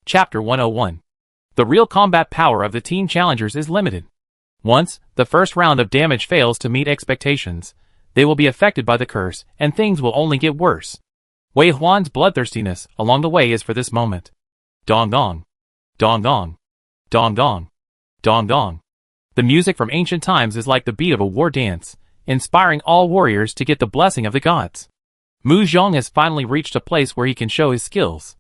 Chapter 101. The real combat power of the Teen Challengers is limited. Once the first round of damage fails to meet expectations, they will be affected by the curse, and things will only get worse. Wei Huan's bloodthirstiness along the way is for this moment. Dong dong. Dong dong. Dong dong. Dong dong. The music from ancient times is like the beat of a war dance, inspiring all warriors to get the blessing of the gods. Mu Zhong has finally reached a place where he can show his skills.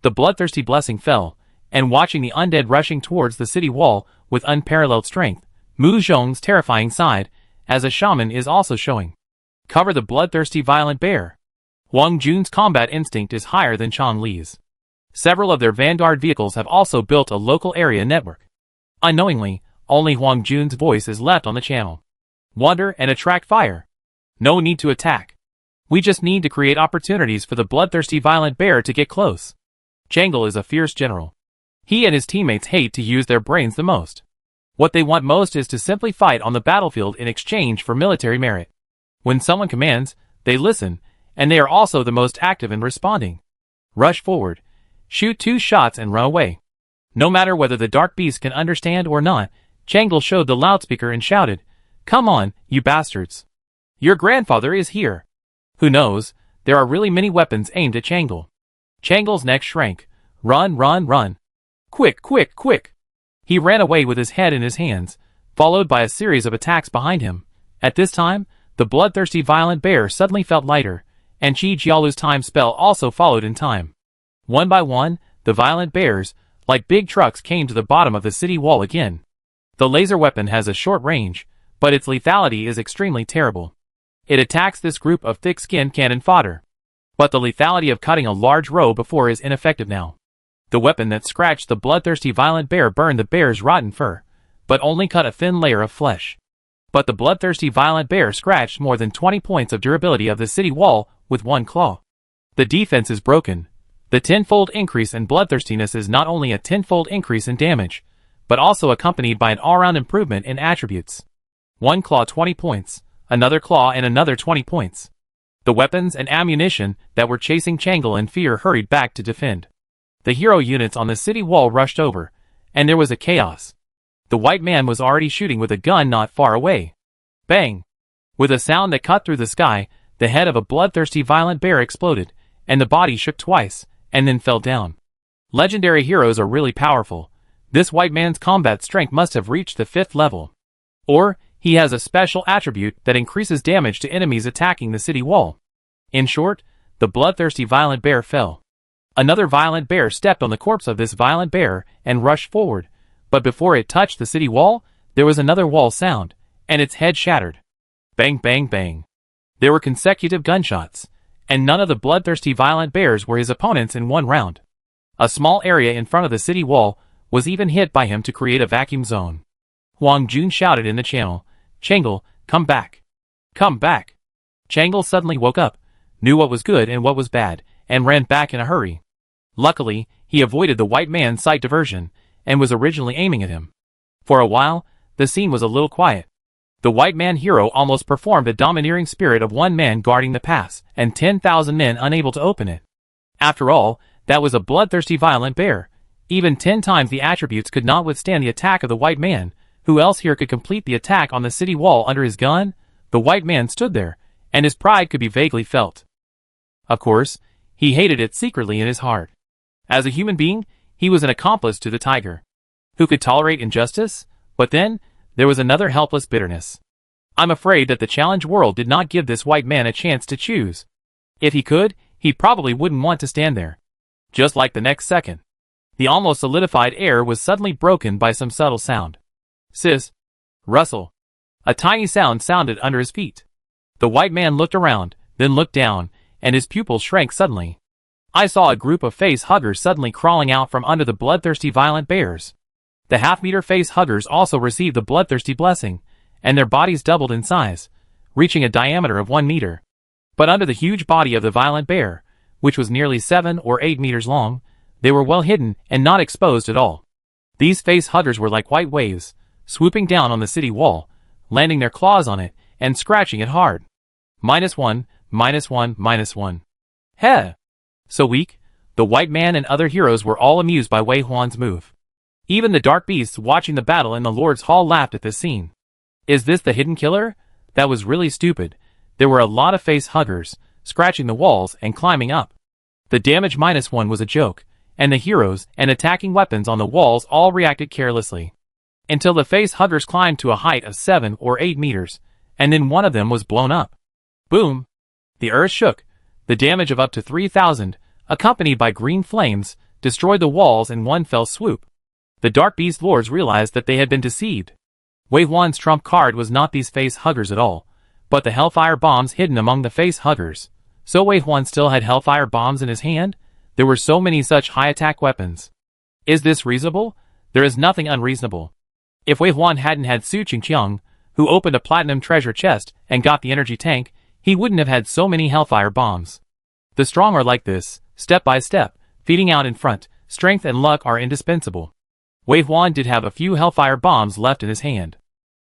The bloodthirsty blessing fell, and watching the undead rushing towards the city wall with unparalleled strength, Mu Zhong's terrifying side, as a shaman, is also showing. Cover the bloodthirsty violent bear. Huang Jun's combat instinct is higher than Chang Li's. Several of their vanguard vehicles have also built a local area network. Unknowingly, only Huang Jun's voice is left on the channel. Wander and attract fire. No need to attack. We just need to create opportunities for the bloodthirsty violent bear to get close. Changle is a fierce general. He and his teammates hate to use their brains the most. What they want most is to simply fight on the battlefield in exchange for military merit. When someone commands, they listen, and they are also the most active in responding. Rush forward, shoot 2 shots and run away. No matter whether the dark beast can understand or not, Changle showed the loudspeaker and shouted, "Come on, you bastards. Your grandfather is here." Who knows, there are really many weapons aimed at Changle. Changle's neck shrank. Run, run, run. Quick, quick, quick. He ran away with his head in his hands, followed by a series of attacks behind him. At this time, the bloodthirsty violent bear suddenly felt lighter, and Qi Jialu's time spell also followed in time. One by one, the violent bears, like big trucks, came to the bottom of the city wall again. The laser weapon has a short range, but its lethality is extremely terrible. It attacks this group of thick-skinned cannon fodder. But the lethality of cutting a large row before is ineffective now. The weapon that scratched the bloodthirsty violent bear burned the bear's rotten fur, but only cut a thin layer of flesh. But the bloodthirsty violent bear scratched more than 20 points of durability of the city wall with one claw. The defense is broken. The tenfold increase in bloodthirstiness is not only a tenfold increase in damage, but also accompanied by an all-round improvement in attributes. One claw 20 points, another claw and another 20 points. The weapons and ammunition that were chasing Changle in fear hurried back to defend. The hero units on the city wall rushed over, and there was a chaos. The white man was already shooting with a gun not far away. Bang! With a sound that cut through the sky, the head of a bloodthirsty violent bear exploded, and the body shook twice, and then fell down. Legendary heroes are really powerful. This white man's combat strength must have reached the 5th level. Or, he has a special attribute that increases damage to enemies attacking the city wall. In short, the bloodthirsty violent bear fell. Another violent bear stepped on the corpse of this violent bear and rushed forward, but before it touched the city wall, there was another wall sound, and its head shattered. Bang, bang, bang. There were consecutive gunshots, and none of the bloodthirsty violent bears were his opponents in one round. A small area in front of the city wall was even hit by him to create a vacuum zone. Huang Jun shouted in the channel, "Changle, come back. Come back." Changle suddenly woke up, knew what was good and what was bad, and ran back in a hurry. Luckily, he avoided the white man's sight diversion, and was originally aiming at him. For a while, the scene was a little quiet. The white man hero almost performed a domineering spirit of one man guarding the pass, and 10,000 men unable to open it. After all, that was a bloodthirsty violent bear. Even 10 times the attributes could not withstand the attack of the white man. Who else here could complete the attack on the city wall under his gun? The white man stood there, and his pride could be vaguely felt. Of course, he hated it secretly in his heart. As a human being, he was an accomplice to the tiger. Who could tolerate injustice? But then, there was another helpless bitterness. I'm afraid that the challenge world did not give this white man a chance to choose. If he could, he probably wouldn't want to stand there. Just like the next second, the almost solidified air was suddenly broken by some subtle sound. Sis. Rustle. A tiny sound sounded under his feet. The white man looked around, then looked down, and his pupils shrank suddenly. I saw a group of face huggers suddenly crawling out from under the bloodthirsty violent bears. The half-meter face huggers also received the bloodthirsty blessing, and their bodies doubled in size, reaching a diameter of 1 meter. But under the huge body of the violent bear, which was nearly 7 or 8 meters long, they were well hidden and not exposed at all. These face huggers were like white waves, swooping down on the city wall, landing their claws on it, and scratching it hard. -1, -1, -1. Heh! So weak, The white man and other heroes were all amused by Wei Huan's move. Even the dark beasts watching the battle in the Lord's Hall laughed at this scene. Is this the hidden killer? That was really stupid. There were a lot of face huggers, scratching the walls and climbing up. The damage -1 was a joke, and the heroes and attacking weapons on the walls all reacted carelessly. Until the face huggers climbed to a height of 7 or 8 meters, and then one of them was blown up. Boom! The earth shook. The damage of up to 3,000, accompanied by green flames, destroyed the walls in one fell swoop. The Dark Beast Lords realized that they had been deceived. Wei Huan's trump card was not these face huggers at all, but the Hellfire bombs hidden among the face huggers. So Wei Huan still had Hellfire bombs in his hand? There were so many such high-attack weapons. Is this reasonable? There is nothing unreasonable. If Wei Huan hadn't had Su Qingqiang, who opened a platinum treasure chest and got the energy tank, he wouldn't have had so many Hellfire bombs. The strong are like this, step by step, feeding out in front. Strength and luck are indispensable. Wei Huan did have a few Hellfire bombs left in his hand.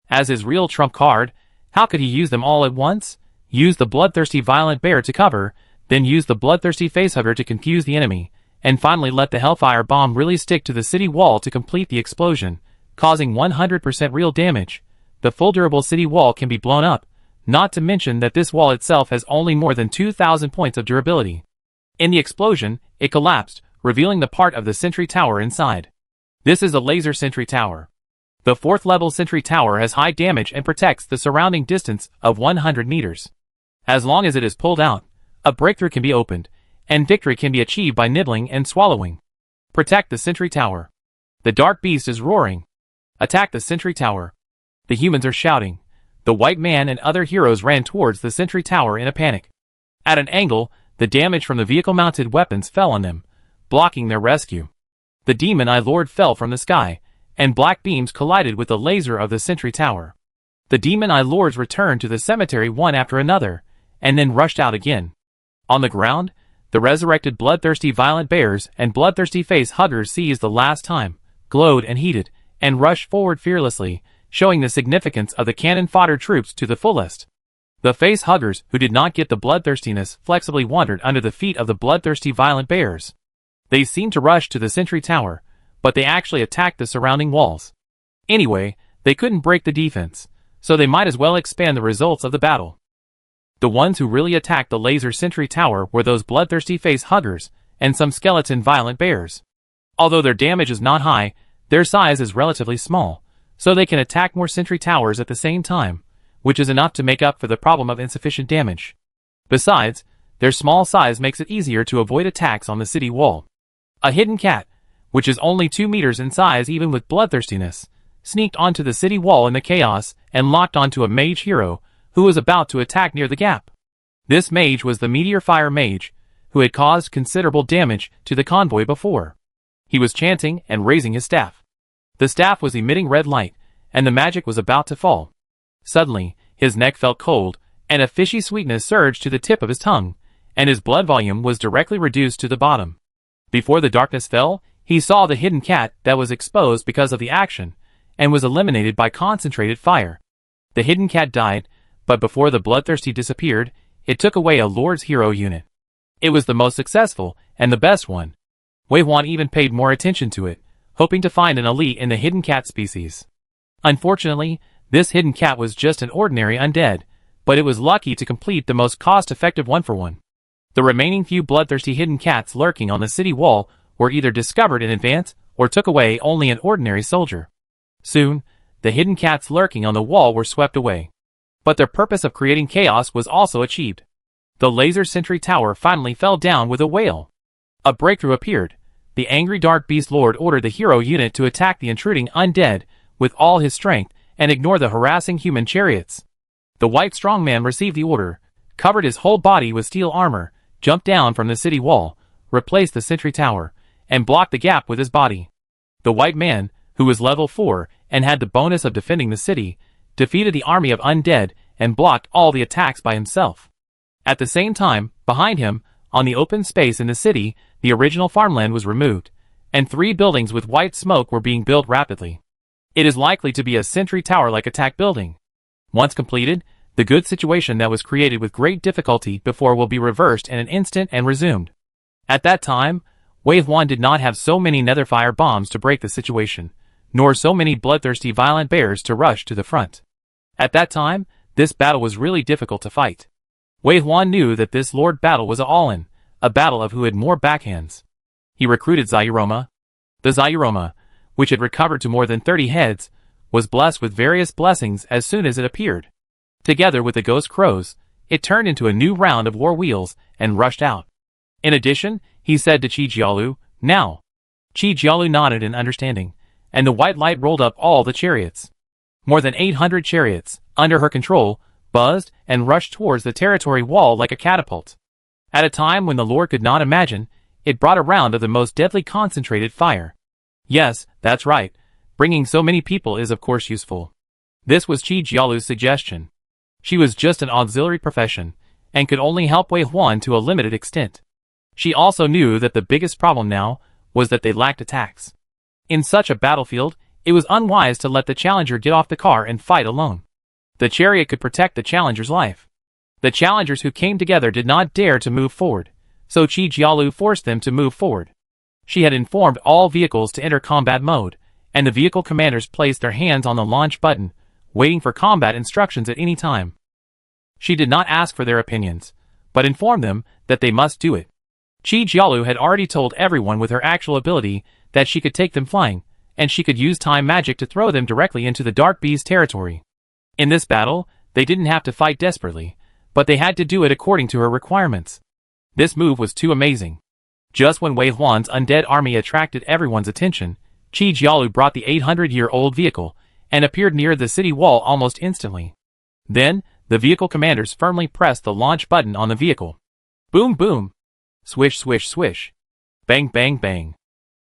As his real trump card, how could he use them all at once? Use the bloodthirsty violent bear to cover, then use the bloodthirsty facehugger to confuse the enemy, and finally let the Hellfire bomb really stick to the city wall to complete the explosion, causing 100% real damage. The full durable city wall can be blown up, not to mention that this wall itself has only more than 2,000 points of durability. In the explosion, it collapsed, revealing the part of the sentry tower inside. This is a laser sentry tower. The 4th level sentry tower has high damage and protects the surrounding distance of 100 meters. As long as it is pulled out, a breakthrough can be opened, and victory can be achieved by nibbling and swallowing. Protect the sentry tower. The dark beast is roaring. Attack the sentry tower. The humans are shouting. The white man and other heroes ran towards the sentry tower in a panic. At an angle, the damage from the vehicle-mounted weapons fell on them, blocking their rescue. The demon Eye Lord fell from the sky, and black beams collided with the laser of the sentry tower. The demon Eye Lords returned to the cemetery one after another, and then rushed out again. On the ground, the resurrected bloodthirsty violent bears and bloodthirsty face huggers seized the last time, glowed and heated, and rushed forward fearlessly, showing the significance of the cannon fodder troops to the fullest. The face huggers who did not get the bloodthirstiness flexibly wandered under the feet of the bloodthirsty violent bears. They seemed to rush to the sentry tower, but they actually attacked the surrounding walls. Anyway, they couldn't break the defense, so they might as well expand the results of the battle. The ones who really attacked the laser sentry tower were those bloodthirsty face huggers and some skeleton violent bears. Although their damage is not high, their size is relatively small, so they can attack more sentry towers at the same time, which is enough to make up for the problem of insufficient damage. Besides, their small size makes it easier to avoid attacks on the city wall. A hidden cat, which is only 2 meters in size even with bloodthirstiness, sneaked onto the city wall in the chaos and locked onto a mage hero who was about to attack near the gap. This mage was the Meteor Fire Mage, who had caused considerable damage to the convoy before. He was chanting and raising his staff. The staff was emitting red light, and the magic was about to fall. Suddenly, his neck felt cold, and a fishy sweetness surged to the tip of his tongue, and his blood volume was directly reduced to the bottom. Before the darkness fell, he saw the hidden cat that was exposed because of the action, and was eliminated by concentrated fire. The hidden cat died, but before the bloodthirsty disappeared, it took away a Lord's Hero unit. It was the most successful, and the best one. Wei Huan even paid more attention to it, hoping to find an elite in the hidden cat species. Unfortunately, this hidden cat was just an ordinary undead, but it was lucky to complete the most cost-effective one-for-one. The remaining few bloodthirsty hidden cats lurking on the city wall were either discovered in advance or took away only an ordinary soldier. Soon, the hidden cats lurking on the wall were swept away. But their purpose of creating chaos was also achieved. The laser sentry tower finally fell down with a wail. A breakthrough appeared. The angry Dark Beast Lord ordered the hero unit to attack the intruding undead with all his strength and ignore the harassing human chariots. The white strongman received the order, covered his whole body with steel armor, jumped down from the city wall, replaced the sentry tower, and blocked the gap with his body. The white man, who was level 4 and had the bonus of defending the city, defeated the army of undead and blocked all the attacks by himself. At the same time, behind him, on the open space in the city, the original farmland was removed, and 3 buildings with white smoke were being built rapidly. It is likely to be a sentry tower-like attack building. Once completed, the good situation that was created with great difficulty before will be reversed in an instant and resumed. At that time, Wei Huan did not have so many netherfire bombs to break the situation, nor so many bloodthirsty violent bears to rush to the front. At that time, this battle was really difficult to fight. Wei Huan knew that this lord battle was a all-in, a battle of who had more backhands. He recruited Zayuroma. The Zayuroma, which had recovered to more than 30 heads, was blessed with various blessings as soon as it appeared. Together with the ghost crows, it turned into a new round of war wheels and rushed out. In addition, he said to Qi Jialu, "Now." Qi Jialu nodded in understanding, and the white light rolled up all the chariots. More than 800 chariots, under her control, buzzed and rushed towards the territory wall like a catapult. At a time when the Lord could not imagine, it brought a round of the most deadly concentrated fire. Yes, that's right, bringing so many people is of course useful. This was Qi Jialu's suggestion. She was just an auxiliary profession, and could only help Wei Huan to a limited extent. She also knew that the biggest problem now was that they lacked attacks. In such a battlefield, it was unwise to let the challenger get off the car and fight alone. The chariot could protect the challenger's life. The challengers who came together did not dare to move forward, so Qi Jialu forced them to move forward. She had informed all vehicles to enter combat mode, and the vehicle commanders placed their hands on the launch button, waiting for combat instructions at any time. She did not ask for their opinions, but informed them that they must do it. Qi Jialu had already told everyone with her actual ability that she could take them flying, and she could use time magic to throw them directly into the Dark Beast territory. In this battle, they didn't have to fight desperately, but they had to do it according to her requirements. This move was too amazing. Just when Wei Huan's undead army attracted everyone's attention, Qi Jialu brought the 800-year-old vehicle and appeared near the city wall almost instantly. Then, the vehicle commanders firmly pressed the launch button on the vehicle. Boom boom! Swish swish swish! Bang bang bang!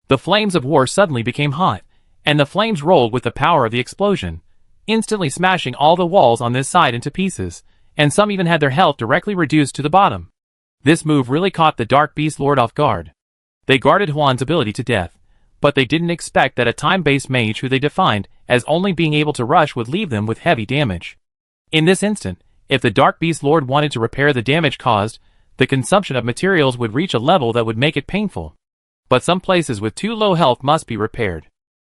The flames of war suddenly became hot, and the flames rolled with the power of the explosion, instantly smashing all the walls on this side into pieces, and some even had their health directly reduced to the bottom. This move really caught the Dark Beast Lord off guard. They guarded Huan's ability to death, but they didn't expect that a time-based mage who they defined as only being able to rush would leave them with heavy damage. In this instant, if the Dark Beast Lord wanted to repair the damage caused, the consumption of materials would reach a level that would make it painful. But some places with too low health must be repaired.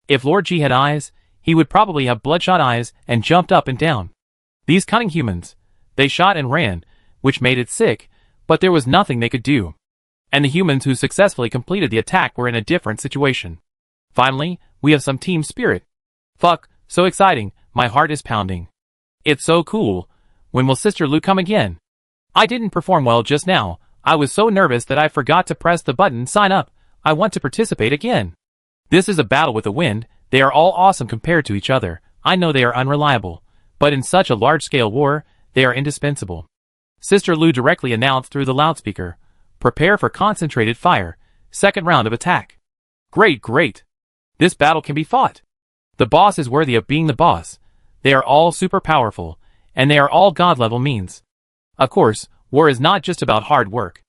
If Lord Ji had eyes, he would probably have bloodshot eyes and jumped up and down. These cunning humans, they shot and ran, which made it sick, but there was nothing they could do. And the humans who successfully completed the attack were in a different situation. Finally, we have some team spirit. Fuck, so exciting, my heart is pounding. It's so cool. When will Sister Lu come again? I didn't perform well just now. I was so nervous that I forgot to press the button sign up. I want to participate again. This is a battle with the wind. They are all awesome compared to each other. I know they are unreliable, but in such a large-scale war, they are indispensable. Sister Lu directly announced through the loudspeaker, "Prepare for concentrated fire. Second round of attack." Great, great. This battle can be fought. The boss is worthy of being the boss. They are all super powerful, and they are all god-level means. Of course, war is not just about hard work.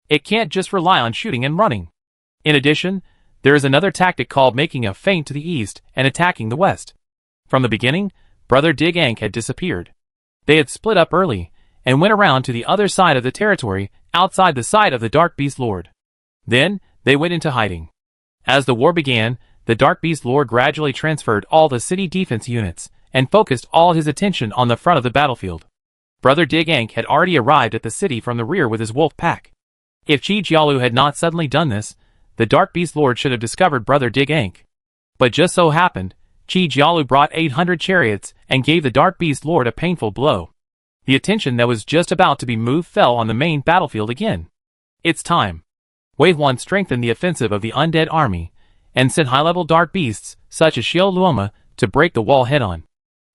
It can't just rely on shooting and running. In addition, there is another tactic called making a feint to the east and attacking the west. From the beginning, Brother Dig Ank had disappeared. They had split up early, and went around to the other side of the territory, outside the sight of the Dark Beast Lord. Then, they went into hiding. As the war began, the Dark Beast Lord gradually transferred all the city defense units, and focused all his attention on the front of the battlefield. Brother Dig Ank had already arrived at the city from the rear with his wolf pack. If Qi Jialu had not suddenly done this, the Dark Beast Lord should have discovered Brother Dig Ank. But just so happened, Qi Jialu brought 800 chariots and gave the Dark Beast Lord a painful blow. The attention that was just about to be moved fell on the main battlefield again. It's time. Wei Huan strengthened the offensive of the undead army, and sent high-level dark beasts, such as Xiao Luoma, to break the wall head-on.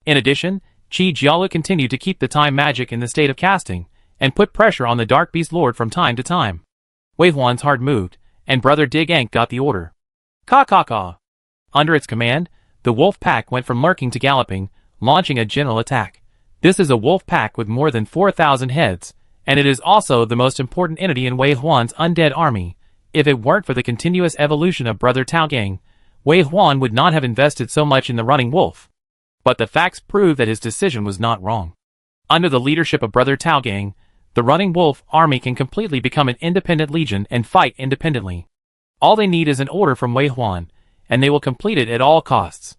In addition, Qi Jialu continued to keep the time magic in the state of casting, and put pressure on the Dark Beast Lord from time to time. Wei Huan's heart moved, and Brother Dig Ank got the order. Ka. Under its command, the wolf pack went from lurking to galloping, launching a general attack. This is a wolf pack with more than 4,000 heads, and it is also the most important entity in Wei Huan's undead army. If it weren't for the continuous evolution of Brother Tao Gang, Wei Huan would not have invested so much in the running wolf. But the facts prove that his decision was not wrong. Under the leadership of Brother Tao Gang, the running wolf army can completely become an independent legion and fight independently. All they need is an order from Wei Huan, and they will complete it at all costs.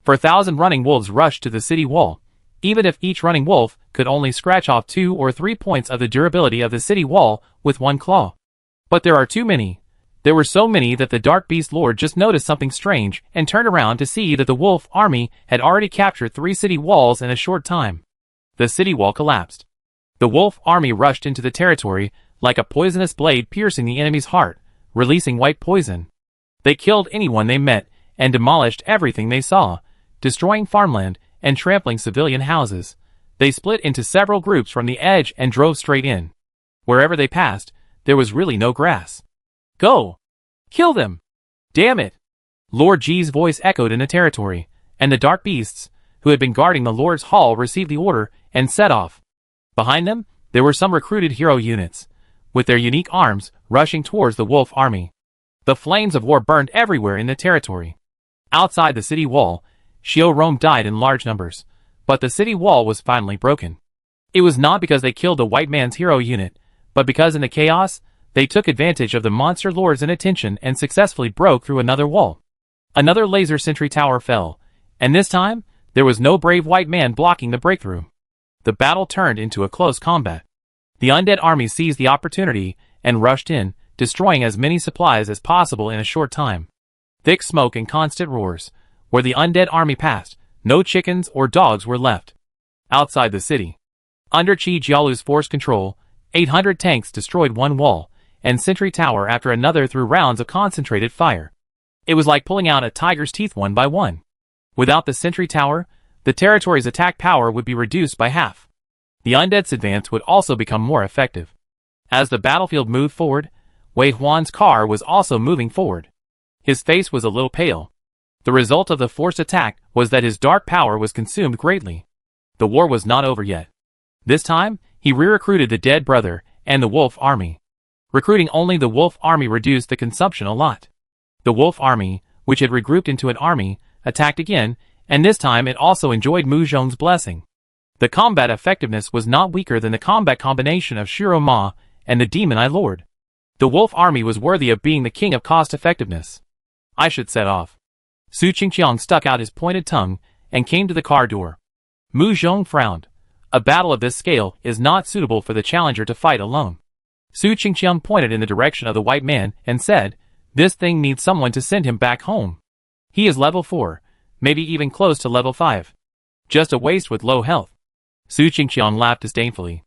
4,000 running wolves rushed to the city wall, even if each running wolf could only scratch off 2 or 3 points of the durability of the city wall with one claw. But there are too many. There were so many that the Dark Beast Lord just noticed something strange and turned around to see that the wolf army had already captured 3 city walls in a short time. The city wall collapsed. The wolf army rushed into the territory like a poisonous blade piercing the enemy's heart, releasing white poison. They killed anyone they met and demolished everything they saw, destroying farmland and trampling civilian houses. They split into several groups from the edge and drove straight in. Wherever they passed, there was really no grass. Go! Kill them! Damn it! Lord G's voice echoed in the territory, and the dark beasts, who had been guarding the Lord's Hall, received the order and set off. Behind them, there were some recruited hero units, with their unique arms rushing towards the wolf army. The flames of war burned everywhere in the territory. Outside the city wall, Xiao Rome died in large numbers, but the city wall was finally broken. It was not because they killed the white man's hero unit, but because in the chaos, they took advantage of the monster lord's inattention and successfully broke through another wall. Another laser sentry tower fell, and this time, there was no brave white man blocking the breakthrough. The battle turned into a close combat. The undead army seized the opportunity and rushed in, destroying as many supplies as possible in a short time. Thick smoke and constant roars. Where the undead army passed, no chickens or dogs were left. Outside the city, under Qi Jialu's force control, 800 tanks destroyed one wall, and sentry tower after another through rounds of concentrated fire. It was like pulling out a tiger's teeth one by one. Without the sentry tower, the territory's attack power would be reduced by half. The undead's advance would also become more effective. As the battlefield moved forward, Wei Huan's car was also moving forward. His face was a little pale. The result of the forced attack was that his dark power was consumed greatly. The war was not over yet. This time, he re-recruited the dead brother and the wolf army. Recruiting only the wolf army reduced the consumption a lot. The wolf army, which had regrouped into an army, attacked again, and this time it also enjoyed Mu Zhong's blessing. The combat effectiveness was not weaker than the combat combination of Shiro Ma and the Demon Eye Lord. The wolf army was worthy of being the king of cost effectiveness. I should set off. Su Qingqiang stuck out his pointed tongue and came to the car door. Mu Zhong frowned. A battle of this scale is not suitable for the challenger to fight alone. Su Qingqiang pointed in the direction of the white man and said, "This thing needs someone to send him back home. He is level 4, maybe even close to level 5. Just a waste with low health." Su Qingqiang laughed disdainfully.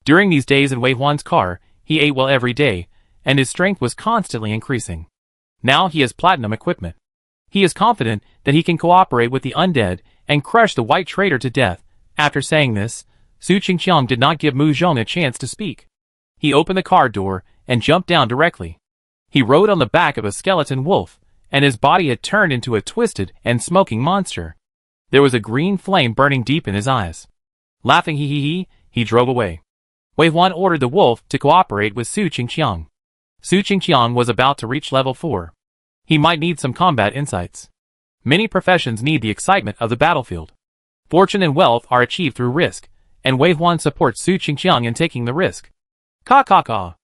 During these days in Wei Huan's car, he ate well every day, and his strength was constantly increasing. Now he has platinum equipment. He is confident that he can cooperate with the undead and crush the white traitor to death. After saying this, Su Qingqiang did not give Mu Zhong a chance to speak. He opened the car door and jumped down directly. He rode on the back of a skeleton wolf, and his body had turned into a twisted and smoking monster. There was a green flame burning deep in his eyes. Laughing he drove away. Wei Huan ordered the wolf to cooperate with Su Qingqiang. Su Qingqiang was about to reach level 4. He might need some combat insights. Many professions need the excitement of the battlefield. Fortune and wealth are achieved through risk, and Wei Huan supports Su Qingqiang in taking the risk. Ka.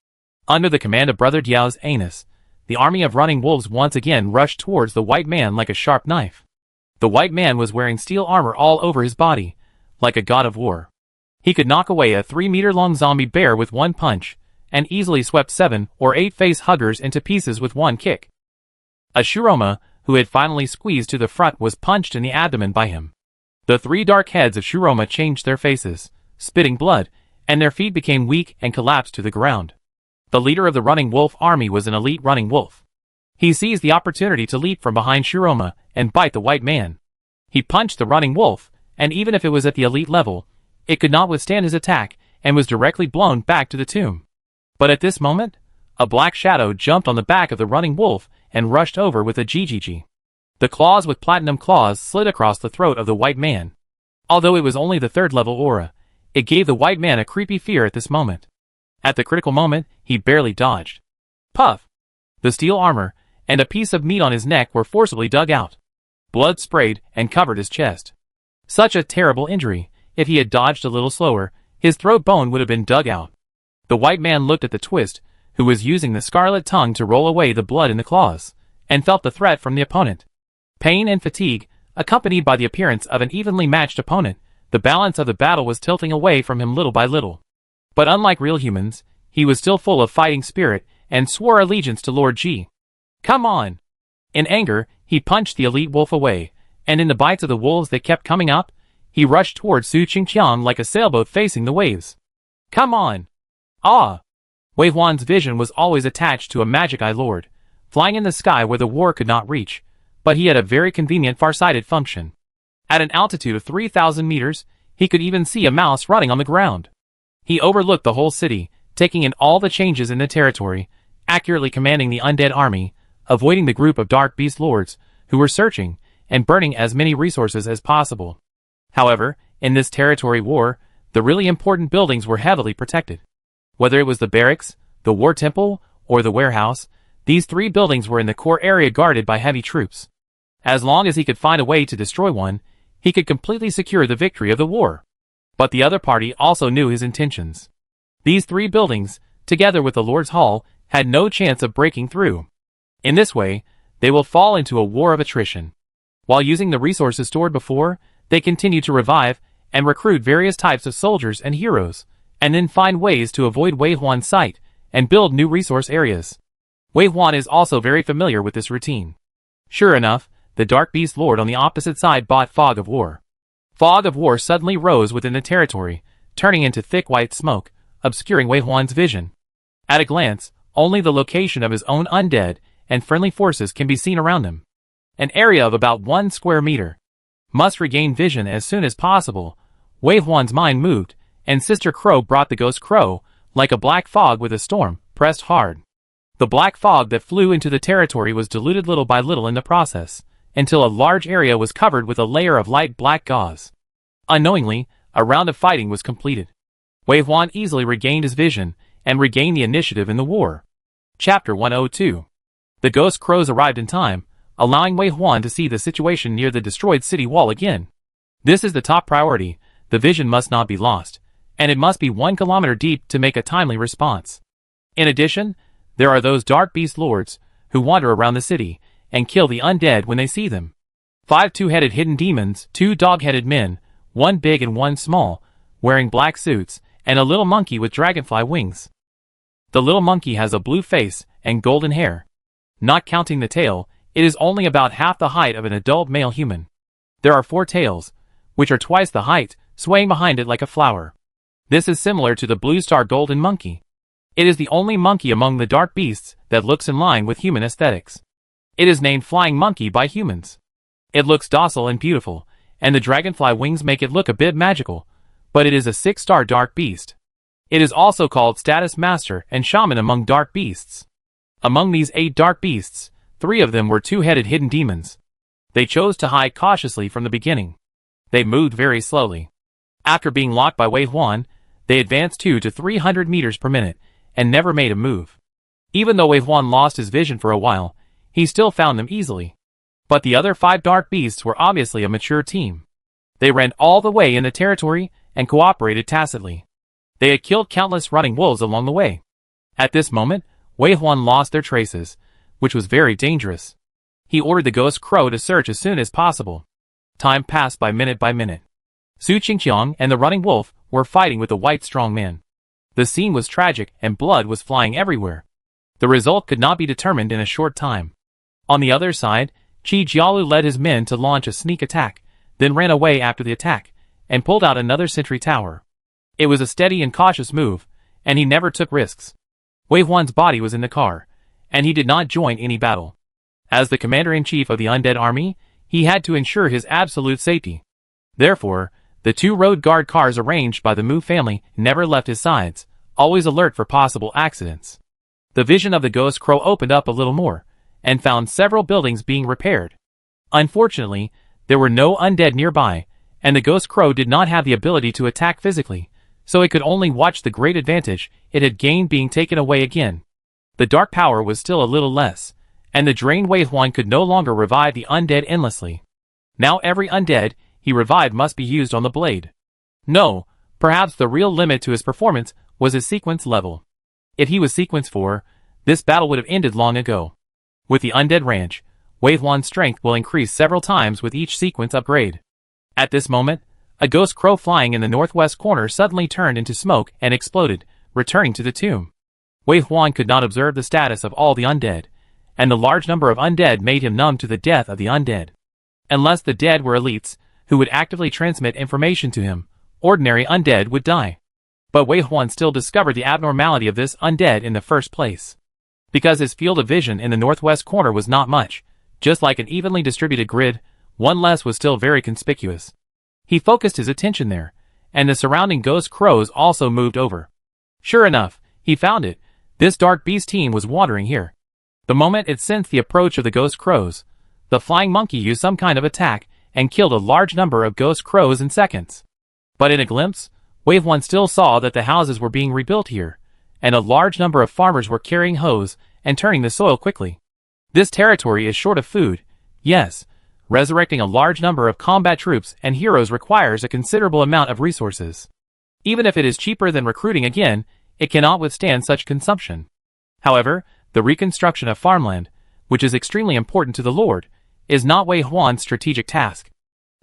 Under the command of Brother Diao's anus, the army of running wolves once again rushed towards the white man like a sharp knife. The white man was wearing steel armor all over his body, like a god of war. He could knock away a 3-meter-long zombie bear with one punch, and easily swept 7 or 8 face-huggers into pieces with one kick. A Shiroma, who had finally squeezed to the front, was punched in the abdomen by him. The 3 dark heads of Shiroma changed their faces, spitting blood, and their feet became weak and collapsed to the ground. The leader of the running wolf army was an elite running wolf. He seized the opportunity to leap from behind Shiroma and bite the white man. He punched the running wolf, and even if it was at the elite level, it could not withstand his attack and was directly blown back to the tomb. But at this moment, a black shadow jumped on the back of the running wolf and rushed over with a GGG. The claws with platinum claws slid across the throat of the white man. Although it was only the 3rd level aura, it gave the white man a creepy fear at this moment. At the critical moment, he barely dodged. Puff! The steel armor and a piece of meat on his neck were forcibly dug out. Blood sprayed and covered his chest. Such a terrible injury. If he had dodged a little slower, his throat bone would have been dug out. The white man looked at the twist, who was using the scarlet tongue to roll away the blood in the claws, and felt the threat from the opponent. Pain and fatigue, accompanied by the appearance of an evenly matched opponent, the balance of the battle was tilting away from him little by little. But unlike real humans, he was still full of fighting spirit and swore allegiance to Lord G. Come on! In anger, he punched the elite wolf away, and in the bites of the wolves that kept coming up, he rushed towards Su Qingqiang like a sailboat facing the waves. Come on! Ah! Wei Huan's vision was always attached to a magic eye lord, flying in the sky where the war could not reach, but he had a very convenient far-sighted function. At an altitude of 3,000 meters, he could even see a mouse running on the ground. He overlooked the whole city, taking in all the changes in the territory, accurately commanding the undead army, avoiding the group of dark beast lords, who were searching, and burning as many resources as possible. However, in this territory war, the really important buildings were heavily protected. Whether it was the barracks, the war temple, or the warehouse, these three buildings were in the core area guarded by heavy troops. As long as he could find a way to destroy one, he could completely secure the victory of the war. But the other party also knew his intentions. These three buildings, together with the Lord's Hall, had no chance of breaking through. In this way, they will fall into a war of attrition. While using the resources stored before, they continue to revive and recruit various types of soldiers and heroes, and then find ways to avoid Wei Huan's sight and build new resource areas. Wei Huan is also very familiar with this routine. Sure enough, the Dark Beast Lord on the opposite side bought Fog of War. Fog of War suddenly rose within the territory, turning into thick white smoke, obscuring Wei Huan's vision. At a glance, only the location of his own undead and friendly forces can be seen around him. An area of about 1 square meter. Must regain vision as soon as possible. Wei Huan's mind moved, and Sister Crow brought the Ghost Crow, like a black fog with a storm, pressed hard. The black fog that flew into the territory was diluted little by little in the process, until a large area was covered with a layer of light black gauze. Unknowingly, a round of fighting was completed. Wei Huan easily regained his vision, and regained the initiative in the war. Chapter 102. The Ghost Crows arrived in time, allowing Wei Huan to see the situation near the destroyed city wall again. This is the top priority, the vision must not be lost, and it must be 1 kilometer deep to make a timely response. In addition, there are those dark beast lords, who wander around the city, and kill the undead when they see them. 5 two-headed hidden demons, 2 dog-headed men, 1 big and 1 small, wearing black suits, and a little monkey with dragonfly wings. The little monkey has a blue face and golden hair. Not counting the tail, it is only about half the height of an adult male human. There are 4 tails, which are twice the height, swaying behind it like a flower. This is similar to the blue star golden monkey. It is the only monkey among the dark beasts that looks in line with human aesthetics. It is named Flying Monkey by humans. It looks docile and beautiful, and the dragonfly wings make it look a bit magical, but it is a 6-star dark beast. It is also called Status Master and Shaman among dark beasts. Among these 8 dark beasts, 3 of them were 2-headed hidden demons. They chose to hide cautiously from the beginning. They moved very slowly. After being locked by Wei Huan, they advanced 200 to 300 meters per minute, and never made a move. Even though Wei Huan lost his vision for a while, he still found them easily. But the other 5 dark beasts were obviously a mature team. They ran all the way in the territory, and cooperated tacitly. They had killed countless running wolves along the way. At this moment, Wei Huan lost their traces, which was very dangerous. He ordered the Ghost Crow to search as soon as possible. Time passed by minute. Su Qingqiang and the running wolf were fighting with the white strong man. The scene was tragic and blood was flying everywhere. The result could not be determined in a short time. On the other side, Qi Jialu led his men to launch a sneak attack, then ran away after the attack, and pulled out another sentry tower. It was a steady and cautious move, and he never took risks. Wei Huan's body was in the car, and he did not join any battle. As the commander-in-chief of the undead army, he had to ensure his absolute safety. Therefore, the 2 road guard cars arranged by the Mu family never left his sides, always alert for possible accidents. The vision of the Ghost Crow opened up a little more, and found several buildings being repaired. Unfortunately, there were no undead nearby, and the Ghost Crow did not have the ability to attack physically, so it could only watch the great advantage it had gained being taken away again. The dark power was still a little less, and the drained Wei Huan could no longer revive the undead endlessly. Now every undead he revived must be used on the blade. No, perhaps the real limit to his performance was his sequence level. If he was sequence 4, this battle would have ended long ago. With the Undead Ranch, Wei Huan's strength will increase several times with each sequence upgrade. At this moment, a ghost crow flying in the northwest corner suddenly turned into smoke and exploded, returning to the tomb. Wei Huan could not observe the status of all the undead, and the large number of undead made him numb to the death of the undead. Unless the dead were elites, who would actively transmit information to him, ordinary undead would die. But Wei Huan still discovered the abnormality of this undead in the first place. Because his field of vision in the northwest corner was not much, just like an evenly distributed grid, one less was still very conspicuous. He focused his attention there, and the surrounding ghost crows also moved over. Sure enough, he found it. This dark beast team was wandering here. The moment it sensed the approach of the ghost crows, the flying monkey used some kind of attack and killed a large number of ghost crows in seconds. But in a glimpse, Wei Huan still saw that the houses were being rebuilt here, and a large number of farmers were carrying hoes and turning the soil quickly. This territory is short of food. Yes, resurrecting a large number of combat troops and heroes requires a considerable amount of resources. Even if it is cheaper than recruiting again, it cannot withstand such consumption. However, the reconstruction of farmland, which is extremely important to the Lord, is not Wei Huan's strategic task.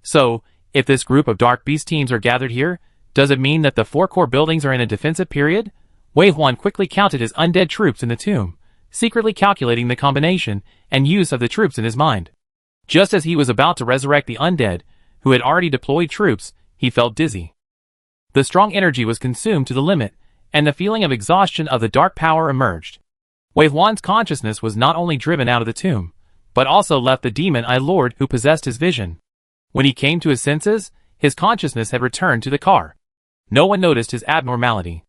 So, if this group of dark beast teams are gathered here, does it mean that the 4 core buildings are in a defensive period? Wei Huan quickly counted his undead troops in the tomb, secretly calculating the combination and use of the troops in his mind. Just as he was about to resurrect the undead, who had already deployed troops, he felt dizzy. The strong energy was consumed to the limit, and the feeling of exhaustion of the dark power emerged. Wei Huan's consciousness was not only driven out of the tomb, but also left the demon Eye Lord who possessed his vision. When he came to his senses, his consciousness had returned to the car. No one noticed his abnormality.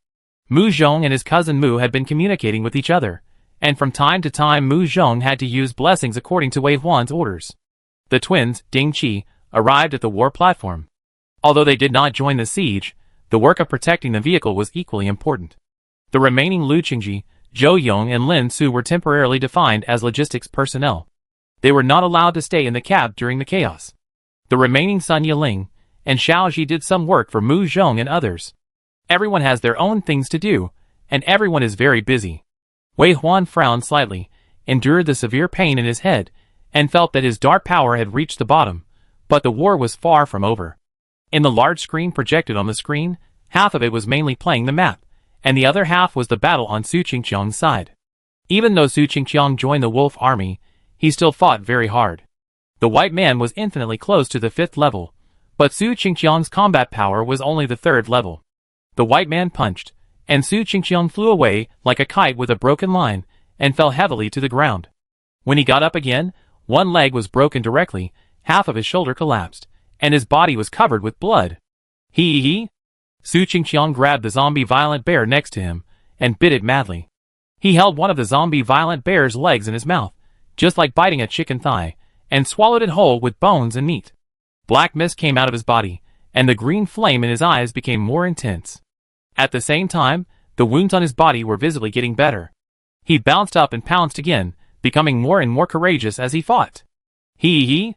Mu Zhong and his cousin Mu had been communicating with each other, and from time to time Mu Zhong had to use blessings according to Wei Huan's orders. The twins, Ding Qi, arrived at the war platform. Although they did not join the siege, the work of protecting the vehicle was equally important. The remaining Lu Qingji, Zhou Yong and Lin Su were temporarily defined as logistics personnel. They were not allowed to stay in the cab during the chaos. The remaining Sun Yiling and Xiao Ji did some work for Mu Zhong and others. Everyone has their own things to do, and everyone is very busy. Wei Huan frowned slightly, endured the severe pain in his head, and felt that his dark power had reached the bottom, but the war was far from over. In the large screen projected on the screen, half of it was mainly playing the map, and the other half was the battle on Su Qingqiang's side. Even though Su Qingqiang joined the wolf army, he still fought very hard. The white man was infinitely close to the 5th level, but Su Qingqiang's combat power was only the 3rd level. The white man punched, and Su Qingqiang flew away like a kite with a broken line, and fell heavily to the ground. When he got up again, one leg was broken directly, half of his shoulder collapsed, and his body was covered with blood. He. Su Qingqiang grabbed the zombie violent bear next to him, and bit it madly. He held one of the zombie violent bear's legs in his mouth, just like biting a chicken thigh, and swallowed it whole with bones and meat. Black mist came out of his body, and the green flame in his eyes became more intense. At the same time, the wounds on his body were visibly getting better. He bounced up and pounced again, becoming more and more courageous as he fought. He.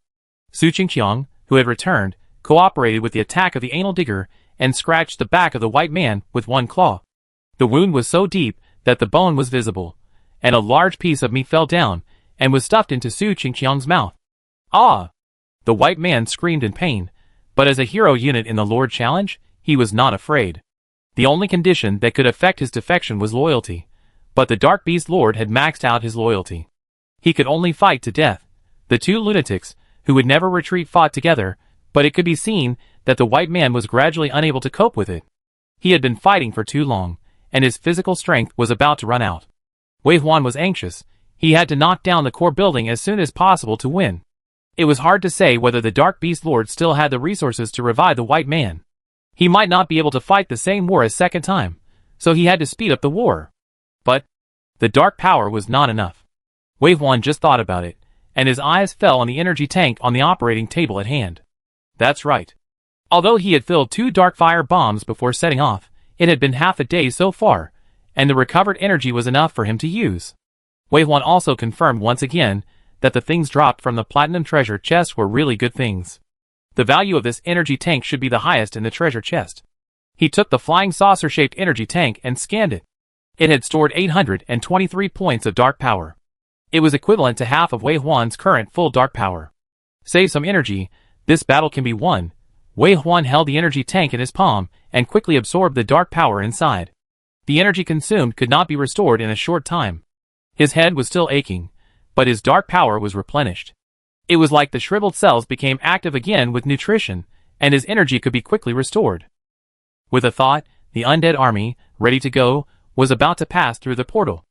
Su Qingqiang, who had returned, cooperated with the attack of the anal digger and scratched the back of the white man with one claw. The wound was so deep that the bone was visible, and a large piece of meat fell down and was stuffed into Su Qingqiang's mouth. Ah! The white man screamed in pain, but as a hero unit in the Lord Challenge, he was not afraid. The only condition that could affect his defection was loyalty, but the Dark Beast Lord had maxed out his loyalty. He could only fight to death. The two lunatics, who would never retreat, fought together, but it could be seen that the white man was gradually unable to cope with it. He had been fighting for too long, and his physical strength was about to run out. Wei Huan was anxious. He had to knock down the core building as soon as possible to win. It was hard to say whether the Dark Beast Lord still had the resources to revive the white man. He might not be able to fight the same war a second time, so he had to speed up the war. But the dark power was not enough. Wei Huan just thought about it, and his eyes fell on the energy tank on the operating table at hand. That's right. Although he had filled 2 dark fire bombs before setting off, it had been half a day so far, and the recovered energy was enough for him to use. Wei Huan also confirmed once again that the things dropped from the platinum treasure chest were really good things. The value of this energy tank should be the highest in the treasure chest. He took the flying saucer-shaped energy tank and scanned it. It had stored 823 points of dark power. It was equivalent to half of Wei Huan's current full dark power. Save some energy, this battle can be won. Wei Huan held the energy tank in his palm and quickly absorbed the dark power inside. The energy consumed could not be restored in a short time. His head was still aching, but his dark power was replenished. It was like the shriveled cells became active again with nutrition, and his energy could be quickly restored. With a thought, the undead army, ready to go, was about to pass through the portal.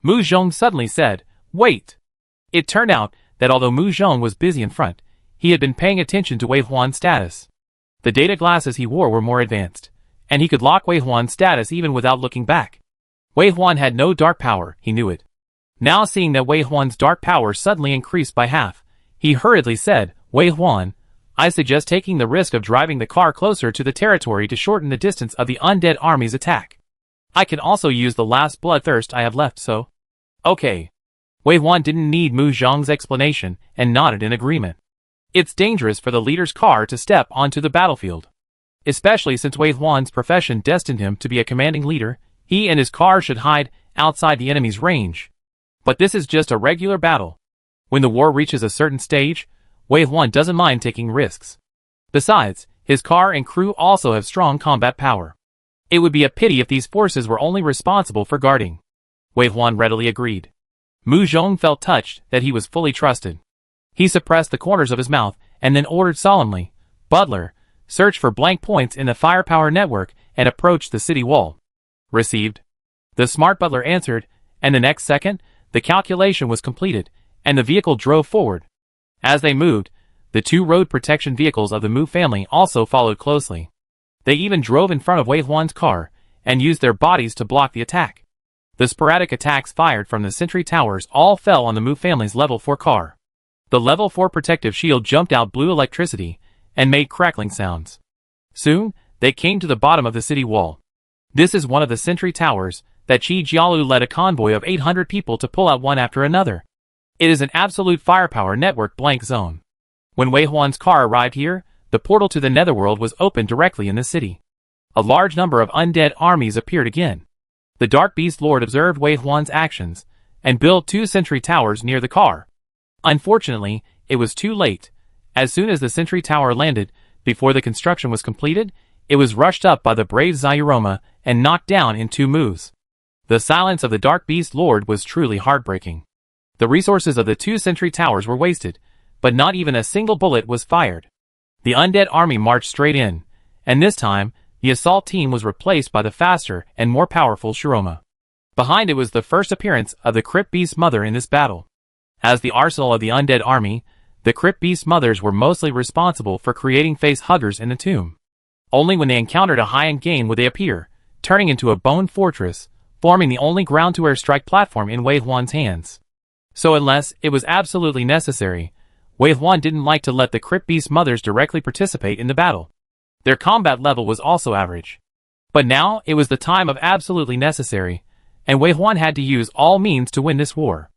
Mu Zhong suddenly said, "Wait!" It turned out that although Mu Zhong was busy in front, he had been paying attention to Wei Huan's status. The data glasses he wore were more advanced, and he could lock Wei Huan's status even without looking back. Wei Huan had no dark power, he knew it. Now seeing that Wei Huan's dark power suddenly increased by half, he hurriedly said, "Wei Huan, I suggest taking the risk of driving the car closer to the territory to shorten the distance of the undead army's attack. I can also use the last bloodthirst I have left, so..." "Okay." Wei Huan didn't need Mu Zhong's explanation and nodded in agreement. It's dangerous for the leader's car to step onto the battlefield. Especially since Wei Huan's profession destined him to be a commanding leader, he and his car should hide outside the enemy's range. But this is just a regular battle. When the war reaches a certain stage, Wei Huan doesn't mind taking risks. Besides, his car and crew also have strong combat power. It would be a pity if these forces were only responsible for guarding. Wei Huan readily agreed. Mu Zhong felt touched that he was fully trusted. He suppressed the corners of his mouth and then ordered solemnly, "Butler, search for blank points in the firepower network and approach the city wall." "Received." The smart butler answered, and the next second, the calculation was completed, and the vehicle drove forward. As they moved, the two road protection vehicles of the Mu family also followed closely. They even drove in front of Wei Huan's car, and used their bodies to block the attack. The sporadic attacks fired from the sentry towers all fell on the Mu family's level 4 car. The level 4 protective shield jumped out blue electricity, and made crackling sounds. Soon, they came to the bottom of the city wall. This is one of the sentry towers that Qi Jialu led a convoy of 800 people to pull out one after another. It is an absolute firepower network blank zone. When Wei Huan's car arrived here, the portal to the netherworld was opened directly in the city. A large number of undead armies appeared again. The Dark Beast Lord observed Wei Huan's actions, and built 2 sentry towers near the car. Unfortunately, it was too late. As soon as the sentry tower landed, before the construction was completed, it was rushed up by the brave Zayuroma and knocked down in 2 moves. The silence of the Dark Beast Lord was truly heartbreaking. The resources of the 2 sentry towers were wasted, but not even a single bullet was fired. The undead army marched straight in, and this time, the assault team was replaced by the faster and more powerful Shiroma. Behind it was the first appearance of the Crypt Beast Mother in this battle. As the arsenal of the undead army, the Crypt Beast Mothers were mostly responsible for creating face huggers in the tomb. Only when they encountered a high-end game would they appear, turning into a bone fortress, forming the only ground-to-air strike platform in Wei Huan's hands. So unless it was absolutely necessary, Wei Huan didn't like to let the Crypt Beast Mothers directly participate in the battle. Their combat level was also average. But now it was the time of absolutely necessary, and Wei Huan had to use all means to win this war.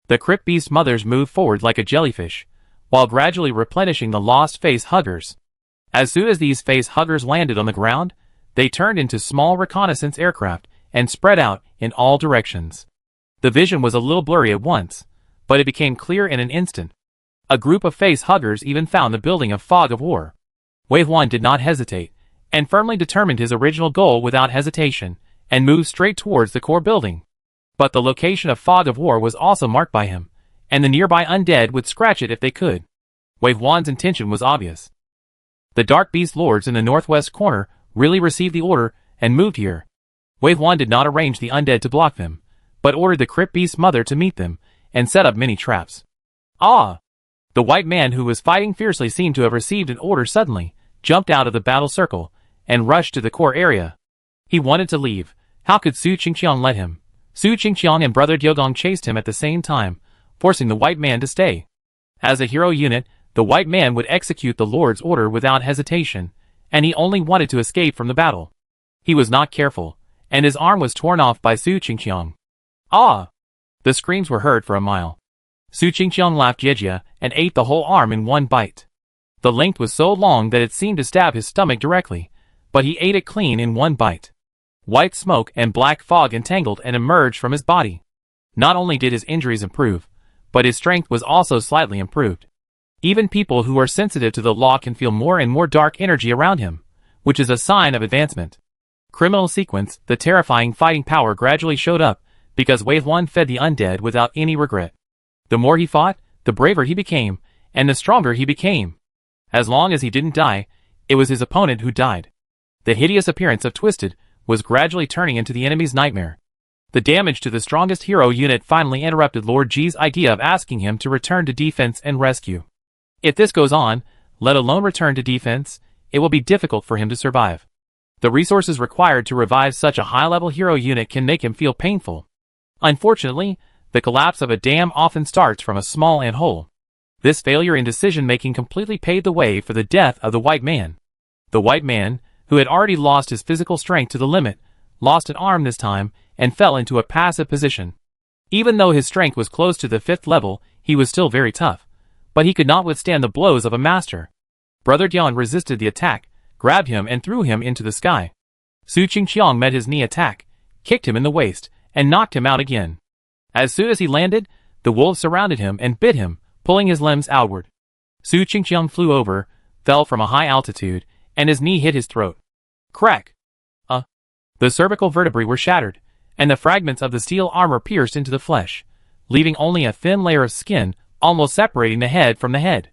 The Crypt Beast Mothers moved forward like a jellyfish, while gradually replenishing the lost face huggers. As soon as these face huggers landed on the ground, they turned into small reconnaissance aircraft and spread out in all directions. The vision was a little blurry at once, but it became clear in an instant. A group of face huggers even found the building of Fog of War. Wei Huan did not hesitate, and firmly determined his original goal without hesitation, and moved straight towards the core building. But the location of Fog of War was also marked by him, and the nearby undead would scratch it if they could. Wei Huan's intention was obvious. The Dark Beast Lords in the northwest corner really received the order and moved here. Wei Huan did not arrange the undead to block them, but ordered the Crypt Beast Mother to meet them, and set up many traps. Ah! The white man who was fighting fiercely seemed to have received an order suddenly, jumped out of the battle circle, and rushed to the core area. He wanted to leave. How could Su Qingqiang let him? Su Qingqiang and brother Diogong chased him at the same time, forcing the white man to stay. As a hero unit, the white man would execute the Lord's order without hesitation, and he only wanted to escape from the battle. He was not careful, and his arm was torn off by Su Qingqiang. Ah! The screams were heard for a mile. Su Qingqiang laughed jejia and ate the whole arm in one bite. The length was so long that it seemed to stab his stomach directly, but he ate it clean in one bite. White smoke and black fog entangled and emerged from his body. Not only did his injuries improve, but his strength was also slightly improved. Even people who are sensitive to the law can feel more and more dark energy around him, which is a sign of advancement. Criminal sequence, the terrifying fighting power gradually showed up, because Wave 1 fed the undead without any regret. The more he fought, the braver he became, and the stronger he became. As long as he didn't die, it was his opponent who died. The hideous appearance of Twisted was gradually turning into the enemy's nightmare. The damage to the strongest hero unit finally interrupted Lord G's idea of asking him to return to defense and rescue. If this goes on, let alone return to defense, it will be difficult for him to survive. The resources required to revive such a high-level hero unit can make him feel painful. Unfortunately, the collapse of a dam often starts from a small ant-hole. This failure in decision-making completely paved the way for the death of the White Man. The White Man, who had already lost his physical strength to the limit, lost an arm this time, and fell into a passive position. Even though his strength was close to the 5th level, he was still very tough, but he could not withstand the blows of a master. Brother Dion resisted the attack, grabbed him and threw him into the sky. Su Qingqiang met his knee attack, kicked him in the waist, and knocked him out again. As soon as he landed, the wolves surrounded him and bit him, pulling his limbs outward. Su Qingqiang flew over, fell from a high altitude, and his knee hit his throat. Crack! The cervical vertebrae were shattered, and the fragments of the steel armor pierced into the flesh, leaving only a thin layer of skin, almost separating the head from the head.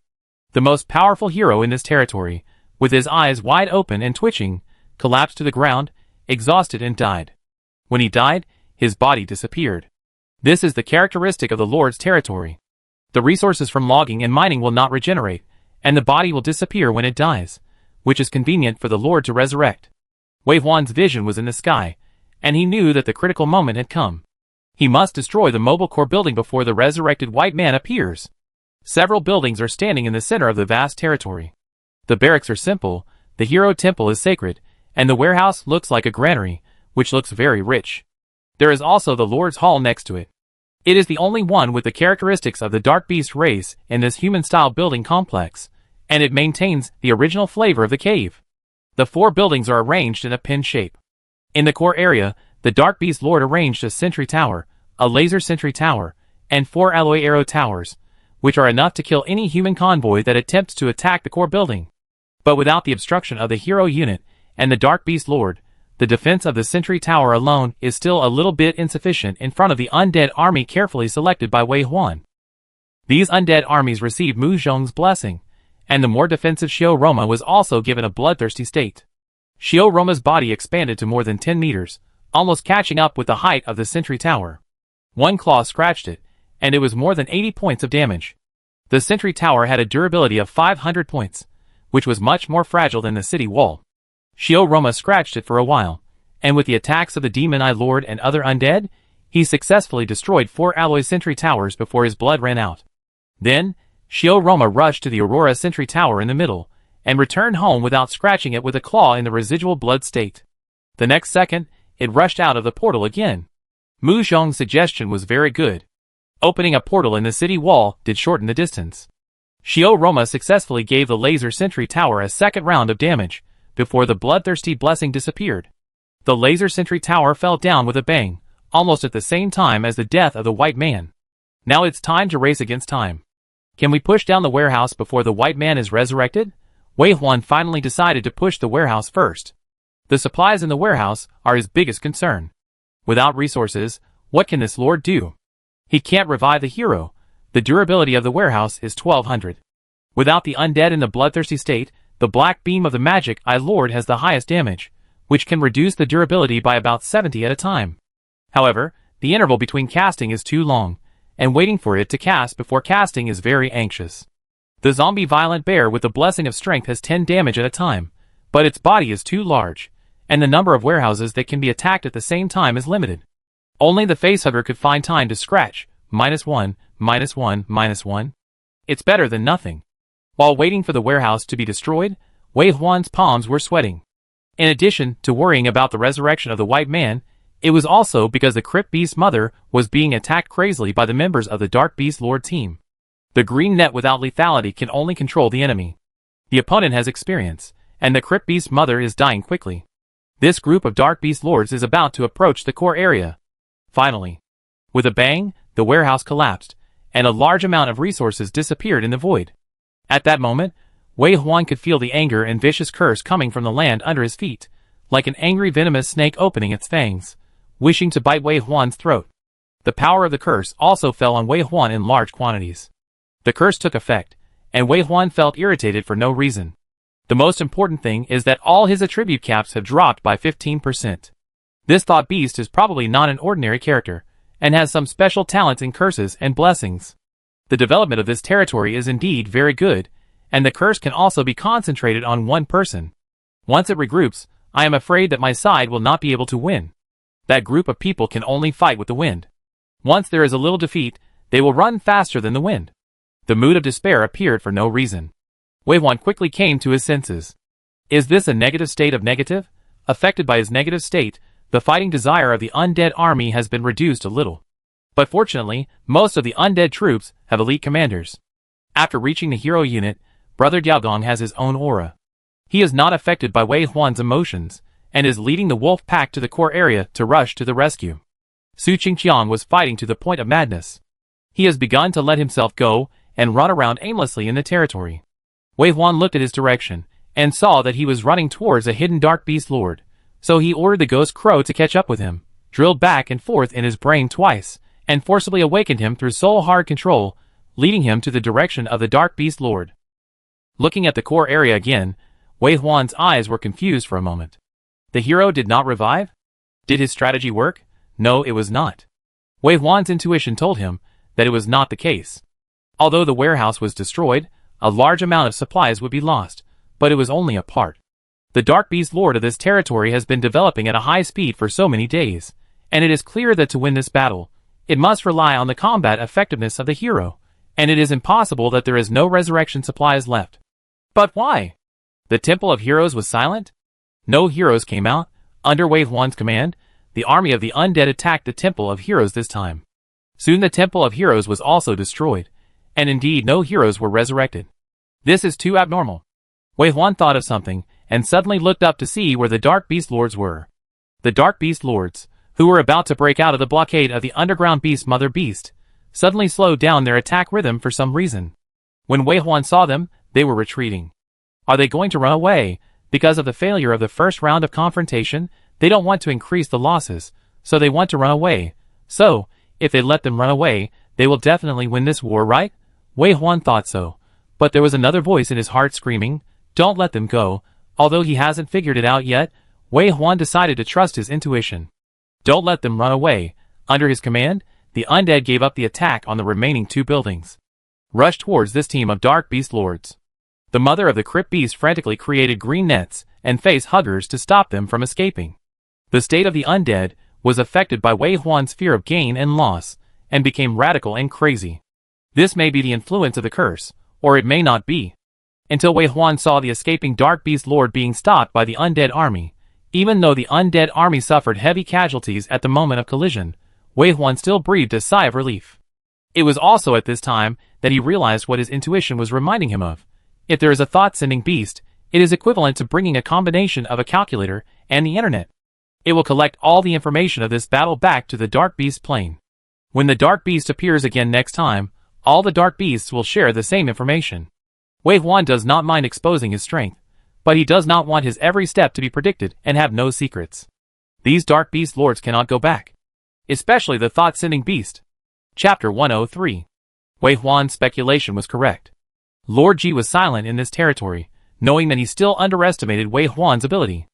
The most powerful hero in this territory, with his eyes wide open and twitching, collapsed to the ground, exhausted and died. When he died, his body disappeared. This is the characteristic of the Lord's territory. The resources from logging and mining will not regenerate, and the body will disappear when it dies, which is convenient for the Lord to resurrect. Wave 1's vision was in the sky, and he knew that the critical moment had come. He must destroy the mobile core building before the resurrected White Man appears. Several buildings are standing in the center of the vast territory. The barracks are simple, the hero temple is sacred, and the warehouse looks like a granary, which looks very rich. There is also the Lord's Hall next to it. It is the only one with the characteristics of the Dark Beast race in this human-style building complex, and it maintains the original flavor of the cave. The 4 buildings are arranged in a pin shape. In the core area, the Dark Beast Lord arranged a sentry tower, a laser sentry tower, and 4 alloy arrow towers, which are enough to kill any human convoy that attempts to attack the core building. But without the obstruction of the hero unit and the Dark Beast Lord, the defense of the sentry tower alone is still a little bit insufficient in front of the undead army carefully selected by Wei Huan. These undead armies received Mu Zhong's blessing, and the more defensive Xiao Roma was also given a bloodthirsty state. Xiao Roma's body expanded to more than 10 meters, almost catching up with the height of the sentry tower. One claw scratched it, and it was more than 80 points of damage. The sentry tower had a durability of 500 points, which was much more fragile than the city wall. Xiao Roma scratched it for a while, and with the attacks of the Demon Eye Lord and other undead, he successfully destroyed 4 alloy sentry towers before his blood ran out. Then, Xiao Roma rushed to the Aurora sentry tower in the middle, and returned home without scratching it with a claw in the residual blood state. The next second, it rushed out of the portal again. Mu Zhong's suggestion was very good. Opening a portal in the city wall did shorten the distance. Xiao Roma successfully gave the laser sentry tower a second round of damage, before the bloodthirsty blessing disappeared. The laser sentry tower fell down with a bang, almost at the same time as the death of the White Man. Now it's time to race against time. Can we push down the warehouse before the White Man is resurrected? Wei Huan finally decided to push the warehouse first. The supplies in the warehouse are his biggest concern. Without resources, what can this lord do? He can't revive the hero. The durability of the warehouse is 1200. Without the undead in the bloodthirsty state, the black beam of the magic eye lord has the highest damage, which can reduce the durability by about 70 at a time. However, the interval between casting is too long, and waiting for it to cast before casting is very anxious. The zombie violent bear with the blessing of strength has 10 damage at a time, but its body is too large, and the number of warehouses that can be attacked at the same time is limited. Only the facehugger could find time to scratch, -1, -1, -1. It's better than nothing. While waiting for the warehouse to be destroyed, Wei Huan's palms were sweating. In addition to worrying about the resurrection of the White Man, it was also because the Crypt Beast's mother was being attacked crazily by the members of the Dark Beast Lord team. The green net without lethality can only control the enemy. The opponent has experience, and the Crypt Beast's mother is dying quickly. This group of Dark Beast Lords is about to approach the core area. Finally, with a bang, the warehouse collapsed, and a large amount of resources disappeared in the void. At that moment, Wei Huan could feel the anger and vicious curse coming from the land under his feet, like an angry venomous snake opening its fangs, wishing to bite Wei Huan's throat. The power of the curse also fell on Wei Huan in large quantities. The curse took effect, and Wei Huan felt irritated for no reason. The most important thing is that all his attribute caps have dropped by 15%. This thought beast is probably not an ordinary character, and has some special talents in curses and blessings. The development of this territory is indeed very good, and the curse can also be concentrated on one person. Once it regroups, I am afraid that my side will not be able to win. That group of people can only fight with the wind. Once there is a little defeat, they will run faster than the wind. The mood of despair appeared for no reason. Wei Huan quickly came to his senses. Is this a negative state of negative? Affected by his negative state, the fighting desire of the undead army has been reduced a little. But fortunately, most of the undead troops have elite commanders. After reaching the hero unit, Brother Diaogong has his own aura. He is not affected by Wei Huan's emotions, and is leading the wolf pack to the core area to rush to the rescue. Su Qingqiang was fighting to the point of madness. He has begun to let himself go and run around aimlessly in the territory. Wei Huan looked at his direction, and saw that he was running towards a hidden Dark Beast Lord, so he ordered the Ghost Crow to catch up with him, drilled back and forth in his brain twice, and forcibly awakened him through soul hard control, leading him to the direction of the Dark Beast Lord. Looking at the core area again, Wei Huan's eyes were confused for a moment. The hero did not revive? Did his strategy work? No, it was not. Wei Huan's intuition told him that it was not the case. Although the warehouse was destroyed, a large amount of supplies would be lost, but it was only a part. The Dark Beast Lord of this territory has been developing at a high speed for so many days, and it is clear that to win this battle, it must rely on the combat effectiveness of the hero, and it is impossible that there is no resurrection supplies left. But why? The Temple of Heroes was silent? No heroes came out. Under Wei Huan's command, the army of the undead attacked the Temple of Heroes this time. Soon the Temple of Heroes was also destroyed, and indeed no heroes were resurrected. This is too abnormal. Wei Huan thought of something, and suddenly looked up to see where the Dark Beast Lords were. The Dark Beast Lords, who were about to break out of the blockade of the underground beast Mother Beast, suddenly slowed down their attack rhythm for some reason. When Wei Huan saw them, they were retreating. Are they going to run away? Because of the failure of the first round of confrontation, they don't want to increase the losses, so they want to run away. So, if they let them run away, they will definitely win this war, right? Wei Huan thought so. But there was another voice in his heart screaming, don't let them go. Although he hasn't figured it out yet, Wei Huan decided to trust his intuition. Don't let them run away. Under his command, the undead gave up the attack on the remaining two buildings. Rushed towards this team of Dark Beast Lords. The mother of the Crypt Beast frantically created green nets and face huggers to stop them from escaping. The state of the undead was affected by Wei Huan's fear of gain and loss, and became radical and crazy. This may be the influence of the curse, or it may not be. Until Wei Huan saw the escaping Dark Beast Lord being stopped by the undead army. Even though the undead army suffered heavy casualties at the moment of collision, Wei Huan still breathed a sigh of relief. It was also at this time that he realized what his intuition was reminding him of. If there is a thought-sending beast, it is equivalent to bringing a combination of a calculator and the internet. It will collect all the information of this battle back to the Dark Beast plane. When the Dark Beast appears again next time, all the Dark Beasts will share the same information. Wei Huan does not mind exposing his strength, but he does not want his every step to be predicted and have no secrets. These Dark Beast Lords cannot go back. Especially the thought-sending beast. Chapter 103. Wei Huan's speculation was correct. Lord Ji was silent in this territory, knowing that he still underestimated Wei Huan's ability.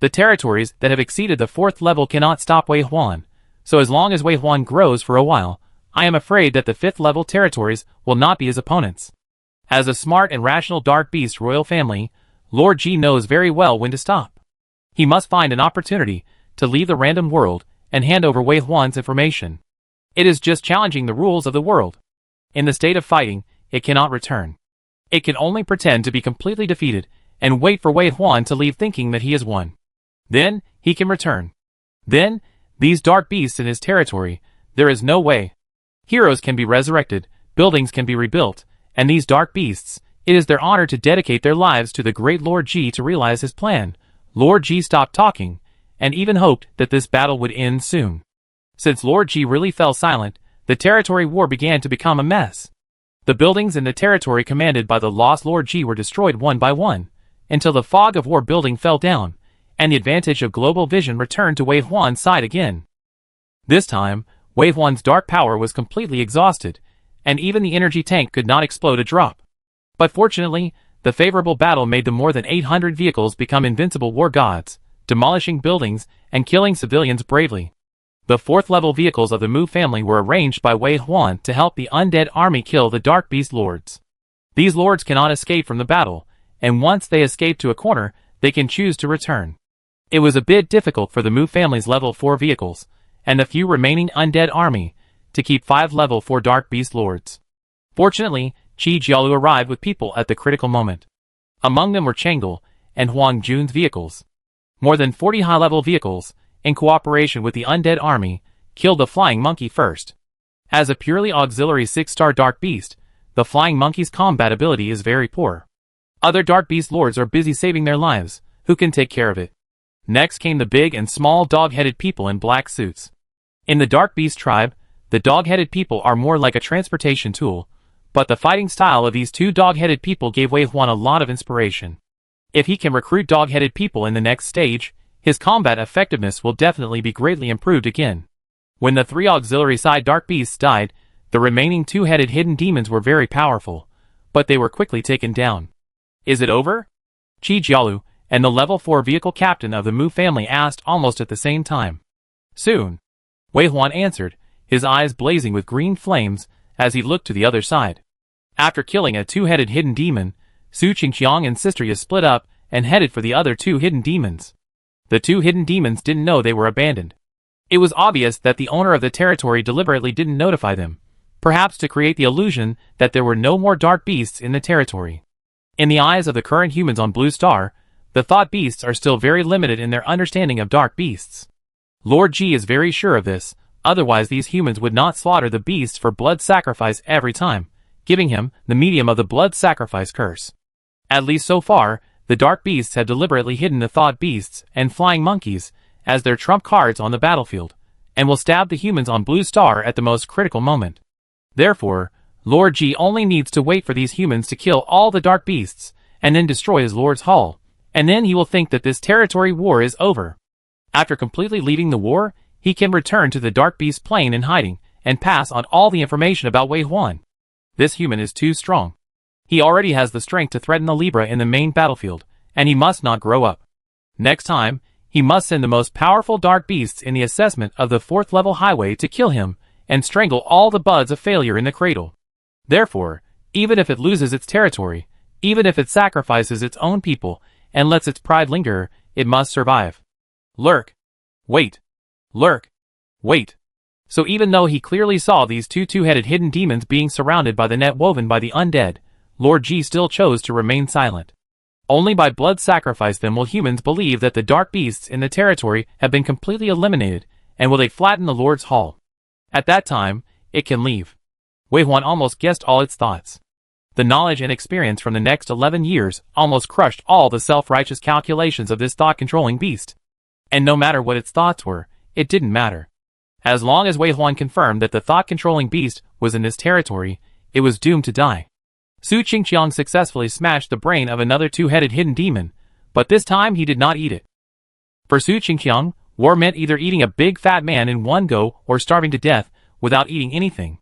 The territories that have exceeded the 4th level cannot stop Wei Huan, so as long as Wei Huan grows for a while, I am afraid that the 5th level territories will not be his opponents. As a smart and rational Dark Beast royal family, Lord Ji knows very well when to stop. He must find an opportunity to leave the random world and hand over Wei Huan's information. It is just challenging the rules of the world. In the state of fighting, it cannot return. It can only pretend to be completely defeated and wait for Wei Huan to leave thinking that he has won. Then, he can return. Then, these dark beasts in his territory, there is no way. Heroes can be resurrected, buildings can be rebuilt, and these dark beasts, it is their honor to dedicate their lives to the great Lord Ji to realize his plan. Lord Ji stopped talking, and even hoped that this battle would end soon. Since Lord Ji really fell silent, the territory war began to become a mess. The buildings in the territory commanded by the lost Lord Ji were destroyed one by one, until the fog of war building fell down, and the advantage of global vision returned to Wei Huan's side again. This time, Wei Huan's dark power was completely exhausted, and even the energy tank could not explode a drop. But fortunately, the favorable battle made the more than 800 vehicles become invincible war gods, demolishing buildings and killing civilians bravely. The fourth-level vehicles of the Mu family were arranged by Wei Huan to help the undead army kill the Dark Beast Lords. These lords cannot escape from the battle, and once they escape to a corner, they can choose to return. It was a bit difficult for the Mu family's level 4 vehicles, and the few remaining undead army, to keep 5 level 4 Dark Beast Lords. Fortunately, Qi Jialu arrived with people at the critical moment. Among them were Chang'e and Huang Jun's vehicles. More than 40 high-level vehicles, in cooperation with the undead army, killed the Flying Monkey first. As a purely auxiliary 6-star Dark Beast, the Flying Monkey's combat ability is very poor. Other Dark Beast Lords are busy saving their lives, who can take care of it. Next came the big and small dog-headed people in black suits. In the Dark Beast tribe, the dog-headed people are more like a transportation tool, but the fighting style of these two dog-headed people gave Wei Huan a lot of inspiration. If he can recruit dog-headed people in the next stage, his combat effectiveness will definitely be greatly improved again. When the 3 auxiliary side Dark Beasts died, the remaining 2-headed hidden demons were very powerful, but they were quickly taken down. Is it over? Qi Jialu and the level 4 vehicle captain of the Mu family asked almost at the same time. Soon. Wei Huan answered, his eyes blazing with green flames as he looked to the other side. After killing a 2-headed hidden demon, Su Qingqiang and Sisteria split up and headed for the other 2 hidden demons. The 2 hidden demons didn't know they were abandoned. It was obvious that the owner of the territory deliberately didn't notify them, perhaps to create the illusion that there were no more dark beasts in the territory. In the eyes of the current humans on Blue Star, the thought beasts are still very limited in their understanding of dark beasts. Lord Ji is very sure of this, otherwise these humans would not slaughter the beasts for blood sacrifice every time, giving him the medium of the blood sacrifice curse. At least so far, the dark beasts had deliberately hidden the thought beasts and flying monkeys as their trump cards on the battlefield, and will stab the humans on Blue Star at the most critical moment. Therefore, Lord Ji only needs to wait for these humans to kill all the dark beasts, and then destroy his Lord's Hall, and then he will think that this territory war is over. After completely leaving the war, he can return to the Dark Beast plane in hiding, and pass on all the information about Wei Huan. This human is too strong. He already has the strength to threaten the Libra in the main battlefield, and he must not grow up. Next time, he must send the most powerful dark beasts in the assessment of the 4th level highway to kill him, and strangle all the buds of failure in the cradle. Therefore, even if it loses its territory, even if it sacrifices its own people, and lets its pride linger, it must survive. Lurk. Wait. Lurk. Wait. So even though he clearly saw these 2 two-headed hidden demons being surrounded by the net woven by the undead, Lord Ji still chose to remain silent. Only by blood sacrifice then will humans believe that the dark beasts in the territory have been completely eliminated, and will they flatten the Lord's Hall. At that time, it can leave. Wei Huan almost guessed all its thoughts. The knowledge and experience from the next 11 years almost crushed all the self-righteous calculations of this thought-controlling beast. And no matter what its thoughts were, it didn't matter. As long as Wei Huan confirmed that the thought-controlling beast was in this territory, it was doomed to die. Su Qingqiang successfully smashed the brain of another 2-headed hidden demon, but this time he did not eat it. For Su Qingqiang, war meant either eating a big fat man in one go or starving to death without eating anything.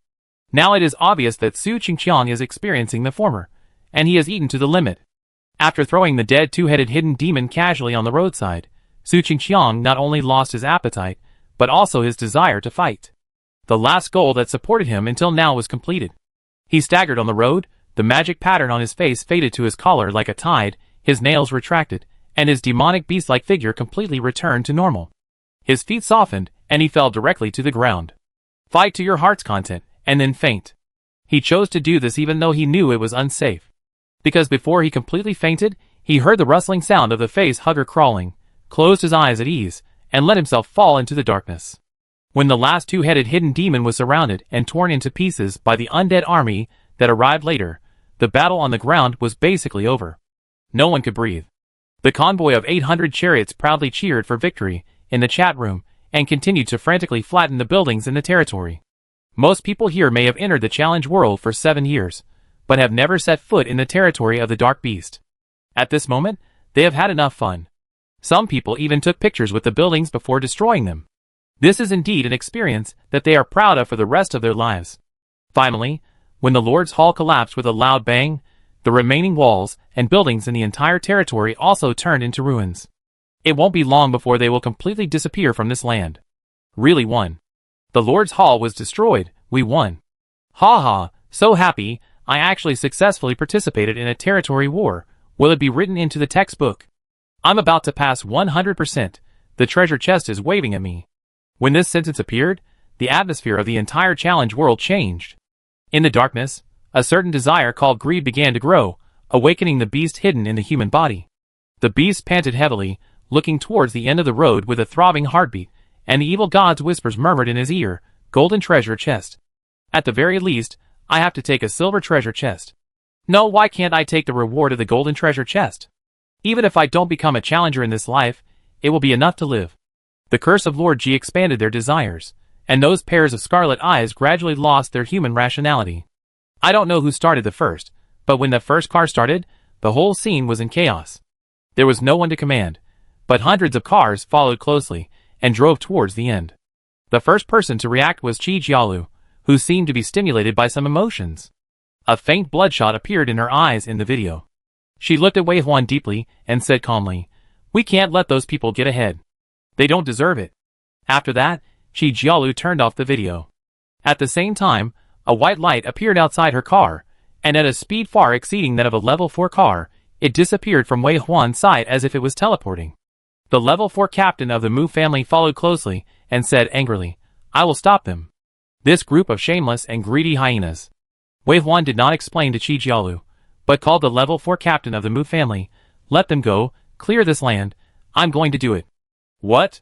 Now it is obvious that Su Qingqiang is experiencing the former, and he has eaten to the limit. After throwing the dead 2-headed hidden demon casually on the roadside, Su Qingqiang not only lost his appetite, but also his desire to fight. The last goal that supported him until now was completed. He staggered on the road, the magic pattern on his face faded to his collar like a tide, his nails retracted, and his demonic beast-like figure completely returned to normal. His feet softened, and he fell directly to the ground. Fight to your heart's content, and then faint. He chose to do this even though he knew it was unsafe. Because before he completely fainted, he heard the rustling sound of the face hugger crawling, closed his eyes at ease, and let himself fall into the darkness. When the last 2-headed hidden demon was surrounded and torn into pieces by the undead army that arrived later, the battle on the ground was basically over. No one could breathe. The convoy of 800 chariots proudly cheered for victory, in the chat room and continued to frantically flatten the buildings in the territory. Most people here may have entered the challenge world for 7 years, but have never set foot in the territory of the Dark Beast. At this moment, they have had enough fun. Some people even took pictures with the buildings before destroying them. This is indeed an experience that they are proud of for the rest of their lives. Finally, when the Lord's Hall collapsed with a loud bang, the remaining walls and buildings in the entire territory also turned into ruins. It won't be long before they will completely disappear from this land. Really won. The Lord's Hall was destroyed, we won. Ha ha, so happy, I actually successfully participated in a territory war. Will it be written into the textbook? I'm about to pass 100%, the treasure chest is waving at me. When this sentence appeared, the atmosphere of the entire challenge world changed. In the darkness, a certain desire called greed began to grow, awakening the beast hidden in the human body. The beast panted heavily, looking towards the end of the road with a throbbing heartbeat, and the evil god's whispers murmured in his ear, "Golden treasure chest. At the very least, I have to take a silver treasure chest. No, why can't I take the reward of the golden treasure chest? Even if I don't become a challenger in this life, it will be enough to live." The curse of Lord G expanded their desires, and those pairs of scarlet eyes gradually lost their human rationality. I don't know who started the first, but when the first car started, the whole scene was in chaos. There was no one to command, but hundreds of cars followed closely and drove towards the end. The first person to react was Chi Jialu, who seemed to be stimulated by some emotions. A faint bloodshot appeared in her eyes in the video. She looked at Wei Huan deeply and said calmly, "We can't let those people get ahead. They don't deserve it." After that, Chi Jialu turned off the video. At the same time, a white light appeared outside her car, and at a speed far exceeding that of a level 4 car, it disappeared from Wei Huan's sight as if it was teleporting. The level 4 captain of the Mu family followed closely and said angrily, "I will stop them. This group of shameless and greedy hyenas." Wei Huan did not explain to Chi Jialu, but called the level 4 captain of the Mu family, "Let them go, clear this land, I'm going to do it." What?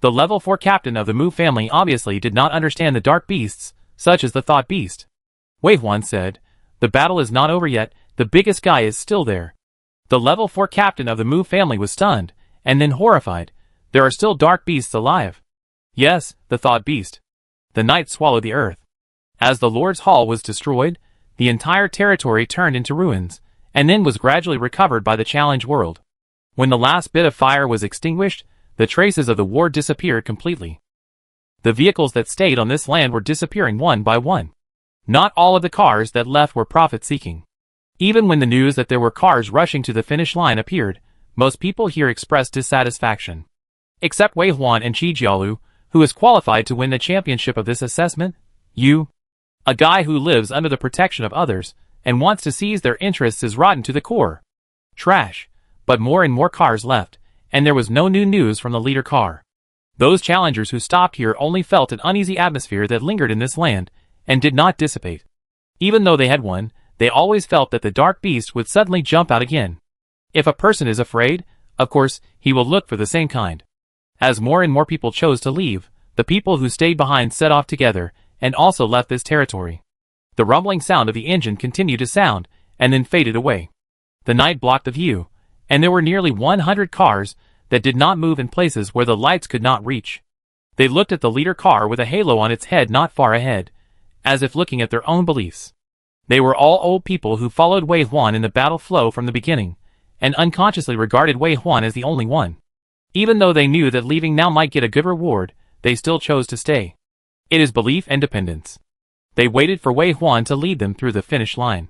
The level 4 captain of the Mu family obviously did not understand the dark beasts, such as the Thought Beast. Wei Huan said, "The battle is not over yet, the biggest guy is still there." The level 4 captain of the Mu family was stunned, and then horrified. There are still dark beasts alive. Yes, the Thought Beast. The night swallowed the earth. As the Lord's Hall was destroyed, the entire territory turned into ruins, and then was gradually recovered by the challenge world. When the last bit of fire was extinguished, the traces of the war disappeared completely. The vehicles that stayed on this land were disappearing one by one. Not all of the cars that left were profit-seeking. Even when the news that there were cars rushing to the finish line appeared, most people here expressed dissatisfaction. Except Wei Huan and Chi Jialu, who is qualified to win the championship of this assessment. You, a guy who lives under the protection of others, and wants to seize their interests, is rotten to the core. Trash. But more and more cars left, and there was no new news from the leader car. Those challengers who stopped here only felt an uneasy atmosphere that lingered in this land, and did not dissipate. Even though they had won, they always felt that the dark beast would suddenly jump out again. If a person is afraid, of course, he will look for the same kind. As more and more people chose to leave, the people who stayed behind set off together, and also left this territory. The rumbling sound of the engine continued to sound, and then faded away. The night blocked the view, and there were nearly 100 cars that did not move in places where the lights could not reach. They looked at the leader car with a halo on its head not far ahead, as if looking at their own beliefs. They were all old people who followed Wei Huan in the battle flow from the beginning, and unconsciously regarded Wei Huan as the only one. Even though they knew that leaving now might get a good reward, they still chose to stay. It is belief and dependence. They waited for Wei Huan to lead them through the finish line.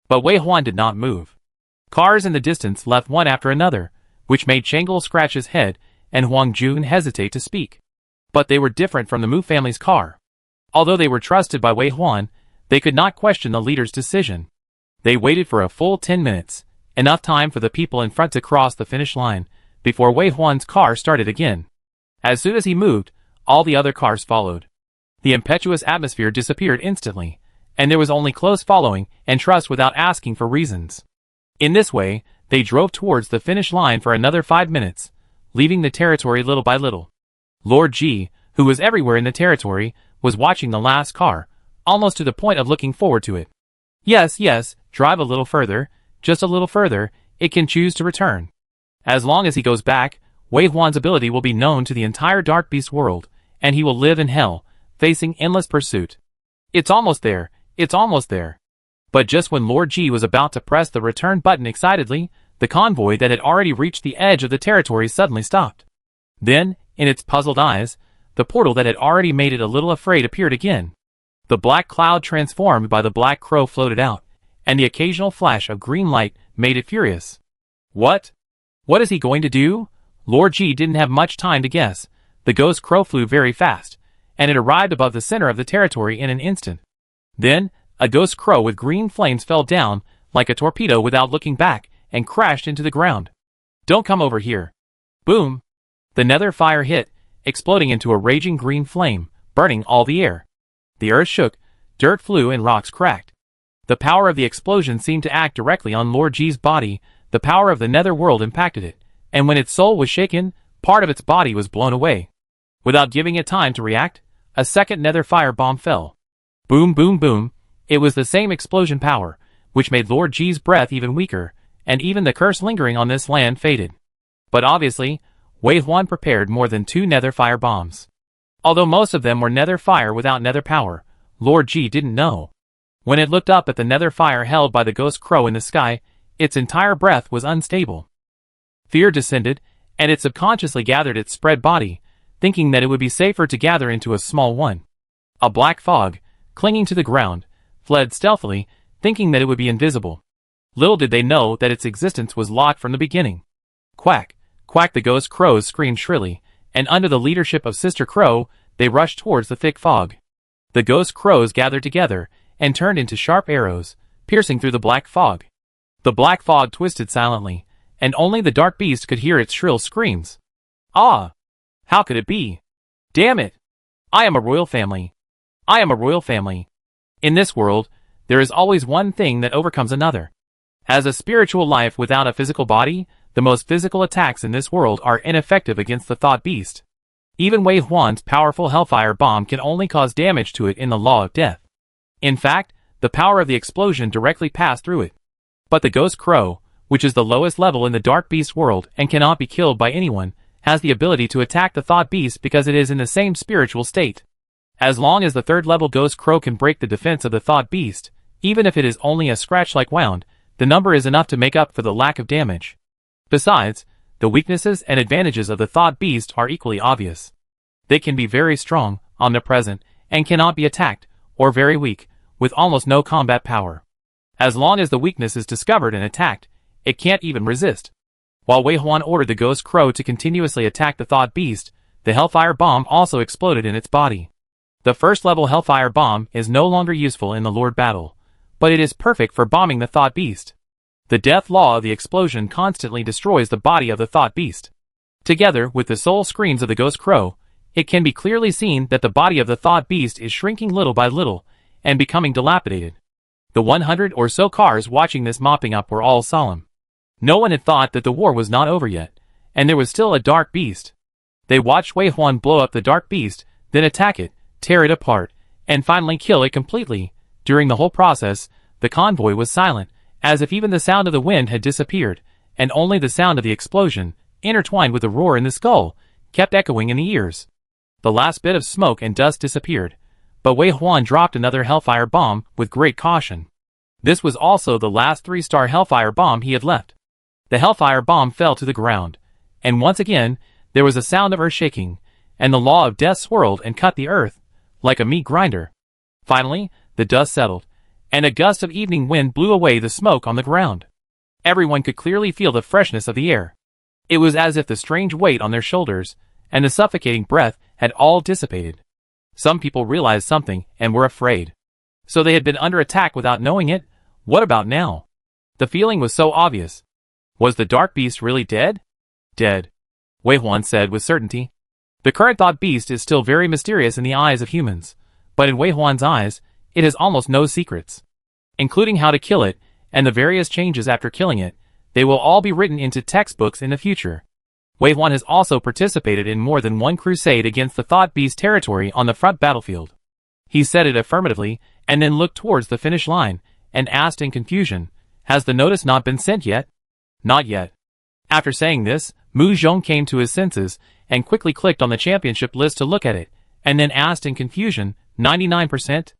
But Wei Huan did not move. Cars in the distance left one after another, which made Changel scratch his head and Huang Jun hesitate to speak. But they were different from the Mu family's car. Although they were trusted by Wei Huan, they could not question the leader's decision. They waited for a full 10 minutes, enough time for the people in front to cross the finish line, before Wei Huan's car started again. As soon as he moved, all the other cars followed. The impetuous atmosphere disappeared instantly, and there was only close following and trust without asking for reasons. In this way, they drove towards the finish line for another 5 minutes, leaving the territory little by little. Lord G, who was everywhere in the territory, was watching the last car, almost to the point of looking forward to it. Yes, yes, drive a little further, just a little further, it can choose to return. As long as he goes back, Wei Huan's ability will be known to the entire Dark Beast world, and he will live in hell, facing endless pursuit. It's almost there, it's almost there. But just when Lord Ji was about to press the return button excitedly, the convoy that had already reached the edge of the territory suddenly stopped. Then, in its puzzled eyes, the portal that had already made it a little afraid appeared again. The black cloud transformed by the black crow floated out, and the occasional flash of green light made it furious. What? What is he going to do? Lord Ji didn't have much time to guess. The ghost crow flew very fast, and it arrived above the center of the territory in an instant. Then, a ghost crow with green flames fell down, like a torpedo without looking back, and crashed into the ground. Don't come over here. Boom! The nether fire hit, exploding into a raging green flame, burning all the air. The earth shook, dirt flew and rocks cracked. The power of the explosion seemed to act directly on Lord Ji's body. The power of the nether world impacted it, and when its soul was shaken, part of its body was blown away. Without giving it time to react, a second nether fire bomb fell. Boom boom boom. It was the same explosion power, which made Lord Ji's breath even weaker, and even the curse lingering on this land faded. But obviously, Wei Huan prepared more than 2 nether fire bombs. Although most of them were nether fire without nether power, Lord Ji didn't know. When it looked up at the nether fire held by the ghost crow in the sky, its entire breath was unstable. Fear descended, and it subconsciously gathered its spread body, thinking that it would be safer to gather into a small one. A black fog, clinging to the ground, fled stealthily, thinking that it would be invisible. Little did they know that its existence was locked from the beginning. Quack, quack, the ghost crows screamed shrilly, and under the leadership of Sister Crow, they rushed towards the thick fog. The ghost crows gathered together, and turned into sharp arrows, piercing through the black fog. The black fog twisted silently, and only the dark beast could hear its shrill screams. Ah! How could it be? Damn it! I am a royal family. I am a royal family. In this world, there is always one thing that overcomes another. As a spiritual life without a physical body, the most physical attacks in this world are ineffective against the thought beast. Even Wei Huan's powerful hellfire bomb can only cause damage to it in the law of death. In fact, the power of the explosion directly passed through it. But the ghost crow, which is the lowest level in the dark beast world and cannot be killed by anyone, has the ability to attack the thought beast because it is in the same spiritual state. As long as the third level ghost crow can break the defense of the thought beast, even if it is only a scratch-like wound, the number is enough to make up for the lack of damage. Besides, the weaknesses and advantages of the thought beast are equally obvious. They can be very strong, omnipresent, and cannot be attacked, or very weak, with almost no combat power. As long as the weakness is discovered and attacked, it can't even resist. While Wei Huan ordered the ghost crow to continuously attack the thought beast, the hellfire bomb also exploded in its body. The first level hellfire bomb is no longer useful in the Lord battle, but it is perfect for bombing the thought beast. The death law of the explosion constantly destroys the body of the thought beast. Together with the soul screams of the ghost crow, it can be clearly seen that the body of the thought beast is shrinking little by little and becoming dilapidated. The 100 or so cars watching this mopping up were all solemn. No one had thought that the war was not over yet, and there was still a dark beast. They watched Wei Huan blow up the dark beast, then attack it, tear it apart, and finally kill it completely. During the whole process, the convoy was silent, as if even the sound of the wind had disappeared, and only the sound of the explosion, intertwined with the roar in the skull, kept echoing in the ears. The last bit of smoke and dust disappeared, but Wei Huan dropped another hellfire bomb with great caution. This was also the last 3-star hellfire bomb he had left. The hellfire bomb fell to the ground, and once again, there was a sound of earth shaking, and the law of death swirled and cut the earth, like a meat grinder. Finally, the dust settled, and a gust of evening wind blew away the smoke on the ground. Everyone could clearly feel the freshness of the air. It was as if the strange weight on their shoulders, and the suffocating breath, had all dissipated. Some people realized something, and were afraid. So they had been under attack without knowing it? What about now? The feeling was so obvious. Was the dark beast really dead? Dead, Wei Huan said with certainty. The current thought beast is still very mysterious in the eyes of humans, but in Wei Huan's eyes, it has almost no secrets. Including how to kill it, and the various changes after killing it, they will all be written into textbooks in the future. Wei Huan has also participated in more than one crusade against the thought beast territory on the front battlefield. He said it affirmatively, and then looked towards the finish line, and asked in confusion, "Has the notice not been sent yet?" "Not yet." After saying this, Mu Zhong came to his senses and quickly clicked on the championship list to look at it, and then asked in confusion, 99%?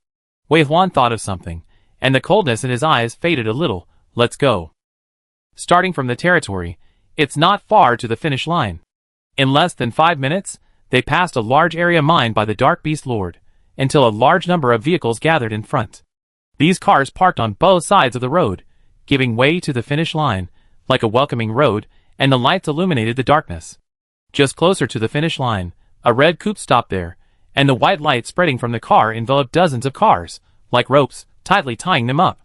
Wei Huan thought of something, and the coldness in his eyes faded a little. Let's go. Starting from the territory, it's not far to the finish line. In less than 5 minutes, they passed a large area mined by the Dark Beast Lord, until a large number of vehicles gathered in front. These cars parked on both sides of the road, giving way to the finish line, like a welcoming road, and the lights illuminated the darkness. Just closer to the finish line, a red coupe stopped there, and the white light spreading from the car enveloped dozens of cars, like ropes, tightly tying them up.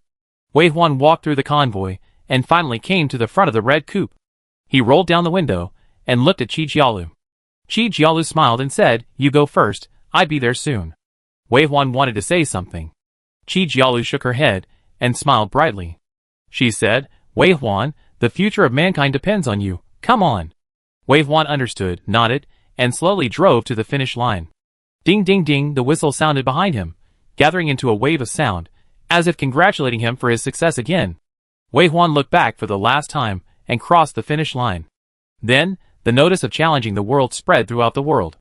Wei Huan walked through the convoy, and finally came to the front of the red coupe. He rolled down the window, and looked at Qi Jialu. Qi Jialu smiled and said, "You go first, I'll be there soon." Wei Huan wanted to say something. Qi Jialu shook her head, and smiled brightly. She said, "Wei Huan, the future of mankind depends on you, come on." Wei Huan understood, nodded, and slowly drove to the finish line. Ding ding ding, the whistle sounded behind him, gathering into a wave of sound, as if congratulating him for his success again. Wei Huan looked back for the last time, and crossed the finish line. Then, the notice of challenging the world spread throughout the world.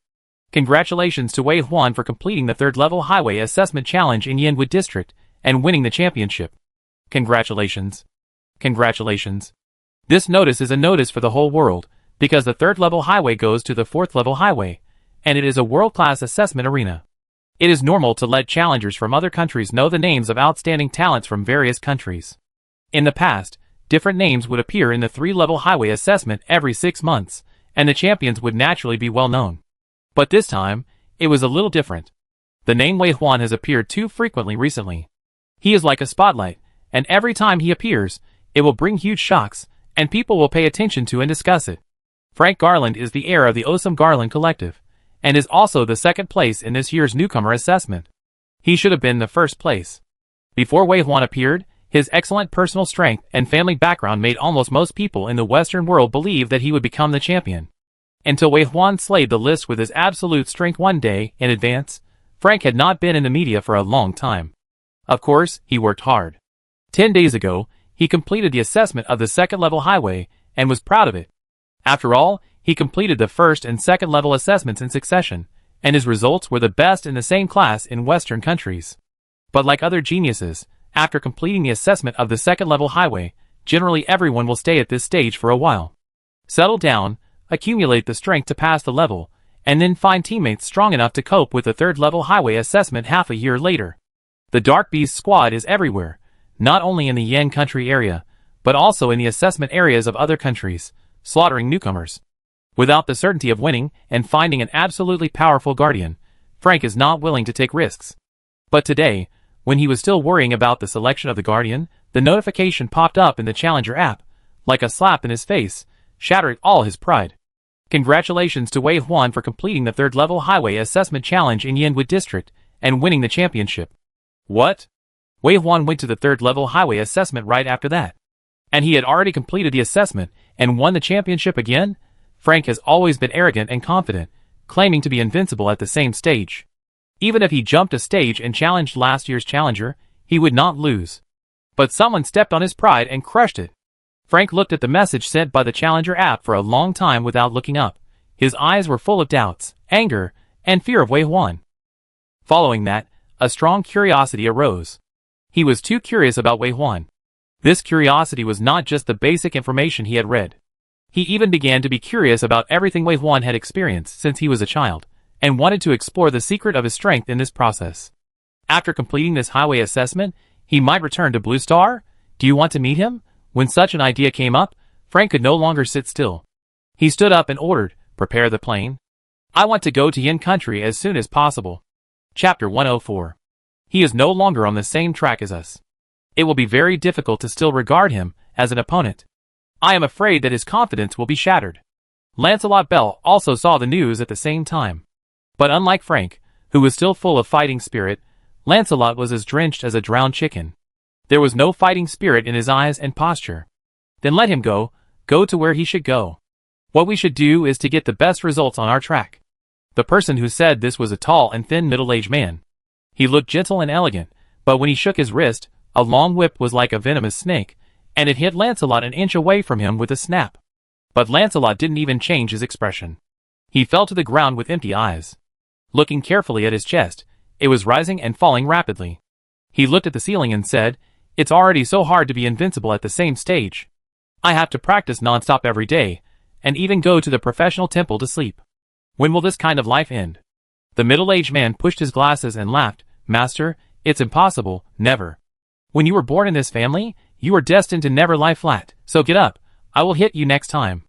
Congratulations to Wei Huan for completing the 3rd level highway assessment challenge in Yanwood District, and winning the championship. Congratulations. Congratulations. This notice is a notice for the whole world, because the 3rd level highway goes to the 4th level highway, and it is a world-class assessment arena. It is normal to let challengers from other countries know the names of outstanding talents from various countries. In the past, different names would appear in the 3-level highway assessment every 6 months, and the champions would naturally be well known. But this time, it was a little different. The name Wei Huan has appeared too frequently recently. He is like a spotlight, and every time he appears, it will bring huge shocks, and people will pay attention to and discuss it. Frank Garland is the heir of the Awesome Garland Collective, and is also the 2nd place in this year's newcomer assessment. He should have been the 1st place. Before Wei Huan appeared, his excellent personal strength and family background made almost most people in the Western world believe that he would become the champion. Until Wei Huan slayed the list with his absolute strength one day in advance, Frank had not been in the media for a long time. Of course, he worked hard. 10 days ago, he completed the assessment of the 2nd level highway, and was proud of it. After all, he completed the 1st and 2nd level assessments in succession, and his results were the best in the same class in Western countries. But like other geniuses, after completing the assessment of the 2nd level highway, generally everyone will stay at this stage for a while. Settle down, accumulate the strength to pass the level, and then find teammates strong enough to cope with the 3rd level highway assessment half a year later. The Dark Beast squad is everywhere, not only in the Yan country area, but also in the assessment areas of other countries, slaughtering newcomers. Without the certainty of winning and finding an absolutely powerful guardian, Frank is not willing to take risks. But today, when he was still worrying about the selection of the guardian, the notification popped up in the Challenger app, like a slap in his face, shattering all his pride. Congratulations to Wei Huan for completing the 3rd level highway assessment challenge in Yanwood District, and winning the championship. What? Wei Huan went to the 3rd level highway assessment right after that. And he had already completed the assessment, and won the championship again? Frank has always been arrogant and confident, claiming to be invincible at the same stage. Even if he jumped a stage and challenged last year's challenger, he would not lose. But someone stepped on his pride and crushed it. Frank looked at the message sent by the Challenger app for a long time without looking up. His eyes were full of doubts, anger, and fear of Wei Huan. Following that, a strong curiosity arose. He was too curious about Wei Huan. This curiosity was not just the basic information he had read. He even began to be curious about everything Wei Huan had experienced since he was a child, and wanted to explore the secret of his strength in this process. After completing this highway assessment, he might return to Blue Star? Do you want to meet him? When such an idea came up, Frank could no longer sit still. He stood up and ordered, "Prepare the plane. I want to go to Yin country as soon as possible." Chapter 104. He is no longer on the same track as us. It will be very difficult to still regard him as an opponent. I am afraid that his confidence will be shattered. Lancelot Bell also saw the news at the same time. But unlike Frank, who was still full of fighting spirit, Lancelot was as drenched as a drowned chicken. There was no fighting spirit in his eyes and posture. Then let him go to where he should go. What we should do is to get the best results on our track. The person who said this was a tall and thin middle-aged man. He looked gentle and elegant, but when he shook his wrist, a long whip was like a venomous snake, and it hit Lancelot an inch away from him with a snap. But Lancelot didn't even change his expression. He fell to the ground with empty eyes. Looking carefully at his chest, it was rising and falling rapidly. He looked at the ceiling and said, "It's already so hard to be invincible at the same stage. I have to practice non-stop every day, and even go to the professional temple to sleep. When will this kind of life end?" The middle-aged man pushed his glasses and laughed. "Master, it's impossible, never. When you were born in this family, you are destined to never lie flat, so get up, I will hit you next time."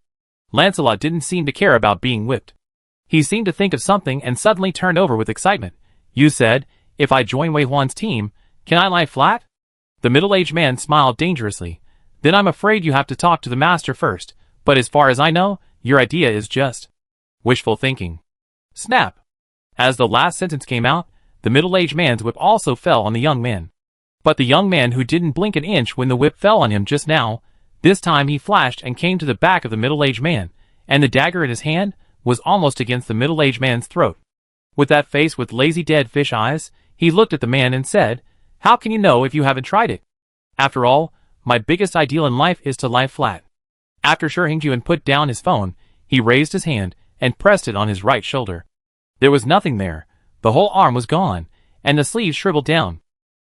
Lancelot didn't seem to care about being whipped. He seemed to think of something and suddenly turned over with excitement. "You said, if I join Wei Huan's team, can I lie flat?" The middle-aged man smiled dangerously. "Then I'm afraid you have to talk to the master first, but as far as I know, your idea is just wishful thinking." Snap! As the last sentence came out, the middle-aged man's whip also fell on the young man. But the young man who didn't blink an inch when the whip fell on him just now, this time he flashed and came to the back of the middle-aged man, and the dagger in his hand was almost against the middle-aged man's throat. With that face with lazy dead fish eyes, he looked at the man and said, "How can you know if you haven't tried it? After all, my biggest ideal in life is to lie flat." After Shi Hongjuan put down his phone, he raised his hand and pressed it on his right shoulder. There was nothing there. The whole arm was gone, and the sleeves shriveled down.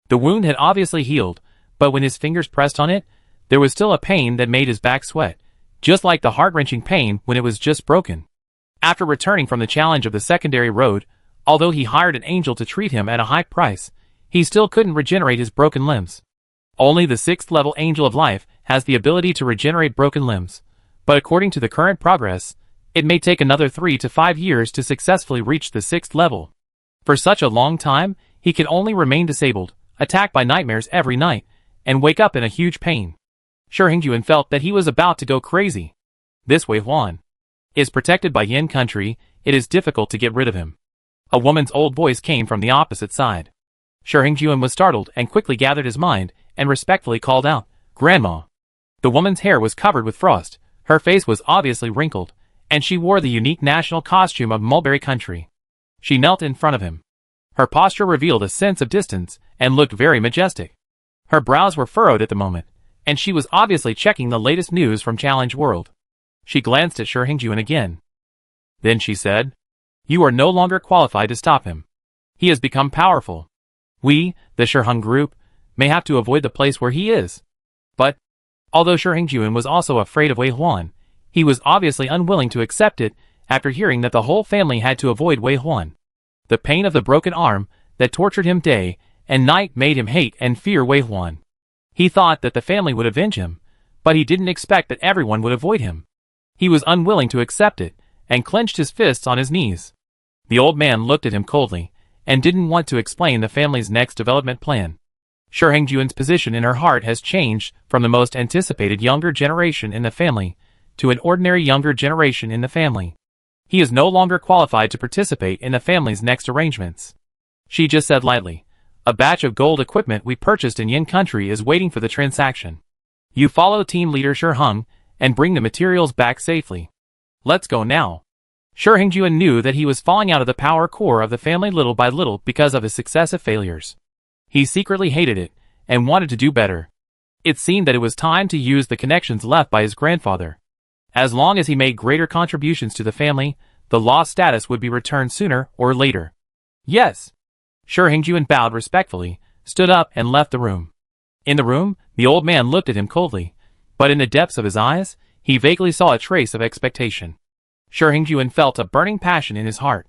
The wound had obviously healed, but when his fingers pressed on it, there was still a pain that made his back sweat, just like the heart-wrenching pain when it was just broken. After returning from the challenge of the secondary road, although he hired an angel to treat him at a high price, he still couldn't regenerate his broken limbs. Only the 6th level Angel of Life has the ability to regenerate broken limbs, but according to the current progress, it may take another 3 to 5 years to successfully reach the 6th level. For such a long time, he can only remain disabled, attacked by nightmares every night, and wake up in a huge pain. Shi Hongjuan felt that he was about to go crazy. This Wei Huan is protected by Yin country, it is difficult to get rid of him. A woman's old voice came from the opposite side. Shi Hongjuan was startled and quickly gathered his mind and respectfully called out, "Grandma." The woman's hair was covered with frost, her face was obviously wrinkled, and she wore the unique national costume of Mulberry country. She knelt in front of him. Her posture revealed a sense of distance and looked very majestic. Her brows were furrowed at the moment, and she was obviously checking the latest news from Challenge World. She glanced at Shi Hongjuan again. Then she said, "You are no longer qualified to stop him. He has become powerful. We, the Shi Hong group, may have to avoid the place where he is." But, although Shi Hongjuan was also afraid of Wei Huan, he was obviously unwilling to accept it after hearing that the whole family had to avoid Wei Huan. The pain of the broken arm that tortured him day and night made him hate and fear Wei Huan. He thought that the family would avenge him, but he didn't expect that everyone would avoid him. He was unwilling to accept it, and clenched his fists on his knees. The old man looked at him coldly, and didn't want to explain the family's next development plan. Shi Hongjuan's position in her heart has changed from the most anticipated younger generation in the family to an ordinary younger generation in the family. He is no longer qualified to participate in the family's next arrangements. She just said lightly, "A batch of gold equipment we purchased in Yin country is waiting for the transaction. You follow team leader Shi Hong and bring the materials back safely. Let's go now." Shi Hongjuan knew that he was falling out of the power core of the family little by little because of his successive failures. He secretly hated it, and wanted to do better. It seemed that it was time to use the connections left by his grandfather. As long as he made greater contributions to the family, the lost status would be returned sooner or later. Yes. Shi Hongjuan bowed respectfully, stood up and left the room. In the room, the old man looked at him coldly, but in the depths of his eyes, he vaguely saw a trace of expectation. Shi Hongjuan felt a burning passion in his heart.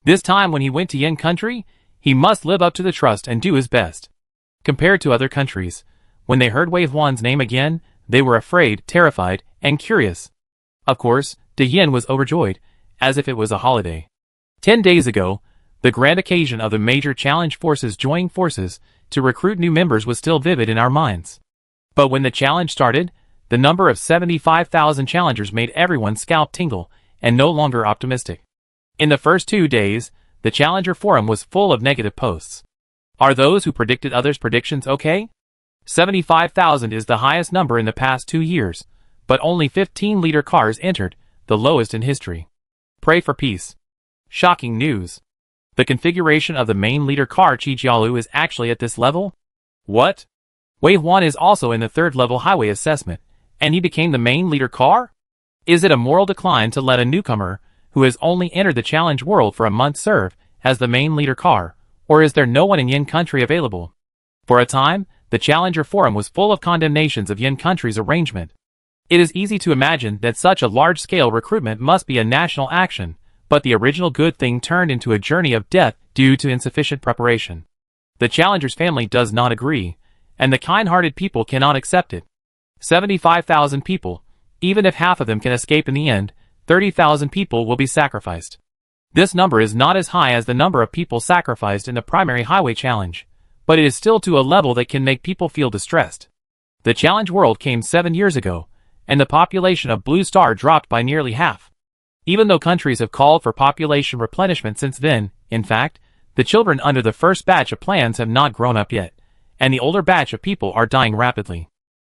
This time when he went to Yin country, he must live up to the trust and do his best. Compared to other countries, when they heard Wei Huan's name again, they were afraid, terrified, and curious. Of course, De Yin was overjoyed, as if it was a holiday. 10 days ago, the grand occasion of the major challenge forces joining forces to recruit new members was still vivid in our minds. But when the challenge started, the number of 75,000 challengers made everyone's scalp tingle, and no longer optimistic. In the first 2 days, the Challenger Forum was full of negative posts. Are those who predicted others' predictions okay? 75,000 is the highest number in the past 2 years, but only 15 liter cars entered, the lowest in history. Pray for peace. Shocking news. The configuration of the main leader car Chijialu is actually at this level? What? Wei Huan is also in the 3rd level highway assessment, and he became the main leader car? Is it a moral decline to let a newcomer, who has only entered the challenge world for a month, serve as the main leader car, or is there no one in Yin country available? For a time, the Challenger Forum was full of condemnations of Yin country's arrangement. It is easy to imagine that such a large-scale recruitment must be a national action, but the original good thing turned into a journey of death due to insufficient preparation. The Challenger's family does not agree, and the kind-hearted people cannot accept it. 75,000 people, even if half of them can escape in the end, 30,000 people will be sacrificed. This number is not as high as the number of people sacrificed in the primary highway challenge, but it is still to a level that can make people feel distressed. The challenge world came 7 years ago, and the population of Blue Star dropped by nearly half. Even though countries have called for population replenishment since then, in fact, the children under the first batch of plans have not grown up yet, and the older batch of people are dying rapidly.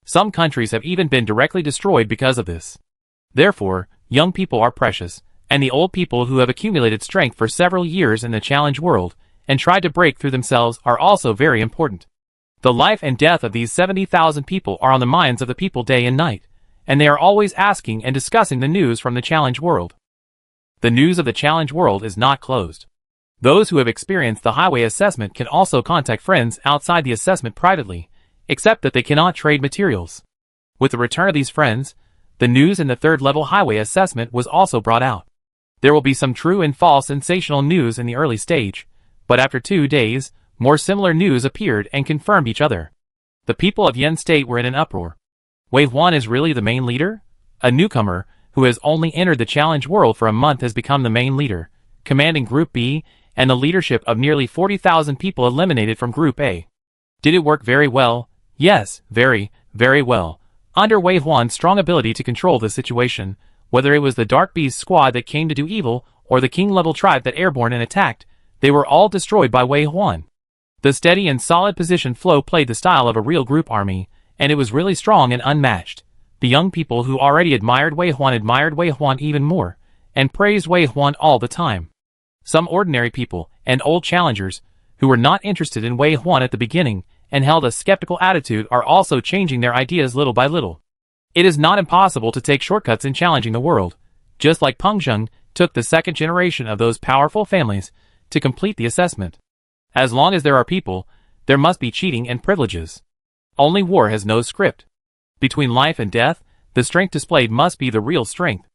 Some countries have even been directly destroyed because of this. Therefore, young people are precious, and the old people who have accumulated strength for several years in the challenge world and tried to break through themselves are also very important. The life and death of these 70,000 people are on the minds of the people day and night, and they are always asking and discussing the news from the challenge world. The news of the challenge world is not closed. Those who have experienced the highway assessment can also contact friends outside the assessment privately, except that they cannot trade materials. With the return of these friends, the news in the third-level highway assessment was also brought out. There will be some true and false sensational news in the early stage, but after 2 days, more similar news appeared and confirmed each other. The people of Yen State were in an uproar. Wei Huan is really the main leader? A newcomer, who has only entered the challenge world for a month, has become the main leader, commanding Group B, and the leadership of nearly 40,000 people eliminated from Group A. Did it work very well? Yes, very, very well. Under Wei Huan's strong ability to control the situation, whether it was the Dark Beast squad that came to do evil, or the king-level tribe that airborne and attacked, they were all destroyed by Wei Huan. The steady and solid position flow played the style of a real group army, and it was really strong and unmatched. The young people who already admired Wei Huan even more, and praised Wei Huan all the time. Some ordinary people, and old challengers, who were not interested in Wei Huan at the beginning, and held a skeptical attitude, are also changing their ideas little by little. It is not impossible to take shortcuts in challenging the world, just like Peng Zheng took the second generation of those powerful families to complete the assessment. As long as there are people, there must be cheating and privileges. Only war has no script. Between life and death, the strength displayed must be the real strength.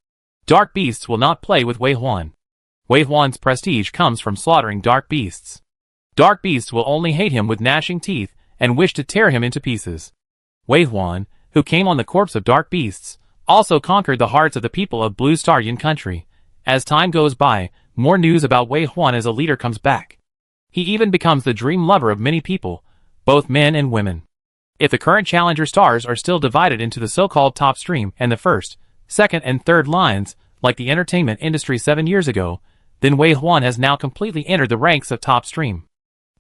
Dark beasts will not play with Wei Huan. Wei Huan's prestige comes from slaughtering dark beasts. Dark beasts will only hate him with gnashing teeth and wish to tear him into pieces. Wei Huan, who came on the corpse of dark beasts, also conquered the hearts of the people of Blue Star Yin country. As time goes by, more news about Wei Huan as a leader comes back. He even becomes the dream lover of many people, both men and women. If the current challenger stars are still divided into the so-called top stream and the first, second and third lines, like the entertainment industry 7 years ago, then Wei Huan has now completely entered the ranks of top stream.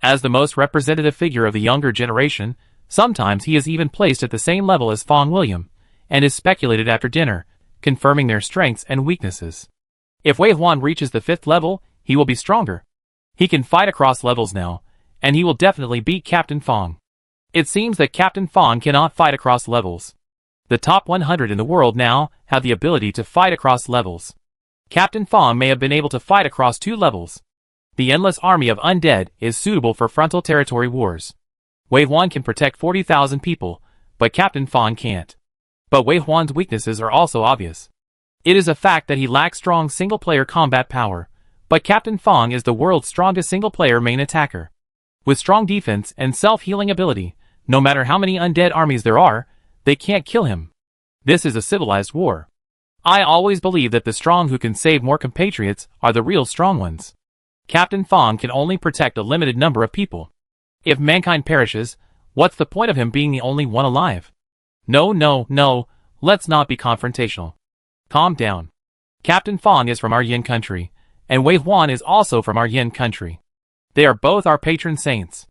As the most representative figure of the younger generation, sometimes he is even placed at the same level as Fong William, and is speculated after dinner, confirming their strengths and weaknesses. If Wei Huan reaches the 5th level, he will be stronger. He can fight across levels now, and he will definitely beat Captain Fong. It seems that Captain Fong cannot fight across levels. The top 100 in the world now have the ability to fight across levels. Captain Fong may have been able to fight across 2 levels. The endless army of undead is suitable for frontal territory wars. Wei Huan can protect 40,000 people, but Captain Fong can't. But Wei Huan's weaknesses are also obvious. It is a fact that he lacks strong single-player combat power, but Captain Fong is the world's strongest single-player main attacker. With strong defense and self-healing ability, no matter how many undead armies there are, they can't kill him. This is a civilized war. I always believe that the strong who can save more compatriots are the real strong ones. Captain Fong can only protect a limited number of people. If mankind perishes, what's the point of him being the only one alive? No, let's not be confrontational. Calm down. Captain Fong is from our Yin country, and Wei Huan is also from our Yin country. They are both our patron saints.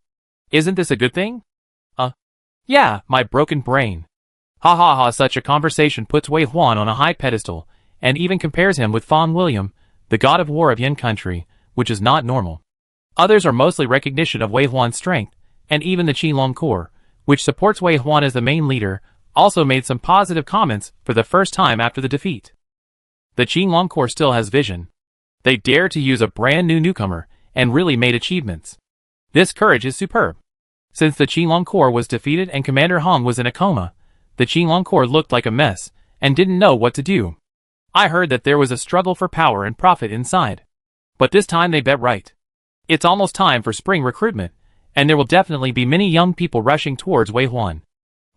Isn't this a good thing? Yeah, my broken brain. Ha, such a conversation puts Wei Huan on a high pedestal, and even compares him with Fong William, the god of war of Yin country, which is not normal. Others are mostly recognition of Wei Huan's strength, and even the Qilong Corps, which supports Wei Huan as the main leader, also made some positive comments for the first time after the defeat. The Qinglong Corps still has vision. They dare to use a brand new newcomer and really made achievements. This courage is superb. Since the Qinglong Corps was defeated and Commander Hong was in a coma, the Qinglong Corps looked like a mess and didn't know what to do. I heard that there was a struggle for power and profit inside. But this time they bet right. It's almost time for spring recruitment, and there will definitely be many young people rushing towards Wei Huan.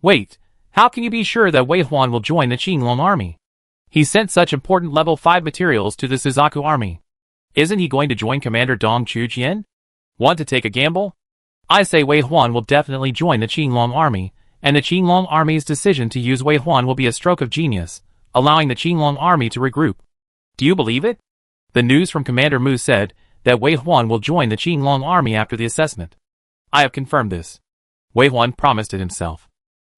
Wait, how can you be sure that Wei Huan will join the Qinglong army? He sent such important level 5 materials to the Suzaku army. Isn't he going to join Commander Dong Chujian? Want to take a gamble? I say Wei Huan will definitely join the Qinglong army, and the Qinglong army's decision to use Wei Huan will be a stroke of genius, allowing the Qinglong army to regroup. Do you believe it? The news from Commander Mu said that Wei Huan will join the Qinglong army after the assessment. I have confirmed this. Wei Huan promised it himself.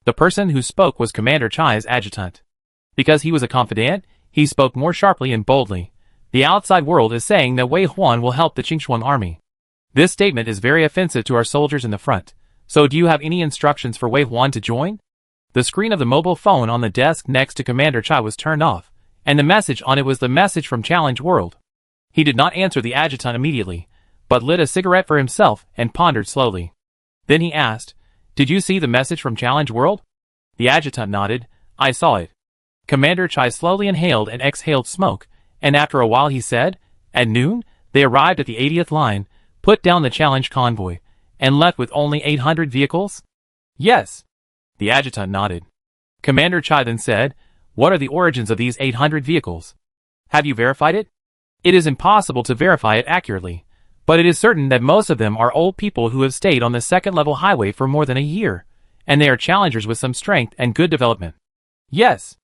The person who spoke was Commander Chai's adjutant. Because he was a confidant, he spoke more sharply and boldly. The outside world is saying that Wei Huan will help the Qingxuan army. This statement is very offensive to our soldiers in the front. So do you have any instructions for Wei Huan to join? The screen of the mobile phone on the desk next to Commander Chai was turned off, and the message on it was the message from Challenge World. He did not answer the adjutant immediately, but lit a cigarette for himself and pondered slowly. Then he asked, "Did you see the message from Challenge World?" The adjutant nodded. "I saw it." Commander Chai slowly inhaled and exhaled smoke, and after a while he said, "At noon, they arrived at the 80th line, put down the challenge convoy, and left with only 800 vehicles?" "Yes." The adjutant nodded. Commander Chai then said, "What are the origins of these 800 vehicles? Have you verified it?" "It is impossible to verify it accurately, but it is certain that most of them are old people who have stayed on the second-level highway for more than a year, and they are challengers with some strength and good development." "Yes."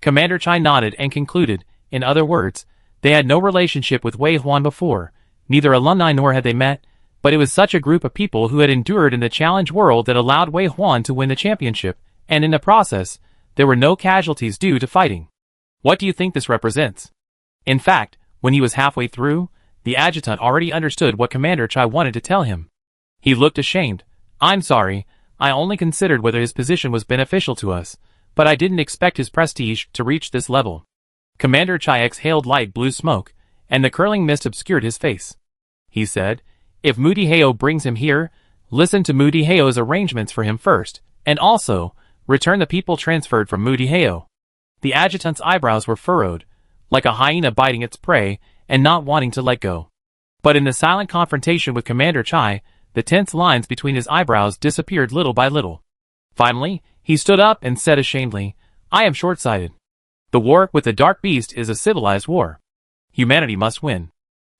Commander Chai nodded and concluded, in other words, they had no relationship with Wei Huan before, neither alumni nor had they met, but it was such a group of people who had endured in the challenge world that allowed Wei Huan to win the championship, and in the process, there were no casualties due to fighting. What do you think this represents? In fact, when he was halfway through, the adjutant already understood what Commander Chai wanted to tell him. He looked ashamed. "I'm sorry, I only considered whether his position was beneficial to us, but I didn't expect his prestige to reach this level." Commander Chai exhaled light blue smoke, and the curling mist obscured his face. He said, "If Moody Heo brings him here, listen to Moody Heo's arrangements for him first, and also, return the people transferred from Moody Heo." The adjutant's eyebrows were furrowed, like a hyena biting its prey and not wanting to let go. But in the silent confrontation with Commander Chai, the tense lines between his eyebrows disappeared little by little. Finally, he stood up and said ashamedly, "I am short-sighted. The war with the Dark Beast is a civilized war. Humanity must win.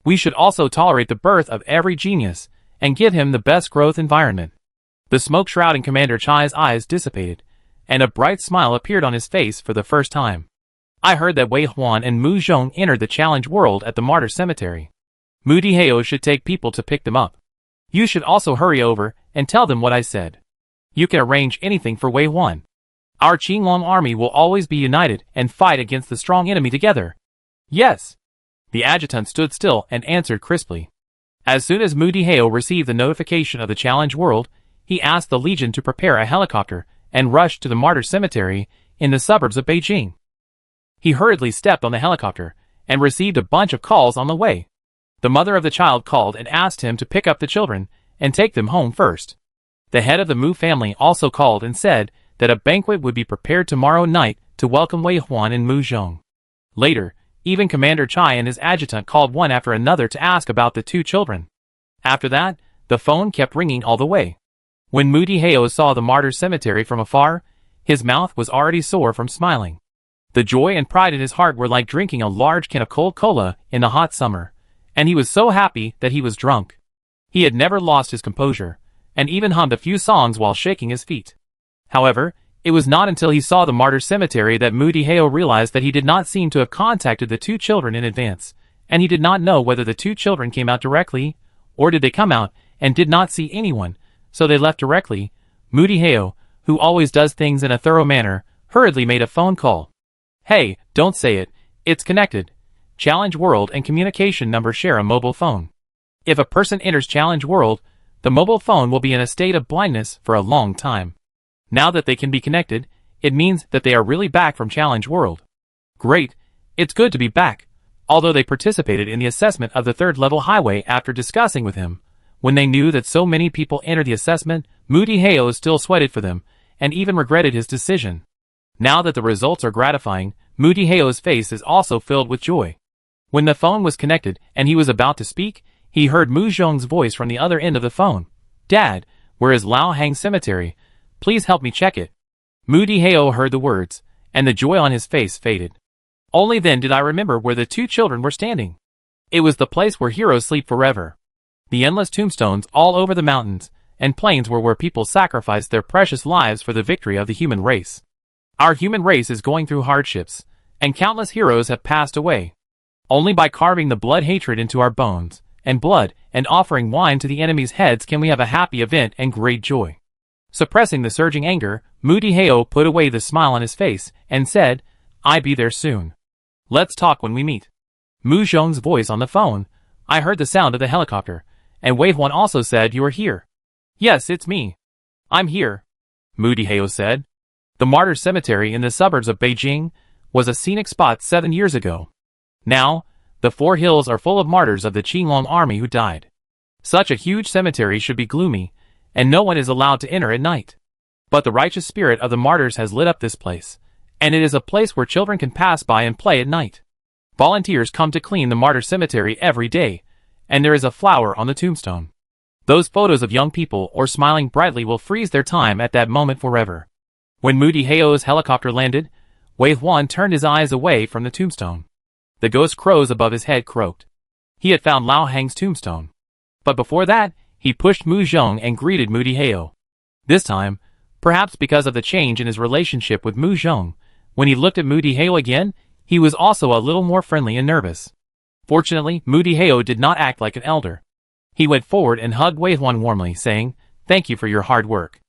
We should also tolerate the birth of every genius and give him the best growth environment." The smoke shroud in Commander Chai's eyes dissipated, and a bright smile appeared on his face for the first time. "I heard that Wei Huan and Mu Zhong entered the challenge world at the Martyr Cemetery. Moody Heo should take people to pick them up. You should also hurry over and tell them what I said. You can arrange anything for Wei Huan. Our Qinglong army will always be united and fight against the strong enemy together." "Yes." The adjutant stood still and answered crisply. As soon as Moody Heo received the notification of the challenge world, he asked the Legion to prepare a helicopter and rushed to the Martyr Cemetery in the suburbs of Beijing. He hurriedly stepped on the helicopter and received a bunch of calls on the way. The mother of the child called and asked him to pick up the children and take them home first. The head of the Mu family also called and said that a banquet would be prepared tomorrow night to welcome Wei Huan and Mu Zhong. Later, even Commander Chai and his adjutant called one after another to ask about the two children. After that, the phone kept ringing all the way. When Moody Heo saw the Martyr Cemetery from afar, his mouth was already sore from smiling. The joy and pride in his heart were like drinking a large can of cold cola in the hot summer, and he was so happy that he was drunk. He had never lost his composure, and even hummed a few songs while shaking his feet. However, it was not until he saw the Martyr Cemetery that Moody Heo realized that he did not seem to have contacted the two children in advance, and he did not know whether the two children came out directly, or did they come out and did not see anyone, so they left directly. Moody Heo, who always does things in a thorough manner, hurriedly made a phone call. "Hey, don't say it, it's connected. Challenge World and communication number share a mobile phone. If a person enters Challenge World, the mobile phone will be in a state of blindness for a long time. Now that they can be connected, it means that they are really back from Challenge World." "Great, It's good to be back. Although they participated in the assessment of the third-level highway after discussing with him, when they knew that so many people entered the assessment, Moody Heo still sweated for them, and even regretted his decision. Now that the results are gratifying, Moody Heo's face is also filled with joy. When the phone was connected and he was about to speak, he heard Mu Zhong's voice from the other end of the phone. "Dad, where is Lao Hang Cemetery? Please help me check it." Moody Heo heard the words, and the joy on his face faded. Only then did I remember where the two children were standing. It was the place where heroes sleep forever. The endless tombstones all over the mountains and plains were where people sacrificed their precious lives for the victory of the human race. Our human race is going through hardships, and countless heroes have passed away. Only by carving the blood hatred into our bones and blood and offering wine to the enemy's heads can we have a happy event and great joy. Suppressing the surging anger, Moody Heo put away the smile on his face and said, "I be there soon. Let's talk when we meet." Mu Zhong's voice on the phone. I heard the sound of the helicopter, and Wave 1 also said, "You are here." "Yes, it's me. I'm here," Moody Heo said. The Martyrs Cemetery in the suburbs of Beijing was a scenic spot 7 years ago. Now, the 4 hills are full of martyrs of the Qinglong army who died. Such a huge cemetery should be gloomy, and no one is allowed to enter at night. But the righteous spirit of the martyrs has lit up this place, and it is a place where children can pass by and play at night. Volunteers come to clean the martyr cemetery every day, and there is a flower on the tombstone. Those photos of young people or smiling brightly will freeze their time at that moment forever. When Moody Heo's helicopter landed, Wave 1 turned his eyes away from the tombstone. The ghost crows above his head croaked. He had found Lao Hang's tombstone. But before that, he pushed Mu Zhong and greeted Moody Heo. This time, perhaps because of the change in his relationship with Mu Zhong, when he looked at Moody Heo again, he was also a little more friendly and nervous. Fortunately, Moody Heo did not act like an elder. He went forward and hugged Wave 1 warmly, saying, "Thank you for your hard work.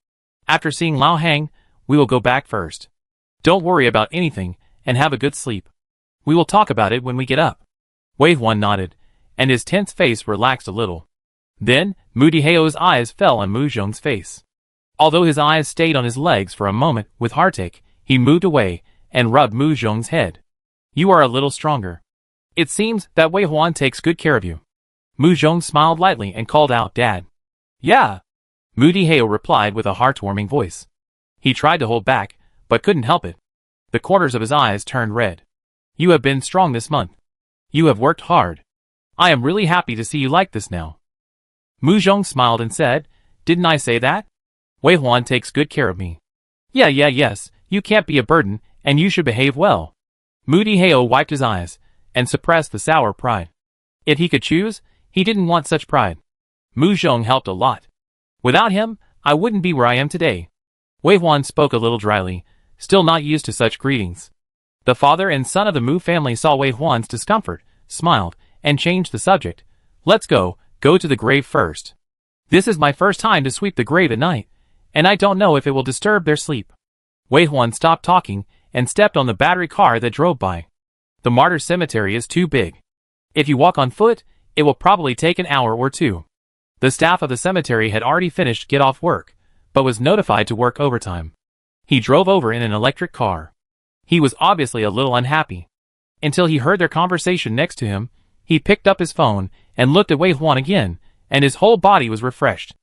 After seeing Lao Hang, we will go back first. Don't worry about anything, and have a good sleep. We will talk about it when we get up." Wave 1 nodded, and his tense face relaxed a little. Then, Moody Heo's eyes fell on Mu Zhong's face. Although his eyes stayed on his legs for a moment with heartache, he moved away and rubbed Mu Zhong's head. "You are a little stronger. It seems that Wei Huan takes good care of you." Mu Zhong smiled lightly and called out, "Dad." "Yeah," Moody Heo replied with a heartwarming voice. He tried to hold back, but couldn't help it. The corners of his eyes turned red. "You have been strong this month. You have worked hard. I am really happy to see you like this now." Mu Zhong smiled and said, "Didn't I say that? Wei Huan takes good care of me." Yes, you can't be a burden, and you should behave well." Moody Heo wiped his eyes, and suppressed the sour pride. If he could choose, he didn't want such pride. Mu Zhong helped a lot. Without him, I wouldn't be where I am today. Wei Huan spoke a little dryly, still not used to such greetings. The father and son of the Mu family saw Wei Huan's discomfort, smiled, and changed the subject. "Let's go to the grave first. This is my first time to sweep the grave at night, and I don't know if it will disturb their sleep." Wei Huan stopped talking and stepped on the battery car that drove by. The martyr cemetery is too big. If you walk on foot, it will probably take an hour or two. The staff of the cemetery had already finished get-off work, but was notified to work overtime. He drove over in an electric car. He was obviously a little unhappy. Until he heard their conversation next to him, he picked up his phone and looked at Wei Huan again, and his whole body was refreshed.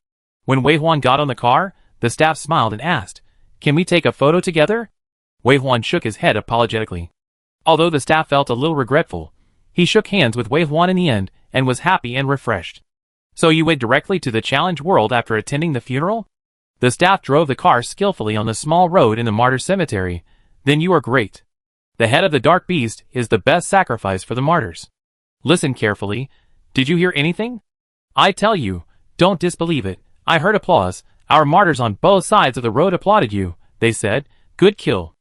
When Wei Huan got on the car, the staff smiled and asked, "Can we take a photo together?" Wei Huan shook his head apologetically. Although the staff felt a little regretful, he shook hands with Wei Huan in the end and was happy and refreshed. "So you went directly to the Challenge World after attending the funeral?" The staff drove the car skillfully on the small road in the martyr cemetery. "Then you are great. The head of the dark beast is the best sacrifice for the martyrs. Listen carefully. Did you hear anything? I tell you, don't disbelieve it. I heard applause. Our martyrs on both sides of the road applauded you. They said, 'Good kill.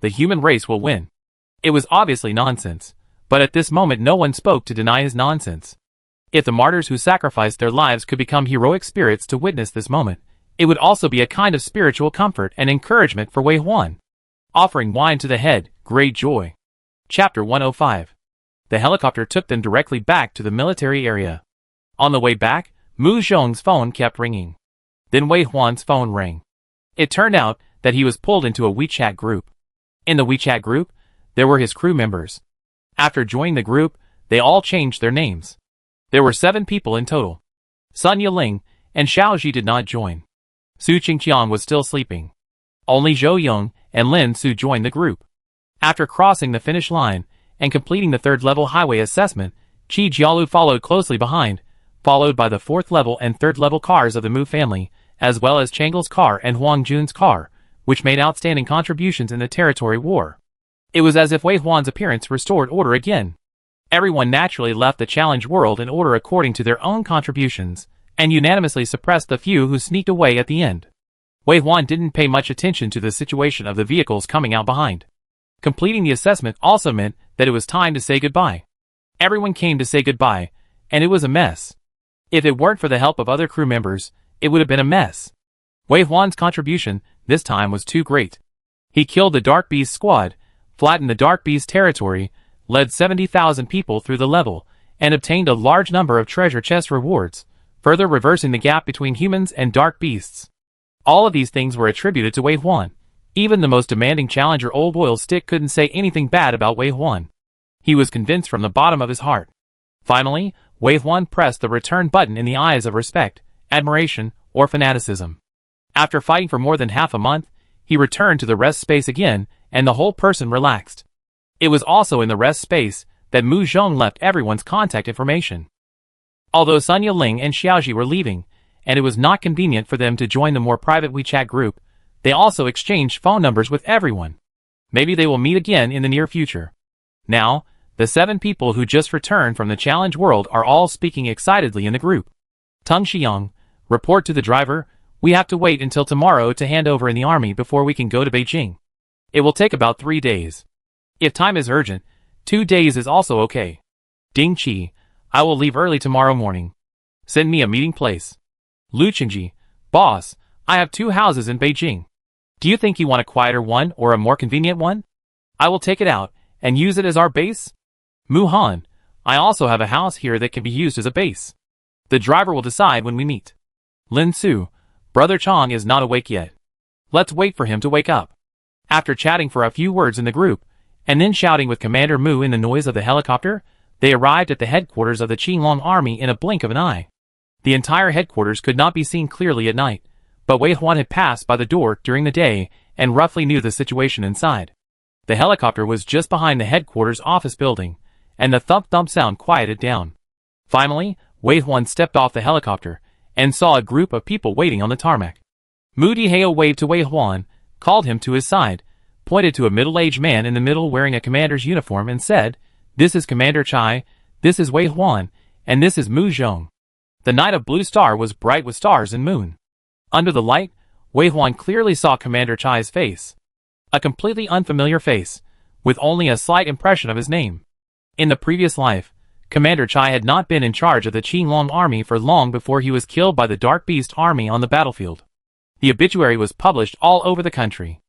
The human race will win.'" It was obviously nonsense, but at this moment no one spoke to deny his nonsense. If the martyrs who sacrificed their lives could become heroic spirits to witness this moment, it would also be a kind of spiritual comfort and encouragement for Wei Huan. Offering wine to the head, great joy. Chapter 105. The helicopter took them directly back to the military area. On the way back, Mu Zhong's phone kept ringing. Then Wei Huan's phone rang. It turned out that he was pulled into a WeChat group. In the WeChat group, there were his crew members. After joining the group, they all changed their names. There were 7 people in total. Sun Yiling and Xiaoji did not join. Su Qingqiang was still sleeping. Only Zhou Yong and Lin Su joined the group. After crossing the finish line and completing the 3rd-level highway assessment, Qi Jialu followed closely behind, followed by the 4th-level and 3rd-level cars of the Mu family, as well as Changle's car and Huang Jun's car, which made outstanding contributions in the territory war. It was as if Wei Huan's appearance restored order again. Everyone naturally left the challenge world in order according to their own contributions, and unanimously suppressed the few who sneaked away at the end. Wei Huan didn't pay much attention to the situation of the vehicles coming out behind. Completing the assessment also meant that it was time to say goodbye. Everyone came to say goodbye, and it was a mess. If it weren't for the help of other crew members, it would have been a mess. Wei Huan's contribution this time was too great. He killed the Dark Beast squad, flattened the Dark Beast territory, led 70,000 people through the level, and obtained a large number of treasure chest rewards, further reversing the gap between humans and Dark Beasts. All of these things were attributed to Wei Huan. Even the most demanding challenger Old Oil Stick couldn't say anything bad about Wei Huan. He was convinced from the bottom of his heart. Finally, Wei Huan pressed the return button in the eyes of respect, admiration, or fanaticism. After fighting for more than half a month, he returned to the rest space again, and the whole person relaxed. It was also in the rest space that Mu Zhong left everyone's contact information. Although Sun Yiling and Xiaoji were leaving, and it was not convenient for them to join the more private WeChat group, they also exchanged phone numbers with everyone. Maybe they will meet again in the near future. Now, the 7 people who just returned from the challenge world are all speaking excitedly in the group. Tung Xiang, report to the driver, we have to wait until tomorrow to hand over in the army before we can go to Beijing. It will take about 3 days. If time is urgent, 2 days is also okay. Ding Qi, I will leave early tomorrow morning. Send me a meeting place. Lu Qingji, boss, I have 2 houses in Beijing. Do you think you want a quieter one or a more convenient one? I will take it out and use it as our base. Mu Han, I also have a house here that can be used as a base. The driver will decide when we meet. Lin Su, Brother Chong is not awake yet. Let's wait for him to wake up. After chatting for a few words in the group, and then shouting with Commander Mu in the noise of the helicopter, they arrived at the headquarters of the Qinglong army in a blink of an eye. The entire headquarters could not be seen clearly at night, but Wei Huan had passed by the door during the day and roughly knew the situation inside. The helicopter was just behind the headquarters office building, and the thump-thump sound quieted down. Finally, Wei Huan stepped off the helicopter and saw a group of people waiting on the tarmac. Mu Dihao waved to Wei Huan, called him to his side, pointed to a middle-aged man in the middle wearing a commander's uniform and said, "This is Commander Chai, this is Wei Huan, and this is Mu Zhong." The night of Blue Star was bright with stars and moon. Under the light, Wei Huan clearly saw Commander Chai's face. A completely unfamiliar face, with only a slight impression of his name. In the previous life, Commander Chai had not been in charge of the Qinglong army for long before he was killed by the Dark Beast army on the battlefield. The obituary was published all over the country.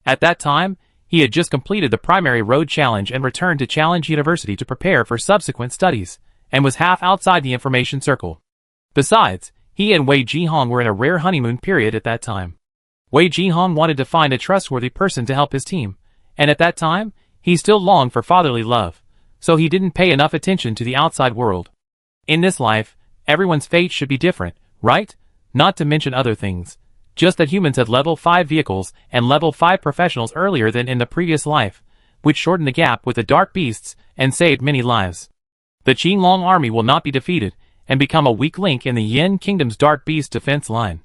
At that time, he had just completed the primary road challenge and returned to Challenge University to prepare for subsequent studies, and was half outside the information circle. Besides, he and Wei Jihong were in a rare honeymoon period at that time. Wei Jihong wanted to find a trustworthy person to help his team, and at that time, he still longed for fatherly love, so he didn't pay enough attention to the outside world. In this life, everyone's fate should be different, right? Not to mention other things. Just that humans had level 5 vehicles and level 5 professionals earlier than in the previous life, which shortened the gap with the Dark Beasts and saved many lives. The Qinglong army will not be defeated and become a weak link in the Yin Kingdom's Dark Beast defense line.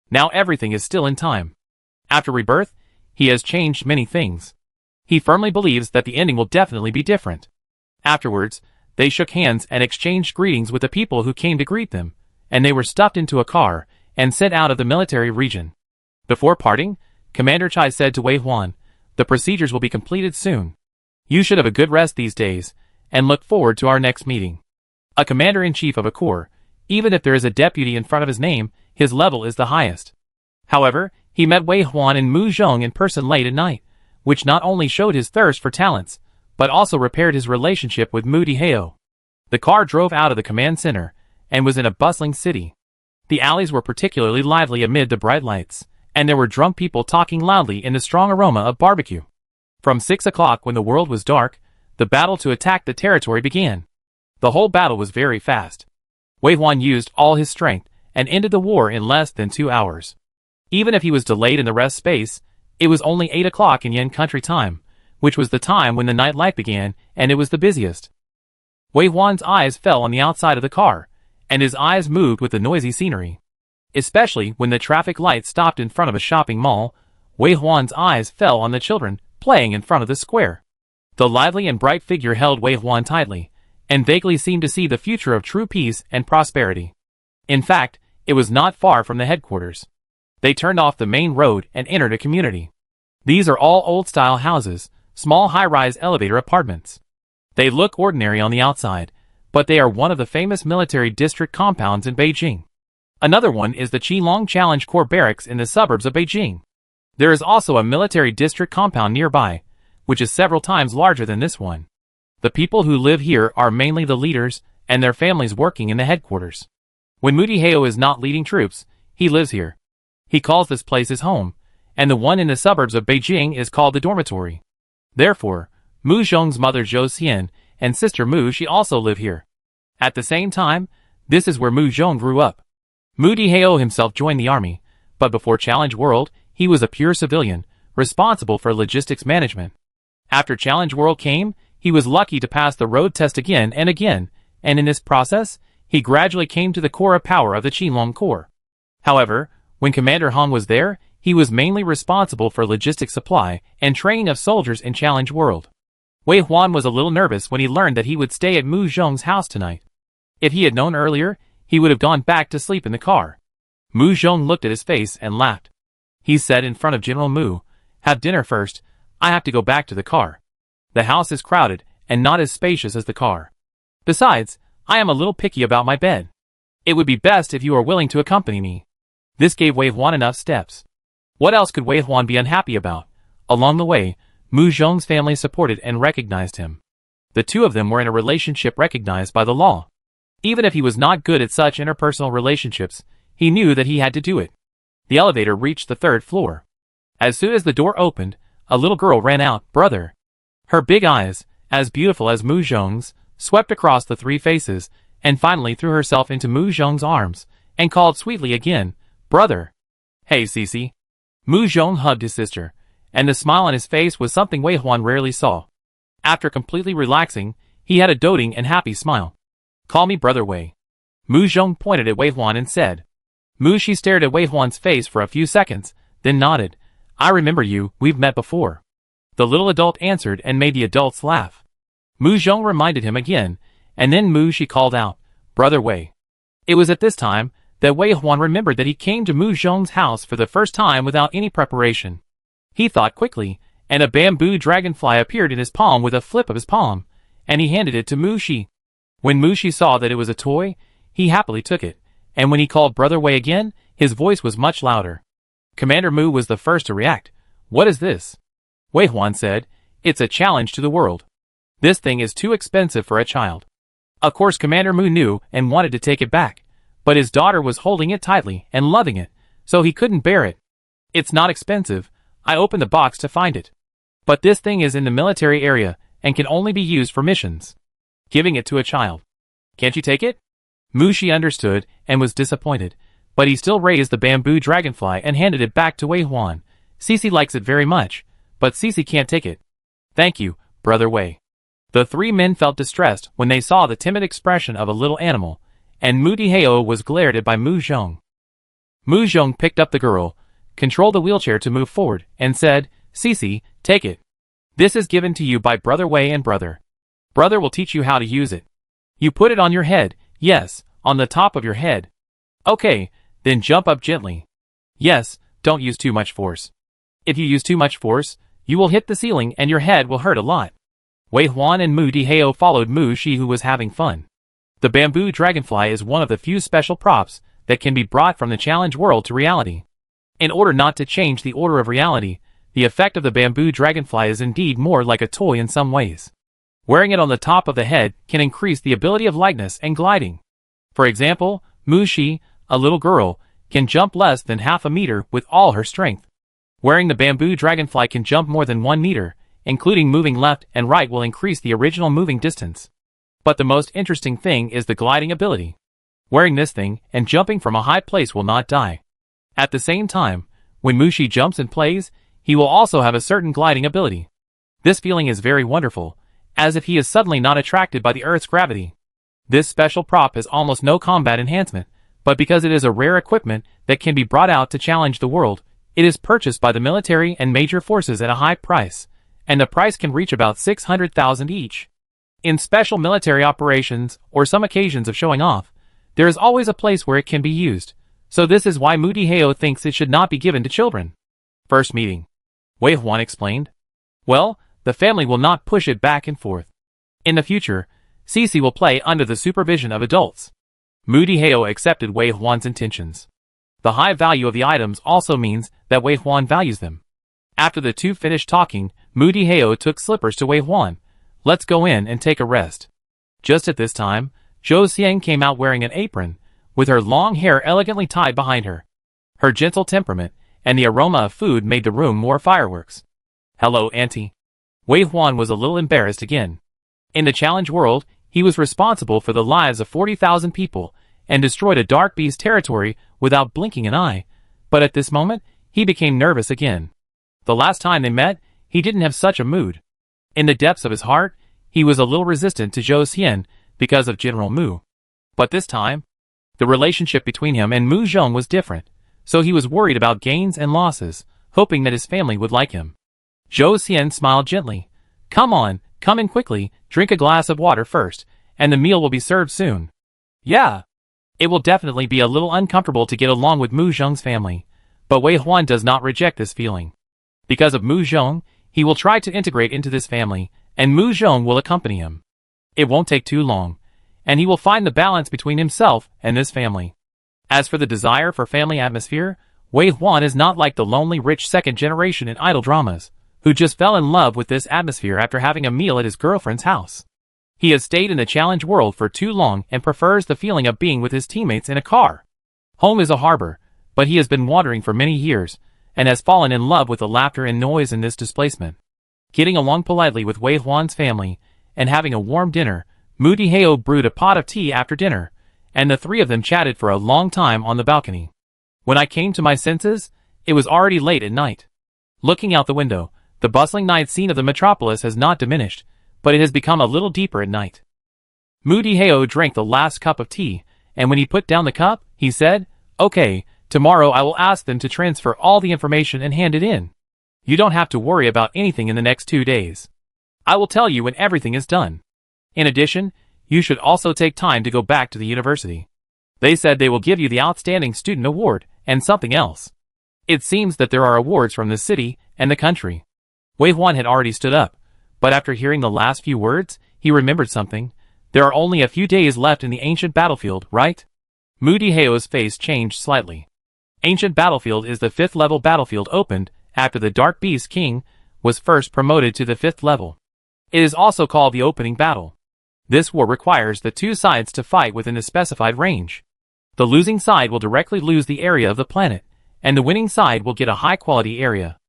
Now everything is still in time. After rebirth, he has changed many things. He firmly believes that the ending will definitely be different. Afterwards, they shook hands and exchanged greetings with the people who came to greet them, and they were stuffed into a car and sent out of the military region. Before parting, Commander Chai said to Wei Huan, "The procedures will be completed soon. You should have a good rest these days, and look forward to our next meeting." A commander-in-chief of a corps, even if there is a deputy in front of his name, his level is the highest. However, he met Wei Huan and Mu Zhong in person late at night, which not only showed his thirst for talents, but also repaired his relationship with Mu Dihao. The car drove out of the command center, and was in a bustling city. The alleys were particularly lively amid the bright lights, and there were drunk people talking loudly in the strong aroma of barbecue. From 6 o'clock when the world was dark, The battle to attack the territory began. The whole battle was very fast. Wei Huan used all his strength and ended the war in less than 2 hours. Even if he was delayed in the rest space, it was only 8 o'clock in Yen country time, which was the time when the nightlife began, and it was the busiest. Wei Huan's eyes fell on the outside of the car, and his eyes moved with the noisy scenery. Especially when the traffic light stopped in front of a shopping mall, Wei Huan's eyes fell on the children playing in front of the square. The lively and bright figure held Wei Huan tightly, and vaguely seemed to see the future of true peace and prosperity. In fact, it was not far from the headquarters. They turned off the main road and entered a community. These are all old-style houses, small high-rise elevator apartments. They look ordinary on the outside, but they are one of the famous military district compounds in Beijing. Another one is the Qilong Challenge Corps barracks in the suburbs of Beijing. There is also a military district compound nearby, which is several times larger than this one. The people who live here are mainly the leaders and their families working in the headquarters. When Mu Dihao is not leading troops, he lives here. He calls this place his home, and the one in the suburbs of Beijing is called the dormitory. Therefore, Mu Zhong's mother Zhou Xian and sister Mu Shi also live here. At the same time, this is where Mu Zhong grew up. Mu Dihao himself joined the army, but before Challenge World, he was a pure civilian, responsible for logistics management. After Challenge World came, he was lucky to pass the road test again, and in this process, he gradually came to the core power of the Qilong Corps. However, when Commander Han was there, he was mainly responsible for logistic supply and training of soldiers in Challenge World. Wei Huan was a little nervous when he learned that he would stay at Mu Zhong's house tonight. If he had known earlier, he would have gone back to sleep in the car. Mu Zhong looked at his face and laughed. He said in front of General Mu, "Have dinner first, I have to go back to the car. The house is crowded and not as spacious as the car. Besides, I am a little picky about my bed. It would be best if you are willing to accompany me." This gave Wei Huan enough steps. What else could Wei Huan be unhappy about? Along the way, Mu Zhong's family supported and recognized him. The two of them were in a relationship recognized by the law. Even if he was not good at such interpersonal relationships, he knew that he had to do it. The elevator reached the 3rd floor. As soon as the door opened, a little girl ran out, "Brother." Her big eyes, as beautiful as Mu Zhong's, swept across the 3 faces, and finally threw herself into Mu Zhong's arms, and called sweetly again, "Brother." "Hey, Cici." Mu Zhong hugged his sister, and the smile on his face was something Wei Huan rarely saw. After completely relaxing, he had a doting and happy smile. "Call me Brother Wei." Mu Zhong pointed at Wei Huan and said. Mu Shi stared at Wei Huan's face for a few seconds, then nodded. "I remember you, we've met before." The little adult answered and made the adults laugh. Mu Zhong reminded him again, and then Mu Shi called out, "Brother Wei." It was at this time that Wei Huan remembered that he came to Mu Zhong's house for the first time without any preparation. He thought quickly, and a bamboo dragonfly appeared in his palm with a flip of his palm, and he handed it to Mu Shi. When Mu Shi saw that it was a toy, he happily took it, and when he called Brother Wei again, his voice was much louder. Commander Mu was the first to react. "What is this?" Wei Huan said, "It's a challenge to the world. This thing is too expensive for a child." Of course Commander Mu knew and wanted to take it back, but his daughter was holding it tightly and loving it, so he couldn't bear it. "It's not expensive. I opened the box to find it. But this thing is in the military area and can only be used for missions. Giving it to a child. Can't you take it?" Mu Shi understood and was disappointed, but he still raised the bamboo dragonfly and handed it back to Wei Huan. "Cici likes it very much, but Cici can't take it." "Thank you, Brother Wei." The 3 men felt distressed when they saw the timid expression of a little animal, and Mu Dihao was glared at by Mu Zhong. Mu Zhong picked up the girl, controlled the wheelchair to move forward, and said, "Cici, take it. This is given to you by Brother Wei and Brother. Brother will teach you how to use it. You put it on your head, yes, on the top of your head. Okay, then jump up gently. Yes, don't use too much force. If you use too much force, you will hit the ceiling and your head will hurt a lot." Wei Huan and Mu Dihao followed Mu Shi, who was having fun. The bamboo dragonfly is one of the few special props that can be brought from the challenge world to reality. In order not to change the order of reality, the effect of the bamboo dragonfly is indeed more like a toy in some ways. Wearing it on the top of the head can increase the ability of lightness and gliding. For example, Mu Shi, a little girl, can jump less than half a meter with all her strength. Wearing the bamboo dragonfly can jump more than 1 meter, including moving left and right will increase the original moving distance. But the most interesting thing is the gliding ability. Wearing this thing and jumping from a high place will not die. At the same time, when Mushi jumps and plays, he will also have a certain gliding ability. This feeling is very wonderful, as if he is suddenly not attracted by the Earth's gravity. This special prop has almost no combat enhancement, but because it is a rare equipment that can be brought out to challenge the world, it is purchased by the military and major forces at a high price, and the price can reach about 600,000 each. In special military operations, or some occasions of showing off, there is always a place where it can be used, so this is why Mudiheo thinks it should not be given to children. First meeting. Wei Huan explained. Well, the family will not push it back and forth. In the future, Cici will play under the supervision of adults. Mudiheo accepted Wei Huan's intentions. The high value of the items also means that Wei Huan values them. After the two finished talking, Mudiheo took slippers to Wei Huan. Let's go in and take a rest. Just at this time, Zhou Xiang came out wearing an apron, with her long hair elegantly tied behind her. Her gentle temperament and the aroma of food made the room more fireworks. Hello, Auntie. Wei Huan was a little embarrassed again. In the challenge world, he was responsible for the lives of 40,000 people and destroyed a dark beast territory without blinking an eye, but at this moment, he became nervous again. The last time they met, he didn't have such a mood. In the depths of his heart, he was a little resistant to Zhou Xian because of General Mu. But this time, the relationship between him and Mu Zhong was different, so he was worried about gains and losses, hoping that his family would like him. Zhou Xian smiled gently. Come on, come in quickly, drink a glass of water first, and the meal will be served soon. Yeah. It will definitely be a little uncomfortable to get along with Mu Zhong's family, but Wei Huan does not reject this feeling. Because of Mu Zhong, he will try to integrate into this family, and Mu Zhong will accompany him. It won't take too long, and he will find the balance between himself and this family. As for the desire for family atmosphere, Wei Huan is not like the lonely rich second generation in idol dramas, who just fell in love with this atmosphere after having a meal at his girlfriend's house. He has stayed in the challenge world for too long and prefers the feeling of being with his teammates in a car. Home is a harbor, but he has been wandering for many years, and has fallen in love with the laughter and noise in this displacement. Getting along politely with Wei Huan's family, and having a warm dinner, Mudiheo brewed a pot of tea after dinner, and the three of them chatted for a long time on the balcony. When I came to my senses, it was already late at night. Looking out the window, the bustling night scene of the metropolis has not diminished, but it has become a little deeper at night. Mudiheo drank the last cup of tea, and when he put down the cup, he said, Okay, tomorrow I will ask them to transfer all the information and hand it in. You don't have to worry about anything in the next 2 days. I will tell you when everything is done. In addition, you should also take time to go back to the university. They said they will give you the Outstanding Student Award and something else. It seems that there are awards from the city and the country. Wei Huan had already stood up, but after hearing the last few words, he remembered something. There are only a few days left in the ancient battlefield, right? Mudiheo's face changed slightly. Ancient Battlefield is the 5th level battlefield opened after the Dark Beast King was first promoted to the 5th level. It is also called the opening battle. This war requires the two sides to fight within a specified range. The losing side will directly lose the area of the planet, and the winning side will get a high-quality area.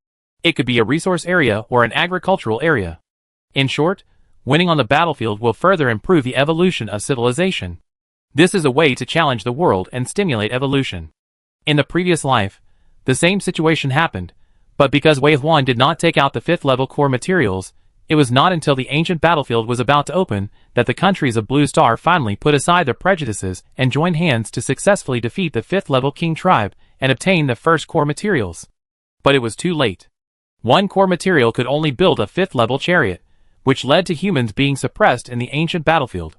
It could be a resource area or an agricultural area. In short, winning on the battlefield will further improve the evolution of civilization. This is a way to challenge the world and stimulate evolution. In the previous life, the same situation happened, but because Wei Huan did not take out the 5th level core materials, it was not until the ancient battlefield was about to open that the countries of Blue Star finally put aside their prejudices and joined hands to successfully defeat the 5th level King tribe and obtain the first core materials. But it was too late. One core material could only build a 5th level chariot, which led to humans being suppressed in the ancient battlefield.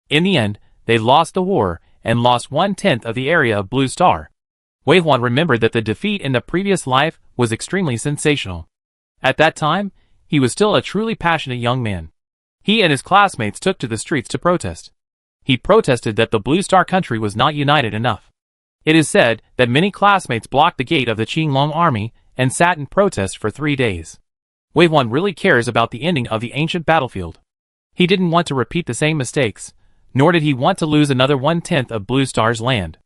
In the end, they lost the war and lost 1/10 of the area of Blue Star. Wei Huan remembered that the defeat in the previous life was extremely sensational. At that time, he was still a truly passionate young man. He and his classmates took to the streets to protest. He protested that the Blue Star country was not united enough. It is said that many classmates blocked the gate of the Qinglong army and sat in protest for 3 days. Wei Huan really cares about the ending of the ancient battlefield. He didn't want to repeat the same mistakes, nor did he want to lose another 1/10 of Blue Star's land.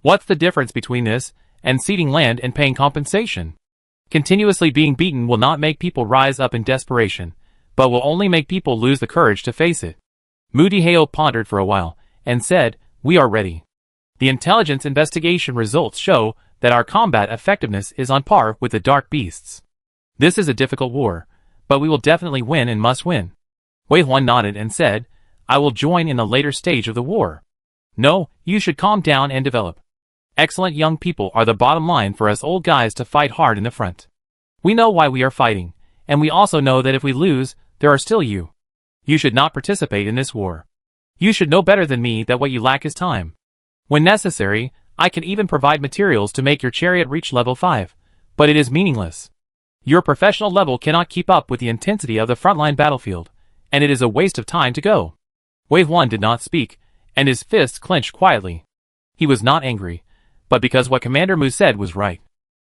What's the difference between this and ceding land and paying compensation? Continuously being beaten will not make people rise up in desperation, but will only make people lose the courage to face it. Mudiheo pondered for a while, and said, "We are ready. The intelligence investigation results show that our combat effectiveness is on par with the dark beasts. This is a difficult war, but we will definitely win and must win." Wei Huan nodded and said, "I will join in the later stage of the war." "No, you should calm down and develop. Excellent young people are the bottom line for us old guys to fight hard in the front. We know why we are fighting, and we also know that if we lose, there are still you. You should not participate in this war. You should know better than me that what you lack is time. When necessary, I can even provide materials to make your chariot reach level 5, but it is meaningless. Your professional level cannot keep up with the intensity of the frontline battlefield, and it is a waste of time to go." Wei Huan did not speak, and his fists clenched quietly. He was not angry, but because what Commander Mu said was right.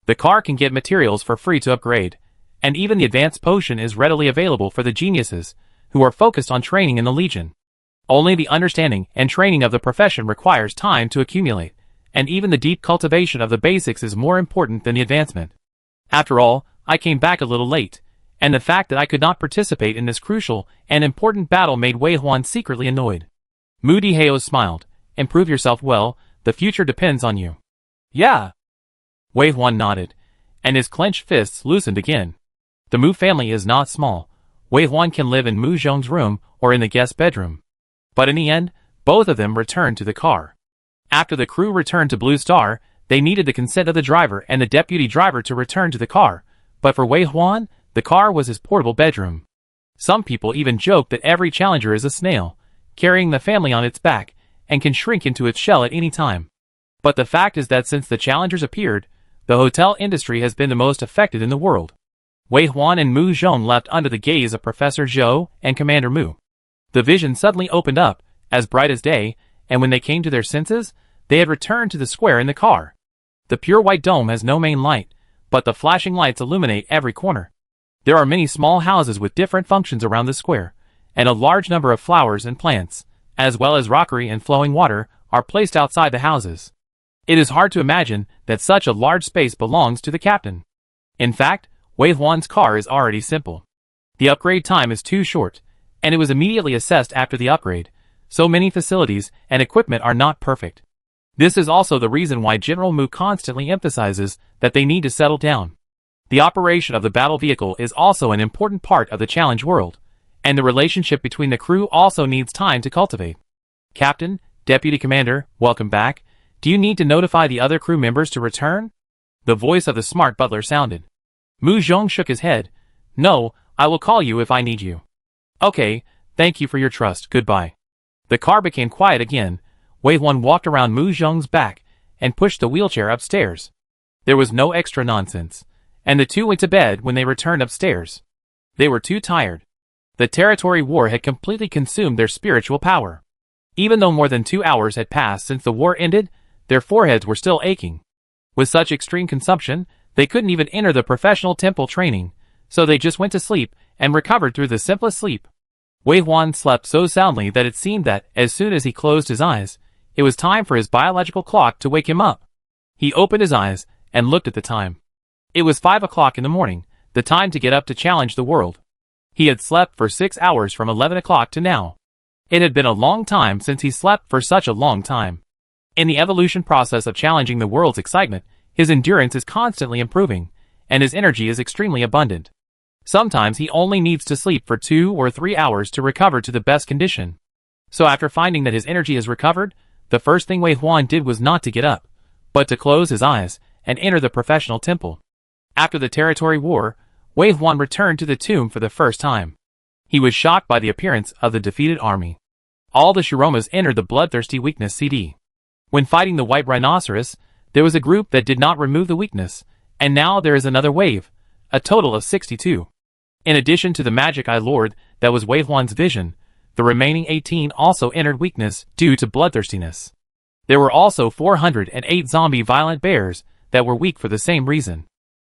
The car can get materials for free to upgrade, and even the advanced potion is readily available for the geniuses, who are focused on training in the Legion. Only the understanding and training of the profession requires time to accumulate, and even the deep cultivation of the basics is more important than the advancement. After all, I came back a little late, and the fact that I could not participate in this crucial and important battle made Wei Huan secretly annoyed. Mudiheo smiled. "Improve yourself well, the future depends on you." "Yeah." Wei Huan nodded, and his clenched fists loosened again. The Mu family is not small. Wei Huan can live in Mu Zhong's room or in the guest bedroom. But in the end, both of them returned to the car. After the crew returned to Blue Star, they needed the consent of the driver and the deputy driver to return to the car, but for Wei Huan, the car was his portable bedroom. Some people even joke that every challenger is a snail, carrying the family on its back, and can shrink into its shell at any time. But the fact is that since the challengers appeared, the hotel industry has been the most affected in the world. Wei Huan and Mu Zhong left under the gaze of Professor Zhou and Commander Mu. The vision suddenly opened up, as bright as day, and when they came to their senses, they had returned to the square in the car. The pure white dome has no main light, but the flashing lights illuminate every corner. There are many small houses with different functions around the square, and a large number of flowers and plants, as well as rockery and flowing water, are placed outside the houses. It is hard to imagine that such a large space belongs to the captain. In fact, Wei Huan's car is already simple. The upgrade time is too short, and it was immediately assessed after the upgrade, so many facilities and equipment are not perfect. This is also the reason why General Mu constantly emphasizes that they need to settle down. The operation of the battle vehicle is also an important part of the challenge world, and the relationship between the crew also needs time to cultivate. "Captain, Deputy Commander, welcome back. Do you need to notify the other crew members to return?" The voice of the smart butler sounded. Mu Zhong shook his head. "No, I will call you if I need you." "Okay, thank you for your trust, goodbye." The car became quiet again. Wei Huan walked around Mu Zhong's back and pushed the wheelchair upstairs. There was no extra nonsense, and the two went to bed when they returned upstairs. They were too tired. The territory war had completely consumed their spiritual power. Even though more than 2 hours had passed since the war ended, their foreheads were still aching. With such extreme consumption, they couldn't even enter the professional temple training, so they just went to sleep and recovered through the simplest sleep. Wei Huan slept so soundly that it seemed that, as soon as he closed his eyes, it was time for his biological clock to wake him up. He opened his eyes and looked at the time. It was 5 o'clock in the morning, the time to get up to challenge the world. He had slept for 6 hours from 11 o'clock to now. It had been a long time since he slept for such a long time. In the evolution process of challenging the world's excitement, his endurance is constantly improving, and his energy is extremely abundant. Sometimes he only needs to sleep for 2 or 3 hours to recover to the best condition. So after finding that his energy is recovered, the first thing Wei Huan did was not to get up, but to close his eyes and enter the professional temple. After the territory war, Wei Huan returned to the tomb for the first time. He was shocked by the appearance of the defeated army. All the Shiromas entered the bloodthirsty weakness CD. When fighting the white rhinoceros, there was a group that did not remove the weakness, and now there is another wave, a total of 62. In addition to the magic eye lord that was Wei Huan's vision, the remaining 18 also entered weakness due to bloodthirstiness. There were also 408 zombie violent bears that were weak for the same reason.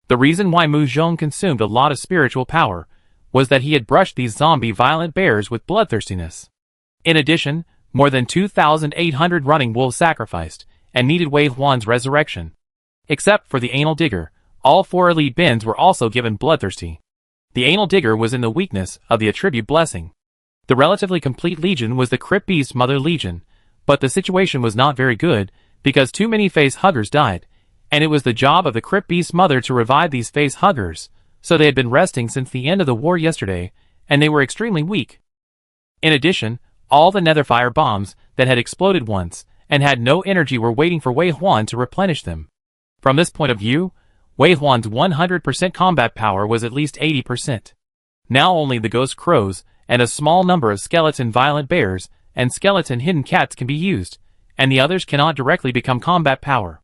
The reason why Mu Zhong consumed a lot of spiritual power was that he had brushed these zombie violent bears with bloodthirstiness. In addition, more than 2,800 running wolves sacrificed and needed Wei Huan's resurrection. Except for the anal digger, All 4 elite bins were also given bloodthirsty. The anal digger was in the weakness of the attribute blessing. The relatively complete legion was the Crypt Beast Mother Legion, but the situation was not very good, because too many face huggers died, and it was the job of the Crypt Beast Mother to revive these face huggers, so they had been resting since the end of the war yesterday, and they were extremely weak. In addition, all the netherfire bombs that had exploded once and had no energy were waiting for Wei Huan to replenish them. From this point of view, Wei Huan's 100% combat power was at least 80%. Now only the ghost crows and a small number of skeleton violent bears and skeleton hidden cats can be used, and the others cannot directly become combat power.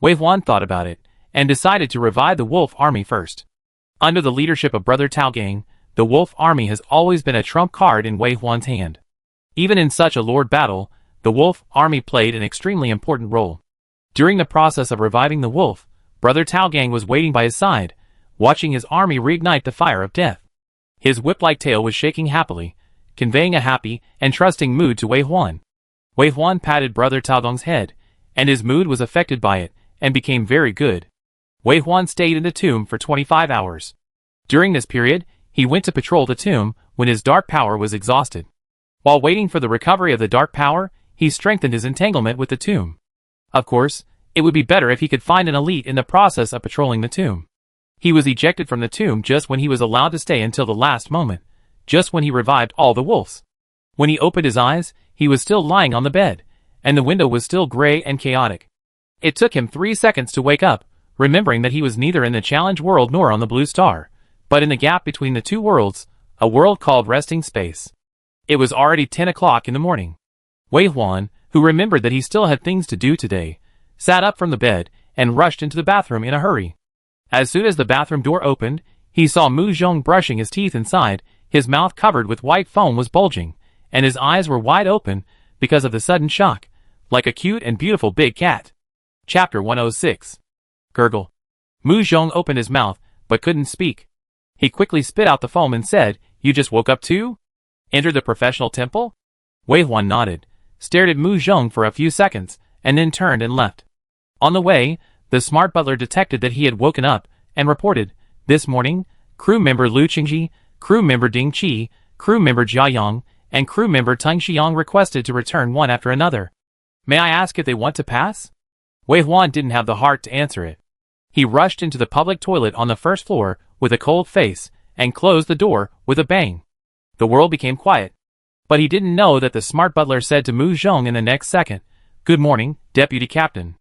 Wei Huan thought about it, and decided to revive the wolf army first. Under the leadership of Brother Tao Gang, the wolf army has always been a trump card in Wei Huan's hand. Even in such a lord battle, the wolf army played an extremely important role. During the process of reviving the wolf, Brother Tao Gang was waiting by his side, watching his army reignite the fire of death. His whip-like tail was shaking happily, conveying a happy and trusting mood to Wei Huan. Wei Huan patted Brother Tao Gang's head, and his mood was affected by it, and became very good. Wei Huan stayed in the tomb for 25 hours. During this period, he went to patrol the tomb when his dark power was exhausted. While waiting for the recovery of the dark power, he strengthened his entanglement with the tomb. Of course, it would be better if he could find an elite in the process of patrolling the tomb. He was ejected from the tomb just when he was allowed to stay until the last moment, just when he revived all the wolves. When he opened his eyes, he was still lying on the bed, and the window was still gray and chaotic. It took him 3 seconds to wake up, remembering that he was neither in the challenge world nor on the blue star, but in the gap between the two worlds, a world called resting space. It was already 10 o'clock in the morning. Wei Huan, who remembered that he still had things to do today, sat up from the bed and rushed into the bathroom in a hurry. As soon as the bathroom door opened, he saw Mu Zhong brushing his teeth inside, his mouth covered with white foam was bulging, and his eyes were wide open because of the sudden shock, like a cute and beautiful big cat. Chapter 106. Gurgle. Mu Zhong opened his mouth, but couldn't speak. He quickly spit out the foam and said, "You just woke up too? Entered the professional temple?" Wei Huan nodded, stared at Mu Zhong for a few seconds, and then turned and left. On the way, the smart butler detected that he had woken up, and reported, "This morning, crew member Lu Qingji, crew member Ding Qi, crew member Jia Yang, and crew member Tang Xiang requested to return one after another. May I ask if they want to pass?" Wei Huan didn't have the heart to answer it. He rushed into the public toilet on the first floor with a cold face, and closed the door with a bang. The world became quiet. But he didn't know that the smart butler said to Mu Zhong in the next second, "Good morning, Deputy Captain.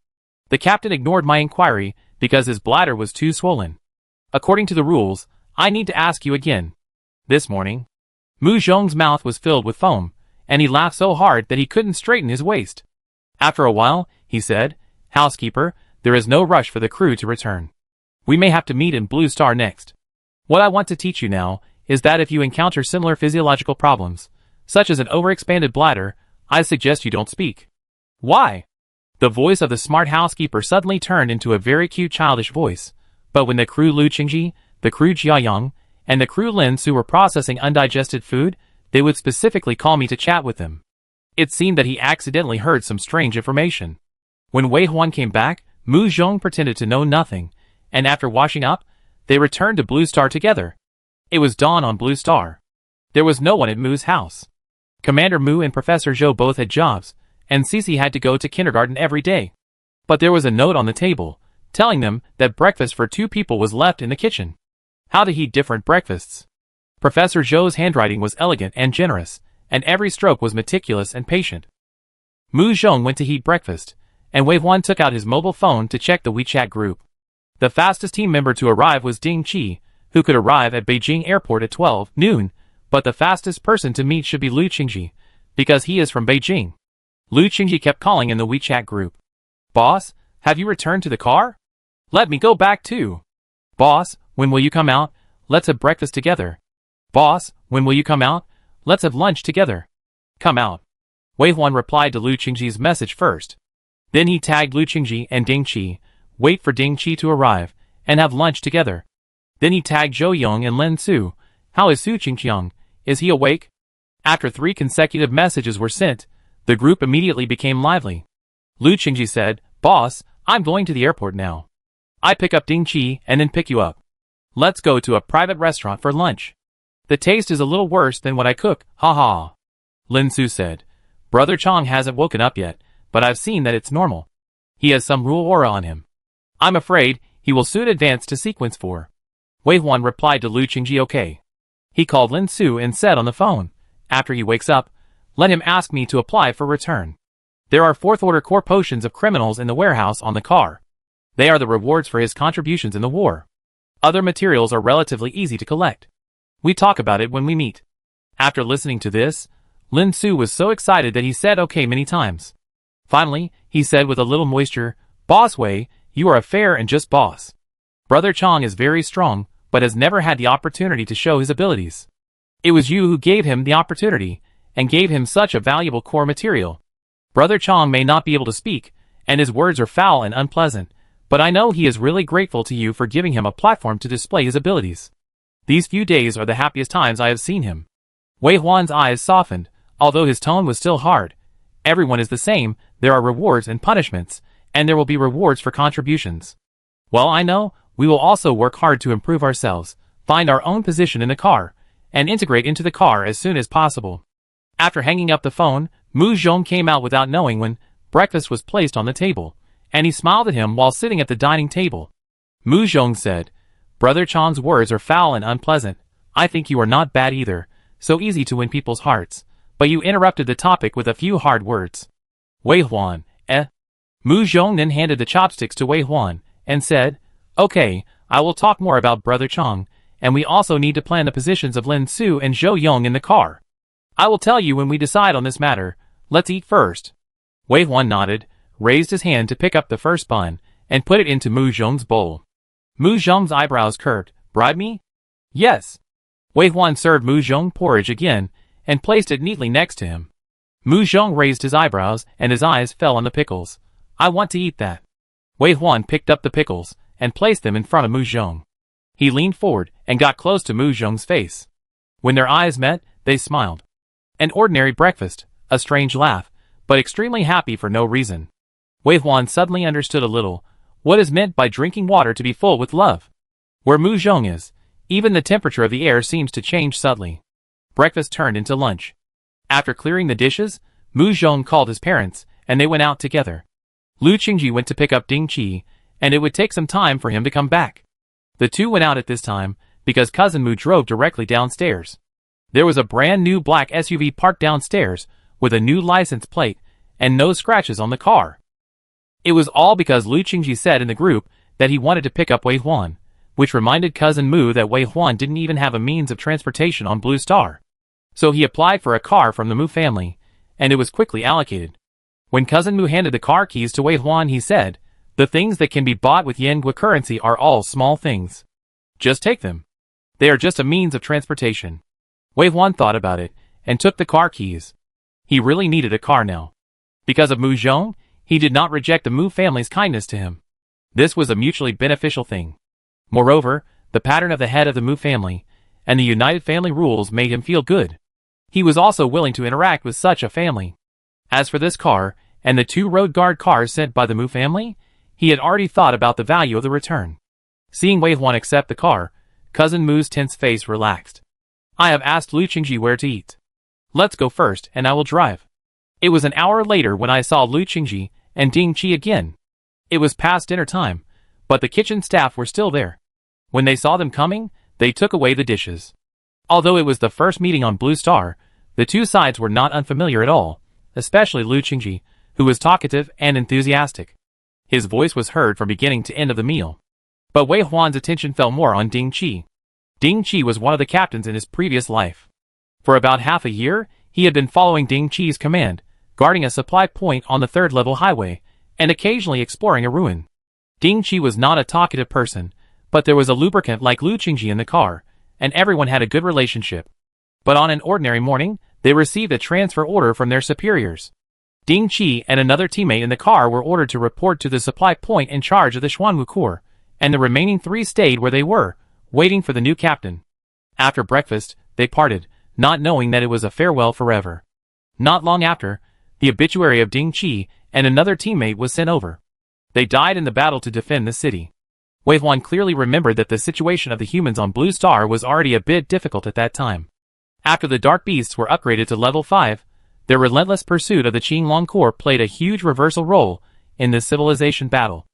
The captain ignored my inquiry because his bladder was too swollen. According to the rules, I need to ask you again. This morning." Mu Zhong's mouth was filled with foam, and he laughed so hard that he couldn't straighten his waist. After a while, he said, "Housekeeper, there is no rush for the crew to return. We may have to meet in Blue Star next. What I want to teach you now is that if you encounter similar physiological problems, such as an overexpanded bladder, I suggest you don't speak." "Why?" The voice of the smart housekeeper suddenly turned into a very cute childish voice, but when the crew Lu Qingji, the crew Jia Yang, and the crew Lin Su were processing undigested food, they would specifically call me to chat with them. It seemed that he accidentally heard some strange information. When Wei Huan came back, Mu Zhong pretended to know nothing, and after washing up, they returned to Blue Star together. It was dawn on Blue Star. There was no one at Mu's house. Commander Mu and Professor Zhou both had jobs, and Cece had to go to kindergarten every day. But there was a note on the table, telling them that breakfast for 2 people was left in the kitchen. How to heat different breakfasts. Professor Zhou's handwriting was elegant and generous, and every stroke was meticulous and patient. Mu Zhong went to heat breakfast, and Wei Huan took out his mobile phone to check the WeChat group. The fastest team member to arrive was Ding Qi, who could arrive at Beijing Airport at 12 noon, but the fastest person to meet should be Lu Qingji, because he is from Beijing. Lu Qingji kept calling in the WeChat group. "Boss, have you returned to the car? Let me go back too. Boss, when will you come out? Let's have breakfast together. Boss, when will you come out? Let's have lunch together. Come out." Wei Huan replied to Lu Qingji's message first. Then he tagged Lu Qingji and Ding Qi, wait for Ding Qi to arrive, and have lunch together. Then he tagged Zhou Yong and Lin Su. "How is Su Qingqiang? Is he awake?" After 3 consecutive messages were sent, the group immediately became lively. Lu Qingji said, "Boss, I'm going to the airport now. I pick up Ding Chi and then pick you up. Let's go to a private restaurant for lunch. The taste is a little worse than what I cook, haha. Lin Su said. Brother Chong hasn't woken up yet, but I've seen that it's normal. He has some rule aura on him. I'm afraid he will soon advance to sequence 4. Wei Huan replied to Lu Qingji okay. He called Lin Su and said on the phone, after he wakes up, let him ask me to apply for return. There are 4th order core potions of criminals in the warehouse on the car. They are the rewards for his contributions in the war. Other materials are relatively easy to collect. We talk about it when we meet. After listening to this, Lin Su was so excited that he said okay many times. Finally, he said with a little moisture, Boss Wei, you are a fair and just boss. Brother Chong is very strong, but has never had the opportunity to show his abilities. It was you who gave him the opportunity, and gave him such a valuable core material. Brother Chong may not be able to speak, and his words are foul and unpleasant, but I know he is really grateful to you for giving him a platform to display his abilities. These few days are the happiest times I have seen him. Wei Huan's eyes softened, although his tone was still hard. Everyone is the same, there are rewards and punishments, and there will be rewards for contributions. Well, I know, we will also work hard to improve ourselves, find our own position in the car, and integrate into the car as soon as possible. After hanging up the phone, Mu Zhong came out without knowing when breakfast was placed on the table, and he smiled at him while sitting at the dining table. Mu Zhong said, Brother Chong's words are foul and unpleasant. I think you are not bad either, so easy to win people's hearts, but you interrupted the topic with a few hard words. Wei Huan, Mu Zhong then handed the chopsticks to Wei Huan, and said, okay, I will talk more about Brother Chong, and we also need to plan the positions of Lin Su and Zhou Yong in the car. I will tell you when we decide on this matter. Let's eat first. Wei Huan nodded, raised his hand to pick up the first bun, and put it into Mu Zhong's bowl. Mu Zhong's eyebrows curved. Bribe me? Yes. Wei Huan served Mu Zhong porridge again, and placed it neatly next to him. Mu Zhong raised his eyebrows, and his eyes fell on the pickles. I want to eat that. Wei Huan picked up the pickles, and placed them in front of Mu Zhong. He leaned forward, and got close to Mu Zhong's face. When their eyes met, they smiled. An ordinary breakfast, a strange laugh, but extremely happy for no reason. Wei Huan suddenly understood a little what is meant by drinking water to be full with love. Where Mu Zhong is, even the temperature of the air seems to change subtly. Breakfast turned into lunch. After clearing the dishes, Mu Zhong called his parents, and they went out together. Lu Qingji went to pick up Ding Chi, and it would take some time for him to come back. The two went out at this time, because Cousin Mu drove directly downstairs. There was a brand new black SUV parked downstairs, with a new license plate, and no scratches on the car. It was all because Lu Qingji said in the group that he wanted to pick up Wei Huan, which reminded Cousin Mu that Wei Huan didn't even have a means of transportation on Blue Star. So he applied for a car from the Mu family, and it was quickly allocated. When Cousin Mu handed the car keys to Wei Huan, he said, the things that can be bought with Yangua currency are all small things. Just take them. They are just a means of transportation. Wei Huan thought about it, and took the car keys. He really needed a car now. Because of Mu Zhong, he did not reject the Mu family's kindness to him. This was a mutually beneficial thing. Moreover, the pattern of the head of the Mu family, and the united family rules made him feel good. He was also willing to interact with such a family. As for this car, and the 2 road guard cars sent by the Mu family, he had already thought about the value of the return. Seeing Wei Huan accept the car, Cousin Mu's tense face relaxed. I have asked Lu Qingji where to eat. Let's go first, and I will drive. It was an hour later when I saw Lu Qingji and Ding Chi again. It was past dinner time, but the kitchen staff were still there. When they saw them coming, they took away the dishes. Although it was the first meeting on Blue Star, the two sides were not unfamiliar at all, especially Lu Qingji, who was talkative and enthusiastic. His voice was heard from beginning to end of the meal. But Wei Huan's attention fell more on Ding Chi. Ding Chi was one of the captains in his previous life. For about half a year, he had been following Ding Chi's command, guarding a supply point on the 3rd level highway, and occasionally exploring a ruin. Ding Chi was not a talkative person, but there was a lubricant like Lu Qingji in the car, and everyone had a good relationship. But on an ordinary morning, they received a transfer order from their superiors. Ding Chi and another teammate in the car were ordered to report to the supply point in charge of the Xuanwu Corps, and the remaining 3 stayed where they were, waiting for the new captain. After breakfast, they parted, not knowing that it was a farewell forever. Not long after, the obituary of Ding Chi and another teammate was sent over. They died in the battle to defend the city. Wave 1 clearly remembered that the situation of the humans on Blue Star was already a bit difficult at that time. After the Dark Beasts were upgraded to level 5, their relentless pursuit of the Qinglong Core played a huge reversal role in this civilization battle.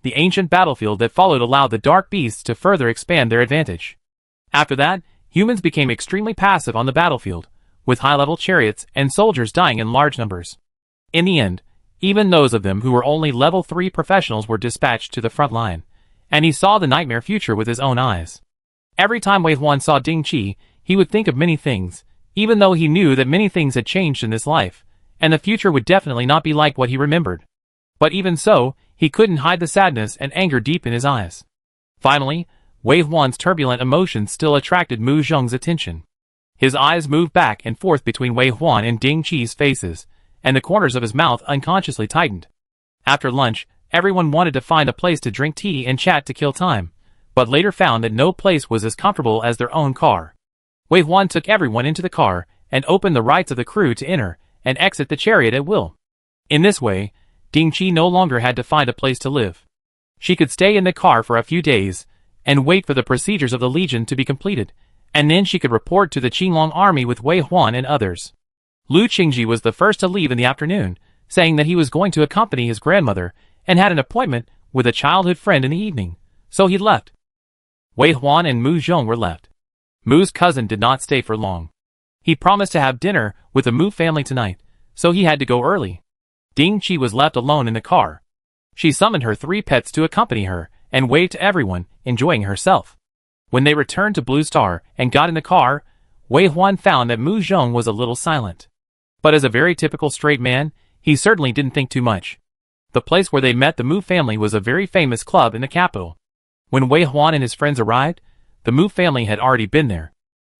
The ancient battlefield that followed allowed the Dark Beasts to further expand their advantage. After that, humans became extremely passive on the battlefield, with high-level chariots and soldiers dying in large numbers. In the end, even those of them who were only level 3 professionals were dispatched to the front line, and he saw the nightmare future with his own eyes. Every time Wei Huan saw Ding Qi, he would think of many things, even though he knew that many things had changed in this life, and the future would definitely not be like what he remembered. But even so, he couldn't hide the sadness and anger deep in his eyes. Finally, Wei Huan's turbulent emotions still attracted Mu Zhong's attention. His eyes moved back and forth between Wei Huan and Ding Qi's faces, and the corners of his mouth unconsciously tightened. After lunch, everyone wanted to find a place to drink tea and chat to kill time, but later found that no place was as comfortable as their own car. Wei Huan took everyone into the car and opened the rights of the crew to enter and exit the chariot at will. In this way, Ding Qi no longer had to find a place to live. She could stay in the car for a few days and wait for the procedures of the Legion to be completed, and then she could report to the Qinglong army with Wei Huan and others. Lu Qingji was the first to leave in the afternoon, saying that he was going to accompany his grandmother and had an appointment with a childhood friend in the evening, so he left. Wei Huan and Mu Zhong were left. Mu's cousin did not stay for long. He promised to have dinner with the Mu family tonight, so he had to go early. Ding Qi was left alone in the car. She summoned her 3 pets to accompany her and waved to everyone, enjoying herself. When they returned to Blue Star and got in the car, Wei Huan found that Mu Zhong was a little silent. But as a very typical straight man, he certainly didn't think too much. The place where they met the Mu family was a very famous club in the capital. When Wei Huan and his friends arrived, the Mu family had already been there.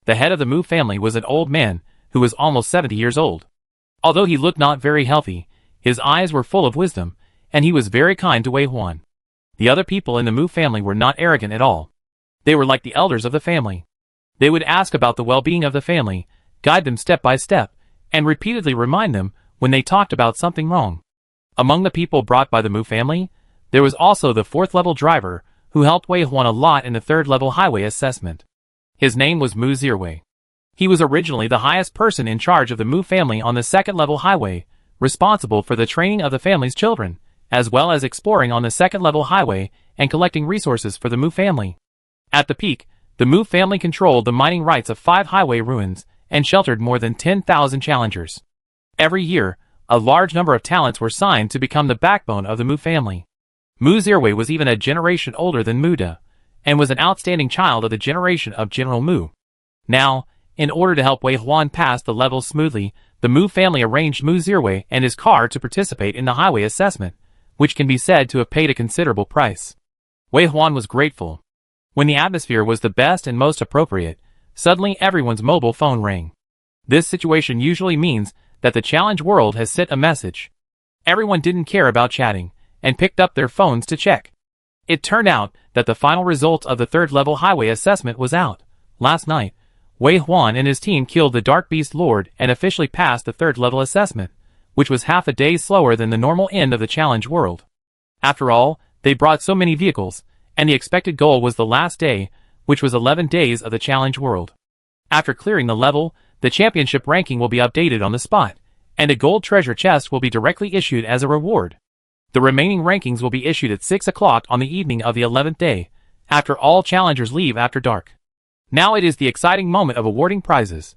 The head of the Mu family was an old man who was almost 70 years old. Although he looked not very healthy, his eyes were full of wisdom, and he was very kind to Wei Huan. The other people in the Mu family were not arrogant at all. They were like the elders of the family. They would ask about the well-being of the family, guide them step by step, and repeatedly remind them when they talked about something wrong. Among the people brought by the Mu family, there was also the 4th-level driver who helped Wei Huan a lot in the 3rd-level highway assessment. His name was Mu Zirwei. He was originally the highest person in charge of the Mu family on the 2nd-level highway, responsible for the training of the family's children, as well as exploring on the 2nd-level highway and collecting resources for the Mu family. At the peak, the Mu family controlled the mining rights of 5 highway ruins and sheltered more than 10,000 challengers. Every year, a large number of talents were signed to become the backbone of the Mu family. Mu Zirwei was even a generation older than Mu De, and was an outstanding child of the generation of General Mu. Now, in order to help Wei Huan pass the levels smoothly, the Mu family arranged Mu Zirwei and his car to participate in the highway assessment, which can be said to have paid a considerable price. Wei Huan was grateful. When the atmosphere was the best and most appropriate, suddenly everyone's mobile phone rang. This situation usually means that the challenge world has sent a message. Everyone didn't care about chatting, and picked up their phones to check. It turned out that the final result of the 3rd-level highway assessment was out. Last night, Wei Huan and his team killed the Dark Beast Lord and officially passed the 3rd-level assessment, which was half a day slower than the normal end of the challenge world. After all, they brought so many vehicles, and the expected goal was the last day, which was 11 days of the challenge world. After clearing the level, the championship ranking will be updated on the spot, and a gold treasure chest will be directly issued as a reward. The remaining rankings will be issued at 6 o'clock on the evening of the 11th day, after all challengers leave after dark. Now it is the exciting moment of awarding prizes.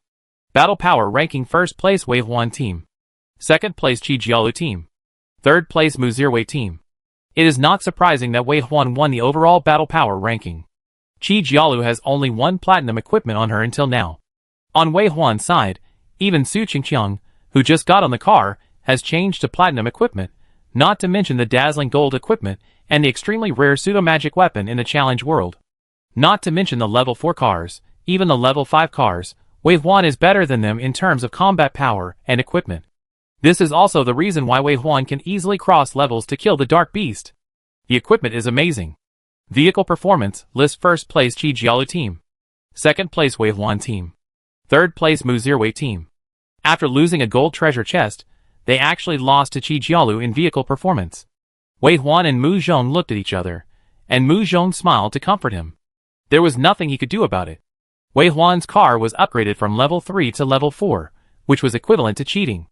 Battle Power ranking: 1st place Wei Huan team. 2nd place Qi Jiaolu team. 3rd place Mu Zirwei team. It is not surprising that Wei Huan won the overall Battle Power ranking. Qi Jiaolu has only 1 platinum equipment on her until now. On Wei Huan's side, even Su Qingqiang, who just got on the car, has changed to platinum equipment, not to mention the dazzling gold equipment and the extremely rare pseudo-magic weapon in the challenge world. Not to mention the level 4 cars, even the level 5 cars, Wei Huan is better than them in terms of combat power and equipment. This is also the reason why Wei Huan can easily cross levels to kill the Dark Beast. The equipment is amazing. Vehicle performance list: 1st place Qi Jiaolu team. 2nd place Wei Huan team. 3rd place Mu Zirwei team. After losing a gold treasure chest, they actually lost to Qi Jiaolu in vehicle performance. Wei Huan and Mu Zhong looked at each other, and Mu Zhong smiled to comfort him. There was nothing he could do about it. Wei Huan's car was upgraded from level 3 to level 4, which was equivalent to cheating.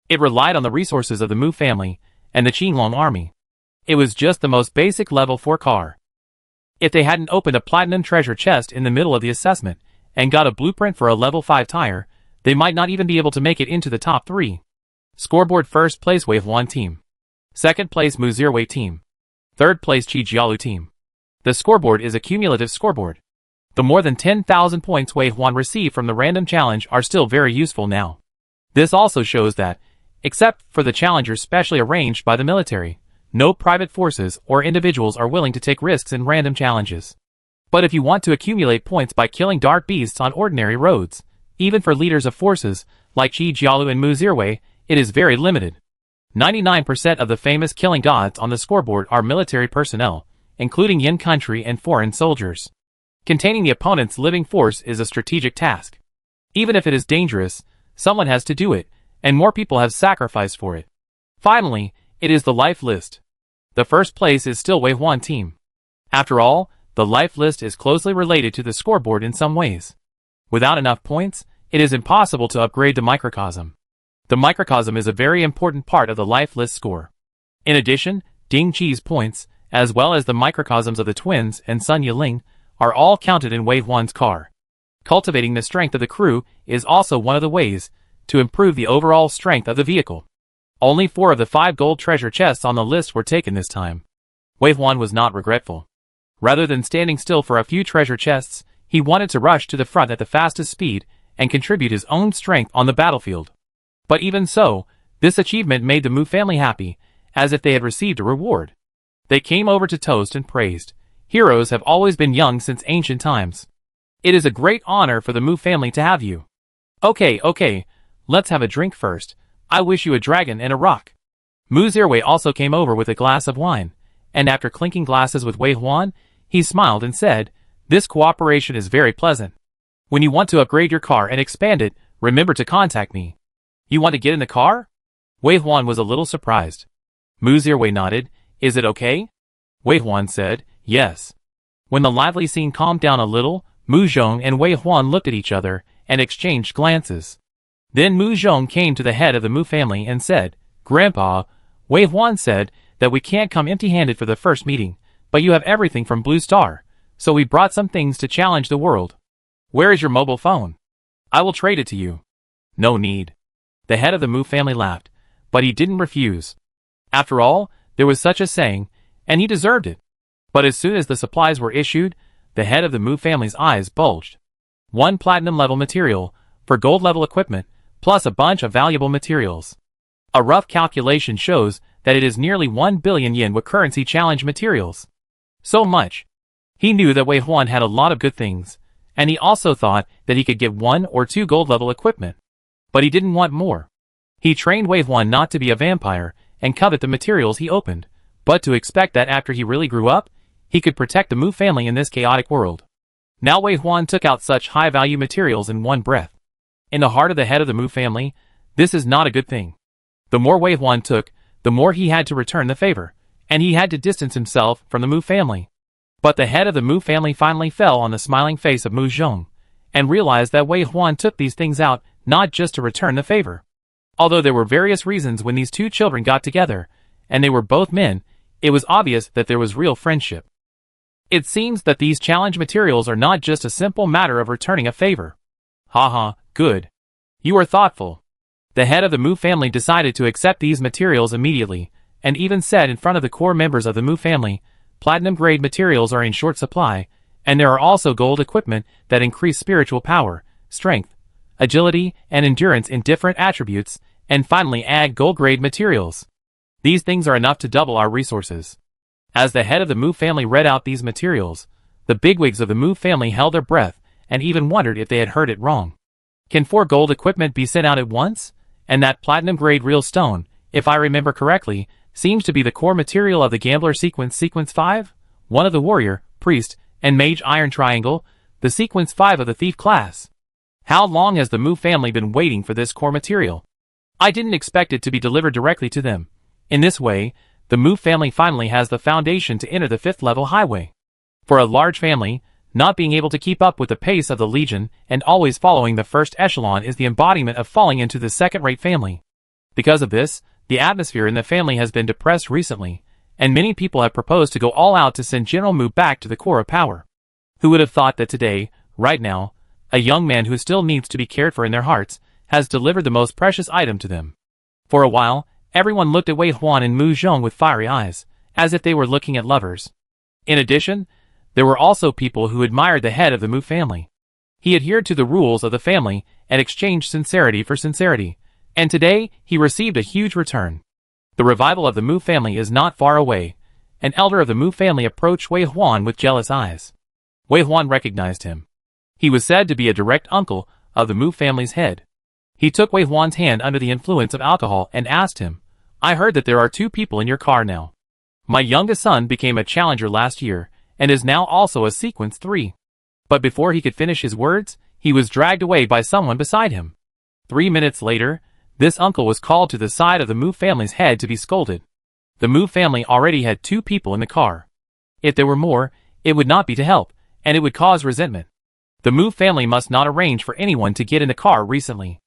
It relied on the resources of the Mu family and the Qinglong army. It was just the most basic level 4 car. If they hadn't opened a platinum treasure chest in the middle of the assessment and got a blueprint for a level 5 tire, they might not even be able to make it into the top 3. Scoreboard: first place Wei Huan team. Second place Mu Zirwei team. Third place Qi Jialu team. The scoreboard is a cumulative scoreboard. The more than 10,000 points Wei Huan received from the random challenge are still very useful now. This also shows that, except for the challengers specially arranged by the military, no private forces or individuals are willing to take risks in random challenges. But if you want to accumulate points by killing dark beasts on ordinary roads, even for leaders of forces like Qi Jialu and Mu Zirwei, it is very limited. 99% of the famous killing gods on the scoreboard are military personnel, including Yin country and foreign soldiers. Containing the opponent's living force is a strategic task. Even if it is dangerous, someone has to do it, and more people have sacrificed for it. Finally, it is the life list. The first place is still Wei Huan team. After all, the life list is closely related to the scoreboard in some ways. Without enough points, it is impossible to upgrade the microcosm. The microcosm is a very important part of the life list score. In addition, Ding Qi's points, as well as the microcosms of the twins and Sun Yiling, are all counted in Wei Huan's car. Cultivating the strength of the crew is also one of the ways to improve the overall strength of the vehicle. Only 4 of the 5 gold treasure chests on the list were taken this time. Wei Huan was not regretful. Rather than standing still for a few treasure chests, he wanted to rush to the front at the fastest speed and contribute his own strength on the battlefield. But even so, this achievement made the Mu family happy, as if they had received a reward. They came over to toast and praised. Heroes have always been young since ancient times. It is a great honor for the Mu family to have you. Okay, let's have a drink first. I wish you a dragon and a rock. Mu Zirwei also came over with a glass of wine, and after clinking glasses with Wei Huan, he smiled and said, "This cooperation is very pleasant. When you want to upgrade your car and expand it, remember to contact me." "You want to get in the car?" Wei Huan was a little surprised. Mu Zirwei nodded. "Is it okay?" Wei Huan said, "Yes." When the lively scene calmed down a little, Mu Zhong and Wei Huan looked at each other and exchanged glances. Then Mu Zhong came to the head of the Mu family and said, "Grandpa, Wei Huan said that we can't come empty-handed for the first meeting, but you have everything from Blue Star, so we brought some things to challenge the world. Where is your mobile phone? I will trade it to you." "No need." The head of the Mu family laughed, but he didn't refuse. After all, there was such a saying, and he deserved it. But as soon as the supplies were issued, the head of the Mu family's eyes bulged. 1 platinum level material for gold level equipment, plus a bunch of valuable materials. A rough calculation shows that it is nearly 1 billion yen with currency challenge materials. So much. He knew that Wei Huan had a lot of good things, and he also thought that he could get 1 or 2 gold level equipment. But he didn't want more. He trained Wei Huan not to be a vampire and covet the materials he opened, but to expect that after he really grew up, he could protect the Mu family in this chaotic world. Now Wei Huan took out such high-value materials in one breath. In the heart of the head of the Mu family, this is not a good thing. The more Wei Huan took, the more he had to return the favor, and he had to distance himself from the Mu family. But the head of the Mu family finally fell on the smiling face of Mu Zhong, and realized that Wei Huan took these things out not just to return the favor. Although there were various reasons when these two children got together, and they were both men, it was obvious that there was real friendship. It seems that these challenge materials are not just a simple matter of returning a favor. Haha, good. You are thoughtful. The head of the Mu family decided to accept these materials immediately, and even said in front of the core members of the Mu family, platinum-grade materials are in short supply, and there are also gold equipment that increase spiritual power, strength, agility, and endurance in different attributes, and finally add gold-grade materials. These things are enough to double our resources. As the head of the Mu family read out these materials, the bigwigs of the Mu family held their breath and even wondered if they had heard it wrong. Can 4 gold equipment be sent out at once? And that platinum-grade real stone, if I remember correctly, seems to be the core material of the Gambler Sequence 5, one of the Warrior, Priest, and Mage Iron Triangle, the Sequence 5 of the Thief class. How long has the Mu family been waiting for this core material? I didn't expect it to be delivered directly to them. In this way, the Mu family finally has the foundation to enter the 5th level highway. For a large family, not being able to keep up with the pace of the Legion and always following the first echelon is the embodiment of falling into the second-rate family. Because of this, the atmosphere in the family has been depressed recently, and many people have proposed to go all out to send General Mu back to the core of power. Who would have thought that today, right now, a young man who still needs to be cared for in their hearts, has delivered the most precious item to them. For a while, everyone looked at Wei Huan and Mu Zhong with fiery eyes, as if they were looking at lovers. In addition, there were also people who admired the head of the Mu family. He adhered to the rules of the family and exchanged sincerity for sincerity, and today he received a huge return. The revival of the Mu family is not far away. An elder of the Mu family approached Wei Huan with jealous eyes. Wei Huan recognized him. He was said to be a direct uncle of the Mu family's head. He took Wei Huan's hand under the influence of alcohol and asked him, "I heard that there are 2 people in your car now. My youngest son became a challenger last year, and is now also a sequence 3. But before he could finish his words, he was dragged away by someone beside him. 3 minutes later, this uncle was called to the side of the Mu family's head to be scolded. The Mu family already had 2 people in the car. If there were more, it would not be to help, and it would cause resentment. The Mu family must not arrange for anyone to get in the car recently."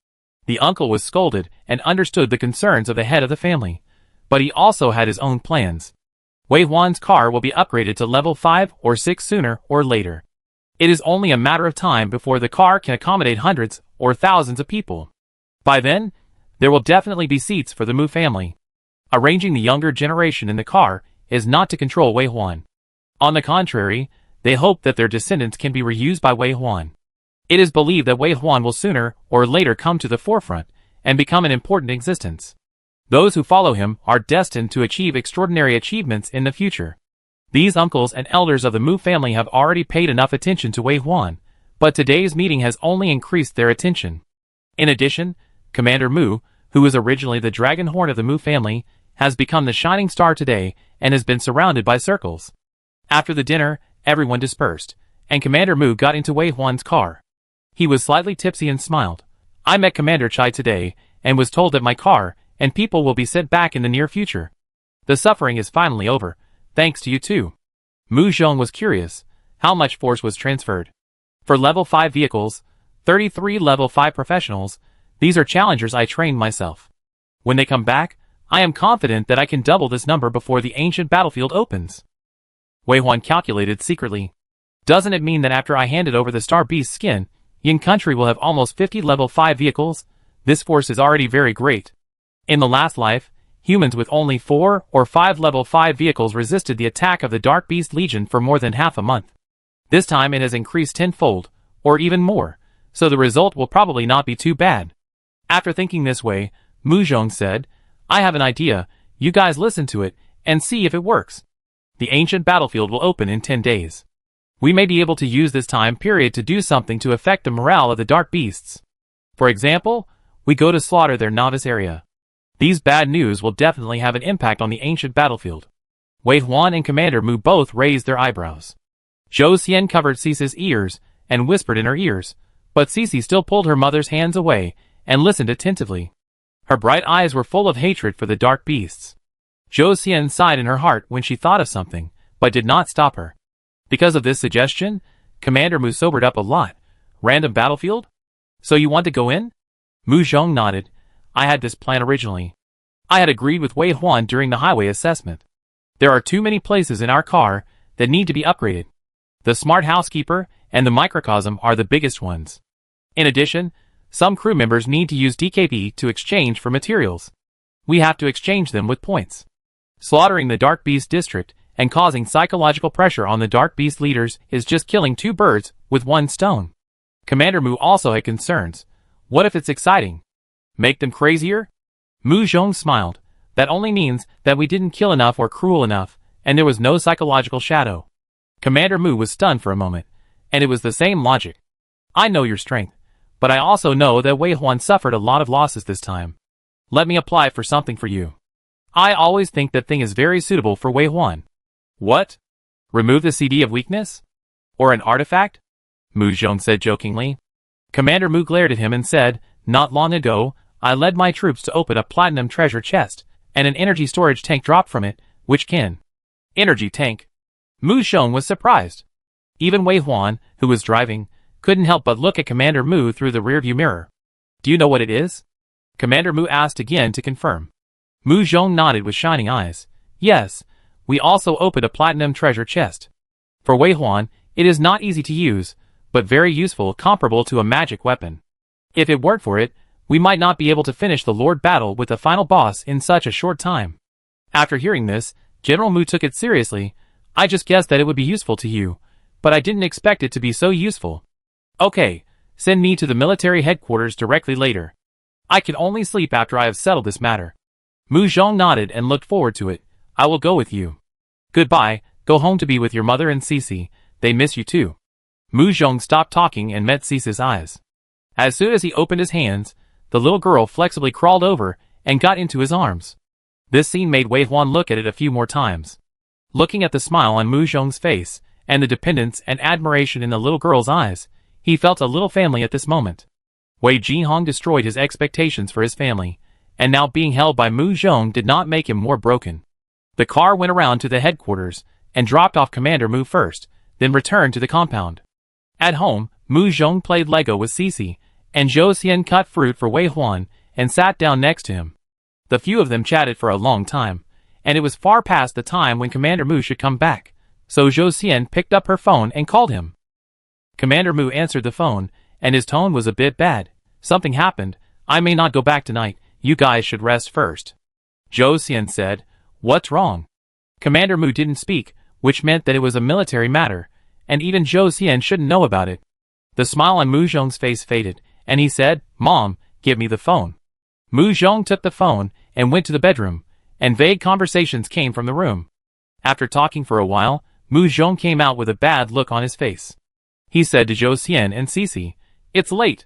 The uncle was scolded and understood the concerns of the head of the family, but he also had his own plans. Wei Huan's car will be upgraded to level 5 or 6 sooner or later. It is only a matter of time before the car can accommodate hundreds or thousands of people. By then, there will definitely be seats for the Mu family. Arranging the younger generation in the car is not to control Wei Huan. On the contrary, they hope that their descendants can be reused by Wei Huan. It is believed that Wei Huan will sooner or later come to the forefront and become an important existence. Those who follow him are destined to achieve extraordinary achievements in the future. These uncles and elders of the Mu family have already paid enough attention to Wei Huan, but today's meeting has only increased their attention. In addition, Commander Mu, who was originally the dragon horn of the Mu family, has become the shining star today and has been surrounded by circles. After the dinner, everyone dispersed, and Commander Mu got into Wei Huan's car. He was slightly tipsy and smiled. "I met Commander Chai today, and was told that my car and people will be sent back in the near future. The suffering is finally over, thanks to you too." Mu Zhong was curious. How much force was transferred? For level 5 vehicles, 33 level 5 professionals, these are challengers I trained myself. When they come back, I am confident that I can double this number before the ancient battlefield opens. Wei Huan calculated secretly. Doesn't it mean that after I handed over the Star Beast skin, Yin Country will have almost 50 level 5 vehicles? This force is already very great. In the last life, humans with only 4 or 5 level 5 vehicles resisted the attack of the Dark Beast Legion for more than half a month. This time it has increased tenfold, or even more, so the result will probably not be too bad. After thinking this way, Mu Zhong said, "I have an idea, you guys listen to it, and see if it works. The ancient battlefield will open in 10 days. We may be able to use this time period to do something to affect the morale of the Dark Beasts. For example, we go to slaughter their novice area. These bad news will definitely have an impact on the ancient battlefield." Wei Huan and Commander Mu both raised their eyebrows. Zhou Xian covered Cece's ears and whispered in her ears, but Cece still pulled her mother's hands away and listened attentively. Her bright eyes were full of hatred for the Dark Beasts. Zhou Xian sighed in her heart when she thought of something, but did not stop her. Because of this suggestion, Commander Mu sobered up a lot. "Random battlefield? So you want to go in?" Mu Zhong nodded. "I had this plan originally. I had agreed with Wei Huan during the highway assessment. There are too many places in our car that need to be upgraded. The Smart Housekeeper and the Microcosm are the biggest ones. In addition, some crew members need to use DKP to exchange for materials. We have to exchange them with points. Slaughtering the Dark Beast District and causing psychological pressure on the Dark Beast leaders is just killing 2 birds with 1 stone." Commander Mu also had concerns. What if it's exciting? Make them crazier? Mu Zhong smiled. That only means that we didn't kill enough or cruel enough, and there was no psychological shadow. Commander Mu was stunned for a moment, and it was the same logic. "I know your strength, but I also know that Wei Huan suffered a lot of losses this time. Let me apply for something for you. I always think that thing is very suitable for Wei Huan." "What? Remove the CD of weakness? Or an artifact?" Mu Zhong said jokingly. Commander Mu glared at him and said, "Not long ago, I led my troops to open a platinum treasure chest, and an energy storage tank dropped from it, Which kin? Energy tank. Mu Xiong was surprised. Even Wei Huan, who was driving, couldn't help but look at Commander Mu through the rearview mirror. Do you know what it is? Commander Mu asked again to confirm. Mu Xiong nodded with shining eyes. Yes, we also opened a platinum treasure chest. For Wei Huan, it is not easy to use, but very useful, comparable to a magic weapon. If it weren't for it, we might not be able to finish the Lord battle with the final boss in such a short time. After hearing this, General Mu took it seriously. I just guessed that it would be useful to you, but I didn't expect it to be so useful. Okay, send me to the military headquarters directly later. I can only sleep after I have settled this matter. Mu Xiong nodded and looked forward to it. I will go with you. Goodbye, go home to be with your mother and Cici, they miss you too. Mu Xiong stopped talking and met Cici's eyes. As soon as he opened his hands, the little girl flexibly crawled over and got into his arms. This scene made Wei Huan look at it a few more times. Looking at the smile on Mu Xiong's face, and the dependence and admiration in the little girl's eyes, he felt a little family at this moment. Wei Jinhong destroyed his expectations for his family, and now being held by Mu Xiong did not make him more broken. The car went around to the headquarters, and dropped off Commander Mu first, then returned to the compound. At home, Mu Xiong played Lego with Cici, and Zhou Xian cut fruit for Wei Huan, and sat down next to him. The few of them chatted for a long time, and it was far past the time when Commander Mu should come back, so Zhou Xian picked up her phone and called him. Commander Mu answered the phone, and his tone was a bit bad. Something happened, I may not go back tonight, you guys should rest first. Zhou Xian said, what's wrong? Commander Mu didn't speak, which meant that it was a military matter, and even Zhou Xian shouldn't know about it. The smile on Mu Xiong's face faded, and he said, Mom, give me the phone. Mu Xiong took the phone and went to the bedroom, and vague conversations came from the room. After talking for a while, Mu Xiong came out with a bad look on his face. He said to Zhou Xian and Cici, it's late.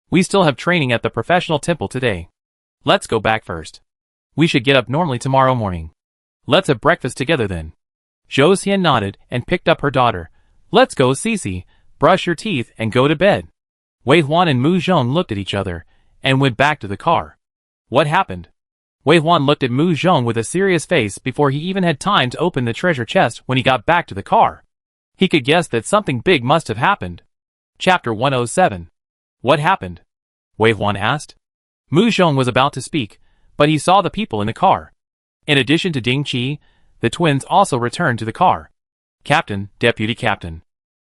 We still have training at the professional temple today. Let's go back first. We should get up normally tomorrow morning. Let's have breakfast together then. Zhou Xian nodded and picked up her daughter. Let's go, Cici, brush your teeth and go to bed. Wei Huan and Mu Xiong looked at each other, and went back to the car. What happened? Wei Huan looked at Mu Xiong with a serious face before he even had time to open the treasure chest when he got back to the car. He could guess that something big must have happened. Chapter 107. What happened? Wei Huan asked. Mu Xiong was about to speak, but he saw the people in the car. In addition to Ding Qi, the twins also returned to the car. Captain, Deputy Captain.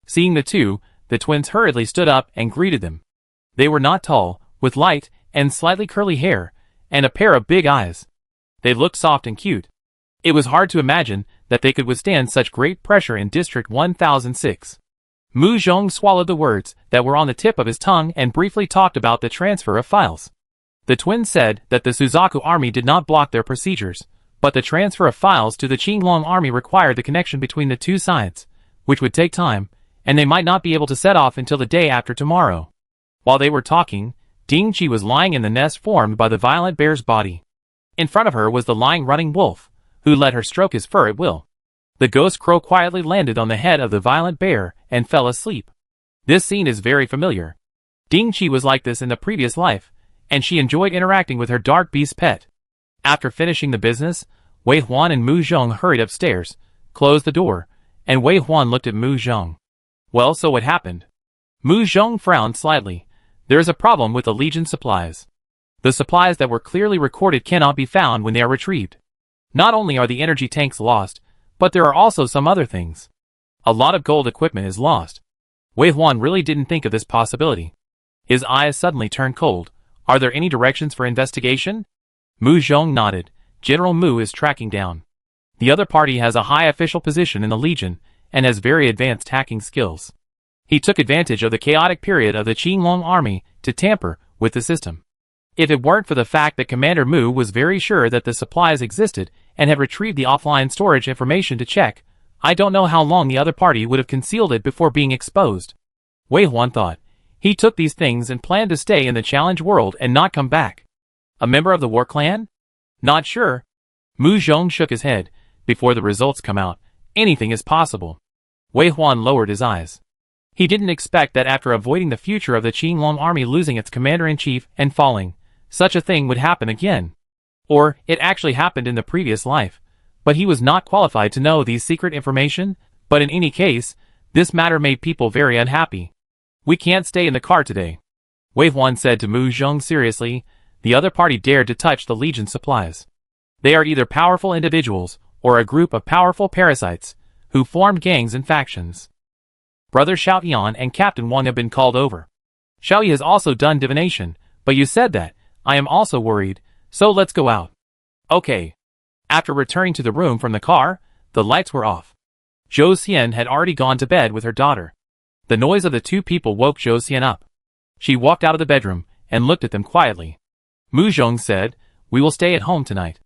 Seeing the two, the twins hurriedly stood up and greeted them. They were not tall, with light and slightly curly hair, and a pair of big eyes. They looked soft and cute. It was hard to imagine that they could withstand such great pressure in District 1006. Mu Xiong swallowed the words that were on the tip of his tongue and briefly talked about the transfer of files. The twins said that the Suzaku army did not block their procedures, but the transfer of files to the Qinglong army required the connection between the two sides, which would take time, and they might not be able to set off until the day after tomorrow. While they were talking, Ding Qi was lying in the nest formed by the violent bear's body. In front of her was the lying running wolf, who let her stroke his fur at will. The ghost crow quietly landed on the head of the violent bear and fell asleep. This scene is very familiar. Ding Qi was like this in the previous life, and she enjoyed interacting with her dark beast pet. After finishing the business, Wei Huan and Mu Xiong hurried upstairs, closed the door, and Wei Huan looked at Mu Xiong. Well, so what happened? Mu Xiong frowned slightly. There is a problem with the Legion supplies. The supplies that were clearly recorded cannot be found when they are retrieved. Not only are the energy tanks lost, but there are also some other things. A lot of gold equipment is lost. Wei Huan really didn't think of this possibility. His eyes suddenly turned cold. Are there any directions for investigation? Mu Xiong nodded. General Mu is tracking down. The other party has a high official position in the Legion, and has very advanced hacking skills. He took advantage of the chaotic period of the Qinglong army to tamper with the system. If it weren't for the fact that Commander Mu was very sure that the supplies existed and had retrieved the offline storage information to check, I don't know how long the other party would have concealed it before being exposed. Wei Huan thought. He took these things and planned to stay in the challenge world and not come back. A member of the war clan? Not sure. Mu Xiong shook his head. Before the results come out, anything is possible. Wei Huan lowered his eyes. He didn't expect that after avoiding the future of the Qinglong army losing its commander-in-chief and falling, such a thing would happen again. Or, it actually happened in the previous life, But he was not qualified to know these secret information, but in any case, this matter made people very unhappy. We can't stay in the car today, Wei Huan said to Mu Zhong seriously. The other party dared to touch the Legion's supplies. They are either powerful individuals, or a group of powerful parasites, who formed gangs and factions. Brother Xiaoyan and Captain Wang have been called over. Xiaoyi has also done divination, but you said that. I am also worried, so let's go out. Okay. After returning to the room from the car, the lights were off. Zhou Xian had already gone to bed with her daughter. The noise of the two people woke Zhou Xian up. She walked out of the bedroom and looked at them quietly. Mu Zhong said, "We will stay at home tonight."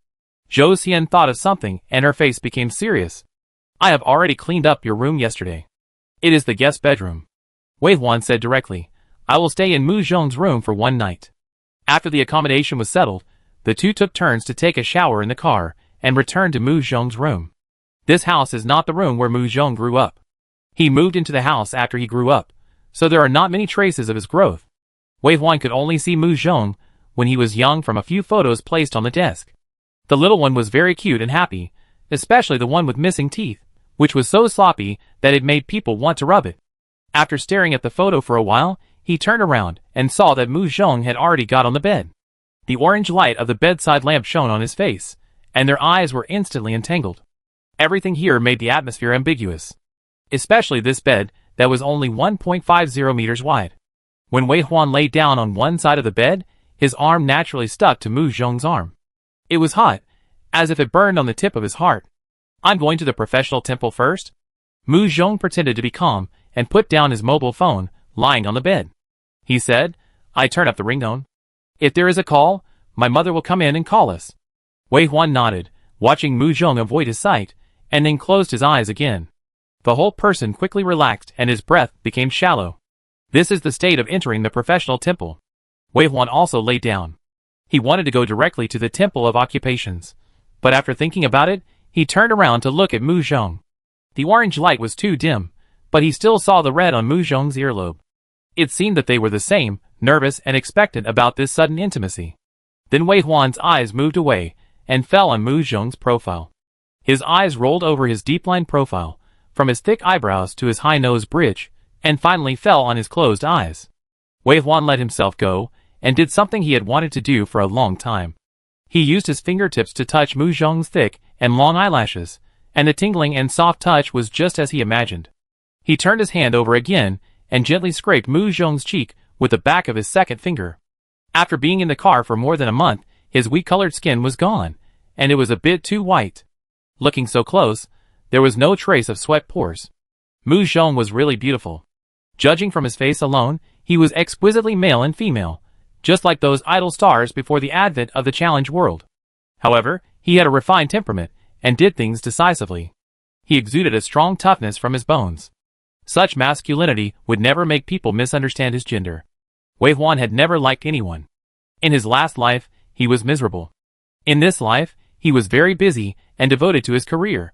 Zhou Xian thought of something and her face became serious. "I have already cleaned up your room yesterday. It is the guest bedroom." Wei Huan said directly, "I will stay in Mu Zhong's room for one night." After the accommodation was settled, the two took turns to take a shower in the car and returned to Mu Zhong's room. This house is not the room where Mu Zhong grew up. He moved into the house after he grew up, so there are not many traces of his growth. Wei Huan could only see Mu Zhong when he was young from a few photos placed on the desk. The little one was very cute and happy, especially the one with missing teeth, which was so sloppy that it made people want to rub it. After staring at the photo for a while, he turned around and saw that Mu Zhong had already got on the bed. The orange light of the bedside lamp shone on his face, and their eyes were instantly entangled. Everything here made the atmosphere ambiguous. Especially this bed that was only 1.50 meters wide. When Wei Huan lay down on one side of the bed, his arm naturally stuck to Mu Zhong's arm. It was hot, as if it burned on the tip of his heart. "I'm going to the professional temple first." Mu Zhong pretended to be calm and put down his mobile phone, lying on the bed. He said, "I turn up the ringtone. If there is a call, my mother will come in and call us." Wei Huan nodded, watching Mu Zhong avoid his sight, and then closed his eyes again. The whole person quickly relaxed and his breath became shallow. This is the state of entering the professional temple. Wei Huan also lay down. He wanted to go directly to the Temple of Occupations, but after thinking about it, he turned around to look at Mu Zhong. The orange light was too dim, but he still saw the red on Mu Zhong's earlobe. It seemed that they were the same, nervous and expectant about this sudden intimacy. Then Wei Huan's eyes moved away and fell on Mu Zhong's profile. His eyes rolled over his deep-lined profile, from his thick eyebrows to his high nose bridge, and finally fell on his closed eyes. Wei Huan let himself go, and did something he had wanted to do for a long time. He used his fingertips to touch Mu Zhong's thick and long eyelashes, and the tingling and soft touch was just as he imagined. He turned his hand over again, and gently scraped Mu Zhong's cheek with the back of his second finger. After being in the car for more than a month, his wheat-colored skin was gone, and it was a bit too white. Looking so close, there was no trace of sweat pores. Mu Zhong was really beautiful. Judging from his face alone, he was exquisitely male and female, just like those idol stars before the advent of the challenge world. However, he had a refined temperament, and did things decisively. He exuded a strong toughness from his bones. Such masculinity would never make people misunderstand his gender. Wei Huan had never liked anyone. In his last life, he was miserable. In this life, he was very busy and devoted to his career.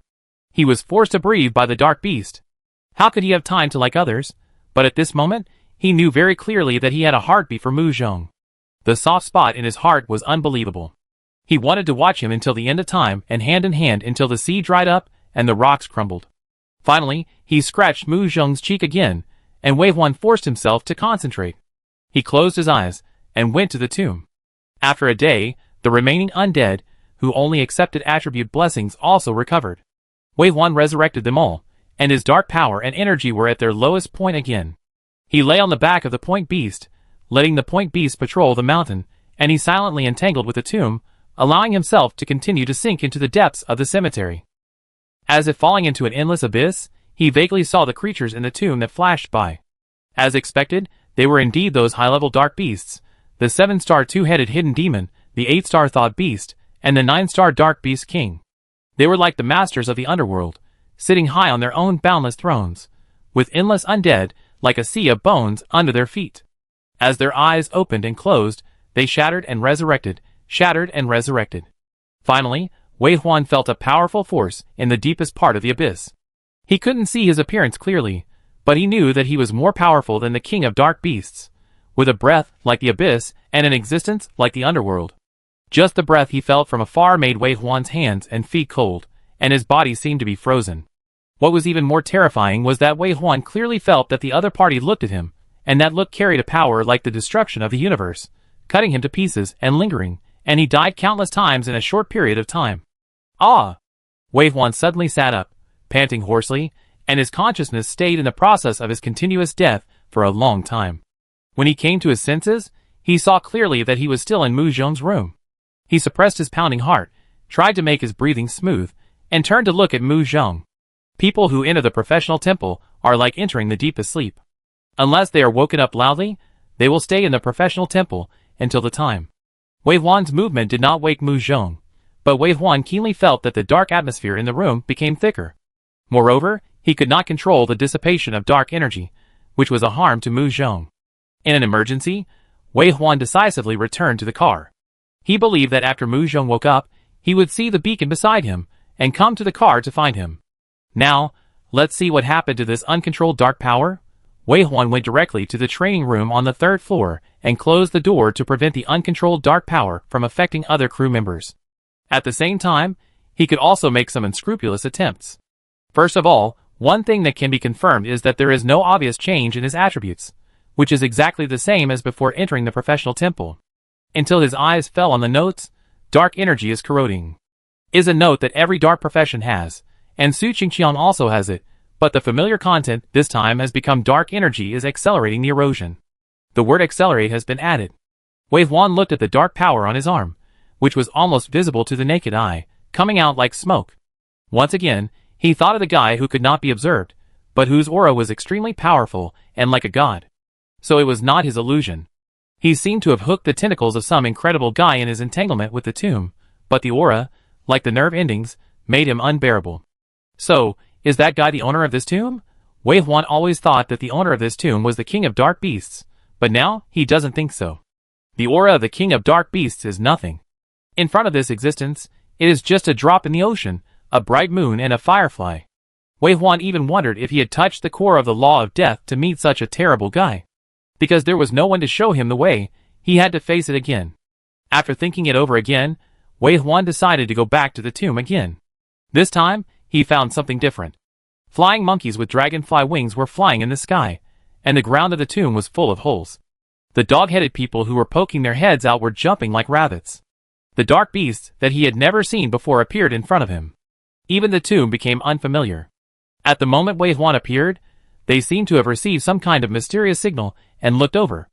He was forced to breathe by the dark beast. How could he have time to like others? But at this moment, he knew very clearly that he had a heartbeat for Mu Zhong. The soft spot in his heart was unbelievable. He wanted to watch him until the end of time and hand in hand until the sea dried up and the rocks crumbled. Finally, he scratched Mu Zhong's cheek again, and Wei Huan forced himself to concentrate. He closed his eyes and went to the tomb. After a day, the remaining undead, who only accepted attribute blessings, also recovered. Wei Huan resurrected them all, and his dark power and energy were at their lowest point again. He lay on the back of the point beast, letting the point beast patrol the mountain, and he silently entangled with the tomb, allowing himself to continue to sink into the depths of the cemetery. As if falling into an endless abyss, he vaguely saw the creatures in the tomb that flashed by. As expected, they were indeed those high-level dark beasts, the 7-star two-headed hidden demon, the 8-star thought beast, and the 9-star dark beast king. They were like the masters of the underworld, sitting high on their own boundless thrones, with endless undead, like a sea of bones, under their feet. As their eyes opened and closed, they shattered and resurrected, shattered and resurrected. Finally, Wei Huan felt a powerful force in the deepest part of the abyss. He couldn't see his appearance clearly, but he knew that he was more powerful than the king of dark beasts, with a breath like the abyss and an existence like the underworld. Just the breath he felt from afar made Wei Huan's hands and feet cold, and his body seemed to be frozen. What was even more terrifying was that Wei Huan clearly felt that the other party looked at him, and that look carried a power like the destruction of the universe, cutting him to pieces and lingering, and he died countless times in a short period of time. Ah! Wei Huan suddenly sat up, panting hoarsely, and his consciousness stayed in the process of his continuous death for a long time. When he came to his senses, he saw clearly that he was still in Mu Zhong's room. He suppressed his pounding heart, tried to make his breathing smooth, and turned to look at Mu Zhong. People who enter the professional temple are like entering the deepest sleep. Unless they are woken up loudly, they will stay in the professional temple until the time. Wei Huan's movement did not wake Mu Zhong, but Wei Huan keenly felt that the dark atmosphere in the room became thicker. Moreover, he could not control the dissipation of dark energy, which was a harm to Mu Zhong. In an emergency, Wei Huan decisively returned to the car. He believed that after Mu Zhong woke up, he would see the beacon beside him and come to the car to find him. Now, let's see what happened to this uncontrolled dark power. Wei Huan went directly to the training room on the 3rd floor and closed the door to prevent the uncontrolled dark power from affecting other crew members. At the same time, he could also make some unscrupulous attempts. First of all, one thing that can be confirmed is that there is no obvious change in his attributes, which is exactly the same as before entering the professional temple. Until his eyes fell on the notes, dark energy is corroding. Is a note that every dark profession has, and Su Qingqiang also has it, but the familiar content this time has become dark energy is accelerating the erosion. The word accelerate has been added. Wei Huan looked at the dark power on his arm, which was almost visible to the naked eye, coming out like smoke. Once again, he thought of the guy who could not be observed, but whose aura was extremely powerful and like a god. So it was not his illusion. He seemed to have hooked the tentacles of some incredible guy in his entanglement with the tomb, but the aura, like the nerve endings, made him unbearable. So, is that guy the owner of this tomb? Wei Huan always thought that the owner of this tomb was the king of dark beasts, but now he doesn't think so. The aura of the king of dark beasts is nothing. In front of this existence, it is just a drop in the ocean, a bright moon and a firefly. Wei Huan even wondered if he had touched the core of the law of death to meet such a terrible guy. Because there was no one to show him the way, he had to face it again. After thinking it over again, Wei Huan decided to go back to the tomb again. This time, he found something different. Flying monkeys with dragonfly wings were flying in the sky, and the ground of the tomb was full of holes. The dog-headed people who were poking their heads out were jumping like rabbits. The dark beasts that he had never seen before appeared in front of him. Even the tomb became unfamiliar. At the moment Wei Huan appeared, they seemed to have received some kind of mysterious signal and looked over.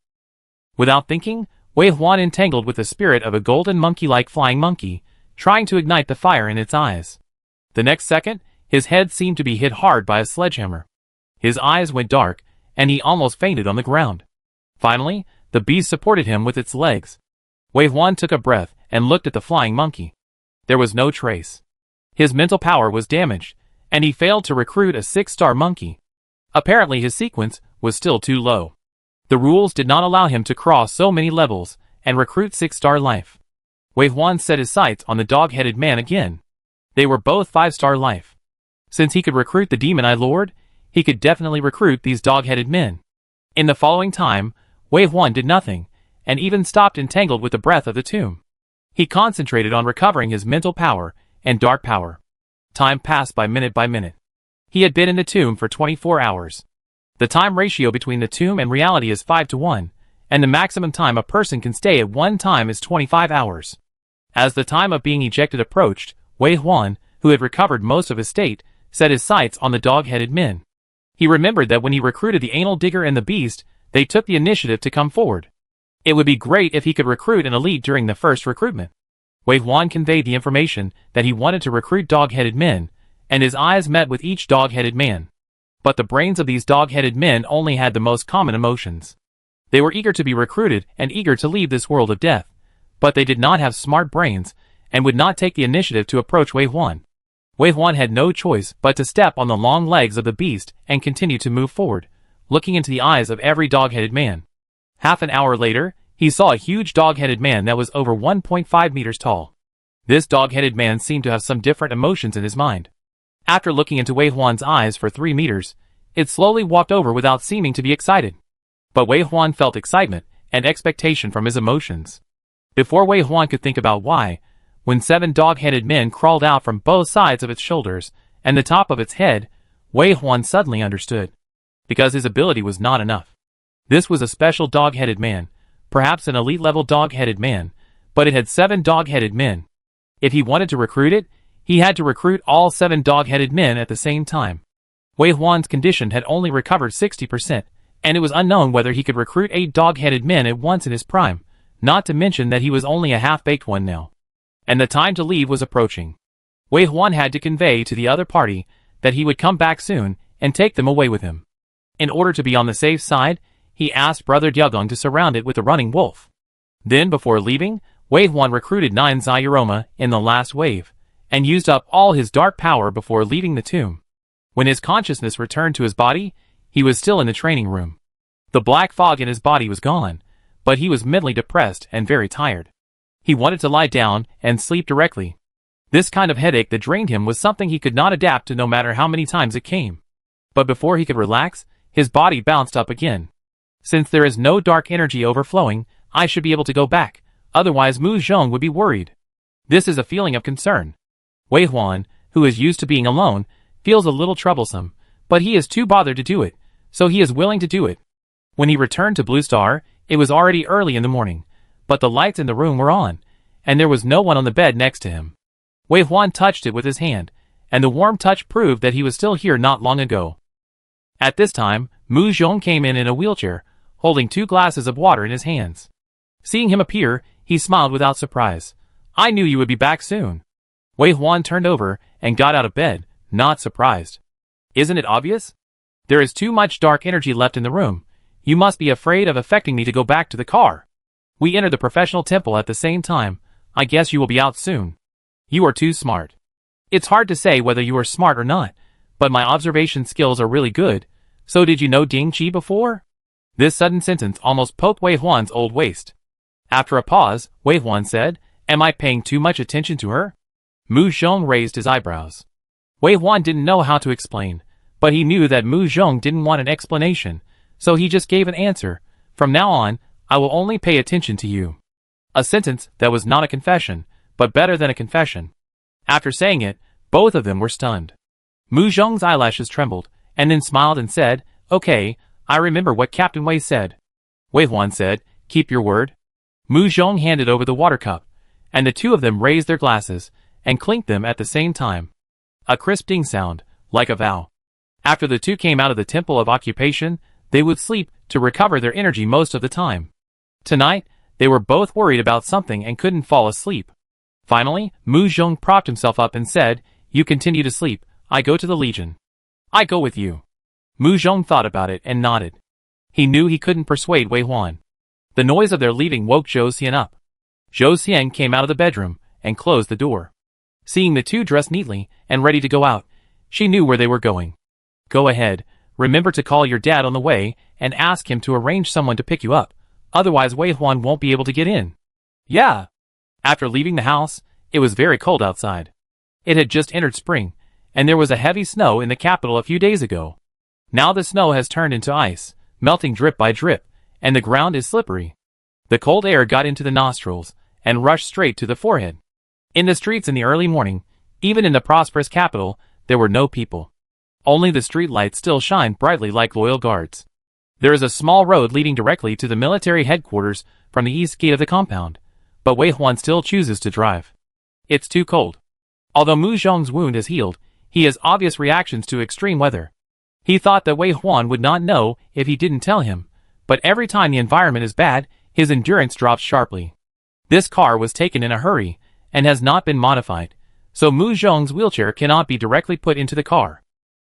Without thinking, Wei Huan entangled with the spirit of a golden monkey-like flying monkey, trying to ignite the fire in its eyes. The next second, his head seemed to be hit hard by a sledgehammer. His eyes went dark, and he almost fainted on the ground. Finally, the beast supported him with its legs. Wei Huan took a breath and looked at the flying monkey. There was no trace. His mental power was damaged, and he failed to recruit a 6-star monkey. Apparently his sequence was still too low. The rules did not allow him to cross so many levels and recruit 6-star life. Wei Huan set his sights on the dog-headed man again. They were both 5-star life. Since he could recruit the Demon Eye Lord, he could definitely recruit these dog-headed men. In the following time, Wei Huan did nothing, and even stopped entangled with the breath of the tomb. He concentrated on recovering his mental power and dark power. Time passed by minute. He had been in the tomb for 24 hours. The time ratio between the tomb and reality is 5:1, and the maximum time a person can stay at one time is 25 hours. As the time of being ejected approached, Wei Huan, who had recovered most of his state, set his sights on the dog-headed men. He remembered that when he recruited the anal digger and the beast, they took the initiative to come forward. It would be great if he could recruit an elite during the first recruitment. Wei Huan conveyed the information that he wanted to recruit dog-headed men, and his eyes met with each dog-headed man. But the brains of these dog-headed men only had the most common emotions. They were eager to be recruited and eager to leave this world of death, but they did not have smart brains and would not take the initiative to approach Wei Huan. Wei Huan had no choice but to step on the long legs of the beast and continue to move forward, looking into the eyes of every dog-headed man. Half an hour later, he saw a huge dog-headed man that was over 1.5 meters tall. This dog-headed man seemed to have some different emotions in his mind. After looking into Wei Huan's eyes for 3 meters, it slowly walked over without seeming to be excited. But Wei Huan felt excitement and expectation from his emotions. Before Wei Huan could think about why, When 7 dog-headed men crawled out from both sides of its shoulders and the top of its head, Wei Huan suddenly understood. Because his ability was not enough. This was a special dog-headed man, perhaps an elite-level dog-headed man, but it had 7 dog-headed men. If he wanted to recruit it, he had to recruit all 7 dog-headed men at the same time. Wei Huan's condition had only recovered 60%, and it was unknown whether he could recruit 8 dog-headed men at once in his prime, not to mention that he was only a half-baked one now. And the time to leave was approaching. Wei Huan had to convey to the other party that he would come back soon and take them away with him. In order to be on the safe side, he asked Brother Dyugong to surround it with the running wolf. Then, before leaving, Wei Huan recruited 9 Zayuroma in the last wave, and used up all his dark power before leaving the tomb. When his consciousness returned to his body, he was still in the training room. The black fog in his body was gone, but he was mentally depressed and very tired. He wanted to lie down and sleep directly. This kind of headache that drained him was something he could not adapt to no matter how many times it came. But before he could relax, his body bounced up again. Since there is no dark energy overflowing, I should be able to go back, otherwise Mu Zhong would be worried. This is a feeling of concern. Wei Huan, who is used to being alone, feels a little troublesome, but he is too bothered to do it, so he is willing to do it. When he returned to Blue Star, it was already early in the morning, but the lights in the room were on, and there was no one on the bed next to him. Wei Huan touched it with his hand, and the warm touch proved that he was still here not long ago. At this time, Mu Zhong came in a wheelchair, holding 2 glasses of water in his hands. Seeing him appear, he smiled without surprise. I knew you would be back soon. Wei Huan turned over and got out of bed, not surprised. Isn't it obvious? There is too much dark energy left in the room. You must be afraid of affecting me to go back to the car. We entered the professional temple at the same time. I guess you will be out soon. You are too smart. It's hard to say whether you are smart or not, but my observation skills are really good. So did you know Ding Qi before? This sudden sentence almost poked Wei Huan's old waist. After a pause, Wei Huan said, Am I paying too much attention to her? Mu Zhong raised his eyebrows. Wei Huan didn't know how to explain, but he knew that Mu Zhong didn't want an explanation, so he just gave an answer. From now on, I will only pay attention to you. A sentence that was not a confession, but better than a confession. After saying it, both of them were stunned. Mu Zhong's eyelashes trembled, and then smiled and said, Okay, I remember what Captain Wei said. Wei Huan said, Keep your word. Mu Zhong handed over the water cup, and the 2 of them raised their glasses, and clinked them at the same time. A crisp ding sound, like a vow. After the 2 came out of the temple of occupation, they would sleep to recover their energy most of the time. Tonight, they were both worried about something and couldn't fall asleep. Finally, Mu Zhong propped himself up and said, You continue to sleep, I go to the Legion. I go with you. Mu Zhong thought about it and nodded. He knew he couldn't persuade Wei Huan. The noise of their leaving woke Zhou Xian up. Zhou Xian came out of the bedroom and closed the door. Seeing the 2 dressed neatly and ready to go out, she knew where they were going. Go ahead, remember to call your dad on the way and ask him to arrange someone to pick you up, otherwise Wei Huan won't be able to get in. Yeah. After leaving the house, it was very cold outside. It had just entered spring, and there was a heavy snow in the capital a few days ago. Now the snow has turned into ice, melting drip by drip, and the ground is slippery. The cold air got into the nostrils and rushed straight to the forehead. In the streets in the early morning, even in the prosperous capital, there were no people. Only the street lights still shine brightly like loyal guards. There is a small road leading directly to the military headquarters from the east gate of the compound, but Wei Huan still chooses to drive. It's too cold. Although Mu Zhong's wound has healed, he has obvious reactions to extreme weather. He thought that Wei Huan would not know if he didn't tell him, but every time the environment is bad, his endurance drops sharply. This car was taken in a hurry, and has not been modified, so Mu Zhong's wheelchair cannot be directly put into the car.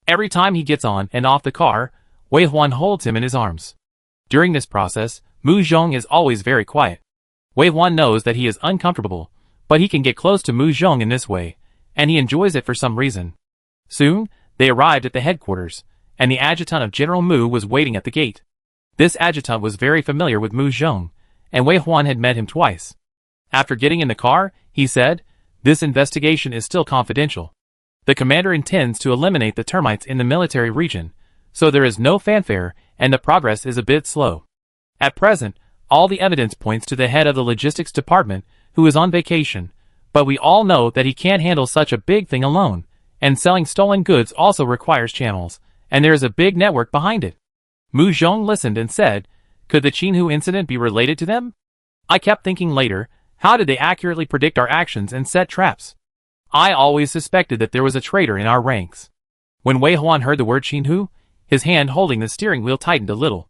Every time he gets on and off the car, Wei Huan holds him in his arms. During this process, Mu Zhong is always very quiet. Wei Huan knows that he is uncomfortable, but he can get close to Mu Zhong in this way, and he enjoys it for some reason. Soon, they arrived at the headquarters, and the adjutant of General Mu was waiting at the gate. This adjutant was very familiar with Mu Zhong, and Wei Huan had met him twice. After getting in the car, he said, This investigation is still confidential. The commander intends to eliminate the termites in the military region, so there is no fanfare and the progress is a bit slow. At present, all the evidence points to the head of the logistics department, who is on vacation, But we all know that he can't handle such a big thing alone, and selling stolen goods also requires channels, and there is a big network behind it. Mu Zhong listened and said, could the Qinhu incident be related to them? I kept thinking later, how did they accurately predict our actions and set traps? I always suspected that there was a traitor in our ranks. When Wei Huan heard the word Qinhu, his hand holding the steering wheel tightened a little.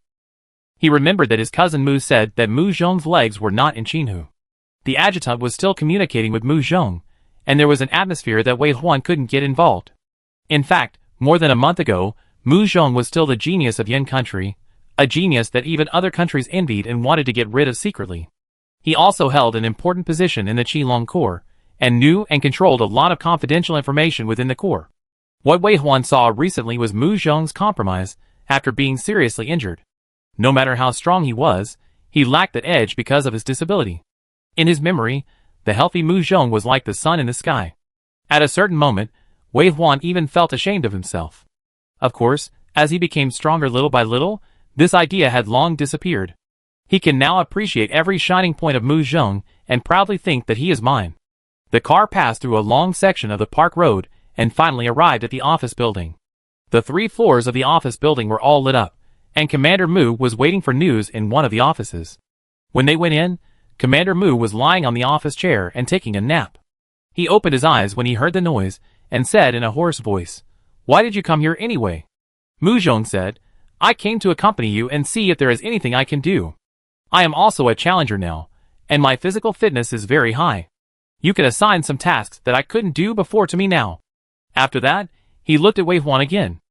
He remembered that his cousin Mu said that Mu Zhong's legs were not in Qinhu. The adjutant was still communicating with Mu Zhong, and there was an atmosphere that Wei Huan couldn't get involved. In fact, more than a month ago, Mu Zhong was still the genius of Yin country, a genius that even other countries envied and wanted to get rid of secretly. He also held an important position in the Qilong Corps, and knew and controlled a lot of confidential information within the Corps. What Wei Huan saw recently was Mu Zhong's compromise after being seriously injured. No matter how strong he was, he lacked that edge because of his disability. In his memory, the healthy Mu Zhong was like the sun in the sky. At a certain moment, Wei Huan even felt ashamed of himself. Of course, as he became stronger little by little, this idea had long disappeared. He can now appreciate every shining point of Mu Zhong and proudly think that he is mine. The car passed through a long section of the park road and finally arrived at the office building. The 3 floors of the office building were all lit up, and Commander Mu was waiting for news in one of the offices. When they went in, Commander Mu was lying on the office chair and taking a nap. He opened his eyes when he heard the noise and said in a hoarse voice, "Why did you come here anyway?" Mu Zhong said, "I came to accompany you and see if there is anything I can do. I am also a challenger now, and my physical fitness is very high. You can assign some tasks that I couldn't do before to me now." After that, he looked at Wei Huan again.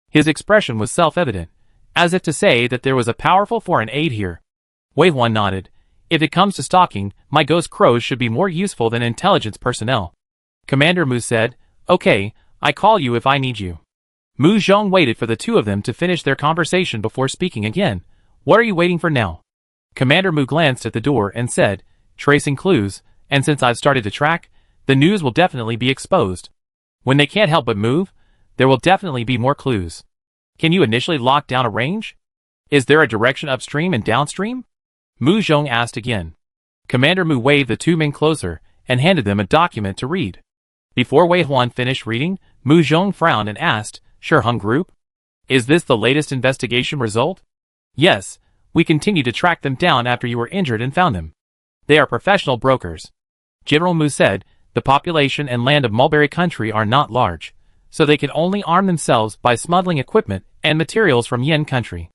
His expression was self-evident, as if to say that there was a powerful foreign aid here. Wei Huan nodded. If it comes to stalking, my ghost crows should be more useful than intelligence personnel. Commander Mu said, "Okay, I call you if I need you." Mu Zhong waited for the two of them to finish their conversation before speaking again. "What are you waiting for now?" Commander Mu glanced at the door and said, "Tracing clues, and since I've started to track, the news will definitely be exposed. When they can't help but move, there will definitely be more clues. Can you initially lock down a range? Is there a direction upstream and downstream?" Mu Zhong asked again. Commander Mu waved the two men closer and handed them a document to read. Before Wei Huan finished reading, Mu Zhong frowned and asked, "Shiheng Group? Is this the latest investigation result?" "Yes, we continued to track them down after you were injured and found them. They are professional brokers." General Mu said, "The population and land of Mulberry Country are not large, so they can only arm themselves by smuggling equipment and materials from Yin Country.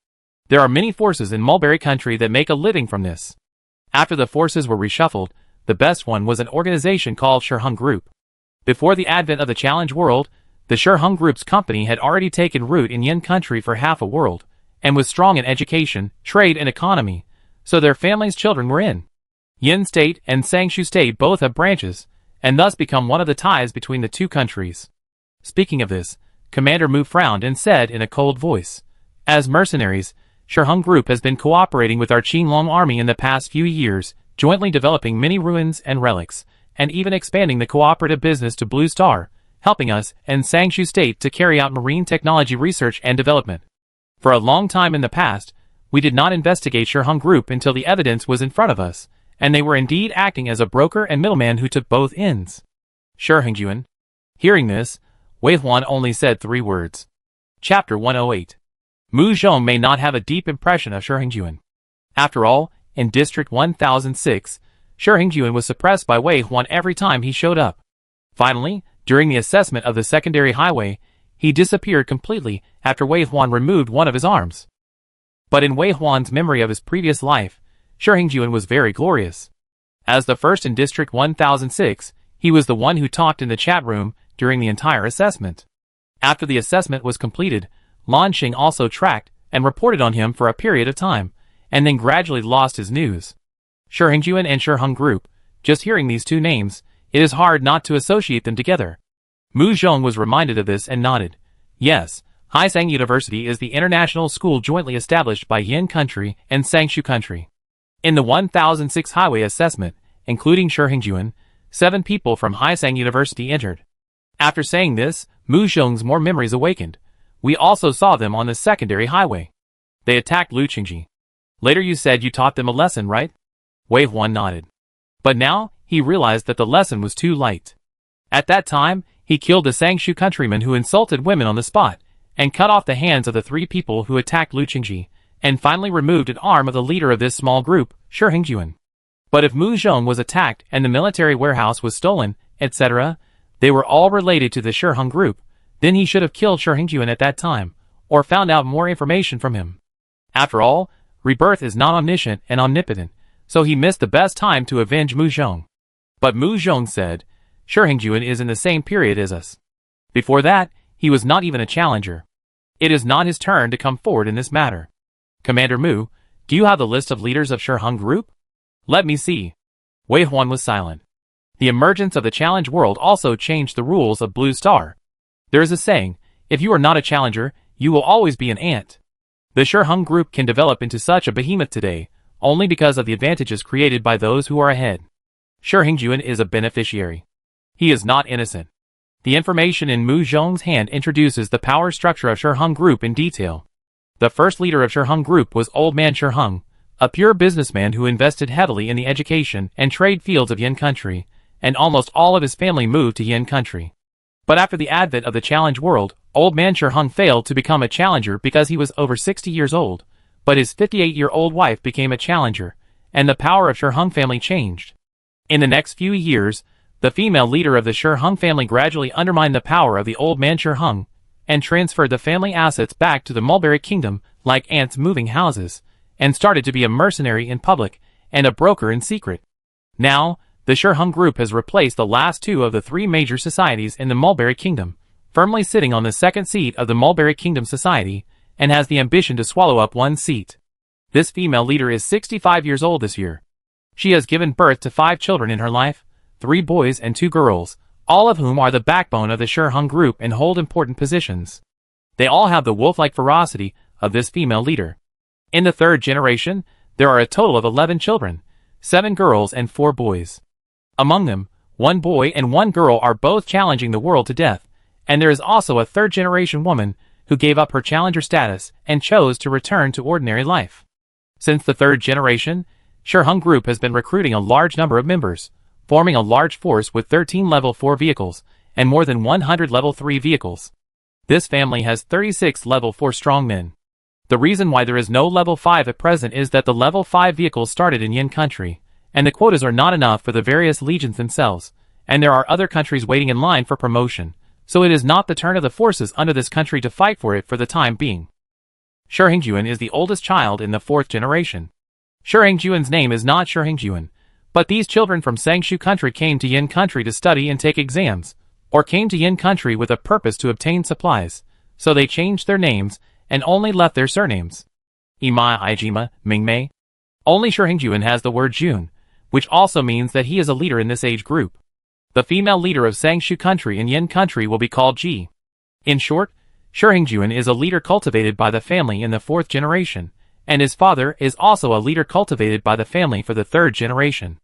There are many forces in Mulberry Country that make a living from this." After the forces were reshuffled, the best one was an organization called Shiheng Group. Before the advent of the Challenge World, the Shiheng Group's company had already taken root in Yin Country for half a world, and was strong in education, trade and economy, so their families' children were in. Yin State and Sangshu State both have branches, and thus become one of the ties between the two countries. Speaking of this, Commander Mu frowned and said in a cold voice, "As mercenaries, Shiheng Group has been cooperating with our Qinglong army in the past few years, jointly developing many ruins and relics, and even expanding the cooperative business to Blue Star, helping us and Sangshu State to carry out marine technology research and development. For a long time in the past, we did not investigate Shiheng Group until the evidence was in front of us, and they were indeed acting as a broker and middleman who took both ends." Shiheng. Hearing this, Wei Huan only said 3 words. Chapter 108. Mu Zhong may not have a deep impression of Shiheng. After all, in District 1006, Shiheng was suppressed by Wei Huan every time he showed up. Finally, during the assessment of the secondary highway, he disappeared completely after Wei Huan removed one of his arms. But in Wei Huan's memory of his previous life, Shiheng was very glorious. As the first in District 1006, he was the one who talked in the chat room during the entire assessment. After the assessment was completed, Lan Xing also tracked and reported on him for a period of time, and then gradually lost his news. Shiheng and Shiheng Group, just hearing these two names, it is hard not to associate them together. Mu Zhong was reminded of this and nodded. Yes, Haisang University is the international school jointly established by Yin Country and Sangshu Country. In the 1006 highway assessment, including Shiheng, 7 people from Haisang University entered. After saying this, Mu Zhong's more memories awakened. We also saw them on the secondary highway. They attacked Lu Qingji. Later you said you taught them a lesson, right? Wei Huan nodded. But now, he realized that the lesson was too light. At that time, he killed the Sangshu countryman who insulted women on the spot, and cut off the hands of the 3 people who attacked Lu Qingji, and finally removed an arm of the leader of this small group, Shi Hongjuan. But if Mu Zhong was attacked and the military warehouse was stolen, etc., they were all related to the Shi Hong group, then he should have killed Shi Hongjuan at that time, or found out more information from him. After all, rebirth is not omniscient and omnipotent, so he missed the best time to avenge Mu Zhong. But Mu Zhong said, Shi Hongjuan is in the same period as us. Before that, he was not even a challenger. It is not his turn to come forward in this matter. Commander Mu, do you have the list of leaders of Shi Hong group? Let me see. Wei Huan was silent. The emergence of the challenge world also changed the rules of Blue Star. There is a saying, if you are not a challenger, you will always be an ant. The Shi Hong group can develop into such a behemoth today, only because of the advantages created by those who are ahead. Shi Hongjuan is a beneficiary. He is not innocent. The information in Mu Zhong's hand introduces the power structure of Shi Hong group in detail. The first leader of Shi Hong group was Old Man Shi Hong, a pure businessman who invested heavily in the education and trade fields of Yin country, and almost all of his family moved to Yin country. But after the advent of the challenge world, Old Man Shi Hong failed to become a challenger because he was over 60 years old, but his 58-year-old wife became a challenger, and the power of Shi Hong family changed. In the next few years, the female leader of the Shi Hong family gradually undermined the power of the Old Man Shi Hong, and transferred the family assets back to the Mulberry Kingdom like ants moving houses, and started to be a mercenary in public and a broker in secret. Now, the Shi Hong group has replaced the last 2 of the 3 major societies in the Mulberry Kingdom, firmly sitting on the second seat of the Mulberry Kingdom society, and has the ambition to swallow up 1 seat. This female leader is 65 years old this year. She has given birth to 5 children in her life, 3 boys and 2 girls, all of whom are the backbone of the Shi Hong group and hold important positions. They all have the wolf-like ferocity of this female leader. In the 3rd generation, there are a total of 11 children, 7 girls and 4 boys. Among them, 1 boy and 1 girl are both challenging the world to death, and there is also a 3rd generation woman who gave up her challenger status and chose to return to ordinary life. Since the 3rd generation, Shi Hong group has been recruiting a large number of members, forming a large force with 13 level 4 vehicles and more than 100 level 3 vehicles. This family has 36 level 4 strongmen. The reason why there is no level 5 at present is that the level 5 vehicles started in Yin country, and the quotas are not enough for the various legions themselves, and there are other countries waiting in line for promotion, so it is not the turn of the forces under this country to fight for it for the time being. Shi Hongjuan is the oldest child in the 4th generation. Shi Hongjuan's name is not Shi Hongjuan, but these children from Sangshu country came to Yin country to study and take exams, or came to Yin country with a purpose to obtain supplies, so they changed their names and only left their surnames. Imai Ijima, Mingmei. Only Shi Hongjuan has the word Jun, which also means that he is a leader in this age group. The female leader of Sangshu country and Yin country will be called Ji. In short, Shi Hongjuan is a leader cultivated by the family in the 4th generation, and his father is also a leader cultivated by the family for the 3rd generation.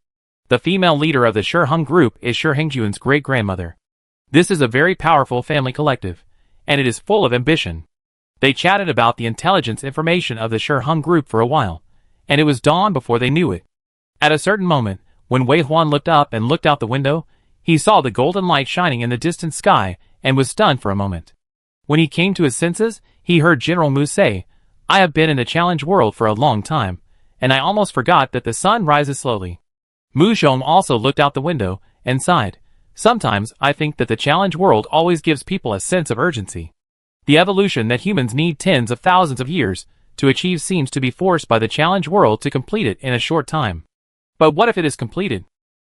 The female leader of the Shi Hong group is Shi Hongjuan's great-grandmother. This is a very powerful family collective, and it is full of ambition. They chatted about the intelligence information of the Shi Hong group for a while, and it was dawn before they knew it. At a certain moment, when Wei Huan looked up and looked out the window, he saw the golden light shining in the distant sky and was stunned for a moment. When he came to his senses, he heard General Mu say, "I have been in the challenge world for a long time, and I almost forgot that the sun rises slowly." Mu Zhong also looked out the window and sighed. "Sometimes I think that the challenge world always gives people a sense of urgency. The evolution that humans need tens of thousands of years to achieve seems to be forced by the challenge world to complete it in a short time. But what if it is completed?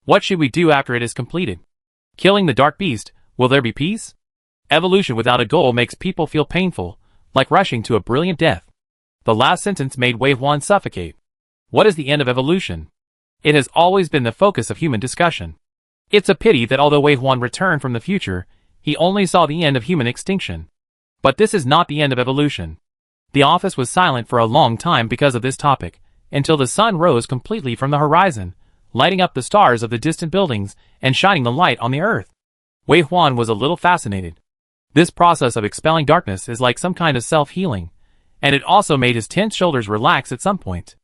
What should we do after it is completed? Killing the dark beast, will there be peace? Evolution without a goal makes people feel painful, like rushing to a brilliant death." The last sentence made Wei Huan suffocate. What is the end of evolution? It has always been the focus of human discussion. It's a pity that although Wei Huan returned from the future, he only saw the end of human extinction. But this is not the end of evolution. The office was silent for a long time because of this topic, until the sun rose completely from the horizon, lighting up the stars of the distant buildings and shining the light on the earth. Wei Huan was a little fascinated. This process of expelling darkness is like some kind of self-healing, and it also made his tense shoulders relax at some point.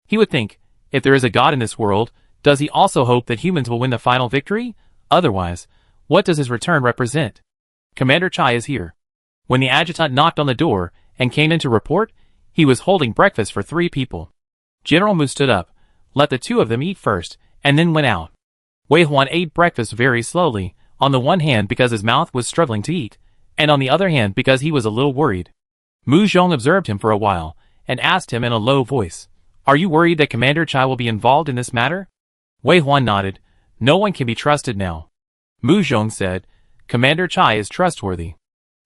He would think, if there is a God in this world, Does he also hope that humans will win the final victory? Otherwise, what does his return represent? Commander Chai is here. When the adjutant knocked on the door and came in to report, he was holding breakfast for 3 people. General Mu stood up, let the 2 of them eat first, and then went out. Wei Huan ate breakfast very slowly, on the one hand because his mouth was struggling to eat, and on the other hand because he was a little worried. Mu Zhong observed him for a while, and asked him in a low voice, "Are you worried that Commander Chai will be involved in this matter?" Wei Huan nodded. "No one can be trusted now." Mu Zhong said, "Commander Chai is trustworthy.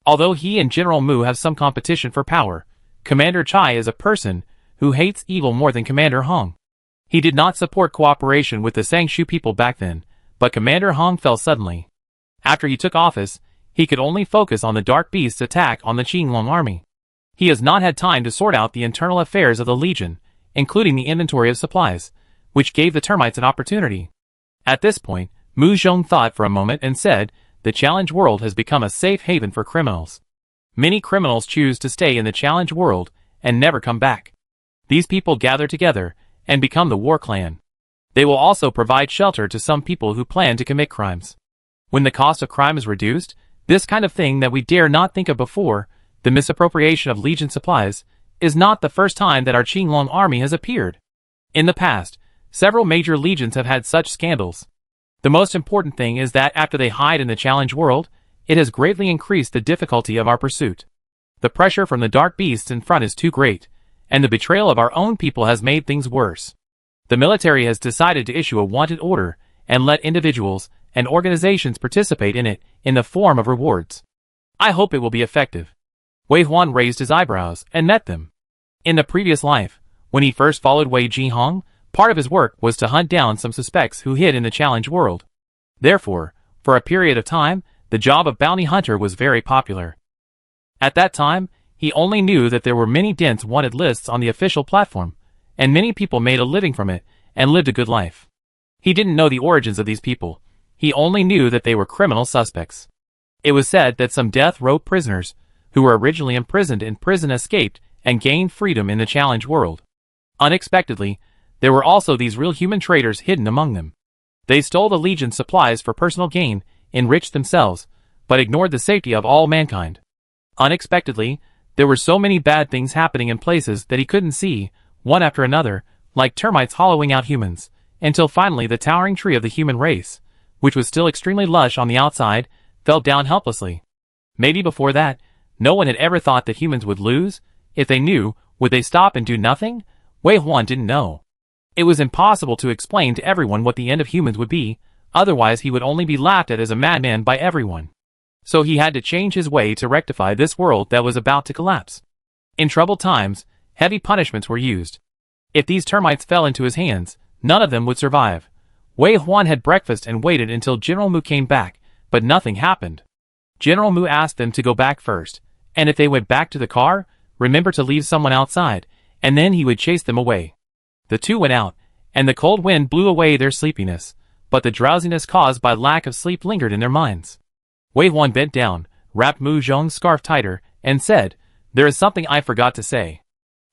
Although he and General Mu have some competition for power, Commander Chai is a person who hates evil more than Commander Hong. He did not support cooperation with the Sangshu people back then, but Commander Hong fell suddenly. After he took office, he could only focus on the Dark Beast's attack on the Qinglong army. He has not had time to sort out the internal affairs of the Legion, including the inventory of supplies, which gave the termites an opportunity." At this point, Mu Zhong thought for a moment and said, "The challenge world has become a safe haven for criminals. Many criminals choose to stay in the challenge world and never come back. These people gather together and become the war clan. They will also provide shelter to some people who plan to commit crimes. When the cost of crime is reduced, this kind of thing that we dare not think of before, the misappropriation of Legion supplies, is not the first time that our Qinglong army has appeared. In the past, several major legions have had such scandals. The most important thing is that after they hide in the challenge world, it has greatly increased the difficulty of our pursuit. The pressure from the Dark Beasts in front is too great, and the betrayal of our own people has made things worse. The military has decided to issue a wanted order and let individuals and organizations participate in it in the form of rewards. I hope it will be effective." Wei Huan raised his eyebrows and met them. In the previous life, when he first followed Wei Jihong, part of his work was to hunt down some suspects who hid in the challenge world. Therefore, for a period of time, the job of bounty hunter was very popular. At that time, he only knew that there were many dense wanted lists on the official platform, and many people made a living from it and lived a good life. He didn't know the origins of these people. He only knew that they were criminal suspects. It was said that some death row prisoners, who were originally imprisoned in prison, escaped and gained freedom in the challenge world. Unexpectedly, there were also these real human traders hidden among them. They stole the Legion supplies for personal gain, enriched themselves, but ignored the safety of all mankind. Unexpectedly, there were so many bad things happening in places that he couldn't see, one after another, like termites hollowing out humans, until finally the towering tree of the human race, which was still extremely lush on the outside, fell down helplessly. Maybe before that, no one had ever thought that humans would lose. If they knew, would they stop and do nothing? Wei Huan didn't know. It was impossible to explain to everyone what the end of humans would be, otherwise he would only be laughed at as a madman by everyone. So he had to change his way to rectify this world that was about to collapse. In troubled times, heavy punishments were used. If these termites fell into his hands, none of them would survive. Wei Huan had breakfast and waited until General Mu came back, but nothing happened. General Mu asked them to go back first, and if they went back to the car, remember to leave someone outside, and then he would chase them away. The 2 went out, and the cold wind blew away their sleepiness, but the drowsiness caused by lack of sleep lingered in their minds. Wei Huan bent down, wrapped Mu Zhong's scarf tighter, and said, "There is something I forgot to say.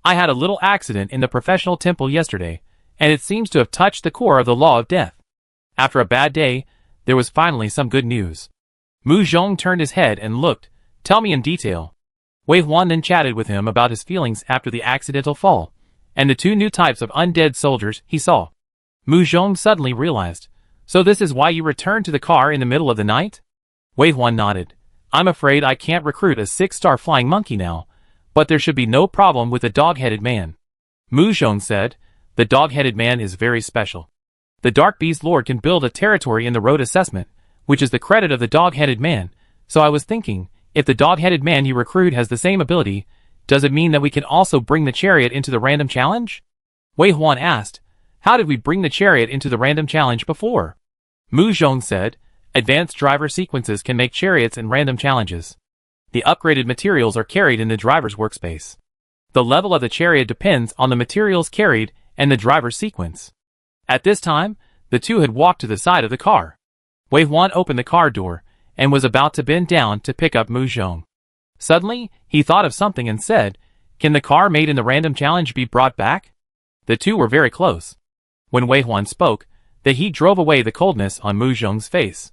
I had a little accident in the professional temple yesterday, and it seems to have touched the core of the law of death. After a bad day, there was finally some good news." Mu Zhong turned his head and looked. "Tell me in detail." Wei Huan then chatted with him about his feelings after the accidental fall, and the 2 new types of undead soldiers he saw. Mu Zhong suddenly realized, "So this is why you returned to the car in the middle of the night?" Wei Huan nodded. "I'm afraid I can't recruit a 6-star flying monkey now, but there should be no problem with the dog-headed man." Mu Zhong said, "The dog-headed man is very special. The Dark Beast Lord can build a territory in the road assessment, which is the credit of the dog-headed man, so I was thinking, if the dog-headed man you recruit has the same ability, does it mean that we can also bring the chariot into the random challenge?" Wei Huan asked, "How did we bring the chariot into the random challenge before?" Mu Zhong said, "Advanced driver sequences can make chariots in random challenges. The upgraded materials are carried in the driver's workspace. The level of the chariot depends on the materials carried and the driver's sequence." At this time, the 2 had walked to the side of the car. Wei Huan opened the car door and was about to bend down to pick up Mu Zhong. Suddenly, he thought of something and said, "Can the car made in the random challenge be brought back?" The 2 were very close. When Wei Huan spoke, the heat drove away the coldness on Mu Zhong's face.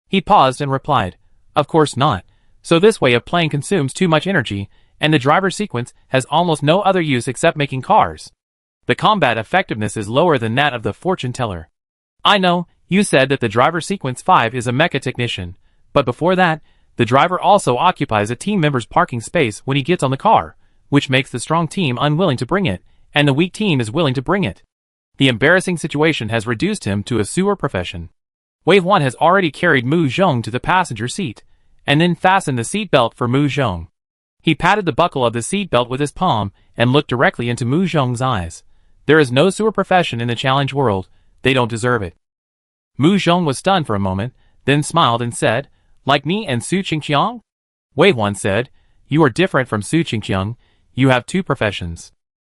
He paused and replied, "Of course not. So this way of playing consumes too much energy, and the driver sequence has almost no other use except making cars. The combat effectiveness is lower than that of the fortune teller. I know, you said that the driver sequence 5 is a mecha technician, but before that, the driver also occupies a team member's parking space when he gets on the car, which makes the strong team unwilling to bring it, and the weak team is willing to bring it. The embarrassing situation has reduced him to a sewer profession." Wei Huan has already carried Mu Zhong to the passenger seat, and then fastened the seat belt for Mu Zhong. He patted the buckle of the seat belt with his palm and looked directly into Mu Zhong's eyes. There is no sewer profession in the challenge world. They don't deserve it. Mu Zhong was stunned for a moment, then smiled and said, "Like me and Su Qingqiang?" Wei Huan said, "You are different from Su Qingqiang. You have two professions."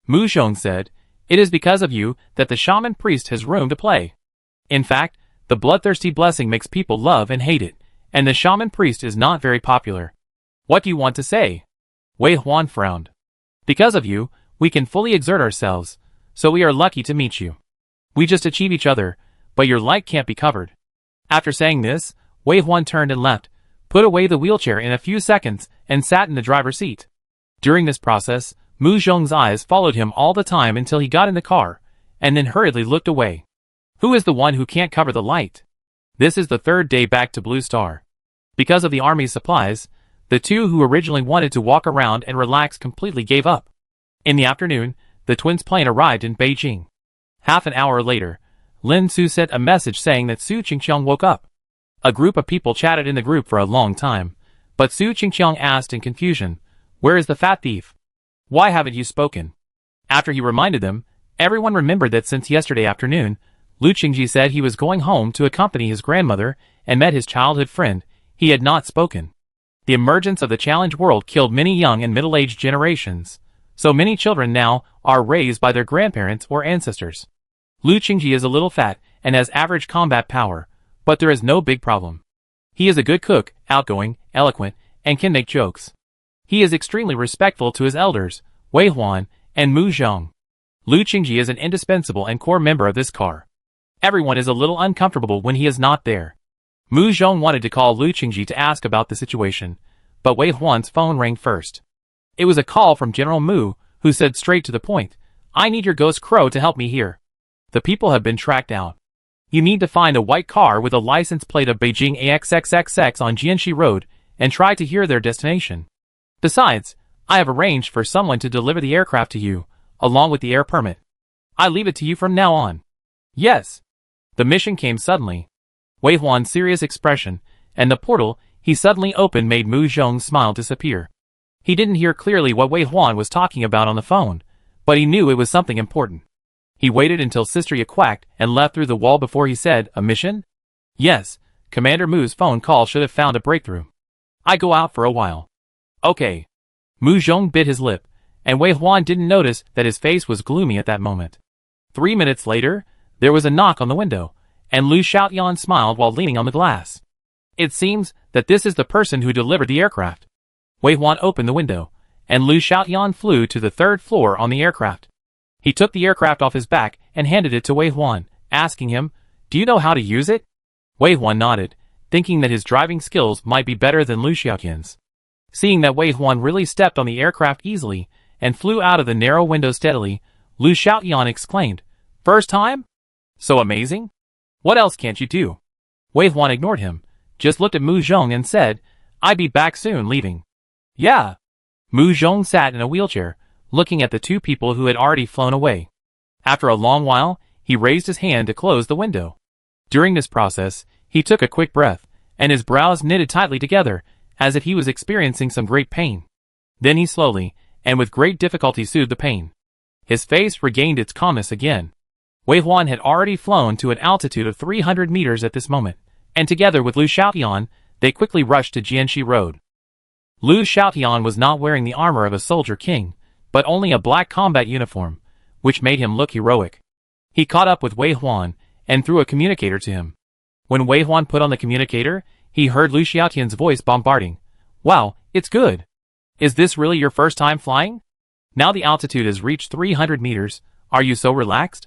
Mu Zhong said, "It is because of you that the shaman priest has room to play. In fact, the bloodthirsty blessing makes people love and hate it, and the shaman priest is not very popular. What do you want to say?" Wei Huan frowned. "Because of you, we can fully exert ourselves, so we are lucky to meet you. We just achieve each other, but your light can't be covered." After saying this, Wei Huan turned and left, put away the wheelchair in a few seconds, and sat in the driver's seat. During this process, Mu Zhong's eyes followed him all the time until he got in the car, and then hurriedly looked away. Who is the one who can't cover the light? This is the third day back to Blue Star. Because of the army's supplies, the two who originally wanted to walk around and relax completely gave up. In the afternoon, the twins' plane arrived in Beijing. Half an hour later, Lin Su sent a message saying that Su Qingqiang woke up. A group of people chatted in the group for a long time, but Su Qingqiang asked in confusion, "Where is the fat thief? Why haven't you spoken?" After he reminded them, everyone remembered that since yesterday afternoon, Lu Qingji said he was going home to accompany his grandmother and met his childhood friend. He had not spoken. The emergence of the challenge world killed many young and middle-aged generations, so many children now are raised by their grandparents or ancestors. Lu Qingji is a little fat and has average combat power, but there is no big problem. He is a good cook, outgoing, eloquent, and can make jokes. He is extremely respectful to his elders, Wei Huan and Mu Zhong. Lu Qingji is an indispensable and core member of this car. Everyone is a little uncomfortable when he is not there. Mu Zhong wanted to call Lu Qingji to ask about the situation, but Wei Huan's phone rang first. It was a call from General Mu, who said straight to the point, "I need your ghost crow to help me here. The people have been tracked out. You need to find a white car with a license plate of Beijing AXXXX on Jianxi Road and try to hear their destination. Besides, I have arranged for someone to deliver the aircraft to you, along with the air permit. I leave it to you from now on." "Yes." The mission came suddenly. Wei Huan's serious expression, and the portal he suddenly opened made Mu Zhong's smile disappear. He didn't hear clearly what Wei Huan was talking about on the phone, but he knew it was something important. He waited until Sister Ye quacked and left through the wall before he said, "A mission?" "Yes, Commander Mu's phone call should have found a breakthrough. I go out for a while." "Okay." Mu Zhong bit his lip, and Wei Huan didn't notice that his face was gloomy at that moment. 3 minutes later, there was a knock on the window, and Lu Xiaotian smiled while leaning on the glass. "It seems that this is the person who delivered the aircraft." Wei Huan opened the window, and Lu Xiaotian flew to the 3rd floor on the aircraft. He took the aircraft off his back and handed it to Wei Huan, asking him, "Do you know how to use it?" Wei Huan nodded, thinking that his driving skills might be better than Lu Xiaotian's. Seeing that Wei Huan really stepped on the aircraft easily and flew out of the narrow window steadily, Lu Xiaotian exclaimed, "First time? So amazing? What else can't you do?" Wei Huan ignored him, just looked at Mu Zhong and said, "I'd be back soon, leaving." "Yeah." Mu Zhong sat in a wheelchair, looking at the two people who had already flown away. After a long while, he raised his hand to close the window. During this process, he took a quick breath, and his brows knitted tightly together, as if he was experiencing some great pain. Then he slowly, and with great difficulty soothed the pain. His face regained its calmness again. Wei Huan had already flown to an altitude of 300 meters at this moment, and together with Lu Xiaotian, they quickly rushed to Jianxi Road. Lu Xiaotian was not wearing the armor of a soldier king, but only a black combat uniform, which made him look heroic. He caught up with Wei Huan and threw a communicator to him. When Wei Huan put on the communicator, he heard Lu Xiaotian's voice bombarding. "Wow, it's good. Is this really your first time flying? Now the altitude has reached 300 meters, are you so relaxed?"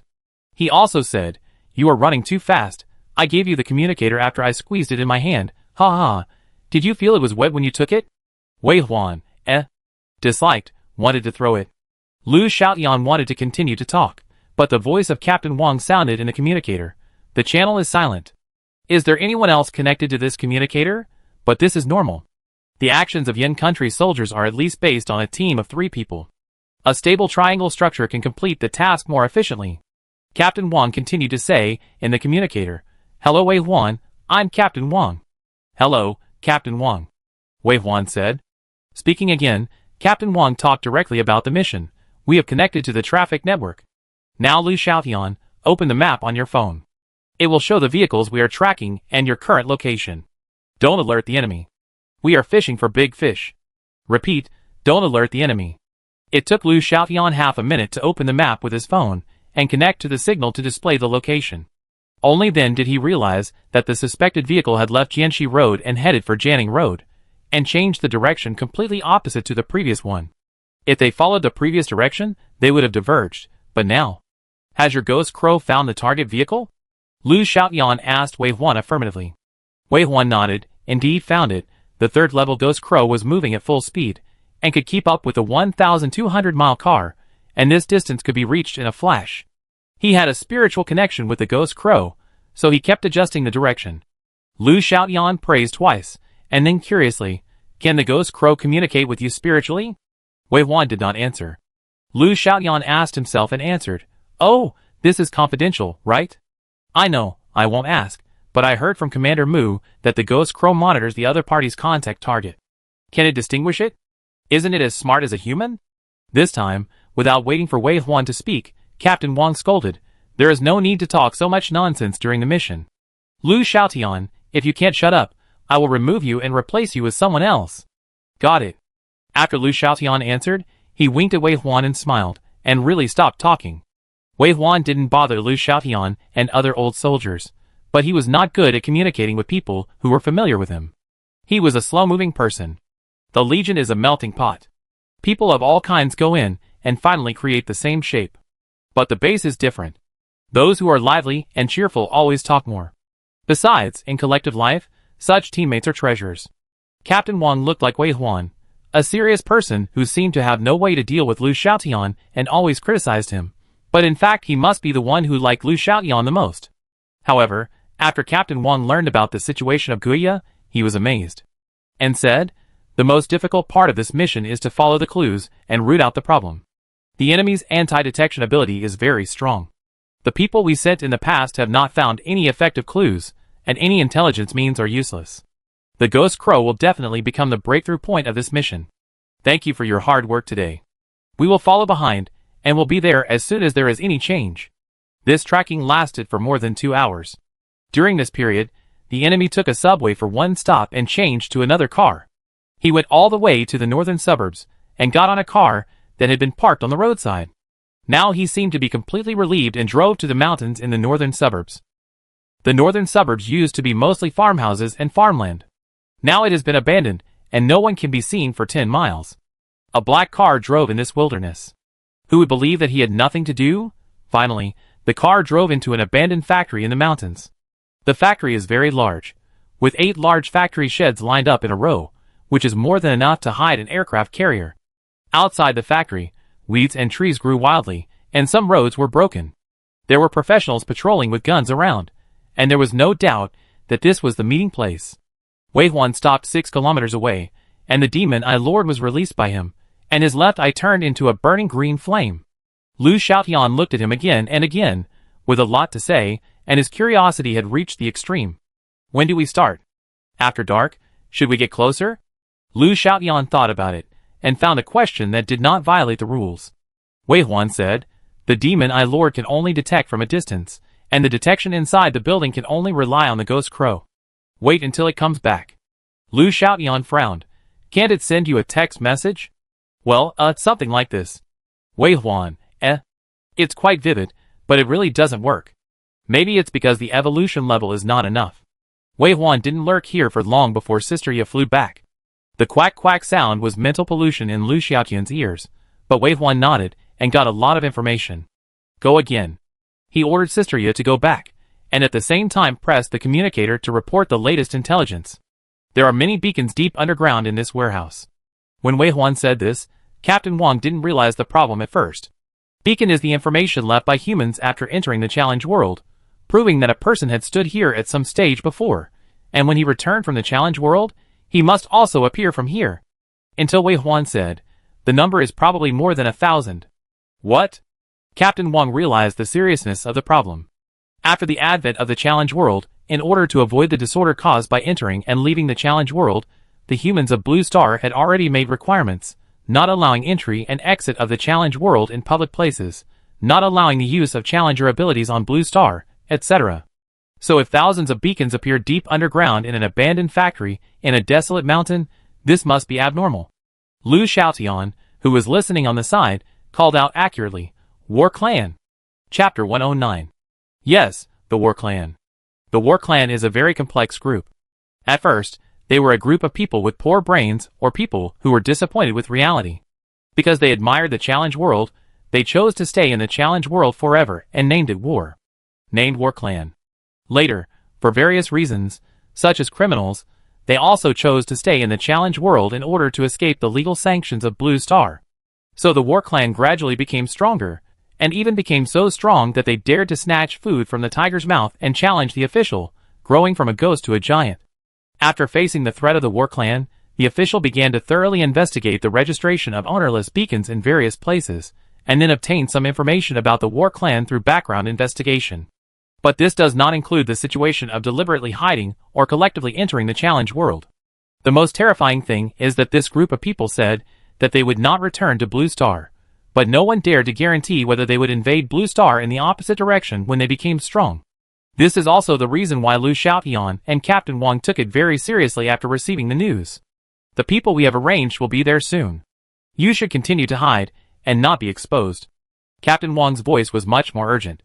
He also said, You are running too fast. I gave you the communicator after I squeezed it in my hand. Ha ha. Did you feel it was wet when you took it? Wei Huan, disliked, wanted to throw it. Lu Xiaoyan wanted to continue to talk, but the voice of Captain Wang sounded in the communicator. The channel is silent. Is there anyone else connected to this communicator? But this is normal. The actions of Yin country soldiers are at least based on a team of 3 people. A stable triangle structure can complete the task more efficiently. Captain Wang continued to say in the communicator, Hello Wei Huan, I'm Captain Wang. Hello, Captain Wang. Wei Huan said. Speaking again, Captain Wang talked directly about the mission. We have connected to the traffic network. Now Lu Xiaoyan, open the map on your phone. It will show the vehicles we are tracking and your current location. Don't alert the enemy. We are fishing for big fish. Repeat, don't alert the enemy. It took Lu Xiaoyan half a minute to open the map with his phone and connect to the signal to display the location. Only then did he realize that the suspected vehicle had left Jianxi Road and headed for Jianing Road, and changed the direction completely opposite to the previous one. If they followed the previous direction, they would have diverged, but now. Has your ghost crow found the target vehicle? Lu Xiaoyan asked Wei Huan affirmatively. Wei Huan nodded, indeed found it. The 3rd level ghost crow was moving at full speed, and could keep up with a 1,200-mile car, and this distance could be reached in a flash. He had a spiritual connection with the ghost crow, so he kept adjusting the direction. Lu Xiaoyan praised twice, and then curiously, Can the ghost crow communicate with you spiritually? Wei Huan did not answer. Lu Xiaoyan asked himself and answered, Oh, this is confidential, right? I know, I won't ask, but I heard from Commander Mu that the ghost crow monitors the other party's contact target. Can it distinguish it? Isn't it as smart as a human? This time, without waiting for Wei Huan to speak, Captain Wang scolded, There is no need to talk so much nonsense during the mission. Lu Xiaoyan, if you can't shut up, I will remove you and replace you with someone else. Got it. After Lu Xiaoyan answered, he winked at Wei Huan and smiled, and really stopped talking. Wei Huan didn't bother Lu Xiaoyan and other old soldiers, but he was not good at communicating with people who were familiar with him. He was a slow-moving person. The Legion is a melting pot. People of all kinds go in, and finally create the same shape. But the base is different. Those who are lively and cheerful always talk more. Besides, in collective life, such teammates are treasures. Captain Wang looked like Wei Huan, a serious person who seemed to have no way to deal with Lu Xiaoyan and always criticized him. But in fact he must be the one who liked Lu Xiaoyan the most. However, after Captain Wang learned about the situation of Guya, he was amazed. And said, The most difficult part of this mission is to follow the clues and root out the problem. The enemy's anti-detection ability is very strong. The people we sent in the past have not found any effective clues, and any intelligence means are useless. The Ghost Crow will definitely become the breakthrough point of this mission. Thank you for your hard work today. We will follow behind, and will be there as soon as there is any change. This tracking lasted for more than 2 hours. During this period, the enemy took a subway for one stop and changed to another car. He went all the way to the northern suburbs, and got on a car that had been parked on the roadside. Now he seemed to be completely relieved and drove to the mountains in the northern suburbs. The northern suburbs used to be mostly farmhouses and farmland. Now it has been abandoned, and no one can be seen for 10 miles. A black car drove in this wilderness. Who would believe that he had nothing to do? Finally, the car drove into an abandoned factory in the mountains. The factory is very large, with 8 large factory sheds lined up in a row, which is more than enough to hide an aircraft carrier. Outside the factory, weeds and trees grew wildly, and some roads were broken. There were professionals patrolling with guns around, and there was no doubt that this was the meeting place. Wei Huan stopped 6 kilometers away, and the demon I Lord was released by him, and his left eye turned into a burning green flame. Lu Xiaoyan looked at him again and again, with a lot to say, and his curiosity had reached the extreme. When do we start? After dark? Should we get closer? Lu Xiaoyan thought about it, and found a question that did not violate the rules. Wei Huan said, The demon I Lord can only detect from a distance, and the detection inside the building can only rely on the Ghost Crow. Wait until it comes back. Lu Xiaoyan frowned. Can't it send you a text message? Well, something like this. Wei Huan, It's quite vivid, but it really doesn't work. Maybe it's because the evolution level is not enough. Wei Huan didn't lurk here for long before Sister Ye flew back. The quack-quack sound was mental pollution in Lu Xiaoyan's ears, but Wei Huan nodded and got a lot of information. Go again. He ordered Sister Ye to go back, and at the same time pressed the communicator to report the latest intelligence. There are many beacons deep underground in this warehouse. When Wei Huan said this, Captain Wang didn't realize the problem at first. Beacon is the information left by humans after entering the challenge world, proving that a person had stood here at some stage before, and when he returned from the challenge world, he must also appear from here. Until Wei Huan said, the number is probably more than 1,000. What? Captain Wang realized the seriousness of the problem. After the advent of the challenge world, in order to avoid the disorder caused by entering and leaving the challenge world, the humans of Blue Star had already made requirements, not allowing entry and exit of the challenge world in public places, not allowing the use of challenger abilities on Blue Star, etc. So if thousands of beacons appear deep underground in an abandoned factory in a desolate mountain, this must be abnormal. Lu Xiaotian, who was listening on the side, called out accurately, War Clan. Chapter 109. Yes, the War Clan. The War Clan is a very complex group. At first, they were a group of people with poor brains or people who were disappointed with reality. Because they admired the challenge world, they chose to stay in the challenge world forever and named it War. Named War Clan. Later, for various reasons, such as criminals, they also chose to stay in the challenge world in order to escape the legal sanctions of Blue Star. So the War Clan gradually became stronger, and even became so strong that they dared to snatch food from the tiger's mouth and challenge the official, growing from a ghost to a giant. After facing the threat of the War Clan, the official began to thoroughly investigate the registration of ownerless beacons in various places, and then obtained some information about the War Clan through background investigation. But this does not include the situation of deliberately hiding or collectively entering the challenge world. The most terrifying thing is that this group of people said that they would not return to Blue Star, but no one dared to guarantee whether they would invade Blue Star in the opposite direction when they became strong. This is also the reason why Lu Xiaotian and Captain Wang took it very seriously after receiving the news. The people we have arranged will be there soon. You should continue to hide and not be exposed. Captain Wang's voice was much more urgent.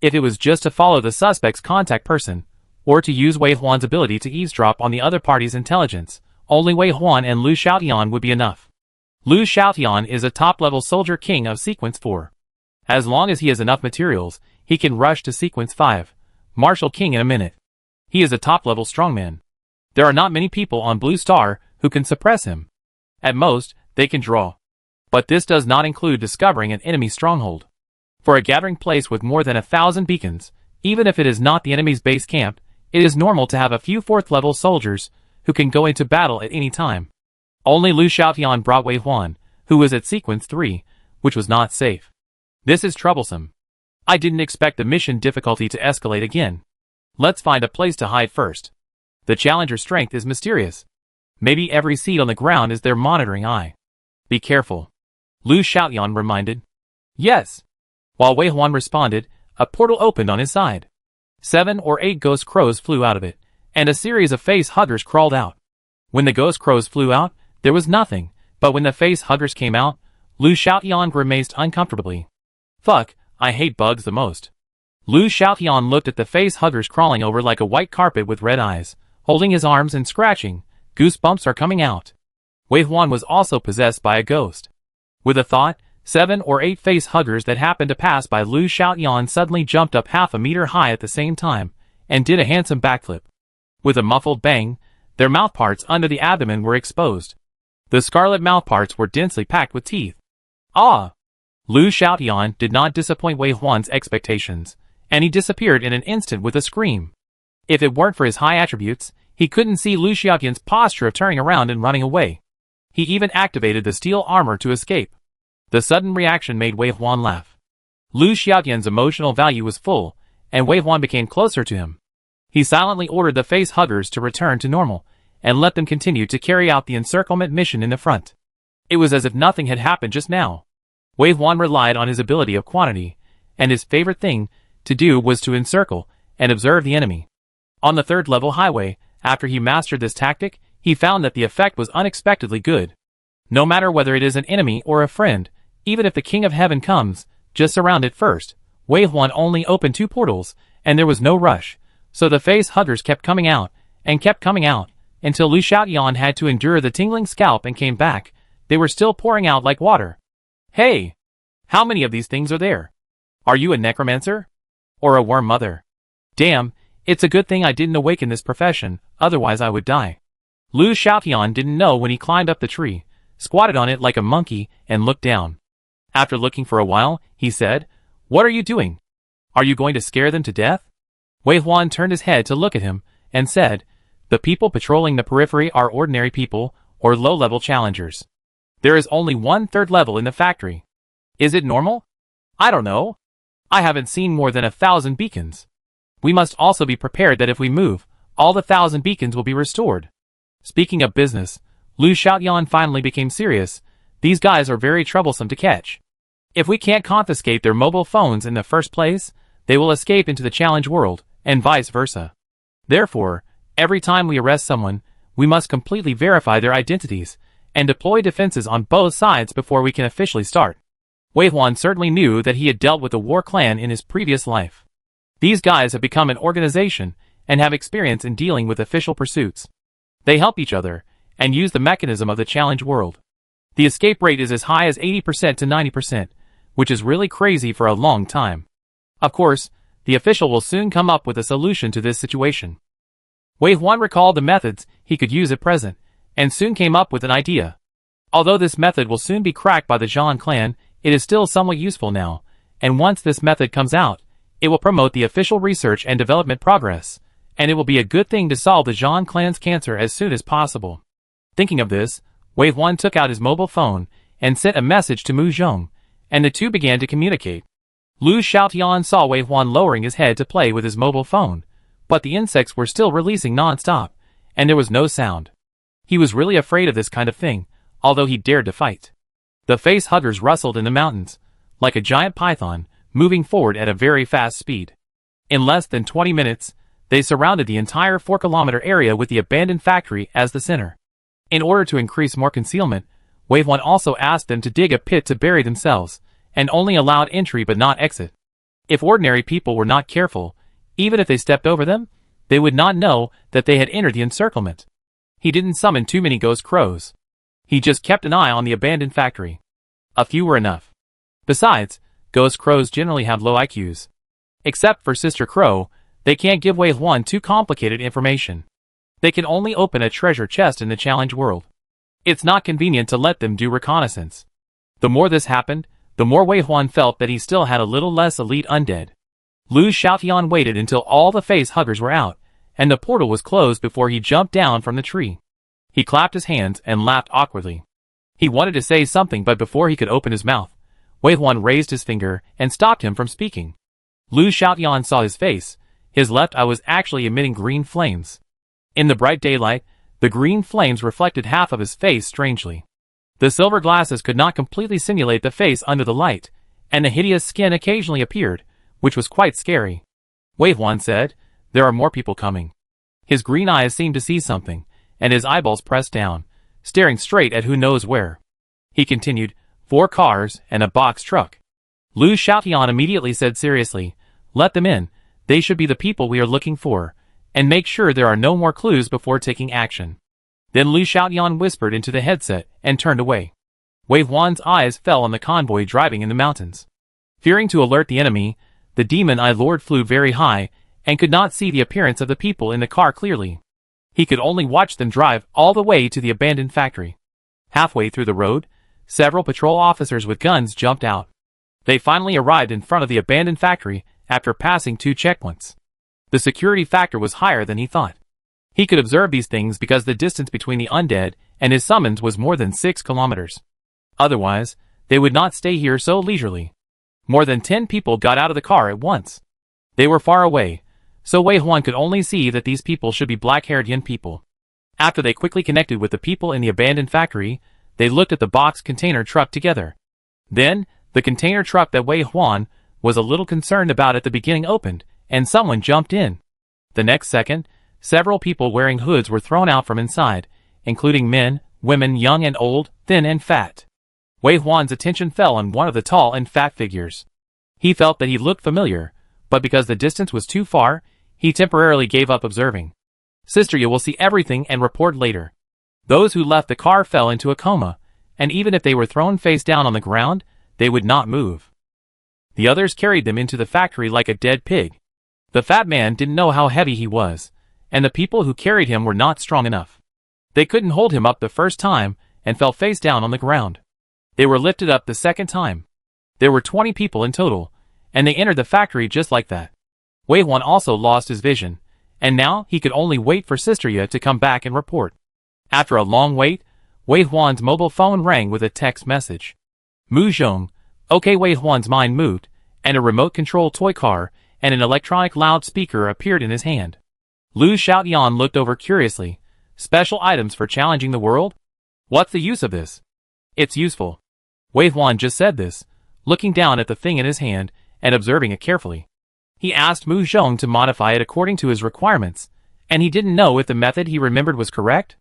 If it was just to follow the suspect's contact person, or to use Wei Huan's ability to eavesdrop on the other party's intelligence, only Wei Huan and Lu Xiaotian would be enough. Lu Xiaotian is a top-level soldier king of Sequence 4. As long as he has enough materials, he can rush to Sequence 5, Martial King in a minute. He is a top-level strongman. There are not many people on Blue Star who can suppress him. At most, they can draw. But this does not include discovering an enemy stronghold. For a gathering place with more than 1,000 beacons, even if it is not the enemy's base camp, it is normal to have a few 4th-level soldiers who can go into battle at any time. Only Lu Xiaotian brought Wei Huan, who was at Sequence 3, which was not safe. This is troublesome. I didn't expect the mission difficulty to escalate again. Let's find a place to hide first. The challenger's strength is mysterious. Maybe every seed on the ground is their monitoring eye. Be careful. Lu Xiaotian reminded. Yes. While Wei Huan responded, a portal opened on his side. 7 or 8 ghost crows flew out of it, and a series of face huggers crawled out. When the ghost crows flew out, there was nothing, but when the face huggers came out, Lu Xiaotian grimaced uncomfortably. Fuck, I hate bugs the most. Lu Xiaotian looked at the face huggers crawling over like a white carpet with red eyes, holding his arms and scratching. Goosebumps are coming out. Wei Huan was also possessed by a ghost. With a thought, 7 or 8 face huggers that happened to pass by Lu Xiaotian suddenly jumped up half a meter high at the same time, and did a handsome backflip. With a muffled bang, their mouthparts under the abdomen were exposed. The scarlet mouthparts were densely packed with teeth. Ah! Lu Xiaotian did not disappoint Wei Huan's expectations, and he disappeared in an instant with a scream. If it weren't for his high attributes, he couldn't see Lu Xiaotian's posture of turning around and running away. He even activated the steel armor to escape. The sudden reaction made Wei Huan laugh. Lu Xiaotian's emotional value was full, and Wei Huan became closer to him. He silently ordered the face huggers to return to normal, and let them continue to carry out the encirclement mission in the front. It was as if nothing had happened just now. Wei Huan relied on his ability of quantity, and his favorite thing to do was to encircle and observe the enemy. On the 3rd level highway, after he mastered this tactic, he found that the effect was unexpectedly good. No matter whether it is an enemy or a friend, even if the King of Heaven comes, just surround it first. Wei Huan only opened 2 portals, and there was no rush, so the face huggers kept coming out, until Lu Xiaotian had to endure the tingling scalp and came back. They were still pouring out like water. Hey! How many of these things are there? Are you a necromancer? Or a worm mother? Damn, it's a good thing I didn't awaken this profession, otherwise I would die. Lu Xiaotian didn't know when he climbed up the tree, squatted on it like a monkey, and looked down. After looking for a while, he said, "What are you doing? Are you going to scare them to death?" Wei Huan turned his head to look at him, and said, "The people patrolling the periphery are ordinary people, or low-level challengers. There is only 1/3 level in the factory. Is it normal? I don't know. I haven't seen more than 1,000 beacons. We must also be prepared that if we move, all the 1,000 beacons will be restored." Speaking of business, Lu Xiaotian finally became serious. These guys are very troublesome to catch. If we can't confiscate their mobile phones in the first place, they will escape into the challenge world, and vice versa. Therefore, every time we arrest someone, we must completely verify their identities, and deploy defenses on both sides before we can officially start. Wei Huan certainly knew that he had dealt with the War Clan in his previous life. These guys have become an organization, and have experience in dealing with official pursuits. They help each other, and use the mechanism of the challenge world. The escape rate is as high as 80% to 90%, which is really crazy for a long time. Of course, the official will soon come up with a solution to this situation. Wei Huan recalled the methods he could use at present, and soon came up with an idea. Although this method will soon be cracked by the Zhang clan, it is still somewhat useful now, and once this method comes out, it will promote the official research and development progress, and it will be a good thing to solve the Zhang clan's cancer as soon as possible. Thinking of this, Wei Huan took out his mobile phone and sent a message to Mu Zhong, and the two began to communicate. Lu Xiaotian saw Wei Huan lowering his head to play with his mobile phone, but the insects were still releasing non-stop, and there was no sound. He was really afraid of this kind of thing, although he dared to fight. The face huggers rustled in the mountains, like a giant python, moving forward at a very fast speed. In less than 20 minutes, they surrounded the entire 4-kilometer area with the abandoned factory as the center. In order to increase more concealment, Wei Huan also asked them to dig a pit to bury themselves, and only allowed entry but not exit. If ordinary people were not careful, even if they stepped over them, they would not know that they had entered the encirclement. He didn't summon too many ghost crows. He just kept an eye on the abandoned factory. A few were enough. Besides, ghost crows generally have low IQs. Except for Sister Crow, they can't give Wei Huan too complicated information. They can only open a treasure chest in the challenge world. It's not convenient to let them do reconnaissance. The more this happened, the more Wei Huan felt that he still had a little less elite undead. Lu Xiaotian waited until all the face huggers were out, and the portal was closed before he jumped down from the tree. He clapped his hands and laughed awkwardly. He wanted to say something, but before he could open his mouth, Wei Huan raised his finger and stopped him from speaking. Lu Xiaotian saw his face. His left eye was actually emitting green flames. In the bright daylight, the green flames reflected half of his face strangely. The silver glasses could not completely simulate the face under the light, and the hideous skin occasionally appeared, which was quite scary. Wei Huan said, "There are more people coming." His green eyes seemed to see something, and his eyeballs pressed down, staring straight at who knows where. He continued, 4 cars and a box truck. Lu Xiaotian immediately said seriously, "Let them in. They should be the people we are looking for, and make sure there are no more clues before taking action." Then Lu Xiaotian whispered into the headset and turned away. Wei Huan's eyes fell on the convoy driving in the mountains. Fearing to alert the enemy, the demon-eye lord flew very high and could not see the appearance of the people in the car clearly. He could only watch them drive all the way to the abandoned factory. Halfway through the road, several patrol officers with guns jumped out. They finally arrived in front of the abandoned factory after passing 2 checkpoints. The security factor was higher than he thought. He could observe these things because the distance between the undead and his summons was more than 6 kilometers. Otherwise, they would not stay here so leisurely. More than 10 people got out of the car at once. They were far away, so Wei Huan could only see that these people should be black-haired Yin people. After they quickly connected with the people in the abandoned factory, they looked at the box container truck together. Then, the container truck that Wei Huan was a little concerned about at the beginning opened, and someone jumped in. The next second, several people wearing hoods were thrown out from inside, including men, women, young and old, thin and fat. Wei Huan's attention fell on one of the tall and fat figures. He felt that he looked familiar, but because the distance was too far, he temporarily gave up observing. "Sister, you will see everything and report later." Those who left the car fell into a coma, and even if they were thrown face down on the ground, they would not move. The others carried them into the factory like a dead pig. The fat man didn't know how heavy he was, and the people who carried him were not strong enough. They couldn't hold him up the first time and fell face down on the ground. They were lifted up the second time. There were 20 people in total, and they entered the factory just like that. Wei Huan also lost his vision, and now he could only wait for Sister Ye to come back and report. After a long wait, Wei Huan's mobile phone rang with a text message. Mu Zhong. Okay, Wei Huan's mind moved, and a remote-control toy car and an electronic loudspeaker appeared in his hand. Lu Xiaoyan looked over curiously. Special items for challenging the world? What's the use of this? It's useful. Wei Huan just said this, looking down at the thing in his hand and observing it carefully. He asked Mu Zhong to modify it according to his requirements, and he didn't know if the method he remembered was correct.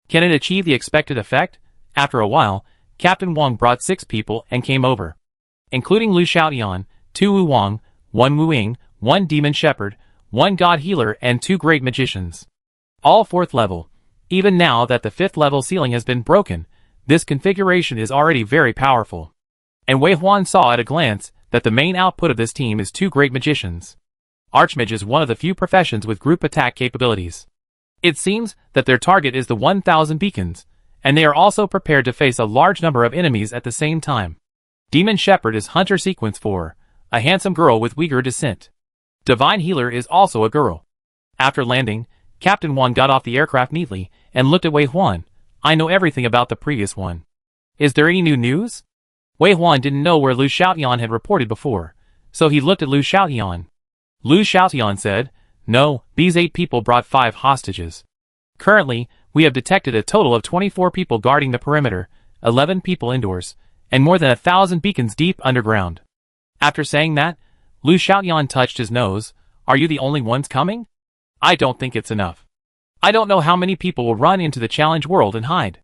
Can it achieve the expected effect? After a while, Captain Wang brought 6 people and came over, including Lu Xiaoyan, 2 Wu Wang, 1 Wu Ying, 1 demon shepherd, 1 god healer and 2 great magicians. All 4th level. Even now that the 5th level ceiling has been broken, this configuration is already very powerful. And Wei Huan saw at a glance that the main output of this team is 2 great magicians. Archmage is one of the few professions with group attack capabilities. It seems that their target is the 1,000 beacons, and they are also prepared to face a large number of enemies at the same time. Demon Shepherd is Hunter Sequence 4, a handsome girl with Uyghur descent. Divine Healer is also a girl. After landing, Captain Wang got off the aircraft neatly and looked at Wei Huan. I know everything about the previous one. Is there any new news? Wei Huan didn't know where Lu Xiaoyan had reported before, so he looked at Lu Xiaoyan. Lu Xiaoyan said, No, these 8 people brought 5 hostages. Currently, we have detected a total of 24 people guarding the perimeter, 11 people indoors, and more than 1,000 beacons deep underground. After saying that, Lu Xiaoyan touched his nose. Are you the only ones coming? I don't think it's enough. I don't know how many people will run into the challenge world and hide.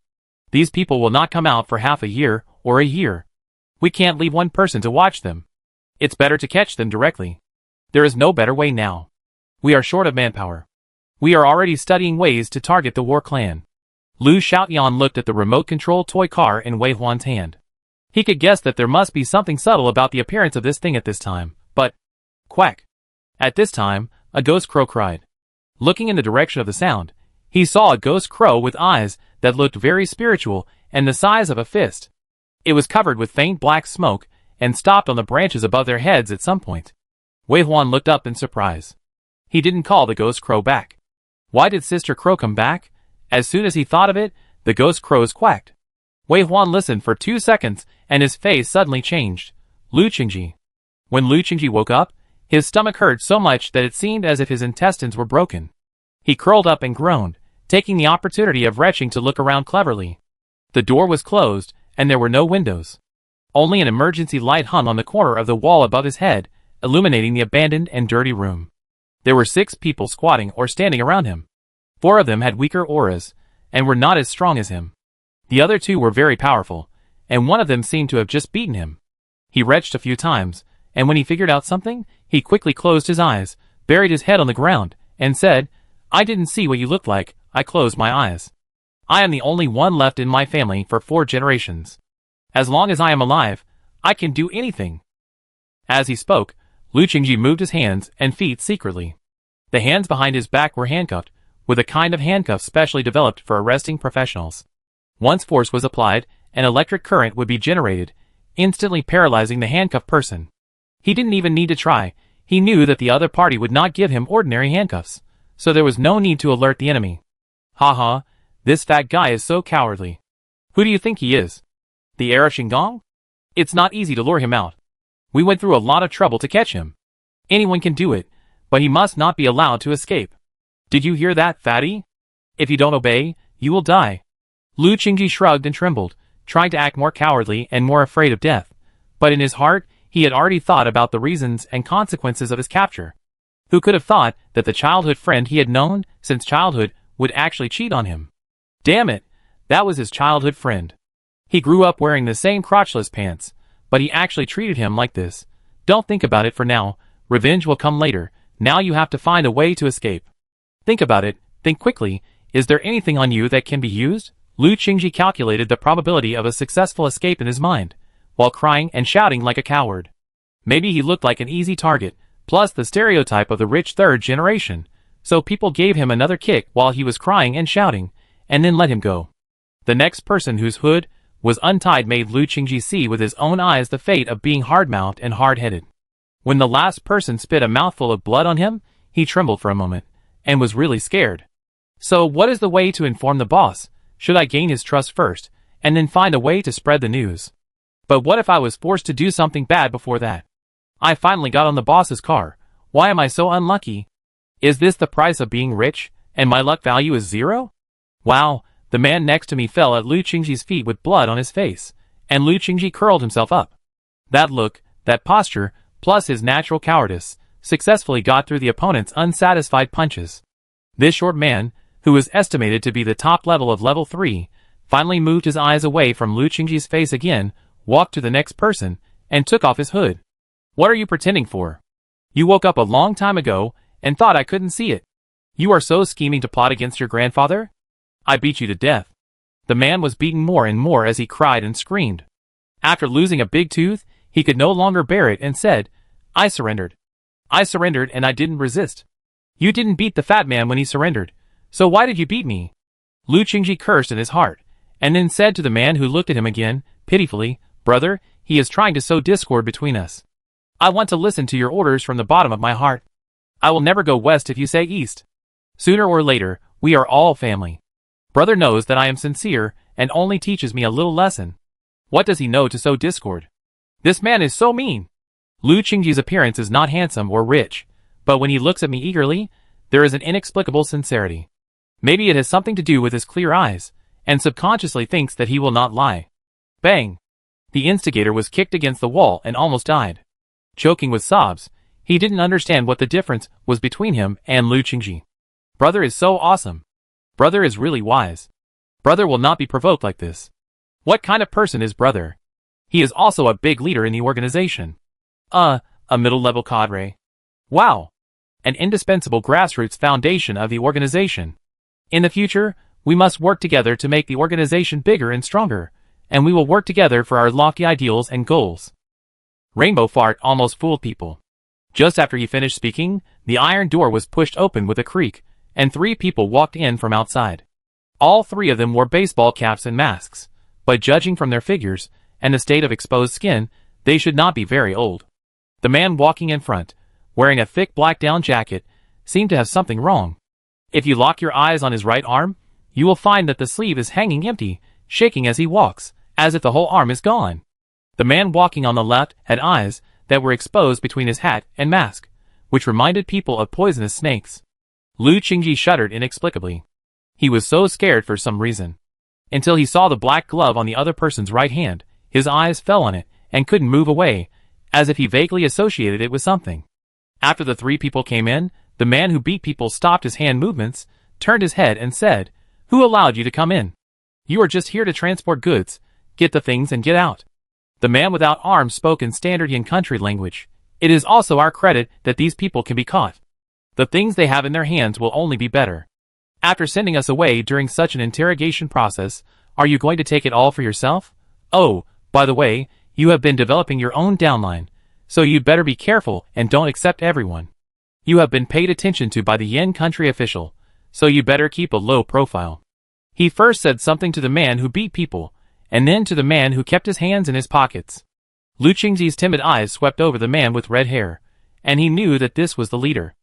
These people will not come out for half a year or a year. We can't leave one person to watch them. It's better to catch them directly. There is no better way now. We are short of manpower. We are already studying ways to target the war clan. Lu Xiaoyan looked at the remote-control toy car in Wei Huan's hand. He could guess that there must be something subtle about the appearance of this thing at this time, but... Quack! At this time, a ghost crow cried. Looking in the direction of the sound, he saw a ghost crow with eyes that looked very spiritual and the size of a fist. It was covered with faint black smoke and stopped on the branches above their heads at some point. Wei Huan looked up in surprise. He didn't call the ghost crow back. Why did Sister Crow come back? As soon as he thought of it, the ghost crows quacked. Wei Huan listened for 2 seconds and his face suddenly changed. Lu Qingji. When Lu Qingji woke up, his stomach hurt so much that it seemed as if his intestines were broken. He curled up and groaned, taking the opportunity of retching to look around cleverly. The door was closed, and there were no windows. Only an emergency light hung on the corner of the wall above his head, illuminating the abandoned and dirty room. There were 6 people squatting or standing around him. 4 of them had weaker auras, and were not as strong as him. The other 2 were very powerful, and one of them seemed to have just beaten him. He retched a few times, and when he figured out something, he quickly closed his eyes, buried his head on the ground, and said, I didn't see what you looked like, I closed my eyes. I am the only one left in my family for 4 generations. As long as I am alive, I can do anything. As he spoke, Lu Qingji moved his hands and feet secretly. The hands behind his back were handcuffed, with a kind of handcuff specially developed for arresting professionals. Once force was applied, an electric current would be generated, instantly paralyzing the handcuffed person. He didn't even need to try. He knew that the other party would not give him ordinary handcuffs, so there was no need to alert the enemy. Haha, this fat guy is so cowardly. Who do you think he is? The heir of Shinggong? It's not easy to lure him out. We went through a lot of trouble to catch him. Anyone can do it, but he must not be allowed to escape. Did you hear that, fatty? If you don't obey, you will die. Lu Qingji shrugged and trembled, trying to act more cowardly and more afraid of death, but in his heart, he had already thought about the reasons and consequences of his capture. Who could have thought that the childhood friend he had known since childhood would actually cheat on him? Damn it, that was his childhood friend. He grew up wearing the same crotchless pants, but he actually treated him like this. Don't think about it for now, revenge will come later, now you have to find a way to escape. Think about it, think quickly, is there anything on you that can be used? Lu Qingji calculated the probability of a successful escape in his mind, while crying and shouting like a coward. Maybe he looked like an easy target, plus the stereotype of the rich third generation, so people gave him another kick while he was crying and shouting, and then let him go. The next person whose hood was untied made Lu Qingji see with his own eyes the fate of being hard-mouthed and hard-headed. When the last person spit a mouthful of blood on him, he trembled for a moment, and was really scared. So what is the way to inform the boss? Should I gain his trust first, and then find a way to spread the news? But what if I was forced to do something bad before that? I finally got on the boss's car. Why am I so unlucky? Is this the price of being rich, and my luck value is 0? Wow, the man next to me fell at Lu Qingji's feet with blood on his face, and Lu Qingji curled himself up. That look, that posture, plus his natural cowardice, successfully got through the opponent's unsatisfied punches. This short man, who was estimated to be the top level of level 3, finally moved his eyes away from Lu Qingji's face again, walked to the next person, and took off his hood. What are you pretending for? You woke up a long time ago, and thought I couldn't see it. You are so scheming to plot against your grandfather? I beat you to death. The man was beaten more and more as he cried and screamed. After losing a big tooth, he could no longer bear it and said, I surrendered. I surrendered and I didn't resist. You didn't beat the fat man when he surrendered, so why did you beat me? Lu Qingji cursed in his heart, and then said to the man who looked at him again, pitifully, Brother, he is trying to sow discord between us. I want to listen to your orders from the bottom of my heart. I will never go west if you say east. Sooner or later, we are all family. Brother knows that I am sincere, and only teaches me a little lesson. What does he know to sow discord? This man is so mean. Lu Qingji's appearance is not handsome or rich, but when he looks at me eagerly, there is an inexplicable sincerity. Maybe it has something to do with his clear eyes, and subconsciously thinks that he will not lie. Bang! The instigator was kicked against the wall and almost died. Choking with sobs, he didn't understand what the difference was between him and Lu Qingji. Brother is so awesome. Brother is really wise. Brother will not be provoked like this. What kind of person is Brother? He is also a big leader in the organization. A middle-level cadre. Wow! An indispensable grassroots foundation of the organization. In the future, we must work together to make the organization bigger and stronger, and we will work together for our lofty ideals and goals. Rainbow Fart almost fooled people. Just after he finished speaking, the iron door was pushed open with a creak, and 3 people walked in from outside. All 3 of them wore baseball caps and masks, but judging from their figures and the state of exposed skin, they should not be very old. The man walking in front, wearing a thick black down jacket, seemed to have something wrong. If you lock your eyes on his right arm, you will find that the sleeve is hanging empty, shaking as he walks, as if the whole arm is gone. The man walking on the left had eyes that were exposed between his hat and mask, which reminded people of poisonous snakes. Lu Qingji shuddered inexplicably. He was so scared for some reason. Until he saw the black glove on the other person's right hand, his eyes fell on it and couldn't move away, as if he vaguely associated it with something. After the 3 people came in, the man who beat people stopped his hand movements, turned his head and said, Who allowed you to come in? You are just here to transport goods. Get the things and get out. The man without arms spoke in standard Yin country language. It is also our credit that these people can be caught. The things they have in their hands will only be better. After sending us away during such an interrogation process, are you going to take it all for yourself? Oh, by the way, you have been developing your own downline, so you'd better be careful and don't accept everyone. You have been paid attention to by the Yin country official, so you better keep a low profile. He first said something to the man who beat people, and then to the man who kept his hands in his pockets. Lu Qingji's timid eyes swept over the man with red hair, and he knew that this was the leader.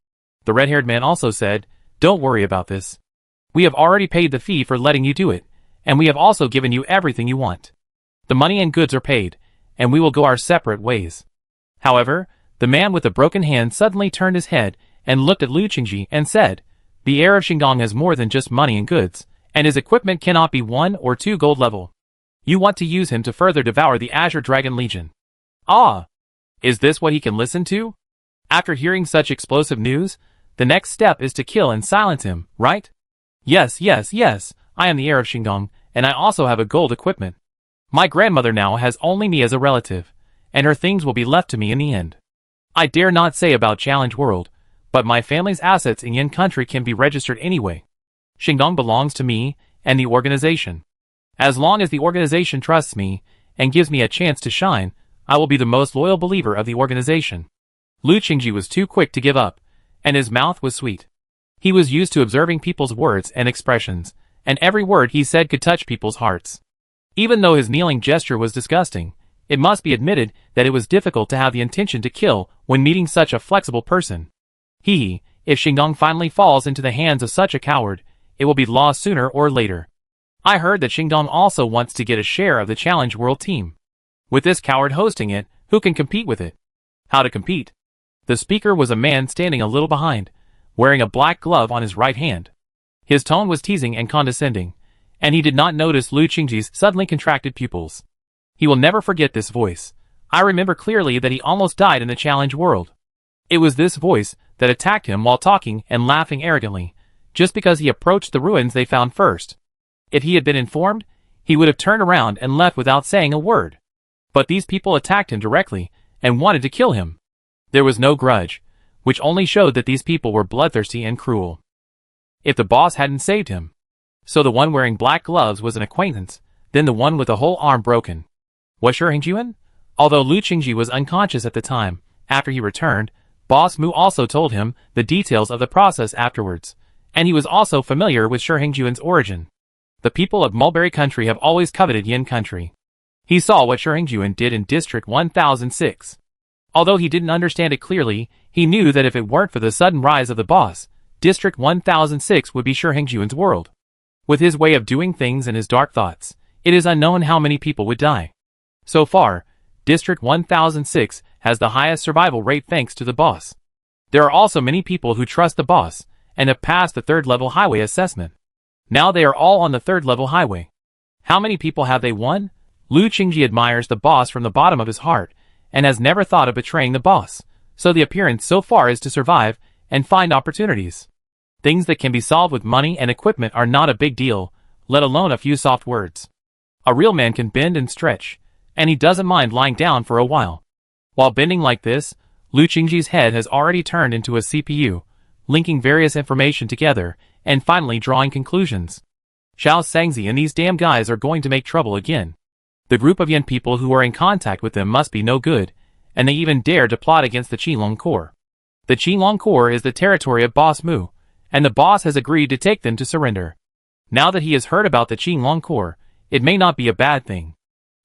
The red-haired man also said, Don't worry about this. We have already paid the fee for letting you do it, and we have also given you everything you want. The money and goods are paid, and we will go our separate ways. However, the man with the broken hand suddenly turned his head and looked at Lu Qingji and said, The heir of Xingdong has more than just money and goods, and his equipment cannot be 1 or 2 gold level. You want to use him to further devour the Azure Dragon Legion. Ah! Is this what he can listen to? After hearing such explosive news, the next step is to kill and silence him, right? Yes, I am the heir of Xingdong, and I also have a gold equipment. My grandmother now has only me as a relative, and her things will be left to me in the end. I dare not say about Challenge World, but my family's assets in Yin country can be registered anyway. Xingdong belongs to me and the organization. As long as the organization trusts me and gives me a chance to shine, I will be the most loyal believer of the organization. Lu Qingji was too quick to give up, and his mouth was sweet. He was used to observing people's words and expressions, and every word he said could touch people's hearts. Even though his kneeling gesture was disgusting, it must be admitted that it was difficult to have the intention to kill when meeting such a flexible person. If Xingdong finally falls into the hands of such a coward, it will be lost sooner or later. I heard that Xingdong also wants to get a share of the Challenge World team. With this coward hosting it, who can compete with it? How to compete? The speaker was a man standing a little behind, wearing a black glove on his right hand. His tone was teasing and condescending, and he did not notice Lu Qingji's suddenly contracted pupils. He will never forget this voice. I remember clearly that he almost died in the Challenge World. It was this voice that attacked him while talking and laughing arrogantly, just because he approached the ruins they found first. If he had been informed, he would have turned around and left without saying a word. But these people attacked him directly and wanted to kill him. There was no grudge, which only showed that these people were bloodthirsty and cruel. If the boss hadn't saved him. So the one wearing black gloves was an acquaintance, then the one with the whole arm broken was Shi Hengjuan? Although Lu Qingji was unconscious at the time, after he returned, Boss Mu also told him the details of the process afterwards, and he was also familiar with Shi Hengjuan's origin. The people of Mulberry Country have always coveted Yin Country. He saw what Shi Hengjuan did in District 1006. Although he didn't understand it clearly, he knew that if it weren't for the sudden rise of the boss, District 1006 would be Shi Hengjuan's world. With his way of doing things and his dark thoughts, it is unknown how many people would die. So far, District 1006 has the highest survival rate thanks to the boss. There are also many people who trust the boss and have passed the third-level highway assessment. Now they are all on the third-level highway. How many people have they won? Lu Qingji admires the boss from the bottom of his heart and has never thought of betraying the boss, so the appearance so far is to survive and find opportunities. Things that can be solved with money and equipment are not a big deal, let alone a few soft words. A real man can bend and stretch, and he doesn't mind lying down for a while. While bending like this, Lu Qingji's head has already turned into a CPU, linking various information together, and finally drawing conclusions. Xiao Sangzi and these damn guys are going to make trouble again. The group of Yin people who are in contact with them must be no good, and they even dare to plot against the Qinglong Corps. The Qinglong Corps is the territory of Boss Mu, and the boss has agreed to take them to surrender. Now that he has heard about the Qinglong Corps, it may not be a bad thing.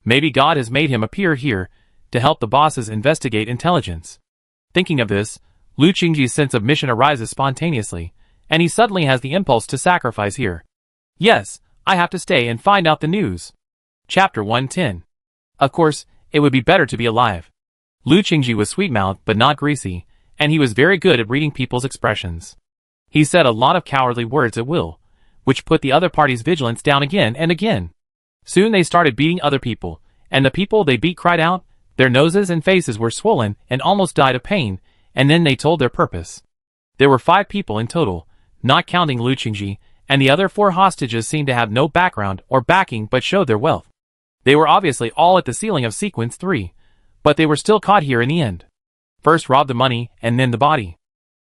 Maybe God has made him appear here to help the bosses investigate intelligence. Thinking of this, Lu Qingji's sense of mission arises spontaneously, and he suddenly has the impulse to sacrifice here. Yes, I have to stay and find out the news. Chapter 110. Of course, it would be better to be alive. Lu Qingji was sweet-mouthed but not greasy, and he was very good at reading people's expressions. He said a lot of cowardly words at will, which put the other party's vigilance down again and again. Soon they started beating other people, and the people they beat cried out, their noses and faces were swollen and almost died of pain, and then they told their purpose. There were 5 people in total, not counting Lu Qingji, and the other 4 hostages seemed to have no background or backing but showed their wealth. They were obviously all at the ceiling of Sequence 3, but they were still caught here in the end. First rob the money and then the body.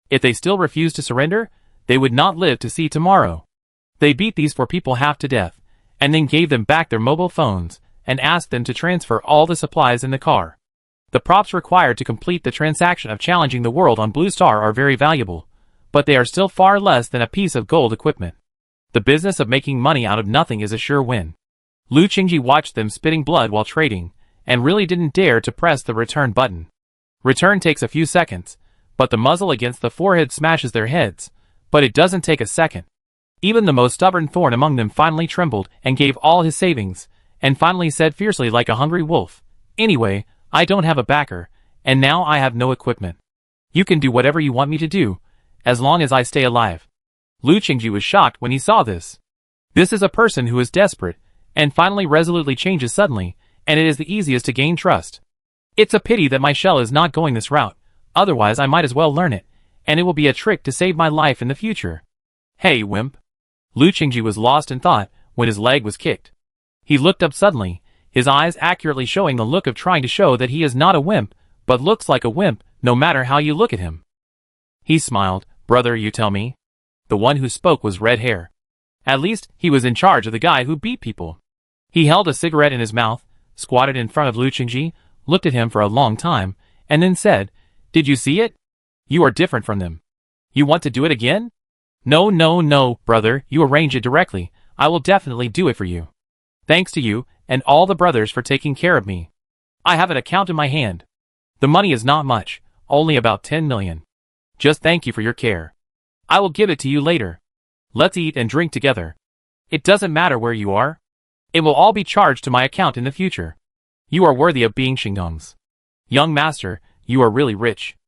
If they still refused to surrender, they would not live to see tomorrow. They beat these 4 people half to death, and then gave them back their mobile phones, and asked them to transfer all the supplies in the car. The props required to complete the transaction of challenging the world on Blue Star are very valuable, but they are still far less than a piece of gold equipment. The business of making money out of nothing is a sure win. Lu Qingji watched them spitting blood while trading, and really didn't dare to press the return button. Return takes a few seconds, but the muzzle against the forehead smashes their heads, but it doesn't take a second. Even the most stubborn thorn among them finally trembled and gave all his savings, and finally said fiercely like a hungry wolf, "Anyway, I don't have a backer, and now I have no equipment. You can do whatever you want me to do, as long as I stay alive." Lu Qingji was shocked when he saw this. This is a person who is desperate, and finally resolutely changes suddenly, and it is the easiest to gain trust. It's a pity that my shell is not going this route, otherwise I might as well learn it, and it will be a trick to save my life in the future. Hey, wimp. Lu Qingji was lost in thought when his leg was kicked. He looked up suddenly, his eyes accurately showing the look of trying to show that he is not a wimp, but looks like a wimp no matter how you look at him. He smiled. "Brother, you tell me?" The one who spoke was red hair. At least, he was in charge of the guy who beat people. He held a cigarette in his mouth, squatted in front of Lu Qingji, looked at him for a long time, and then said, Did you see it? You are different from them. You want to do it again? No, no, no, brother, you arrange it directly. I will definitely do it for you. Thanks to you, and all the brothers for taking care of me. I have an account in my hand. The money is not much, only about 10 million. Just thank you for your care. I will give it to you later. Let's eat and drink together. It doesn't matter where you are. It will all be charged to my account in the future. You are worthy of being Xingdong's young master. You are really rich.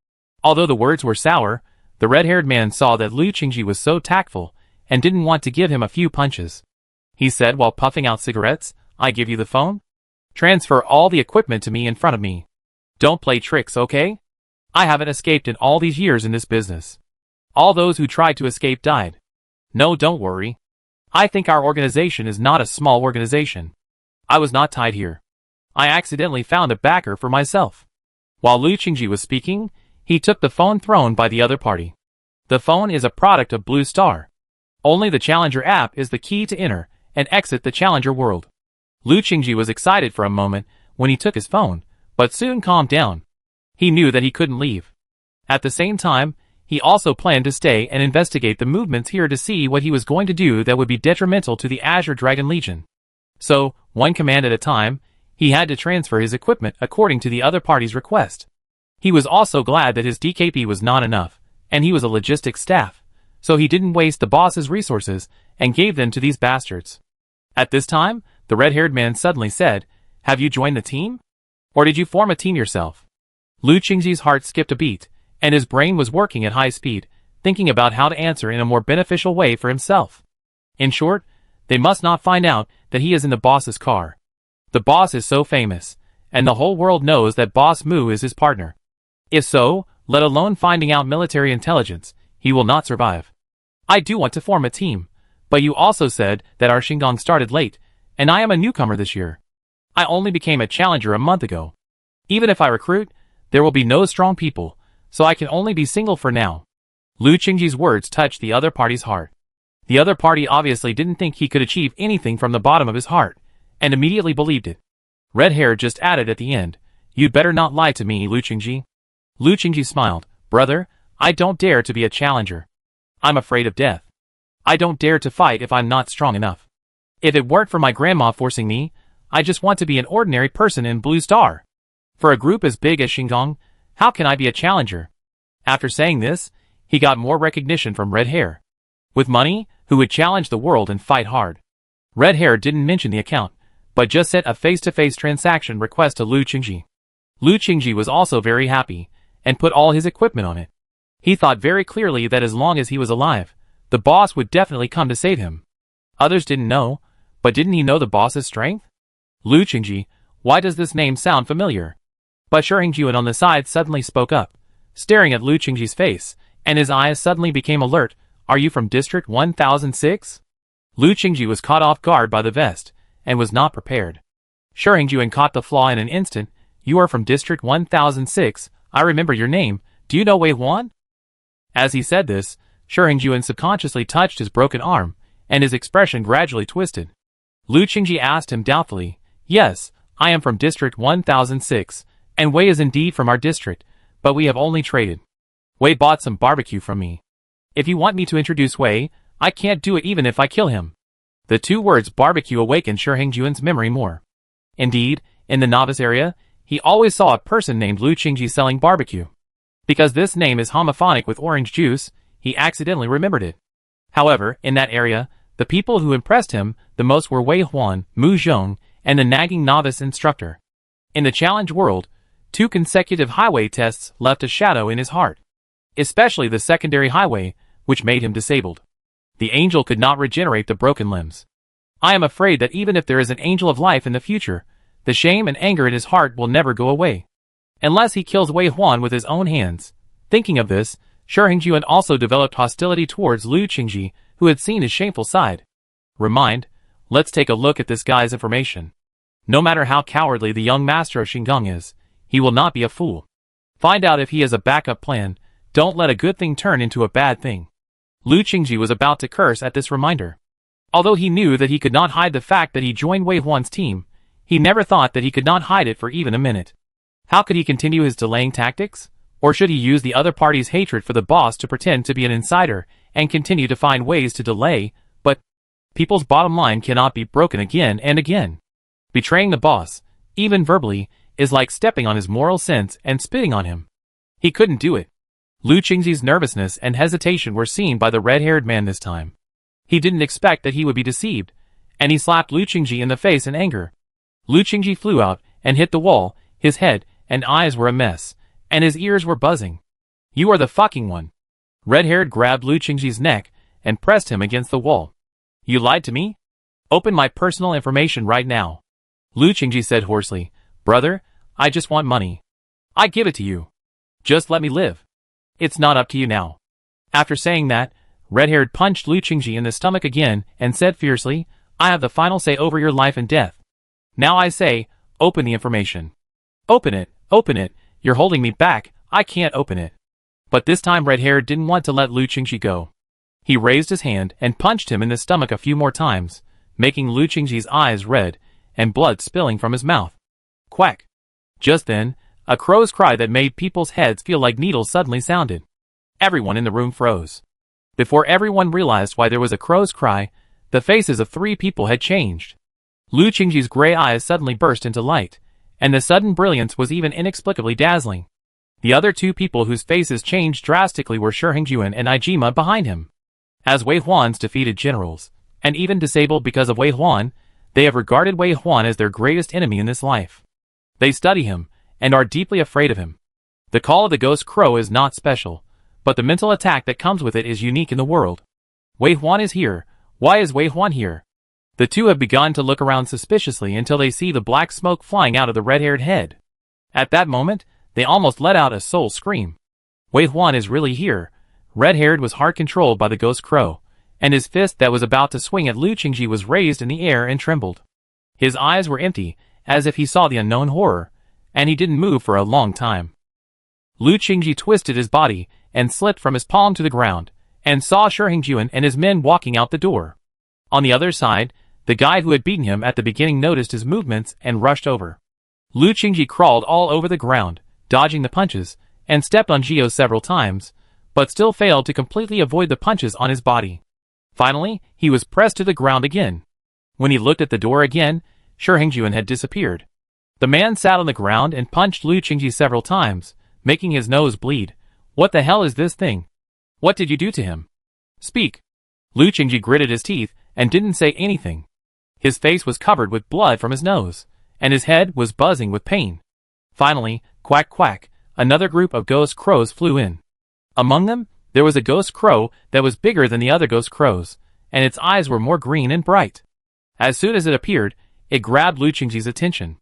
Although the words were sour, the red-haired man saw that Lu Qingji was so tactful and didn't want to give him a few punches. He said while puffing out cigarettes, I give you the phone? Transfer all the equipment to me in front of me. Don't play tricks, okay? I haven't escaped in all these years in this business. All those who tried to escape died. No, don't worry. I think our organization is not a small organization. I was not tied here. I accidentally found a backer for myself. While Lu Qingji was speaking, he took the phone thrown by the other party. The phone is a product of Blue Star. Only the Challenger app is the key to enter and exit the Challenger world. Lu Qingji was excited for a moment when he took his phone, but soon calmed down. He knew that he couldn't leave. At the same time, he also planned to stay and investigate the movements here to see what he was going to do that would be detrimental to the Azure Dragon Legion. So, one command at a time, he had to transfer his equipment according to the other party's request. He was also glad that his DKP was not enough, and he was a logistics staff, so he didn't waste the boss's resources and gave them to these bastards. At this time, the red-haired man suddenly said, Have you joined the team? Or did you form a team yourself? Lu Qingji's heart skipped a beat, and his brain was working at high speed, thinking about how to answer in a more beneficial way for himself. In short, they must not find out that he is in the boss's car. The boss is so famous, and the whole world knows that Boss Mu is his partner. If so, let alone finding out military intelligence, he will not survive. I do want to form a team, but you also said that our Xingdong started late, and I am a newcomer this year. I only became a challenger a month ago. Even if I recruit, there will be no strong people, so I can only be single for now. Lu Qingji's words touched the other party's heart. The other party obviously didn't think he could achieve anything from the bottom of his heart, and immediately believed it. Red Hair just added at the end, You'd better not lie to me, Lu Qingji. Lu Qingji smiled, Brother, I don't dare to be a challenger. I'm afraid of death. I don't dare to fight if I'm not strong enough. If it weren't for my grandma forcing me, I just want to be an ordinary person in Blue Star. For a group as big as Xingdong, how can I be a challenger? After saying this, he got more recognition from Red Hair. With money, who would challenge the world and fight hard. Red Hair didn't mention the account, but just sent a face-to-face transaction request to Lu Qingji. Lu Qingji was also very happy, and put all his equipment on it. He thought very clearly that as long as he was alive, the boss would definitely come to save him. Others didn't know, but didn't he know the boss's strength? Lu Qingji, why does this name sound familiar? But Shihengjuan on the side suddenly spoke up, staring at Lu Qingji's face, and his eyes suddenly became alert. Are you from District 1006? Lu Qingji was caught off guard by the vest, and was not prepared. Shihengjuan caught the flaw in an instant. You are from District 1006, I remember your name, do you know Wei Huan? As he said this, Shihengjuan subconsciously touched his broken arm, and his expression gradually twisted. Lu Qingji asked him doubtfully, Yes, I am from District 1006, and Wei is indeed from our district, but we have only traded. Wei bought some barbecue from me. If you want me to introduce Wei, I can't do it even if I kill him. The two words barbecue awakened Shihengjuan's memory more. Indeed, in the novice area, he always saw a person named Lu Qingji selling barbecue. Because this name is homophonic with orange juice, he accidentally remembered it. However, in that area, the people who impressed him the most were Wei Huan, Mu Zhong, and the nagging novice instructor. In the challenge world, 2 consecutive highway tests left a shadow in his heart. Especially the secondary highway, which made him disabled. The angel could not regenerate the broken limbs. I am afraid that even if there is an angel of life in the future, the shame and anger in his heart will never go away. Unless he kills Wei Huan with his own hands. Thinking of this, Shihengjuan also developed hostility towards Lu Qingji, who had seen his shameful side. Let's take a look at this guy's information. No matter how cowardly the young master of Xingdong is, he will not be a fool. Find out if he has a backup plan. Don't let a good thing turn into a bad thing. Lu Qingji was about to curse at this reminder. Although he knew that he could not hide the fact that he joined Wei Huan's team, he never thought that he could not hide it for even a minute. How could he continue his delaying tactics? Or should he use the other party's hatred for the boss to pretend to be an insider and continue to find ways to delay? But people's bottom line cannot be broken again and again. Betraying the boss, even verbally, is like stepping on his moral sense and spitting on him. He couldn't do it. Lu Qingji's nervousness and hesitation were seen by the red-haired man this time. He didn't expect that he would be deceived, and he slapped Lu Qingji in the face in anger. Lu Qingji flew out and hit the wall. His head and eyes were a mess, and his ears were buzzing. "You are the fucking one." Red-haired grabbed Lu Qingji's neck and pressed him against the wall. "You lied to me? Open my personal information right now." Lu Qingji said hoarsely, "Brother, I just want money. I give it to you. Just let me live. It's not up to you now." After saying that, Red-haired punched Lu Qingji in the stomach again and said fiercely, "I have the final say over your life and death. Now I say, open the information. Open it, open it. You're holding me back, I can't open it." But this time Red-haired didn't want to let Lu Qingji go. He raised his hand and punched him in the stomach a few more times, making Lu Qingji's eyes red and blood spilling from his mouth. Quack! Just then, a crow's cry that made people's heads feel like needles suddenly sounded. Everyone in the room froze. Before everyone realized why there was a crow's cry, the faces of 3 people had changed. Lu Qingji's gray eyes suddenly burst into light, and the sudden brilliance was even inexplicably dazzling. The other 2 people whose faces changed drastically were Shi Hongjuan and Ijima behind him. As Wei Huan's defeated generals, and even disabled because of Wei Huan, they have regarded Wei Huan as their greatest enemy in this life. They study him, and are deeply afraid of him. The call of the Ghost Crow is not special, but the mental attack that comes with it is unique in the world. Wei Huan is here. Why is Wei Huan here? The 2 have begun to look around suspiciously until they see the black smoke flying out of the red-haired head. At that moment, they almost let out a soul scream. Wei Huan is really here. Red-haired was hard controlled by the Ghost Crow, and his fist that was about to swing at Lu Qingji was raised in the air and trembled. His eyes were empty, as if he saw the unknown horror, and he didn't move for a long time. Lu Qingji twisted his body and slipped from his palm to the ground, and saw Shi Hongjuan and his men walking out the door. On the other side, the guy who had beaten him at the beginning noticed his movements and rushed over. Lu Qingji crawled all over the ground, dodging the punches, and stepped on Gio several times, but still failed to completely avoid the punches on his body. Finally, he was pressed to the ground again. When he looked at the door again, Shi Hongjuan had disappeared. The man sat on the ground and punched Lu Qingji several times, making his nose bleed. "What the hell is this thing? What did you do to him? Speak." Lu Qingji gritted his teeth and didn't say anything. His face was covered with blood from his nose, and his head was buzzing with pain. Finally, quack quack, another group of ghost crows flew in. Among them, there was a ghost crow that was bigger than the other ghost crows, and its eyes were more green and bright. As soon as it appeared, it grabbed Lu Qingji's attention.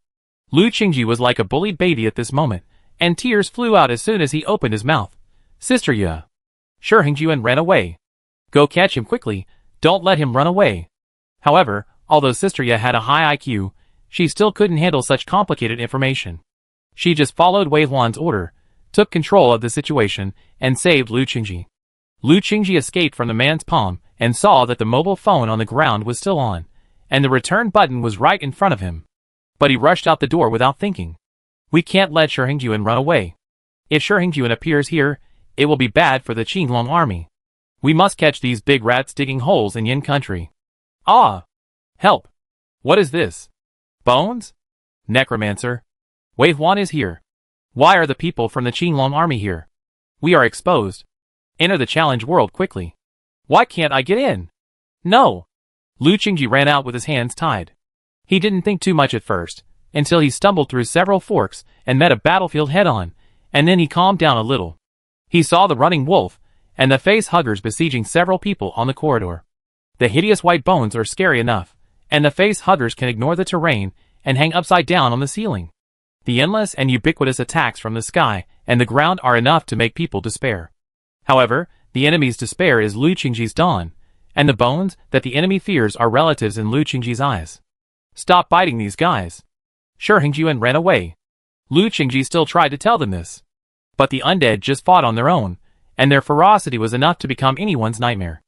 Lu Qingji was like a bullied baby at this moment, and tears flew out as soon as he opened his mouth. "Sister Ya." Shi Hongjuan ran away. "Go catch him quickly, don't let him run away." However, although Sister Ya had a high IQ, she still couldn't handle such complicated information. She just followed Wei Huan's order, took control of the situation, and saved Lu Qingji. Lu Qingji escaped from the man's palm and saw that the mobile phone on the ground was still on, and the return button was right in front of him. But he rushed out the door without thinking. "We can't let Shi Hongjuan run away. If Shi Hongjuan appears here, it will be bad for the Qinglong army. We must catch these big rats digging holes in Yin country." "Ah! Help! What is this? Bones? Necromancer? Wei Huan is here. Why are the people from the Qinglong army here? We are exposed. Enter the challenge world quickly. Why can't I get in? No!" Lu Qingji ran out with his hands tied. He didn't think too much at first, until he stumbled through several forks and met a battlefield head-on, and then he calmed down a little. He saw the running wolf, and the face huggers besieging several people on the corridor. The hideous white bones are scary enough, and the face huggers can ignore the terrain and hang upside down on the ceiling. The endless and ubiquitous attacks from the sky and the ground are enough to make people despair. However, the enemy's despair is Lu Qingji's dawn, and the bones that the enemy fears are relatives in Lu Qingji's eyes. "Stop biting these guys." Shi Hongjuan ran away. Lu Qingji still tried to tell them this. But the undead just fought on their own, and their ferocity was enough to become anyone's nightmare.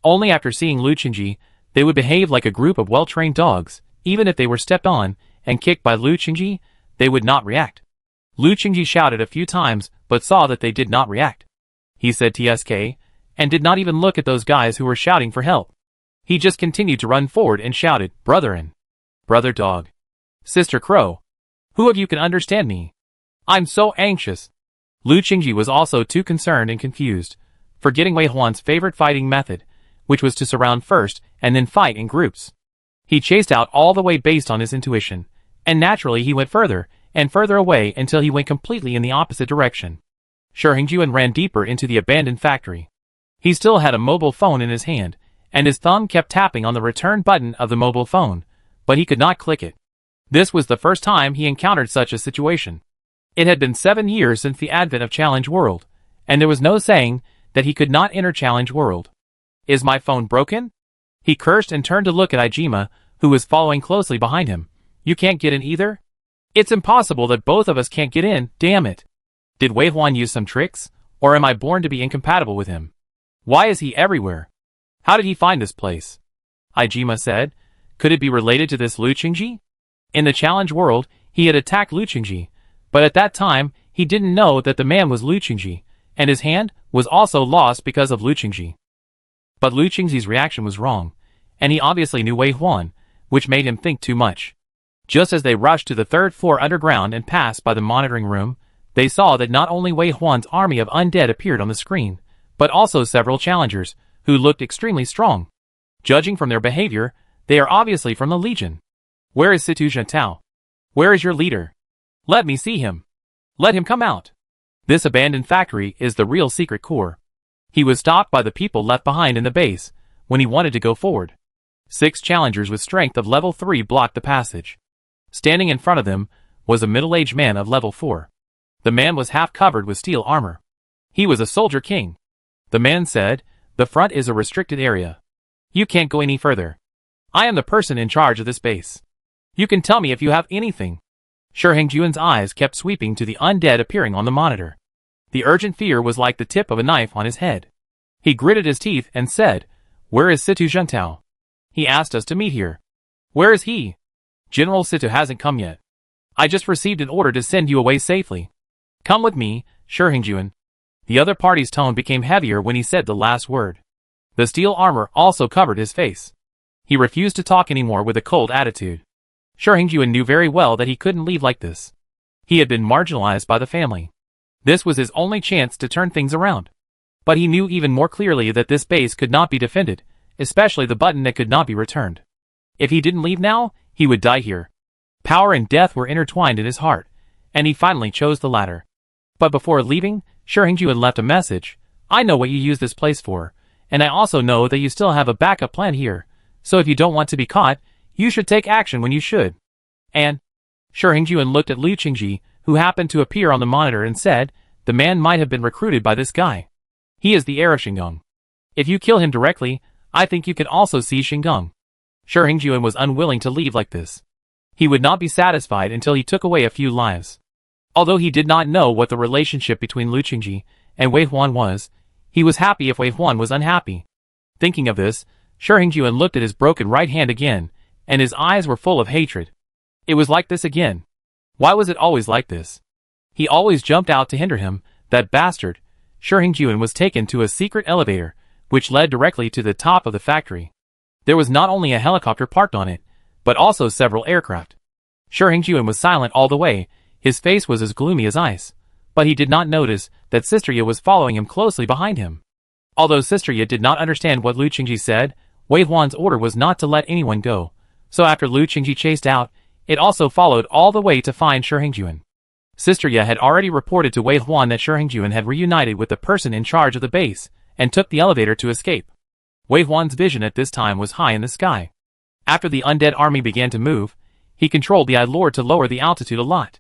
Only after seeing Lu Qingji, they would behave like a group of well-trained dogs. Even if they were stepped on and kicked by Lu Qingji, they would not react. Lu Qingji shouted a few times, but saw that they did not react. He said TSK, and did not even look at those guys who were shouting for help. He just continued to run forward and shouted, "Brother and brother dog. Sister Crow. Who of you can understand me? I'm so anxious." Lu Qingji was also too concerned and confused, forgetting Wei Huan's favorite fighting method, which was to surround first and then fight in groups. He chased out all the way based on his intuition, and naturally he went further and further away until he went completely in the opposite direction. Shi Hongjuan ran deeper into the abandoned factory. He still had a mobile phone in his hand, and his thumb kept tapping on the return button of the mobile phone, but he could not click it. This was the first time he encountered such a situation. It had been 7 years since the advent of Challenge World, and there was no saying that he could not enter Challenge World. "Is my phone broken?" He cursed and turned to look at Ijima, who was following closely behind him. "You can't get in either? It's impossible that both of us can't get in, damn it. Did Wei Huan use some tricks, or am I born to be incompatible with him? Why is he everywhere? How did he find this place?" Ijima said. Could it be related to this Lu Qingji? In the Challenge World, he had attacked Lu Qingji, but at that time, he didn't know that the man was Lu Qingji, and his hand was also lost because of Lu Qingji. But Lu Qingji's reaction was wrong, and he obviously knew Wei Huan, which made him think too much. Just as they rushed to the 3rd floor underground and passed by the monitoring room, they saw that not only Wei Huan's army of undead appeared on the screen, but also several challengers, who looked extremely strong. Judging from their behavior, they are obviously from the Legion. "Where is Situ Zhentao? Where is your leader? Let me see him. Let him come out." This abandoned factory is the real secret core. He was stopped by the people left behind in the base when he wanted to go forward. 6 challengers with strength of level 3 blocked the passage. Standing in front of them was a middle-aged man of level 4. The man was half covered with steel armor. He was a soldier king. The man said, "The front is a restricted area. You can't go any further. I am the person in charge of this base. You can tell me if you have anything." Shi Hongjuan's eyes kept sweeping to the undead appearing on the monitor. The urgent fear was like the tip of a knife on his head. He gritted his teeth and said, "Where is Situ Zhentao? He asked us to meet here. Where is he? General Situ hasn't come yet. I just received an order to send you away safely. Come with me, Shi Hongjuan." The other party's tone became heavier when he said the last word. The steel armor also covered his face. He refused to talk anymore with a cold attitude. Shi Hongjuan knew very well that he couldn't leave like this. He had been marginalized by the family. This was his only chance to turn things around. But he knew even more clearly that this base could not be defended, especially the button that could not be returned. If he didn't leave now, he would die here. Power and death were intertwined in his heart, and he finally chose the latter. But before leaving, Shi Hongjuan left a message. "I know what you use this place for, and I also know that you still have a backup plan here, so if you don't want to be caught, you should take action when you should." And Shi Hongjuan looked at Lu Qingji, who happened to appear on the monitor, and said, "The man might have been recruited by this guy. He is the heir of Shingang. If you kill him directly, I think you can also see Shingang." Shi Hongjuan was unwilling to leave like this. He would not be satisfied until he took away a few lives. Although he did not know what the relationship between Lu Qingji and Wei Huan was, he was happy if Wei Huan was unhappy. Thinking of this, Shi Hongjuan looked at his broken right hand again, and his eyes were full of hatred. It was like this again. Why was it always like this? He always jumped out to hinder him, that bastard. Shi Hongjuan was taken to a secret elevator, which led directly to the top of the factory. There was not only a helicopter parked on it, but also several aircraft. Shi Hongjuan was silent all the way, his face was as gloomy as ice, but he did not notice that Sister Ye was following him closely behind him. Although Sister Ye did not understand what Lu Qingji said, Wei Huan's order was not to let anyone go, so after Lu Qingji chased out, it also followed all the way to find Shi Hongjuan. Sister Ye had already reported to Wei Huan that Shi Hongjuan had reunited with the person in charge of the base, and took the elevator to escape. Wei Huan's vision at this time was high in the sky. After the undead army began to move, he controlled the I-Lord to lower the altitude a lot.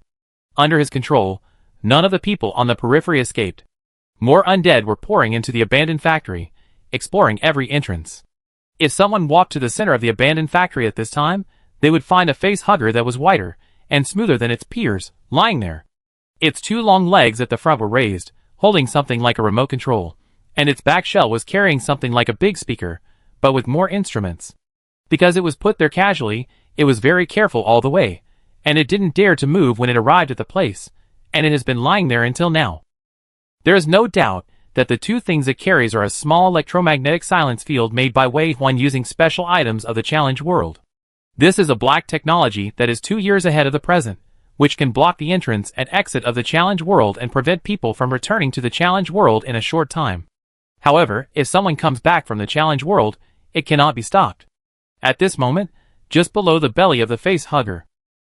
Under his control, none of the people on the periphery escaped. More undead were pouring into the abandoned factory, exploring every entrance. If someone walked to the center of the abandoned factory at this time, they would find a face hugger that was whiter and smoother than its peers, lying there. Its 2 long legs at the front were raised, holding something like a remote control, and its back shell was carrying something like a big speaker, but with more instruments. Because it was put there casually, it was very careful all the way, and it didn't dare to move when it arrived at the place, and it has been lying there until now. There is no doubt that the two things it carries are a small electromagnetic silence field made by Wei Huan using special items of the challenge world. This is a black technology that is 2 years ahead of the present, which can block the entrance and exit of the challenge world and prevent people from returning to the challenge world in a short time. However, if someone comes back from the challenge world, it cannot be stopped. At this moment, just below the belly of the face hugger,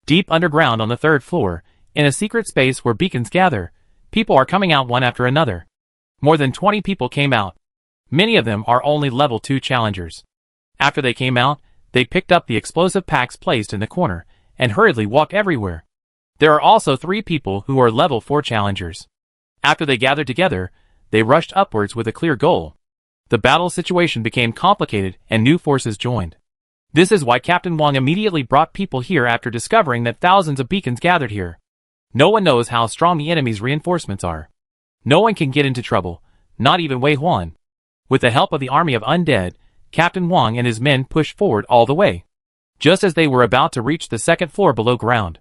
deep underground on the 3rd floor, in a secret space where beacons gather, people are coming out one after another. More than 20 people came out. Many of them are only level 2 challengers. After they came out, they picked up the explosive packs placed in the corner, and hurriedly walked everywhere. There are also 3 people who are level 4 challengers. After they gathered together, they rushed upwards with a clear goal. The battle situation became complicated and new forces joined. This is why Captain Wang immediately brought people here after discovering that thousands of beacons gathered here. No one knows how strong the enemy's reinforcements are. No one can get into trouble, not even Wei Huan. With the help of the army of undead, Captain Wang and his men pushed forward all the way. Just as they were about to reach the 2nd floor below ground,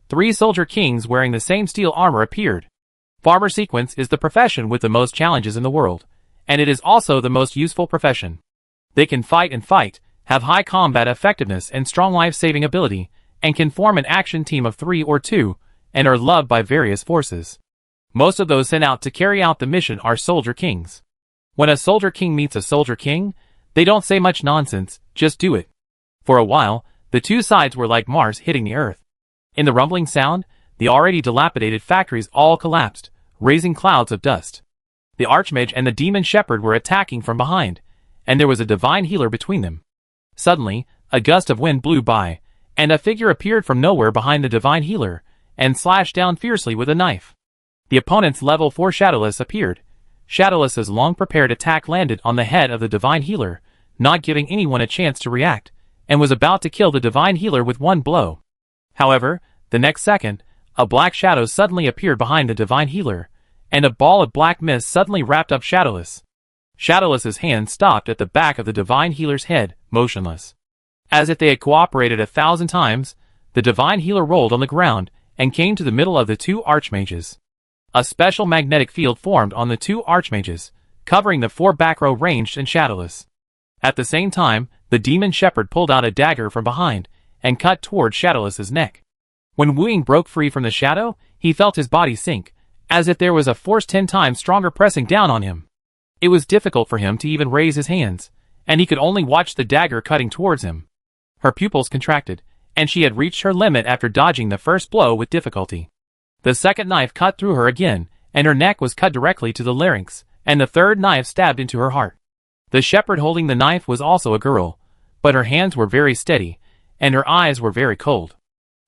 3 soldier kings wearing the same steel armor appeared. Farmer sequence is the profession with the most challenges in the world, and it is also the most useful profession. They can fight and fight, have high combat effectiveness and strong life-saving ability, and can form an action team of 3 or 2, and are loved by various forces. Most of those sent out to carry out the mission are soldier kings. When a soldier king meets a soldier king, they don't say much nonsense, just do it. For a while, the two sides were like Mars hitting the Earth. In the rumbling sound, the already dilapidated factories all collapsed, raising clouds of dust. The Archmage and the Demon Shepherd were attacking from behind, and there was a divine healer between them. Suddenly, a gust of wind blew by, and a figure appeared from nowhere behind the divine healer, and slashed down fiercely with a knife. The opponent's level 4 Shadowless appeared. Shadowless's long-prepared attack landed on the head of the divine healer, not giving anyone a chance to react, and was about to kill the divine healer with one blow. However, the next second, a black shadow suddenly appeared behind the divine healer, and a ball of black mist suddenly wrapped up Shadowless. Shadowless's hand stopped at the back of the divine healer's head, motionless. As if they had cooperated 1,000 times, the divine healer rolled on the ground and came to the middle of the 2 archmages. A special magnetic field formed on the 2 archmages, covering the 4 back row ranged and Shadowless. At the same time, the Demon Shepherd pulled out a dagger from behind and cut toward Shadowless's neck. When Wu Ying broke free from the shadow, he felt his body sink, as if there was a force 10 times stronger pressing down on him. It was difficult for him to even raise his hands, and he could only watch the dagger cutting towards him. Her pupils contracted, and she had reached her limit after dodging the first blow with difficulty. The second knife cut through her again, and her neck was cut directly to the larynx, and the third knife stabbed into her heart. The shepherd holding the knife was also a girl, but her hands were very steady, and her eyes were very cold.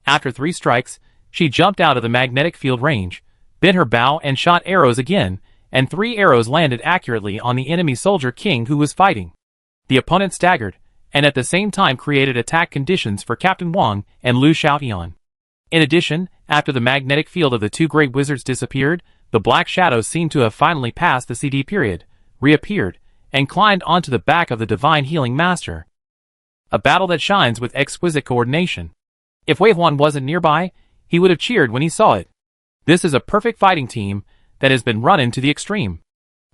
After 3 strikes, she jumped out of the magnetic field range, bent her bow and shot arrows again, and 3 arrows landed accurately on the enemy soldier king who was fighting. The opponent staggered, and at the same time created attack conditions for Captain Wang and Lu Xiaotian. In addition, after the magnetic field of the 2 great wizards disappeared, the black shadows seemed to have finally passed the CD period, reappeared, and climbed onto the back of the divine healing master. A battle that shines with exquisite coordination. If Wei Huan wasn't nearby, he would have cheered when he saw it. This is a perfect fighting team that has been run into the extreme.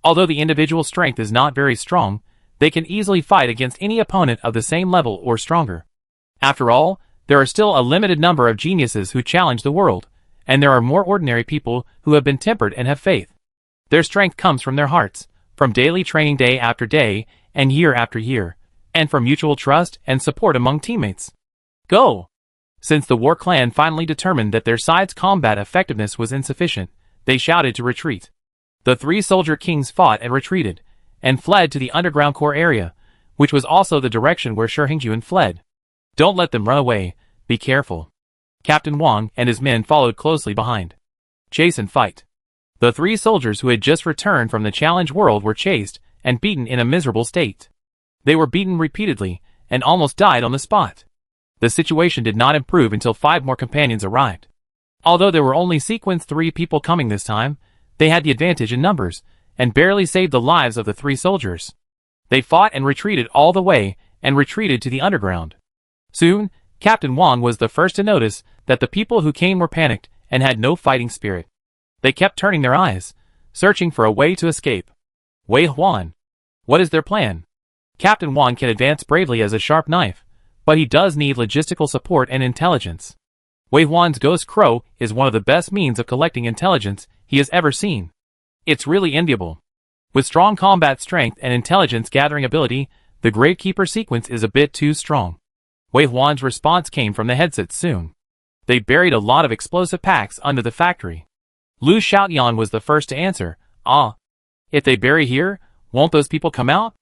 Although the individual strength is not very strong, they can easily fight against any opponent of the same level or stronger. After all, there are still a limited number of geniuses who challenge the world, and there are more ordinary people who have been tempered and have faith. Their strength comes from their hearts, from daily training day after day and year after year, and from mutual trust and support among teammates. Go! Since the War Clan finally determined that their side's combat effectiveness was insufficient, they shouted to retreat. The 3 soldier kings fought and retreated, and fled to the underground core area, which was also the direction where Shi Hengjuan fled. Don't let them run away, be careful. Captain Wang and his men followed closely behind. Chase and fight. The 3 soldiers who had just returned from the challenge world were chased and beaten in a miserable state. They were beaten repeatedly and almost died on the spot. The situation did not improve until 5 more companions arrived. Although there were only sequence 3 people coming this time, they had the advantage in numbers, and barely saved the lives of the 3 soldiers. They fought and retreated all the way, and retreated to the underground. Soon, Captain Wang was the first to notice that the people who came were panicked and had no fighting spirit. They kept turning their eyes, searching for a way to escape. Wei Huan. What is their plan? Captain Wang can advance bravely as a sharp knife, but he does need logistical support and intelligence. Wei Huan's Ghost Crow is one of the best means of collecting intelligence he has ever seen. It's really enviable. With strong combat strength and intelligence gathering ability, the Gravekeeper sequence is a bit too strong. Wei Huan's response came from the headset soon. They buried a lot of explosive packs under the factory. Lu Xiaoyan was the first to answer. If they bury here, won't those people come out?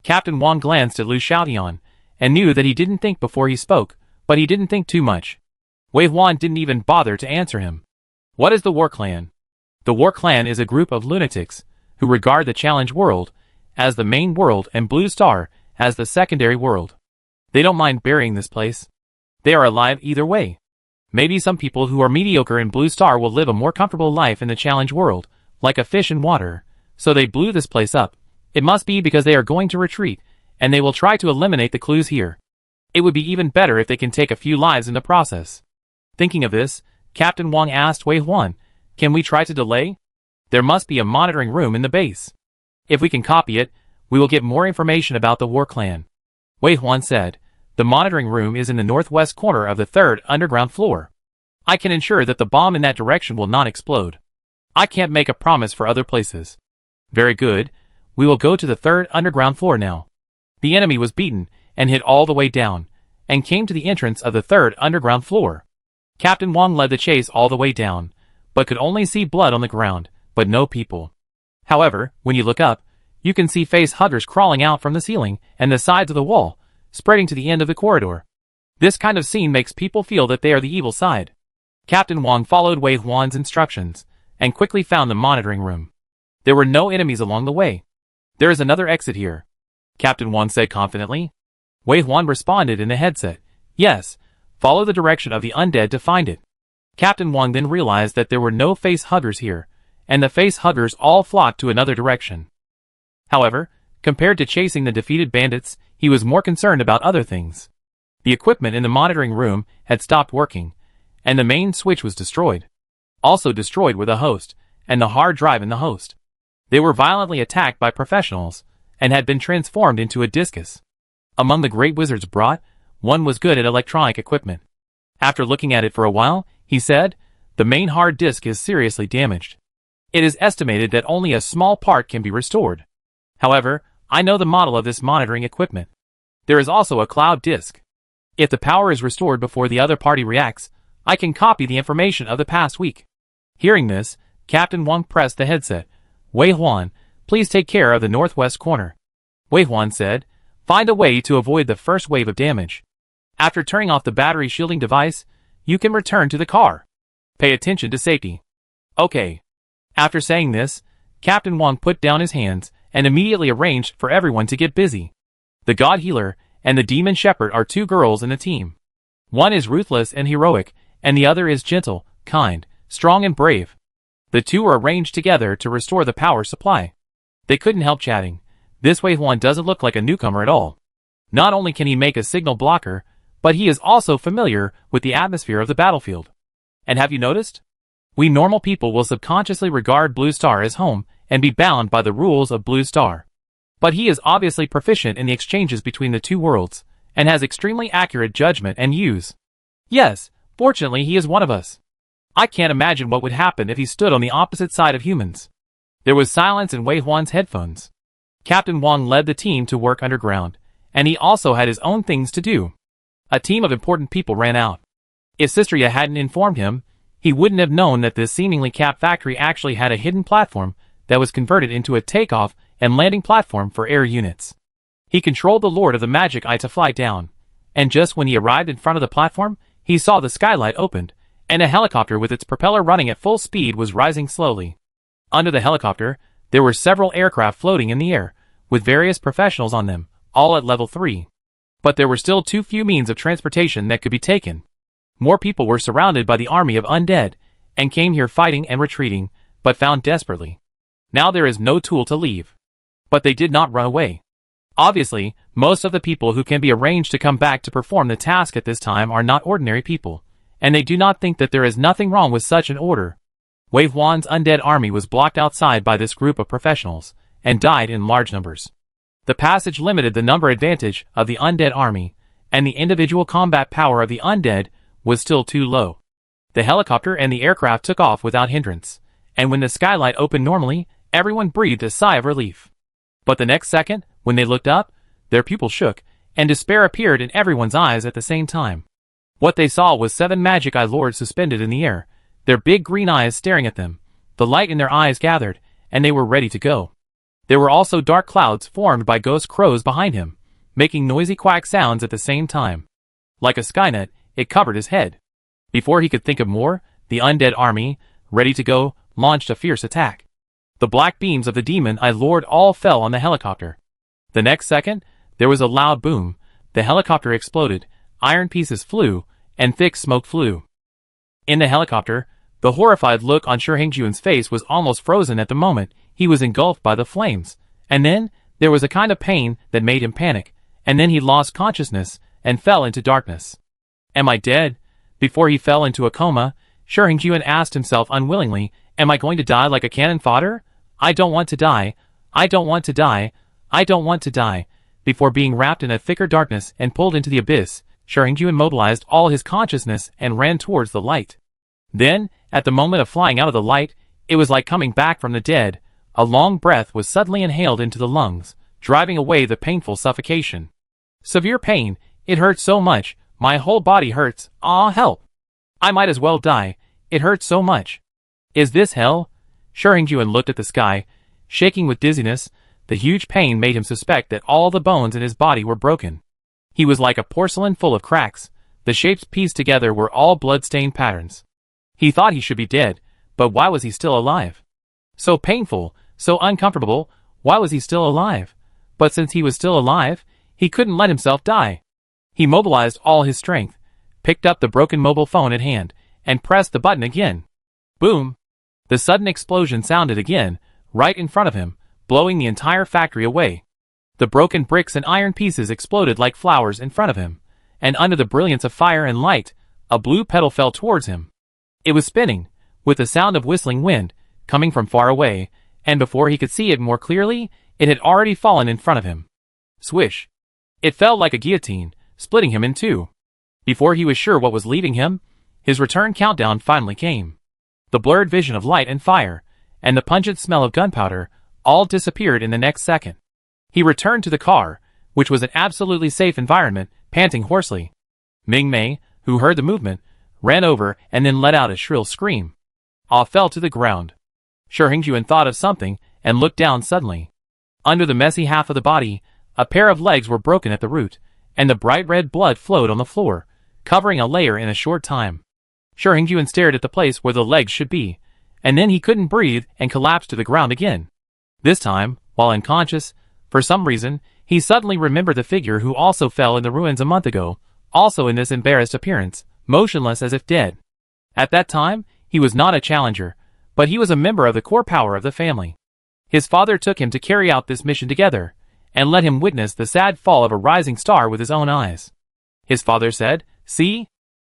Captain Wang glanced at Lu Xiaoyan, and knew that he didn't think before he spoke, but he didn't think too much. Wei Huan didn't even bother to answer him. What is the War Clan? The War Clan is a group of lunatics, who regard the Challenge World as the main world and Blue Star as the secondary world. They don't mind burying this place. They are alive either way. Maybe some people who are mediocre in Blue Star will live a more comfortable life in the Challenge World, like a fish in water, so they blew this place up. It must be because they are going to retreat, and they will try to eliminate the clues here. It would be even better if they can take a few lives in the process. Thinking of this, Captain Wang asked Wei Huan, can we try to delay? There must be a monitoring room in the base. If we can copy it, we will get more information about the War Clan. Wei Huan said, the monitoring room is in the northwest corner of the third underground floor. I can ensure that the bomb in that direction will not explode. I can't make a promise for other places. Very good. We will go to the third underground floor now. The enemy was beaten and hit all the way down, and came to the entrance of the third underground floor. Captain Wang led the chase all the way down, but could only see blood on the ground, but no people. However, when you look up, you can see face huggers crawling out from the ceiling and the sides of the wall, spreading to the end of the corridor. This kind of scene makes people feel that they are the evil side. Captain Wang followed Wei Huan's instructions, and quickly found the monitoring room. There were no enemies along the way. There is another exit here, Captain Wang said confidently. Wei Huan responded in the headset, yes, follow the direction of the undead to find it. Captain Wang then realized that there were no face huggers here, and the face huggers all flocked to another direction. However, compared to chasing the defeated bandits, he was more concerned about other things. The equipment in the monitoring room had stopped working, and the main switch was destroyed. Also destroyed were the host, and the hard drive in the host. They were violently attacked by professionals, and had been transformed into a discus. Among the great wizards brought, one was good at electronic equipment. After looking at it for a while, he said, the main hard disk is seriously damaged. It is estimated that only a small part can be restored. However, I know the model of this monitoring equipment. There is also a cloud disk. If the power is restored before the other party reacts, I can copy the information of the past week. Hearing this, Captain Wang pressed the headset. Wei Huan, please take care of the northwest corner. Wei Huan said, find a way to avoid the first wave of damage. After turning off the battery shielding device, you can return to the car. Pay attention to safety. Okay. After saying this, Captain Wang put down his hands and immediately arranged for everyone to get busy. The God Healer and the Demon Shepherd are two girls in the team. One is ruthless and heroic, and the other is gentle, kind, strong and brave. The two are arranged together to restore the power supply. They couldn't help chatting. This Wei Huan doesn't look like a newcomer at all. Not only can he make a signal blocker, but he is also familiar with the atmosphere of the battlefield. And have you noticed? We normal people will subconsciously regard Blue Star as home and be bound by the rules of Blue Star. But he is obviously proficient in the exchanges between the two worlds, and has extremely accurate judgment and use. Yes, fortunately he is one of us. I can't imagine what would happen if he stood on the opposite side of humans. There was silence in Wei Huan's headphones. Captain Wang led the team to work underground, and he also had his own things to do. A team of important people ran out. If Sistria hadn't informed him, he wouldn't have known that this seemingly capped factory actually had a hidden platform that was converted into a takeoff and landing platform for air units. He controlled the Lord of the Magic Eye to fly down, and just when he arrived in front of the platform, he saw the skylight opened, and a helicopter with its propeller running at full speed was rising slowly. Under the helicopter, there were several aircraft floating in the air, with various professionals on them, all at level 3. But there were still too few means of transportation that could be taken. More people were surrounded by the army of undead, and came here fighting and retreating, but found desperately. Now there is no tool to leave. But they did not run away. Obviously, most of the people who can be arranged to come back to perform the task at this time are not ordinary people, and they do not think that there is nothing wrong with such an order. Wei Huan's undead army was blocked outside by this group of professionals, and died in large numbers. The passage limited the number advantage of the undead army, and the individual combat power of the undead was still too low. The helicopter and the aircraft took off without hindrance, and when the skylight opened normally, everyone breathed a sigh of relief. But the next second, when they looked up, their pupils shook, and despair appeared in everyone's eyes at the same time. What they saw was 7 magic eye lords suspended in the air, their big green eyes staring at them. The light in their eyes gathered, and they were ready to go. There were also dark clouds formed by ghost crows behind him, making noisy quack sounds at the same time. Like a skynet, it covered his head. Before he could think of more, the undead army, ready to go, launched a fierce attack. The black beams of the demon eye lord all fell on the helicopter. The next second, there was a loud boom. The helicopter exploded, iron pieces flew, and thick smoke flew. In the helicopter, the horrified look on Shi Hengjuan's face was almost frozen at the moment he was engulfed by the flames, and then there was a kind of pain that made him panic, and then he lost consciousness and fell into darkness. Am I dead? Before he fell into a coma, Shi Hengjuan asked himself unwillingly, am I going to die like a cannon fodder? I don't want to die. I don't want to die. I don't want to die. Before being wrapped in a thicker darkness and pulled into the abyss, Shi Hengjuan mobilized all his consciousness and ran towards the light. Then, at the moment of flying out of the light, it was like coming back from the dead. A long breath was suddenly inhaled into the lungs, driving away the painful suffocation. Severe pain, it hurts so much, my whole body hurts, ah help! I might as well die, it hurts so much. Is this hell? Shi Hengjuan looked at the sky, shaking with dizziness. The huge pain made him suspect that all the bones in his body were broken. He was like a porcelain full of cracks. The shapes pieced together were all blood-stained patterns. He thought he should be dead, but why was he still alive? So painful, so uncomfortable, why was he still alive? But since he was still alive, he couldn't let himself die. He mobilized all his strength, picked up the broken mobile phone at hand, and pressed the button again. Boom! The sudden explosion sounded again, right in front of him, blowing the entire factory away. The broken bricks and iron pieces exploded like flowers in front of him, and under the brilliance of fire and light, a blue petal fell towards him. It was spinning, with the sound of whistling wind, coming from far away, and before he could see it more clearly, it had already fallen in front of him. Swish! It fell like a guillotine, splitting him in two. Before he was sure what was leaving him, his return countdown finally came. The blurred vision of light and fire, and the pungent smell of gunpowder, all disappeared in the next second. He returned to the car, which was an absolutely safe environment, panting hoarsely. Ming Mei, who heard the movement, ran over and then let out a shrill scream. Ah fell to the ground. Shi Hengjuan thought of something and looked down suddenly. Under the messy half of the body, a pair of legs were broken at the root, and the bright red blood flowed on the floor, covering a layer in a short time. Shi Hengjuan stared at the place where the legs should be, and then he couldn't breathe and collapsed to the ground again. This time, while unconscious, for some reason, he suddenly remembered the figure who also fell in the ruins a month ago, also in this embarrassed appearance, motionless as if dead. At that time, he was not a challenger, but he was a member of the core power of the family. His father took him to carry out this mission together, and let him witness the sad fall of a rising star with his own eyes. His father said, "See?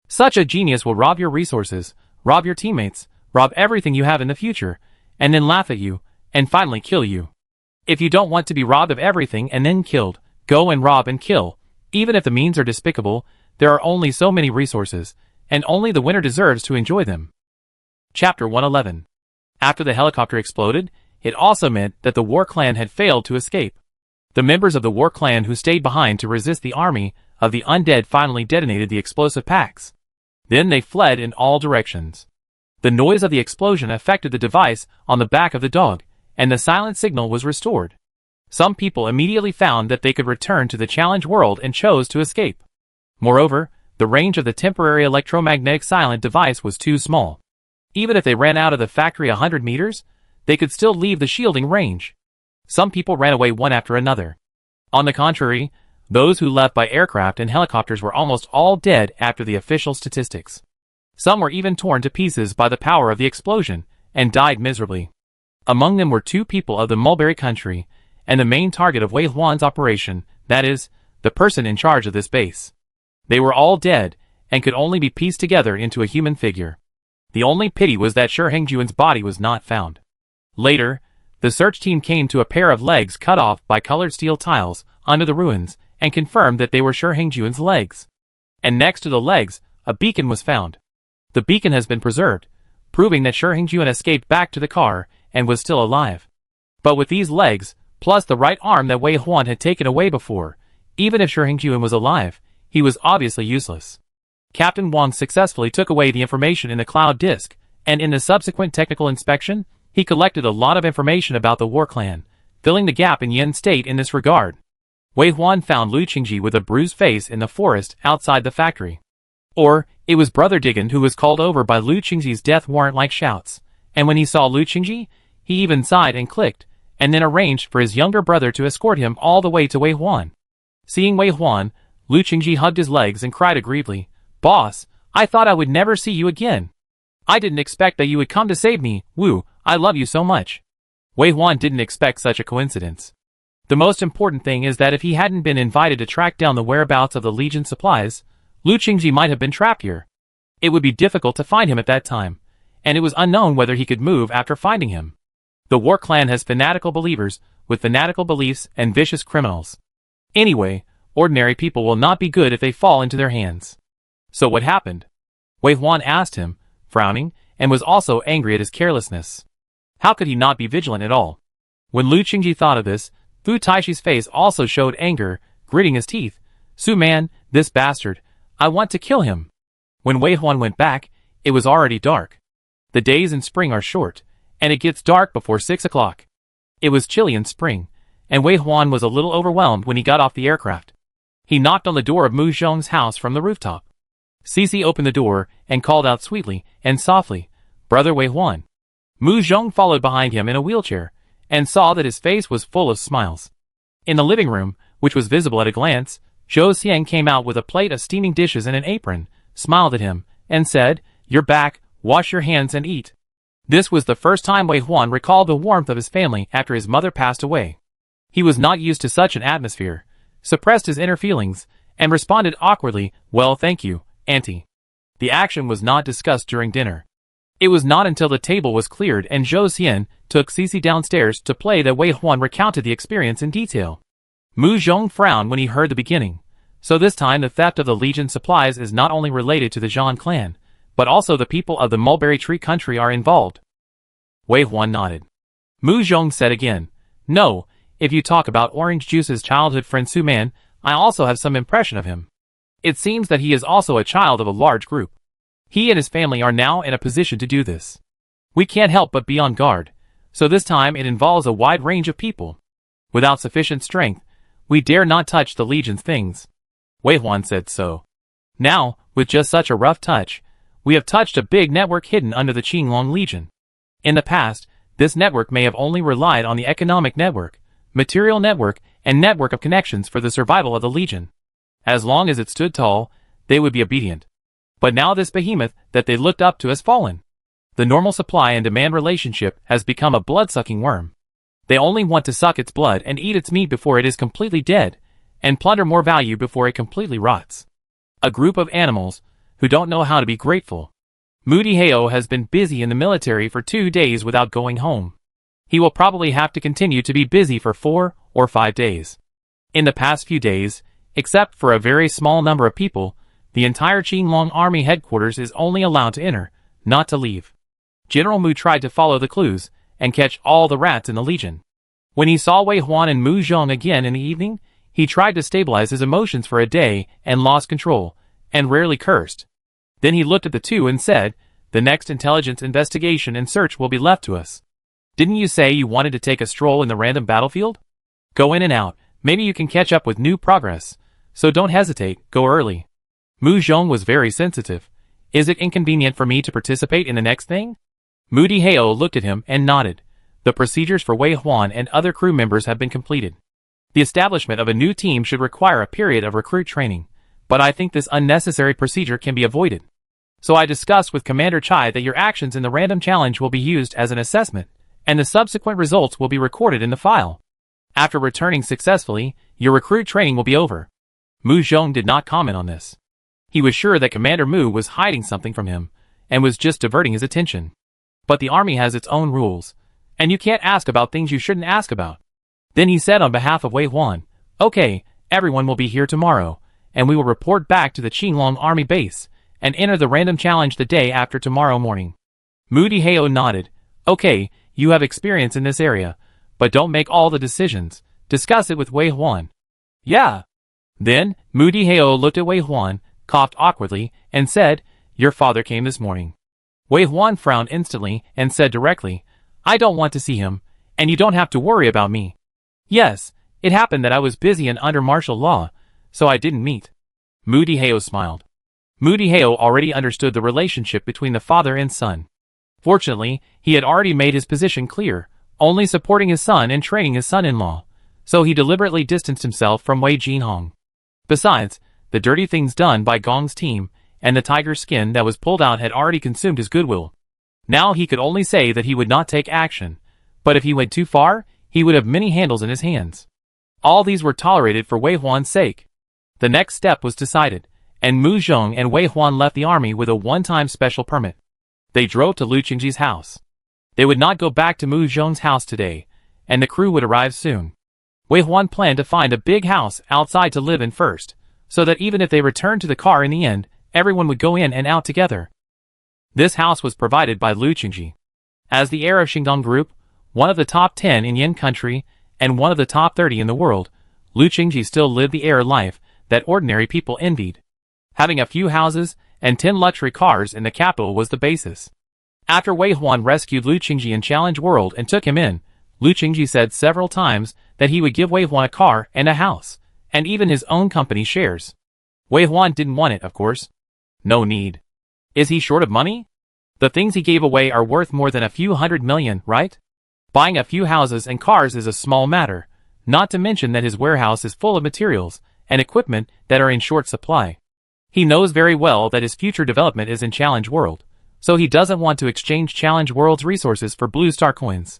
Such a genius will rob your resources, rob your teammates, rob everything you have in the future, and then laugh at you, and finally kill you. If you don't want to be robbed of everything and then killed, go and rob and kill. Even if the means are despicable, there are only so many resources, and only the winner deserves to enjoy them." Chapter 111. After the helicopter exploded, it also meant that the War Clan had failed to escape. The members of the War Clan who stayed behind to resist the army of the undead finally detonated the explosive packs. Then they fled in all directions. The noise of the explosion affected the device on the back of the dog, and the silent signal was restored. Some people immediately found that they could return to the challenge world and chose to escape. Moreover, the range of the temporary electromagnetic silent device was too small. Even if they ran out of the factory 100 meters, they could still leave the shielding range. Some people ran away one after another. On the contrary, those who left by aircraft and helicopters were almost all dead after the official statistics. Some were even torn to pieces by the power of the explosion, and died miserably. Among them were 2 people of the Mulberry country, and the main target of Wei Huan's operation, that is, the person in charge of this base. They were all dead, and could only be pieced together into a human figure. The only pity was that Shi Hengjuan's body was not found. Later, the search team came to a pair of legs cut off by colored steel tiles under the ruins and confirmed that they were Shi Hengjuan's legs. And next to the legs, a beacon was found. The beacon has been preserved, proving that Shi Hengjuan escaped back to the car and was still alive. But with these legs, plus the right arm that Wei Huan had taken away before, even if Shi Hengjuan was alive, he was obviously useless. Captain Wang successfully took away the information in the cloud disk, and in the subsequent technical inspection, he collected a lot of information about the War Clan, filling the gap in Yan's state in this regard. Wei Huan found Lu Qingji with a bruised face in the forest outside the factory. Or, it was Brother Digan who was called over by Lu Qingji's death warrant-like shouts, and when he saw Lu Qingji, he even sighed and clicked, and then arranged for his younger brother to escort him all the way to Wei Huan. Seeing Wei Huan, Lu Qingji hugged his legs and cried aggrievedly, "Boss, I thought I would never see you again. I didn't expect that you would come to save me, Wu, I love you so much." Wei Huan didn't expect such a coincidence. The most important thing is that if he hadn't been invited to track down the whereabouts of the Legion supplies, Lu Qingji might have been trapped here. It would be difficult to find him at that time, and it was unknown whether he could move after finding him. The War Clan has fanatical believers, with fanatical beliefs and vicious criminals. Anyway, ordinary people will not be good if they fall into their hands. So what happened? Wei Huan asked him, frowning, and was also angry at his carelessness. How could he not be vigilant at all? When Lu Qingji thought of this, Fu Taishi's face also showed anger, gritting his teeth. "Su man, this bastard, I want to kill him." When Wei Huan went back, it was already dark. The days in spring are short, and it gets dark before 6 o'clock. It was chilly in spring, and Wei Huan was a little overwhelmed when he got off the aircraft. He knocked on the door of Mu Zhong's house from the rooftop. Cici opened the door and called out sweetly and softly, "Brother Wei Huan." Mu Zhong followed behind him in a wheelchair, and saw that his face was full of smiles. In the living room, which was visible at a glance, Zhou Xiang came out with a plate of steaming dishes and an apron, smiled at him, and said, "You're back, wash your hands and eat." This was the first time Wei Huan recalled the warmth of his family after his mother passed away. He was not used to such an atmosphere, suppressed his inner feelings, and responded awkwardly, "Well, thank you, Auntie." The action was not discussed during dinner. It was not until the table was cleared and Zhou Xian took Cici downstairs to play that Wei Huan recounted the experience in detail. Mu Zhong frowned when he heard the beginning. So this time the theft of the Legion supplies is not only related to the Zhan clan, but also the people of the Mulberry Tree country are involved. Wei Huan nodded. Mu Zhong said again, "No, if you talk about Orange Juice's childhood friend Su Man, I also have some impression of him. It seems that he is also a child of a large group. He and his family are now in a position to do this. We can't help but be on guard, so this time it involves a wide range of people. Without sufficient strength, we dare not touch the Legion's things." Wei Huan said so. Now, with just such a rough touch, we have touched a big network hidden under the Qinglong Legion. In the past, this network may have only relied on the economic network, material network, and network of connections for the survival of the Legion. As long as it stood tall, they would be obedient. But now this behemoth that they looked up to has fallen. The normal supply and demand relationship has become a blood-sucking worm. They only want to suck its blood and eat its meat before it is completely dead, and plunder more value before it completely rots. A group of animals who don't know how to be grateful. Moody Heo has been busy in the military for 2 days without going home. He will probably have to continue to be busy for 4 or 5 days. In the past few days, except for a very small number of people, the entire Qinglong Army headquarters is only allowed to enter, not to leave. General Mu tried to follow the clues and catch all the rats in the Legion. When he saw Wei Huan and Mu Zhong again in the evening, he tried to stabilize his emotions for a day and lost control, and rarely cursed. Then he looked at the two and said, "The next intelligence investigation and search will be left to us. Didn't you say you wanted to take a stroll in the random battlefield? Go in and out, maybe you can catch up with new progress, so don't hesitate, go early." Mu Zhong was very sensitive. "Is it inconvenient for me to participate in the next thing?" Moody Heo looked at him and nodded. The procedures for Wei Huan and other crew members have been completed. The establishment of a new team should require a period of recruit training, but I think this unnecessary procedure can be avoided. So I discussed with Commander Chai that your actions in the random challenge will be used as an assessment, and the subsequent results will be recorded in the file. After returning successfully, your recruit training will be over. Mu Zhong did not comment on this. He was sure that Commander Mu was hiding something from him, and was just diverting his attention. But the army has its own rules, and you can't ask about things you shouldn't ask about. Then he said on behalf of Wei Huan, "Okay, everyone will be here tomorrow, and we will report back to the Qinglong army base, and enter the random challenge the day after tomorrow morning." Mu Dihao nodded. "Okay, you have experience in this area, but don't make all the decisions. Discuss it with Wei Huan." "Yeah." Then, Mu Dihao looked at Wei Huan, coughed awkwardly, and said, "Your father came this morning." Wei Huan frowned instantly and said directly, "I don't want to see him, and you don't have to worry about me." "Yes, it happened that I was busy and under martial law, so I didn't meet." Mu Dihao smiled. Mu Dihao already understood the relationship between the father and son. Fortunately, he had already made his position clear, only supporting his son and training his son-in-law, so he deliberately distanced himself from Wei Jinhong. Besides, the dirty things done by Gong's team and the tiger skin that was pulled out had already consumed his goodwill. Now he could only say that he would not take action, but if he went too far, he would have many handles in his hands. All these were tolerated for Wei Huan's sake. The next step was decided, and Mu Zhong and Wei Huan left the army with a one-time special permit. They drove to Lu Qingji's house. They would not go back to Mu Zhong's house today, and the crew would arrive soon. Wei Huan planned to find a big house outside to live in first, so that even if they returned to the car in the end, everyone would go in and out together. This house was provided by Lu Qingji. As the heir of Xingdong Group, one of the top 10 in Yin country, and one of the top 30 in the world, Lu Qingji still lived the heir life that ordinary people envied. Having a few houses and 10 luxury cars in the capital was the basis. After Wei Huan rescued Lu Qingji in Challenge World and took him in, Lu Qingji said several times that he would give Wei Huan a car and a house, and even his own company shares. Wei Huan didn't want it, of course. No need. Is he short of money? The things he gave away are worth more than a few $100 million, right? Buying a few houses and cars is a small matter, not to mention that his warehouse is full of materials and equipment that are in short supply. He knows very well that his future development is in Challenge World, so he doesn't want to exchange Challenge World's resources for Blue Star coins.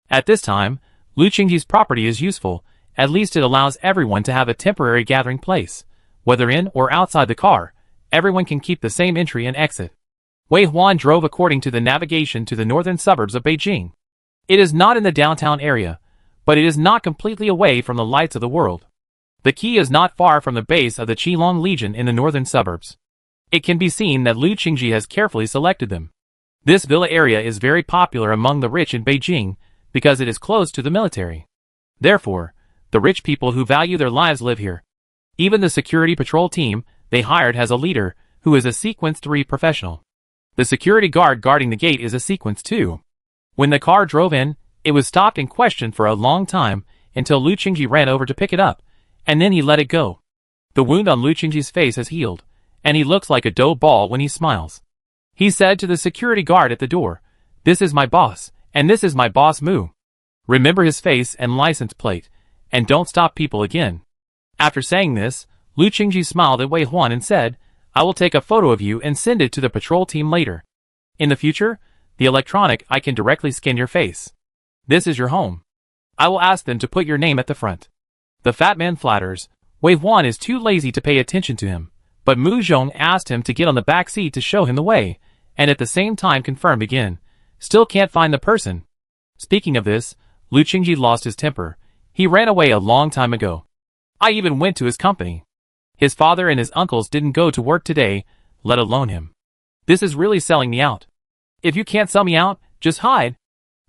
At this time, Lu Qingji's property is useful, at least it allows everyone to have a temporary gathering place. Whether in or outside the car, everyone can keep the same entry and exit. Wei Huan drove according to the navigation to the northern suburbs of Beijing. It is not in the downtown area, but it is not completely away from the lights of the world. The key is not far from the base of the Qilong Legion in the northern suburbs. It can be seen that Lu Qingji has carefully selected them. This villa area is very popular among the rich in Beijing because it is close to the military. Therefore, the rich people who value their lives live here. Even the security patrol team they hired has a leader who is a Sequence 3 professional. The security guard guarding the gate is a Sequence 2. When the car drove in, it was stopped and questioned for a long time until Lu Qingji ran over to pick it up, and then he let it go. The wound on Lu Qingji's face has healed, and he looks like a dough ball when he smiles. He said to the security guard at the door, "This is my boss, and this is my boss Mu. Remember his face and license plate, and don't stop people again." After saying this, Lu Qingji smiled at Wei Huan and said, "I will take a photo of you and send it to the patrol team later. In the future, the electronic eye can directly scan your face. This is your home. I will ask them to put your name at the front." The fat man flatters. Wei Huan is too lazy to pay attention to him, but Mu Zhong asked him to get on the back seat to show him the way, and at the same time confirmed again, "Still can't find the person." Speaking of this, Lu Qingji lost his temper. He ran away a long time ago. I even went to his company. His father and his uncles didn't go to work today, let alone him. This is really selling me out. If you can't sell me out, just hide.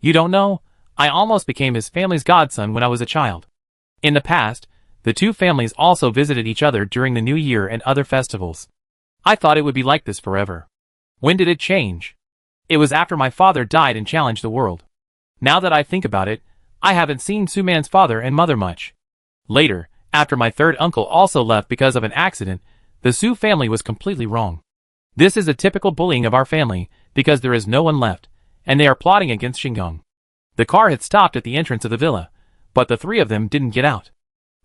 You don't know, I almost became his family's godson when I was a child. In the past, the two families also visited each other during the New Year and other festivals. I thought it would be like this forever. When did it change? It was after my father died and challenged the world. Now that I think about it, I haven't seen Suman's father and mother much. Later, after my third uncle also left because of an accident, the Su family was completely wrong. This is a typical bullying of our family, because there is no one left, and they are plotting against Xingdong. The car had stopped at the entrance of the villa, but the three of them didn't get out.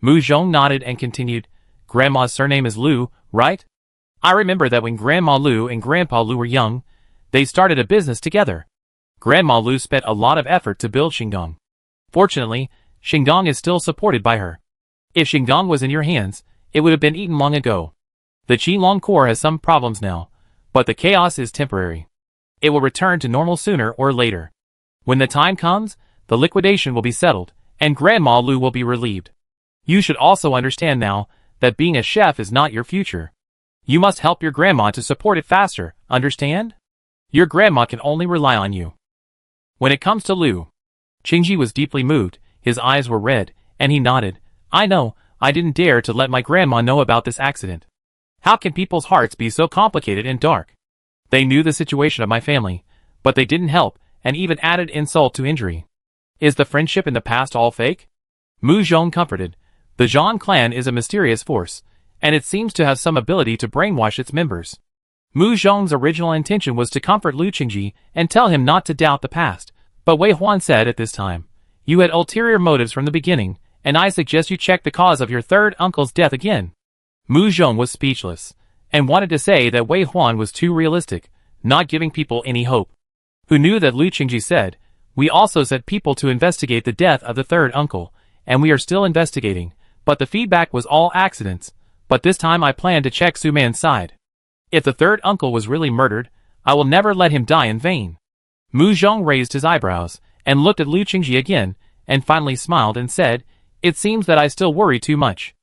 Mu Zhong nodded and continued, "Grandma's surname is Lu, right? I remember that when Grandma Lu and Grandpa Lu were young, they started a business together. Grandma Lu spent a lot of effort to build Xingdong. Fortunately, Xingdong is still supported by her. If Xingdong was in your hands, it would have been eaten long ago. The Qilong core has some problems now, but the chaos is temporary. It will return to normal sooner or later. When the time comes, the liquidation will be settled, and Grandma Lu will be relieved. You should also understand now that being a chef is not your future. You must help your grandma to support it faster, understand? Your grandma can only rely on you. When it comes to Lu, Qingji was deeply moved, his eyes were red, and he nodded. I know, I didn't dare to let my grandma know about this accident. How can people's hearts be so complicated and dark? They knew the situation of my family, but they didn't help, and even added insult to injury. Is the friendship in the past all fake? Mu Zhong comforted. The Zhang clan is a mysterious force, and it seems to have some ability to brainwash its members. Mu Zhong's original intention was to comfort Lu Qingji and tell him not to doubt the past, but Wei Huan said at this time, you had ulterior motives from the beginning, and I suggest you check the cause of your third uncle's death again. Mu Zhong was speechless, and wanted to say that Wei Huan was too realistic, not giving people any hope. Who knew that Lu Qingji said, we also sent people to investigate the death of the third uncle, and we are still investigating, but the feedback was all accidents, but this time I plan to check Su Man's side. If the third uncle was really murdered, I will never let him die in vain. Mu Zhong raised his eyebrows, and looked at Lu Qingji again, and finally smiled and said, it seems that I still worry too much.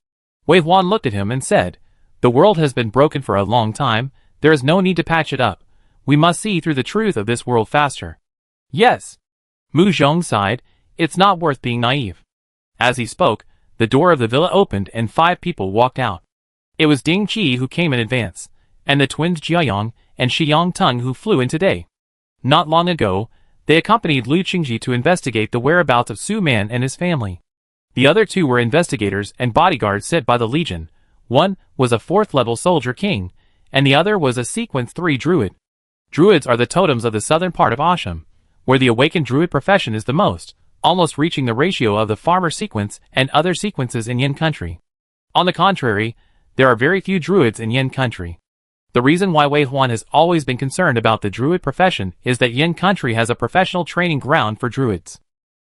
Wei Huan looked at him and said, the world has been broken for a long time, there is no need to patch it up. We must see through the truth of this world faster. Yes. Mu Zhong sighed, it's not worth being naive. As he spoke, the door of the villa opened and 5 people walked out. It was Ding Qi who came in advance, and the twins Jiayang and Shiyang Tung who flew in today. Not long ago, they accompanied Lu Qingji to investigate the whereabouts of Su Man and his family. The other 2 were investigators and bodyguards sent by the Legion. One was a 4th-level soldier king, and the other was a Sequence 3 druid. Druids are the totems of the southern part of Asham, where the awakened druid profession is the most, almost reaching the ratio of the farmer sequence and other sequences in Yin country. On the contrary, there are very few druids in Yin country. The reason why Wei Huan has always been concerned about the druid profession is that Yin country has a professional training ground for druids.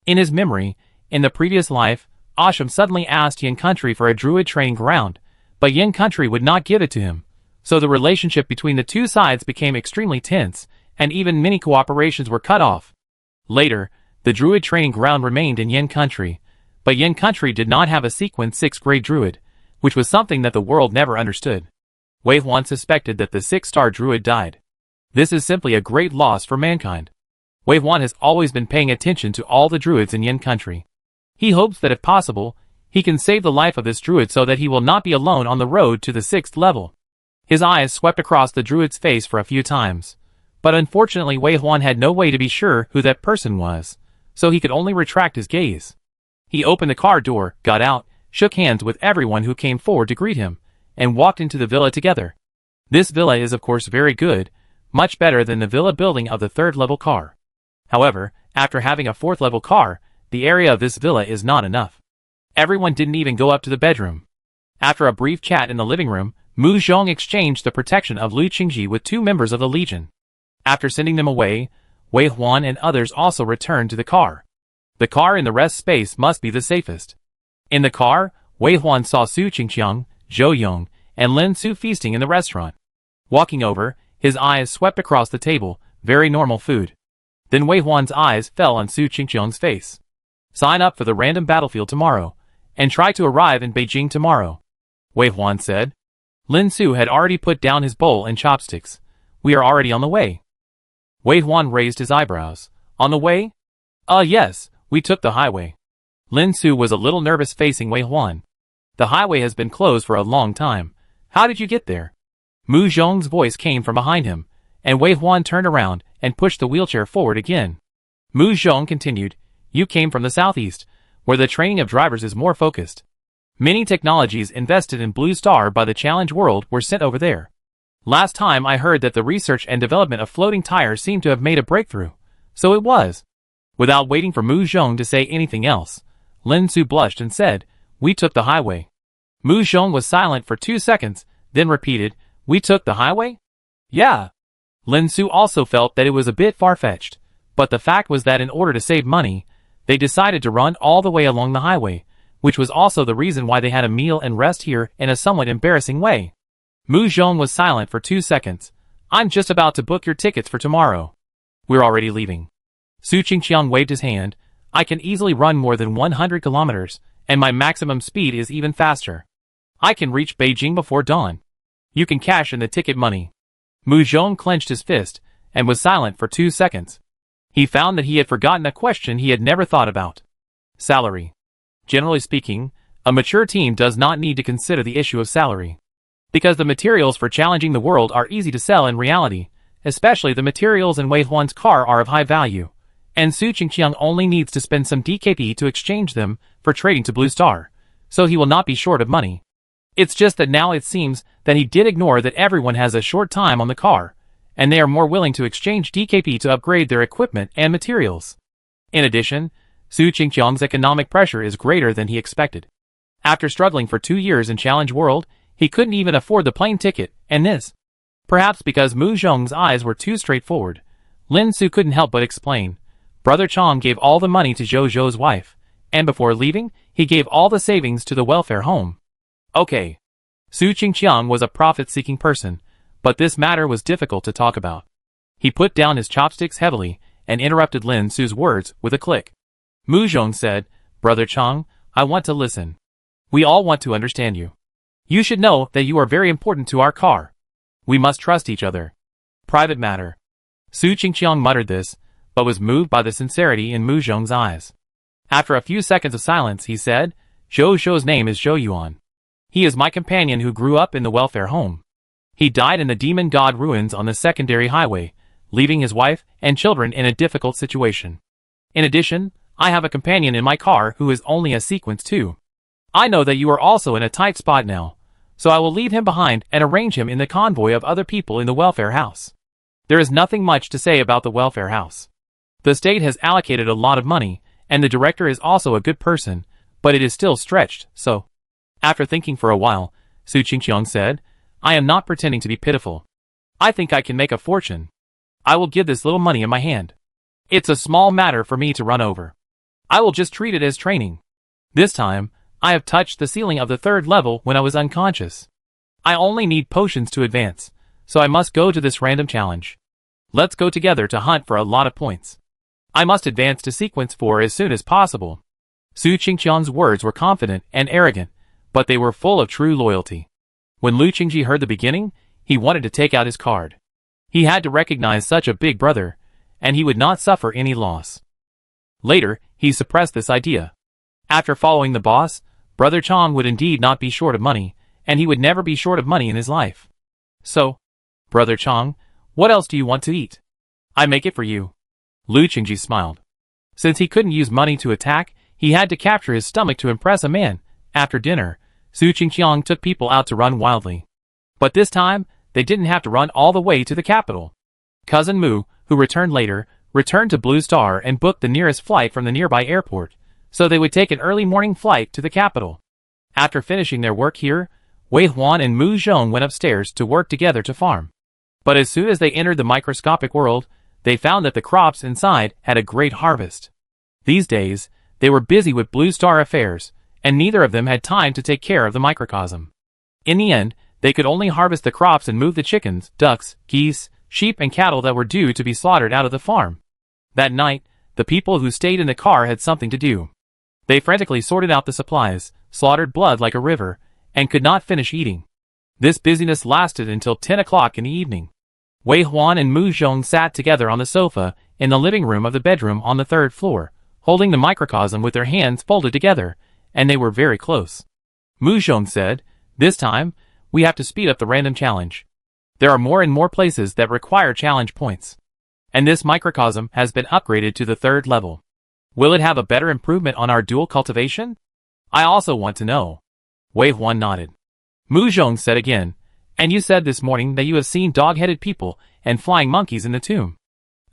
In his memory, in the previous life, Asham suddenly asked Yin country for a druid training ground, but Yin country would not give it to him, so the relationship between the 2 sides became extremely tense, and even many cooperations were cut off. Later, the druid training ground remained in Yin country, but Yin country did not have a Sequence 6 grade druid, which was something that the world never understood. Wei Huan suspected that the 6-star druid died. This is simply a great loss for mankind. Wei Huan has always been paying attention to all the druids in Yin country. He hopes that if possible, he can save the life of this druid so that he will not be alone on the road to the 6th level. His eyes swept across the druid's face for a few times, but unfortunately Wei Huan had no way to be sure who that person was, so he could only retract his gaze. He opened the car door, got out, shook hands with everyone who came forward to greet him, and walked into the villa together. This villa is of course very good, much better than the villa building of the 3rd-level car. However, after having a 4th-level car, the area of this villa is not enough. Everyone didn't even go up to the bedroom. After a brief chat in the living room, Mu Zhong exchanged the protection of Lu Qingji with 2 members of the Legion. After sending them away, Wei Huan and others also returned to the car. The car in the rest space must be the safest. In the car, Wei Huan saw Su Qingqiang, Zhou Yong, and Lin Su feasting in the restaurant. Walking over, his eyes swept across the table, very normal food. Then Wei Huan's eyes fell on Su Qingqiang's face. Sign up for the random battlefield tomorrow, and try to arrive in Beijing tomorrow, Wei Huan said. Lin Su had already put down his bowl and chopsticks. We are already on the way. Wei Huan raised his eyebrows. On the way? Yes, we took the highway. Lin Su was a little nervous facing Wei Huan. The highway has been closed for a long time. How did you get there? Mu Zhong's voice came from behind him, and Wei Huan turned around and pushed the wheelchair forward again. Mu Zhong continued, you came from the southeast, where the training of drivers is more focused. Many technologies invested in Blue Star by the Challenge World were sent over there. Last time I heard that the research and development of floating tires seemed to have made a breakthrough. So it was. Without waiting for Mu Zhong to say anything else, Lin Su blushed and said, we took the highway. Mu Zhong was silent for 2 seconds, then repeated, we took the highway? Yeah. Lin Su also felt that it was a bit far-fetched, but the fact was that in order to save money, they decided to run all the way along the highway, which was also the reason why they had a meal and rest here in a somewhat embarrassing way. Mu Zhong was silent for 2 seconds. I'm just about to book your tickets for tomorrow. We're already leaving. Su Qingqiang waved his hand. I can easily run more than 100 kilometers, and my maximum speed is even faster. I can reach Beijing before dawn. You can cash in the ticket money. Mu Zhong clenched his fist, and was silent for 2 seconds. He found that he had forgotten a question he had never thought about. Salary. Generally speaking, a mature team does not need to consider the issue of salary. Because the materials for challenging the world are easy to sell in reality, especially the materials in Wei Huan's car are of high value, and Su Qingqiang only needs to spend some DKP to exchange them for trading to Blue Star, so he will not be short of money. It's just that now it seems that he did ignore that everyone has a short time on the car, and they are more willing to exchange DKP to upgrade their equipment and materials. In addition, Su Qingqiang's economic pressure is greater than he expected. After struggling for 2 years in Challenge World, he couldn't even afford the plane ticket, and this. Perhaps because Mu Zhong's eyes were too straightforward, Lin Su couldn't help but explain. Brother Chang gave all the money to Zhou Zhou's wife, and before leaving, he gave all the savings to the welfare home. Okay. Su Qingqiang was a profit-seeking person, but this matter was difficult to talk about. He put down his chopsticks heavily, and interrupted Lin Su's words with a click. Mu Zhong said, Brother Chang, I want to listen. We all want to understand you. You should know that you are very important to our car. We must trust each other. Private matter. Su Qingqiang muttered this, but was moved by the sincerity in Mu Zhong's eyes. After a few seconds of silence, he said, Zhou Zhou's name is Zhou Yuan. He is my companion who grew up in the welfare home. He died in the demon god ruins on the secondary highway, leaving his wife and children in a difficult situation. In addition, I have a companion in my car who is only a sequence 2. I know that you are also in a tight spot now, so I will leave him behind and arrange him in the convoy of other people in the welfare house. There is nothing much to say about the welfare house. The state has allocated a lot of money, and the director is also a good person, but it is still stretched, so. After thinking for a while, Su Qingqiang said, I am not pretending to be pitiful. I think I can make a fortune. I will give this little money in my hand. It's a small matter for me to run over. I will just treat it as training. This time, I have touched the ceiling of the 3rd level when I was unconscious. I only need potions to advance, so I must go to this random challenge. Let's go together to hunt for a lot of points. I must advance to sequence 4 as soon as possible. Su Qingqiang's words were confident and arrogant, but they were full of true loyalty. When Lu Qingji heard the beginning, he wanted to take out his card. He had to recognize such a big brother, and he would not suffer any loss. Later, he suppressed this idea. After following the boss, Brother Chang would indeed not be short of money, and he would never be short of money in his life. So, Brother Chang, what else do you want to eat? I make it for you. Lu Qingji smiled. Since he couldn't use money to attack, he had to capture his stomach to impress a man. After dinner, Su Qingqiang took people out to run wildly. But this time, they didn't have to run all the way to the capital. Cousin Mu, who returned later, returned to Blue Star and booked the nearest flight from the nearby airport, so they would take an early morning flight to the capital. After finishing their work here, Wei Huan and Mu Zhong went upstairs to work together to farm. But as soon as they entered the microscopic world, they found that the crops inside had a great harvest. These days, they were busy with Blue Star affairs, and neither of them had time to take care of the microcosm. In the end, they could only harvest the crops and move the chickens, ducks, geese, sheep and cattle that were due to be slaughtered out of the farm. That night, the people who stayed in the car had something to do. They frantically sorted out the supplies, slaughtered blood like a river, and could not finish eating. This busyness lasted until 10 o'clock in the evening. Wei Huan and Mu Zhong sat together on the sofa in the living room of the bedroom on the 3rd floor, holding the microcosm with their hands folded together, and they were very close. Mu Zhong said, This time, we have to speed up the random challenge. There are more and more places that require challenge points. And this microcosm has been upgraded to the 3rd level. Will it have a better improvement on our dual cultivation? I also want to know. Wei Huan nodded. Mu Zhong said again, And you said this morning that you have seen dog-headed people and flying monkeys in the tomb.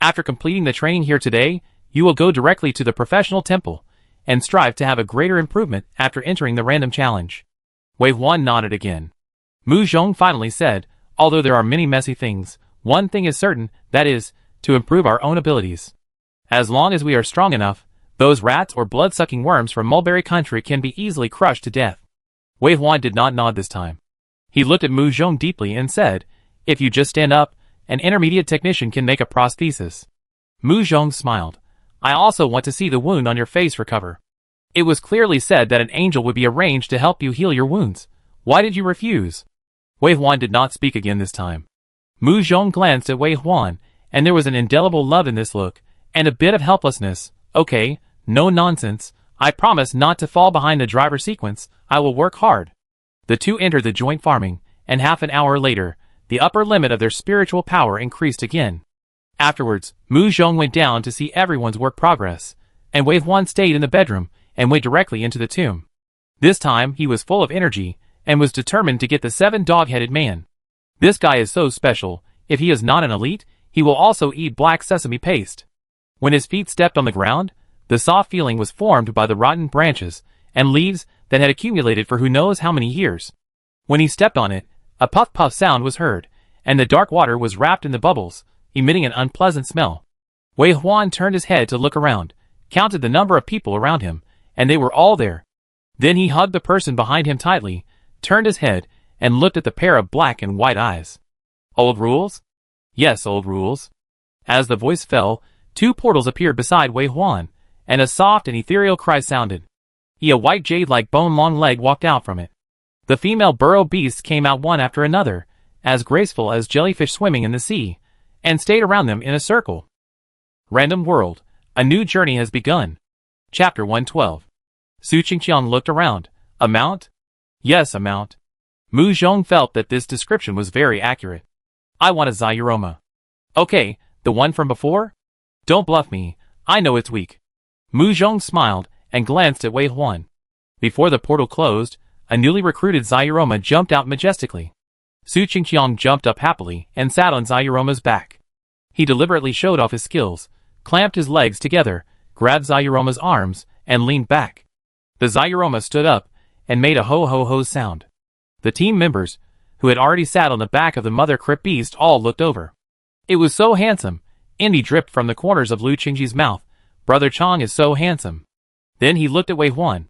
After completing the training here today, you will go directly to the professional temple, and strive to have a greater improvement after entering the random challenge. Wei Huan nodded again. Mu Zhong finally said, Although there are many messy things, one thing is certain, that is, to improve our own abilities. As long as we are strong enough, those rats or blood-sucking worms from Mulberry Country can be easily crushed to death. Wei Huan did not nod this time. He looked at Mu Zhong deeply and said, If you just stand up, an intermediate technician can make a prosthesis. Mu Zhong smiled. I also want to see the wound on your face recover. It was clearly said that an angel would be arranged to help you heal your wounds. Why did you refuse? Wei Huan did not speak again this time. Mu Zhong glanced at Wei Huan, and there was an indelible love in this look, and a bit of helplessness. Okay, no nonsense. I promise not to fall behind the driver sequence. I will work hard. The two entered the joint farming, and half an hour later, the upper limit of their spiritual power increased again. Afterwards, Mu Zhong went down to see everyone's work progress, and Wei Huan stayed in the bedroom and went directly into the tomb. This time, he was full of energy, and was determined to get the 7 dog-headed man. This guy is so special. If he is not an elite, he will also eat black sesame paste. When his feet stepped on the ground, the soft feeling was formed by the rotten branches and leaves that had accumulated for who knows how many years. When he stepped on it, a puff-puff sound was heard, and the dark water was wrapped in the bubbles, emitting an unpleasant smell. Wei Huan turned his head to look around, counted the number of people around him, and they were all there. Then he hugged the person behind him tightly, turned his head, and looked at the pair of black and white eyes. Old rules? Yes, old rules. As the voice fell, 2 portals appeared beside Wei Huan, and a soft and ethereal cry sounded. A white jade-like bone-long leg walked out from it. The female burrow beasts came out one after another, as graceful as jellyfish swimming in the sea, and stayed around them in a circle. Random World. A new journey has begun. Chapter 112. Su Qingqiang looked around. A mount? Yes, a mount. Mu Zhong felt that this description was very accurate. I want a Zayuroma. Okay, the one from before? Don't bluff me, I know it's weak. Mu Zhong smiled and glanced at Wei Huan. Before the portal closed, a newly recruited Zayuroma jumped out majestically. Su Qingqiang jumped up happily and sat on Zayuroma's back. He deliberately showed off his skills, clamped his legs together, grabbed Zayuroma's arms, and leaned back. The Zayuroma stood up and made a ho-ho-ho sound. The team members, who had already sat on the back of the mother crypt beast, all looked over. It was so handsome. Envy dripped from the corners of Lu Qingji's mouth. Brother Chang is so handsome. Then he looked at Wei Huan.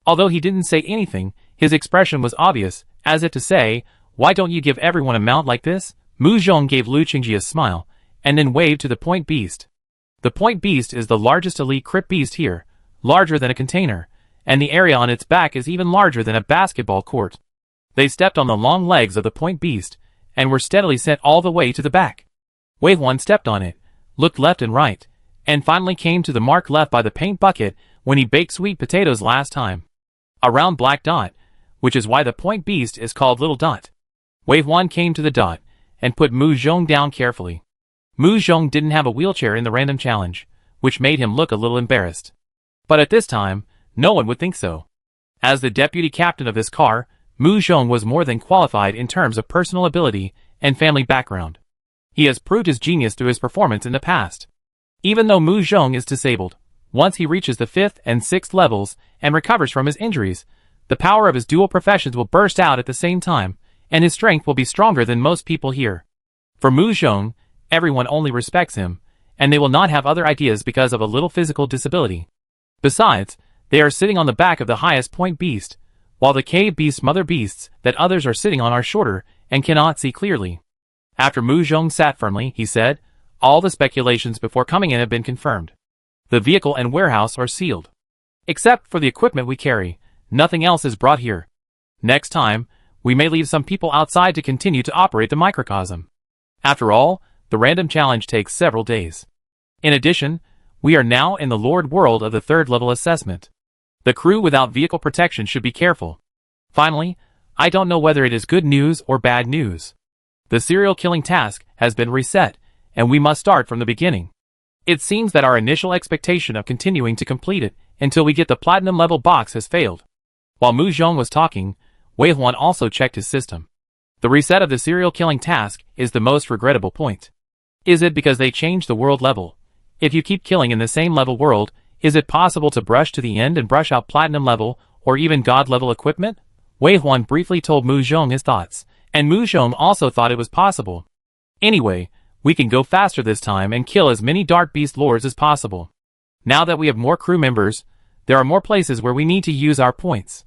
Although he didn't say anything, his expression was obvious, as if to say, why don't you give everyone a mount like this? Mu Zhong gave Lu Qingji a smile, and then waved to the point beast. The point beast is the largest elite crypt beast here, larger than a container, and the area on its back is even larger than a basketball court. They stepped on the long legs of the point beast, and were steadily sent all the way to the back. Wei Huan stepped on it, looked left and right, and finally came to the mark left by the paint bucket when he baked sweet potatoes last time. A round black dot, which is why the point beast is called Little Dot. Wei Huan came to the dot, and put Mu Zhong down carefully. Mu Zhong didn't have a wheelchair in the random challenge, which made him look a little embarrassed. But at this time, no one would think so. As the deputy captain of this car, Mu Zhong was more than qualified in terms of personal ability and family background. He has proved his genius through his performance in the past. Even though Mu Zhong is disabled, once he reaches the 5th and 6th levels and recovers from his injuries, the power of his dual professions will burst out at the same time, and his strength will be stronger than most people here. For Mu Zhong, everyone only respects him, and they will not have other ideas because of a little physical disability. Besides, they are sitting on the back of the highest point beast, while the cave beast mother beasts that others are sitting on are shorter and cannot see clearly. After Mu Zhong sat firmly, he said, all the speculations before coming in have been confirmed. The vehicle and warehouse are sealed. Except for the equipment we carry, nothing else is brought here. Next time, we may leave some people outside to continue to operate the microcosm. After all, the random challenge takes several days. In addition, we are now in the Lord World of the 3rd level assessment. The crew without vehicle protection should be careful. Finally, I don't know whether it is good news or bad news. The serial killing task has been reset, and we must start from the beginning. It seems that our initial expectation of continuing to complete it until we get the platinum level box has failed. While Mu Zhong was talking, Wei Huan also checked his system. The reset of the serial killing task is the most regrettable point. Is it because they changed the world level? If you keep killing in the same level world, is it possible to brush to the end and brush out platinum level or even god level equipment? Wei Huan briefly told Mu Zhong his thoughts, and Mu Zhong also thought it was possible. Anyway, we can go faster this time and kill as many Dark Beast Lords as possible. Now that we have more crew members, there are more places where we need to use our points.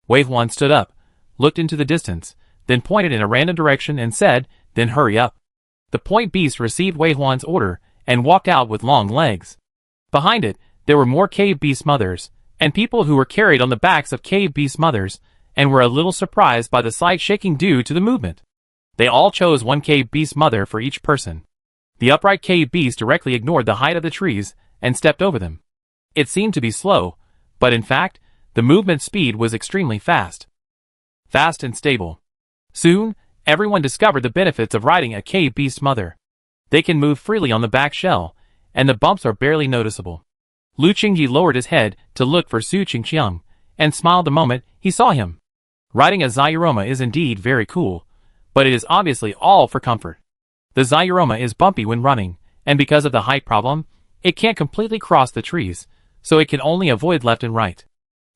Wei Huan stood up, looked into the distance, then pointed in a random direction and said, then hurry up. The point beast received Wei Huan's order and walked out with long legs. Behind it, there were more cave beast mothers, and people who were carried on the backs of cave beast mothers, and were a little surprised by the slight shaking due to the movement. They all chose one cave beast mother for each person. The upright cave beast directly ignored the height of the trees and stepped over them. It seemed to be slow, but in fact, the movement speed was extremely fast. Fast and stable. Soon, everyone discovered the benefits of riding a cave beast mother. They can move freely on the back shell, and the bumps are barely noticeable. Lu Qingji lowered his head to look for Su Qingqiang, and smiled the moment he saw him. Riding a Zayuroma is indeed very cool, but it is obviously all for comfort. The Zayuroma is bumpy when running, and because of the height problem, it can't completely cross the trees, so it can only avoid left and right.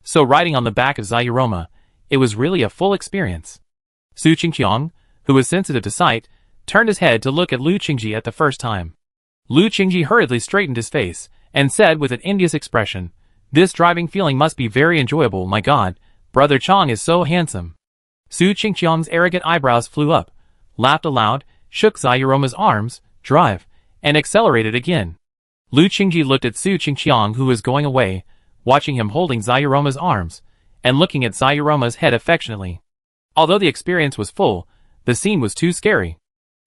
So riding on the back of Zayuroma, it was really a full experience. Su Qingqiang, who was sensitive to sight, turned his head to look at Lu Qingji at the first time. Lu Qingji hurriedly straightened his face, and said with an envious expression, "This driving feeling must be very enjoyable, my god, Brother Chang is so handsome." Su Qingqiang's arrogant eyebrows flew up, laughed aloud, shook Zayuroma's arms, drive, and accelerated again. Lu Qingji looked at Su Qingqiang who was going away, watching him holding Zayuroma's arms, and looking at Zayuroma's head affectionately. Although the experience was full, the scene was too scary.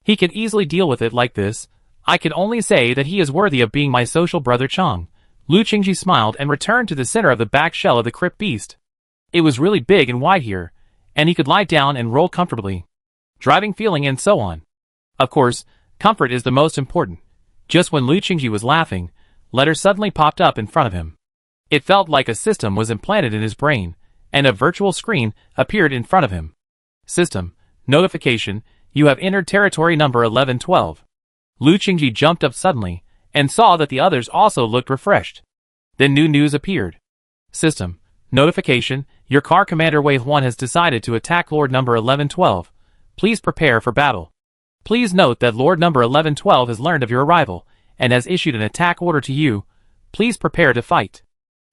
He could easily deal with it like this. I can only say that he is worthy of being my social brother Chang. Lu Qingji smiled and returned to the center of the back shell of the crypt beast. It was really big and wide here, and he could lie down and roll comfortably. Driving feeling and so on. Of course, comfort is the most important. Just when Lu Qingji was laughing, letters suddenly popped up in front of him. It felt like a system was implanted in his brain, and a virtual screen appeared in front of him. System. Notification. You have entered territory number 1112. Lu Qingji jumped up suddenly, and saw that the others also looked refreshed. Then new news appeared. System. Notification. Your car commander Wave 1 has decided to attack Lord number 1112. Please prepare for battle. Please note that Lord number 1112 has learned of your arrival, and has issued an attack order to you. Please prepare to fight.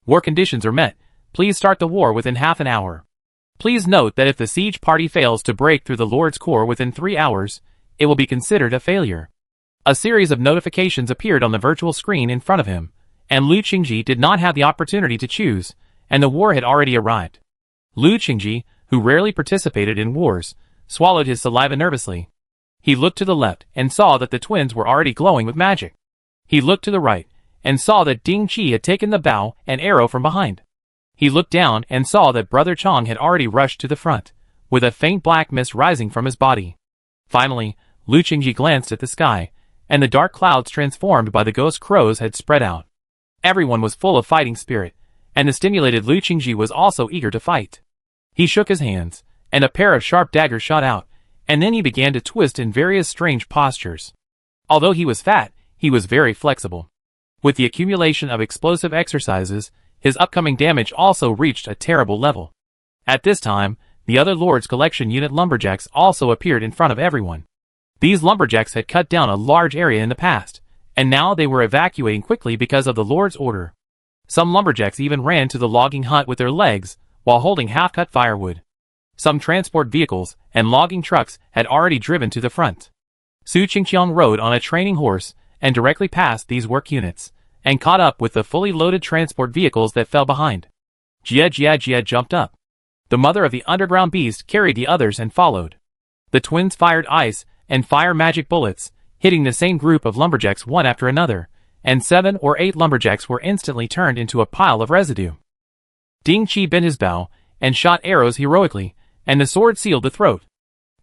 War conditions are met. Please start the war within half an hour. Please note that if the siege party fails to break through the Lord's core within 3 hours, it will be considered a failure. A series of notifications appeared on the virtual screen in front of him, and Lu Qingji did not have the opportunity to choose, and the war had already arrived. Lu Qingji, who rarely participated in wars, swallowed his saliva nervously. He looked to the left and saw that the twins were already glowing with magic. He looked to the right and saw that Ding Qi had taken the bow and arrow from behind. He looked down and saw that Brother Chang had already rushed to the front, with a faint black mist rising from his body. Finally, Lu Qingji glanced at the sky, and the dark clouds transformed by the ghost crows had spread out. Everyone was full of fighting spirit, and the stimulated Lu Qingji was also eager to fight. He shook his hands, and a pair of sharp daggers shot out, and then he began to twist in various strange postures. Although he was fat, he was very flexible. With the accumulation of explosive exercises, his upcoming damage also reached a terrible level. At this time, the other Lord's Collection Unit lumberjacks also appeared in front of everyone. These lumberjacks had cut down a large area in the past, and now they were evacuating quickly because of the Lord's order. Some lumberjacks even ran to the logging hut with their legs, while holding half-cut firewood. Some transport vehicles and logging trucks had already driven to the front. Su Qingqiang rode on a training horse and directly passed these work units, and caught up with the fully loaded transport vehicles that fell behind. Jia jumped up. The mother of the underground beast carried the others and followed. The twins fired ice and fire magic bullets, hitting the same group of lumberjacks one after another, and 7 or 8 lumberjacks were instantly turned into a pile of residue. Ding Qi bent his bow and shot arrows heroically, and the sword sealed the throat.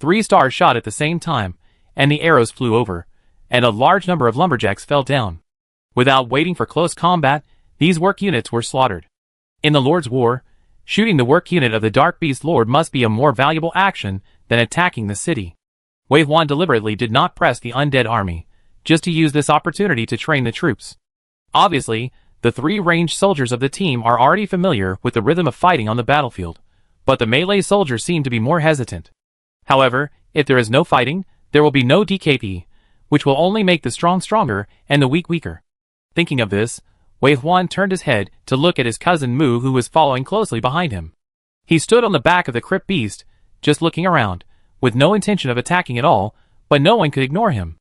3 stars shot at the same time, and the arrows flew over, and a large number of lumberjacks fell down. Without waiting for close combat, these work units were slaughtered. In the Lord's War, shooting the work unit of the Dark Beast Lord must be a more valuable action than attacking the city. Wave 1 deliberately did not press the undead army, just to use this opportunity to train the troops. Obviously, the 3 ranged soldiers of the team are already familiar with the rhythm of fighting on the battlefield, but the melee soldiers seem to be more hesitant. However, if there is no fighting, there will be no DKP, which will only make the strong stronger and the weak weaker. Thinking of this, Wei Huan turned his head to look at his cousin Mu, who was following closely behind him. He stood on the back of the crypt beast, just looking around, with no intention of attacking at all, but no one could ignore him.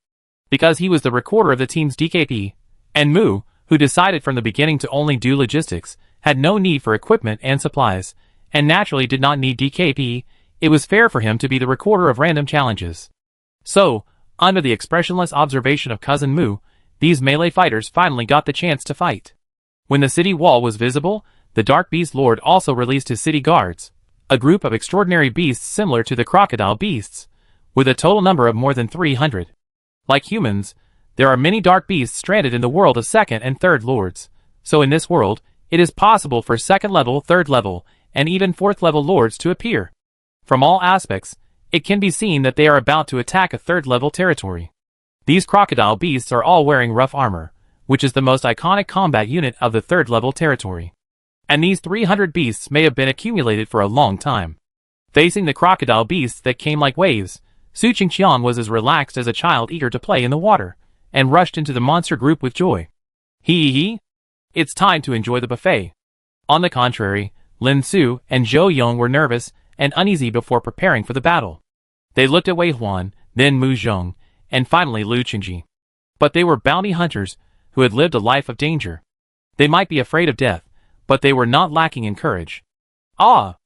because he was the recorder of the team's DKP, and Mu, who decided from the beginning to only do logistics, had no need for equipment and supplies, and naturally did not need DKP. It was fair for him to be the recorder of random challenges. So, under the expressionless observation of Cousin Mu, these melee fighters finally got the chance to fight. When the city wall was visible, the Dark Beast Lord also released his city guards, a group of extraordinary beasts similar to the crocodile beasts, with a total number of more than 300. Like humans, there are many dark beasts stranded in the world of second and third lords, so in this world, it is possible for second level, third level, and even fourth level lords to appear. From all aspects, it can be seen that they are about to attack a third level territory. These crocodile beasts are all wearing rough armor, which is the most iconic combat unit of the third level territory. And these 300 beasts may have been accumulated for a long time. Facing the crocodile beasts that came like waves, Su Qingqiang was as relaxed as a child eager to play in the water, and rushed into the monster group with joy. Hee. It's time to enjoy the buffet. On the contrary, Lin Su and Zhou Yong were nervous and uneasy before preparing for the battle. They looked at Wei Huan, then Mu Zhong, and finally Lu Qingji. But they were bounty hunters who had lived a life of danger. They might be afraid of death, but they were not lacking in courage. Ah!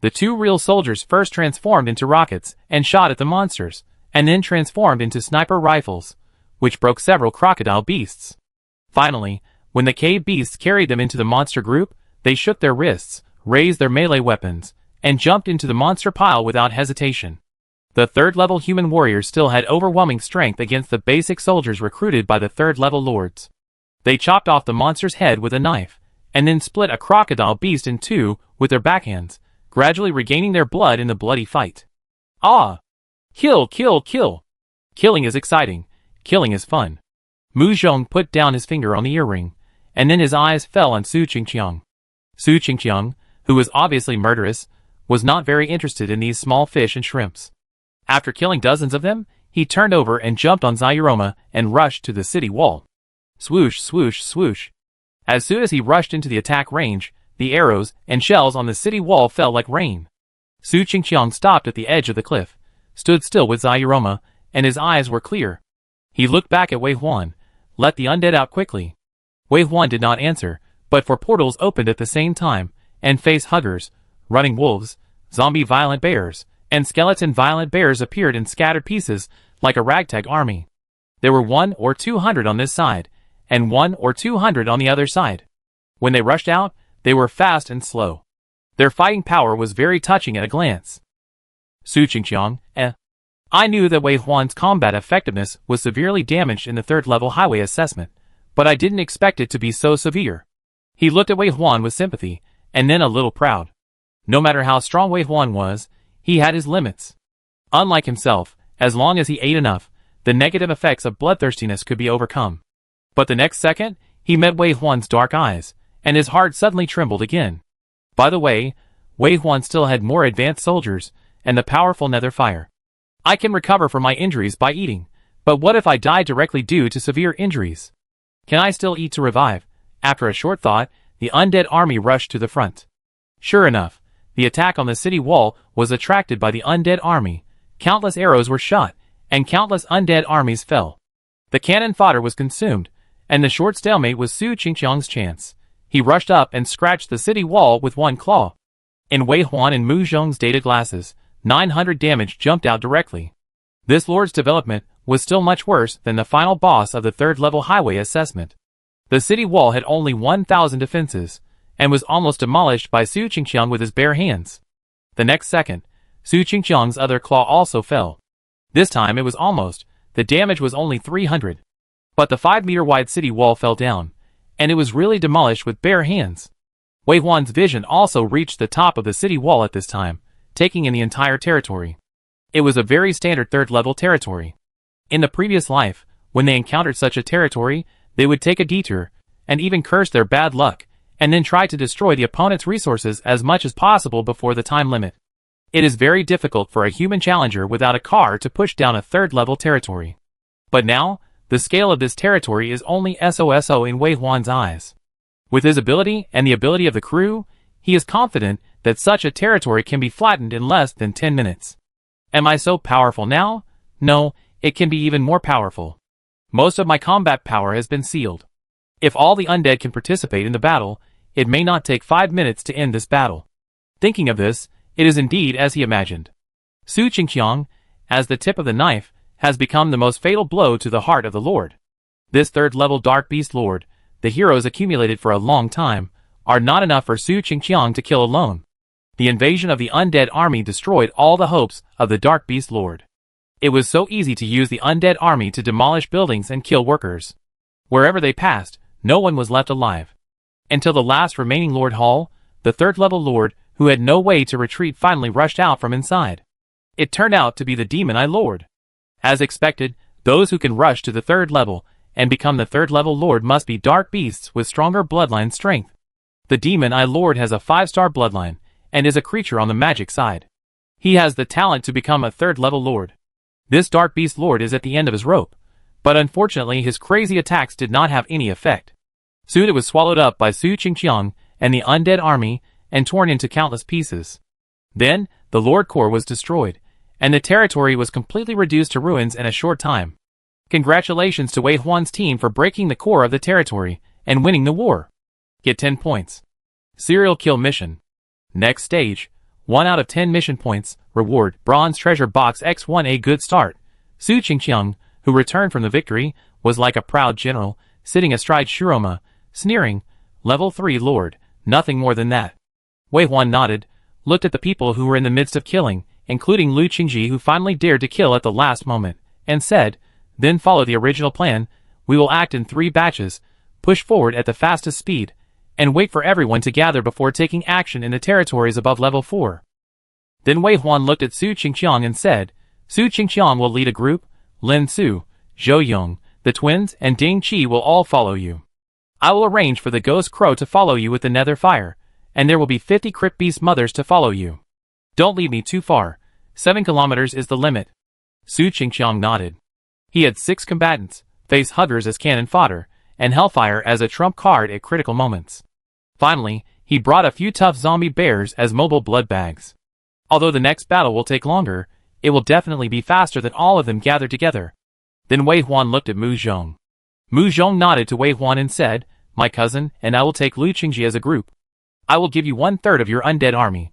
The two real soldiers first transformed into rockets and shot at the monsters, and then transformed into sniper rifles, which broke several crocodile beasts. Finally, when the cave beasts carried them into the monster group, they shook their wrists, raised their melee weapons, and jumped into the monster pile without hesitation. The third-level human warriors still had overwhelming strength against the basic soldiers recruited by the third-level lords. They chopped off the monster's head with a knife, and then split a crocodile beast in two with their backhands, gradually regaining their blood in the bloody fight. Ah! Kill! Killing is exciting. Killing is fun. Mu Zhong put down his finger on the earring, and then his eyes fell on Su Qingqiang. Su Qingqiang, who was obviously murderous, was not very interested in these small fish and shrimps. After killing dozens of them, he turned over and jumped on Zayuroma and rushed to the city wall. Swoosh, swoosh, swoosh. As soon as he rushed into the attack range, the arrows and shells on the city wall fell like rain. Su Qingqiang stopped at the edge of the cliff, stood still with Zayuroma, and his eyes were clear. He looked back at Wei Huan, let the undead out quickly. Wei Huan did not answer, but four portals opened at the same time, and face huggers, running wolves, zombie violent bears, and skeleton violent bears appeared in scattered pieces like a ragtag army. There were 100 or 200 on this side, and 100 or 200 on the other side. When they rushed out, they were fast and slow. Their fighting power was very touching at a glance. Su Qingqiang, I knew that Wei Huan's combat effectiveness was severely damaged in the third-level highway assessment, but I didn't expect it to be so severe. He looked at Wei Huan with sympathy, and then a little proud. No matter how strong Wei Huan was, he had his limits. Unlike himself, as long as he ate enough, the negative effects of bloodthirstiness could be overcome. But the next second, he met Wei Huan's dark eyes, and his heart suddenly trembled again. By the way, Wei Huan still had more advanced soldiers, and the powerful nether fire. I can recover from my injuries by eating, but what if I die directly due to severe injuries? Can I still eat to revive? After a short thought, the undead army rushed to the front. Sure enough, the attack on the city wall was attracted by the undead army. Countless arrows were shot, and countless undead armies fell. The cannon fodder was consumed, and the short stalemate was Su Qingqiang's chance. He rushed up and scratched the city wall with one claw. In Wei Huan and Mu Zhong's data glasses, 900 damage jumped out directly. This lord's development was still much worse than the final boss of the third-level highway assessment. The city wall had only 1,000 defenses, and was almost demolished by Su Qingqiang with his bare hands. The next second, Su Qingqiang's other claw also fell. This time it was almost, the damage was only 300. But the 5-meter-wide city wall fell down, and it was really demolished with bare hands. Wei Huan's vision also reached the top of the city wall at this time, taking in the entire territory. It was a very standard third-level territory. In the previous life, when they encountered such a territory, they would take a detour, and even curse their bad luck, and then try to destroy the opponent's resources as much as possible before the time limit. It is very difficult for a human challenger without a car to push down a third-level territory. But now, the scale of this territory is only SOSO in Wei Huan's eyes. With his ability and the ability of the crew, he is confident that such a territory can be flattened in less than 10 minutes. Am I so powerful now? No, it can be even more powerful. Most of my combat power has been sealed. If all the undead can participate in the battle, it may not take 5 minutes to end this battle. Thinking of this, it is indeed as he imagined. Su Qingqiang, as the tip of the knife, has become the most fatal blow to the heart of the Lord. This third-level Dark Beast Lord, the heroes accumulated for a long time, are not enough for Su Qingqiang to kill alone. The invasion of the undead army destroyed all the hopes of the Dark Beast Lord. It was so easy to use the undead army to demolish buildings and kill workers. Wherever they passed, no one was left alive. Until the last remaining Lord Hall, the third-level Lord, who had no way to retreat, finally rushed out from inside. It turned out to be the Demon Eye Lord. As expected, those who can rush to the third level and become the third-level Lord must be dark beasts with stronger bloodline strength. The Demon Eye Lord has a 5-star bloodline and is a creature on the magic side. He has the talent to become a third-level Lord. This Dark Beast Lord is at the end of his rope, but unfortunately his crazy attacks did not have any effect. Soon it was swallowed up by Su Qingqiang and the undead army and torn into countless pieces. Then, the Lord Core was destroyed, and the territory was completely reduced to ruins in a short time. Congratulations to Wei Huan's team for breaking the core of the territory and winning the war. Get 10 points. Serial Kill Mission. Next stage, 1 out of 10 mission points, reward, Bronze Treasure Box X1. A good start. Su Qingqiang, who returned from the victory, was like a proud general, sitting astride Shiroma, sneering, Level 3 Lord, nothing more than that. Wei Huan nodded, looked at the people who were in the midst of killing, including Lu Qingji, who finally dared to kill at the last moment, and said, then follow the original plan. We will act in 3 batches, push forward at the fastest speed, and wait for everyone to gather before taking action in the territories above level 4. Then Wei Huan looked at Su Qingqiang and said, Su Qingqiang will lead a group, Lin Su, Zhou Yong, the twins, and Ding Qi will all follow you. I will arrange for the Ghost Crow to follow you with the Nether Fire, and there will be 50 Crypt Beast Mothers to follow you. Don't leave me too far. 7 kilometers is the limit. Su Qingqiang nodded. He had 6 combatants, face huggers as cannon fodder, and Hellfire as a trump card at critical moments. Finally, he brought a few tough zombie bears as mobile blood bags. Although the next battle will take longer, it will definitely be faster than all of them gathered together. Then Wei Huan looked at Mu Zhong. Mu Zhong nodded to Wei Huan and said, my cousin, and I will take Lu Qingji as a group. I will give you 1/3 of your undead army.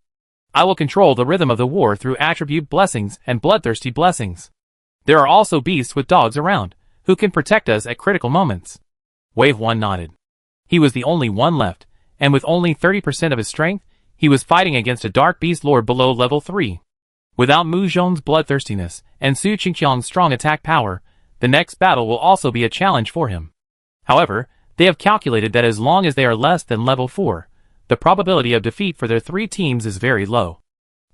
I will control the rhythm of the war through attribute blessings and bloodthirsty blessings. There are also beasts with dogs around, who can protect us at critical moments. Wei Huan nodded. He was the only one left, and with only 30% of his strength, he was fighting against a Dark Beast Lord below level 3. Without Mu Zhong's bloodthirstiness and Su Qingqiang's strong attack power, the next battle will also be a challenge for him. However, they have calculated that as long as they are less than level 4, the probability of defeat for their 3 teams is very low.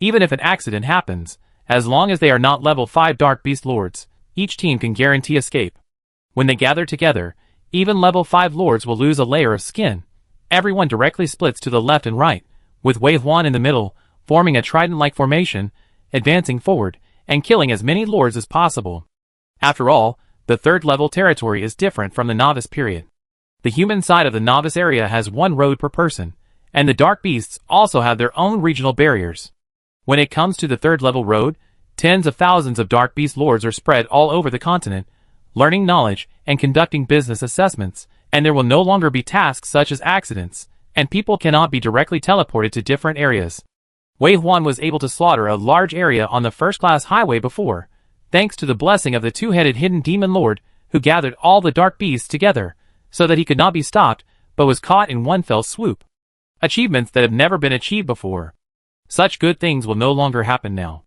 Even if an accident happens, as long as they are not level 5 Dark Beast Lords, each team can guarantee escape. When they gather together, even level 5 Lords will lose a layer of skin. Everyone directly splits to the left and right, with Wei Huan in the middle, forming a trident-like formation, advancing forward, and killing as many Lords as possible. After all, the third-level territory is different from the novice period. The human side of the novice area has 1 road per person, and the Dark Beasts also have their own regional barriers. When it comes to the third-level road, tens of thousands of Dark Beast Lords are spread all over the continent, learning knowledge and conducting business assessments, and there will no longer be tasks such as accidents, and people cannot be directly teleported to different areas. Wei Huan was able to slaughter a large area on the first-class highway before, thanks to the blessing of the 2-headed hidden demon lord, who gathered all the dark beasts together, so that he could not be stopped, but was caught in one fell swoop. Achievements that have never been achieved before. Such good things will no longer happen now.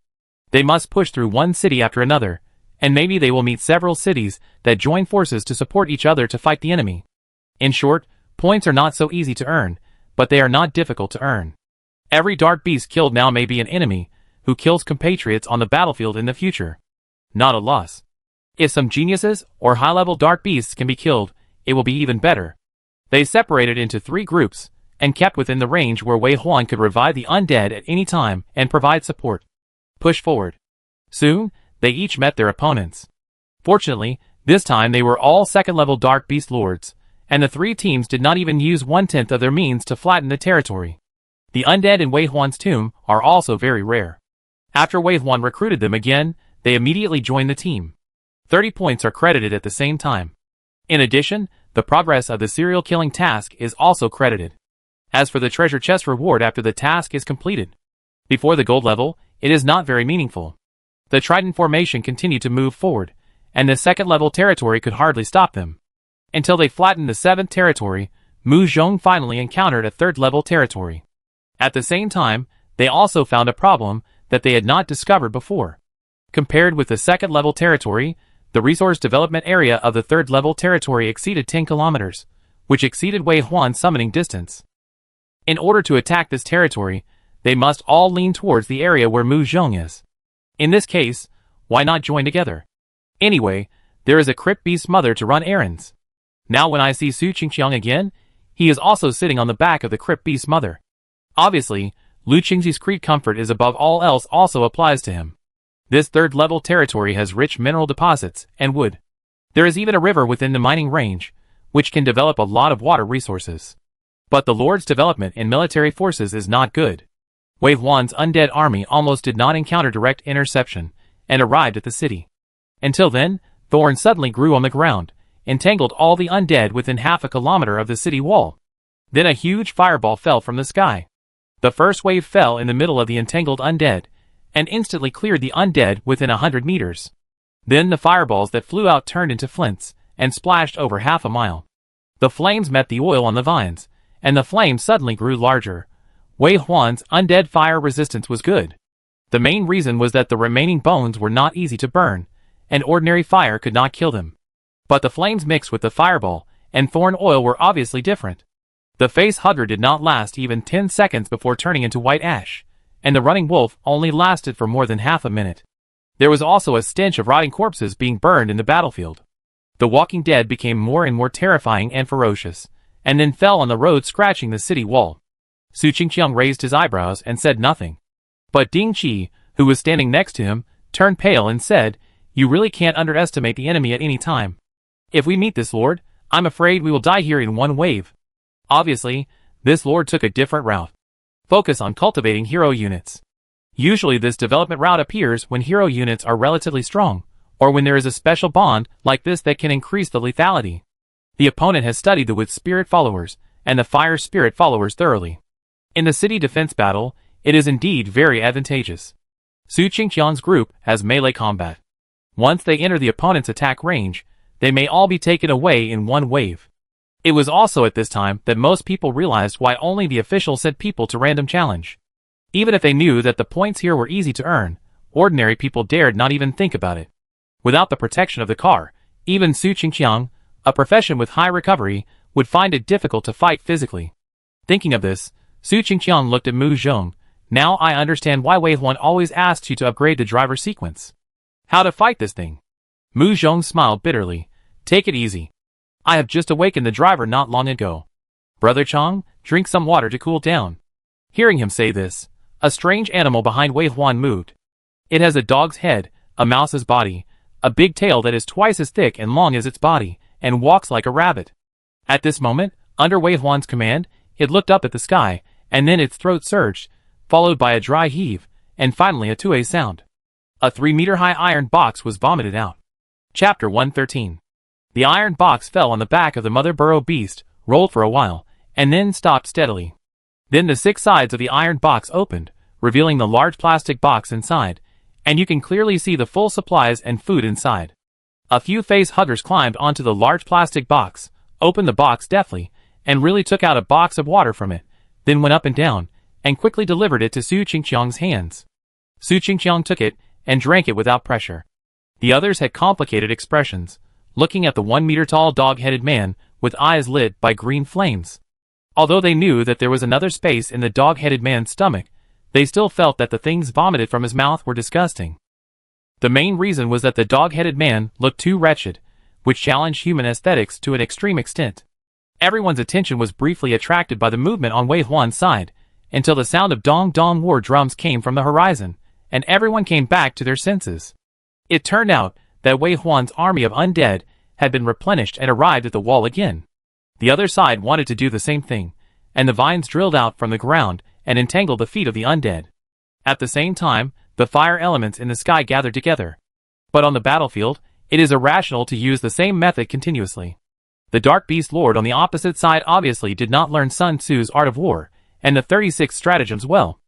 They must push through one city after another, and maybe they will meet several cities that join forces to support each other to fight the enemy. In short, points are not so easy to earn, but they are not difficult to earn. Every dark beast killed now may be an enemy, who kills compatriots on the battlefield in the future. Not a loss. If some geniuses or high-level dark beasts can be killed, it will be even better. They separated into 3 groups, and kept within the range where Wei Huan could revive the undead at any time and provide support. Push forward. Soon, they each met their opponents. Fortunately, this time they were all 2nd-level Dark Beast Lords, and the 3 teams did not even use 1/10 of their means to flatten the territory. The undead in Wei Huan's tomb are also very rare. After Wei Huan recruited them again, they immediately joined the team. 30 points are credited at the same time. In addition, the progress of the serial killing task is also credited. As for the treasure chest reward after the task is completed, before the gold level, it is not very meaningful. The Trident formation continued to move forward, and the second level territory could hardly stop them. Until they flattened the 7th territory, Mu Zhong finally encountered a 3rd level territory. At the same time, they also found a problem that they had not discovered before. Compared with the 2nd level territory, the resource development area of the 3rd level territory exceeded 10 kilometers, which exceeded Wei Huan's summoning distance. In order to attack this territory, they must all lean towards the area where Mu Zhong is. In this case, why not join together? Anyway, there is a crypt beast mother to run errands. Now when I see Su Qingqiang again, he is also sitting on the back of the crypt beast mother. Obviously, Lu Qingzi's creed comfort is above all else also applies to him. This 3rd level territory has rich mineral deposits and wood. There is even a river within the mining range, which can develop a lot of water resources. But the Lord's development in military forces is not good. Wei Huan's undead army almost did not encounter direct interception, and arrived at the city. Until then, thorns suddenly grew on the ground, entangled all the undead within half a kilometer of the city wall. Then a huge fireball fell from the sky. The first wave fell in the middle of the entangled undead, and instantly cleared the undead within 100 meters. Then the fireballs that flew out turned into flints, and splashed over half a mile. The flames met the oil on the vines, and the flames suddenly grew larger. Wei Huan's undead fire resistance was good. The main reason was that the remaining bones were not easy to burn, and ordinary fire could not kill them. But the flames mixed with the fireball and thorn oil were obviously different. The face hugger did not last even 10 seconds before turning into white ash, and the running wolf only lasted for more than half a minute. There was also a stench of rotting corpses being burned in the battlefield. The walking dead became more and more terrifying and ferocious, and then fell on the road scratching the city wall. Su Qingqiang raised his eyebrows and said nothing. But Ding Qi, who was standing next to him, turned pale and said, "You really can't underestimate the enemy at any time. If we meet this lord, I'm afraid we will die here in one wave." Obviously, this lord took a different route. Focus on cultivating hero units. Usually this development route appears when hero units are relatively strong, or when there is a special bond like this that can increase the lethality. The opponent has studied the Wood Spirit followers and the Fire Spirit followers thoroughly. In the city defense battle, it is indeed very advantageous. Su Qingqiang's group has melee combat. Once they enter the opponent's attack range, they may all be taken away in one wave. It was also at this time that most people realized why only the officials sent people to random challenge. Even if they knew that the points here were easy to earn, ordinary people dared not even think about it. Without the protection of the car, even Su Qingqiang, a profession with high recovery, would find it difficult to fight physically. Thinking of this, Su Qingqiang looked at Mu Zhong. "Now I understand why Wei Huan always asks you to upgrade the driver sequence. How to fight this thing?" Mu Zhong smiled bitterly. "Take it easy. I have just awakened the driver not long ago. Brother Chang, drink some water to cool down." Hearing him say this, a strange animal behind Wei Huan moved. It has a dog's head, a mouse's body, a big tail that is twice as thick and long as its body, and walks like a rabbit. At this moment, under Wei Huan's command, it looked up at the sky, and then its throat surged, followed by a dry heave, and finally a tuay sound. A 3-meter-high iron box was vomited out. Chapter 113. The iron box fell on the back of the mother burrow beast, rolled for a while, and then stopped steadily. Then the 6 sides of the iron box opened, revealing the large plastic box inside, and you can clearly see the full supplies and food inside. A few face huggers climbed onto the large plastic box, opened the box deftly, and really took out a box of water from it, then went up and down, and quickly delivered it to Su Qingqiang's hands. Su Qingqiang took it, and drank it without pressure. The others had complicated expressions, looking at the 1-meter-tall dog-headed man, with eyes lit by green flames. Although they knew that there was another space in the dog-headed man's stomach, they still felt that the things vomited from his mouth were disgusting. The main reason was that the dog-headed man looked too wretched, which challenged human aesthetics to an extreme extent. Everyone's attention was briefly attracted by the movement on Wei Huan's side, until the sound of dong-dong war drums came from the horizon, and everyone came back to their senses. It turned out that Wei Huan's army of undead had been replenished and arrived at the wall again. The other side wanted to do the same thing, and the vines drilled out from the ground and entangled the feet of the undead. At the same time, the fire elements in the sky gathered together. But on the battlefield, It is irrational to use the same method continuously. The Dark Beast Lord on the opposite side obviously did not learn Sun Tzu's Art of War and the 36 stratagems well.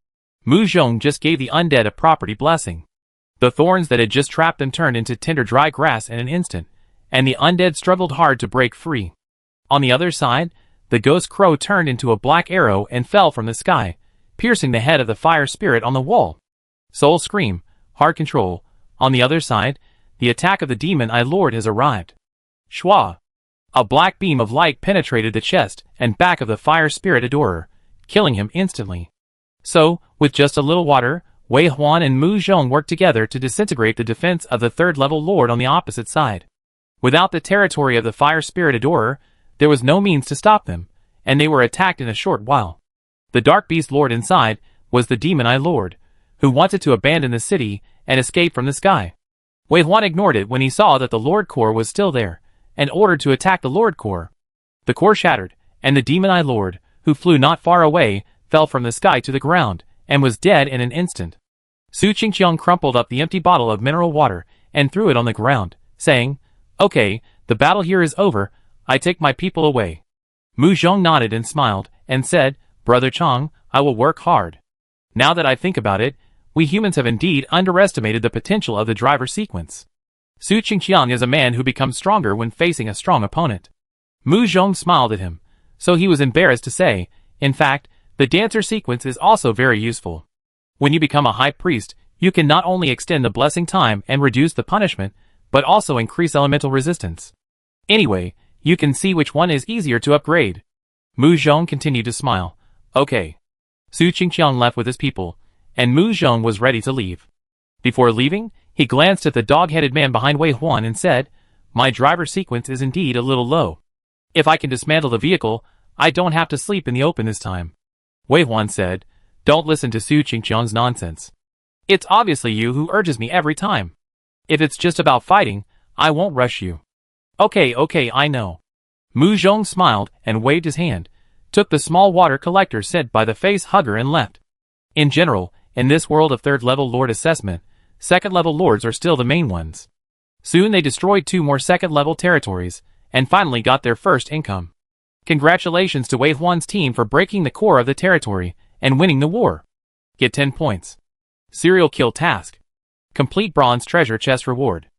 Mu Zhong just gave the undead a property blessing. The thorns that had just trapped them turned into tender dry grass in an instant, and the undead struggled hard to break free. On the other side, the ghost crow turned into a black arrow and fell from the sky, piercing the head of the fire spirit on the wall. Soul Scream, hard control. On the other side, the attack of the demon Eye Lord has arrived. Shwa! A black beam of light penetrated the chest and back of the fire spirit adorer, killing him instantly. So, with just a little water, Wei Huan and Mu Zhong worked together to disintegrate the defense of the third-level lord on the opposite side. Without the territory of the fire spirit adorer, there was no means to stop them, and they were attacked in a short while. The Dark Beast Lord inside was the Demon Eye Lord, who wanted to abandon the city and escape from the sky. Wei Huan ignored it when he saw that the Lord Core was still there, and ordered to attack the Lord Core. The core shattered, and the Demon Eye Lord, who flew not far away, fell from the sky to the ground, and was dead in an instant. Su Qingqiang crumpled up the empty bottle of mineral water and threw it on the ground, saying, "Okay, the battle here is over, I take my people away." Mu Zhong nodded and smiled, and said, "Brother Chang, I will work hard. Now that I think about it, we humans have indeed underestimated the potential of the driver sequence." Su Qingqiang is a man who becomes stronger when facing a strong opponent. Mu Zhong smiled at him, so he was embarrassed to say, "In fact, the dancer sequence is also very useful. When you become a high priest, you can not only extend the blessing time and reduce the punishment, but also increase elemental resistance. Anyway, you can see which one is easier to upgrade." Mu Zhong continued to smile. "Okay." Su Qingqiang left with his people, and Mu Zhong was ready to leave. Before leaving, he glanced at the dog-headed man behind Wei Huan and said, "My driver sequence is indeed a little low. If I can dismantle the vehicle, I don't have to sleep in the open this time." Wei Huan said, "Don't listen to Su Qingqiang's nonsense. It's obviously you who urges me every time. If it's just about fighting, I won't rush you." Okay, I know." Mu Zhong smiled and waved his hand, took the small water collector sent by the face hugger and left. In general, in this world of third-level lord assessment, second-level lords are still the main ones. Soon they destroyed 2 more second-level territories, and finally got their first income. Congratulations to Wei Huan's team for breaking the core of the territory and winning the war. Get 10 points. Serial kill task. Complete bronze treasure chest reward.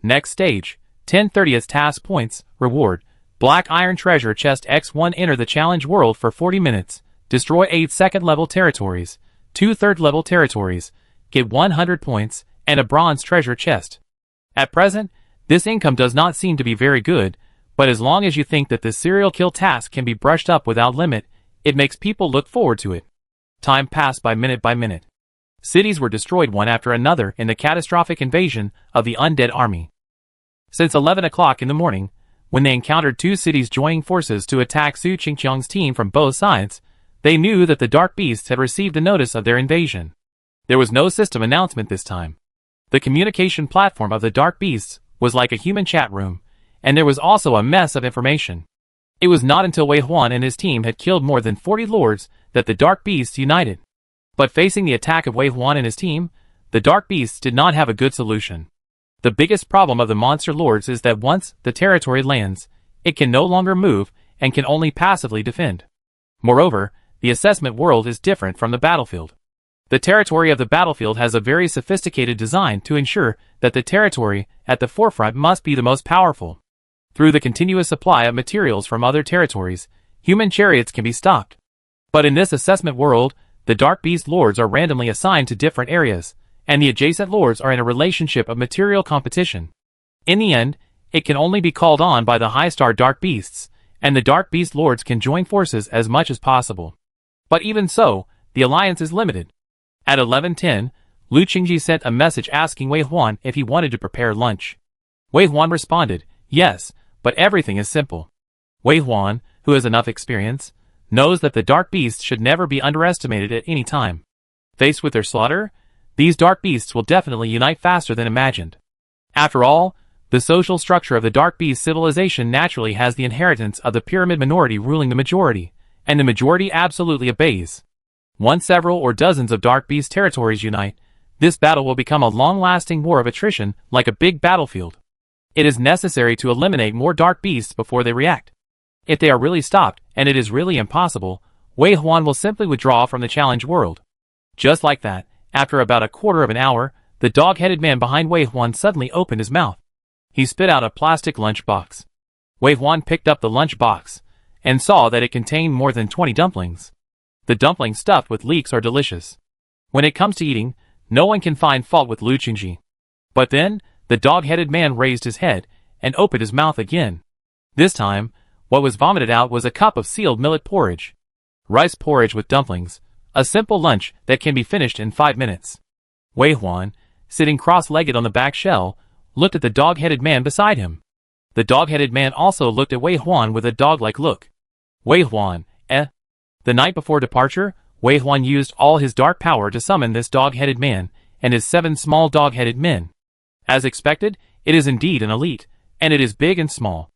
Next stage, 10 30th task points, reward. Black iron treasure chest X1. Enter the challenge world for 40 minutes. Destroy 8 second-level territories, 2 third-level territories, get 100 points, and a bronze treasure chest. At present, this income does not seem to be very good, but as long as you think that this serial kill task can be brushed up without limit, it makes people look forward to it. Time passed by minute. Cities were destroyed one after another in the catastrophic invasion of the undead army. Since 11 o'clock in the morning, when they encountered 2 cities joining forces to attack Su Qingqiang's team from both sides, they knew that the Dark Beasts had received a notice of their invasion. There was no system announcement this time. The communication platform of the Dark Beasts was like a human chat room, and there was also a mess of information. It was not until Wei Huan and his team had killed more than 40 lords that the Dark Beasts united. But facing the attack of Wei Huan and his team, the Dark Beasts did not have a good solution. The biggest problem of the monster lords is that once the territory lands, it can no longer move and can only passively defend. Moreover, the assessment world is different from the battlefield. The territory of the battlefield has a very sophisticated design to ensure that the territory at the forefront must be the most powerful. Through the continuous supply of materials from other territories, human chariots can be stopped. But in this assessment world, the Dark Beast Lords are randomly assigned to different areas, and the adjacent lords are in a relationship of material competition. In the end, it can only be called on by the high-star Dark Beasts, and the Dark Beast Lords can join forces as much as possible. But even so, the alliance is limited. At 11:10, Lu Qingji sent a message asking Wei Huan if he wanted to prepare lunch. Wei Huan responded, "Yes, but everything is simple." Wei Huan, who has enough experience, knows that the Dark Beasts should never be underestimated at any time. Faced with their slaughter, these Dark Beasts will definitely unite faster than imagined. After all, the social structure of the Dark Beast civilization naturally has the inheritance of the pyramid minority ruling the majority, and the majority absolutely obeys. Once several or dozens of Dark Beast territories unite, this battle will become a long-lasting war of attrition like a big battlefield. It is necessary to eliminate more dark beasts before they react. If they are really stopped, and it is really impossible, Wei Huan will simply withdraw from the challenge world. Just like that, after about a quarter of an hour, the dog-headed man behind Wei Huan suddenly opened his mouth. He spit out a plastic lunch box. Wei Huan picked up the lunch box, and saw that it contained more than 20 dumplings. The dumplings stuffed with leeks are delicious. When it comes to eating, no one can find fault with Lu Qingji. But then, the dog-headed man raised his head, and opened his mouth again. This time, what was vomited out was a cup of sealed millet porridge. Rice porridge with dumplings, a simple lunch that can be finished in 5 minutes. Wei Huan, sitting cross-legged on the back shell, looked at the dog-headed man beside him. The dog-headed man also looked at Wei Huan with a dog-like look. Wei Huan, eh? The night before departure, Wei Huan used all his dark power to summon this dog-headed man, and his 7 small dog-headed men. As expected, it is indeed an elite, and it is big and small.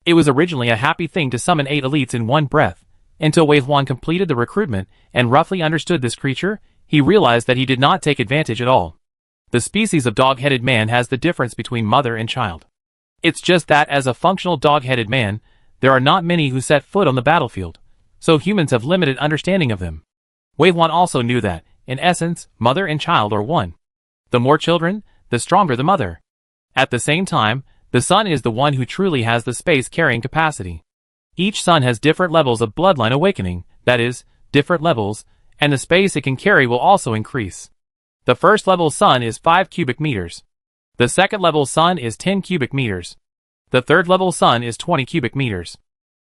It was originally a happy thing to summon 8 elites in one breath. Until Wei Huan completed the recruitment and roughly understood this creature, he realized that he did not take advantage at all. The species of dog-headed man has the difference between mother and child. It's just that as a functional dog-headed man, there are not many who set foot on the battlefield, so humans have limited understanding of them. Wei Huan also knew that, in essence, mother and child are one. The more children, the stronger the mother. At the same time, the son is the one who truly has the space-carrying capacity. Each son has different levels of bloodline awakening, that is, different levels, and the space it can carry will also increase. The first level sun is 5 cubic meters. The second level sun is 10 cubic meters. The third level sun is 20 cubic meters.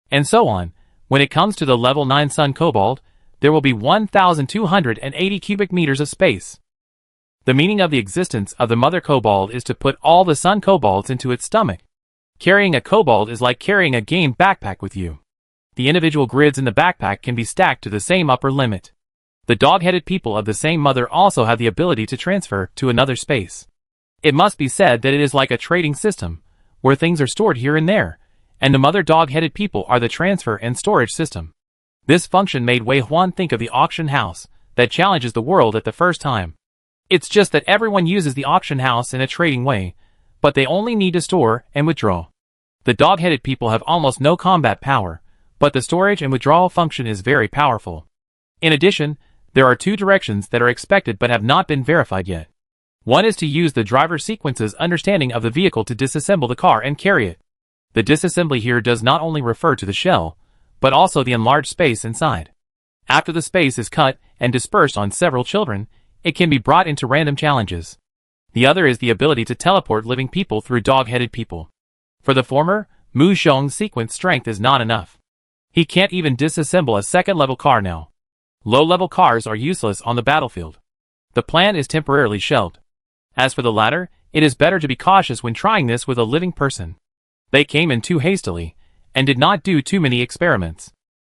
And so on. When it comes to the level 9 sun kobold, there will be 1,280 cubic meters of space. The meaning of the existence of the mother kobold is to put all the sun kobolds into its stomach. Carrying a kobold is like carrying a game backpack with you. The individual grids in the backpack can be stacked to the same upper limit. The dog-headed people of the same mother also have the ability to transfer to another space. It must be said that it is like a trading system, where things are stored here and there, and the mother dog-headed people are the transfer and storage system. This function made Wei Huan think of the auction house that challenges the world at the first time. It's just that everyone uses the auction house in a trading way, but they only need to store and withdraw. The dog-headed people have almost no combat power, but the storage and withdrawal function is very powerful. In addition, there are 2 directions that are expected but have not been verified yet. One is to use the driver sequence's understanding of the vehicle to disassemble the car and carry it. The disassembly here does not only refer to the shell, but also the enlarged space inside. After the space is cut and dispersed on several children, it can be brought into random challenges. The other is the ability to teleport living people through dog-headed people. For the former, Mu Xiong's sequence strength is not enough. He can't even disassemble a second-level car now. Low-level cars are useless on the battlefield. The plan is temporarily shelved. As for the latter, it is better to be cautious when trying this with a living person. They came in too hastily, and did not do too many experiments.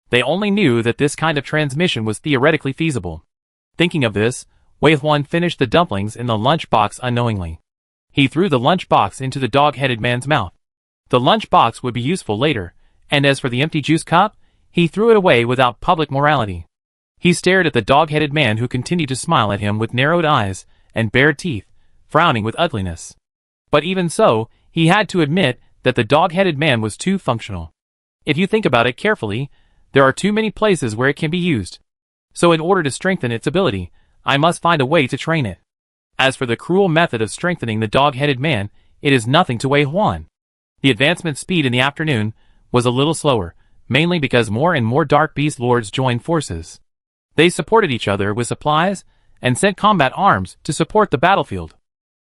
They only knew that this kind of transmission was theoretically feasible. Thinking of this, Wei Huan finished the dumplings in the lunch box unknowingly. He threw the lunch box into the dog-headed man's mouth. The lunch box would be useful later, and as for the empty juice cup, he threw it away without public morality. He stared at the dog-headed man who continued to smile at him with narrowed eyes and bared teeth, frowning with ugliness. But even so, he had to admit that the dog-headed man was too functional. If you think about it carefully, there are too many places where it can be used. So in order to strengthen its ability, I must find a way to train it. As for the cruel method of strengthening the dog-headed man, it is nothing to Wei Huan. The advancement speed in the afternoon was a little slower, mainly because more and more Dark Beast Lords joined forces. They supported each other with supplies, and sent combat arms to support the battlefield.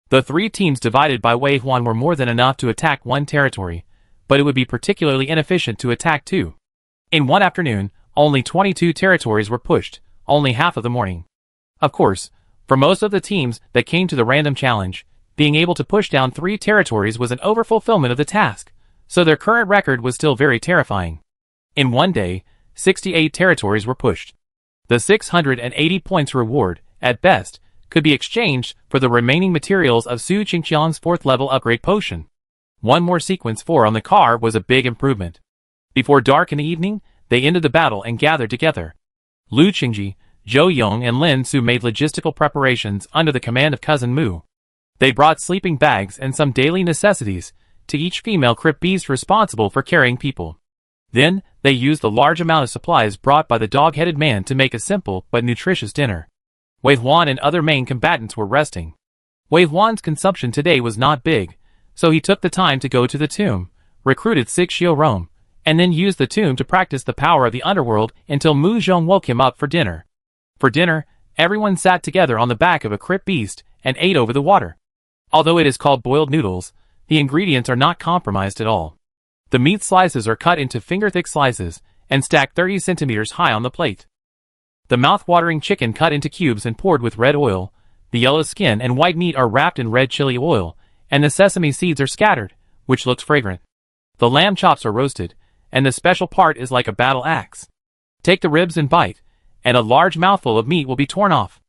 The 3 teams divided by Wei Huan were more than enough to attack 1 territory, but it would be particularly inefficient to attack 2. In one afternoon, only 22 territories were pushed, only half of the morning. Of course, for most of the teams that came to the random challenge, being able to push down 3 territories was an overfulfillment of the task, so their current record was still very terrifying. In one day, 68 territories were pushed. The 680 points reward, at best, could be exchanged for the remaining materials of Su Qingqiang's 4th level upgrade potion. 1 more sequence 4 on the car was a big improvement. Before dark in the evening, they ended the battle and gathered together. Lu Qingji, Zhou Yong and Lin Su made logistical preparations under the command of Cousin Mu. They brought sleeping bags and some daily necessities, to each female crypt beast responsible for carrying people. Then, they used the large amount of supplies brought by the dog-headed man to make a simple but nutritious dinner. Wei Huan and other main combatants were resting. Wei Huan's consumption today was not big, so he took the time to go to the tomb, recruited 6 Xiao Rome, and then used the tomb to practice the power of the underworld until Mu Zhong woke him up for dinner. For dinner, everyone sat together on the back of a crypt beast and ate over the water. Although it is called boiled noodles, the ingredients are not compromised at all. The meat slices are cut into finger-thick slices and stacked 30 centimeters high on the plate. The mouth-watering chicken cut into cubes and poured with red oil, the yellow skin and white meat are wrapped in red chili oil, and the sesame seeds are scattered, which looks fragrant. The lamb chops are roasted, and the special part is like a battle axe. Take the ribs and bite, and a large mouthful of meat will be torn off.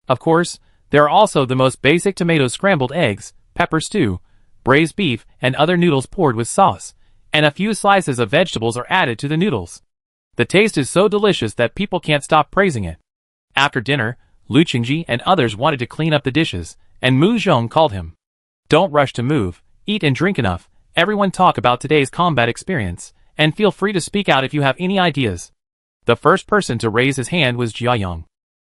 Of course, there are also the most basic tomato scrambled eggs, pepper stew, braised beef and other noodles poured with sauce, and a few slices of vegetables are added to the noodles. The taste is so delicious that people can't stop praising it. After dinner, Lu Qingji and others wanted to clean up the dishes, and Mu Zhong called him. Don't rush to move, eat and drink enough, everyone talk about today's combat experience, and feel free to speak out if you have any ideas. The first person to raise his hand was Jiayong.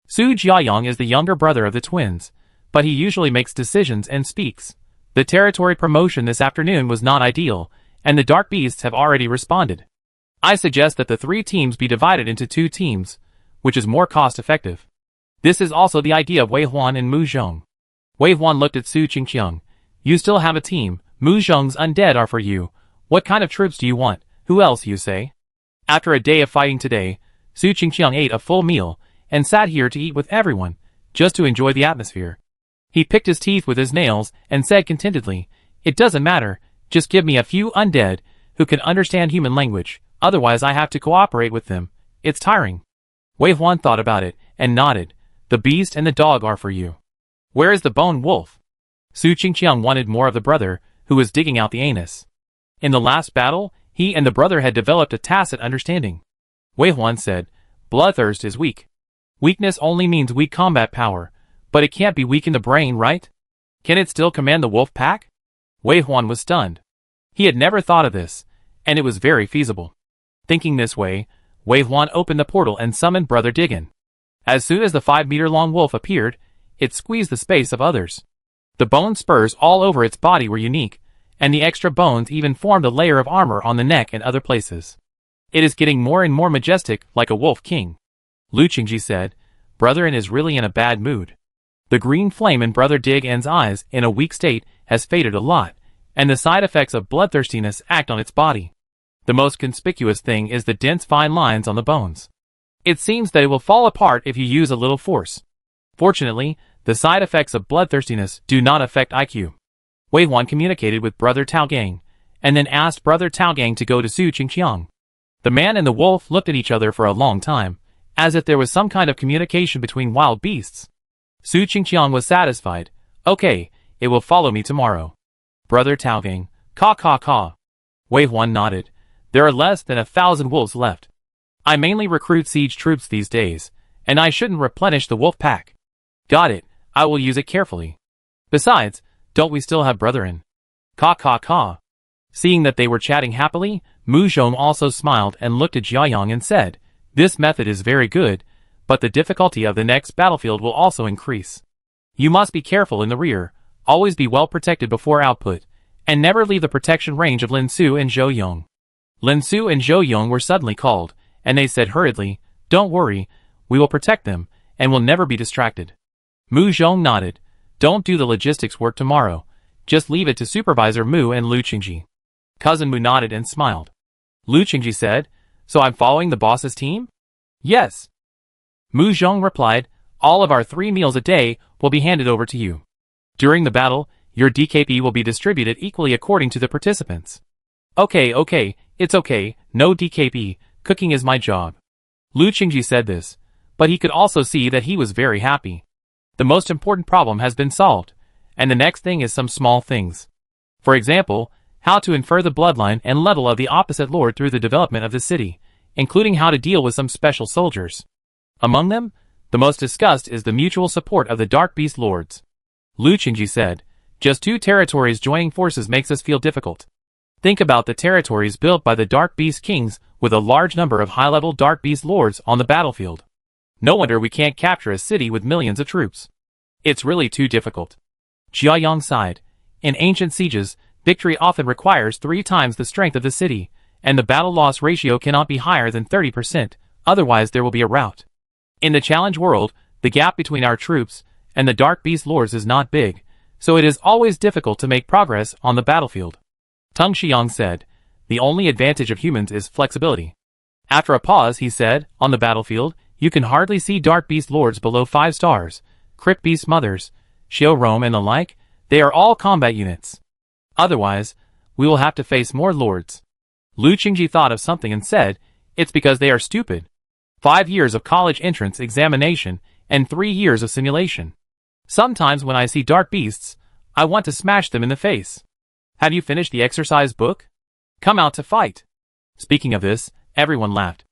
Su Jiayong is the younger brother of the twins, but he usually makes decisions and speaks. The territory promotion this afternoon was not ideal, and the dark beasts have already responded. I suggest that the 3 teams be divided into 2 teams, which is more cost-effective. This is also the idea of Wei Huan and Mu Zhong. Wei Huan looked at Su Qingqiang. You still have a team, Mu Zhong's undead are for you. What kind of troops do you want? Who else, you say? After a day of fighting today, Su Qingqiang ate a full meal, and sat here to eat with everyone, just to enjoy the atmosphere. He picked his teeth with his nails, and said contentedly, it doesn't matter, just give me a few undead, who can understand human language, otherwise I have to cooperate with them, it's tiring. Wei Huan thought about it, and nodded, the beast and the dog are for you. Where is the bone wolf? Su Qingqiang wanted more of the brother, who was digging out the anus. In the last battle, he and the brother had developed a tacit understanding. Wei Huan said, bloodthirst is weak. Weakness only means weak combat power, but it can't be weak in the brain, right? Can it still command the wolf pack? Wei Huan was stunned. He had never thought of this, and it was very feasible. Thinking this way, Wei Huan opened the portal and summoned Brother Diggin. As soon as the 5-meter-long wolf appeared, it squeezed the space of others. The bone spurs all over its body were unique, and the extra bones even formed a layer of armor on the neck and other places. It is getting more and more majestic, like a wolf king. Lu Qingji said, Brotherin is really in a bad mood. The green flame in Brother Digin's eyes, in a weak state, has faded a lot, and the side effects of bloodthirstiness act on its body. The most conspicuous thing is the dense fine lines on the bones. It seems that it will fall apart if you use a little force. Fortunately, the side effects of bloodthirstiness do not affect IQ. Wei Huan communicated with Brother Taogang, and then asked Brother Taogang to go to Su Qingqiang. The man and the wolf looked at each other for a long time, as if there was some kind of communication between wild beasts. Su Qingqiang was satisfied. Okay, it will follow me tomorrow. Brother Taogang, caw. Wei Huan nodded. There are less than 1,000 wolves left. I mainly recruit siege troops these days, and I shouldn't replenish the wolf pack. Got it, I will use it carefully. Besides, don't we still have Brotherin? Caw. Seeing that they were chatting happily, Mu Zhong also smiled and looked at Jiayong and said, this method is very good, but the difficulty of the next battlefield will also increase. You must be careful in the rear, always be well protected before output, and never leave the protection range of Lin Su and Zhou Yong. Lin Su and Zhou Yong were suddenly called, and they said hurriedly, don't worry, we will protect them, and will never be distracted. Mu Zhong nodded, don't do the logistics work tomorrow, just leave it to Supervisor Mu and Lu Qingji. Cousin Mu nodded and smiled. Lu Qingji said, so I'm following the boss's team? Yes. Mu Zhong replied, all of our 3 meals a day will be handed over to you. During the battle, your DKP will be distributed equally according to the participants. Okay, it's okay, no DKP, cooking is my job. Lu Qingji said this, but he could also see that he was very happy. The most important problem has been solved, and the next thing is some small things. For example, how to infer the bloodline and level of the opposite lord through the development of the city, including how to deal with some special soldiers. Among them, the most discussed is the mutual support of the Dark Beast Lords. Lu Qingji said, just 2 territories joining forces makes us feel difficult. Think about the territories built by the Dark Beast Kings with a large number of high-level Dark Beast Lords on the battlefield. No wonder we can't capture a city with millions of troops. It's really too difficult. Jia Yang sighed. In ancient sieges, victory often requires 3 times the strength of the city, and the battle loss ratio cannot be higher than 30%, otherwise there will be a rout. In the challenge world, the gap between our troops and the Dark Beast Lords is not big, so it is always difficult to make progress on the battlefield. Tung Xiang said, the only advantage of humans is flexibility. After a pause he said, on the battlefield, you can hardly see Dark Beast Lords below 5 stars, Crypt Beast Mothers, Xiao Rome and the like, they are all combat units. Otherwise, we will have to face more lords. Lu Qingji thought of something and said, it's because they are stupid. 5 years of college entrance examination and 3 years of simulation. Sometimes when I see dark beasts, I want to smash them in the face. Have you finished the exercise book? Come out to fight. Speaking of this, everyone laughed.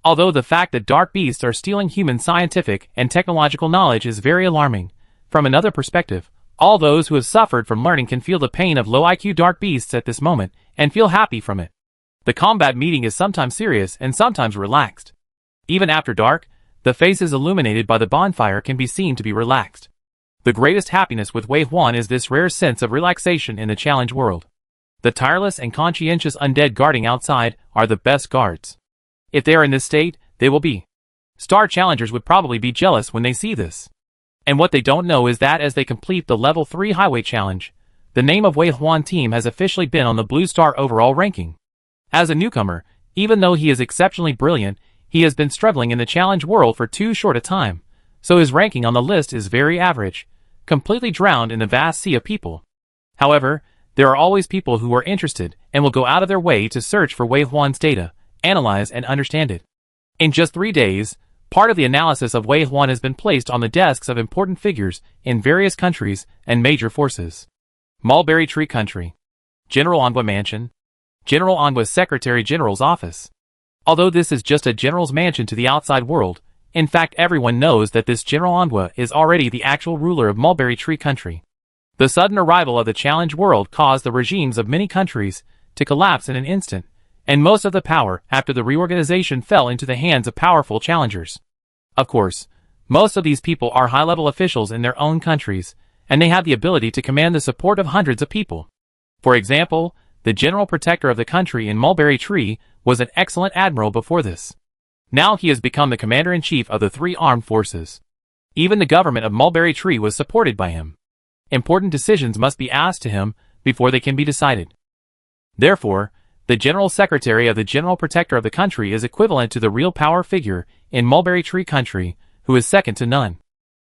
Although the fact that dark beasts are stealing human scientific and technological knowledge is very alarming, from another perspective, all those who have suffered from learning can feel the pain of low IQ dark beasts at this moment and feel happy from it. The combat meeting is sometimes serious and sometimes relaxed. Even after dark, the faces illuminated by the bonfire can be seen to be relaxed. The greatest happiness with Wei Huan is this rare sense of relaxation in the challenge world. The tireless and conscientious undead guarding outside are the best guards. If they are in this state, they will be. Star challengers would probably be jealous when they see this. And what they don't know is that as they complete the level 3 highway challenge, the name of Wei Huan team has officially been on the Blue Star overall ranking. As a newcomer, even though he is exceptionally brilliant, he has been struggling in the challenge world for too short a time, so his ranking on the list is very average, completely drowned in the vast sea of people. However, there are always people who are interested and will go out of their way to search for Wei Huan's data, analyze and understand it. In just 3 days, part of the analysis of Wei Huan has been placed on the desks of important figures in various countries and major forces. Mulberry Tree Country. General Anhua Mansion. General Anhua's Secretary General's office. Although this is just a general's mansion to the outside world, in fact everyone knows that this General Anhua is already the actual ruler of Mulberry Tree Country. The sudden arrival of the challenge world caused the regimes of many countries to collapse in an instant, and most of the power after the reorganization fell into the hands of powerful challengers. Of course, most of these people are high-level officials in their own countries, and they have the ability to command the support of hundreds of people. For example, the general protector of the country in Mulberry Tree was an excellent admiral before this. Now he has become the commander-in-chief of the 3 armed forces. Even the government of Mulberry Tree was supported by him. Important decisions must be asked to him before they can be decided. Therefore, the General Secretary of the General Protector of the country is equivalent to the real power figure in Mulberry Tree Country, who is second to none.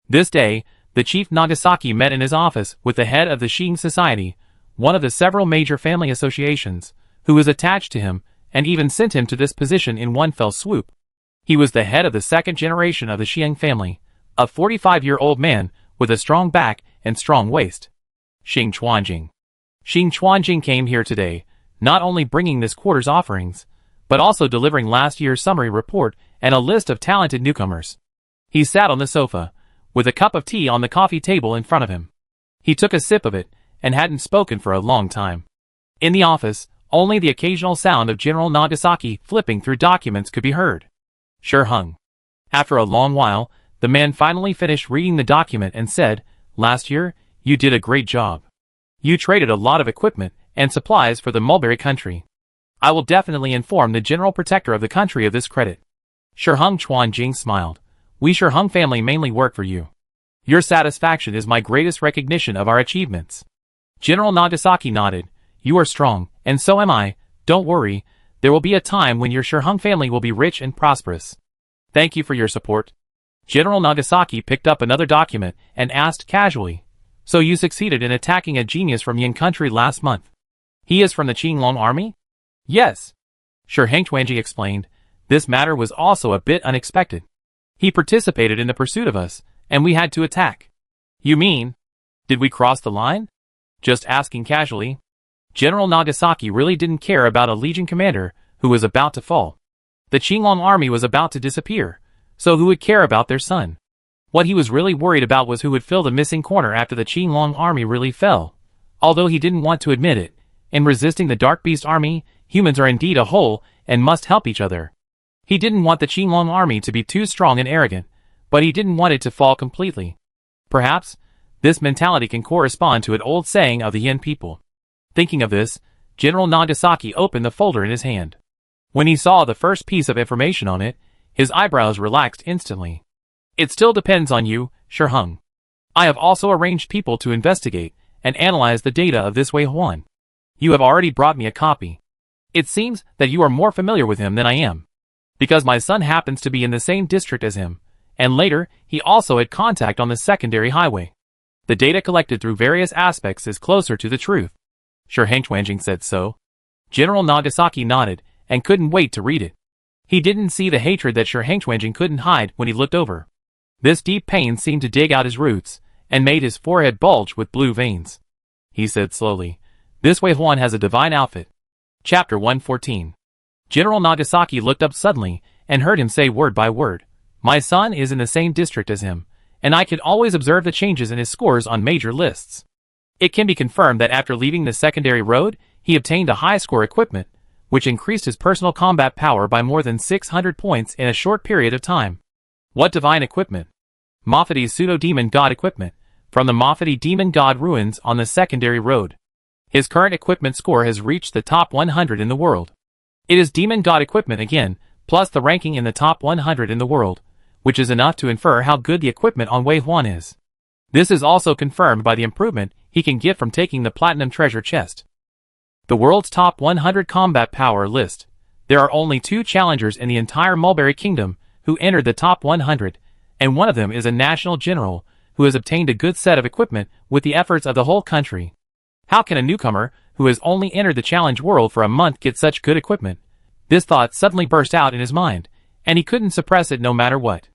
This day, the Chief Nagasaki met in his office with the head of the Shing Society, one of the several major family associations, who was attached to him and even sent him to this position in one fell swoop. He was the head of the 2nd generation of the Xiang family, a 45-year-old man with a strong back and strong waist. Xing Chuanjing. Xing Chuanjing came here today, not only bringing this quarter's offerings, but also delivering last year's summary report and a list of talented newcomers. He sat on the sofa, with a cup of tea on the coffee table in front of him. He took a sip of it, and hadn't spoken for a long time. In the office, only the occasional sound of General Nagasaki flipping through documents could be heard. Sure hung. After a long while, the man finally finished reading the document and said, "Last year, you did a great job. You traded a lot of equipment and supplies for the Mulberry country. I will definitely inform the General Protector of the country of this credit." Shiheng Chuanjing smiled. "We Shiheng family mainly work for you. Your satisfaction is my greatest recognition of our achievements." General Nagasaki nodded. "You are strong, and so am I. Don't worry, there will be a time when your Shiheng family will be rich and prosperous. Thank you for your support." General Nagasaki picked up another document and asked casually, "So you succeeded in attacking a genius from Yin country last month? He is from the Qinglong army?" "Yes." Shiheng Chuanji explained. "This matter was also a bit unexpected. He participated in the pursuit of us, and we had to attack." "You mean, did we cross the line?" Just asking casually. General Nagasaki really didn't care about a legion commander who was about to fall. The Qinglong army was about to disappear, so who would care about their son? What he was really worried about was who would fill the missing corner after the Qinglong army really fell. Although he didn't want to admit it, In resisting the Dark Beast army, humans are indeed a whole and must help each other. He didn't want the Qinglong army to be too strong and arrogant, but he didn't want it to fall completely. Perhaps, this mentality can correspond to an old saying of the Yin people. Thinking of this, General Nagasaki opened the folder in his hand. When he saw the first piece of information on it, his eyebrows relaxed instantly. It still depends on you, Shiheng. I have also arranged people to investigate and analyze the data of this Wei Huan. You have already brought me a copy. It seems that you are more familiar with him than I am. Because my son happens to be in the same district as him, and later, he also had contact on the secondary highway. The data collected through various aspects is closer to the truth. Shiheng said so. General Nagasaki nodded, and couldn't wait to read it. He didn't see the hatred that Shiheng couldn't hide when he looked over. This deep pain seemed to dig out his roots, and made his forehead bulge with blue veins. He said slowly, "This Wei Huan has a divine outfit." Chapter 114. General Nagasaki looked up suddenly, and heard him say word by word, "My son is in the same district as him, and I could always observe the changes in his scores on major lists. It can be confirmed that after leaving the secondary road, he obtained a high-score equipment, which increased his personal combat power by more than 600 points in a short period of time." What divine equipment? Mafati's pseudo-demon god equipment, from the Mafati demon god ruins on the secondary road. His current equipment score has reached the top 100 in the world. It is demon god equipment again, plus the ranking in the top 100 in the world, which is enough to infer how good the equipment on Wei Huan is. This is also confirmed by the improvement he can get from taking the platinum treasure chest. The world's top 100 combat power list. There are only 2 challengers in the entire Mulberry Kingdom who entered the top 100, and one of them is a national general who has obtained a good set of equipment with the efforts of the whole country. How can a newcomer who has only entered the challenge world for a month get such good equipment? This thought suddenly burst out in his mind, and he couldn't suppress it no matter what.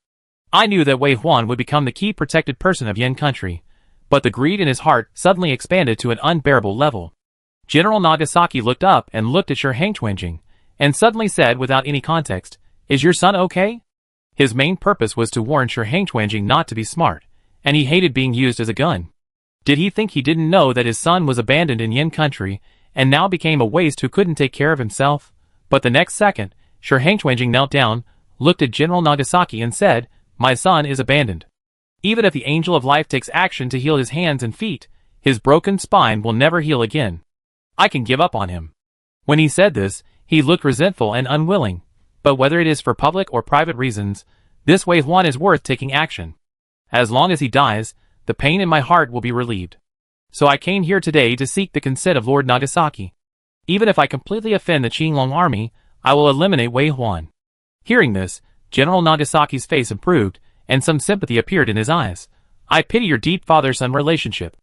I knew that Wei Huan would become the key protected person of Yin country, but the greed in his heart suddenly expanded to an unbearable level. General Nagasaki looked up and looked at Shiheng, and suddenly said without any context, "Is your son okay?" His main purpose was to warn Shiheng not to be smart, and he hated being used as a gun. Did he think he didn't know that his son was abandoned in Yin country, and now became a waste who couldn't take care of himself? But the next second, Shiheng knelt down, looked at General Nagasaki and said, "My son is abandoned. Even if the Angel of Life takes action to heal his hands and feet, his broken spine will never heal again. I can give up on him." When he said this, he looked resentful and unwilling, but whether it is for public or private reasons, this Wei Huan is worth taking action. As long as he dies, the pain in my heart will be relieved. So I came here today to seek the consent of Lord Nagasaki. Even if I completely offend the Qinglong army, I will eliminate Wei Huan. Hearing this, General Nagasaki's face improved, and some sympathy appeared in his eyes. "I pity your deep father-son relationship.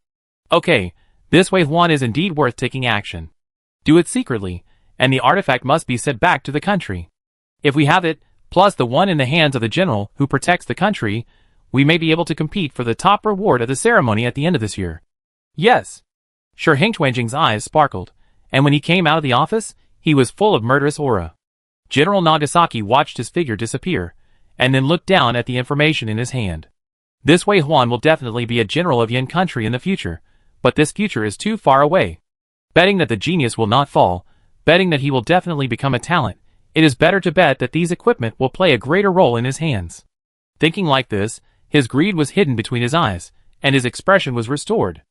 Okay, this Wei Huan is indeed worth taking action. Do it secretly, and the artifact must be sent back to the country. If we have it, plus the one in the hands of the general who protects the country, we may be able to compete for the top reward of the ceremony at the end of this year." "Yes." Shiheng eyes sparkled, and when he came out of the office, he was full of murderous aura. General Nagasaki watched his figure disappear, and then looked down at the information in his hand. This Wei Huan will definitely be a general of Yin country in the future, but this future is too far away. Betting that the genius will not fall, betting that he will definitely become a talent, it is better to bet that these equipment will play a greater role in his hands. Thinking like this, his greed was hidden between his eyes, and his expression was restored.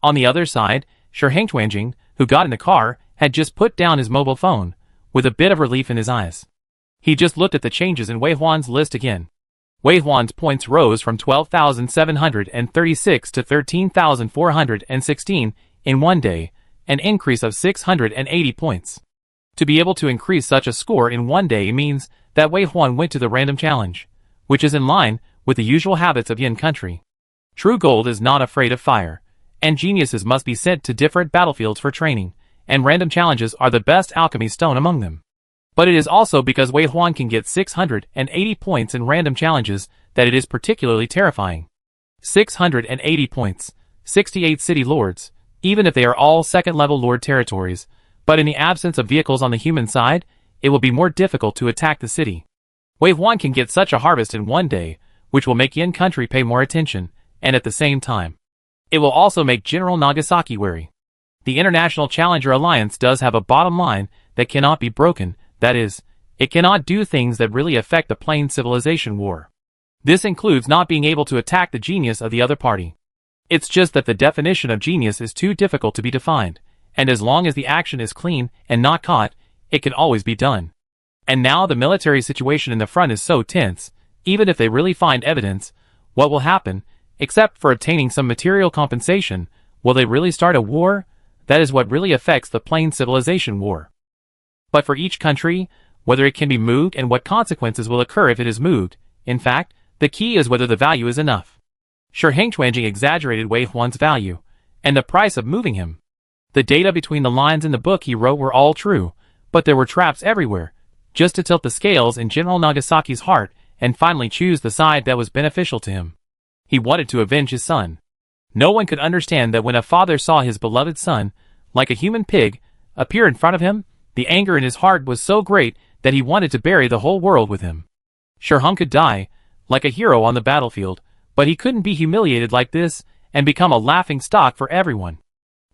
On the other side, Shiheng, who got in the car, had just put down his mobile phone, with a bit of relief in his eyes. He just looked at the changes in Wei Huan's list again. Wei Huan's points rose from 12,736 to 13,416 in one day, an increase of 680 points. To be able to increase such a score in one day means that Wei Huan went to the random challenge, which is in line with the usual habits of Yin country. True gold is not afraid of fire, and geniuses must be sent to different battlefields for training, and random challenges are the best alchemy stone among them. But it is also because Wei Huan can get 680 points in random challenges that it is particularly terrifying. 680 points, 68 city lords, even if they are all second-level lord territories, but in the absence of vehicles on the human side, it will be more difficult to attack the city. Wei Huan can get such a harvest in one day, which will make Yin country pay more attention, and at the same time, it will also make General Nagasaki wary. The International Challenger Alliance does have a bottom line that cannot be broken, that is, it cannot do things that really affect the plain civilization war. This includes not being able to attack the genius of the other party. It's just that the definition of genius is too difficult to be defined, and as long as the action is clean and not caught, it can always be done. And now the military situation in the front is so tense, even if they really find evidence, what will happen, except for obtaining some material compensation, will they really start a war? That is what really affects the plain civilization war. But for each country, whether it can be moved and what consequences will occur if it is moved, in fact, the key is whether the value is enough. Sure, Hengchuanjing exaggerated Wei Huan's value, and the price of moving him. The data between the lines in the book he wrote were all true, but there were traps everywhere, just to tilt the scales in General Nagasaki's heart and finally choose the side that was beneficial to him. He wanted to avenge his son. No one could understand that when a father saw his beloved son, like a human pig, appear in front of him, the anger in his heart was so great that he wanted to bury the whole world with him. Sure, Hung could die, like a hero on the battlefield, but he couldn't be humiliated like this and become a laughing stock for everyone.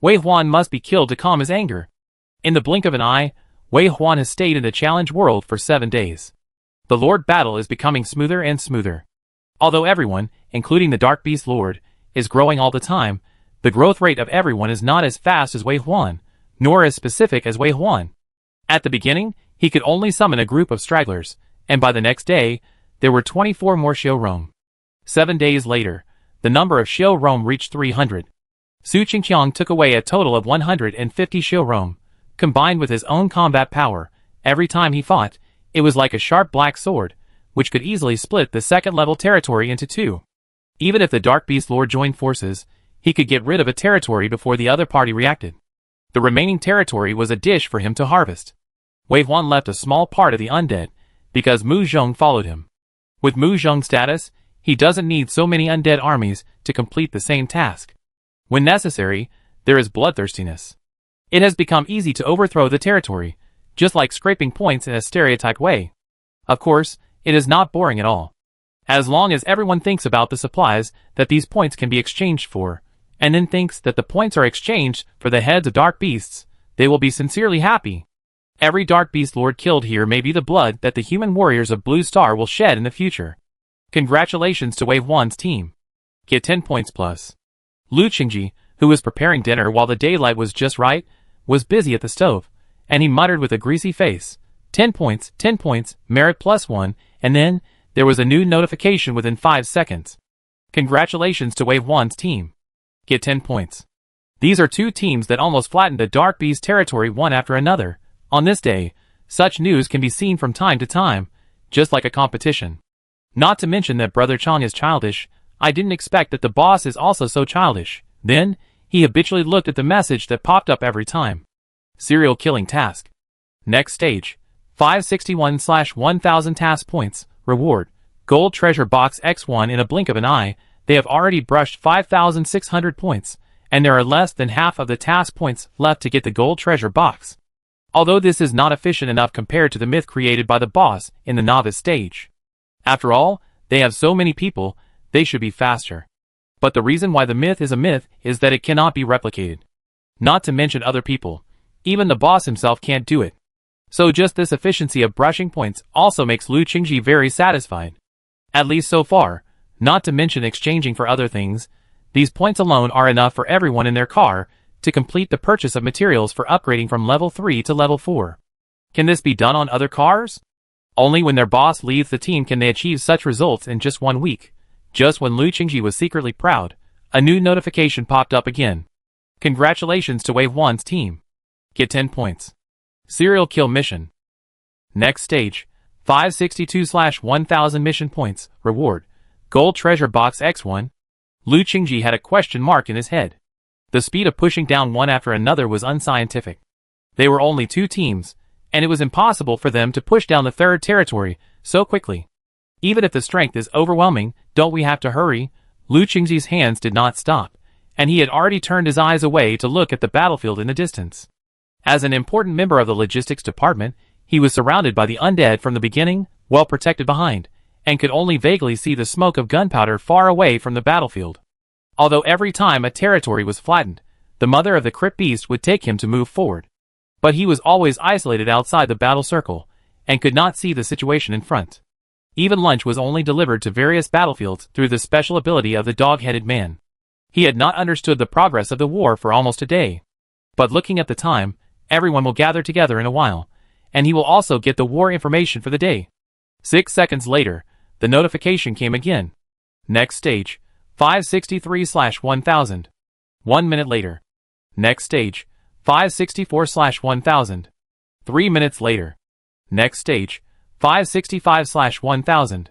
Wei Huan must be killed to calm his anger. In the blink of an eye, Wei Huan has stayed in the challenge world for 7 days. The Lord battle is becoming smoother and smoother. Although everyone, including the Dark Beast Lord, is growing all the time, the growth rate of everyone is not as fast as Wei Huan, nor as specific as Wei Huan. At the beginning, he could only summon a group of stragglers, and by the next day, there were 24 more Xiao Rome. 7 days later, the number of Xiao Rome reached 300. Su Qingqiang took away a total of 150 Xiao Rome. Combined with his own combat power, every time he fought, it was like a sharp black sword, which could easily split the second-level territory into two. Even if the Dark Beast Lord joined forces, he could get rid of a territory before the other party reacted. The remaining territory was a dish for him to harvest. Wei Huan left a small part of the undead, because Mu Zhong followed him. With Mu Zhong's status, he doesn't need so many undead armies to complete the same task. When necessary, there is bloodthirstiness. It has become easy to overthrow the territory, just like scraping points in a stereotyped way. Of course, it is not boring at all. As long as everyone thinks about the supplies that these points can be exchanged for, and then thinks that the points are exchanged for the heads of dark beasts, they will be sincerely happy. Every Dark Beast Lord killed here may be the blood that the human warriors of Blue Star will shed in the future. Congratulations to Wei Huan's team. Get 10 points plus. Lu Qingji, who was preparing dinner while the daylight was just right, was busy at the stove, and he muttered with a greasy face, 10 points, merit +1, and then, there was a new notification within 5 seconds. Congratulations to Wei Huan's team. Get 10 points. These are two teams that almost flattened the Dark Beast territory one after another. On this day, such news can be seen from time to time, just like a competition. Not to mention that Brother Chong is childish. I didn't expect that the boss is also so childish. Then, he habitually looked at the message that popped up every time. Serial killing task. Next stage. 561/1000 task points. Reward. Gold treasure box X1 in a blink of an eye. They have already brushed 5,600 points, and there are less than half of the task points left to get the gold treasure box. Although this is not efficient enough compared to the myth created by the boss in the novice stage. After all, they have so many people, they should be faster. But the reason why the myth is a myth is that it cannot be replicated. Not to mention other people. Even the boss himself can't do it. So just this efficiency of brushing points also makes Lu Qingji very satisfied. At least so far, not to mention exchanging for other things, these points alone are enough for everyone in their car to complete the purchase of materials for upgrading from level 3 to level 4. Can this be done on other cars? Only when their boss leaves the team can they achieve such results in just 1 week. Just when Lu Qingji was secretly proud, a new notification popped up again. Congratulations to Wei Huan's team. Get 10 points. Serial kill mission. Next stage. 562/1000 mission points. Reward. Gold treasure box X1. Lu Qingji had a question mark in his head. The speed of pushing down one after another was unscientific. They were only 2 teams, and it was impossible for them to push down the third territory so quickly. Even if the strength is overwhelming, don't we have to hurry? Lu Qingji's hands did not stop, and he had already turned his eyes away to look at the battlefield in the distance. As an important member of the logistics department, he was surrounded by the undead from the beginning, well protected behind, and could only vaguely see the smoke of gunpowder far away from the battlefield. Although every time a territory was flattened, The mother of the crypt beast would take him to move forward. But he was always isolated outside the battle circle, and could not see the situation in front. Even lunch was only delivered to various battlefields through the special ability of the dog-headed man. He had not understood the progress of the war for almost a day. But looking at the time, everyone will gather together in a while, and he will also get the war information for the day. 6 seconds later, the notification came again. Next stage, 563/1000. 1 minute later. Next stage, 564/1000. 3 minutes later. Next stage, 565/1000.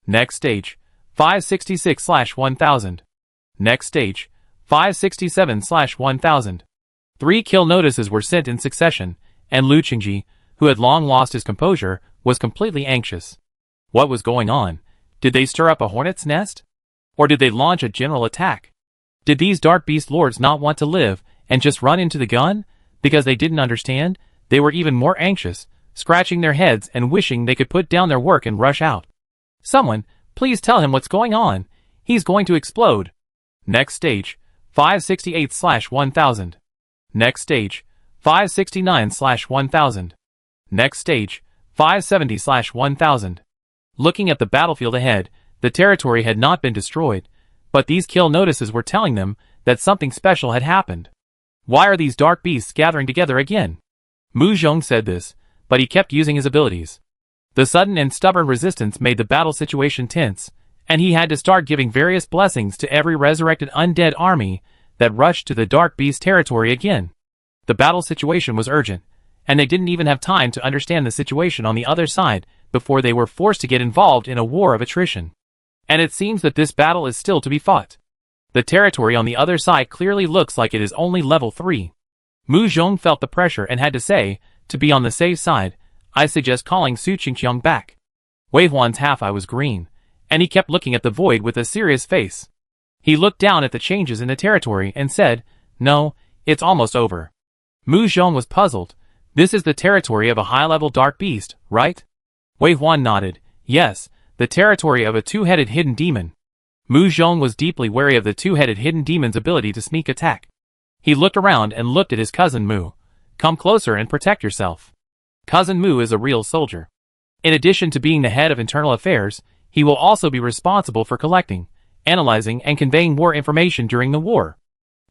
Next stage, 566/1000. Next stage, 567/1000. 3 kill notices were sent in succession, and Lu Qingji, who had long lost his composure, was completely anxious. What was going on? Did they stir up a hornet's nest? Or did they launch a general attack? Did these dark beast lords not want to live and just run into the gun? Because they didn't understand, they were even more anxious, scratching their heads and wishing they could put down their work and rush out. Someone, please tell him what's going on. He's going to explode. Next stage, 568/1000. Next stage, 569/1000. Next stage, 570/1000. Looking at the battlefield ahead, the territory had not been destroyed, but these kill notices were telling them that something special had happened. Why are these dark beasts gathering together again? Mu Zhong said this, but he kept using his abilities. The sudden and stubborn resistance made the battle situation tense, and he had to start giving various blessings to every resurrected undead army that rushed to the dark beast territory again. The battle situation was urgent, and they didn't even have time to understand the situation on the other side before they were forced to get involved in a war of attrition. And it seems that this battle is still to be fought. The territory on the other side clearly looks like it is only level 3. Mu Zhong felt the pressure and had to say, to be on the safe side, I suggest calling Su Qingqiang back. Wei Huan's half-eye was green, and he kept looking at the void with a serious face. He looked down at the changes in the territory and said, no, it's almost over. Mu Zhong was puzzled. This is the territory of a high-level dark beast, right? Wei Huan nodded. Yes, the territory of a two-headed hidden demon. Mu Zhong was deeply wary of the two-headed hidden demon's ability to sneak attack. He looked around and looked at his cousin Mu. Come closer and protect yourself. Cousin Mu is a real soldier. In addition to being the head of internal affairs, he will also be responsible for collecting, analyzing and conveying war information during the war.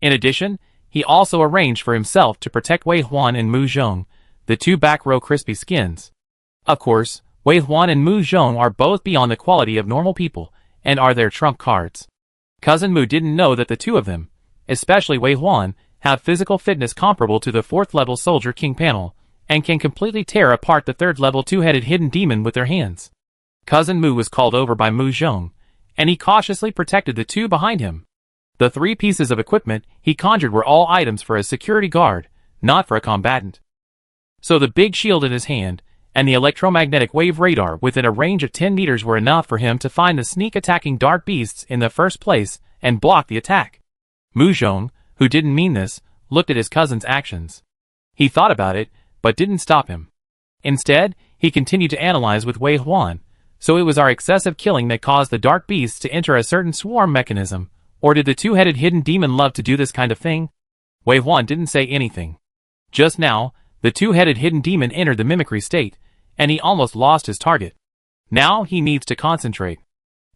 In addition, he also arranged for himself to protect Wei Huan and Mu Zhong, the two back-row crispy skins. Of course, Wei Huan and Mu Zhong are both beyond the quality of normal people, and are their trump cards. Cousin Mu didn't know that the two of them, especially Wei Huan, have physical fitness comparable to the 4th-level Soldier King panel, and can completely tear apart the 3rd-level two-headed hidden demon with their hands. Cousin Mu was called over by Mu Zhong, and he cautiously protected the two behind him. The 3 pieces of equipment he conjured were all items for a security guard, not for a combatant. So the big shield in his hand, and the electromagnetic wave radar within a range of 10 meters were enough for him to find the sneak-attacking dark beasts in the first place and block the attack. Mu Zhong, who didn't mean this, looked at his cousin's actions. He thought about it, but didn't stop him. Instead, he continued to analyze with Wei Huan. So it was our excessive killing that caused the dark beasts to enter a certain swarm mechanism, or did the two-headed hidden demon love to do this kind of thing? Wei Huan didn't say anything. Just now, the two-headed hidden demon entered the mimicry state, and he almost lost his target. Now he needs to concentrate.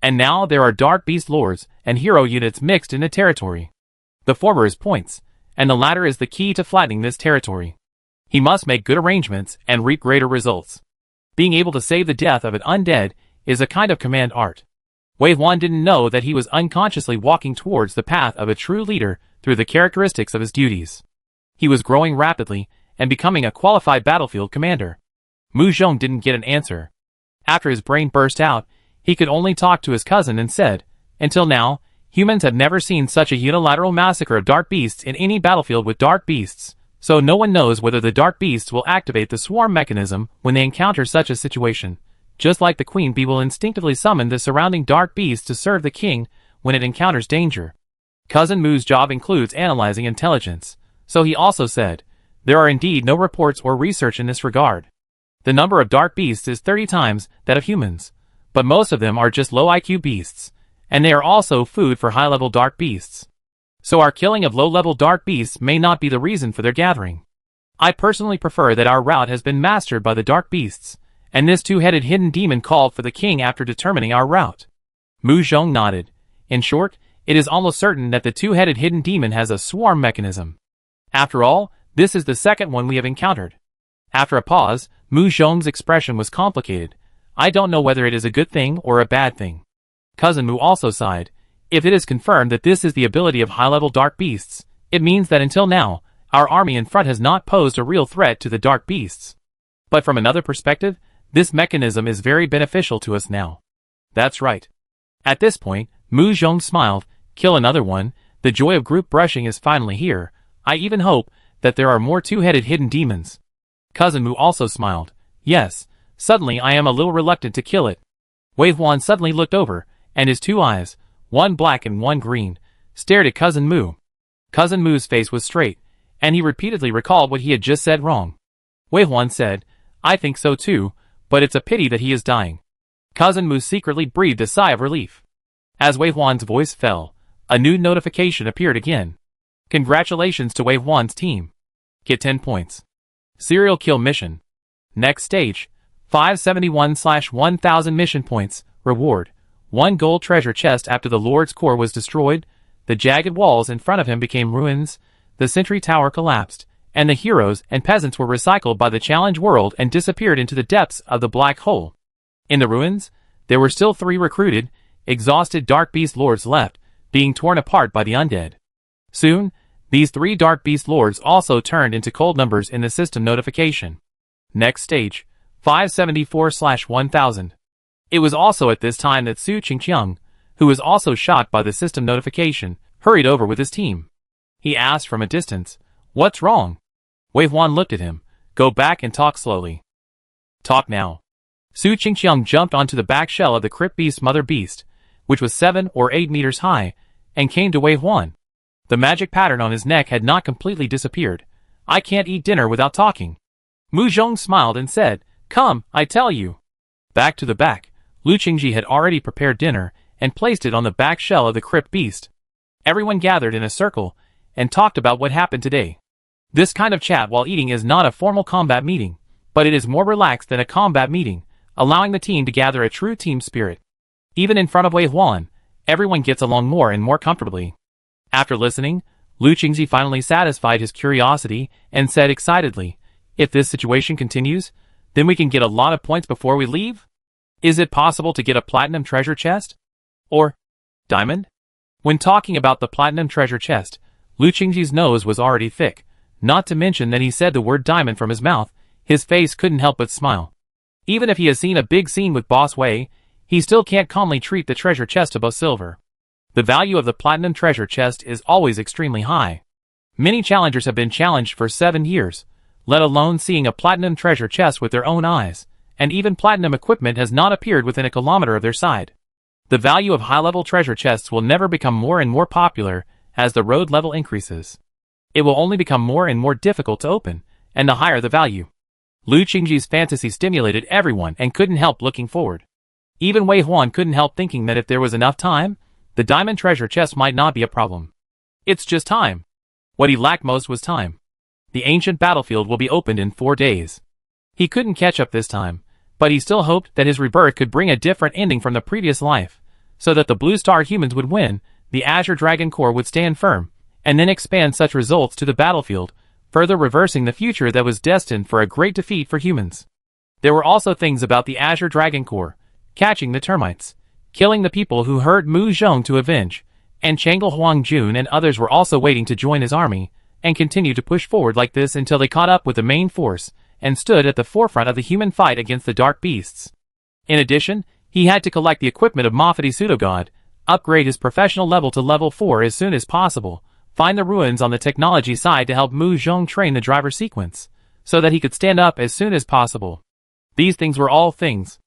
And now there are dark beast lords and hero units mixed in the territory. The former is points, and the latter is the key to flattening this territory. He must make good arrangements and reap greater results. Being able to save the death of an undead is a kind of command art. Wei Huan didn't know that he was unconsciously walking towards the path of a true leader through the characteristics of his duties. He was growing rapidly and becoming a qualified battlefield commander. Mu Zhong didn't get an answer. After his brain burst out, he could only talk to his cousin and said, until now, humans have never seen such a unilateral massacre of dark beasts in any battlefield with dark beasts, so no one knows whether the dark beasts will activate the swarm mechanism when they encounter such a situation, just like the queen bee will instinctively summon the surrounding dark beasts to serve the king when it encounters danger. Cousin Mu's job includes analyzing intelligence, so he also said, there are indeed no reports or research in this regard. The number of dark beasts is 30 times that of humans, but most of them are just low IQ beasts, and they are also food for high-level dark beasts. So our killing of low-level dark beasts may not be the reason for their gathering. I personally prefer that our route has been mastered by the dark beasts, and this two-headed hidden demon called for the king after determining our route. Mu Zhong nodded. In short, it is almost certain that the two-headed hidden demon has a swarm mechanism. After all, this is the second one we have encountered. After a pause, Mu Zhong's expression was complicated. I don't know whether it is a good thing or a bad thing. Cousin Mu also sighed. If it is confirmed that this is the ability of high-level dark beasts, it means that until now, our army in front has not posed a real threat to the dark beasts. But from another perspective, this mechanism is very beneficial to us now. That's right. At this point, Mu Zhong smiled. Kill another one. The joy of group brushing is finally here. I even hope that there are more two-headed hidden demons. Cousin Mu also smiled. Yes, suddenly I am a little reluctant to kill it. Wei Huan suddenly looked over, and his two eyes, one black and one green, stared at Cousin Mu. Cousin Mu's face was straight, and he repeatedly recalled what he had just said wrong. Wei Huan said, I think so too, but it's a pity that he is dying. Cousin Mu secretly breathed a sigh of relief. As Wei Huan's voice fell, a new notification appeared again. Congratulations to Wei Huan's team. Get 10 points. Serial kill mission. Next stage. 571/1000 mission points. Reward. 1 gold treasure chest. After the Lord's core was destroyed, the jagged walls in front of him became ruins, the sentry tower collapsed, and the heroes and peasants were recycled by the challenge world and disappeared into the depths of the black hole. In the ruins, there were still 3 recruited, exhausted dark beast lords left, being torn apart by the undead. Soon, these 3 dark beast lords also turned into cold numbers in the system notification. Next stage. 574/1000. It was also at this time that Su Qingqiang, who was also shocked by the system notification, hurried over with his team. He asked from a distance, What's wrong? Wei Huan looked at him. Go back and talk slowly. Talk now. Su Qingqiang jumped onto the back shell of the crypt beast mother beast, which was 7 or 8 meters high, and came to Wei Huan. The magic pattern on his neck had not completely disappeared. I can't eat dinner without talking. Mu Zhong smiled and said, Come, I tell you. Back to the back, Lu Qingji had already prepared dinner and placed it on the back shell of the crypt beast. Everyone gathered in a circle and talked about what happened today. This kind of chat while eating is not a formal combat meeting, but it is more relaxed than a combat meeting, allowing the team to gather a true team spirit. Even in front of Wei Huan, everyone gets along more and more comfortably. After listening, Lu Qingji finally satisfied his curiosity and said excitedly, If this situation continues, then we can get a lot of points before we leave? Is it possible to get a platinum treasure chest? Or diamond? When talking about the platinum treasure chest, Lu Qingji's nose was already thick, not to mention that he said the word diamond from his mouth, his face couldn't help but smile. Even if he has seen a big scene with Boss Wei, he still can't calmly treat the treasure chest above silver. The value of the platinum treasure chest is always extremely high. Many challengers have been challenged for 7 years, let alone seeing a platinum treasure chest with their own eyes, and even platinum equipment has not appeared within a kilometer of their side. The value of high-level treasure chests will never become more and more popular as the road level increases. It will only become more and more difficult to open, and the higher the value. Lu Qingji's fantasy stimulated everyone and couldn't help looking forward. Even Wei Huan couldn't help thinking that if there was enough time, the diamond treasure chest might not be a problem. It's just time. What he lacked most was time. The ancient battlefield will be opened in 4 days. He couldn't catch up this time, but he still hoped that his rebirth could bring a different ending from the previous life, so that the Blue Star humans would win, the Azure Dragon Core would stand firm, and then expand such results to the battlefield, further reversing the future that was destined for a great defeat for humans. There were also things about the Azure Dragon Core, catching the termites, killing the people who hurt Mu Zhong to avenge, and Changle Huangjun and others were also waiting to join his army, and continue to push forward like this until they caught up with the main force, and stood at the forefront of the human fight against the dark beasts. In addition, he had to collect the equipment of Mafati Pseudogod, upgrade his professional level to level 4 as soon as possible, find the ruins on the technology side to help Mu Zhong train the driver sequence, so that he could stand up as soon as possible. These things were all things.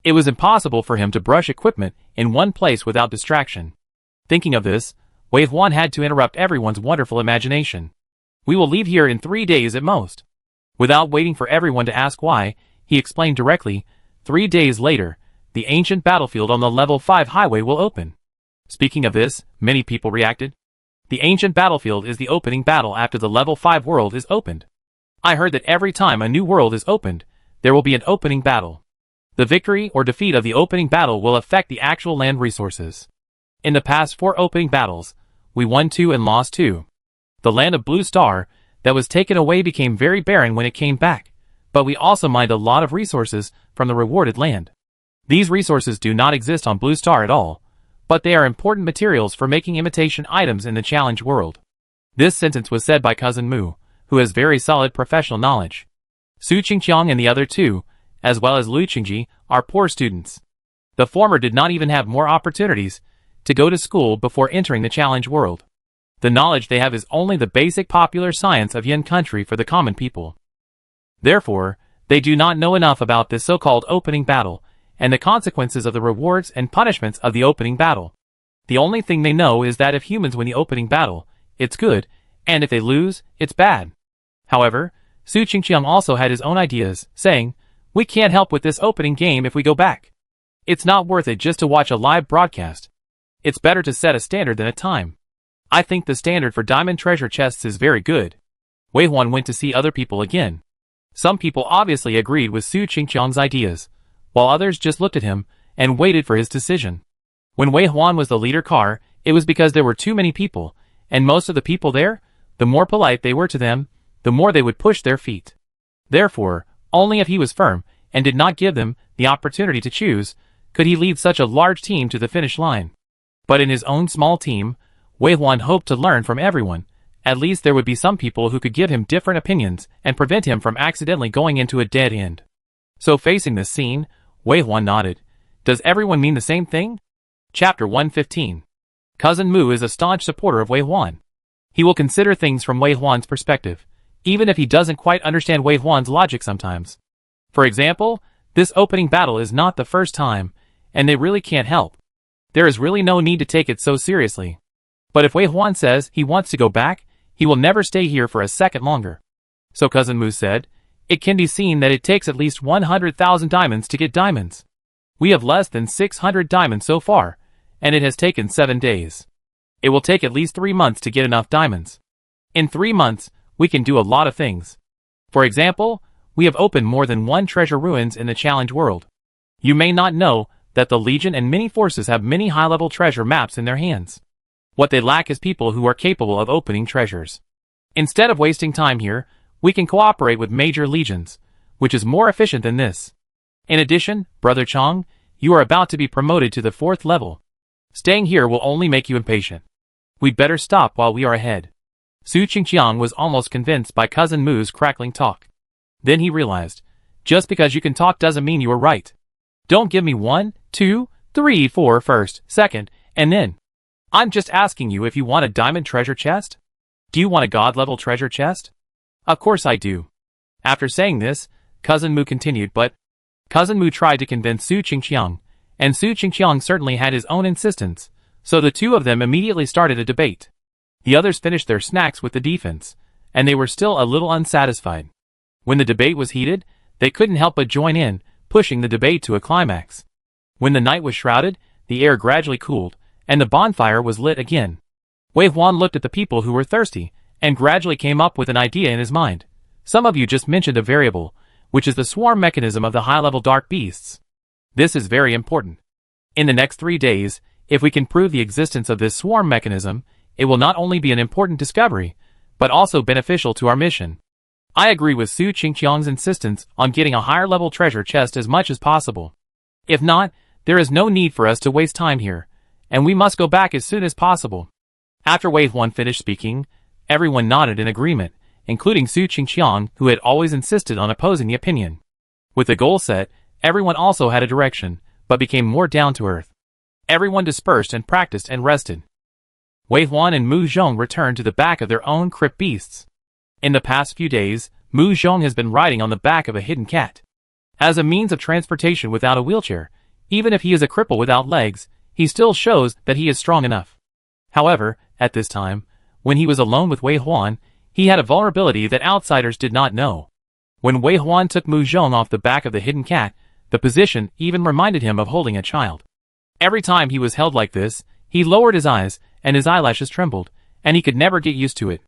It was impossible for him to brush equipment in one place without distraction. Thinking of this, Wei Huan had to interrupt everyone's wonderful imagination. We will leave here in 3 days at most. Without waiting for everyone to ask why, he explained directly, 3 days later, the ancient battlefield on the level 5 highway will open. Speaking of this, many people reacted. The ancient battlefield is the opening battle after the level 5 world is opened. I heard that every time a new world is opened, there will be an opening battle. The victory or defeat of the opening battle will affect the actual land resources. In the past 4 opening battles, we won 2 and lost 2. The land of Blue Star that was taken away became very barren when it came back, but we also mined a lot of resources from the rewarded land. These resources do not exist on Blue Star at all, but they are important materials for making imitation items in the challenge world. This sentence was said by Cousin Mu, who has very solid professional knowledge. Su Qingqiang and the other 2, as well as Lu Qingji, are poor students. The former did not even have more opportunities to go to school before entering the challenge world. The knowledge they have is only the basic popular science of Yin country for the common people. Therefore, they do not know enough about this so-called opening battle and the consequences of the rewards and punishments of the opening battle. The only thing they know is that if humans win the opening battle, it's good, and if they lose, it's bad. However, Su Qingqiang also had his own ideas, saying, "We can't help with this opening game if we go back. It's not worth it just to watch a live broadcast. It's better to set a standard than a time. I think the standard for diamond treasure chests is very good." Wei Huan went to see other people again. Some people obviously agreed with Su Qingqiang's ideas, while others just looked at him and waited for his decision. When Wei Huan was the leader car, it was because there were too many people, and most of the people there, the more polite they were to them, the more they would push their feet. Therefore, only if he was firm and did not give them the opportunity to choose, could he lead such a large team to the finish line. But in his own small team, Wei Huan hoped to learn from everyone. At least there would be some people who could give him different opinions and prevent him from accidentally going into a dead end. So facing this scene, Wei Huan nodded. Does everyone mean the same thing? Chapter 115. Cousin Mu is a staunch supporter of Wei Huan. He will consider things from Wei Huan's perspective, even if he doesn't quite understand Wei Huan's logic sometimes. For example, this opening battle is not the first time, and they really can't help. There is really no need to take it so seriously. But if Wei Huan says he wants to go back, he will never stay here for a second longer. So Cousin Mu said, it can be seen that it takes at least 100,000 diamonds to get diamonds. We have less than 600 diamonds so far, and it has taken 7 days. It will take at least 3 months to get enough diamonds. In 3 months, we can do a lot of things. For example, we have opened more than 1 treasure ruins in the challenge world. You may not know that the Legion and many forces have many high-level treasure maps in their hands. What they lack is people who are capable of opening treasures. Instead of wasting time here, we can cooperate with major legions, which is more efficient than this. In addition, Brother Chong, you are about to be promoted to the 4th level. Staying here will only make you impatient. We'd better stop while we are ahead. Su Qingqiang was almost convinced by Cousin Mu's crackling talk. Then he realized, just because you can talk doesn't mean you are right. Don't give me 1, 2, 3, 4 first, second, and then. I'm just asking you if you want a diamond treasure chest? Do you want a god-level treasure chest? Of course I do. After saying this, Cousin Mu continued, but Cousin Mu tried to convince Su Qingqiang, and Su Qingqiang certainly had his own insistence, so the two of them immediately started a debate. The others finished their snacks with the defense, and they were still a little unsatisfied. When the debate was heated, they couldn't help but join in, pushing the debate to a climax. When the night was shrouded, the air gradually cooled, and the bonfire was lit again. Wei Huan looked at the people who were thirsty, and gradually came up with an idea in his mind. Some of you just mentioned a variable, which is the swarm mechanism of the high-level dark beasts. This is very important. In the next 3 days, if we can prove the existence of this swarm mechanism, it will not only be an important discovery, but also beneficial to our mission. I agree with Su Qingqiang's insistence on getting a higher-level treasure chest as much as possible. If not, there is no need for us to waste time here, and we must go back as soon as possible. After Wei Huan finished speaking, everyone nodded in agreement, including Su Qingqiang, who had always insisted on opposing the opinion. With the goal set, everyone also had a direction, but became more down-to-earth. Everyone dispersed and practiced and rested. Wei Huan and Mu Zhong returned to the back of their own crypt beasts. In the past few days, Mu Zhong has been riding on the back of a hidden cat. As a means of transportation without a wheelchair, even if he is a cripple without legs, he still shows that he is strong enough. However, at this time, when he was alone with Wei Huan, he had a vulnerability that outsiders did not know. When Wei Huan took Mu Zhong off the back of the hidden cat, the position even reminded him of holding a child. Every time he was held like this, he lowered his eyes, and his eyelashes trembled, and he could never get used to it.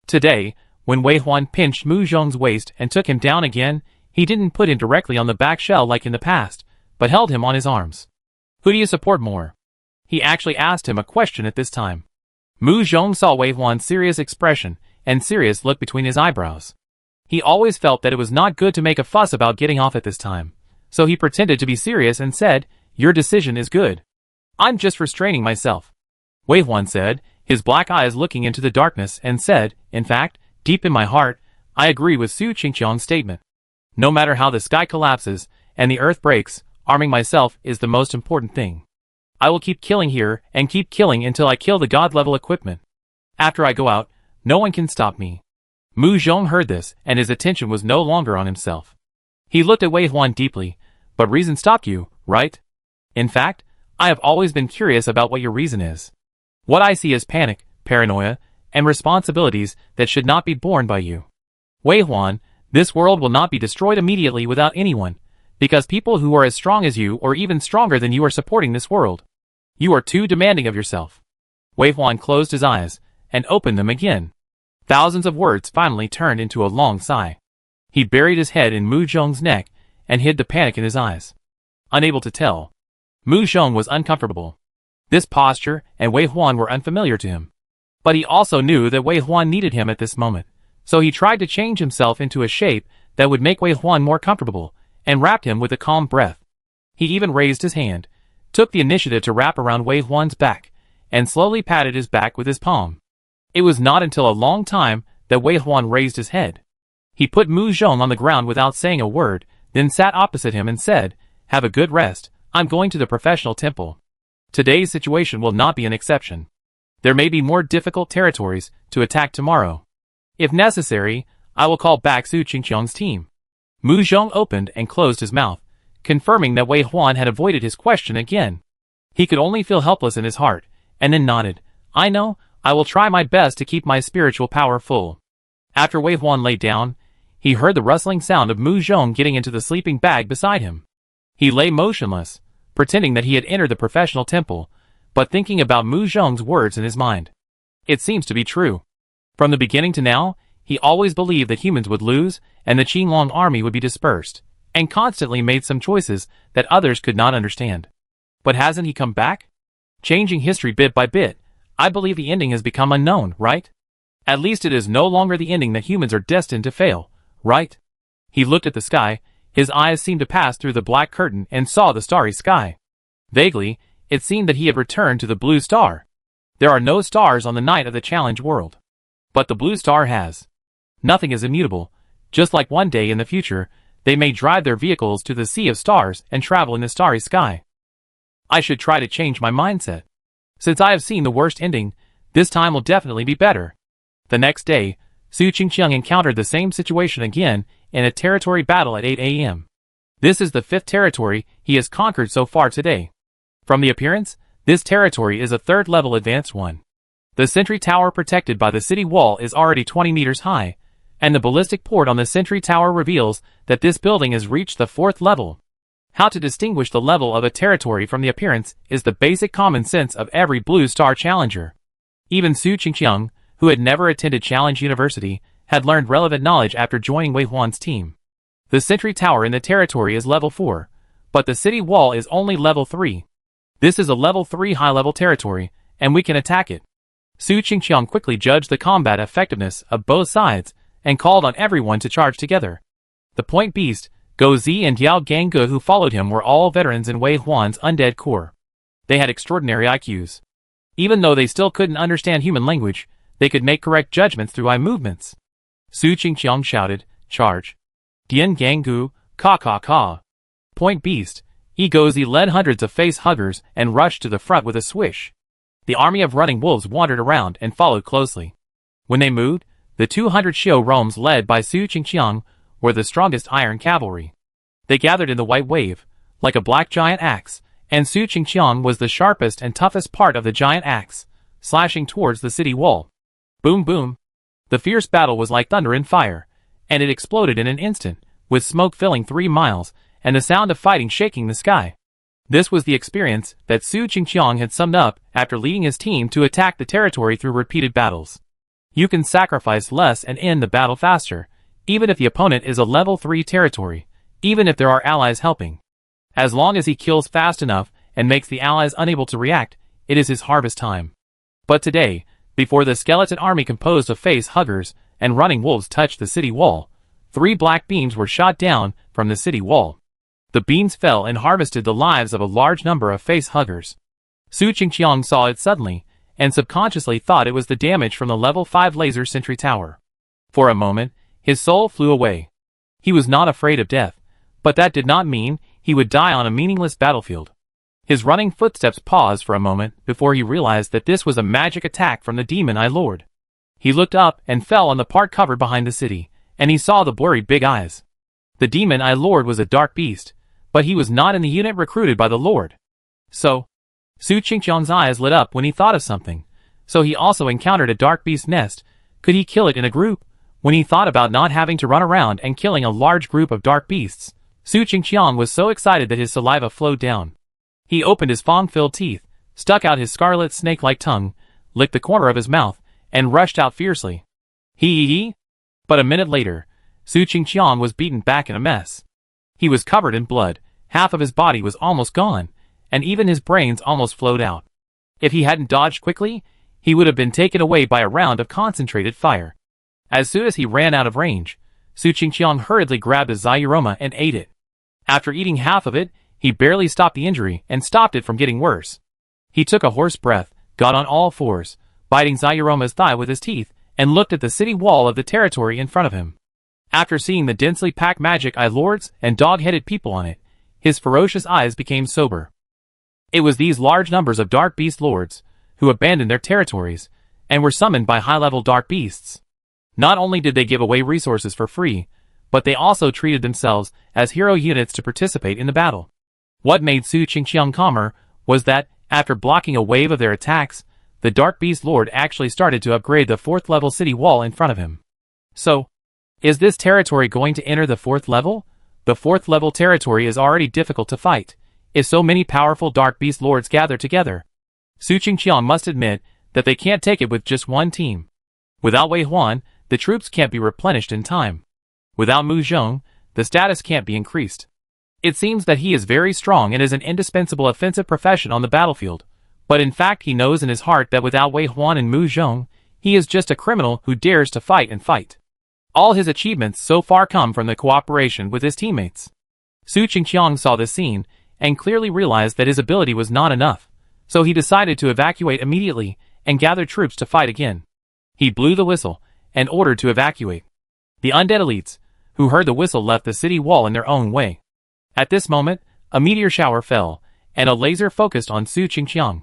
Today, when Wei Huan pinched Mu Zhong's waist and took him down again, he didn't put him directly on the back shell like in the past, but held him on his arms. Who do you support more? He actually asked him a question at this time. Mu Zhong saw Wei Huan's serious expression and serious look between his eyebrows. He always felt that it was not good to make a fuss about getting off at this time, so he pretended to be serious and said, "Your decision is good. I'm just restraining myself." Wei Huan said, his black eyes looking into the darkness, and said, "In fact, deep in my heart, I agree with Su Qingqiang's statement. No matter how the sky collapses and the earth breaks, arming myself is the most important thing. I will keep killing here and keep killing until I kill the god-level equipment. After I go out, no one can stop me." Mu Zhong heard this, and his attention was no longer on himself. He looked at Wei Huan deeply. "But reason stopped you, right? In fact, I have always been curious about what your reason is." "What I see is panic, paranoia, and responsibilities that should not be borne by you. Wei Huan, this world will not be destroyed immediately without anyone, because people who are as strong as you or even stronger than you are supporting this world. You are too demanding of yourself." Wei Huan closed his eyes and opened them again. Thousands of words finally turned into a long sigh. He buried his head in Mu Zhong's neck and hid the panic in his eyes. Unable to tell. Mu Zhong was uncomfortable. This posture and Wei Huan were unfamiliar to him. But he also knew that Wei Huan needed him at this moment, so he tried to change himself into a shape that would make Wei Huan more comfortable, and wrapped him with a calm breath. He even raised his hand, took the initiative to wrap around Wei Huan's back, and slowly patted his back with his palm. It was not until a long time that Wei Huan raised his head. He put Mu Zhong on the ground without saying a word, then sat opposite him and said, "Have a good rest. I'm going to the professional temple. Today's situation will not be an exception. There may be more difficult territories to attack tomorrow. If necessary, I will call back Su Qingqiang's team." Mu Zhong opened and closed his mouth, confirming that Wei Huan had avoided his question again. He could only feel helpless in his heart, and then nodded. "I know, I will try my best to keep my spiritual power full." After Wei Huan lay down, he heard the rustling sound of Mu Zhong getting into the sleeping bag beside him. He lay motionless, pretending that he had entered the professional temple, but thinking about Mu Zhong's words in his mind. It seems to be true. From the beginning to now, he always believed that humans would lose and the Qinglong army would be dispersed, and constantly made some choices that others could not understand. But hasn't he come back? Changing history bit by bit, I believe the ending has become unknown, right? At least it is no longer the ending that humans are destined to fail, right? He looked at the sky, his eyes seemed to pass through the black curtain and saw the starry sky. Vaguely, it seemed that he had returned to the blue star. There are no stars on the night of the challenge world. But the blue star has. Nothing is immutable, just like one day in the future, they may drive their vehicles to the sea of stars and travel in the starry sky. I should try to change my mindset. Since I have seen the worst ending, this time will definitely be better. The next day, Su Qingqiang encountered the same situation again in a territory battle at 8 a.m. This is the 5th territory he has conquered so far today. From the appearance, this territory is a 3rd-level advanced one. The sentry tower protected by the city wall is already 20 meters high, and the ballistic port on the sentry tower reveals that this building has reached the 4th level. How to distinguish the level of a territory from the appearance is the basic common sense of every Blue Star challenger. Even Su Qingqiang, who had never attended Challenge University, had learned relevant knowledge after joining Wei Huan's team. The sentry tower in the territory is level 4, but the city wall is only level 3. This is a level 3 high-level territory, and we can attack it. Su Qingqiang quickly judged the combat effectiveness of both sides and called on everyone to charge together. The Point Beast, Go Zi and Yao Gangge who followed him were all veterans in Wei Huan's undead corps. They had extraordinary IQs. Even though they still couldn't understand human language, they could make correct judgments through eye movements. Su Qingqiang shouted, "Charge! Dian Ganggu, ka ka ka!" Point Beast, Go Zi led hundreds of face huggers and rushed to the front with a swish. The army of running wolves wandered around and followed closely. When they moved, the 200 Xiao Roms led by Su Qingqiang were the strongest iron cavalry. They gathered in the white wave, like a black giant axe, and Su Qingqiang was the sharpest and toughest part of the giant axe, slashing towards the city wall. Boom boom! The fierce battle was like thunder and fire, and it exploded in an instant, with smoke filling 3 miles, and the sound of fighting shaking the sky. This was the experience that Su Qingqiang had summed up after leading his team to attack the territory through repeated battles. You can sacrifice less and end the battle faster, even if the opponent is a level 3 territory, even if there are allies helping. As long as he kills fast enough and makes the allies unable to react, it is his harvest time. But today, before the skeleton army composed of face huggers and running wolves touched the city wall, 3 black beams were shot down from the city wall. The beams fell and harvested the lives of a large number of face huggers. Su Qingqiang saw it suddenly, and subconsciously thought it was the damage from the level 5 laser sentry tower. For a moment, his soul flew away. He was not afraid of death, but that did not mean he would die on a meaningless battlefield. His running footsteps paused for a moment before he realized that this was a magic attack from the demon Eye Lord. He looked up and fell on the part covered behind the city, and he saw the blurry big eyes. The demon Eye Lord was a dark beast, but he was not in the unit recruited by the Lord. So, Su Qingqiang's eyes lit up when he thought of something. So he also encountered a dark beast nest. Could he kill it in a group? When he thought about not having to run around and killing a large group of dark beasts, Su Qingqiang was so excited that his saliva flowed down. He opened his fang-filled teeth, stuck out his scarlet snake-like tongue, licked the corner of his mouth, and rushed out fiercely. Hee. But a minute later, Su Qingqiang was beaten back in a mess. He was covered in blood, half of his body was almost gone, and even his brains almost flowed out. If he hadn't dodged quickly, he would have been taken away by a round of concentrated fire. As soon as he ran out of range, Su Qingqiang hurriedly grabbed a Zayuroma and ate it. After eating half of it, he barely stopped the injury and stopped it from getting worse. He took a hoarse breath, got on all fours, biting Zayuroma's thigh with his teeth, and looked at the city wall of the territory in front of him. After seeing the densely packed magic eye lords and dog-headed people on it, his ferocious eyes became sober. It was these large numbers of dark beast lords, who abandoned their territories, and were summoned by high-level dark beasts. Not only did they give away resources for free, but they also treated themselves as hero units to participate in the battle. What made Su Qingqiang calmer was that, after blocking a wave of their attacks, the Dark Beast Lord actually started to upgrade the 4th level city wall in front of him. So, is this territory going to enter the 4th level? The 4th level territory is already difficult to fight, if so many powerful Dark Beast Lords gather together. Su Qingqiang must admit that they can't take it with just one team. Without Wei Huan, the troops can't be replenished in time. Without Mu Zhong, the status can't be increased. It seems that he is very strong and is an indispensable offensive profession on the battlefield, but in fact he knows in his heart that without Wei Huan and Mu Zhong, he is just a criminal who dares to fight and fight. All his achievements so far come from the cooperation with his teammates. Su Qingqiang saw this scene, and clearly realized that his ability was not enough, so he decided to evacuate immediately, and gather troops to fight again. He blew the whistle, and ordered to evacuate. The undead elites, who heard the whistle, left the city wall in their own way. At this moment, a meteor shower fell, and a laser focused on Su Qingqiang.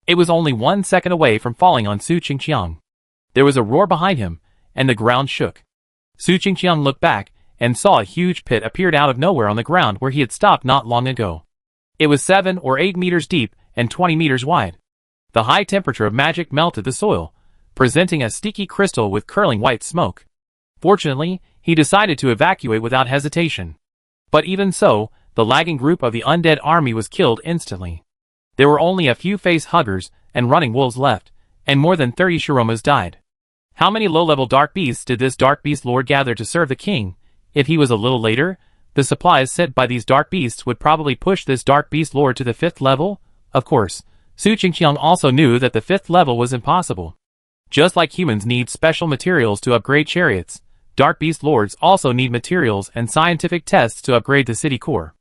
It was only 1 second away from falling on Su Qingqiang. There was a roar behind him, and the ground shook. Su Qingqiang looked back, and saw a huge pit appeared out of nowhere on the ground where he had stopped not long ago. It was 7 or 8 meters deep, and 20 meters wide. The high temperature of magic melted the soil, presenting a sticky crystal with curling white smoke. Fortunately, he decided to evacuate without hesitation. But even so, the lagging group of the undead army was killed instantly. There were only a few face huggers and running wolves left, and more than 30 Shiromas died. How many low-level dark beasts did this dark beast lord gather to serve the king? If he was a little later, the supplies sent by these dark beasts would probably push this dark beast lord to the 5th level. Of course, Su Qingqiang also knew that the 5th level was impossible. Just like humans need special materials to upgrade chariots, Dark Beast Lords also need materials and scientific tests to upgrade the city core.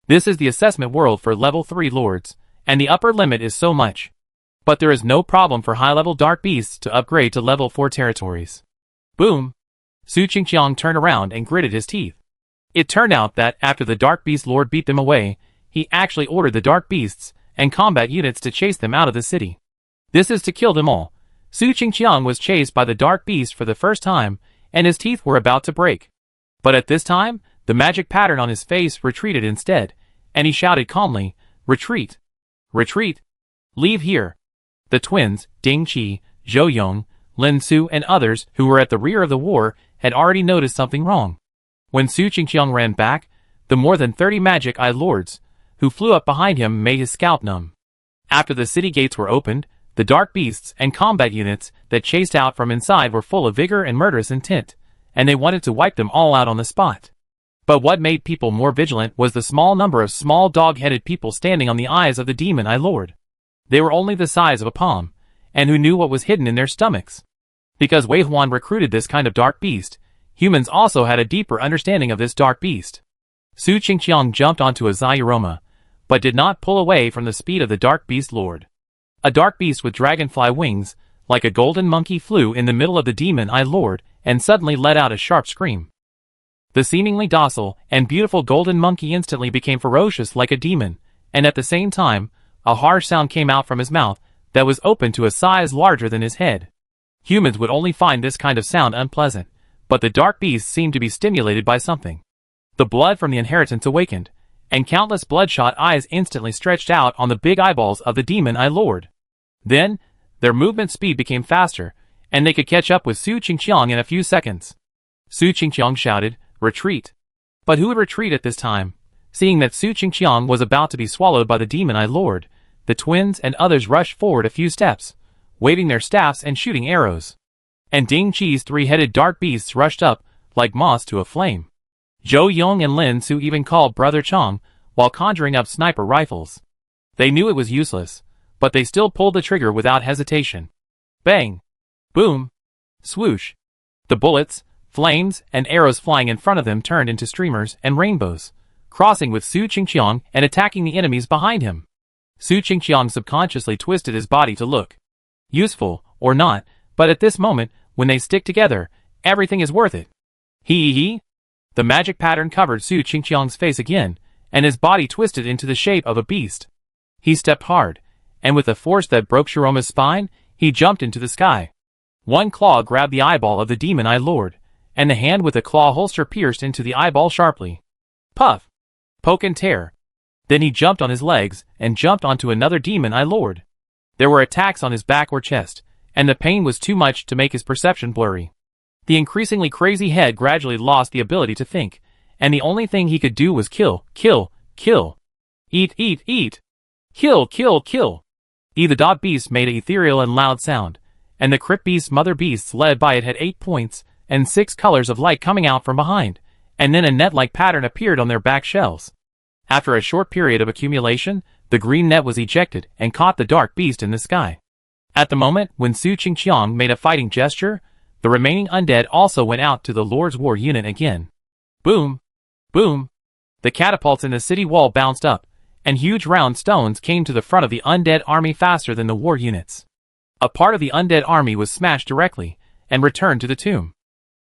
This is the assessment world for level 3 lords, and the upper limit is so much. But there is no problem for high-level Dark Beasts to upgrade to level 4 territories. Boom! Su Qingqiang turned around and gritted his teeth. It turned out that after the Dark Beast Lord beat them away, he actually ordered the Dark Beasts and combat units to chase them out of the city. This is to kill them all. Su Qingqiang was chased by the Dark Beast for the first time, and his teeth were about to break. But at this time, the magic pattern on his face retreated instead, and he shouted calmly, "Retreat! Retreat! Leave here!" The twins, Ding Qi, Zhou Yong, Lin Su, and others who were at the rear of the war had already noticed something wrong. When Su Qingqiang ran back, the more than 30 magic eye lords, who flew up behind him, made his scalp numb. After the city gates were opened, the dark beasts and combat units that chased out from inside were full of vigor and murderous intent, and they wanted to wipe them all out on the spot. But what made people more vigilant was the small number of small dog-headed people standing on the eyes of the demon lord. They were only the size of a palm, and who knew what was hidden in their stomachs. Because Wei Huan recruited this kind of dark beast, humans also had a deeper understanding of this dark beast. Su Qingqiang jumped onto a Zayuroma, but did not pull away from the speed of the dark beast lord. A dark beast with dragonfly wings, like a golden monkey, flew in the middle of the demon lord and suddenly let out a sharp scream. The seemingly docile and beautiful golden monkey instantly became ferocious like a demon, and at the same time, a harsh sound came out from his mouth that was open to a size larger than his head. Humans would only find this kind of sound unpleasant, but the dark beast seemed to be stimulated by something. The blood from the inheritance awakened, and countless bloodshot eyes instantly stretched out on the big eyeballs of the demon lord. Then, their movement speed became faster, and they could catch up with Su Qingqiang in a few seconds. Su Qingqiang shouted, "Retreat!" But who would retreat at this time? Seeing that Su Qingqiang was about to be swallowed by the demon lord, the twins and others rushed forward a few steps, waving their staffs and shooting arrows. And Ding Qi's three-headed dark beasts rushed up, like moths to a flame. Zhou Yong and Lin Su even called Brother Chong, while conjuring up sniper rifles. They knew it was useless, but they still pulled the trigger without hesitation. Bang! Boom! Swoosh! The bullets, flames, and arrows flying in front of them turned into streamers and rainbows, crossing with Su Qingqiang and attacking the enemies behind him. Su Qingqiang subconsciously twisted his body to look useful, or not, but at this moment, when they stick together, everything is worth it. Hee. The magic pattern covered Su Qingqiang's face again, and his body twisted into the shape of a beast. He stepped hard, and with a force that broke Shiroma's spine, he jumped into the sky. One claw grabbed the eyeball of the demon lord, and the hand with the claw holster pierced into the eyeball sharply. Puff! Poke and tear. Then he jumped on his legs and jumped onto another demon lord. There were attacks on his back or chest, and the pain was too much to make his perception blurry. The increasingly crazy head gradually lost the ability to think, and the only thing he could do was kill. Eat. Kill. The dog beast made an ethereal and loud sound, and the crypt beast's mother beasts led by it had 8 points and 6 colors of light coming out from behind, and then a net-like pattern appeared on their back shells. After a short period of accumulation, the green net was ejected and caught the dark beast in the sky. At the moment when Su Qingqiang made a fighting gesture, the remaining undead also went out to the Lord's War unit again. Boom! Boom! The catapults in the city wall bounced up, and huge round stones came to the front of the undead army faster than the war units. A part of the undead army was smashed directly, and returned to the tomb.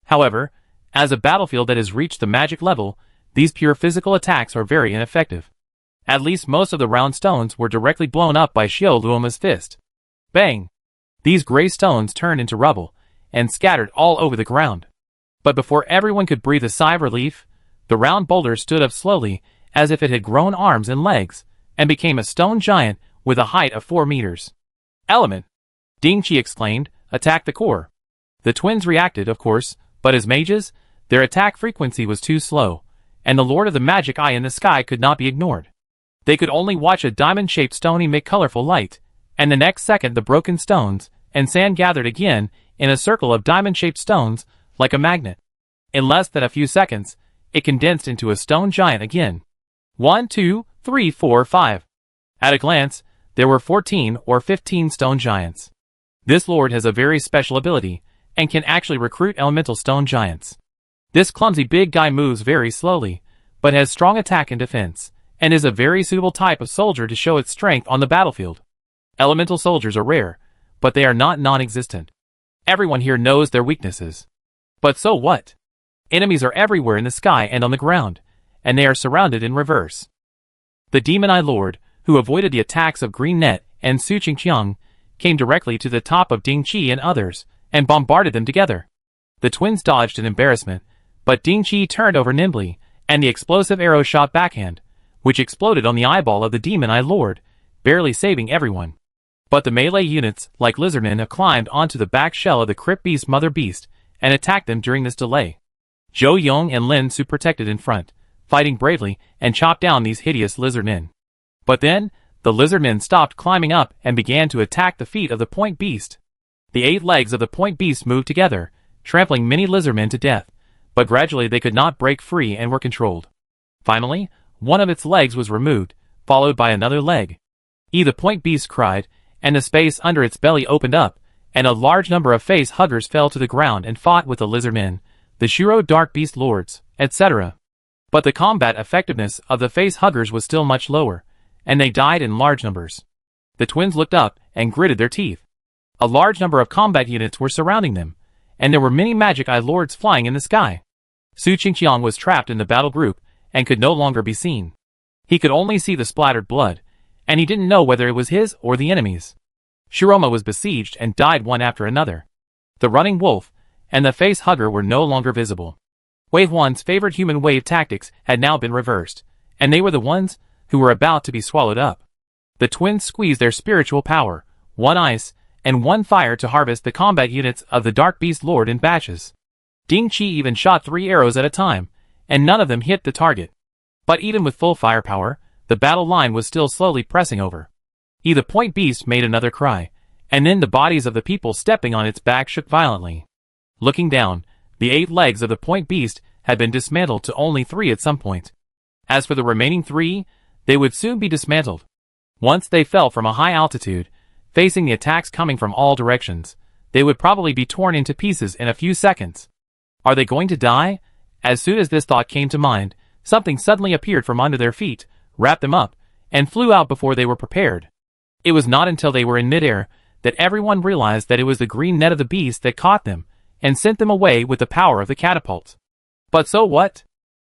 However, as a battlefield that has reached the magic level, these pure physical attacks are very ineffective. At least most of the round stones were directly blown up by Xiao Luoma's fist. Bang! These gray stones turned into rubble, and scattered all over the ground. But before everyone could breathe a sigh of relief, the round boulder stood up slowly, as if it had grown arms and legs, and became a stone giant with a height of 4 meters. Element! Ding Qi exclaimed, attack the core. The twins reacted, of course, but as mages, their attack frequency was too slow, and the Lord of the Magic Eye in the sky could not be ignored. They could only watch a diamond-shaped stone emit colorful light, and the next second the broken stones and sand gathered again in a circle of diamond-shaped stones, like a magnet. In less than a few seconds, it condensed into a stone giant again. 1, 2, 3, 4, 5. At a glance, there were 14 or 15 stone giants. This lord has a very special ability, and can actually recruit elemental stone giants. This clumsy big guy moves very slowly, but has strong attack and defense, and is a very suitable type of soldier to show its strength on the battlefield. Elemental soldiers are rare, but they are not non-existent. Everyone here knows their weaknesses. But so what? Enemies are everywhere in the sky and on the ground, and they are surrounded in reverse. The demon lord, who avoided the attacks of Green Net and Su Qingqiang, came directly to the top of Ding Qi and others, and bombarded them together. The twins dodged in embarrassment, but Ding Qi turned over nimbly, and the explosive arrow shot backhand, which exploded on the eyeball of the demon lord, barely saving everyone. But the melee units, like lizardmen, climbed onto the back shell of the crypt beast's mother beast, and attacked them during this delay. Zhou Yong and Lin Su protected in front, fighting bravely, and chopped down these hideous lizardmen. But then, the lizardmen stopped climbing up and began to attack the feet of the point beast. The 8 legs of the point beast moved together, trampling many lizardmen to death, but gradually they could not break free and were controlled. Finally, one of its legs was removed, followed by another leg. The point beast cried, and the space under its belly opened up, and a large number of face huggers fell to the ground and fought with the lizardmen, the Shiro dark beast lords, etc. But the combat effectiveness of the face huggers was still much lower, and they died in large numbers. The twins looked up and gritted their teeth. A large number of combat units were surrounding them, and there were many magic eye lords flying in the sky. Su Qingqiang was trapped in the battle group and could no longer be seen. He could only see the splattered blood, and he didn't know whether it was his or the enemy's. Shiroma was besieged and died one after another. The running wolf and the face hugger were no longer visible. Wave 1's favorite human wave tactics had now been reversed, and they were the ones who were about to be swallowed up. The twins squeezed their spiritual power, 1 ice and 1 fire, to harvest the combat units of the Dark Beast Lord in batches. Ding Qi even shot 3 arrows at a time, and none of them hit the target. But even with full firepower, the battle line was still slowly pressing over. The point beast made another cry, and then the bodies of the people stepping on its back shook violently. Looking down, the 8 legs of the point beast had been dismantled to only 3 at some point. As for the remaining 3, they would soon be dismantled. Once they fell from a high altitude, facing the attacks coming from all directions, they would probably be torn into pieces in a few seconds. Are they going to die? As soon as this thought came to mind, something suddenly appeared from under their feet, wrapped them up, and flew out before they were prepared. It was not until they were in midair that everyone realized that it was the green net of the beast that caught them and sent them away with the power of the catapult. But so what?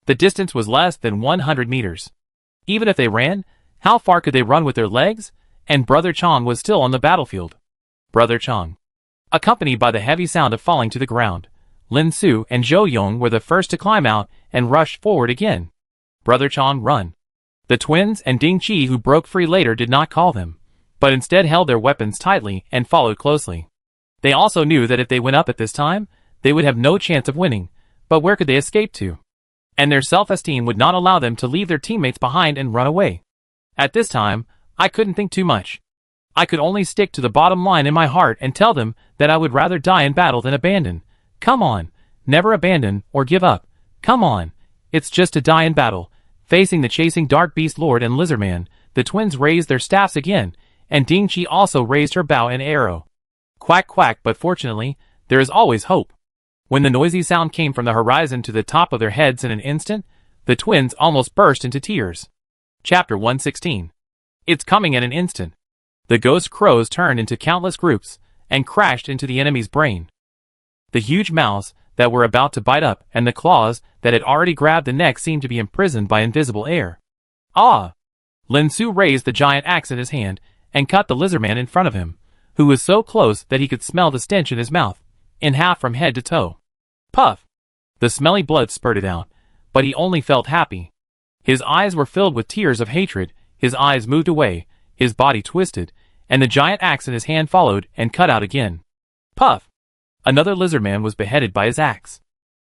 The distance was less than 100 meters. Even if they ran, how far could they run with their legs? And Brother Chong was still on the battlefield. Brother Chong. Accompanied by the heavy sound of falling to the ground, Lin Su and Zhou Yong were the first to climb out and rushed forward again. Brother Chong, run. The twins and Ding Qi, who broke free later, did not call them, but instead held their weapons tightly and followed closely. They also knew that if they went up at this time, they would have no chance of winning, but where could they escape to? And their self-esteem would not allow them to leave their teammates behind and run away. At this time, I couldn't think too much. I could only stick to the bottom line in my heart and tell them that I would rather die in battle than abandon. Come on, never abandon or give up. Come on, it's just to die in battle. Facing the chasing Dark Beast Lord and Lizardman, the twins raised their staffs again, and Ding Qi also raised her bow and arrow. Quack quack, but fortunately, there is always hope. When the noisy sound came from the horizon to the top of their heads in an instant, the twins almost burst into tears. Chapter 116. It's coming in an instant. The ghost crows turned into countless groups and crashed into the enemy's brain. The huge mouths that were about to bite up and the claws that had already grabbed the neck seemed to be imprisoned by invisible air. Ah! Lin Su raised the giant axe in his hand and cut the lizardman in front of him, who was so close that he could smell the stench in his mouth, in half from head to toe. Puff! The smelly blood spurted out, but he only felt happy. His eyes were filled with tears of hatred, his eyes moved away, his body twisted, and the giant axe in his hand followed and cut out again. Puff! Another lizardman was beheaded by his axe.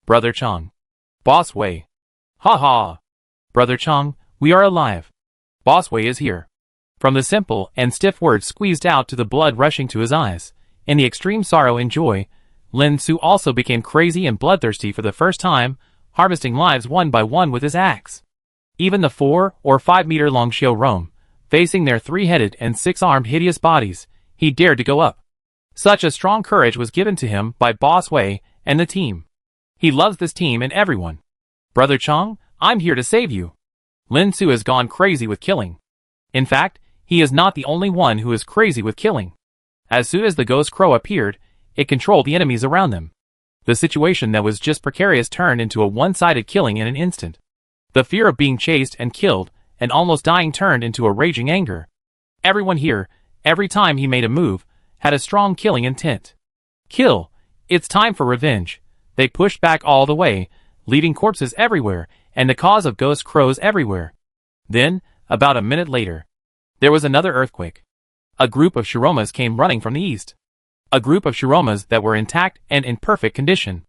Brother Chong. Boss Wei. Ha ha! Brother Chong, we are alive. Boss Wei is here. From the simple and stiff words squeezed out to the blood rushing to his eyes, in the extreme sorrow and joy, Lin Su also became crazy and bloodthirsty for the first time, harvesting lives one by one with his axe. Even the 4 or 5 meter long Xiao Rome, facing their 3-headed and 6-armed hideous bodies, he dared to go up. Such a strong courage was given to him by Boss Wei and the team. He loves this team and everyone. Brother Chong, I'm here to save you. Lin Su has gone crazy with killing. In fact, he is not the only one who is crazy with killing. As soon as the ghost crow appeared, it controlled the enemies around them. The situation that was just precarious turned into a one-sided killing in an instant. The fear of being chased and killed and almost dying turned into a raging anger. Everyone here, every time he made a move, had a strong killing intent. Kill! It's time for revenge. They pushed back all the way, leaving corpses everywhere and the cause of ghost crows everywhere. Then, about a minute later, there was another earthquake. A group of Shiromas came running from the east. A group of Shiromas that were intact and in perfect condition.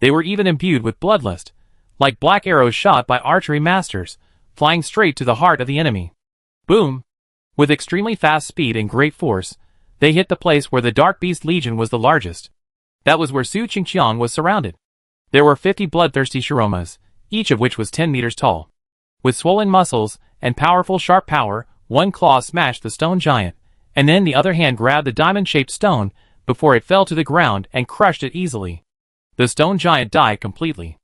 They were even imbued with bloodlust, like black arrows shot by archery masters, flying straight to the heart of the enemy. Boom! With extremely fast speed and great force, they hit the place where the Dark Beast Legion was the largest. That was where Su Qingqiang was surrounded. There were 50 bloodthirsty Shiromas, each of which was 10 meters tall. With swollen muscles and powerful sharp power, one claw smashed the stone giant, and then the other hand grabbed the diamond-shaped stone before it fell to the ground and crushed it easily. The stone giant died completely.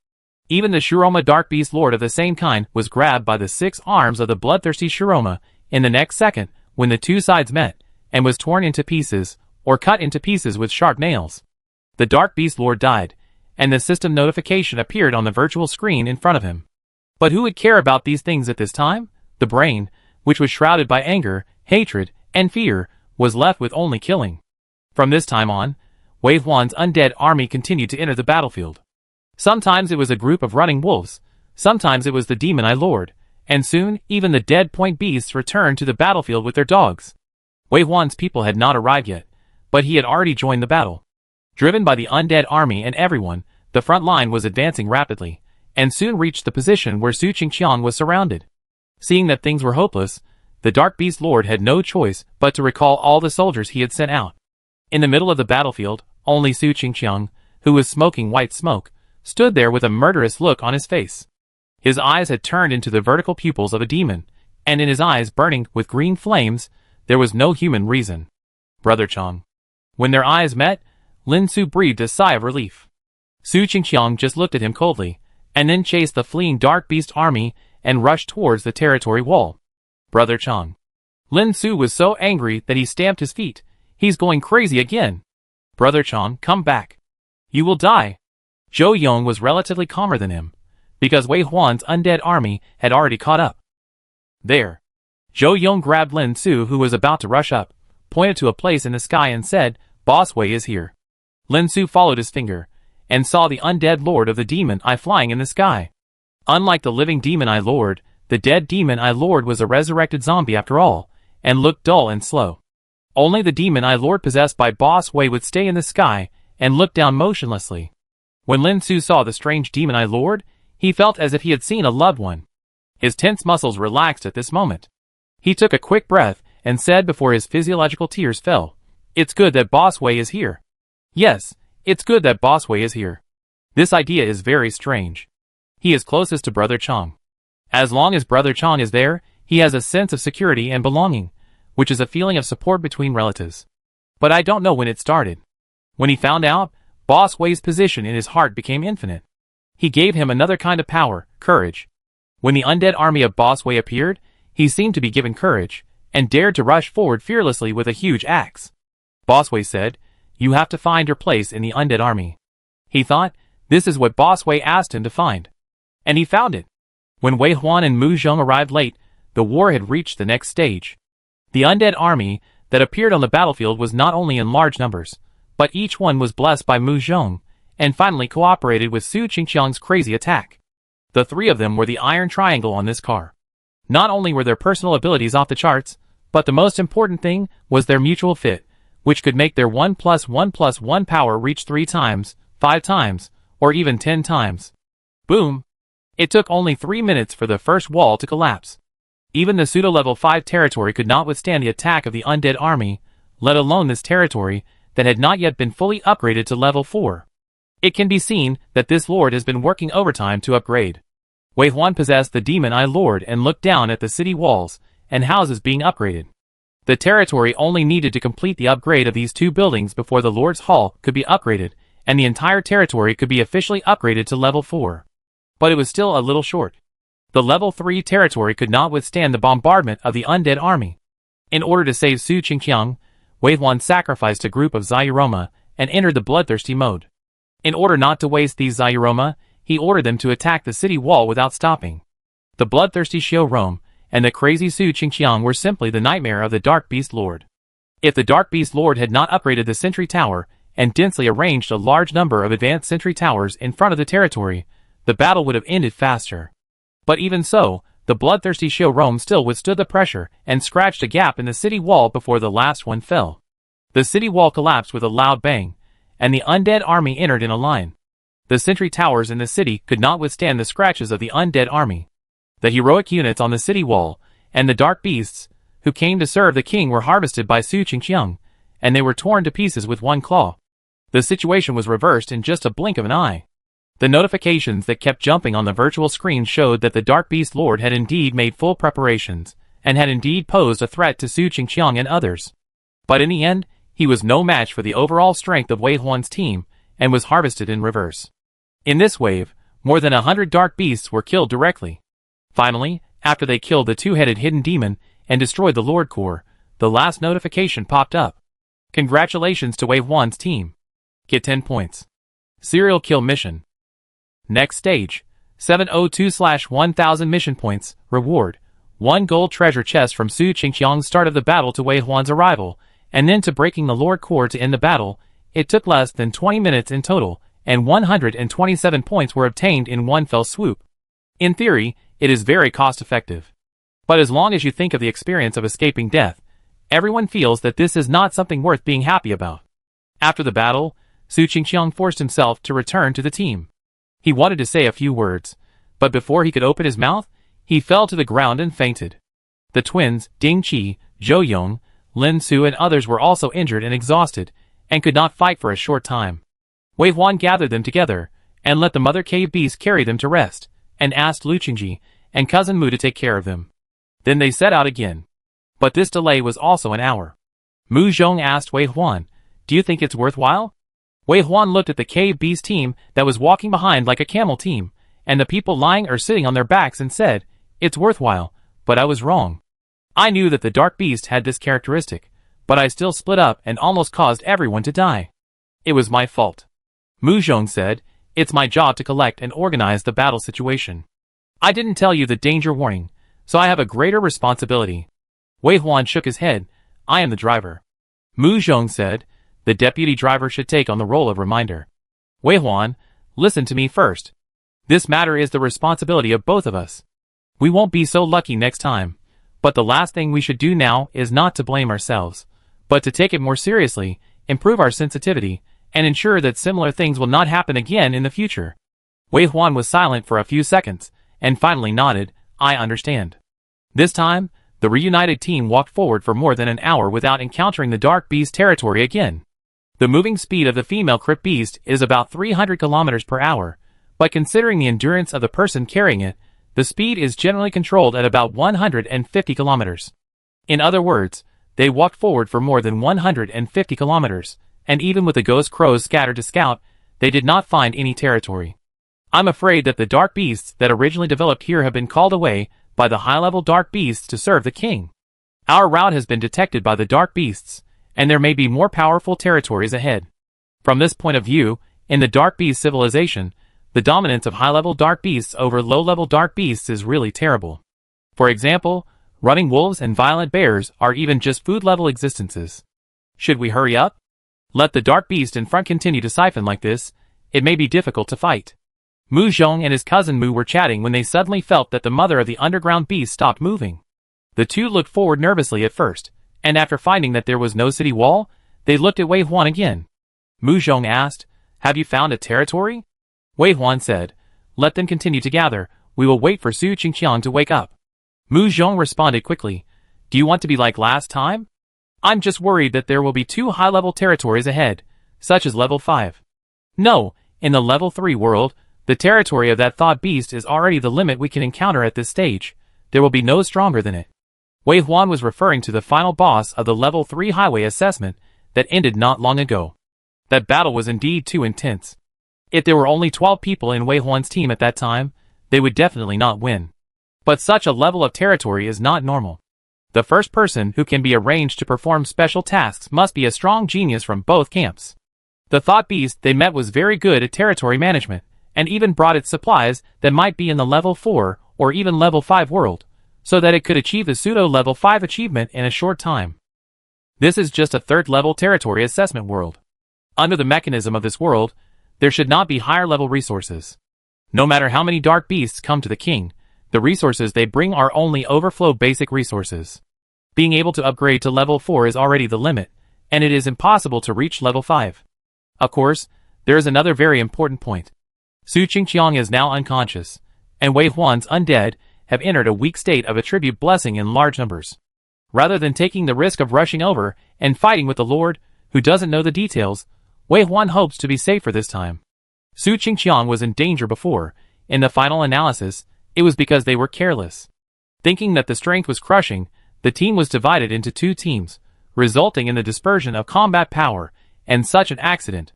Even the Shiroma Dark Beast Lord of the same kind was grabbed by the 6 arms of the bloodthirsty Shiroma in the next second when the two sides met, and was torn into pieces, or cut into pieces with sharp nails. The Dark Beast Lord died, and the system notification appeared on the virtual screen in front of him. But who would care about these things at this time? The brain, which was shrouded by anger, hatred, and fear, was left with only killing. From this time on, Wei Huan's undead army continued to enter the battlefield. Sometimes it was a group of running wolves, sometimes it was the Demon Eye Lord, and soon even the dead point beasts returned to the battlefield with their dogs. Wei Huan's people had not arrived yet, but he had already joined the battle. Driven by the undead army and everyone, the front line was advancing rapidly, and soon reached the position where Su Qingqiang was surrounded. Seeing that things were hopeless, the Dark Beast Lord had no choice but to recall all the soldiers he had sent out. In the middle of the battlefield, only Su Qingqiang, who was smoking white smoke, stood there with a murderous look on his face. His eyes had turned into the vertical pupils of a demon, and in his eyes burning with green flames, there was no human reason. Brother Chang. When their eyes met, Lin Su breathed a sigh of relief. Su Qingqiang just looked at him coldly, and then chased the fleeing Dark Beast army and rushed towards the territory wall. Brother Chang. Lin Su was so angry that he stamped his feet. He's going crazy again. Brother Chang, come back. You will die. Zhou Yong was relatively calmer than him, because Wei Huan's undead army had already caught up. There. Zhou Yong grabbed Lin Su, who was about to rush up, pointed to a place in the sky and said, Boss Wei is here. Lin Su followed his finger, and saw the undead Lord of the Demon Eye flying in the sky. Unlike the living Demon Eye Lord, the dead Demon Eye Lord was a resurrected zombie after all, and looked dull and slow. Only the Demon Eye Lord possessed by Boss Wei would stay in the sky and look down motionlessly. When Lin Su saw the strange Demon Eye Lord, he felt as if he had seen a loved one. His tense muscles relaxed at this moment. He took a quick breath and said before his physiological tears fell, It's good that Boss Wei is here. Yes, it's good that Boss Wei is here. This idea is very strange. He is closest to Brother Chang. As long as Brother Chang is there, he has a sense of security and belonging, which is a feeling of support between relatives. But I don't know when it started. When he found out, Boss Wei's position in his heart became infinite. He gave him another kind of power, courage. When the undead army of Boss Wei appeared, he seemed to be given courage, and dared to rush forward fearlessly with a huge axe. Boss Wei said, You have to find your place in the undead army. He thought, this is what Boss Wei asked him to find. And he found it. When Wei Huan and Mu Zhong arrived late, the war had reached the next stage. The undead army that appeared on the battlefield was not only in large numbers, but each one was blessed by Mu Zhong, and finally cooperated with Su Qingqiang's crazy attack. The three of them were the iron triangle on this car. Not only were their personal abilities off the charts, but the most important thing was their mutual fit, which could make their 1+1+1 power reach 3 times, 5 times, or even 10 times. Boom! It took only 3 minutes for the first wall to collapse. Even the pseudo-level 5 territory could not withstand the attack of the undead army, let alone this territory that had not yet been fully upgraded to level 4. It can be seen that this lord has been working overtime to upgrade. Wei Huan possessed the Demon Eye Lord and looked down at the city walls and houses being upgraded. The territory only needed to complete the upgrade of these 2 buildings before the Lord's Hall could be upgraded, and the entire territory could be officially upgraded to level 4. But it was still a little short. The level 3 territory could not withstand the bombardment of the undead army. In order to save Su Qingqiang, Wei Huan sacrificed a group of Zairoma and entered the bloodthirsty mode. In order not to waste these Zairoma, he ordered them to attack the city wall without stopping. The bloodthirsty Xiao Rome and the crazy Su Qingqiang were simply the nightmare of the Dark Beast Lord. If the Dark Beast Lord had not upgraded the sentry tower and densely arranged a large number of advanced sentry towers in front of the territory, the battle would have ended faster. But even so, the bloodthirsty Xiao Rome still withstood the pressure and scratched a gap in the city wall before the last one fell. The city wall collapsed with a loud bang, and the undead army entered in a line. The sentry towers in the city could not withstand the scratches of the undead army. The heroic units on the city wall, and the dark beasts, who came to serve the king were harvested by Su Qingqiang, and they were torn to pieces with one claw. The situation was reversed in just a blink of an eye. The notifications that kept jumping on the virtual screen showed that the Dark Beast Lord had indeed made full preparations, and had indeed posed a threat to Su Qingqiang and others. But in the end, he was no match for the overall strength of Wei Huan's team, and was harvested in reverse. In this wave, more than 100 dark beasts were killed directly. Finally, after they killed the two-headed hidden demon and destroyed the Lord Core, the last notification popped up. Congratulations to Wei Huan's team. Get 10 points. Serial kill mission. Next stage, 702/1000 mission points, reward, 1 gold treasure chest from Su Qingqiang's start of the battle to Wei Huan's arrival, and then to breaking the Lord Core to end the battle. It took less than 20 minutes in total, and 127 points were obtained in one fell swoop. In theory, it is very cost-effective. But as long as you think of the experience of escaping death, everyone feels that this is not something worth being happy about. After the battle, Su Qingqiang forced himself to return to the team. He wanted to say a few words, but before he could open his mouth, he fell to the ground and fainted. The twins, Ding Qi, Zhou Yong, Lin Su and others were also injured and exhausted, and could not fight for a short time. Wei Huan gathered them together, and let the mother cave beast carry them to rest, and asked Lu Qingji and cousin Mu to take care of them. Then they set out again. But this delay was also an hour. Mu Zhong asked Wei Huan, "Do you think it's worthwhile?" Wei Huan looked at the cave beast team that was walking behind like a camel team, and the people lying or sitting on their backs and said, "It's worthwhile, but I was wrong. I knew that the dark beast had this characteristic, but I still split up and almost caused everyone to die. It was my fault." Mu Zhong said, "It's my job to collect and organize the battle situation. I didn't tell you the danger warning, so I have a greater responsibility." Wei Huan shook his head, "I am the driver." Mu Zhong said, "The deputy driver should take on the role of reminder." Wei Huan, "Listen to me first. This matter is the responsibility of both of us. We won't be so lucky next time, but the last thing we should do now is not to blame ourselves, but to take it more seriously, improve our sensitivity, and ensure that similar things will not happen again in the future." Wei Huan was silent for a few seconds, and finally nodded, "I understand." This time, the reunited team walked forward for more than an hour without encountering the Dark Beast territory again. The moving speed of the female crypt beast is about 300 kilometers per hour, but considering the endurance of the person carrying it, the speed is generally controlled at about 150 kilometers. In other words, they walked forward for more than 150 kilometers, and even with the ghost crows scattered to scout, they did not find any territory. I'm afraid that the dark beasts that originally developed here have been called away by the high-level dark beasts to serve the king. Our route has been detected by the dark beasts, and there may be more powerful territories ahead. From this point of view, in the dark beast civilization, the dominance of high-level dark beasts over low-level dark beasts is really terrible. For example, running wolves and violent bears are even just food-level existences. Should we hurry up? Let the dark beast in front continue to siphon like this, it may be difficult to fight. Mu Zhong and his cousin Mu were chatting when they suddenly felt that the mother of the underground beast stopped moving. The two looked forward nervously at first, and after finding that there was no city wall, they looked at Wei Huan again. Mu Zhong asked, "Have you found a territory?" Wei Huan said, "Let them continue to gather, we will wait for Su Qingqiang to wake up." Mu Zhong responded quickly, "Do you want to be like last time? I'm just worried that there will be 2 high-level territories ahead, such as level 5. No, in the level 3 world, the territory of that thought beast is already the limit we can encounter at this stage. There will be no stronger than it." Wei Huan was referring to the final boss of the level 3 highway assessment that ended not long ago. That battle was indeed too intense. If there were only 12 people in Wei Huan's team at that time, they would definitely not win. But such a level of territory is not normal. The first person who can be arranged to perform special tasks must be a strong genius from both camps. The thought beast they met was very good at territory management, and even brought its supplies that might be in the level 4 or even level 5 world, so that it could achieve the pseudo-level 5 achievement in a short time. This is just a 3rd-level territory assessment world. Under the mechanism of this world, there should not be higher-level resources. No matter how many dark beasts come to the king, the resources they bring are only overflow basic resources. Being able to upgrade to level 4 is already the limit, and it is impossible to reach level 5. Of course, there is another very important point. Su Qingqiang is now unconscious, and Wei Huan's undead have entered a weak state of attribute blessing in large numbers. Rather than taking the risk of rushing over and fighting with the Lord, who doesn't know the details, Wei Huan hopes to be safer this time. Su Qingqiang was in danger before. In the final analysis, it was because they were careless. Thinking that the strength was crushing, the team was divided into two teams, resulting in the dispersion of combat power and such an accident.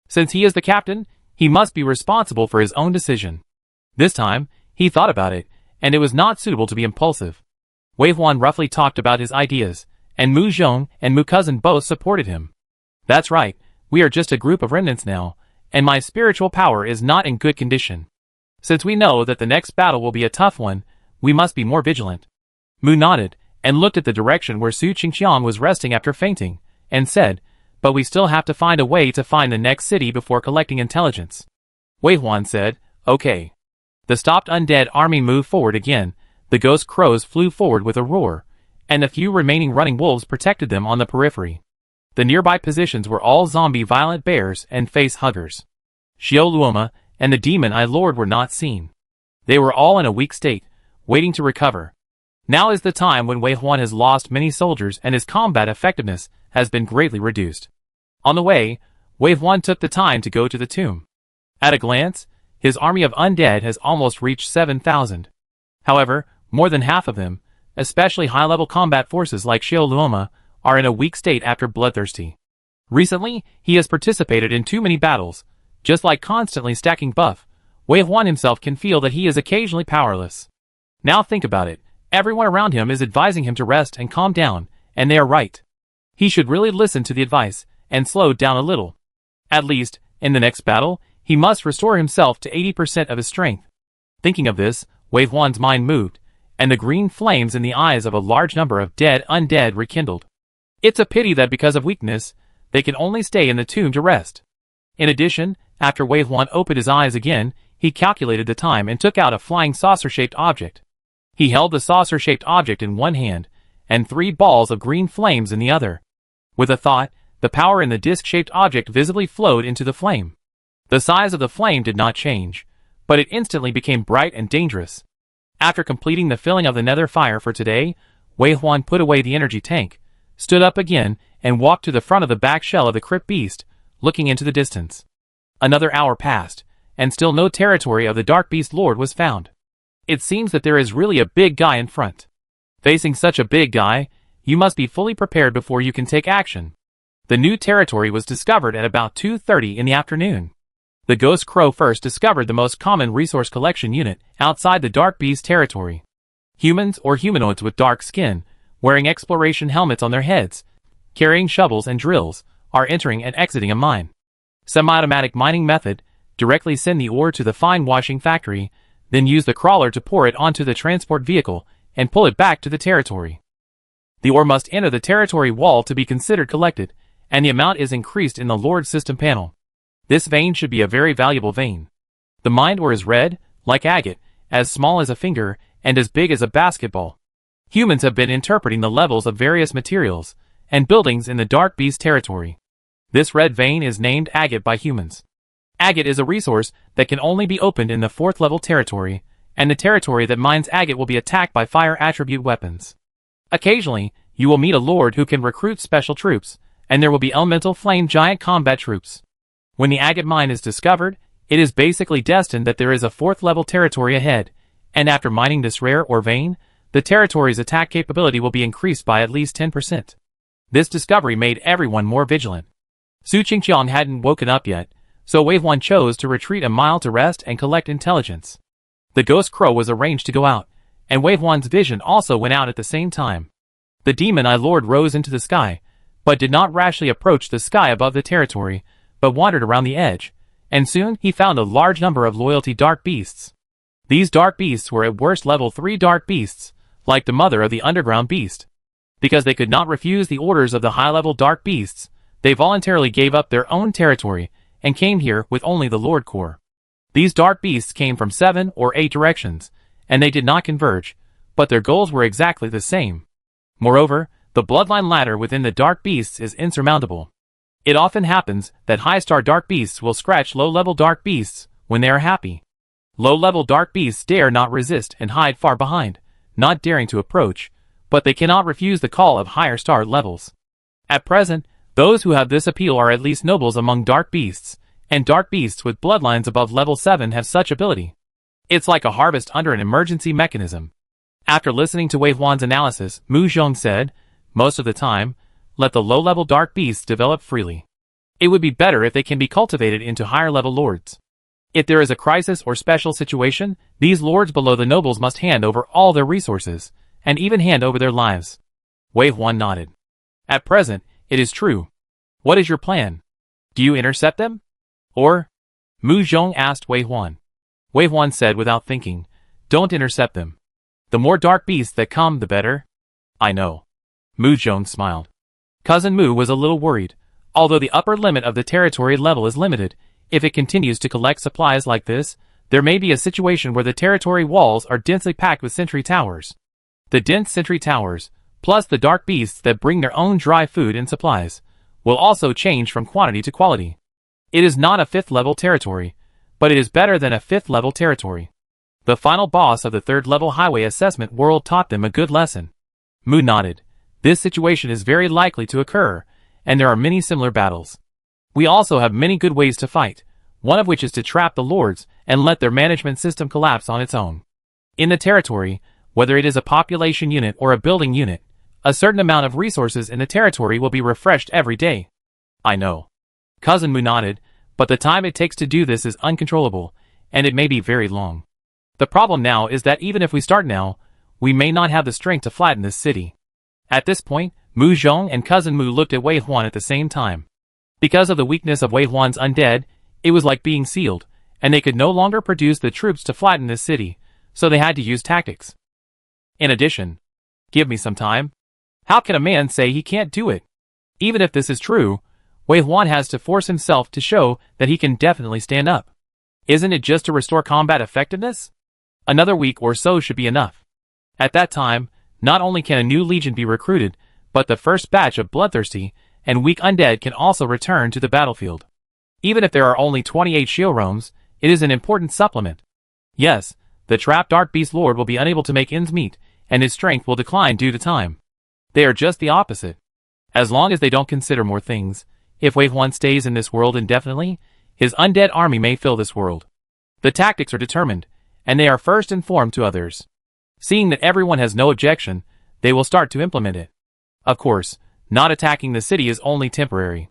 Since he is the captain, he must be responsible for his own decision. This time, he thought about it, and it was not suitable to be impulsive. Wei Huan roughly talked about his ideas, and Mu Zhong and Mu Cousin both supported him. That's right, we are just a group of remnants now, and my spiritual power is not in good condition. Since we know that the next battle will be a tough one, we must be more vigilant. Mu nodded, and looked at the direction where Su Qingqiang was resting after fainting, and said, but we still have to find a way to find the next city before collecting intelligence. Wei Huan said, okay. The stopped undead army moved forward again, the ghost crows flew forward with a roar, and the few remaining running wolves protected them on the periphery. The nearby positions were all zombie violent bears and face huggers. Xiao Luoma and the demon Eye Lord were not seen. They were all in a weak state, waiting to recover. Now is the time when Wei Huan has lost many soldiers and his combat effectiveness has been greatly reduced. On the way, Wei Huan took the time to go to the tomb. At a glance, his army of undead has almost reached 7,000. However, more than half of them, especially high-level combat forces like Xiao Luoma, are in a weak state after bloodthirsty. Recently, he has participated in too many battles. Just like constantly stacking buff, Wei Huan himself can feel that he is occasionally powerless. Now think about it, everyone around him is advising him to rest and calm down, and they are right. He should really listen to the advice, and slow down a little. At least, in the next battle, he must restore himself to 80% of his strength. Thinking of this, Wei Huan's mind moved, and the green flames in the eyes of a large number of dead undead rekindled. It's a pity that because of weakness, they can only stay in the tomb to rest. In addition, after Wei Huan opened his eyes again, he calculated the time and took out a flying saucer-shaped object. He held the saucer-shaped object in one hand, and 3 balls of green flames in the other. With a thought, the power in the disc-shaped object visibly flowed into the flame. The size of the flame did not change, but it instantly became bright and dangerous. After completing the filling of the nether fire for today, Wei Huan put away the energy tank, stood up again, and walked to the front of the back shell of the crypt beast, looking into the distance. Another hour passed, and still no territory of the Dark Beast Lord was found. It seems that there is really a big guy in front. Facing such a big guy, you must be fully prepared before you can take action. The new territory was discovered at about 2:30 in the afternoon. The Ghost Crow first discovered the most common resource collection unit outside the Dark Beast territory. Humans or humanoids with dark skin, wearing exploration helmets on their heads, carrying shovels and drills, are entering and exiting a mine. Semi-automatic mining method, directly send the ore to the fine washing factory, then use the crawler to pour it onto the transport vehicle and pull it back to the territory. The ore must enter the territory wall to be considered collected, and the amount is increased in the Lord system panel. This vein should be a very valuable vein. The mined ore is red, like agate, as small as a finger, and as big as a basketball. Humans have been interpreting the levels of various materials and buildings in the Dark Beast territory. This red vein is named agate by humans. Agate is a resource that can only be opened in the 4th level territory, and the territory that mines agate will be attacked by fire attribute weapons. Occasionally, you will meet a lord who can recruit special troops, and there will be elemental flame giant combat troops. When the agate mine is discovered, it is basically destined that there is a 4th level territory ahead, and after mining this rare ore vein, the territory's attack capability will be increased by at least 10%. This discovery made everyone more vigilant. Su Qingqiang hadn't woken up yet, so Wei Huan chose to retreat a mile to rest and collect intelligence. The Ghost Crow was arranged to go out, and Wei Huan's vision also went out at the same time. The Demon Eye Lord rose into the sky, but did not rashly approach the sky above the territory, but wandered around the edge, and soon he found a large number of loyalty dark beasts. These dark beasts were at worst level 3 dark beasts, like the mother of the underground beast. Because they could not refuse the orders of the high-level dark beasts, they voluntarily gave up their own territory and came here with only the Lord Core. These dark beasts came from 7 or 8 directions, and they did not converge, but their goals were exactly the same. Moreover, the bloodline ladder within the dark beasts is insurmountable. It often happens that high-star dark beasts will scratch low-level dark beasts when they are happy. Low-level dark beasts dare not resist and hide far behind, not daring to approach, but they cannot refuse the call of higher star levels. At present, those who have this appeal are at least nobles among dark beasts, and dark beasts with bloodlines above level 7 have such ability. It's like a harvest under an emergency mechanism. After listening to Wave 1's analysis, Mu Zhong said, most of the time, let the low-level dark beasts develop freely. It would be better if they can be cultivated into higher-level lords. If there is a crisis or special situation, these lords below the nobles must hand over all their resources, and even hand over their lives. Wave 1 nodded. At present, it is true. What is your plan? Do you intercept them? Or? Mu Zhong asked Wave 1. Wave 1 said without thinking, don't intercept them. The more dark beasts that come, the better. I know. Mu Zhong smiled. Cousin Mu was a little worried. Although the upper limit of the territory level is limited, if it continues to collect supplies like this, there may be a situation where the territory walls are densely packed with sentry towers. The dense sentry towers, plus the dark beasts that bring their own dry food and supplies, will also change from quantity to quality. It is not a 5th level territory, but it is better than a 5th level territory. The final boss of the 3rd level highway assessment world taught them a good lesson. Mu nodded. This situation is very likely to occur, and there are many similar battles. We also have many good ways to fight, one of which is to trap the lords and let their management system collapse on its own. In the territory, whether it is a population unit or a building unit, a certain amount of resources in the territory will be refreshed every day. I know. Cousin Mu nodded, but the time it takes to do this is uncontrollable, and it may be very long. The problem now is that even if we start now, we may not have the strength to flatten this city. At this point, Mu Zhong and Cousin Mu looked at Wave 1 at the same time. Because of the weakness of Wave 1's undead, it was like being sealed, and they could no longer produce the troops to flatten this city, so they had to use tactics. In addition, give me some time. How can a man say he can't do it? Even if this is true, Wave 1 has to force himself to show that he can definitely stand up. Isn't it just to restore combat effectiveness? Another week or so should be enough. At that time, not only can a new legion be recruited, but the first batch of bloodthirsty and weak undead can also return to the battlefield. Even if there are only 28 Shioromes, it is an important supplement. Yes, the trapped Dark Beast Lord will be unable to make ends meet, and his strength will decline due to time. They are just the opposite. As long as they don't consider more things, if Wave 1 stays in this world indefinitely, his undead army may fill this world. The tactics are determined, and they are first informed to others. Seeing that everyone has no objection, they will start to implement it. Of course, not attacking the city is only temporary.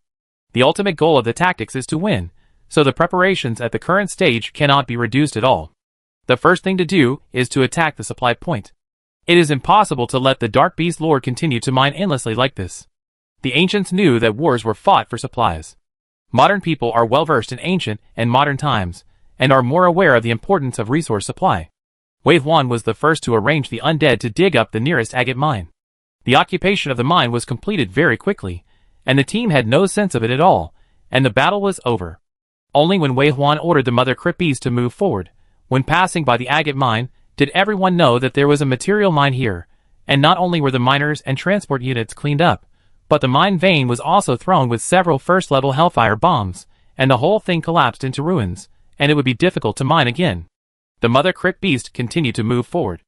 The ultimate goal of the tactics is to win, so the preparations at the current stage cannot be reduced at all. The first thing to do is to attack the supply point. It is impossible to let the Dark Beast Lord continue to mine endlessly like this. The ancients knew that wars were fought for supplies. Modern people are well versed in ancient and modern times, and are more aware of the importance of resource supply. Wave 1 was the first to arrange the undead to dig up the nearest agate mine. The occupation of the mine was completed very quickly, and the team had no sense of it at all, and the battle was over. Only when Wave 1 ordered the Mother Crypt Beast to move forward, when passing by the agate mine, did everyone know that there was a material mine here, and not only were the miners and transport units cleaned up, but the mine vein was also thrown with several first-level Hellfire bombs, and the whole thing collapsed into ruins, and it would be difficult to mine again. The Mother Crypt Beast continued to move forward.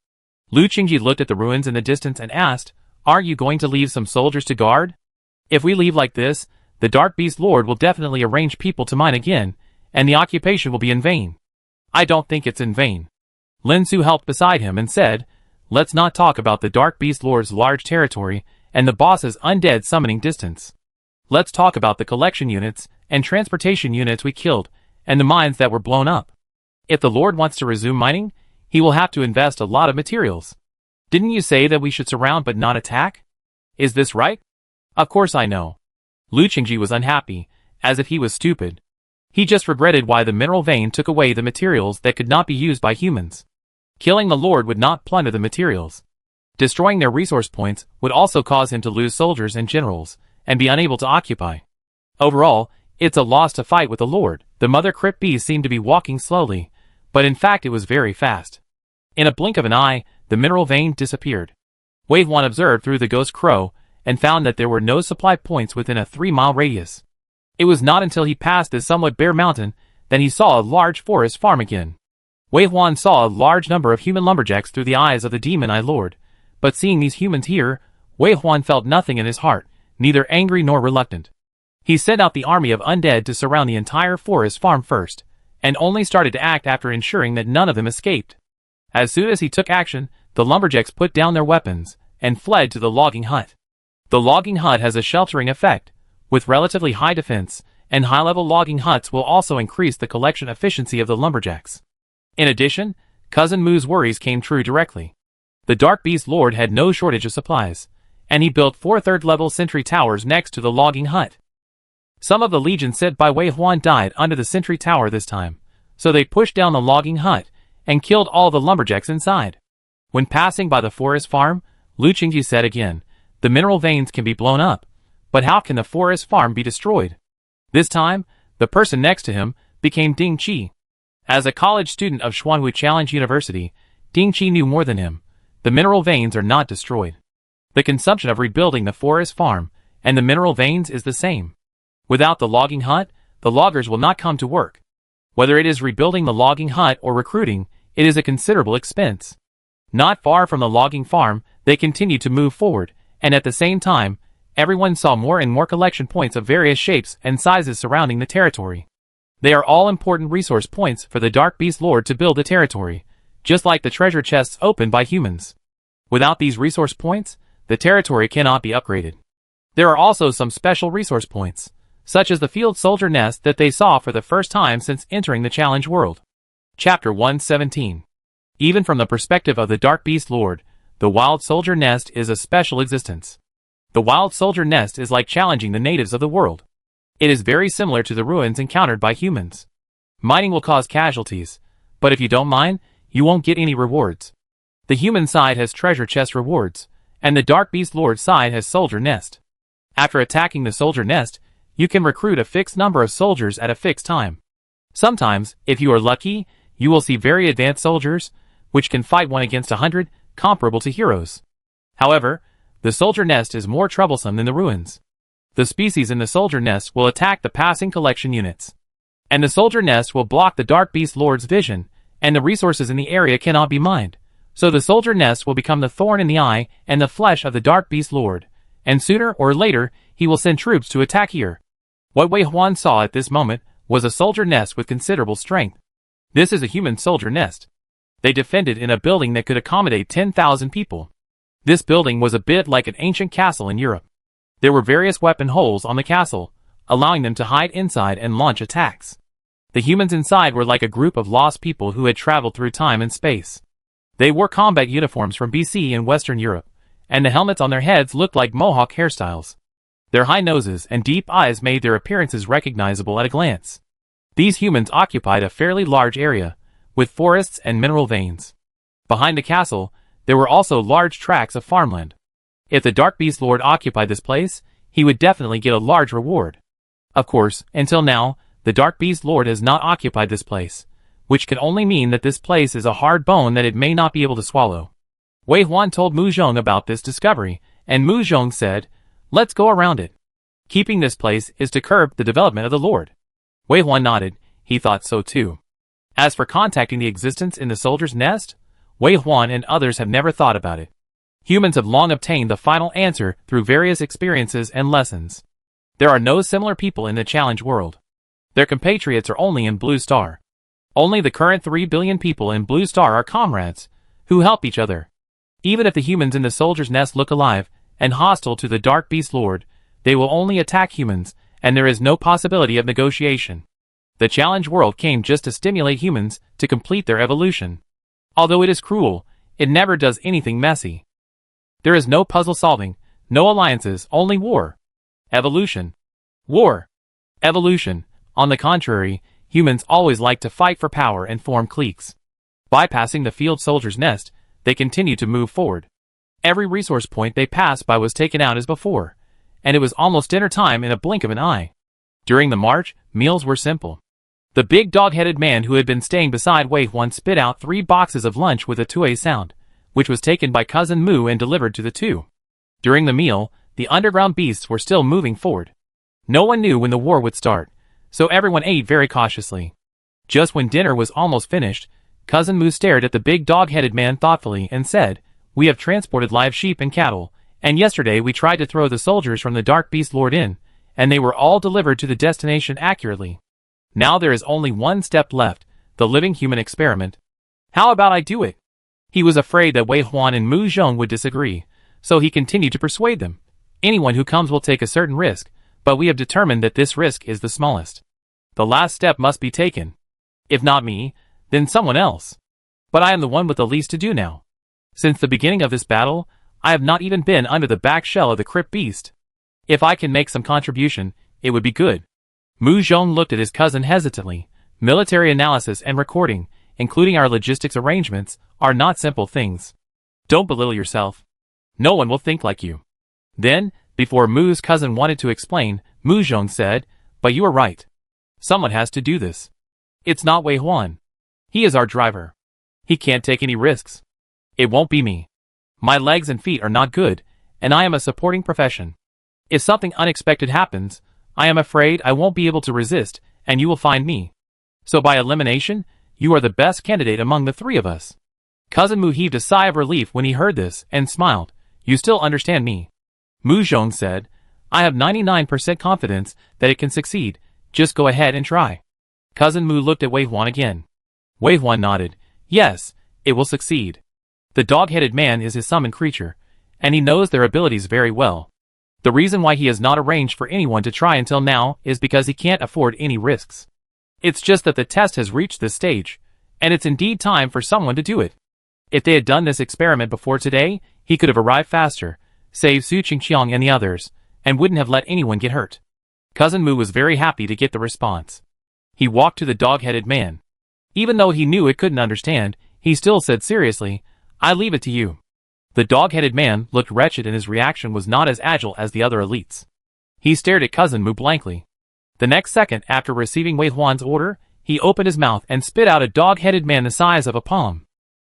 Lu Qingji looked at the ruins in the distance and asked, "Aren't you going to leave some soldiers to guard? If we leave like this, the Dark Beast Lord will definitely arrange people to mine again, and the occupation will be in vain." "I don't think it's in vain." Lin Su helped beside him and said, "Let's not talk about the Dark Beast Lord's large territory and the boss's undead summoning distance. Let's talk about the collection units and transportation units we killed, and the mines that were blown up. If the Lord wants to resume mining, he will have to invest a lot of materials. Didn't you say that we should surround but not attack? Is this right?" "Of course I know." Lu Qingji was unhappy, as if he was stupid. He just regretted why the mineral vein took away the materials that could not be used by humans. Killing the Lord would not plunder the materials. Destroying their resource points would also cause him to lose soldiers and generals, and be unable to occupy. Overall, it's a loss to fight with the Lord. The Mother Crypt Beast seemed to be walking slowly, but in fact it was very fast. In a blink of an eye, the mineral vein disappeared. Wave 1 observed through the Ghost Crow, and found that there were no supply points within a 3-mile radius. It was not until he passed this somewhat bare mountain that he saw a large forest farm again. Wave 1 saw a large number of human lumberjacks through the eyes of the Demon Eye Lord, but seeing these humans here, Wei Huan felt nothing in his heart, neither angry nor reluctant. He sent out the army of undead to surround the entire forest farm first, and only started to act after ensuring that none of them escaped. As soon as he took action, the lumberjacks put down their weapons and fled to the logging hut. The logging hut has a sheltering effect, with relatively high defense, and high-level logging huts will also increase the collection efficiency of the lumberjacks. In addition, Cousin Moo's worries came true directly. The Dark Beast Lord had no shortage of supplies, and he built 4 third-level sentry towers next to the logging hut. Some of the legion sent by Wei Huan died under the sentry tower this time, so they pushed down the logging hut and killed all the lumberjacks inside. When passing by the forest farm, Lu Qingji said again, "The mineral veins can be blown up, but how can the forest farm be destroyed?" This time, the person next to him became Ding Qi. As a college student of Xuanwu Challenge University, Ding Qi knew more than him. The mineral veins are not destroyed. The consumption of rebuilding the forest farm and the mineral veins is the same. Without the logging hut, the loggers will not come to work. Whether it is rebuilding the logging hut or recruiting, it is a considerable expense. Not far from the logging farm, they continued to move forward, and at the same time, everyone saw more and more collection points of various shapes and sizes surrounding the territory. They are all important resource points for the Dark Beast Lord to build the territory, just like the treasure chests opened by humans. Without these resource points, the territory cannot be upgraded. There are also some special resource points, such as the field soldier nest that they saw for the first time since entering the challenge world. Chapter 117. Even from the perspective of the Dark Beast Lord, the wild soldier nest is a special existence. The wild soldier nest is like challenging the natives of the world. It is very similar to the ruins encountered by humans. Mining will cause casualties, but if you don't mine, you won't get any rewards. The human side has treasure chest rewards, and the Dark Beast Lord side has soldier nest. After attacking the soldier nest, you can recruit a fixed number of soldiers at a fixed time. Sometimes, if you are lucky, you will see very advanced soldiers, which can fight 1 against 100, comparable to heroes. However, the soldier nest is more troublesome than the ruins. The species in the soldier nest will attack the passing collection units. And the soldier nest will block the Dark Beast Lord's vision, and the resources in the area cannot be mined. So the soldier nest will become the thorn in the eye and the flesh of the Dark Beast Lord, and sooner or later, he will send troops to attack here. What Wei Huan saw at this moment was a soldier nest with considerable strength. This is a human soldier nest. They defended in a building that could accommodate 10,000 people. This building was a bit like an ancient castle in Europe. There were various weapon holes on the castle, allowing them to hide inside and launch attacks. The humans inside were like a group of lost people who had traveled through time and space. They wore combat uniforms from BC in Western Europe, and the helmets on their heads looked like mohawk hairstyles. Their high noses and deep eyes made their appearances recognizable at a glance. These humans occupied a fairly large area, with forests and mineral veins. Behind the castle, there were also large tracts of farmland. If the Dark Beast Lord occupied this place, he would definitely get a large reward. Of course, until now, the Dark Beast Lord has not occupied this place, which can only mean that this place is a hard bone that it may not be able to swallow. Wei Huan told Mu Zhong about this discovery, and Mu Zhong said, "Let's go around it. Keeping this place is to curb the development of the Lord." Wei Huan nodded, he thought so too. As for contacting the existence in the soldier's nest, Wei Huan and others have never thought about it. Humans have long obtained the final answer through various experiences and lessons. There are no similar people in the challenge world. Their compatriots are only in Blue Star. Only the current 3 billion people in Blue Star are comrades, who help each other. Even if the humans in the soldier's nest look alive and hostile to the Dark Beast Lord, they will only attack humans, and there is no possibility of negotiation. The challenge world came just to stimulate humans to complete their evolution. Although it is cruel, it never does anything messy. There is no puzzle solving, no alliances, only war. Evolution. War. Evolution. On the contrary, humans always like to fight for power and form cliques. Bypassing the field soldier's nest, they continue to move forward. Every resource point they passed by was taken out as before, and it was almost dinner time in a blink of an eye. During the march, meals were simple. The big dog-headed man who had been staying beside Wei Huan spit out 3 boxes of lunch with a tui sound, which was taken by Cousin Mu and delivered to the two. During the meal, the underground beasts were still moving forward. No one knew when the war would start, so everyone ate very cautiously. Just when dinner was almost finished, Cousin Mu stared at the big dog-headed man thoughtfully and said, We have transported live sheep and cattle, and yesterday we tried to throw the soldiers from the Dark Beast Lord in, and they were all delivered to the destination accurately. Now there is only one step left, the living human experiment. How about I do it? He was afraid that Wei Huan and Mu Zhong would disagree, so he continued to persuade them. Anyone who comes will take a certain risk, but we have determined that this risk is the smallest. The last step must be taken. If not me, then someone else. But I am the one with the least to do now. Since the beginning of this battle, I have not even been under the back shell of the crypt beast. If I can make some contribution, it would be good. Mu Zhong looked at his cousin hesitantly. Military analysis and recording, including our logistics arrangements, are not simple things. Don't belittle yourself. No one will think like you. Then, before Mu's cousin wanted to explain, Mu Zhong said, but you are right. Someone has to do this. It's not Wei Huan. He is our driver. He can't take any risks. It won't be me. My legs and feet are not good, and I am a supporting profession. If something unexpected happens, I am afraid I won't be able to resist, and you will find me. So by elimination, you are the best candidate among the three of us. Cousin Mu heaved a sigh of relief when he heard this, and smiled. You still understand me. Mu Zhong said, I have 99% confidence that it can succeed. Just go ahead and try. Cousin Mu looked at Wei Huan again. Wei Huan nodded. Yes, it will succeed. The dog-headed man is his summoned creature, and he knows their abilities very well. The reason why he has not arranged for anyone to try until now is because he can't afford any risks. It's just that the test has reached this stage, and it's indeed time for someone to do it. If they had done this experiment before today, he could have arrived faster, saved Su Qingqiang and the others, and wouldn't have let anyone get hurt. Cousin Mu was very happy to get the response. He walked to the dog-headed man. Even though he knew it couldn't understand, he still said seriously, I leave it to you. The dog-headed man looked wretched and his reaction was not as agile as the other elites. He stared at Cousin Mu blankly. The next second after receiving Wei Huan's order, he opened his mouth and spit out a dog-headed man the size of a palm.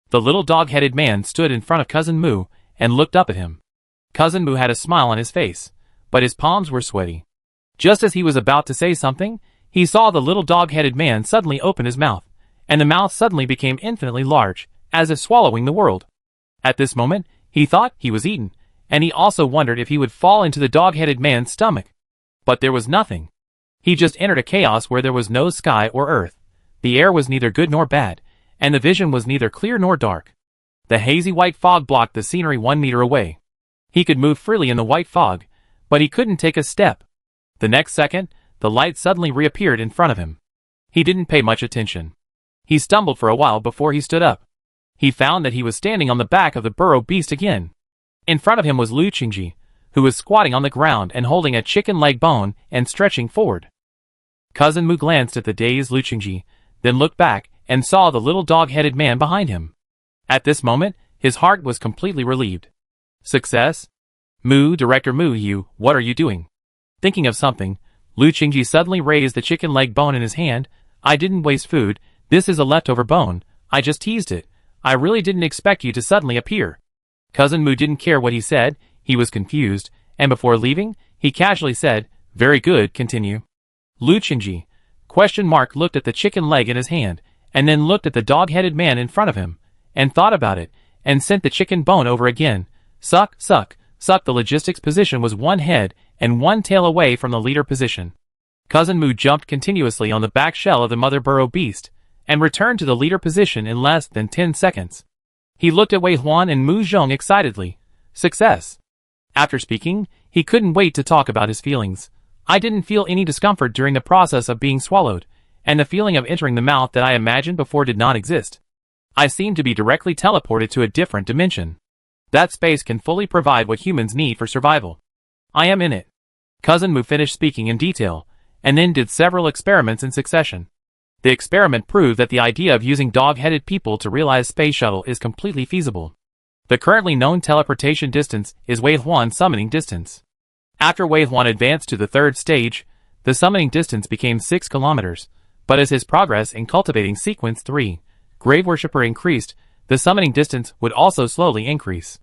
The little dog-headed man stood in front of Cousin Mu and looked up at him. Cousin Mu had a smile on his face, but his palms were sweaty. Just as he was about to say something, he saw the little dog-headed man suddenly open his mouth, and the mouth suddenly became infinitely large, as if swallowing the world. At this moment, he thought he was eaten, and he also wondered if he would fall into the dog-headed man's stomach. But there was nothing. He just entered a chaos where there was no sky or earth. The air was neither good nor bad, and the vision was neither clear nor dark. The hazy white fog blocked the scenery 1 meter away. He could move freely in the white fog, but he couldn't take a step. The next second, the light suddenly reappeared in front of him. He didn't pay much attention. He stumbled for a while before he stood up. He found that he was standing on the back of the burrow beast again. In front of him was Lu Qingji, who was squatting on the ground and holding a chicken leg bone and stretching forward. Cousin Mu glanced at the dazed Lu Qingji, then looked back and saw the little dog-headed man behind him. At this moment, his heart was completely relieved. Success? Director Mu, what are you doing? Thinking of something, Lu Qingji suddenly raised the chicken leg bone in his hand. I didn't waste food, this is a leftover bone, I just teased it. I really didn't expect you to suddenly appear. Cousin Mu didn't care what he said, he was confused, and before leaving, he casually said, very good, continue. Lu Qingji, ? Looked at the chicken leg in his hand, and then looked at the dog-headed man in front of him, and thought about it, and sent the chicken bone over again. Suck, suck, suck. The logistics position was 1 head and 1 tail away from the leader position. Cousin Mu jumped continuously on the back shell of the mother burrow beast, and returned to the leader position in less than 10 seconds. He looked at Wei Huan and Mu Zhong excitedly. Success. After speaking, he couldn't wait to talk about his feelings. I didn't feel any discomfort during the process of being swallowed, and the feeling of entering the mouth that I imagined before did not exist. I seemed to be directly teleported to a different dimension. That space can fully provide what humans need for survival. I am in it. Cousin Mu finished speaking in detail, and then did several experiments in succession. The experiment proved that the idea of using dog-headed people to realize space shuttle is completely feasible. The currently known teleportation distance is Wei Huan's summoning distance. After Wei Huan advanced to the 3rd stage, the summoning distance became 6 kilometers, but as his progress in cultivating sequence 3, Grave Worshipper increased, the summoning distance would also slowly increase.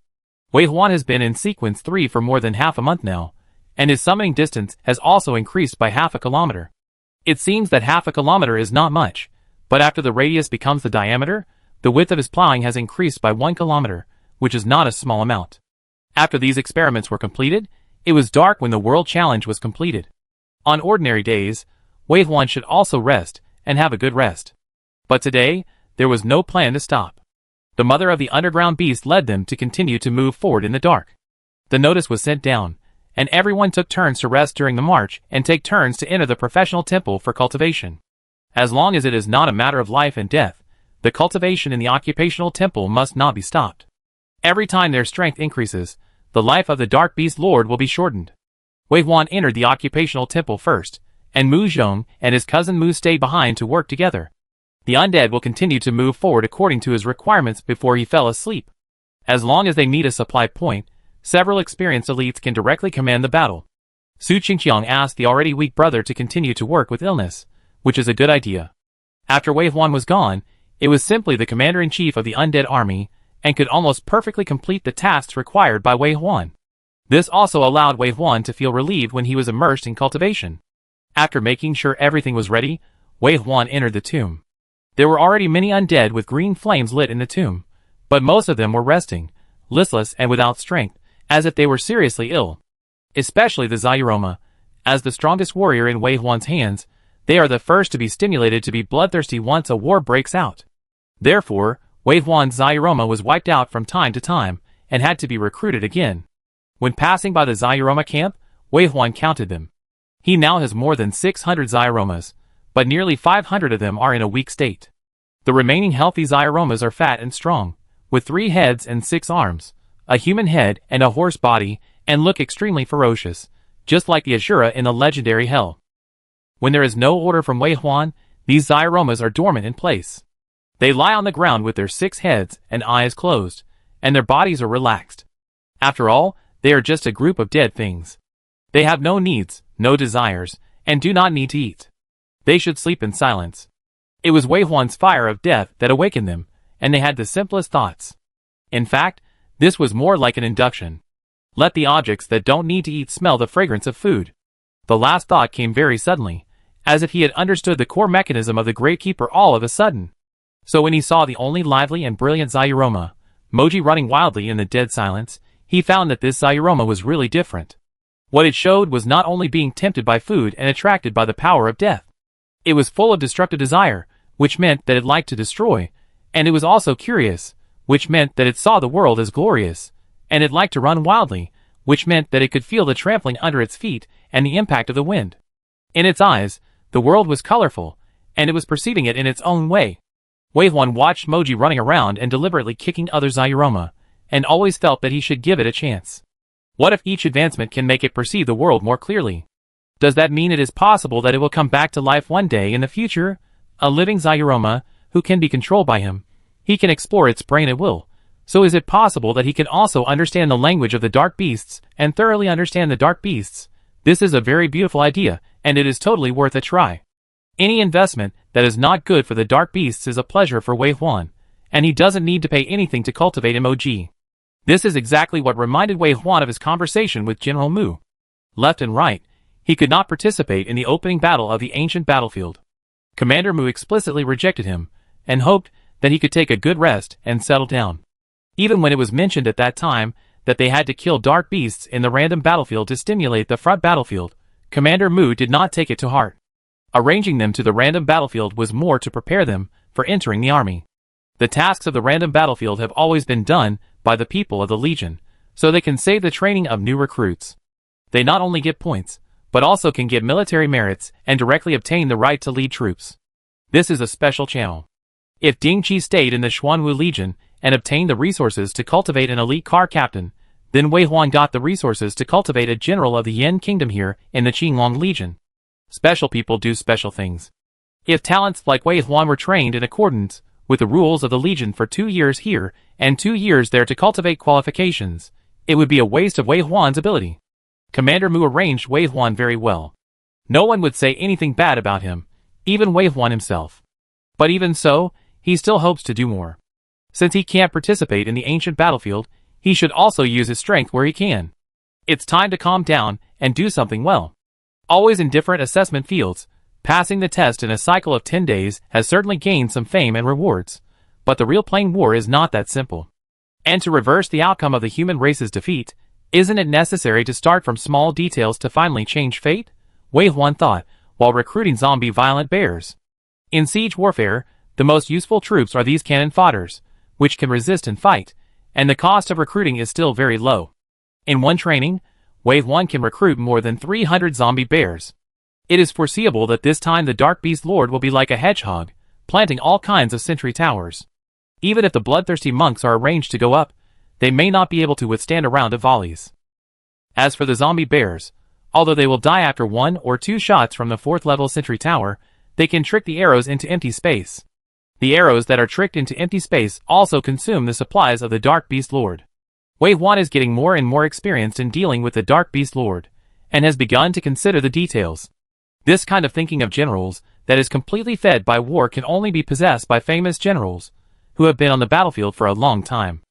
Wei Huan has been in sequence 3 for more than half a month now, and his summoning distance has also increased by half a kilometer. It seems that half a kilometer is not much, but after the radius becomes the diameter, the width of his plowing has increased by 1 kilometer, which is not a small amount. After these experiments were completed, it was dark when the World Challenge was completed. On ordinary days, Wave 1 should also rest and have a good rest. But today, there was no plan to stop. The mother of the underground beast led them to continue to move forward in the dark. The notice was sent down, and everyone took turns to rest during the march and take turns to enter the professional temple for cultivation. As long as it is not a matter of life and death, the cultivation in the occupational temple must not be stopped. Every time their strength increases, the life of the Dark Beast Lord will be shortened. Wave 1 entered the occupational temple first, and Mu Zhong and his cousin Mu stayed behind to work together. The undead will continue to move forward according to his requirements before he fell asleep. As long as they meet a supply point, several experienced elites can directly command the battle. Su Qingqiang asked the already weak brother to continue to work with illness, which is a good idea. After Wave 1 was gone, it was simply the commander-in-chief of the undead army, and could almost perfectly complete the tasks required by Wave 1. This also allowed Wave 1 to feel relieved when he was immersed in cultivation. After making sure everything was ready, Wave 1 entered the tomb. There were already many undead with green flames lit in the tomb, but most of them were resting, listless and without strength, as if they were seriously ill. Especially the Zayuroma. As the strongest warrior in Wave 1's hands, they are the first to be stimulated to be bloodthirsty once a war breaks out. Therefore, Wave 1's Zayuroma was wiped out from time to time, and had to be recruited again. When passing by the Zayuroma camp, Wave 1 counted them. He now has more than 600 Zayuromas, but nearly 500 of them are in a weak state. The remaining healthy Zayuromas are fat and strong, with 3 heads and 6 arms, a human head and a horse body, and look extremely ferocious, just like the Ashura in the legendary Hell. When there is no order from Wei Huan, these Zayuromas are dormant in place. They lie on the ground with their 6 heads and eyes closed, and their bodies are relaxed. After all, they are just a group of dead things. They have no needs, no desires, and do not need to eat. They should sleep in silence. It was Wei Huan's fire of death that awakened them, and they had the simplest thoughts. In fact, this was more like an induction. Let the objects that don't need to eat smell the fragrance of food. The last thought came very suddenly, as if he had understood the core mechanism of the Great Keeper all of a sudden. So when he saw the only lively and brilliant Zayuroma, Moji running wildly in the dead silence, he found that this Zayuroma was really different. What it showed was not only being tempted by food and attracted by the power of death. It was full of destructive desire, which meant that it liked to destroy, and it was also curious, which meant that it saw the world as glorious, and it liked to run wildly, which meant that it could feel the trampling under its feet and the impact of the wind. In its eyes, the world was colorful, and it was perceiving it in its own way. Wave 1 watched Moji running around and deliberately kicking other Zayuroma, and always felt that he should give it a chance. What if each advancement can make it perceive the world more clearly? Does that mean it is possible that it will come back to life one day in the future? A living Zayuroma, who can be controlled by him. He can explore its brain at will. So is it possible that he can also understand the language of the dark beasts, and thoroughly understand the dark beasts? This is a very beautiful idea, and it is totally worth a try. Any investment that is not good for the dark beasts is a pleasure for Wei Huan, and he doesn't need to pay anything to cultivate MOG. This is exactly what reminded Wei Huan of his conversation with General Mu. Left and right, he could not participate in the opening battle of the ancient battlefield. Commander Mu explicitly rejected him, and hoped that he could take a good rest and settle down. Even when it was mentioned at that time that they had to kill dark beasts in the random battlefield to stimulate the front battlefield, Commander Mu did not take it to heart. Arranging them to the random battlefield was more to prepare them for entering the army. The tasks of the random battlefield have always been done by the people of the Legion, so they can save the training of new recruits. They not only get points, but also can get military merits and directly obtain the right to lead troops. This is a special channel. If Ding Qi stayed in the Xuanwu Legion and obtained the resources to cultivate an elite car captain, then Wei Huan got the resources to cultivate a general of the Yan Kingdom here in the Qinglong Legion. Special people do special things. If talents like Wei Huan were trained in accordance with the rules of the Legion for 2 years here and 2 years there to cultivate qualifications, it would be a waste of Wei Huan's ability. Commander Mu arranged Wei Huan very well. No one would say anything bad about him, even Wei Huan himself. But even so, he still hopes to do more. Since he can't participate in the ancient battlefield, he should also use his strength where he can. It's time to calm down and do something well. Always in different assessment fields, passing the test in a cycle of 10 days has certainly gained some fame and rewards. But the real playing war is not that simple. And to reverse the outcome of the human race's defeat, isn't it necessary to start from small details to finally change fate? Wei Huan thought, while recruiting zombie violent bears. In siege warfare, the most useful troops are these cannon fodders, which can resist and fight, and the cost of recruiting is still very low. In one training, Wei Huan can recruit more than 300 zombie bears. It is foreseeable that this time the Dark Beast Lord will be like a hedgehog, planting all kinds of sentry towers. Even if the bloodthirsty monks are arranged to go up, they may not be able to withstand a round of volleys. As for the zombie bears, although they will die after 1 or 2 shots from the 4th level sentry tower, they can trick the arrows into empty space. The arrows that are tricked into empty space also consume the supplies of the Dark Beast Lord. Wei Huan is getting more and more experienced in dealing with the Dark Beast Lord, and has begun to consider the details. This kind of thinking of generals that is completely fed by war can only be possessed by famous generals, who have been on the battlefield for a long time.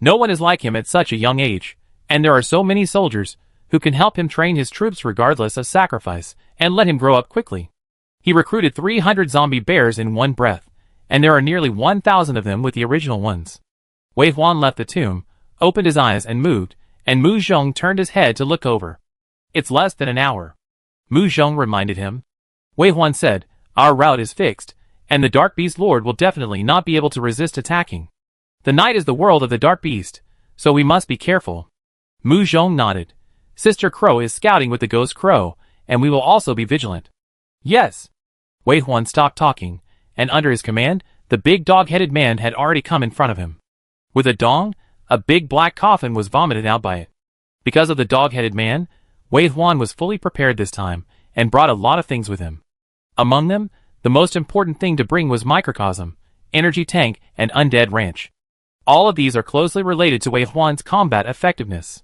No one is like him at such a young age, and there are so many soldiers who can help him train his troops regardless of sacrifice, and let him grow up quickly. He recruited 300 zombie bears in one breath, and there are nearly 1,000 of them with the original ones. Wei Huan left the tomb, opened his eyes and moved, and Mu Zhong turned his head to look over. It's less than an hour. Mu Zhong reminded him. Wei Huan said, our route is fixed, and the Dark Beast Lord will definitely not be able to resist attacking. The night is the world of the Dark Beast, so we must be careful. Mu Zhong nodded. Sister Crow is scouting with the Ghost Crow, and we will also be vigilant. Yes. Wei Huan stopped talking, and under his command, the big dog-headed man had already come in front of him. With a dong, a big black coffin was vomited out by it. Because of the dog-headed man, Wei Huan was fully prepared this time, and brought a lot of things with him. Among them, the most important thing to bring was Microcosm, Energy Tank, and Undead Ranch. All of these are closely related to Wei Huan's combat effectiveness.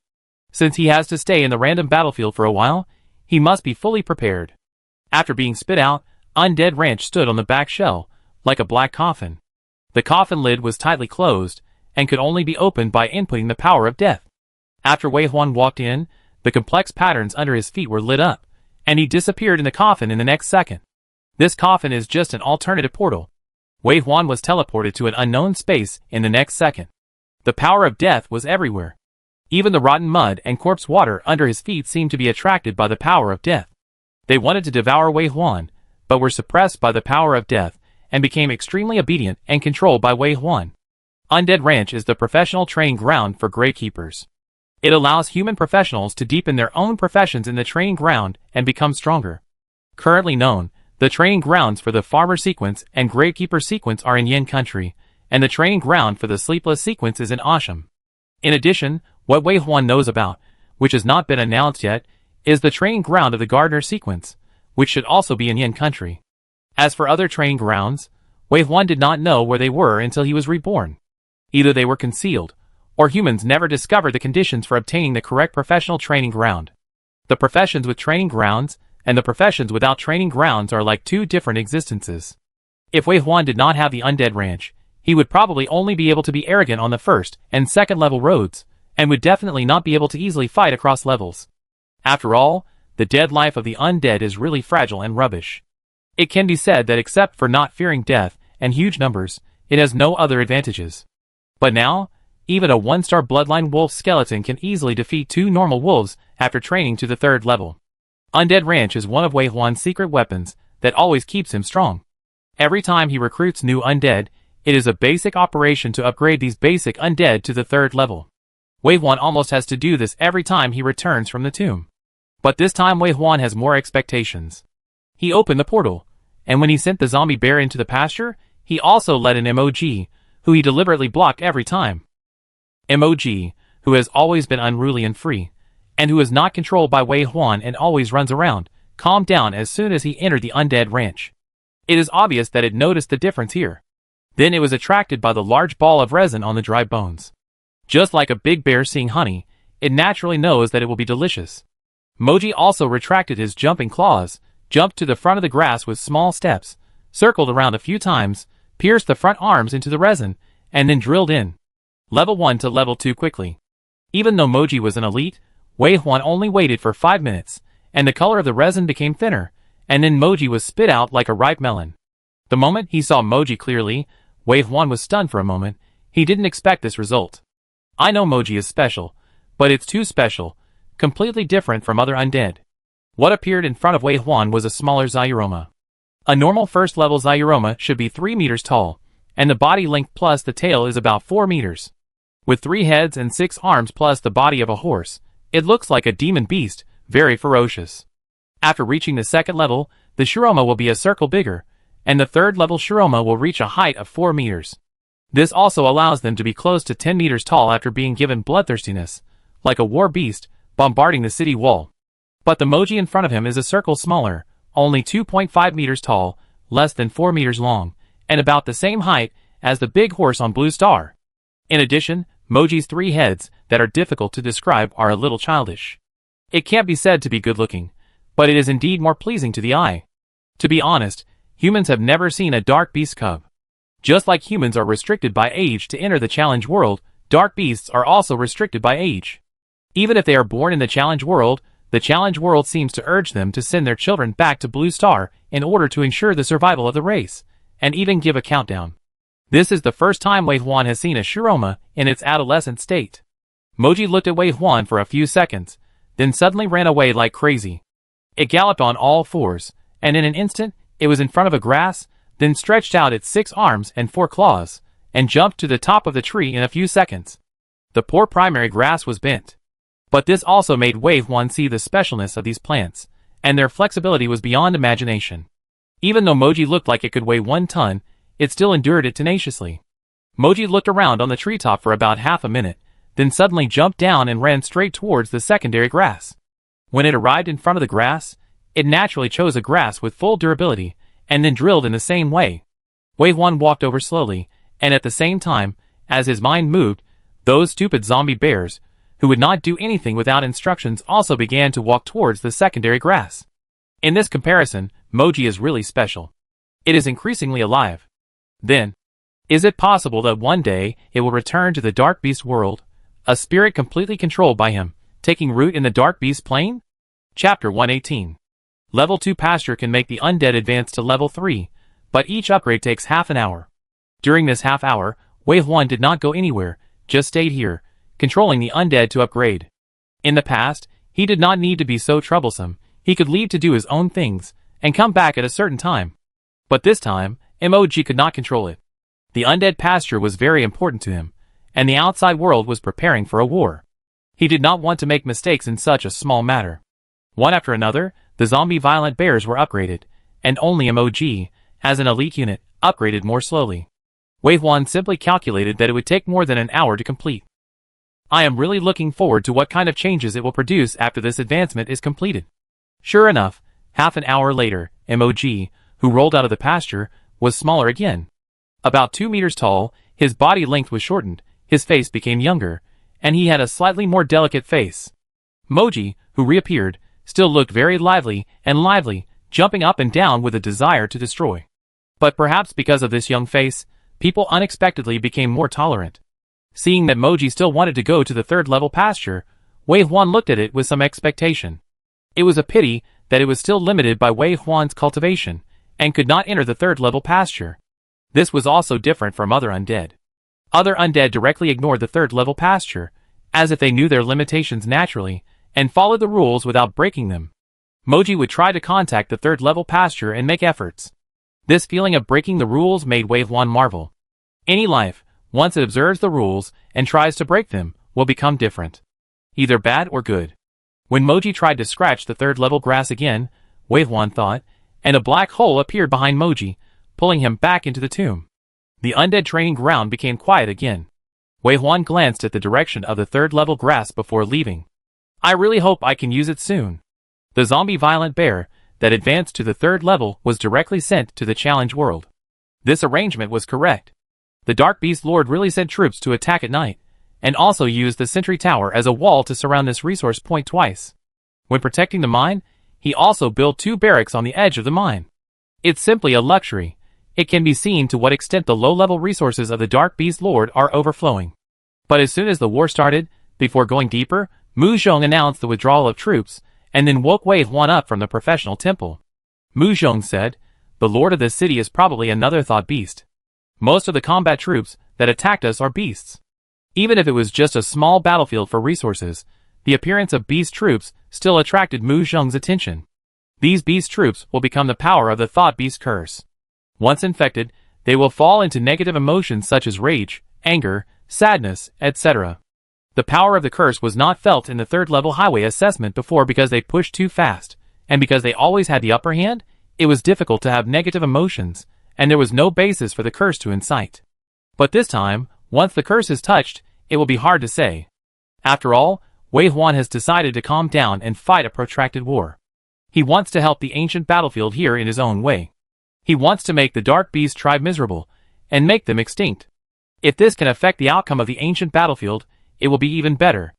Since he has to stay in the random battlefield for a while, he must be fully prepared. After being spit out, Undead Ranch stood on the back shell, like a black coffin. The coffin lid was tightly closed, and could only be opened by inputting the power of death. After Wei Huan walked in, the complex patterns under his feet were lit up, and he disappeared in the coffin in the next second. This coffin is just an alternative portal. Wei Huan was teleported to an unknown space in the next second. The power of death was everywhere. Even the rotten mud and corpse water under his feet seemed to be attracted by the power of death. They wanted to devour Wei Huan, but were suppressed by the power of death, and became extremely obedient and controlled by Wei Huan. Undead Ranch is the professional training ground for gravekeepers. It allows human professionals to deepen their own professions in the training ground and become stronger. Currently known, the training grounds for the Farmer sequence and Gravekeeper sequence are in Yin Country, and the training ground for the Sleepless sequence is in Asham. In addition, what Wei Huan knows about, which has not been announced yet, is the training ground of the Gardener sequence, which should also be in Yin Country. As for other training grounds, Wei Huan did not know where they were until he was reborn. Either they were concealed, or humans never discovered the conditions for obtaining the correct professional training ground. The professions with training grounds and the professions without training grounds are like two different existences. If Wei Huan did not have the Undead Ranch, he would probably only be able to be arrogant on the first and second level roads, and would definitely not be able to easily fight across levels. After all, the dead life of the undead is really fragile and rubbish. It can be said that except for not fearing death and huge numbers, it has no other advantages. But now, even a 1-star bloodline wolf skeleton can easily defeat 2 normal wolves after training to the 3rd level. Undead Ranch is one of Wei Huan's secret weapons that always keeps him strong. Every time he recruits new undead, it is a basic operation to upgrade these basic undead to the 3rd level. Wei Huan almost has to do this every time he returns from the tomb. But this time Wei Huan has more expectations. He opened the portal, and when he sent the zombie bear into the pasture, he also let in MOG, who he deliberately blocked every time. MOG, who has always been unruly and free, and who is not controlled by Wei Huan and always runs around, calmed down as soon as he entered the Undead Ranch. It is obvious that it noticed the difference here. Then it was attracted by the large ball of resin on the dry bones. Just like a big bear seeing honey, it naturally knows that it will be delicious. Moji also retracted his jumping claws, jumped to the front of the grass with small steps, circled around a few times, pierced the front arms into the resin, and then drilled in. Level 1 to level 2 quickly. Even though Moji was an elite, Wei Huan only waited for 5 minutes, and the color of the resin became thinner, and then Moji was spit out like a ripe melon. The moment he saw Moji clearly, Wei Huan was stunned for a moment. He didn't expect this result. I know Moji is special, but it's too special, completely different from other undead. What appeared in front of Wei Huan was a smaller Zyroma. A normal first-level Zyroma should be 3 meters tall, and the body length plus the tail is about 4 meters. With 3 heads and 6 arms plus the body of a horse, it looks like a demon beast, very ferocious. After reaching the second level, the Shiroma will be a circle bigger, and the third level Shiroma will reach a height of 4 meters. This also allows them to be close to 10 meters tall after being given bloodthirstiness, like a war beast, bombarding the city wall. But the Moji in front of him is a circle smaller, only 2.5 meters tall, less than 4 meters long, and about the same height as the big horse on Blue Star. In addition, Moji's 3 heads, that are difficult to describe, are a little childish. It can't be said to be good looking, but it is indeed more pleasing to the eye. To be honest, humans have never seen a dark beast cub. Just like humans are restricted by age to enter the challenge world, dark beasts are also restricted by age. Even if they are born in the challenge world, the challenge world seems to urge them to send their children back to Blue Star in order to ensure the survival of the race, and even give a countdown. This is the first time Wei Huan has seen a Shiroma in its adolescent state. Moji looked at Wei Huan for a few seconds, then suddenly ran away like crazy. It galloped on all 4s, and in an instant, it was in front of a grass, then stretched out its 6 arms and 4 claws, and jumped to the top of the tree in a few seconds. The poor primary grass was bent. But this also made Wei Huan see the specialness of these plants, and their flexibility was beyond imagination. Even though Moji looked like it could weigh 1 ton, it still endured it tenaciously. Moji looked around on the treetop for about half a minute, then suddenly jumped down and ran straight towards the secondary grass. When it arrived in front of the grass, it naturally chose a grass with full durability, and then drilled in the same way. Wei Huan walked over slowly, and at the same time, as his mind moved, those stupid zombie bears, who would not do anything without instructions, also began to walk towards the secondary grass. In this comparison, Moji is really special. It is increasingly alive. Then, is it possible that one day it will return to the Dark Beast world, a spirit completely controlled by him, taking root in the Dark Beast plane? Chapter 118. Level 2 pasture can make the undead advance to level 3, but each upgrade takes half an hour. During this half hour, Wei Huan did not go anywhere, just stayed here, controlling the undead to upgrade. In the past, he did not need to be so troublesome. He could leave to do his own things, and come back at a certain time. But this time, Moji could not control it. The undead pasture was very important to him, and the outside world was preparing for a war. He did not want to make mistakes in such a small matter. One after another, the zombie violent bears were upgraded, and only Moji, as an elite unit, upgraded more slowly. Wei Huan simply calculated that it would take more than an hour to complete. I am really looking forward to what kind of changes it will produce after this advancement is completed. Sure enough, half an hour later, Moji, who rolled out of the pasture, was smaller again. About 2 meters tall, his body length was shortened, his face became younger, and he had a slightly more delicate face. Moji, who reappeared, still looked very lively, jumping up and down with a desire to destroy. But perhaps because of this young face, people unexpectedly became more tolerant. Seeing that Moji still wanted to go to the third level pasture, Wei Huan looked at it with some expectation. It was a pity that it was still limited by Wei Huan's cultivation, and could not enter the third level pasture. This was also different from other undead. Other undead directly ignored the third level pasture, as if they knew their limitations naturally, and followed the rules without breaking them. Moji would try to contact the third level pasture and make efforts. This feeling of breaking the rules made Wei Huan marvel. Any life, once it observes the rules and tries to break them, will become different. Either bad or good. When Moji tried to scratch the third level grass again, Wei Huan thought, and a black hole appeared behind Moji, pulling him back into the tomb. The undead training ground became quiet again. Wei Huan glanced at the direction of the third level grass before leaving. I really hope I can use it soon. The zombie violent bear that advanced to the third level was directly sent to the challenge world. This arrangement was correct. The Dark Beast Lord really sent troops to attack at night, and also used the sentry tower as a wall to surround this resource point twice. When protecting the mine, he also built 2 barracks on the edge of the mine. It's simply a luxury. It can be seen to what extent the low-level resources of the Dark Beast Lord are overflowing. But as soon as the war started, before going deeper, Mu Zhong announced the withdrawal of troops, and then woke Wei Huan up from the professional temple. Mu Zhong said, "The lord of this city is probably another thought beast. Most of the combat troops that attacked us are beasts. Even if it was just a small battlefield for resources, the appearance of beast troops still attracted Mu Zhong's attention. These beast troops will become the power of the Thought Beast curse. Once infected, they will fall into negative emotions such as rage, anger, sadness, etc. The power of the curse was not felt in the third-level highway assessment before because they pushed too fast, and because they always had the upper hand, it was difficult to have negative emotions, and there was no basis for the curse to incite. But this time, once the curse is touched, it will be hard to say. After all, Wei Huan has decided to calm down and fight a protracted war. He wants to help the ancient battlefield here in his own way. He wants to make the Dark Beast tribe miserable, and make them extinct. If this can affect the outcome of the ancient battlefield, it will be even better.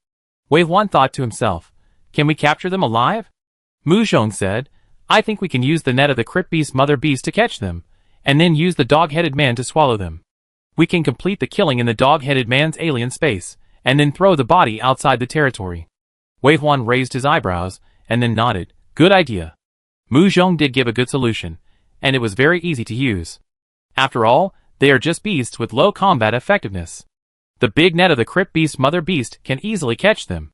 Wei Huan thought to himself, can we capture them alive? Mu Zhong said, I think we can use the net of the Crypt Beast Mother Beast to catch them, and then use the dog-headed man to swallow them. We can complete the killing in the dog-headed man's alien space, and then throw the body outside the territory. Wei Huan raised his eyebrows, and then nodded, good idea. Mu Zhong did give a good solution, and it was very easy to use. After all, they are just beasts with low combat effectiveness. The big net of the Crypt Beast Mother Beast can easily catch them.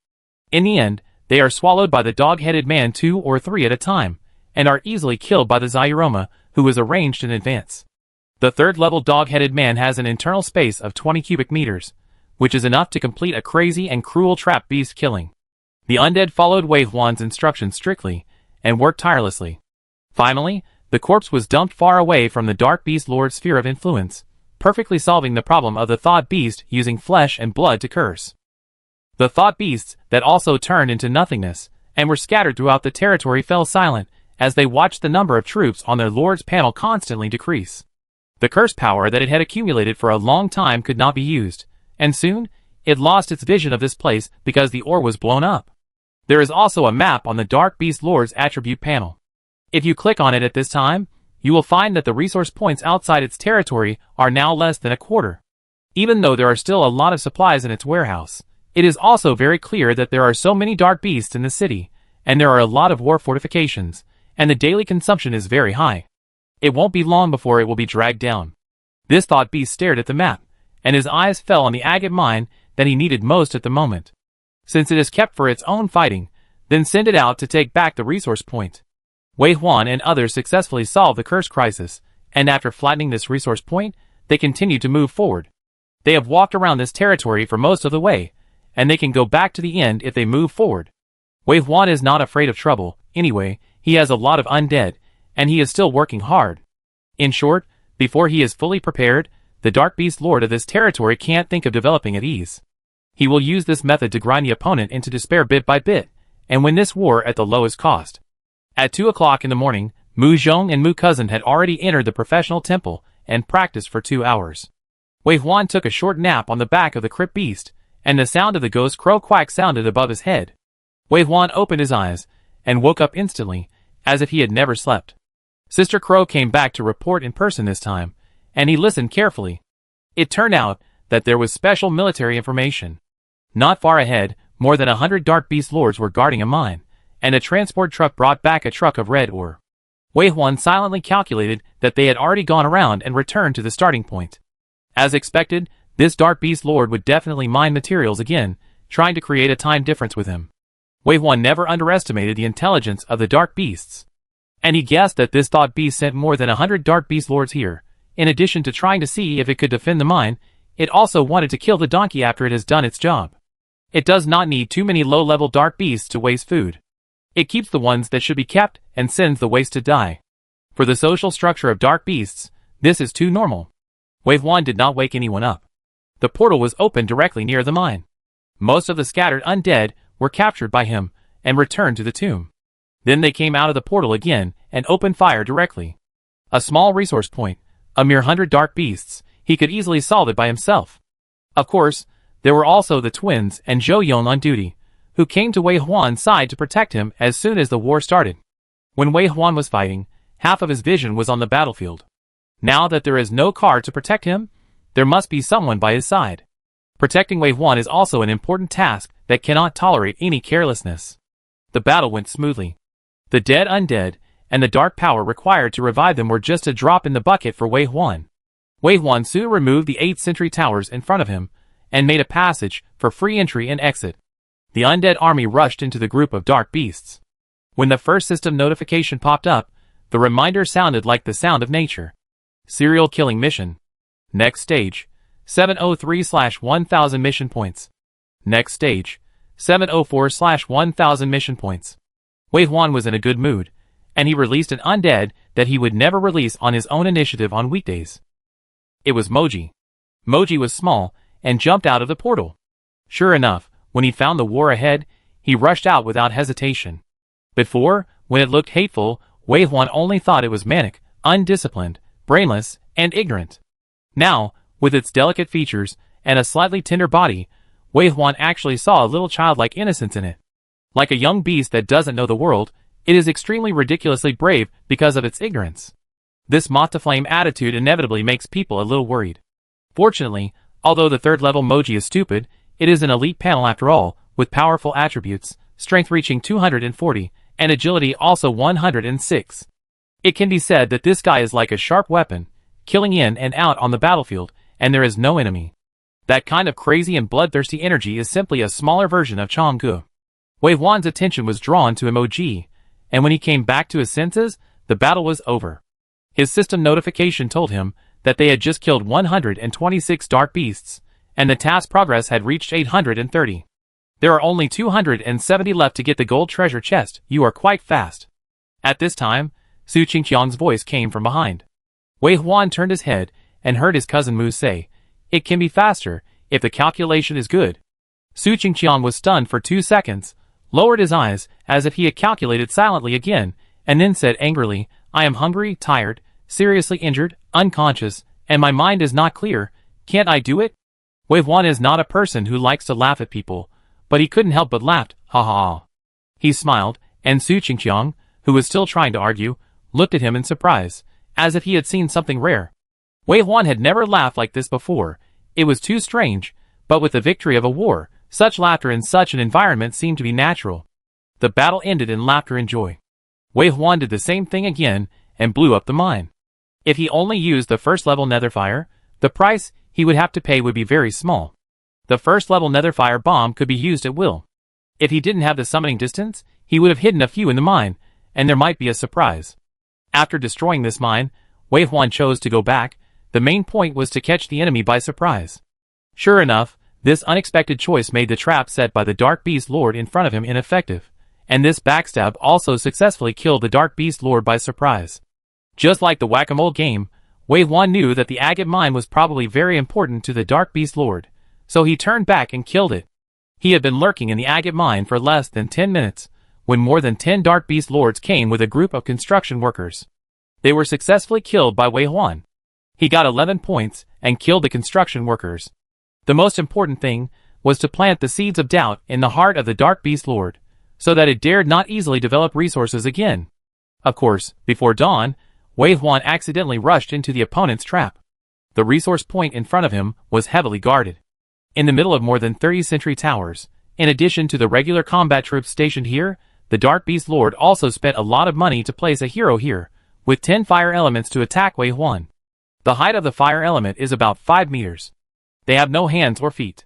In the end, they are swallowed by the dog-headed man 2 or 3 at a time, and are easily killed by the Zyroma, who is arranged in advance. The third-level dog-headed man has an internal space of 20 cubic meters, which is enough to complete a crazy and cruel trap beast killing. The undead followed Wei Huan's instructions strictly, and worked tirelessly. Finally, the corpse was dumped far away from the Dark Beast Lord's sphere of influence, perfectly solving the problem of the Thought Beast using flesh and blood to curse. The Thought Beasts that also turned into nothingness, and were scattered throughout the territory fell silent, as they watched the number of troops on their Lord's panel constantly decrease. The curse power that it had accumulated for a long time could not be used, and soon, it lost its vision of this place because the ore was blown up. There is also a map on the Dark Beast Lord's attribute panel. If you click on it at this time, you will find that the resource points outside its territory are now less than a quarter. Even though there are still a lot of supplies in its warehouse, it is also very clear that there are so many dark beasts in the city, and there are a lot of war fortifications, and the daily consumption is very high. It won't be long before it will be dragged down. This Thought Beast stared at the map, and his eyes fell on the agate mine that he needed most at the moment. Since it is kept for its own fighting, then send it out to take back the resource point. Wei Huan and others successfully solved the curse crisis, and after flattening this resource point, they continued to move forward. They have walked around this territory for most of the way, and they can go back to the end if they move forward. Wei Huan is not afraid of trouble, anyway, he has a lot of undead, and he is still working hard. In short, before he is fully prepared, the Dark Beast Lord of this territory can't think of developing at ease. He will use this method to grind the opponent into despair bit by bit, and win this war at the lowest cost. At 2 o'clock in the morning, Mu Zhong and Mu Cousin had already entered the professional temple and practiced for 2 hours. Wei Huan took a short nap on the back of the Crypt Beast, and the sound of the ghost crow quack sounded above his head. Wei Huan opened his eyes, and woke up instantly, as if he had never slept. Sister Crow came back to report in person this time, and he listened carefully. It turned out that there was special military information. Not far ahead, more than 100 Dark Beast Lords were guarding a mine, and a transport truck brought back a truck of red ore. Wei Huan silently calculated that they had already gone around and returned to the starting point. As expected, this Dark Beast Lord would definitely mine materials again, trying to create a time difference with him. Wei Huan never underestimated the intelligence of the Dark Beasts, and he guessed that this Thought Beast sent more than 100 Dark Beast Lords here. In addition to trying to see if it could defend the mine, it also wanted to kill the donkey after it has done its job. It does not need too many low-level Dark Beasts to waste food. It keeps the ones that should be kept and sends the waste to die. For the social structure of Dark Beasts, this is too normal. Wei Huan did not wake anyone up. The portal was opened directly near the mine. Most of the scattered undead were captured by him and returned to the tomb. Then they came out of the portal again and opened fire directly. A small resource point, a mere 100 dark beasts, he could easily solve it by himself. Of course, there were also the twins and Zhou Yong on duty, who came to Wei Huan's side to protect him as soon as the war started. When Wei Huan was fighting, half of his vision was on the battlefield. Now that there is no car to protect him, there must be someone by his side. Protecting Wei Huan is also an important task that cannot tolerate any carelessness. The battle went smoothly. The dead undead, and the dark power required to revive them were just a drop in the bucket for Wei Huan. Wei Huan soon removed the 8 sentry towers in front of him, and made a passage for free entry and exit. The undead army rushed into the group of dark beasts. When the first system notification popped up, the reminder sounded like the sound of nature. Serial killing mission. Next stage, 703/1000 mission points. Next stage, 704/1000 mission points. Wei Huan was in a good mood, and he released an undead that he would never release on his own initiative on weekdays. It was Moji. Moji was small and jumped out of the portal. Sure enough, when he found the war ahead, he rushed out without hesitation. Before, when it looked hateful, Wei Huan only thought it was manic, undisciplined, brainless, and ignorant. Now, with its delicate features and a slightly tender body, Wei Huan actually saw a little childlike innocence in it. Like a young beast that doesn't know the world, it is extremely ridiculously brave because of its ignorance. This moth-to-flame attitude inevitably makes people a little worried. Fortunately, although the third-level Moji is stupid, it is an elite panel after all, with powerful attributes, strength reaching 240, and agility also 106. It can be said that this guy is like a sharp weapon, killing in and out on the battlefield, and there is no enemy. That kind of crazy and bloodthirsty energy is simply a smaller version of Chang'e. Wei Huan's attention was drawn to Emoji, and when he came back to his senses, the battle was over. His system notification told him that they had just killed 126 dark beasts, and the task progress had reached 830. There are only 270 left to get the gold treasure chest. You are quite fast. At this time, Su Qingqiang's voice came from behind. Wei Huan turned his head and heard his cousin Mu say, "It can be faster, if the calculation is good." Su Qingqiang was stunned for 2 seconds, lowered his eyes as if he had calculated silently again, and then said angrily, "I am hungry, tired, seriously injured, unconscious, and my mind is not clear. Can't I do it?" Wei Huan is not a person who likes to laugh at people, but he couldn't help but laugh. Ha ha ha. He smiled, and Su Qingqiang, who was still trying to argue, looked at him in surprise, as if he had seen something rare. Wei Huan had never laughed like this before. It was too strange, but with the victory of a war, such laughter in such an environment seemed to be natural. The battle ended in laughter and joy. Wei Huan did the same thing again, and blew up the mine. If he only used the first-level netherfire, the price he would have to pay would be very small. The first-level netherfire bomb could be used at will. If he didn't have the summoning distance, he would have hidden a few in the mine, and there might be a surprise. After destroying this mine, Wei Huan chose to go back. The main point was to catch the enemy by surprise. Sure enough, this unexpected choice made the trap set by the Dark Beast Lord in front of him ineffective, and this backstab also successfully killed the Dark Beast Lord by surprise. Just like the whack-a-mole game, Wei Huan knew that the agate mine was probably very important to the Dark Beast Lord, so he turned back and killed it. He had been lurking in the agate mine for less than 10 minutes, when more than 10 Dark Beast Lords came with a group of construction workers. They were successfully killed by Wei Huan. He got 11 points and killed the construction workers. The most important thing was to plant the seeds of doubt in the heart of the Dark Beast Lord, so that it dared not easily develop resources again. Of course, before dawn, Wei Huan accidentally rushed into the opponent's trap. The resource point in front of him was heavily guarded. In the middle of more than 30 sentry towers, in addition to the regular combat troops stationed here, the Dark Beast Lord also spent a lot of money to place a hero here, with 10 fire elements to attack Wei Huan. The height of the fire element is about 5 meters. They have no hands or feet.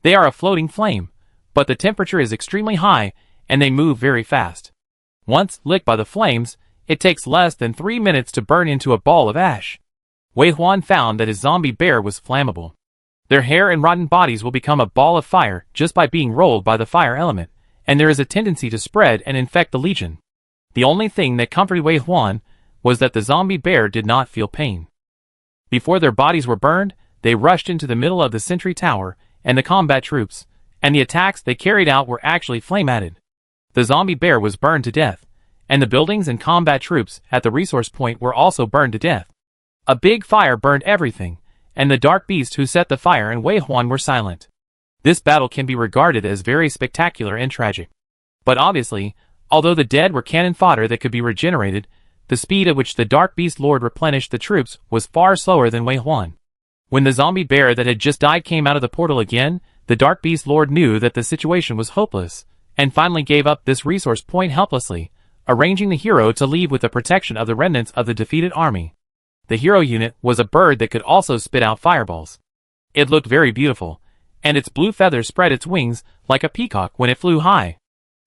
They are a floating flame, but the temperature is extremely high, and they move very fast. Once licked by the flames, it takes less than 3 minutes to burn into a ball of ash. Wei Huan found that his zombie bear was flammable. Their hair and rotten bodies will become a ball of fire just by being rolled by the fire element, and there is a tendency to spread and infect the legion. The only thing that comforted Wei Huan was that the zombie bear did not feel pain. Before their bodies were burned, they rushed into the middle of the sentry tower and the combat troops, and the attacks they carried out were actually flame-added. The zombie bear was burned to death, and the buildings and combat troops at the resource point were also burned to death. A big fire burned everything, and the dark beast who set the fire and Wei Huan were silent. This battle can be regarded as very spectacular and tragic. But obviously, although the dead were cannon fodder that could be regenerated, the speed at which the Dark Beast Lord replenished the troops was far slower than Wei Huan. When the zombie bear that had just died came out of the portal again, the Dark Beast Lord knew that the situation was hopeless, and finally gave up this resource point helplessly, arranging the hero to leave with the protection of the remnants of the defeated army. The hero unit was a bird that could also spit out fireballs. It looked very beautiful, and its blue feathers spread its wings like a peacock when it flew high.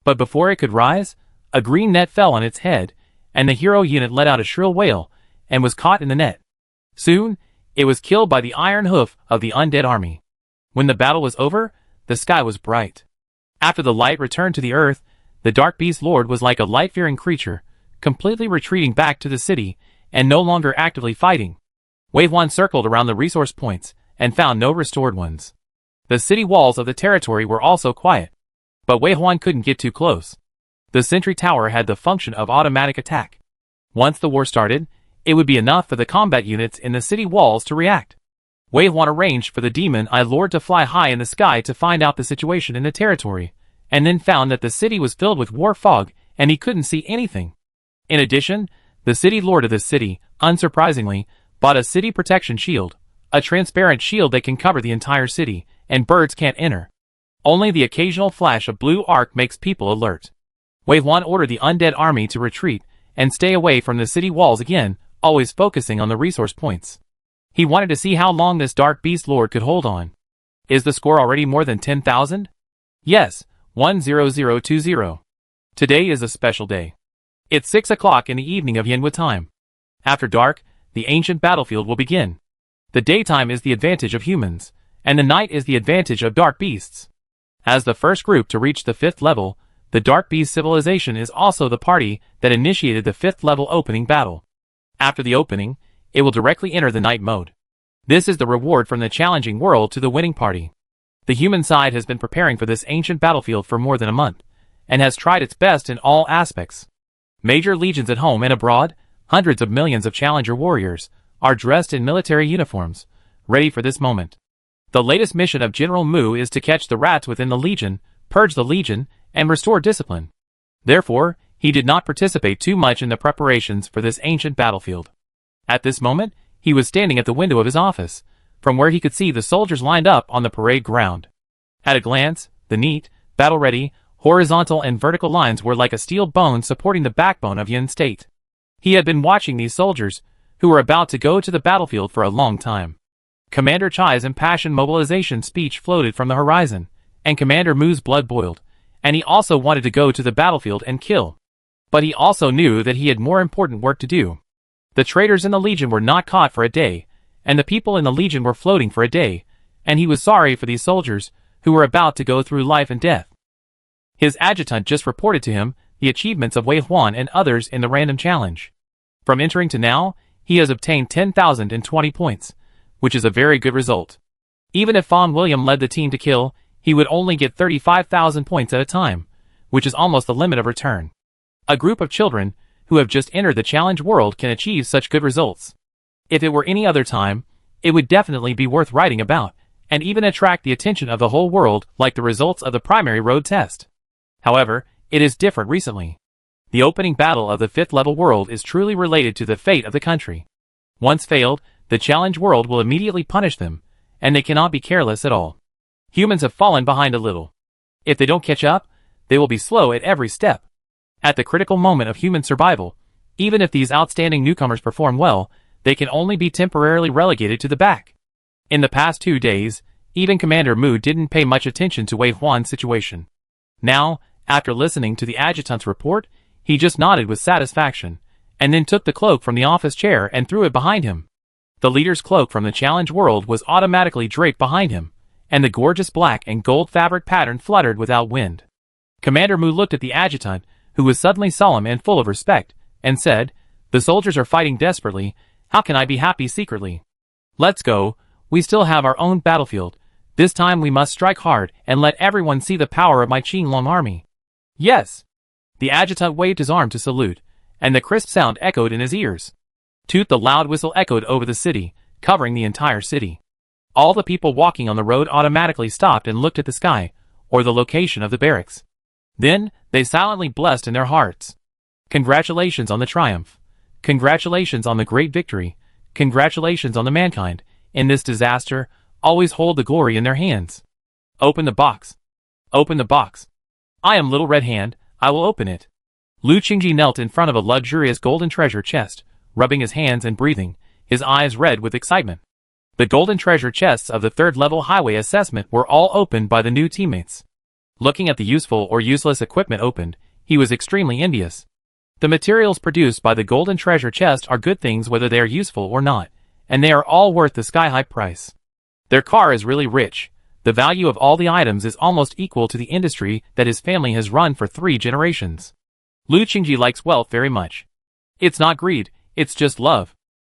But before it could rise, a green net fell on its head, and the hero unit let out a shrill wail, and was caught in the net. Soon, it was killed by the iron hoof of the undead army. When the battle was over, the sky was bright. After the light returned to the earth, the Dark Beast Lord was like a light-fearing creature, completely retreating back to the city, and no longer actively fighting. Wave 1 circled around the resource points, and found no restored ones. The city walls of the territory were also quiet. But Wave 1 couldn't get too close. The sentry tower had the function of automatic attack. Once the war started, it would be enough for the combat units in the city walls to react. Wave 1 arranged for the Demon Eye Lord to fly high in the sky to find out the situation in the territory, and then found that the city was filled with war fog and he couldn't see anything. In addition, the city lord of the city, unsurprisingly, bought a city protection shield, a transparent shield that can cover the entire city, and birds can't enter. Only the occasional flash of blue arc makes people alert. Wave 1 ordered the undead army to retreat and stay away from the city walls again, always focusing on the resource points. He wanted to see how long this Dark Beast Lord could hold on. Is the score already more than 10,000? Yes, 10020. Today is a special day. It's 6 o'clock in the evening of Yenwa time. After dark, the ancient battlefield will begin. The daytime is the advantage of humans, and the night is the advantage of dark beasts. As the first group to reach the 5th level, the Dark Beast civilization is also the party that initiated the 5th level opening battle. After the opening, it will directly enter the night mode. This is the reward from the challenging world to the winning party. The human side has been preparing for this ancient battlefield for more than a month, and has tried its best in all aspects. Major legions at home and abroad, hundreds of millions of challenger warriors, are dressed in military uniforms, ready for this moment. The latest mission of General Mu is to catch the rats within the legion, purge the legion, and restore discipline. Therefore, he did not participate too much in the preparations for this ancient battlefield. At this moment, he was standing at the window of his office, from where he could see the soldiers lined up on the parade ground. At a glance, the neat, battle-ready, horizontal and vertical lines were like a steel bone supporting the backbone of Yin State. He had been watching these soldiers, who were about to go to the battlefield for a long time. Commander Chai's impassioned mobilization speech floated from the horizon, and Commander Mu's blood boiled, and he also wanted to go to the battlefield and kill. But he also knew that he had more important work to do. The traitors in the Legion were not caught for a day, and the people in the Legion were floating for a day, and he was sorry for these soldiers, who were about to go through life and death. His adjutant just reported to him the achievements of Wei Huan and others in the random challenge. From entering to now, he has obtained 10,020 points, which is a very good result. Even if Fawn William led the team to kill, he would only get 35,000 points at a time, which is almost the limit of return. A group of children, who have just entered the challenge world, can achieve such good results. If it were any other time, it would definitely be worth writing about, and even attract the attention of the whole world like the results of the primary road test. However, it is different recently. The opening battle of the 5th level world is truly related to the fate of the country. Once failed, the challenge world will immediately punish them, and they cannot be careless at all. Humans have fallen behind a little. If they don't catch up, they will be slow at every step. At the critical moment of human survival, even if these outstanding newcomers perform well, they can only be temporarily relegated to the back. In the past 2 days, even Commander Mu didn't pay much attention to Wei Huan's situation. Now, after listening to the adjutant's report, he just nodded with satisfaction, and then took the cloak from the office chair and threw it behind him. The leader's cloak from the challenge world was automatically draped behind him, and the gorgeous black and gold fabric pattern fluttered without wind. Commander Mu looked at the adjutant, who was suddenly solemn and full of respect, and said, "The soldiers are fighting desperately, how can I be happy secretly? Let's go, we still have our own battlefield. This time we must strike hard and let everyone see the power of my Qinglong army." "Yes!" The adjutant waved his arm to salute, and the crisp sound echoed in his ears. Toot the loud whistle echoed over the city, covering the entire city. All the people walking on the road automatically stopped and looked at the sky, or the location of the barracks. Then, they silently blessed in their hearts. Congratulations on the triumph. Congratulations on the great victory. Congratulations on the mankind. In this disaster, always hold the glory in their hands. Open the box. Open the box. I am Little Red Hand, I will open it. Lu Qingji knelt in front of a luxurious golden treasure chest, rubbing his hands and breathing, his eyes red with excitement. The golden treasure chests of the third-level highway assessment were all opened by the new teammates. Looking at the useful or useless equipment opened, he was extremely envious. The materials produced by the golden treasure chest are good things whether they are useful or not, and they are all worth the sky-high price. Their car is really rich. The value of all the items is almost equal to the industry that his family has run for 3 generations. Lu Qingji likes wealth very much. It's not greed, it's just love.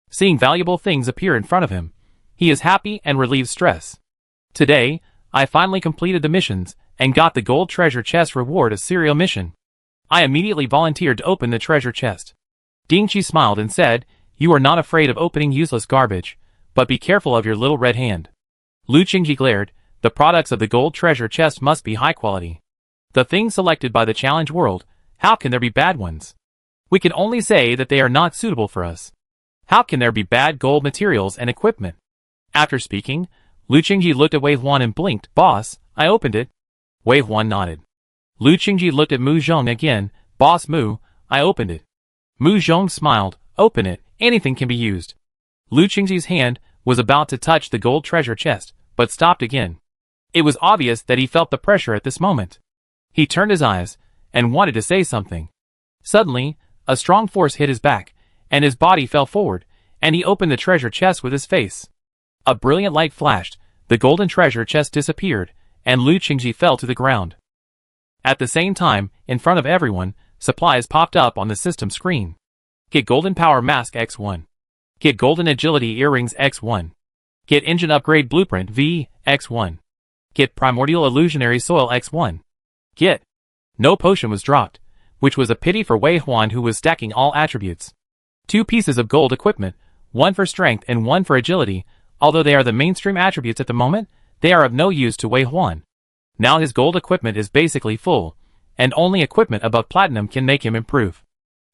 Seeing valuable things appear in front of him, he is happy and relieves stress. Today, I finally completed the missions and got the gold treasure chest reward as serial mission. I immediately volunteered to open the treasure chest. Dingqi smiled and said, "You are not afraid of opening useless garbage, but be careful of your little red hand." Lu Qingji glared. The products of the gold treasure chest must be high quality. The things selected by the challenge world, how can there be bad ones? We can only say that they are not suitable for us. How can there be bad gold materials and equipment? After speaking, Lu Qingji looked at Wei Huan and blinked. "Boss, I opened it." Wei Huan nodded. Lu Qingji looked at Mu Zhong again. "Boss Mu, I opened it." Mu Zhong smiled. "Open it, anything can be used." Lu Qingji's hand was about to touch the gold treasure chest, but stopped again. It was obvious that he felt the pressure at this moment. He turned his eyes, and wanted to say something. Suddenly, a strong force hit his back, and his body fell forward, and he opened the treasure chest with his face. A brilliant light flashed, the golden treasure chest disappeared, and Lu Qingji fell to the ground. At the same time, in front of everyone, supplies popped up on the system screen. Get Golden Power Mask X1. Get Golden Agility Earrings X1. Get Engine Upgrade Blueprint V, X1. Get Primordial Illusionary Soil X1. Get. No potion was dropped, which was a pity for Wei Huan who was stacking all attributes. 2 pieces of gold equipment, one for strength and one for agility, although they are the mainstream attributes at the moment, they are of no use to Wei Huan. Now his gold equipment is basically full, and only equipment above platinum can make him improve.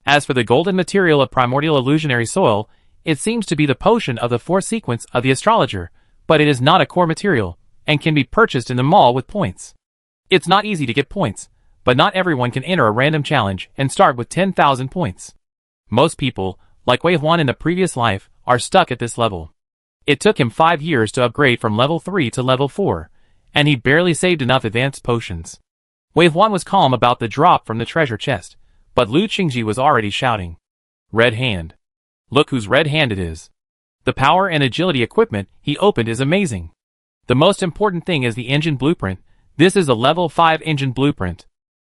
As for the golden material of Primordial Illusionary Soil, it seems to be the potion of the 4th sequence of the astrologer, but it is not a core material, and can be purchased in the mall with points. It's not easy to get points, but not everyone can enter a random challenge and start with 10,000 points. Most people, like Wei Huan in the previous life, are stuck at this level. It took him 5 years to upgrade from level 3 to level 4, and he barely saved enough advanced potions. Wei Huan was calm about the drop from the treasure chest, but Lu Qingji was already shouting. Red hand. Look whose red hand it is. The power and agility equipment he opened is amazing. The most important thing is the engine blueprint. This is a level 5 engine blueprint.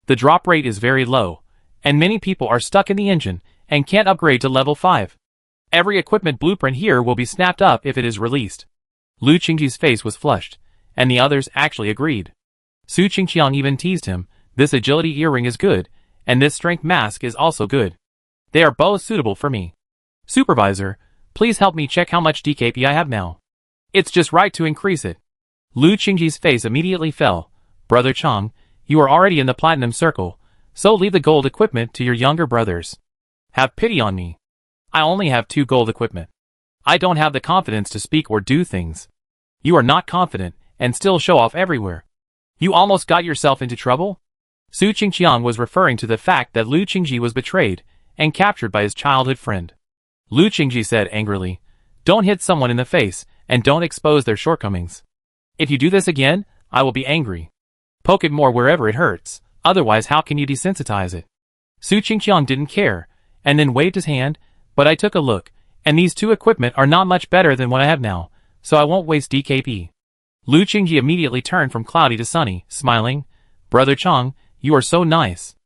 The drop rate is very low, and many people are stuck in the engine and can't upgrade to level 5. Every equipment blueprint here will be snapped up if it is released. Lu Qingji's face was flushed, and the others actually agreed. Su Qingqiang even teased him, "This agility earring is good, and this strength mask is also good. They are both suitable for me. Supervisor, please help me check how much DKP I have now. It's just right to increase it." Lu Qingji's face immediately fell. "Brother Chang, you are already in the platinum circle, so leave the gold equipment to your younger brothers. Have pity on me. I only have 2 gold equipment. I don't have the confidence to speak or do things. You are not confident, and still show off everywhere. You almost got yourself into trouble?" Su Qingqiang was referring to the fact that Lu Qingji was betrayed and captured by his childhood friend. Lu Qingji said angrily, "Don't hit someone in the face, and don't expose their shortcomings. If you do this again, I will be angry. Poke it more wherever it hurts, otherwise how can you desensitize it?" Su Qingqiang didn't care, and then waved his hand, "But I took a look, and these 2 equipment are not much better than what I have now, so I won't waste DKP. Lu Qingji immediately turned from cloudy to sunny, smiling, "Brother Chang, you are so nice.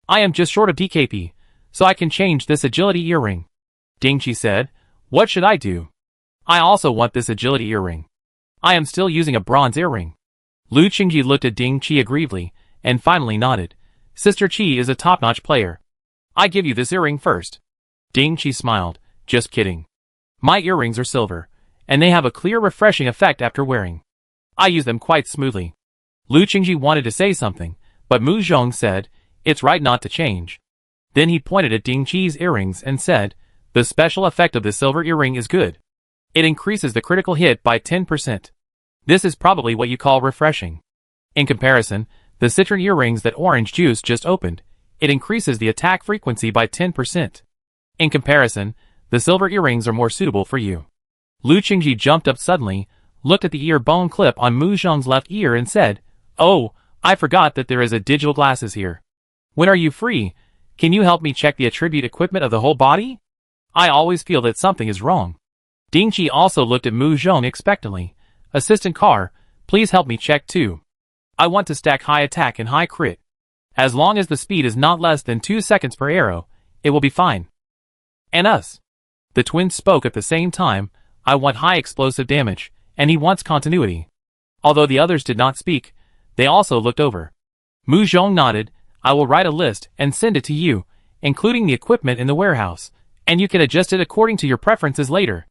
I am just short of DKP, so I can change this agility earring." Dingqi said, "What should I do? I also want this agility earring. I am still using a bronze earring." Lu Qingji looked at Dingqi aggressively, and finally nodded. "Sister Qi is a top-notch player. I give you this earring first." Dingqi smiled, "Just kidding. My earrings are silver, and they have a clear refreshing effect after wearing. I use them quite smoothly." Lu Qingji wanted to say something, but Mu Zhong said, "It's right not to change." Then he pointed at Dingqi's earrings and said, "The special effect of the silver earring is good. It increases the critical hit by 10%. This is probably what you call refreshing. In comparison, the citron earrings that Orange Juice just opened, it increases the attack frequency by 10%. In comparison, the silver earrings are more suitable for you." Lu Qingji jumped up suddenly, looked at the ear bone clip on Mu Zhong's left ear and said, "Oh, I forgot that there is a digital glasses here. When are you free? Can you help me check the attribute equipment of the whole body? I always feel that something is wrong." Ding Qi also looked at Mu Zhong expectantly. "Assistant Car, please help me check too. I want to stack high attack and high crit. As long as the speed is not less than 2 seconds per arrow, it will be fine." "And us?" The twins spoke at the same time. "I want high explosive damage, and he wants continuity." Although the others did not speak, they also looked over. Mu Zhong nodded. "I will write a list and send it to you, including the equipment in the warehouse, and you can adjust it according to your preferences later."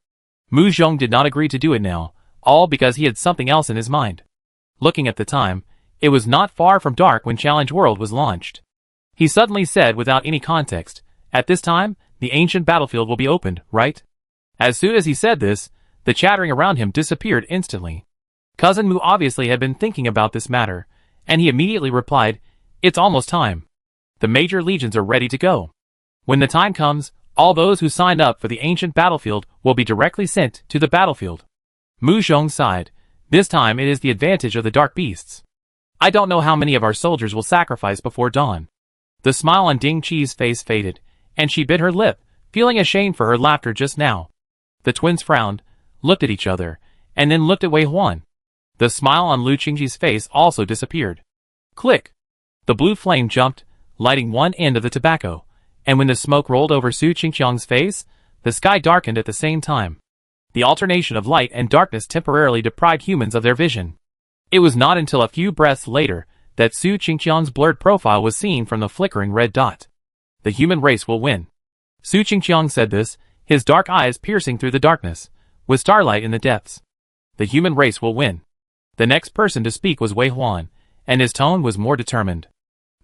Mu Zhong did not agree to do it now, all because he had something else in his mind. Looking at the time, it was not far from dark when Challenge World was launched. He suddenly said without any context, "At this time, the ancient battlefield will be opened, right?" As soon as he said this, the chattering around him disappeared instantly. Cousin Mu obviously had been thinking about this matter, and he immediately replied, "It's almost time. The major legions are ready to go. When the time comes, all those who signed up for the ancient battlefield will be directly sent to the battlefield." Mu Zhong sighed. "This time it is the advantage of the dark beasts. I don't know how many of our soldiers will sacrifice before dawn." The smile on Ding Qi's face faded, and she bit her lip, feeling ashamed for her laughter just now. The twins frowned, looked at each other, and then looked at Wei Huan. The smile on Lu Qingji's face also disappeared. Click! The blue flame jumped, lighting one end of the tobacco, and when the smoke rolled over Su Qingqiang's face, the sky darkened at the same time. The alternation of light and darkness temporarily deprived humans of their vision. It was not until a few breaths later that Su Qingqiang's blurred profile was seen from the flickering red dot. "The human race will win." Su Qingqiang said this, his dark eyes piercing through the darkness, with starlight in the depths. "The human race will win." The next person to speak was Wei Huan, and his tone was more determined.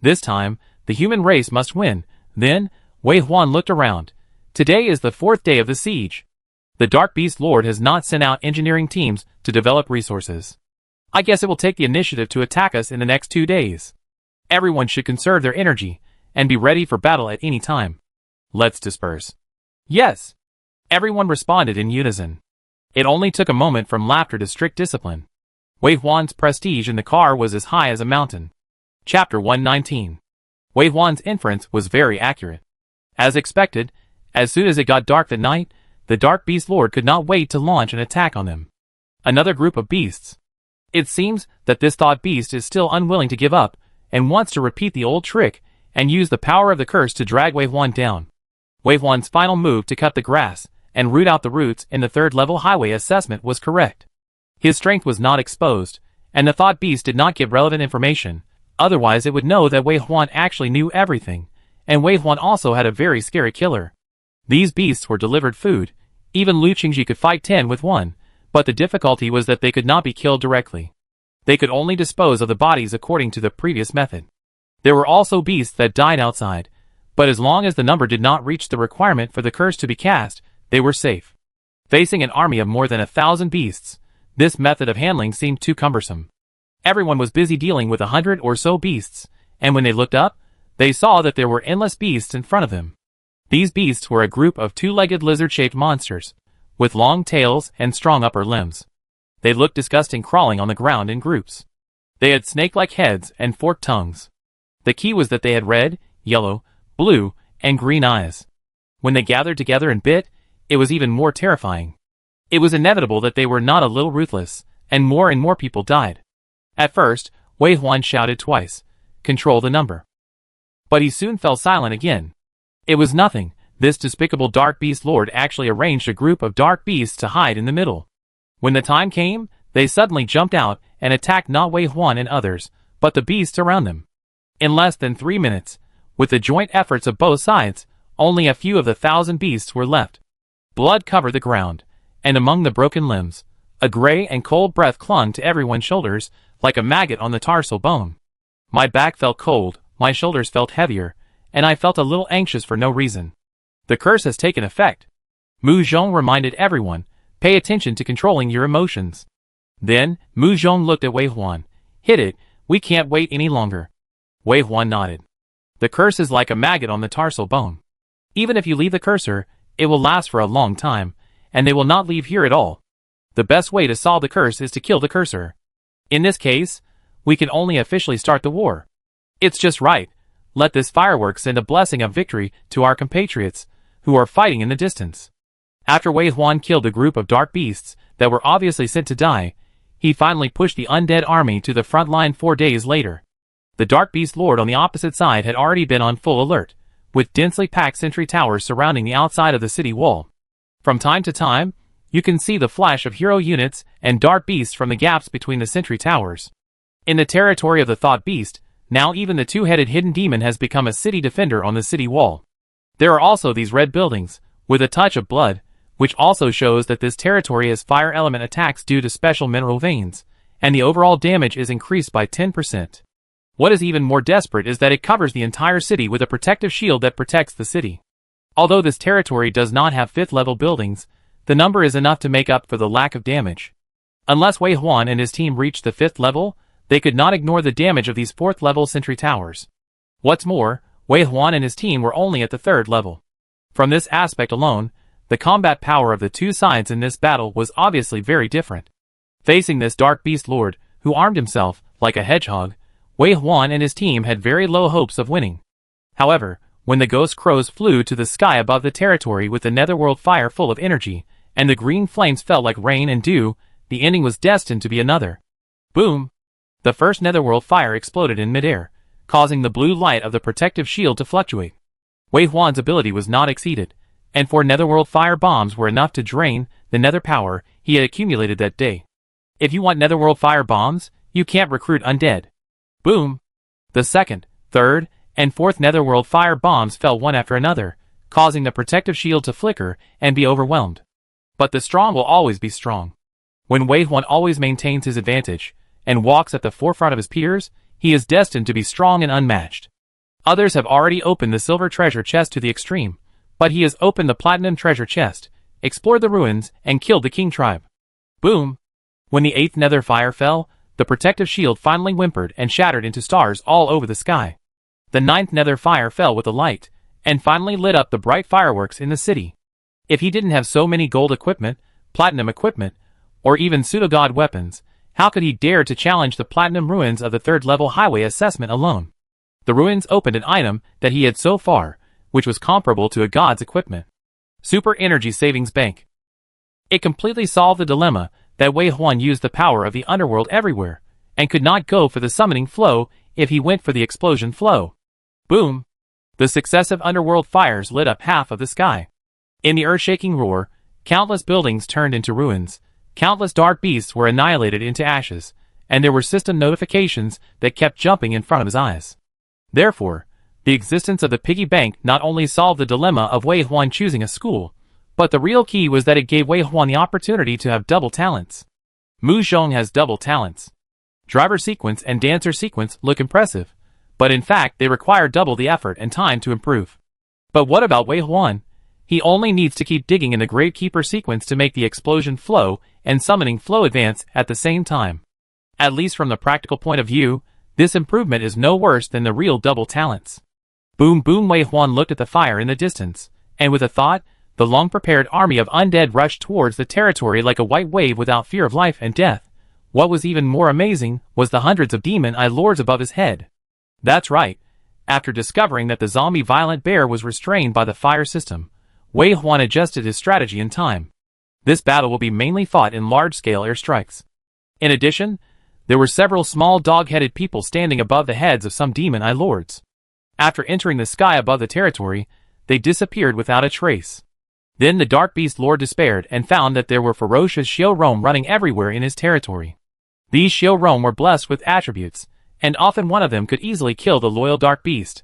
This time, the human race must win. Then, Wei Huan looked around. Today is the 4th day of the siege. The Dark Beast Lord has not sent out engineering teams to develop resources. I guess it will take the initiative to attack us in the next 2 days. Everyone should conserve their energy, and be ready for battle at any time. Let's disperse. Yes. Everyone responded in unison. It only took a moment from laughter to strict discipline. Wei Huan's prestige in the car was as high as a mountain. Chapter 119. Wei Huan's inference was very accurate. As expected, as soon as it got dark that night, the Dark Beast Lord could not wait to launch an attack on them. Another group of beasts. It seems that this thought beast is still unwilling to give up, and wants to repeat the old trick, and use the power of the curse to drag Wei Huan down. Wei Huan's final move to cut the grass, and root out the roots in the 3rd-level highway assessment was correct. His strength was not exposed, and the thought beast did not give relevant information, otherwise it would know that Wei Huan actually knew everything, and Wei Huan also had a very scary killer. These beasts were delivered food. Even Lu Qingji could fight 10 with 1, but the difficulty was that they could not be killed directly. They could only dispose of the bodies according to the previous method. There were also beasts that died outside, but as long as the number did not reach the requirement for the curse to be cast, they were safe. Facing an army of more than 1,000 beasts, this method of handling seemed too cumbersome. Everyone was busy dealing with 100 or so beasts, and when they looked up, they saw that there were endless beasts in front of them. These beasts were a group of 2-legged lizard-shaped monsters, with long tails and strong upper limbs. They looked disgusting crawling on the ground in groups. They had snake-like heads and forked tongues. The key was that they had red, yellow, blue, and green eyes. When they gathered together and bit, it was even more terrifying. It was inevitable that they were not a little ruthless, and more people died. At first, Wei Huan shouted twice, "Control the number." But he soon fell silent again. It was nothing. This despicable Dark Beast Lord actually arranged a group of dark beasts to hide in the middle. When the time came, they suddenly jumped out and attacked not Wei Huan and others, but the beasts around them. In less than 3 minutes, with the joint efforts of both sides, only a few of the 1,000 beasts were left. Blood covered the ground, and among the broken limbs, a gray and cold breath clung to everyone's shoulders, like a maggot on the tarsal bone. My back felt cold, my shoulders felt heavier, and I felt a little anxious for no reason. The curse has taken effect. Mu Zhong reminded everyone, pay attention to controlling your emotions. Then, Mu Zhong looked at Wei Huan. Hit it, we can't wait any longer. Wei Huan nodded. The curse is like a maggot on the tarsal bone. Even if you leave the cursor, it will last for a long time, and they will not leave here at all. The best way to solve the curse is to kill the cursor. In this case, we can only officially start the war. It's just right. Let this fireworks send a blessing of victory to our compatriots, who are fighting in the distance. After Wei Huan killed a group of dark beasts that were obviously sent to die, he finally pushed the undead army to the front line 4 days later. The Dark Beast Lord on the opposite side had already been on full alert, with densely packed sentry towers surrounding the outside of the city wall. From time to time, you can see the flash of hero units and dark beasts from the gaps between the sentry towers. In the territory of the Thought Beast, now even the two-headed hidden demon has become a city defender on the city wall. There are also these red buildings, with a touch of blood, which also shows that this territory has fire element attacks due to special mineral veins, and the overall damage is increased by 10%. What is even more desperate is that it covers the entire city with a protective shield that protects the city. Although this territory does not have 5th level buildings, the number is enough to make up for the lack of damage. Unless Wei Huan and his team reached the 5th level, they could not ignore the damage of these 4th level sentry towers. What's more, Wei Huan and his team were only at the 3rd level. From this aspect alone, the combat power of the two sides in this battle was obviously very different. Facing this Dark Beast Lord, who armed himself like a hedgehog, Wei Huan and his team had very low hopes of winning. However, when the ghost crows flew to the sky above the territory with the netherworld fire full of energy, and the green flames fell like rain and dew, the ending was destined to be another. Boom! The first netherworld fire exploded in midair, causing the blue light of the protective shield to fluctuate. Wei Huan's ability was not exceeded, and 4 netherworld fire bombs were enough to drain the nether power he had accumulated that day. If you want netherworld fire bombs, you can't recruit undead. Boom! The 2nd, 3rd, and 4th netherworld fire bombs fell one after another, causing the protective shield to flicker and be overwhelmed. But the strong will always be strong. When Wei Huan always maintains his advantage, and walks at the forefront of his peers, he is destined to be strong and unmatched. Others have already opened the silver treasure chest to the extreme, but he has opened the platinum treasure chest, explored the ruins, and killed the king tribe. Boom! When the 8th nether fire fell, the protective shield finally whimpered and shattered into stars all over the sky. The 9th nether fire fell with a light, and finally lit up the bright fireworks in the city. If he didn't have so many gold equipment, platinum equipment, or even pseudo-god weapons, how could he dare to challenge the platinum ruins of the 3rd level highway assessment alone? The ruins opened an item that he had so far, which was comparable to a god's equipment. Super Energy Savings Bank. It completely solved the dilemma that Wei Huan used the power of the underworld everywhere, and could not go for the summoning flow if he went for the explosion flow. Boom! The successive underworld fires lit up half of the sky. In the earth-shaking roar, countless buildings turned into ruins, countless dark beasts were annihilated into ashes, and there were system notifications that kept jumping in front of his eyes. Therefore, the existence of the piggy bank not only solved the dilemma of Wei Huan choosing a school, but the real key was that it gave Wei Huan the opportunity to have double talents. Mu Zhong has double talents. Driver sequence and dancer sequence look impressive, but in fact they require double the effort and time to improve. But what about Wei Huan? He only needs to keep digging in the Gravekeeper sequence to make the explosion flow and summoning flow advance at the same time. At least from the practical point of view, this improvement is no worse than the real double talents. Boom boom! Wei Huan looked at the fire in the distance, and with a thought, the long-prepared army of undead rushed towards the territory like a white wave without fear of life and death. What was even more amazing was the hundreds of demon eye lords above his head. That's right. After discovering that the zombie violent bear was restrained by the fire system, Wei Huan adjusted his strategy in time. This battle will be mainly fought in large-scale airstrikes. In addition, there were several small dog-headed people standing above the heads of some demon eye lords. After entering the sky above the territory, they disappeared without a trace. Then the Dark Beast Lord despaired and found that there were ferocious Xiao Rome running everywhere in his territory. These Xiao Rome were blessed with attributes, and often one of them could easily kill the loyal Dark Beast.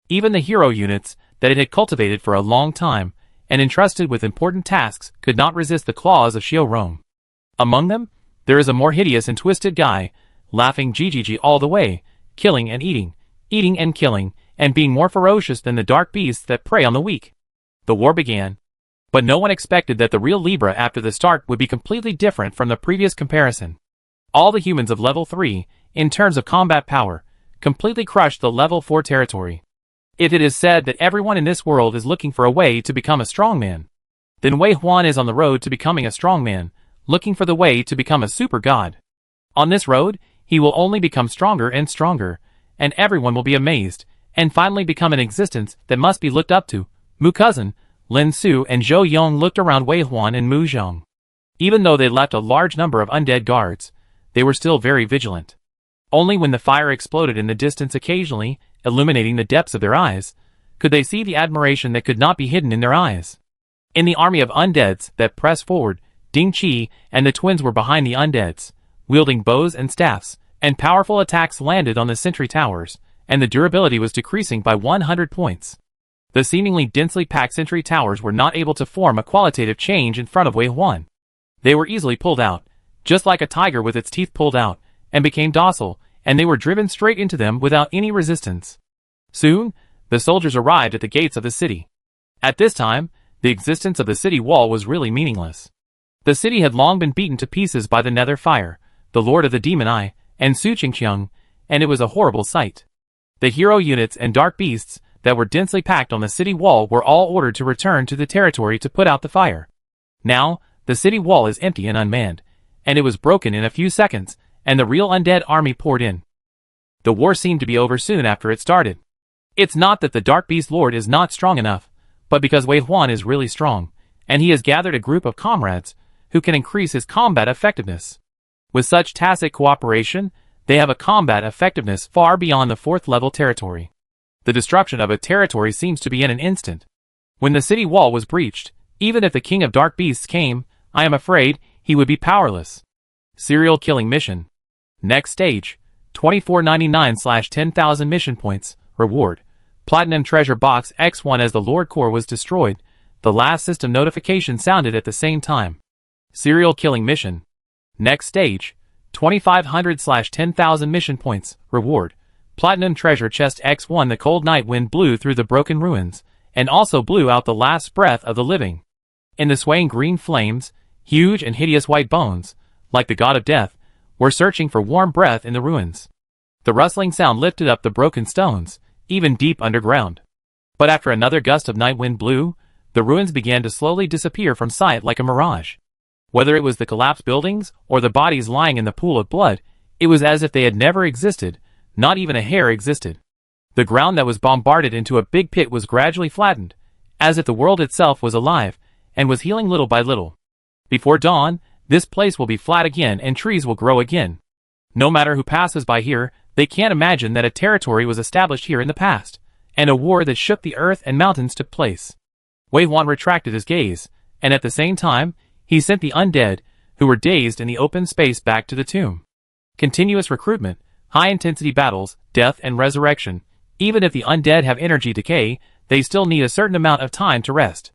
Even the hero units that it had cultivated for a long time and entrusted with important tasks could not resist the claws of Xiao Rome. Among them, there is a more hideous and twisted guy, laughing GGG all the way, killing and eating and killing, and being more ferocious than the dark beasts that prey on the weak. The war began. But no one expected that the real Libra after the start would be completely different from the previous comparison. All the humans of level 3, in terms of combat power, completely crushed the level 4 territory. If it is said that everyone in this world is looking for a way to become a strongman, then Wei Huan is on the road to becoming a strong man, looking for the way to become a super god. On this road, he will only become stronger and stronger, and everyone will be amazed, and finally become an existence that must be looked up to. Mu Cousin, Lin Su and Zhou Yong looked around Wei Huan and Mu Zhong. Even though they left a large number of undead guards, they were still very vigilant. Only when the fire exploded in the distance occasionally, illuminating the depths of their eyes, could they see the admiration that could not be hidden in their eyes. In the army of undeads that pressed forward, Ding Qi and the twins were behind the undeads, wielding bows and staffs, and powerful attacks landed on the sentry towers, and the durability was decreasing by 100 points. The seemingly densely packed sentry towers were not able to form a qualitative change in front of Wei Huan. They were easily pulled out, just like a tiger with its teeth pulled out, and became docile, and they were driven straight into them without any resistance. Soon, the soldiers arrived at the gates of the city. At this time, the existence of the city wall was really meaningless. The city had long been beaten to pieces by the Nether Fire, the Lord of the Demon Eye, and Su Qingqiang, and it was a horrible sight. The hero units and dark beasts that were densely packed on the city wall were all ordered to return to the territory to put out the fire. Now, the city wall is empty and unmanned, and it was broken in a few seconds, and the real undead army poured in. The war seemed to be over soon after it started. It's not that the Dark Beast Lord is not strong enough, but because Wei Huan is really strong, and he has gathered a group of comrades who can increase his combat effectiveness. With such tacit cooperation, they have a combat effectiveness far beyond the 4th level territory. The destruction of a territory seems to be in an instant. When the city wall was breached, even if the King of Dark Beasts came, I am afraid he would be powerless. Serial killing mission. Next stage, 2499/10,000 mission points, reward. Platinum treasure box X1. As the Lord Core was destroyed, the last system notification sounded at the same time. Serial killing mission. Next stage, 2500/10,000 mission points, reward. Platinum treasure chest X1. The cold night wind blew through the broken ruins, and also blew out the last breath of the living. In the swaying green flames, huge and hideous white bones, like the god of death, were searching for warm breath in the ruins. The rustling sound lifted up the broken stones, even deep underground. But after another gust of night wind blew, the ruins began to slowly disappear from sight like a mirage. Whether it was the collapsed buildings or the bodies lying in the pool of blood, it was as if they had never existed, not even a hair existed. The ground that was bombarded into a big pit was gradually flattened, as if the world itself was alive, and was healing little by little. Before dawn, this place will be flat again and trees will grow again. No matter who passes by here, they can't imagine that a territory was established here in the past, and a war that shook the earth and mountains took place. Wei Huan retracted his gaze, and at the same time, he sent the undead, who were dazed in the open space, back to the tomb. Continuous recruitment, high-intensity battles, death and resurrection. Even if the undead have energy decay, they still need a certain amount of time to rest.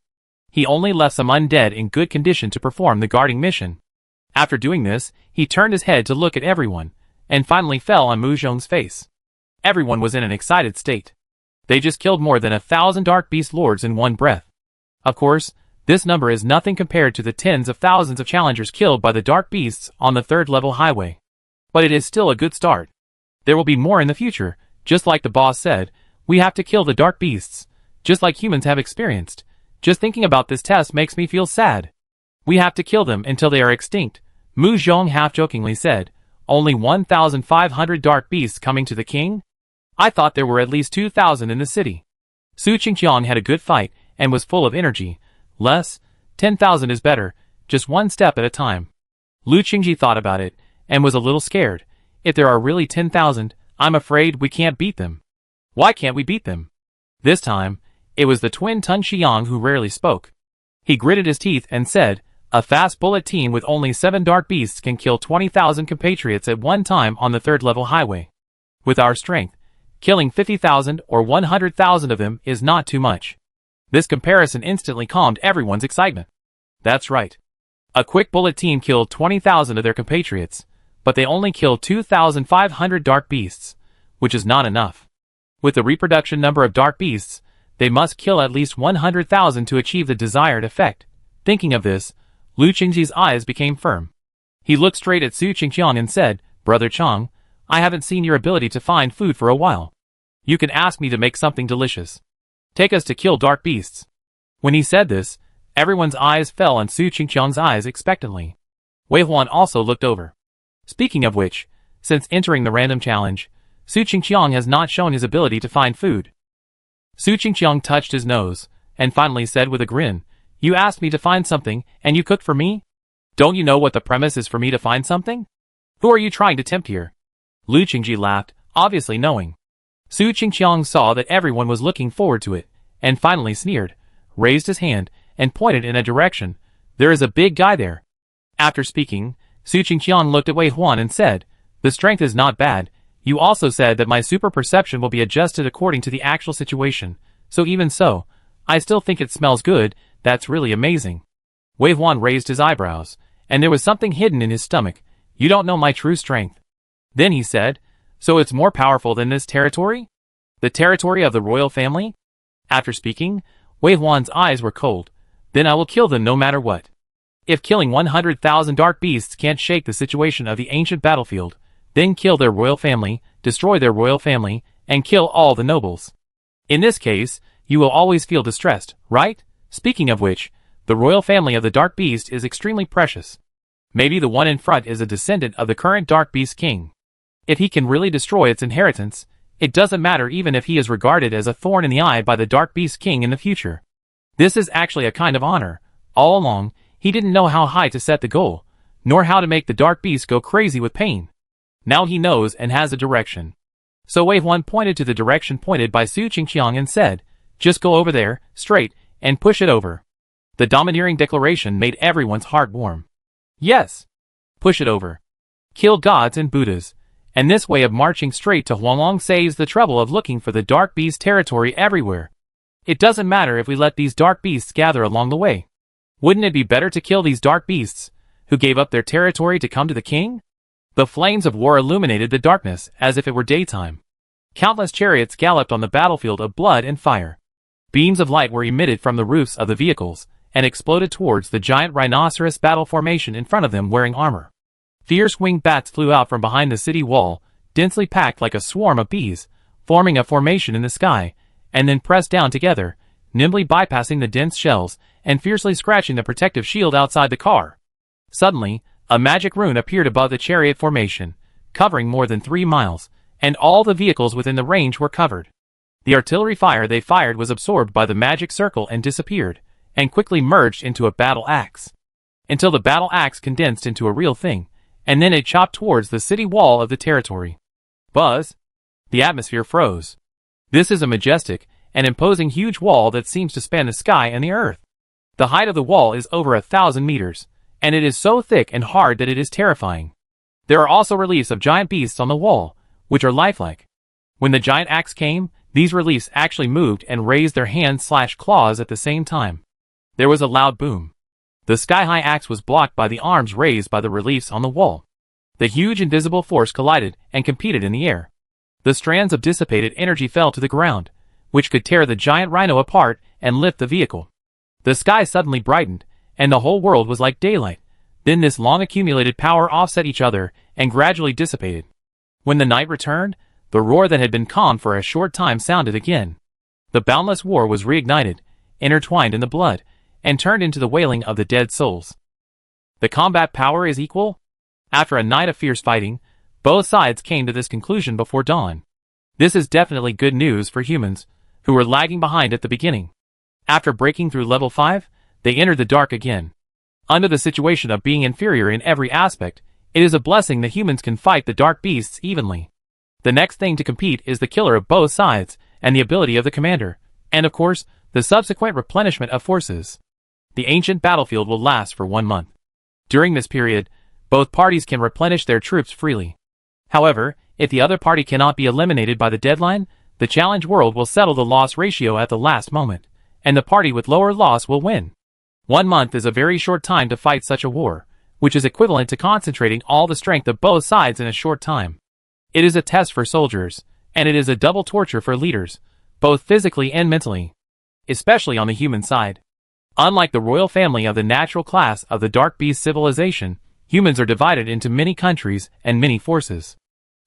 He only left some undead in good condition to perform the guarding mission. After doing this, he turned his head to look at everyone, and finally fell on Mu Zhong's face. Everyone was in an excited state. They just killed more than 1,000 Dark Beast Lords in one breath. Of course, this number is nothing compared to the tens of thousands of challengers killed by the Dark Beasts on the 3rd level highway. But it is still a good start. There will be more in the future. Just like the boss said, we have to kill the Dark Beasts, just like humans have experienced. Just thinking about this test makes me feel sad. We have to kill them until they are extinct, Mu Zhong half-jokingly said. Only 1,500 Dark Beasts coming to the king? I thought there were at least 2,000 in the city. Su Qingqiang had a good fight and was full of energy. Less, 10,000 is better, just one step at a time. Lu Qingji thought about it, and was a little scared. If there are really 10,000, I'm afraid we can't beat them. Why can't we beat them? This time, it was the twin Tun Xiang who rarely spoke. He gritted his teeth and said, a fast bullet team with only 7 Dark Beasts can kill 20,000 compatriots at one time on the 3rd level highway. With our strength, killing 50,000 or 100,000 of them is not too much. This comparison instantly calmed everyone's excitement. That's right. A quick bullet team killed 20,000 of their compatriots, but they only killed 2,500 Dark Beasts, which is not enough. With the reproduction number of Dark Beasts, they must kill at least 100,000 to achieve the desired effect. Thinking of this, Lu Qingji's eyes became firm. He looked straight at Su Qingqiang and said, Brother Chang, I haven't seen your ability to find food for a while. You can ask me to make something delicious. Take us to kill Dark Beasts. When he said this, Everyone's eyes fell on Su Qingqiang's eyes expectantly. Wei Huan also looked over. Speaking of which, since entering the random challenge, Su Qingqiang has not shown his ability to find food. Su Qingqiang touched his nose, and finally said with a grin, "You asked me to find something, and you cooked for me? Don't you know what the premise is for me to find something? Who are you trying to tempt here?" Lu Qingji laughed, obviously knowing. Su Qingqiang saw that everyone was looking forward to it, and finally sneered, raised his hand, and pointed in a direction. "There is a big guy there." After speaking, Su Qingqiang looked at Wei Huan and said, "The strength is not bad. You also said that my super perception will be adjusted according to the actual situation, so even so, I still think it smells good. That's really amazing." Wei Huan raised his eyebrows, and there was something hidden in his stomach. "You don't know my true strength." Then he said, "So it's more powerful than this territory? The territory of the royal family?" After speaking, Wei Huan's eyes were cold. "Then I will kill them no matter what. If killing 100,000 dark beasts can't shake the situation of the ancient battlefield, then kill their royal family, destroy their royal family, and kill all the nobles. In this case, you will always feel distressed, right? Speaking of which, the royal family of the dark beast is extremely precious. Maybe the one in front is a descendant of the current dark beast king. If he can really destroy its inheritance, it doesn't matter even if he is regarded as a thorn in the eye by the dark beast king in the future. This is actually a kind of honor. All along, he didn't know how high to set the goal, nor how to make the dark beast go crazy with pain. Now he knows and has a direction." So Wei Huan pointed to the direction pointed by Su Qingqiang and said, "Just go over there, straight, and push it over." The domineering declaration made everyone's heart warm. Yes. Push it over. Kill gods and Buddhas. And this way of marching straight to Huanglong saves the trouble of looking for the dark beast territory everywhere. It doesn't matter if we let these dark beasts gather along the way. Wouldn't it be better to kill these dark beasts, who gave up their territory to come to the king? The flames of war illuminated the darkness as if it were daytime. Countless chariots galloped on the battlefield of blood and fire. Beams of light were emitted from the roofs of the vehicles, and exploded towards the giant rhinoceros battle formation in front of them wearing armor. Fierce winged bats flew out from behind the city wall, densely packed like a swarm of bees, forming a formation in the sky, and then pressed down together, nimbly bypassing the dense shells, and fiercely scratching the protective shield outside the car. Suddenly, a magic rune appeared above the chariot formation, covering more than 3 miles, and all the vehicles within the range were covered. The artillery fire they fired was absorbed by the magic circle and disappeared, and quickly merged into a battle axe. Until the battle axe condensed into a real thing, and then it chopped towards the city wall of the territory. Buzz! The atmosphere froze. This is a majestic and imposing huge wall that seems to span the sky and the earth. The height of the wall is over 1,000 meters, and it is so thick and hard that it is terrifying. There are also reliefs of giant beasts on the wall, which are lifelike. When the giant axe came, these reliefs actually moved and raised their hands/claws at the same time. There was a loud boom. The sky-high axe was blocked by the arms raised by the reliefs on the wall. The huge invisible force collided and competed in the air. The strands of dissipated energy fell to the ground, which could tear the giant rhino apart and lift the vehicle. The sky suddenly brightened, and the whole world was like daylight. Then this long-accumulated power offset each other and gradually dissipated. When the night returned, the roar that had been calmed for a short time sounded again. The boundless war was reignited, intertwined in the blood, and turned into the wailing of the dead souls. The combat power is equal? After a night of fierce fighting, both sides came to this conclusion before dawn. This is definitely good news for humans, who were lagging behind at the beginning. After breaking through level 5, they entered the dark again. Under the situation of being inferior in every aspect, it is a blessing that humans can fight the dark beasts evenly. The next thing to compete is the killer of both sides, and the ability of the commander, and of course, the subsequent replenishment of forces. The ancient battlefield will last for 1 month. During this period, both parties can replenish their troops freely. However, if the other party cannot be eliminated by the deadline, the challenge world will settle the loss ratio at the last moment, and the party with lower loss will win. 1 month is a very short time to fight such a war, which is equivalent to concentrating all the strength of both sides in a short time. It is a test for soldiers, and it is a double torture for leaders, both physically and mentally, especially on the human side. Unlike the royal family of the natural class of the Dark Beast civilization, humans are divided into many countries and many forces.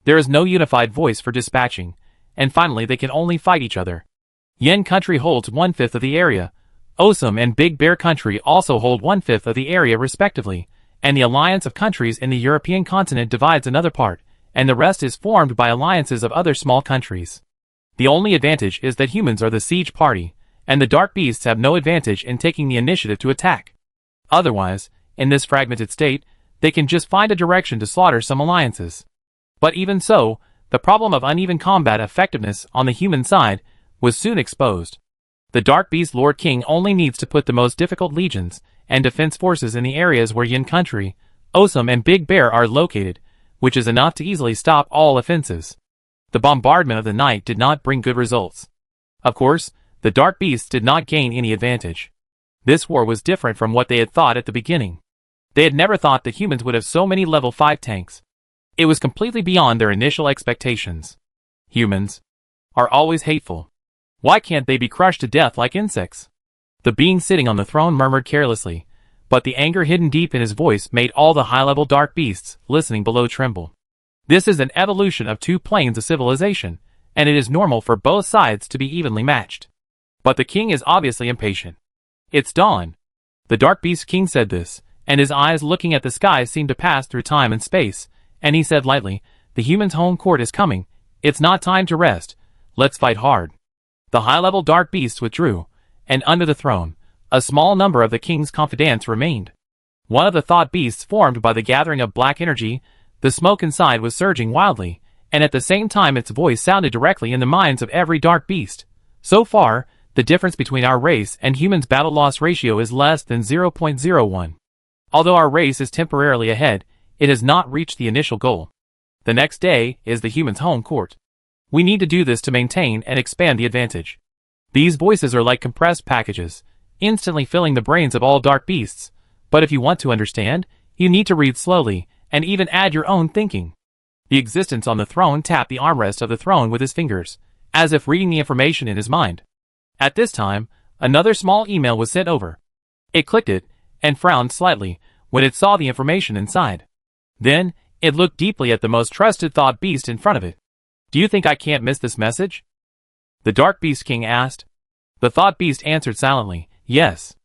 There is no unified voice for dispatching, and finally they can only fight each other. Yen country holds 1/5 of the area, Osum and Big Bear Country also hold 1/5 of the area respectively, and the alliance of countries in the European continent divides another part, and the rest is formed by alliances of other small countries. The only advantage is that humans are the siege party, and the dark beasts have no advantage in taking the initiative to attack. Otherwise, in this fragmented state, they can just find a direction to slaughter some alliances. But even so, the problem of uneven combat effectiveness on the human side was soon exposed. The Dark Beast Lord King only needs to put the most difficult legions and defense forces in the areas where Yin Country, Osum and Big Bear are located, which is enough to easily stop all offenses. The bombardment of the night did not bring good results. Of course, the Dark Beasts did not gain any advantage. This war was different from what they had thought at the beginning. They had never thought that humans would have so many level 5 tanks. It was completely beyond their initial expectations. Humans are always hateful. Why can't they be crushed to death like insects? The being sitting on the throne murmured carelessly, but the anger hidden deep in his voice made all the high-level dark beasts listening below tremble. This is an evolution of 2 planes of civilization, and it is normal for both sides to be evenly matched. But the king is obviously impatient. It's dawn. The Dark Beast King said this, and his eyes looking at the sky seemed to pass through time and space, and he said lightly, "The human's home court is coming. It's not time to rest. Let's fight hard." The high-level dark beasts withdrew, and under the throne, a small number of the king's confidants remained. One of the thought beasts formed by the gathering of black energy, the smoke inside was surging wildly, and at the same time its voice sounded directly in the minds of every dark beast. So far, the difference between our race and humans' battle-loss ratio is less than 0.01. Although our race is temporarily ahead, it has not reached the initial goal. The next day is the humans' home court. We need to do this to maintain and expand the advantage. These voices are like compressed packages, instantly filling the brains of all dark beasts, but if you want to understand, you need to read slowly, and even add your own thinking. The existence on the throne tapped the armrest of the throne with his fingers, as if reading the information in his mind. At this time, another small email was sent over. It clicked it, and frowned slightly, when it saw the information inside. Then, it looked deeply at the most trusted thought beast in front of it. "Do you think I can't miss this message?" The Dark Beast King asked. The thought beast answered silently, "Yes."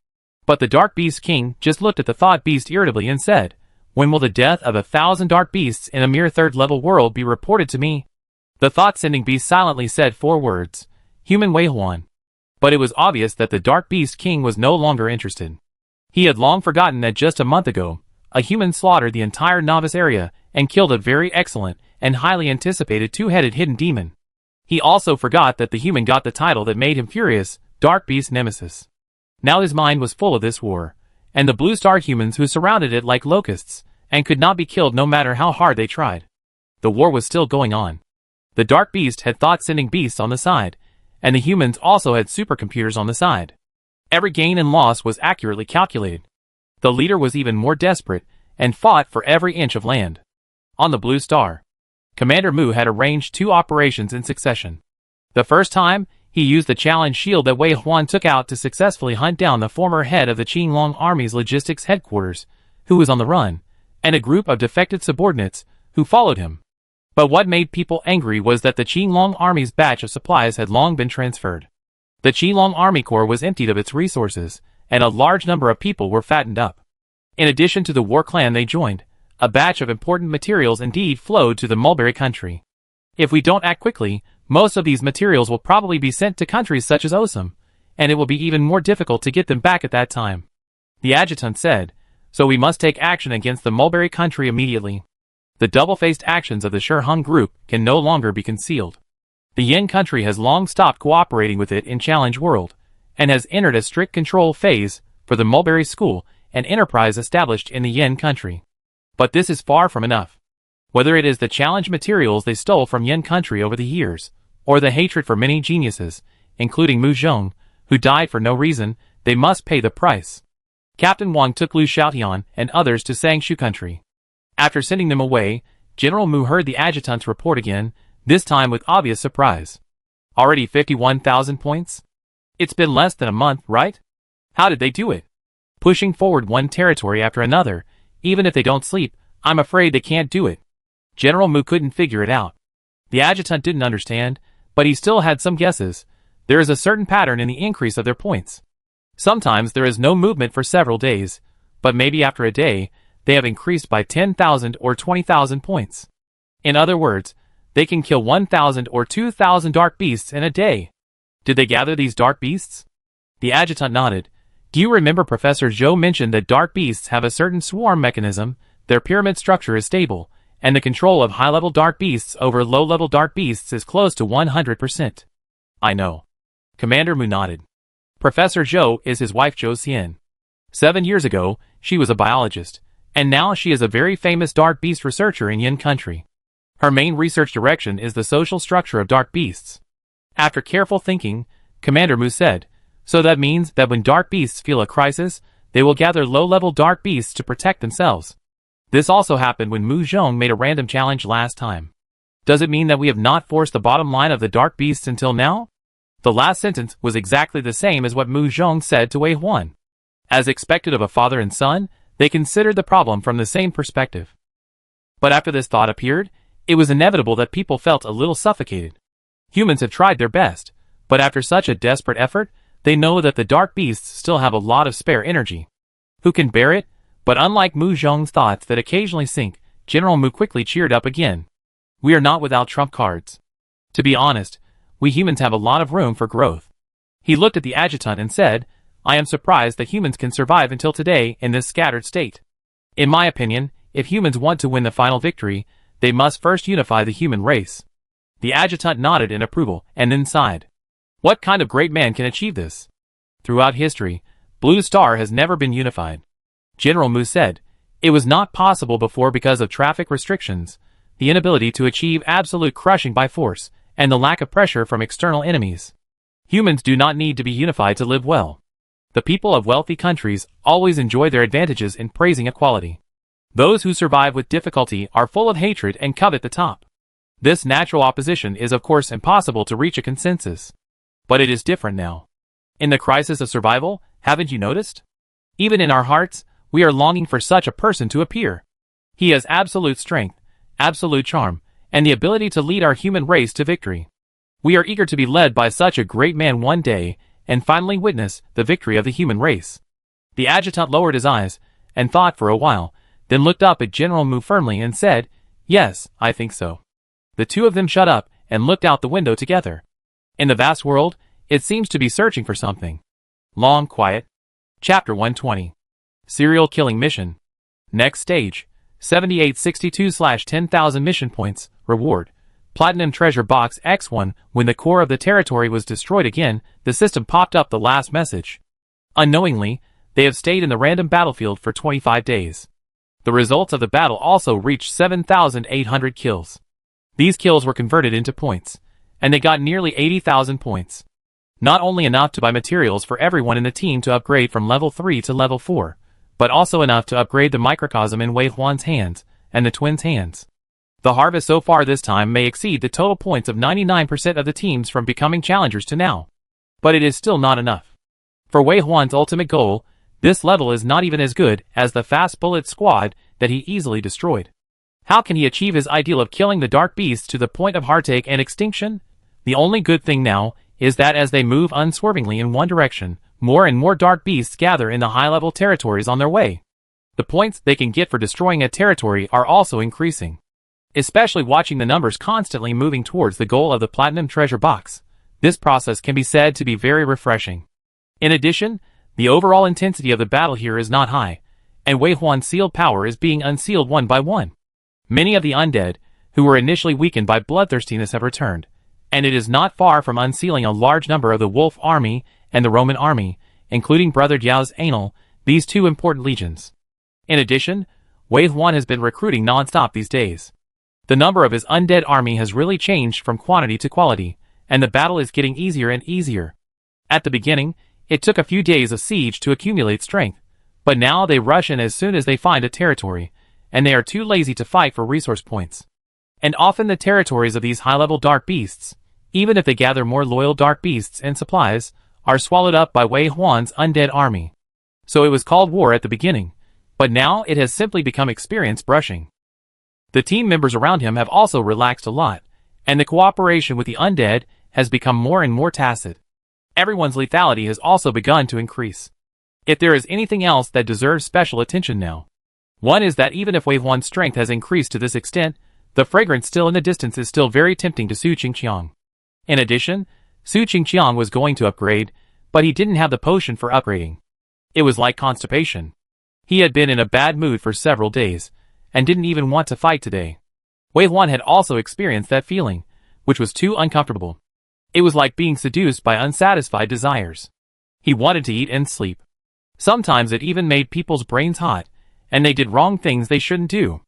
But the Dark Beast King just looked at the thought beast irritably and said, "When will the death of 1,000 dark beasts in a mere third-level world be reported to me?" The thought-sending beast silently said 4 words, "Human Wei Huan." But it was obvious that the Dark Beast King was no longer interested. He had long forgotten that just a month ago, a human slaughtered the entire novice area and killed a very excellent and highly anticipated 2-headed hidden demon. He also forgot that the human got the title that made him furious, Dark Beast Nemesis. Now his mind was full of this war, and the Blue Star humans who surrounded it like locusts, and could not be killed no matter how hard they tried. The war was still going on. The Dark Beast had thought-sending beasts on the side, and the humans also had supercomputers on the side. Every gain and loss was accurately calculated. The leader was even more desperate, and fought for every inch of land. On the Blue Star, Commander Mu had arranged 2 operations in succession. The first time, he used the challenge shield that Wei Huan took out to successfully hunt down the former head of the Qinglong Army's logistics headquarters, who was on the run, and a group of defected subordinates, who followed him. But what made people angry was that the Qinglong Army's batch of supplies had long been transferred. The Qinglong Army Corps was emptied of its resources, and a large number of people were fattened up. In addition to the war clan they joined, a batch of important materials indeed flowed to the Mulberry country. If we don't act quickly, most of these materials will probably be sent to countries such as Osum, and it will be even more difficult to get them back at that time. The adjutant said, "So we must take action against the Mulberry country immediately. The double-faced actions of the Shiheng group can no longer be concealed. The Yin country has long stopped cooperating with it in Challenge World, and has entered a strict control phase for the Mulberry School, an enterprise established in the Yin country. But this is far from enough. Whether it is the challenge materials they stole from Yin country over the years, or the hatred for many geniuses, including Mu Zhong, who died for no reason, they must pay the price." Captain Wang took Lu Xiaotian and others to Sangshu country. After sending them away, General Mu heard the adjutant's report again, this time with obvious surprise. "Already 51,000 points? It's been less than a month, right? How did they do it? Pushing forward one territory after another, even if they don't sleep, I'm afraid they can't do it." General Mu couldn't figure it out. The adjutant didn't understand, but he still had some guesses. There is a certain pattern in the increase of their points. Sometimes there is no movement for several days, but maybe after a day, they have increased by 10,000 or 20,000 points. In other words, they can kill 1,000 or 2,000 dark beasts in a day. Did they gather these dark beasts? The adjutant nodded. Do you remember Professor Zhou mentioned that dark beasts have a certain swarm mechanism, their pyramid structure is stable, and the control of high-level dark beasts over low-level dark beasts is close to 100%. I know. Commander Mu nodded. Professor Zhou is his wife Zhou Xian. 7 years ago, she was a biologist, and now she is a very famous dark beast researcher in Yin country. Her main research direction is the social structure of dark beasts. After careful thinking, Commander Mu said, so that means that when dark beasts feel a crisis, they will gather low-level dark beasts to protect themselves. This also happened when Mu Zhong made a random challenge last time. Does it mean that we have not forced the bottom line of the dark beasts until now? The last sentence was exactly the same as what Mu Zhong said to Wei Huan. As expected of a father and son, they considered the problem from the same perspective. But after this thought appeared, it was inevitable that people felt a little suffocated. Humans have tried their best, but after such a desperate effort, they know that the dark beasts still have a lot of spare energy. Who can bear it? But unlike Mu Zhong's thoughts that occasionally sink, General Mu quickly cheered up again. We are not without trump cards. To be honest, we humans have a lot of room for growth. He looked at the adjutant and said, I am surprised that humans can survive until today in this scattered state. In my opinion, if humans want to win the final victory, they must first unify the human race. The adjutant nodded in approval and then sighed. What kind of great man can achieve this? Throughout history, Blue Star has never been unified. General Mu said, it was not possible before because of traffic restrictions, the inability to achieve absolute crushing by force, and the lack of pressure from external enemies. Humans do not need to be unified to live well. The people of wealthy countries always enjoy their advantages in praising equality. Those who survive with difficulty are full of hatred and covet the top. This natural opposition is of course impossible to reach a consensus. But it is different now. In the crisis of survival, haven't you noticed? Even in our hearts, we are longing for such a person to appear. He has absolute strength, absolute charm, and the ability to lead our human race to victory. We are eager to be led by such a great man one day, and finally witness the victory of the human race. The adjutant lowered his eyes, and thought for a while, then looked up at General Mu firmly and said, yes, I think so. The two of them shut up and looked out the window together. In the vast world, it seems to be searching for something. Long quiet. Chapter 120. Serial Killing Mission. Next stage. 7862/10,000 mission points. Reward. Platinum Treasure Box X1. When the core of the territory was destroyed again, the system popped up the last message. Unknowingly, they have stayed in the random battlefield for 25 days. The results of the battle also reached 7,800 kills. These kills were converted into points, and they got nearly 80,000 points. Not only enough to buy materials for everyone in the team to upgrade from level 3 to level 4, but also enough to upgrade the microcosm in Wei Huan's hands, and the twins' hands. The harvest so far this time may exceed the total points of 99% of the teams from becoming challengers to now. But it is still not enough. For Wei Huan's ultimate goal, this level is not even as good as the Fast Bullet Squad that he easily destroyed. How can he achieve his ideal of killing the dark beasts to the point of heartache and extinction? The only good thing now is that as they move unswervingly in one direction, more and more dark beasts gather in the high-level territories on their way. The points they can get for destroying a territory are also increasing. Especially watching the numbers constantly moving towards the goal of the Platinum Treasure Box, this process can be said to be very refreshing. In addition, the overall intensity of the battle here is not high, and Wei Huan's sealed power is being unsealed one by one. Many of the undead, who were initially weakened by bloodthirstiness, have returned, and it is not far from unsealing a large number of the Wolf Army and the Roman Army, including Brother Jiao's Anal, these two important legions. In addition, Wei Huan has been recruiting non-stop these days. The number of his undead army has really changed from quantity to quality, and the battle is getting easier and easier. At the beginning, it took a few days of siege to accumulate strength, but now they rush in as soon as they find a territory, and they are too lazy to fight for resource points. And often the territories of these high-level dark beasts, even if they gather more loyal dark beasts and supplies, are swallowed up by Wei Huan's undead army. So it was called war at the beginning, but now it has simply become experience brushing. The team members around him have also relaxed a lot, and the cooperation with the undead has become more and more tacit. Everyone's lethality has also begun to increase. If there is anything else that deserves special attention now, one is that even if Wave 1's strength has increased to this extent, the fragrance still in the distance is still very tempting to Su Qingqiang. In addition, Su Qingqiang was going to upgrade, but he didn't have the potion for upgrading. It was like constipation. He had been in a bad mood for several days, and didn't even want to fight today. Wave 1 had also experienced that feeling, which was too uncomfortable. It was like being seduced by unsatisfied desires. He wanted to eat and sleep. Sometimes it even made people's brains hot, and they did wrong things they shouldn't do.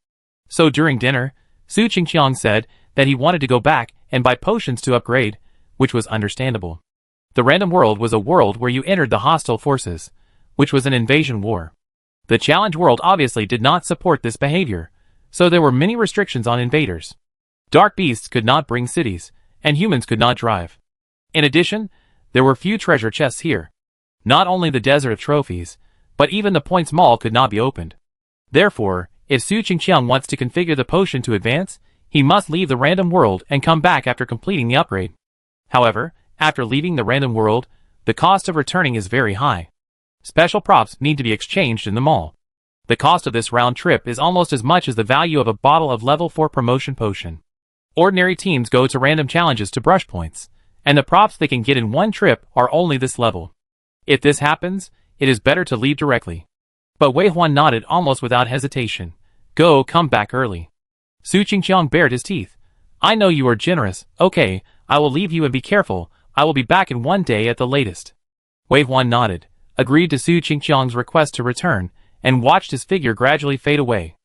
So during dinner, Su Qingqiang said that he wanted to go back and buy potions to upgrade, which was understandable. The random world was a world where you entered the hostile forces, which was an invasion war. The challenge world obviously did not support this behavior, so there were many restrictions on invaders. Dark beasts could not bring cities, and humans could not drive. In addition, there were few treasure chests here. Not only the desert of trophies, but even the points mall could not be opened. Therefore, if Su Qingqiang wants to configure the potion to advance, he must leave the random world and come back after completing the upgrade. However, after leaving the random world, the cost of returning is very high. Special props need to be exchanged in the mall. The cost of this round trip is almost as much as the value of a bottle of level 4 promotion potion. Ordinary teams go to random challenges to brush points, and the props they can get in one trip are only this level. If this happens, it is better to leave directly. But Wei Huan nodded almost without hesitation. Come back early. Su Qingqiang bared his teeth. I know you are generous. Okay, I will leave you and be careful. I will be back in 1 day at the latest. Wei Huan nodded, agreed to Su Qingqiang's request to return, and watched his figure gradually fade away.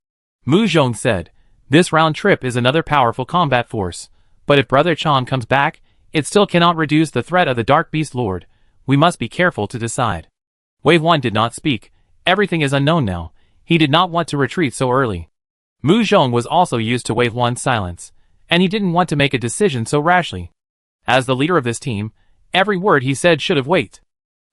Mu Zhong said, this round trip is another powerful combat force, but if Brother Chan comes back, it still cannot reduce the threat of the Dark Beast Lord. We must be careful to decide. Wei Huan did not speak. Everything is unknown now. He did not want to retreat so early. Mu Zhong was also used to Wei Huan's silence, and he didn't want to make a decision so rashly. As the leader of this team, every word he said should have weight.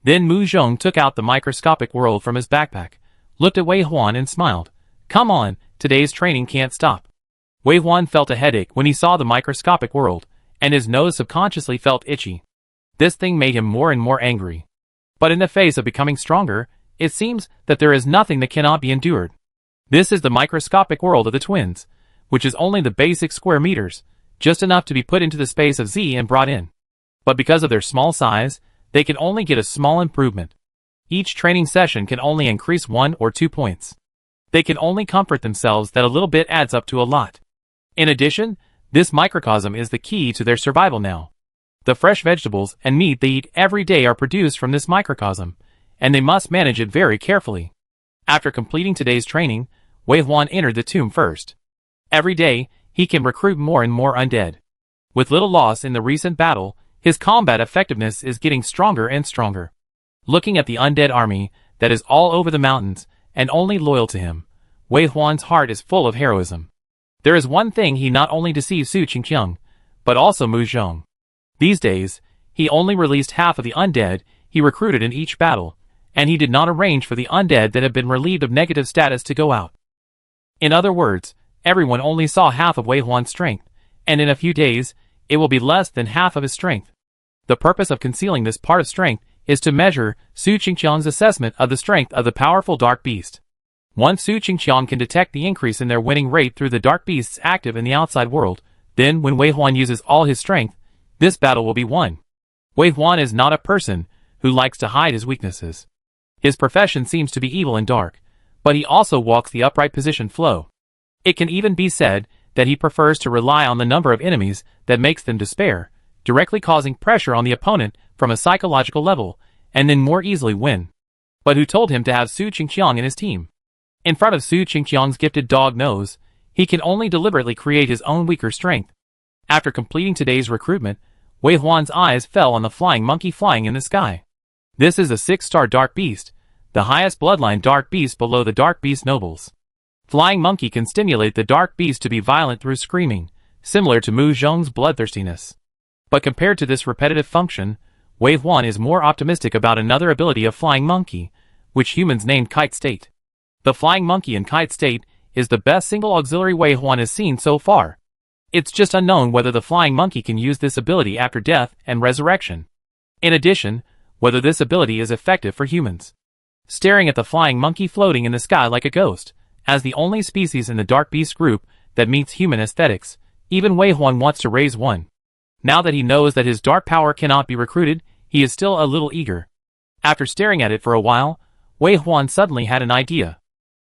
Then Mu Zhong took out the microscopic world from his backpack, looked at Wei Huan and smiled. Come on, today's training can't stop. Wei Huan felt a headache when he saw the microscopic world, and his nose subconsciously felt itchy. This thing made him more and more angry. But in the face of becoming stronger, it seems that there is nothing that cannot be endured. This is the microscopic world of the twins, which is only the basic square meters, just enough to be put into the space of Z and brought in. But because of their small size, they can only get a small improvement. Each training session can only increase 1 or 2 points. They can only comfort themselves that a little bit adds up to a lot. In addition, this microcosm is the key to their survival now. The fresh vegetables and meat they eat every day are produced from this microcosm, and they must manage it very carefully. After completing today's training, Wei Huan entered the tomb first. Every day, he can recruit more and more undead. With little loss in the recent battle, his combat effectiveness is getting stronger and stronger. Looking at the undead army that is all over the mountains and only loyal to him, Wei Huan's heart is full of heroism. There is one thing he not only deceived Su Qingqiang, but also Mu Zhong. These days, he only released half of the undead he recruited in each battle, and he did not arrange for the undead that have been relieved of negative status to go out. In other words, everyone only saw half of Wei Huan's strength, and in a few days, it will be less than half of his strength. The purpose of concealing this part of strength is to measure Su Qingqiang's assessment of the strength of the powerful Dark Beast. Once Su Qingqiang can detect the increase in their winning rate through the Dark Beasts active in the outside world, then when Wei Huan uses all his strength, this battle will be won. Wei Huan is not a person who likes to hide his weaknesses. His profession seems to be evil and dark, but he also walks the upright position flow. It can even be said that he prefers to rely on the number of enemies that makes them despair, directly causing pressure on the opponent from a psychological level, and then more easily win. But who told him to have Su Qingqiang in his team? In front of Su Qingqiang's gifted dog nose, he can only deliberately create his own weaker strength. After completing today's recruitment, Wei Huan's eyes fell on the flying monkey flying in the sky. This is a 6-star Dark Beast, the highest bloodline Dark Beast below the Dark Beast nobles. Flying Monkey can stimulate the Dark Beast to be violent through screaming, similar to Mu Zhong's bloodthirstiness. But compared to this repetitive function, Wei Huan is more optimistic about another ability of Flying Monkey, which humans named Kite State. The Flying Monkey in Kite State is the best single auxiliary Wei Huan has seen so far. It's just unknown whether the Flying Monkey can use this ability after death and resurrection. In addition, whether this ability is effective for humans. Staring at the flying monkey floating in the sky like a ghost, as the only species in the Dark Beast group that meets human aesthetics, even Wei Huan wants to raise one. Now that he knows that his dark power cannot be recruited, he is still a little eager. After staring at it for a while, Wei Huan suddenly had an idea.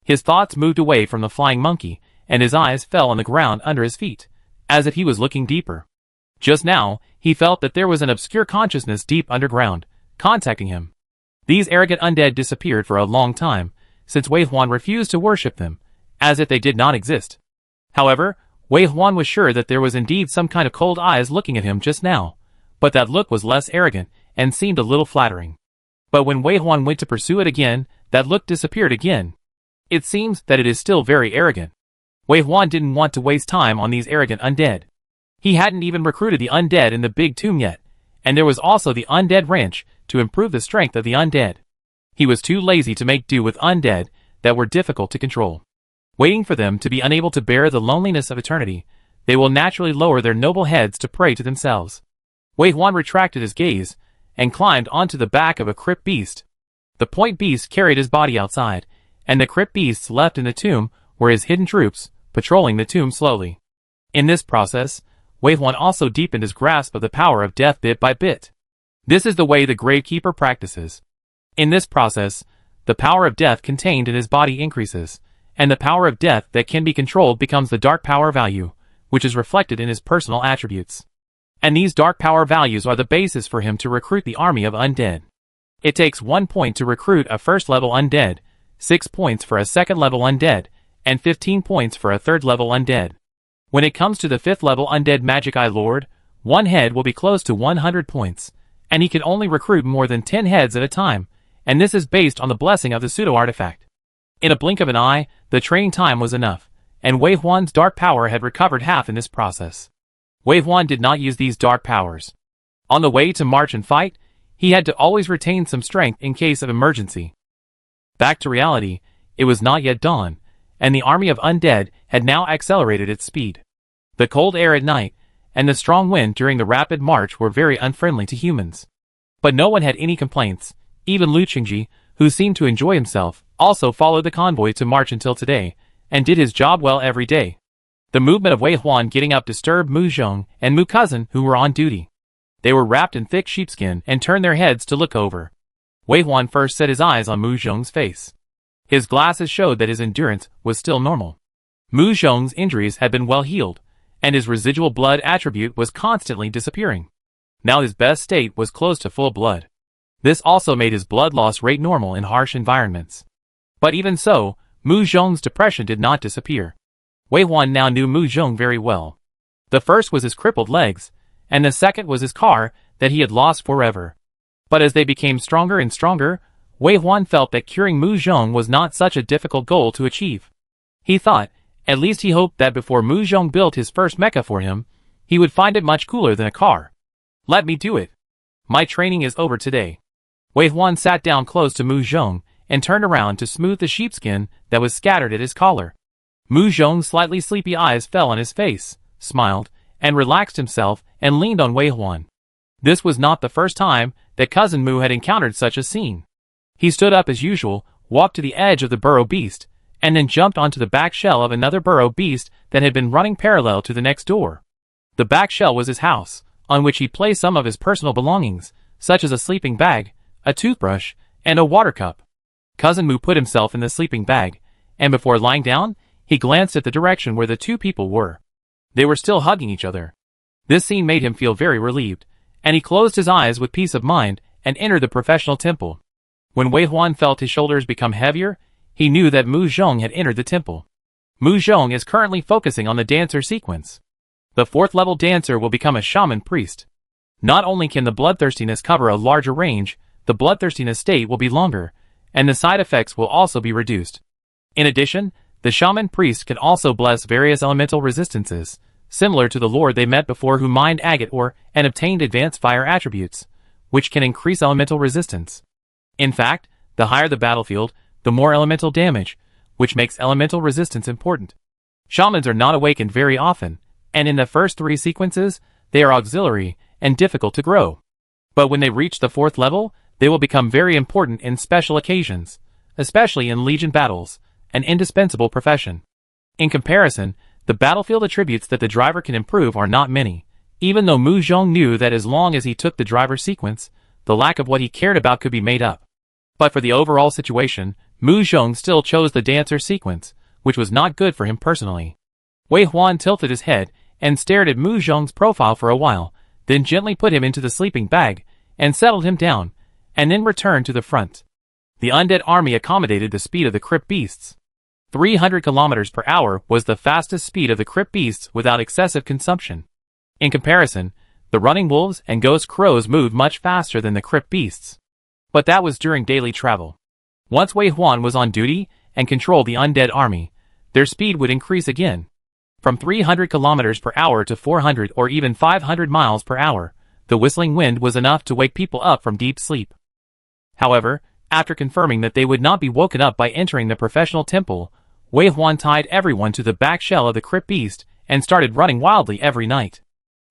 His thoughts moved away from the flying monkey, and his eyes fell on the ground under his feet, as if he was looking deeper. Just now, he felt that there was an obscure consciousness deep underground, contacting him. These arrogant undead disappeared for a long time, since Wei Huan refused to worship them, as if they did not exist. However, Wei Huan was sure that there was indeed some kind of cold eyes looking at him just now, but that look was less arrogant and seemed a little flattering. But when Wei Huan went to pursue it again, that look disappeared again. It seems that it is still very arrogant. Wei Huan didn't want to waste time on these arrogant undead. He hadn't even recruited the undead in the big tomb yet, and there was also the undead wrench to improve the strength of the undead. He was too lazy to make do with undead that were difficult to control. Waiting for them to be unable to bear the loneliness of eternity, they will naturally lower their noble heads to prey to themselves. Wei Huan retracted his gaze and climbed onto the back of a crypt beast. The point beast carried his body outside, and the crypt beasts left in the tomb were his hidden troops, patrolling the tomb slowly. In this process, Wei Huan also deepened his grasp of the power of death bit by bit. This is the way the Gravekeeper practices. In this process, the power of death contained in his body increases, and the power of death that can be controlled becomes the dark power value, which is reflected in his personal attributes. And these dark power values are the basis for him to recruit the army of undead. It takes 1 point to recruit a first-level undead, 6 points for a second-level undead, and 15 points for a third-level undead. When it comes to the 5th-level undead Magic Eye Lord, one head will be close to 100 points, and he can only recruit more than 10 heads at a time, and this is based on the blessing of the pseudo-artifact. In a blink of an eye, the training time was enough, and Wei Huan's dark power had recovered half in this process. Wei Huan did not use these dark powers. On the way to march and fight, he had to always retain some strength in case of emergency. Back to reality, it was not yet dawn, and the army of undead had now accelerated its speed. The cold air at night, and the strong wind during the rapid march were very unfriendly to humans. But no one had any complaints, even Lu Qingji, who seemed to enjoy himself, also followed the convoy to march until today, and did his job well every day. The movement of Wei Huan getting up disturbed Mu Zhong and Mu Cousin, who were on duty. They were wrapped in thick sheepskin and turned their heads to look over. Wei Huan first set his eyes on Mu Zhong's face. His glasses showed that his endurance was still normal. Mu Zhong's injuries had been well healed, and his residual blood attribute was constantly disappearing. Now his best state was close to full blood. This also made his blood loss rate normal in harsh environments. But even so, Mu Zhong's depression did not disappear. Wei Huan now knew Mu Zhong very well. The first was his crippled legs, and the second was his car that he had lost forever. But as they became stronger and stronger, Wei Huan felt that curing Mu Zhong was not such a difficult goal to achieve. He thought, at least he hoped that before Mu Zhong built his first mecha for him, he would find it much cooler than a car. Let me do it. My training is over today. Wei Huan sat down close to Mu Zhong and turned around to smooth the sheepskin that was scattered at his collar. Mu Zhong's slightly sleepy eyes fell on his face, smiled, and relaxed himself and leaned on Wei Huan. This was not the first time that Cousin Mu had encountered such a scene. He stood up as usual, walked to the edge of the burrow beast, and then jumped onto the back shell of another burrow beast that had been running parallel to the next door. The back shell was his house, on which he placed some of his personal belongings, such as a sleeping bag, a toothbrush, and a water cup. Cousin Mu put himself in the sleeping bag, and before lying down, he glanced at the direction where the two people were. They were still hugging each other. This scene made him feel very relieved, and he closed his eyes with peace of mind and entered the professional temple. When Wei Huan felt his shoulders become heavier, he knew that Mu Zhong had entered the temple. Mu Zhong is currently focusing on the dancer sequence. The 4th-level dancer will become a shaman priest. Not only can the bloodthirstiness cover a larger range, the bloodthirstiness state will be longer, and the side effects will also be reduced. In addition, the shaman priest can also bless various elemental resistances, similar to the lord they met before who mined agate ore and obtained advanced fire attributes, which can increase elemental resistance. In fact, the higher the battlefield, the more elemental damage, which makes elemental resistance important. Shamans are not awakened very often, and in the first 3 sequences, they are auxiliary and difficult to grow. But when they reach the 4th level, they will become very important in special occasions, especially in Legion battles, an indispensable profession. In comparison, the battlefield attributes that the driver can improve are not many, even though Mu Zhong knew that as long as he took the driver sequence, the lack of what he cared about could be made up. But for the overall situation, Mu Zhong still chose the dancer sequence, which was not good for him personally. Wei Huan tilted his head and stared at Mu Zhong's profile for a while, then gently put him into the sleeping bag and settled him down, and then returned to the front. The undead army accommodated the speed of the crypt beasts. 300 kilometers per hour was the fastest speed of the crypt beasts without excessive consumption. In comparison, the running wolves and ghost crows moved much faster than the crypt beasts. But that was during daily travel. Once Wei Huan was on duty and controlled the undead army, their speed would increase again. From 300 kilometers per hour to 400 or even 500 miles per hour, the whistling wind was enough to wake people up from deep sleep. However, after confirming that they would not be woken up by entering the professional temple, Wei Huan tied everyone to the back shell of the crypt beast and started running wildly every night.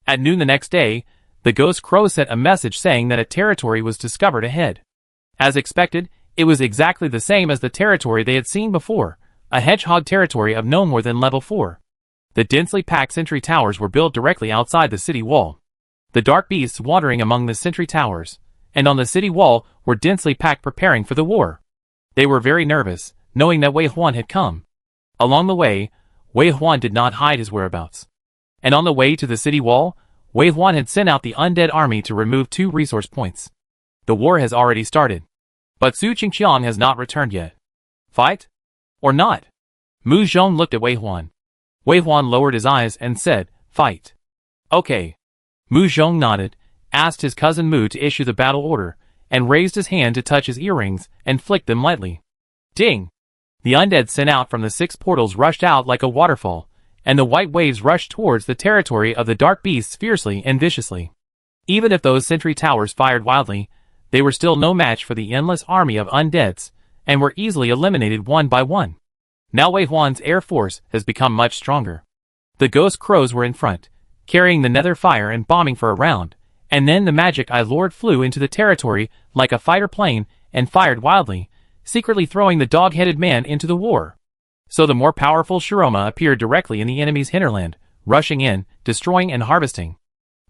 At noon the next day, the ghost crow sent a message saying that a territory was discovered ahead. As expected, it was exactly the same as the territory they had seen before, a hedgehog territory of no more than level 4. The densely packed sentry towers were built directly outside the city wall. The dark beasts wandering among the sentry towers, and on the city wall were densely packed preparing for the war. They were very nervous, knowing that Wei Huan had come. Along the way, Wei Huan did not hide his whereabouts. And on the way to the city wall, Wei Huan had sent out the undead army to remove 2 resource points. The war has already started. But Su Qingqiang has not returned yet. Fight? Or not? Mu Zhong looked at Wei Huan. Wei Huan lowered his eyes and said, "Fight." "Okay." Mu Zhong nodded, asked his cousin Mu to issue the battle order, and raised his hand to touch his earrings and flicked them lightly. Ding! The undead sent out from the 6 portals rushed out like a waterfall, and the white waves rushed towards the territory of the dark beasts fiercely and viciously. Even if those sentry towers fired wildly, they were still no match for the endless army of undeads, and were easily eliminated one by one. Now Wei Huan's air force has become much stronger. The ghost crows were in front, carrying the nether fire and bombing for a round, and then the magic eye lord flew into the territory like a fighter plane and fired wildly, secretly throwing the dog-headed man into the war. So the more powerful Shiroma appeared directly in the enemy's hinterland, rushing in, destroying and harvesting.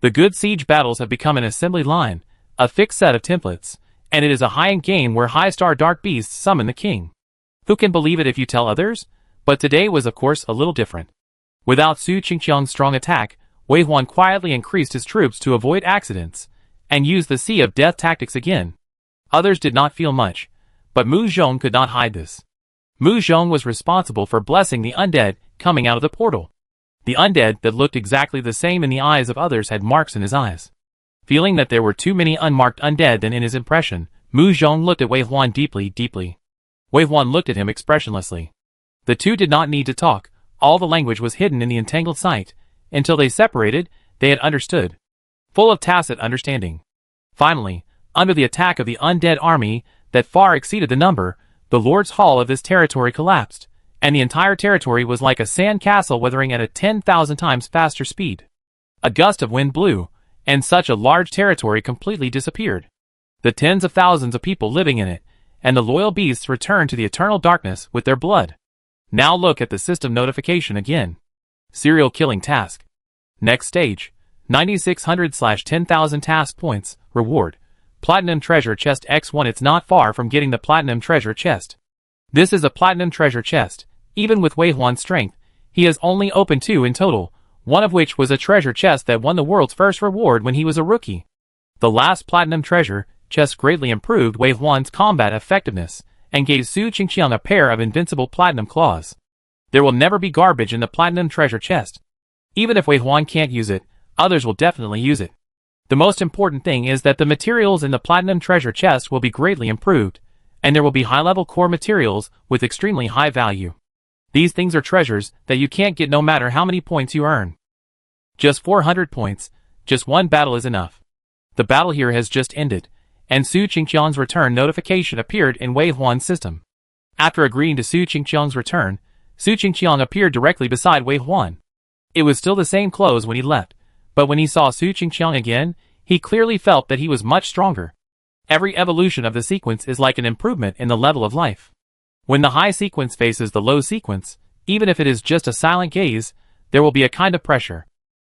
The good siege battles have become an assembly line, a fixed set of templates, and it is a high-end game where high-star dark beasts summon the king. Who can believe it if you tell others? But today was of course a little different. Without Su Qingqiang's strong attack, Wei Huan quietly increased his troops to avoid accidents, and used the Sea of Death tactics again. Others did not feel much, but Mu Zhong could not hide this. Mu Zhong was responsible for blessing the undead coming out of the portal. The undead that looked exactly the same in the eyes of others had marks in his eyes. Feeling that there were too many unmarked undead than in his impression, Mu Zhong looked at Wei Huan deeply. Wei Huan looked at him expressionlessly. The two did not need to talk, all the language was hidden in the entangled sight. Until they separated, they had understood. Full of tacit understanding. Finally, under the attack of the undead army that far exceeded the number, the Lord's Hall of this territory collapsed, and the entire territory was like a sand castle weathering at a 10,000 times faster speed. A gust of wind blew, and such a large territory completely disappeared. The tens of thousands of people living in it, and the loyal beasts returned to the eternal darkness with their blood. Now look at the system notification again. Serial killing task. Next stage. 9600/10,000 task points. Reward. Platinum treasure chest X1. It's not far from getting the platinum treasure chest. This is a platinum treasure chest. Even with Wei Huan's strength, he has only opened 2 in total, one of which was a treasure chest that won the world's first reward when he was a rookie. The last platinum treasure chest greatly improved Wei Huan's combat effectiveness, and gave Su Qingqiang a pair of invincible platinum claws. There will never be garbage in the platinum treasure chest. Even if Wei Huan can't use it, others will definitely use it. The most important thing is that the materials in the platinum treasure chest will be greatly improved, and there will be high-level core materials with extremely high value. These things are treasures that you can't get no matter how many points you earn. Just 400 points, just one battle is enough. The battle here has just ended, and Su Qingqiang's return notification appeared in Wei Huan's system. After agreeing to Su Qingqiang's return, Su Qingqiang appeared directly beside Wei Huan. It was still the same clothes when he left, but when he saw Su Qingqiang again, he clearly felt that he was much stronger. Every evolution of the sequence is like an improvement in the level of life. When the high sequence faces the low sequence, even if it is just a silent gaze, there will be a kind of pressure.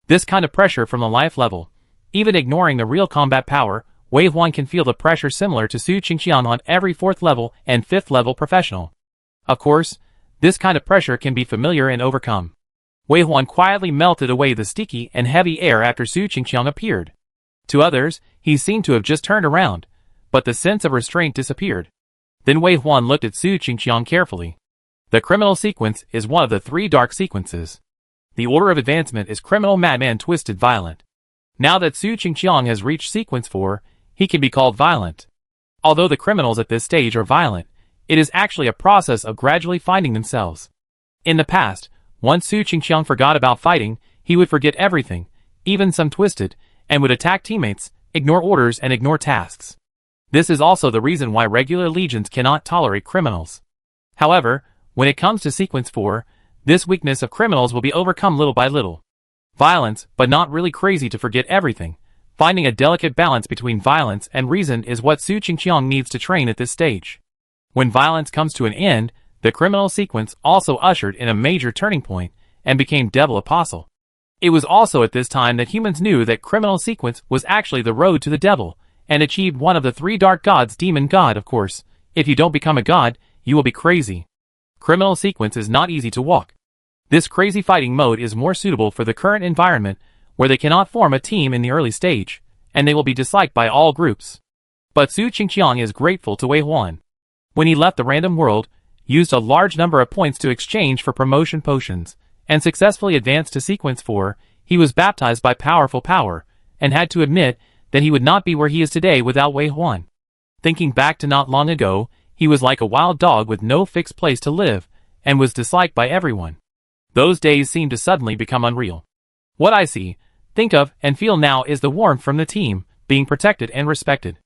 This kind of pressure from the life level. Even ignoring the real combat power, Wave 1 can feel the pressure similar to Su Qingqiang on every 4th level and 5th level professional. Of course, this kind of pressure can be familiar and overcome. Wave 1 quietly melted away the sticky and heavy air after Su Qingqiang appeared. To others, he seemed to have just turned around, but the sense of restraint disappeared. Then Wave 1 looked at Su Qingqiang carefully. The criminal sequence is one of the 3 dark sequences. The order of advancement is criminal, madman, twisted, violent. Now that Su Qingqiang has reached sequence 4, he can be called violent. Although the criminals at this stage are violent, it is actually a process of gradually finding themselves. In the past, once Su Qingqiang forgot about fighting, he would forget everything, even some twisted, and would attack teammates, ignore orders and ignore tasks. This is also the reason why regular legions cannot tolerate criminals. However, when it comes to sequence 4, this weakness of criminals will be overcome little by little. Violence, but not really crazy to forget everything. Finding a delicate balance between violence and reason is what Su Qingqiang needs to train at this stage. When violence comes to an end, the criminal sequence also ushered in a major turning point and became Devil Apostle. It was also at this time that humans knew that criminal sequence was actually the road to the devil, and achieved one of the 3 dark gods, demon god. Of course, if you don't become a god, you will be crazy. Criminal sequence is not easy to walk. This crazy fighting mode is more suitable for the current environment, where they cannot form a team in the early stage, and they will be disliked by all groups. But Su Qingqiang is grateful to Wei Huan. When he left the random world, used a large number of points to exchange for promotion potions, and successfully advanced to sequence 4, he was baptized by powerful power, and had to admit that he would not be where he is today without Wei Huan. Thinking back to not long ago, he was like a wild dog with no fixed place to live, and was disliked by everyone. Those days seemed to suddenly become unreal. What I see, think of, and feel now is the warmth from the team, being protected and respected.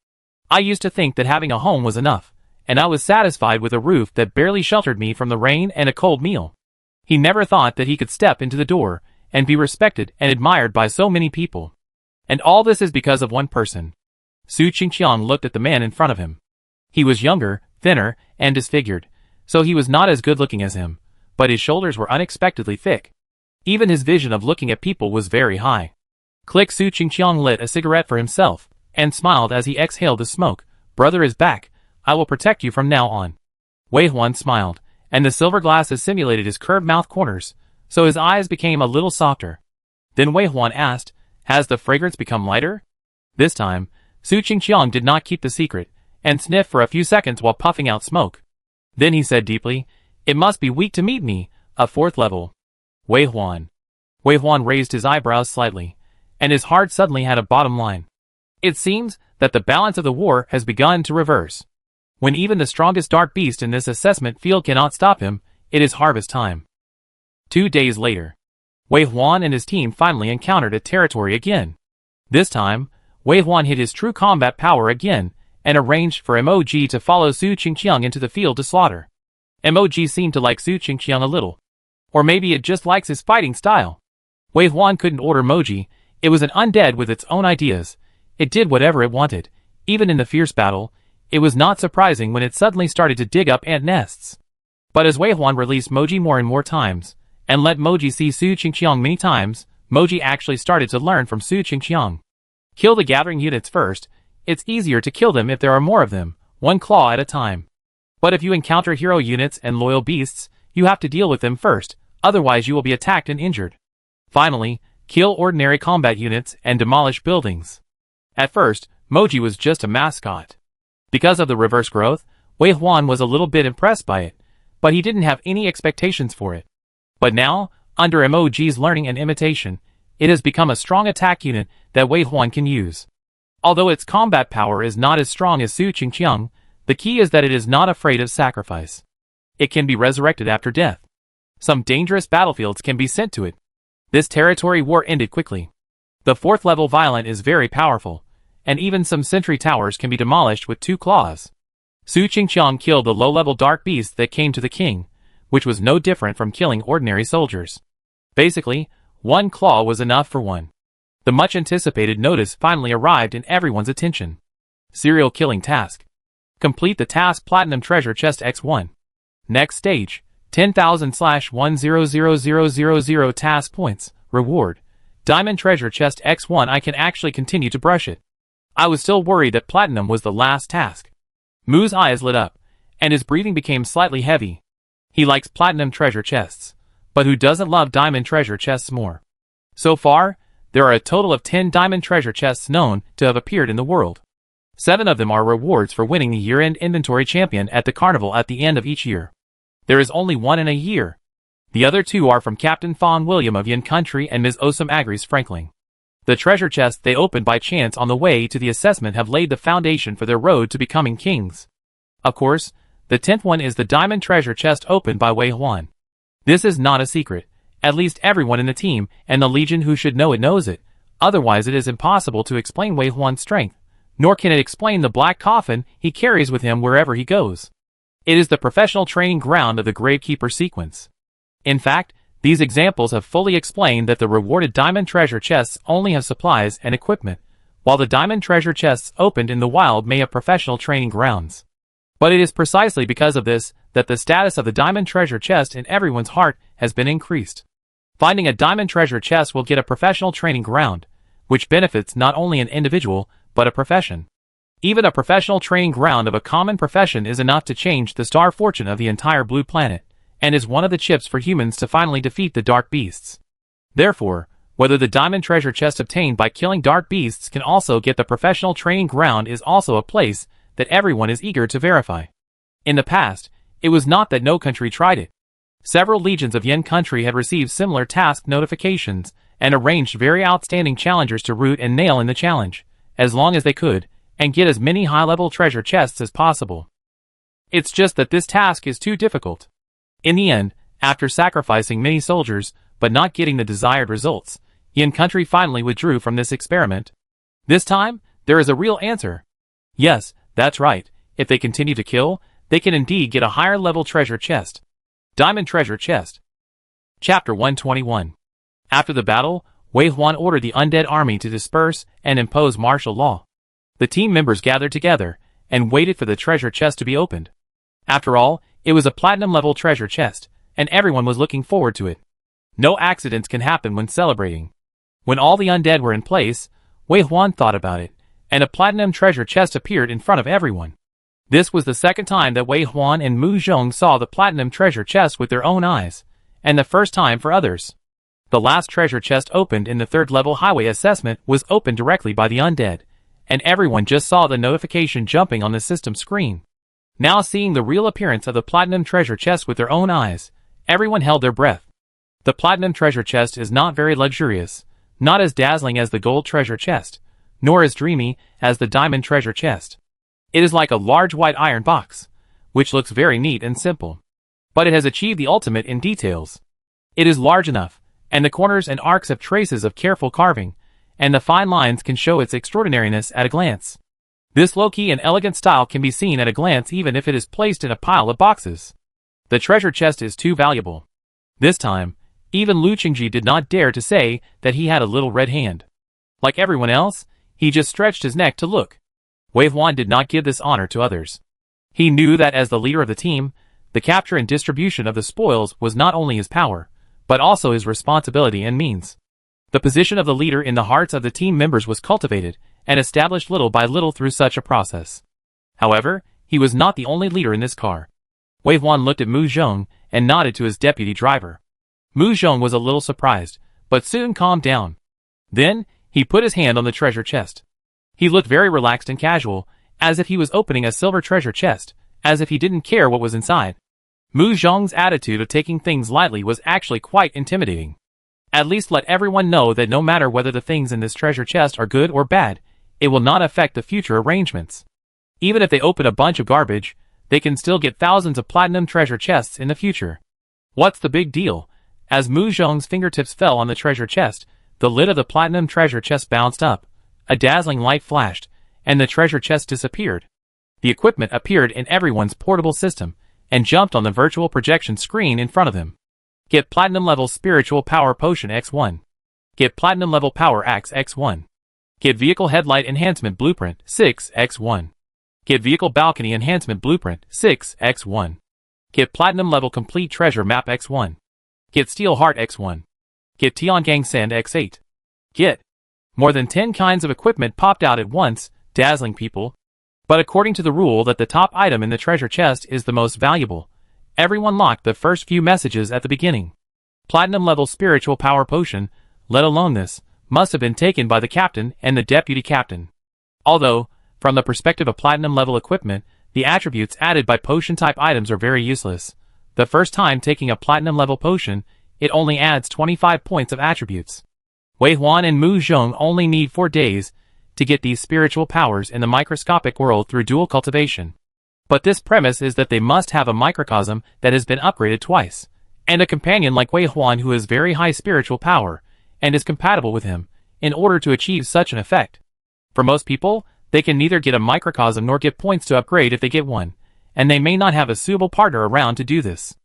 I used to think that having a home was enough, and I was satisfied with a roof that barely sheltered me from the rain and a cold meal. He never thought that he could step into the door, and be respected and admired by so many people. And all this is because of one person. Su Qingqiang looked at the man in front of him. He was younger, thinner, and disfigured, so he was not as good looking as him, but his shoulders were unexpectedly thick. Even his vision of looking at people was very high. Click. Su Qingqiang lit a cigarette for himself, and smiled as he exhaled the smoke. Brother is back. I will protect you from now on. Wei Huan smiled, and the silver glasses simulated his curved mouth corners, so his eyes became a little softer. Then Wei Huan asked, has the fragrance become lighter? This time, Su Qingqiang did not keep the secret, and sniffed for a few seconds while puffing out smoke. Then he said deeply, it must be weak to meet me, a 4th level. Wei Huan. Wei Huan raised his eyebrows slightly, and his heart suddenly had a bottom line. It seems that the balance of the war has begun to reverse. When even the strongest dark beast in this assessment field cannot stop him, it is harvest time. 2 days later, Wei Huan and his team finally encountered a territory again. This time, Wei Huan hid his true combat power again, and arranged for Mog to follow Su Qingqiang into the field to slaughter. Mog seemed to like Su Qingqiang a little. Or maybe it just likes his fighting style. Wei Huan couldn't order Moji. It was an undead with its own ideas. It did whatever it wanted. Even in the fierce battle, it was not surprising when it suddenly started to dig up ant nests. But as Wei Huan released Moji more and more times, and let Moji see Su Qingqiang many times, Moji actually started to learn from Su Qingqiang. Kill the gathering units first. It's easier to kill them if there are more of them, one claw at a time. But if you encounter hero units and loyal beasts, you have to deal with them first, otherwise you will be attacked and injured. Finally, kill ordinary combat units and demolish buildings. At first, Moji was just a mascot. Because of the reverse growth, Wei Huan was a little bit impressed by it, but he didn't have any expectations for it. But now, under Mog's learning and imitation, it has become a strong attack unit that Wei Huan can use. Although its combat power is not as strong as Su Qingqiang, the key is that it is not afraid of sacrifice. It can be resurrected after death. Some dangerous battlefields can be sent to it. This territory war ended quickly. The 4th level Violent is very powerful, and even some sentry towers can be demolished with 2 claws. Su Qingqiang killed the low-level dark beast that came to the king, which was no different from killing ordinary soldiers. Basically, 1 claw was enough for one. The much-anticipated notice finally arrived in everyone's attention. Serial killing task. Complete the task Platinum Treasure Chest X1. Next stage, 10,000/100,000 task points. Reward. Diamond Treasure Chest X1. I can actually continue to brush it. I was still worried that Platinum was the last task. Moo's eyes lit up, and his breathing became slightly heavy. He likes Platinum Treasure Chests, but who doesn't love Diamond Treasure Chests more? So far, there are a total of 10 Diamond Treasure Chests known to have appeared in the world. 7 of them are rewards for winning the year-end inventory champion at the carnival at the end of each year. There is only one in a year. The other 2 are from Captain Fawn William of Yin Country and Ms. Osam Agris Frankling. The treasure chests they opened by chance on the way to the assessment have laid the foundation for their road to becoming kings. Of course, the 10th one is the Diamond Treasure Chest opened by Wei Huan. This is not a secret. At least everyone in the team and the Legion who should know it knows it. Otherwise it is impossible to explain Wei Huan's strength, nor can it explain the black coffin he carries with him wherever he goes. It is the professional training ground of the Gravekeeper sequence. In fact, these examples have fully explained that the rewarded Diamond Treasure Chests only have supplies and equipment, while the Diamond Treasure Chests opened in the wild may have professional training grounds. But it is precisely because of this that the status of the Diamond Treasure Chest in everyone's heart has been increased. Finding a Diamond Treasure Chest will get a professional training ground, which benefits not only an individual, but a profession. Even a professional training ground of a common profession is enough to change the star fortune of the entire blue planet, and is one of the chips for humans to finally defeat the Dark Beasts. Therefore, whether the Diamond Treasure Chest obtained by killing Dark Beasts can also get the professional training ground is also a place that everyone is eager to verify. In the past, it was not that no country tried it. Several legions of Yin Country had received similar task notifications and arranged very outstanding challengers to root and nail in the challenge, as long as they could, and get as many high-level treasure chests as possible. It's just that this task is too difficult. In the end, after sacrificing many soldiers, but not getting the desired results, Yin Country finally withdrew from this experiment. This time, there is a real answer. Yes, that's right, if they continue to kill, they can indeed get a higher-level treasure chest. Diamond Treasure Chest. Chapter 121. After the battle, Wei Huan ordered the undead army to disperse and impose martial law. The team members gathered together and waited for the treasure chest to be opened. After all, it was a platinum-level treasure chest, and everyone was looking forward to it. No accidents can happen when celebrating. When all the undead were in place, Wei Huan thought about it, and a platinum treasure chest appeared in front of everyone. This was the second time that Wei Huan and Mu Zhong saw the platinum treasure chest with their own eyes, and the first time for others. The last treasure chest opened in the 3rd level highway assessment was opened directly by the undead, and everyone just saw the notification jumping on the system screen. Now seeing the real appearance of the platinum treasure chest with their own eyes, everyone held their breath. The platinum treasure chest is not very luxurious, not as dazzling as the gold treasure chest, nor as dreamy as the diamond treasure chest. It is like a large white iron box, which looks very neat and simple. But it has achieved the ultimate in details. It is large enough, and the corners and arcs have traces of careful carving, and the fine lines can show its extraordinariness at a glance. This low-key and elegant style can be seen at a glance even if it is placed in a pile of boxes. The treasure chest is too valuable. This time, even Lu Qingji did not dare to say that he had a little red hand. Like everyone else, he just stretched his neck to look. Wei Huan did not give this honor to others. He knew that as the leader of the team, the capture and distribution of the spoils was not only his power, but also his responsibility and means. The position of the leader in the hearts of the team members was cultivated and established little by little through such a process. However, he was not the only leader in this car. Wei Huan looked at Mu Zhong and nodded to his deputy driver. Mu Zhong was a little surprised, but soon calmed down. Then, he put his hand on the treasure chest. He looked very relaxed and casual, as if he was opening a silver treasure chest, as if he didn't care what was inside. Mu Zhong's attitude of taking things lightly was actually quite intimidating. At least let everyone know that no matter whether the things in this treasure chest are good or bad, it will not affect the future arrangements. Even if they open a bunch of garbage, they can still get thousands of platinum treasure chests in the future. What's the big deal? As Mu Zhong's fingertips fell on the treasure chest, the lid of the platinum treasure chest bounced up. A dazzling light flashed, and the treasure chest disappeared. The equipment appeared in everyone's portable system, and jumped on the virtual projection screen in front of them. Get Platinum Level Spiritual Power Potion X1. Get Platinum Level Power Axe X1. Get Vehicle Headlight Enhancement Blueprint 6x1. Get Vehicle Balcony Enhancement Blueprint 6x1. Get Platinum Level Complete Treasure Map X1. Get Steel Heart X1. Get Tiangang Sand X8. Get. More than 10 kinds of equipment popped out at once, dazzling people. But according to the rule that the top item in the treasure chest is the most valuable, everyone locked the first few messages at the beginning. Platinum Level Spiritual Power Potion, let alone this, must have been taken by the captain and the deputy captain. Although, from the perspective of Platinum Level equipment, the attributes added by potion-type items are very useless. The first time taking a Platinum Level potion, it only adds 25 points of attributes. Wei Huan and Mu Zhong only need 4 days to get these spiritual powers in the microscopic world through dual cultivation. But this premise is that they must have a microcosm that has been upgraded twice, and a companion like Wei Huan who has very high spiritual power, and is compatible with him, in order to achieve such an effect. For most people, they can neither get a microcosm nor get points to upgrade if they get one, and they may not have a suitable partner around to do this.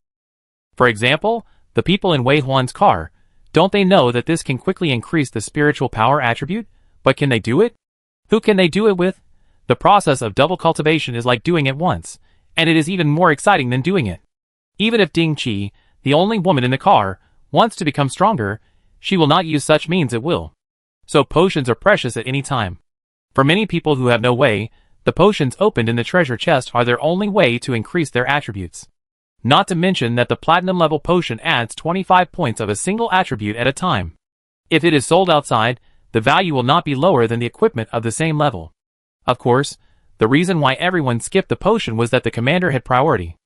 For example, the people in Wei Huan's car, don't they know that this can quickly increase the spiritual power attribute? But can they do it? Who can they do it with? The process of double cultivation is like doing it once, and it is even more exciting than doing it. Even if Ding Qi, the only woman in the car, wants to become stronger, she will not use such means at will. So potions are precious at any time. For many people who have no way, the potions opened in the treasure chest are their only way to increase their attributes. Not to mention that the Platinum Level potion adds 25 points of a single attribute at a time. If it is sold outside, the value will not be lower than the equipment of the same level. Of course, the reason why everyone skipped the potion was that the commander had priority.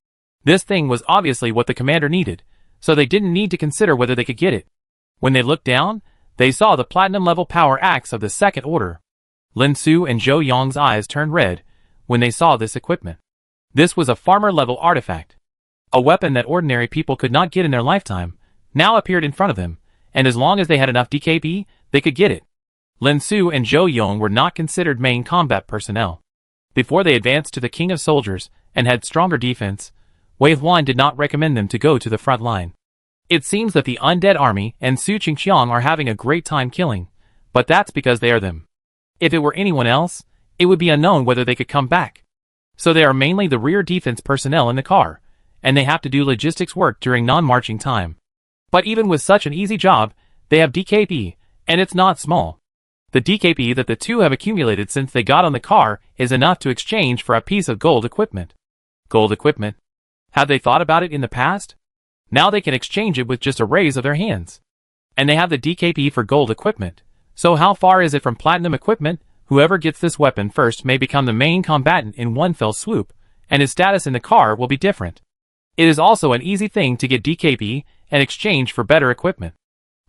This thing was obviously what the commander needed, so they didn't need to consider whether they could get it. When they looked down, they saw the Platinum Level Power Axe of the second order. Lin Su and Zhou Yong's eyes turned red when they saw this equipment. This was a farmer-level artifact. A weapon that ordinary people could not get in their lifetime, now appeared in front of them, and as long as they had enough DKB, they could get it. Lin Su and Zhou Yong were not considered main combat personnel. Before they advanced to the King of Soldiers and had stronger defense, Wei Huan did not recommend them to go to the front line. It seems that the undead army and Su Qingqiang are having a great time killing, but that's because they are them. If it were anyone else, it would be unknown whether they could come back. So they are mainly the rear defense personnel in the car, and they have to do logistics work during non-marching time. But even with such an easy job, they have DKB, and it's not small. The DKB that the two have accumulated since they got on the car is enough to exchange for a piece of gold equipment. Gold equipment? Have they thought about it in the past? Now they can exchange it with just a raise of their hands. And they have the DKB for gold equipment. So how far is it from platinum equipment? Whoever gets this weapon first may become the main combatant in one fell swoop, and his status in the car will be different. It is also an easy thing to get DKB and exchange for better equipment.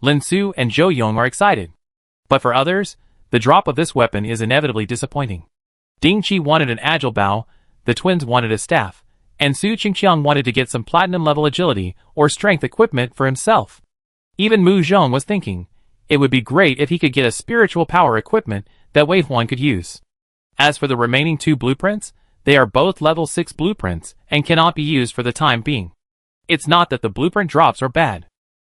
Lin Su and Zhou Yong are excited. But for others, the drop of this weapon is inevitably disappointing. Ding Qi wanted an agile bow, the twins wanted a staff, and Su Qingqiang wanted to get some platinum level agility or strength equipment for himself. Even Mu Zhong was thinking, it would be great if he could get a spiritual power equipment that Wei Huan could use. As for the remaining 2 blueprints, they are both level 6 blueprints and cannot be used for the time being. It's not that the blueprint drops are bad.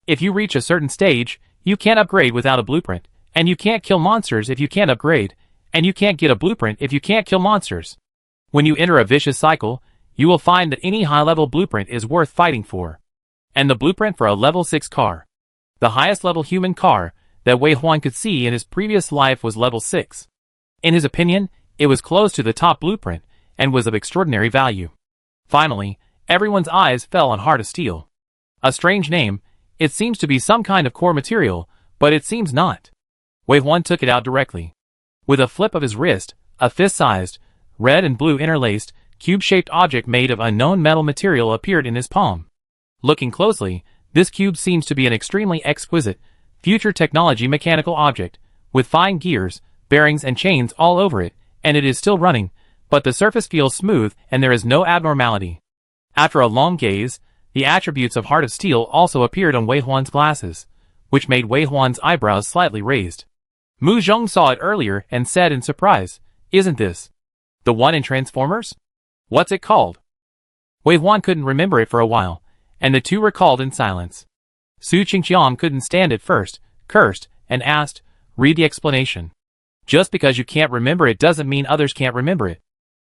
If you reach a certain stage, you can't upgrade without a blueprint, and you can't kill monsters if you can't upgrade, and you can't get a blueprint if you can't kill monsters. When you enter a vicious cycle, you will find that any high-level blueprint is worth fighting for. And the blueprint for a level 6 car, the highest level human car that Wei Huan could see in his previous life, was level 6. In his opinion, it was close to the top blueprint, and was of extraordinary value. Finally, everyone's eyes fell on Heart of Steel. A strange name, it seems to be some kind of core material, but it seems not. Wei Huan took it out directly. With a flip of his wrist, a fist-sized, red and blue interlaced, cube-shaped object made of unknown metal material appeared in his palm. Looking closely, this cube seems to be an extremely exquisite, future technology mechanical object, with fine gears, bearings and chains all over it, and it is still running, but the surface feels smooth and there is no abnormality. After a long gaze, the attributes of Heart of Steel also appeared on Wei Huan's glasses, which made Wei Huan's eyebrows slightly raised. Mu Zhong saw it earlier and said in surprise, "Isn't this the one in Transformers? What's it called?" Wei Huan couldn't remember it for a while, and the two recalled in silence. Su Qingqiang couldn't stand it first, cursed, and asked, "Read the explanation. Just because you can't remember it doesn't mean others can't remember it."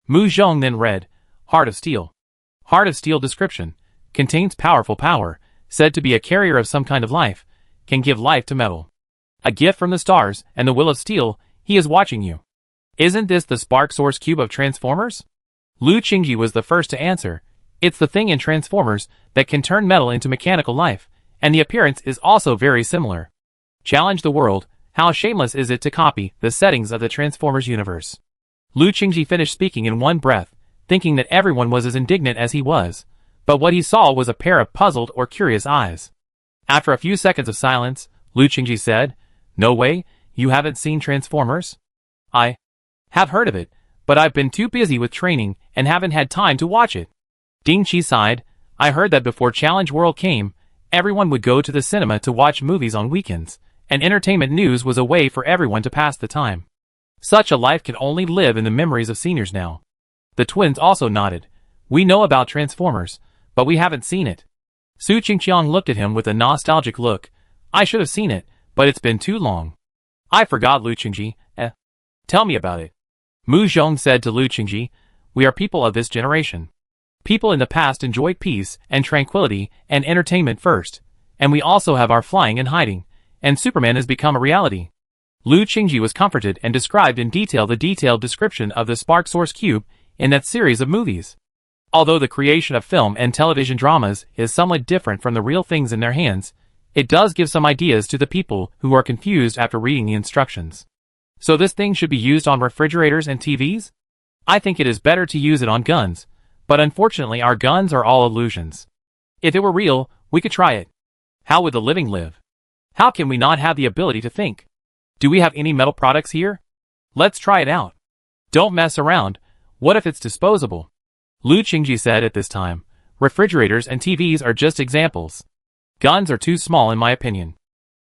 Mu Zhong then read, "Heart of Steel. Heart of Steel description. Contains powerful power, said to be a carrier of some kind of life, can give life to metal. A gift from the stars and the will of steel, he is watching you. Isn't this the spark source cube of Transformers?" Lu Qingji was the first to answer. "It's the thing in Transformers that can turn metal into mechanical life, and the appearance is also very similar. Challenge the world, how shameless is it to copy the settings of the Transformers universe?" Lu Qingji finished speaking in one breath, thinking that everyone was as indignant as he was, but what he saw was a pair of puzzled or curious eyes. After a few seconds of silence, Lu Qingji said, "No way, you haven't seen Transformers?" "I have heard of it, but I've been too busy with training and haven't had time to watch it." Ding Qi sighed. "I heard that before Challenge World came, everyone would go to the cinema to watch movies on weekends, and entertainment news was a way for everyone to pass the time. Such a life can only live in the memories of seniors now." The twins also nodded. "We know about Transformers, but we haven't seen it." Su Qingqiang looked at him with a nostalgic look. "I should have seen it, but it's been too long." "I forgot, Lu Qingji. Tell me about it." Mu Zhong said to Lu Qingji, "We are people of this generation. People in the past enjoyed peace and tranquility and entertainment first, and we also have our flying and hiding, and Superman has become a reality." Lu Qingji was comforted and described in detail the detailed description of the Spark Source Cube in that series of movies. Although the creation of film and television dramas is somewhat different from the real things in their hands, it does give some ideas to the people who are confused after reading the instructions. So this thing should be used on refrigerators and TVs? I think it is better to use it on guns, but unfortunately our guns are all illusions. If it were real, we could try it. How would the living live? How can we not have the ability to think? Do we have any metal products here? Let's try it out. Don't mess around. What if it's disposable? Lu Qingji said at this time. Refrigerators and TVs are just examples. Guns are too small in my opinion.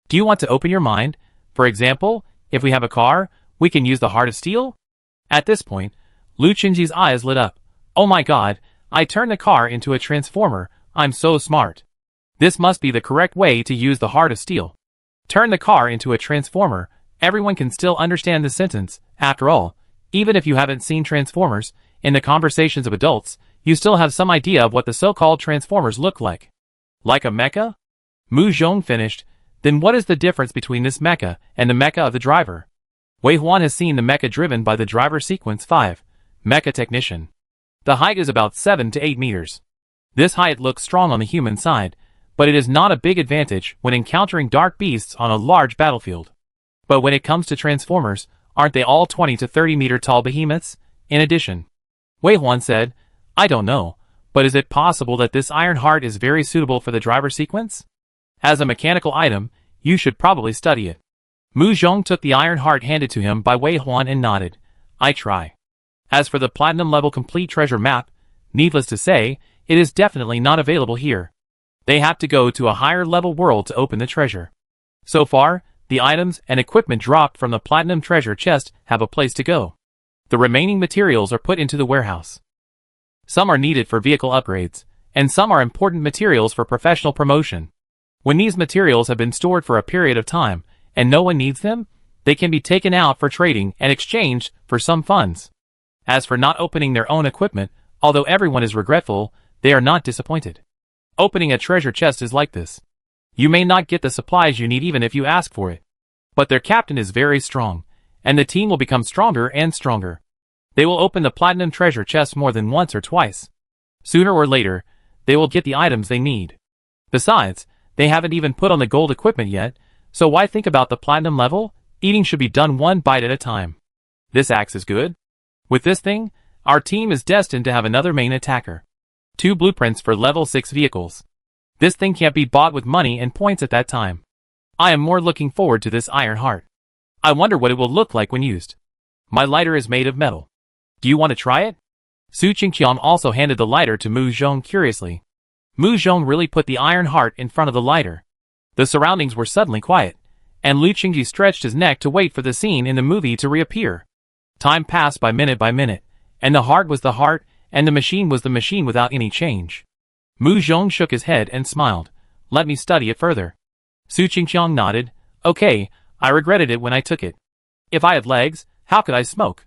Do you want to open your mind? For example, if we have a car, we can use the heart of steel? At this point, Lu Qingji's eyes lit up. Oh my god, I turned the car into a transformer, I'm so smart. This must be the correct way to use the heart of steel. Turn the car into a transformer, everyone can still understand the sentence. After all, even if you haven't seen Transformers, in the conversations of adults, you still have some idea of what the so-called Transformers look like. Like a mecha? Mu Zhong finished. Then what is the difference between this mecha and the mecha of the driver? Wei Huan has seen the mecha driven by the driver sequence 5, Mecha Technician. The height is about 7 to 8 meters. This height looks strong on the human side, but it is not a big advantage when encountering dark beasts on a large battlefield. But when it comes to Transformers, aren't they all 20 to 30 meter tall behemoths? In addition, Wei Huan said, I don't know, but is it possible that this iron heart is very suitable for the driver sequence? As a mechanical item, you should probably study it. Mu Zhong took the iron heart handed to him by Wei Huan and nodded. I try. As for the platinum level complete treasure map, needless to say, it is definitely not available here. They have to go to a higher level world to open the treasure. So far, the items and equipment dropped from the platinum treasure chest have a place to go. The remaining materials are put into the warehouse. Some are needed for vehicle upgrades, and some are important materials for professional promotion. When these materials have been stored for a period of time, and no one needs them, they can be taken out for trading and exchanged for some funds. As for not opening their own equipment, although everyone is regretful, they are not disappointed. Opening a treasure chest is like this. You may not get the supplies you need even if you ask for it. But their captain is very strong, and the team will become stronger and stronger. They will open the platinum treasure chest more than once or twice. Sooner or later, they will get the items they need. Besides, they haven't even put on the gold equipment yet, so why think about the platinum level? Eating should be done one bite at a time. This axe is good. With this thing, our team is destined to have another main attacker. 2 blueprints for level 6 vehicles. This thing can't be bought with money and points at that time. I am more looking forward to this iron heart. I wonder what it will look like when used. My lighter is made of metal. Do you want to try it? Su Qingqiang also handed the lighter to Mu Zhong curiously. Mu Zhong really put the iron heart in front of the lighter. The surroundings were suddenly quiet, and Lu Qingji stretched his neck to wait for the scene in the movie to reappear. Time passed by minute, and the heart was the heart, and the machine was the machine without any change. Mu Zhong shook his head and smiled. Let me study it further. Su Qingqiang nodded. Okay, I regretted it when I took it. If I had legs, how could I smoke?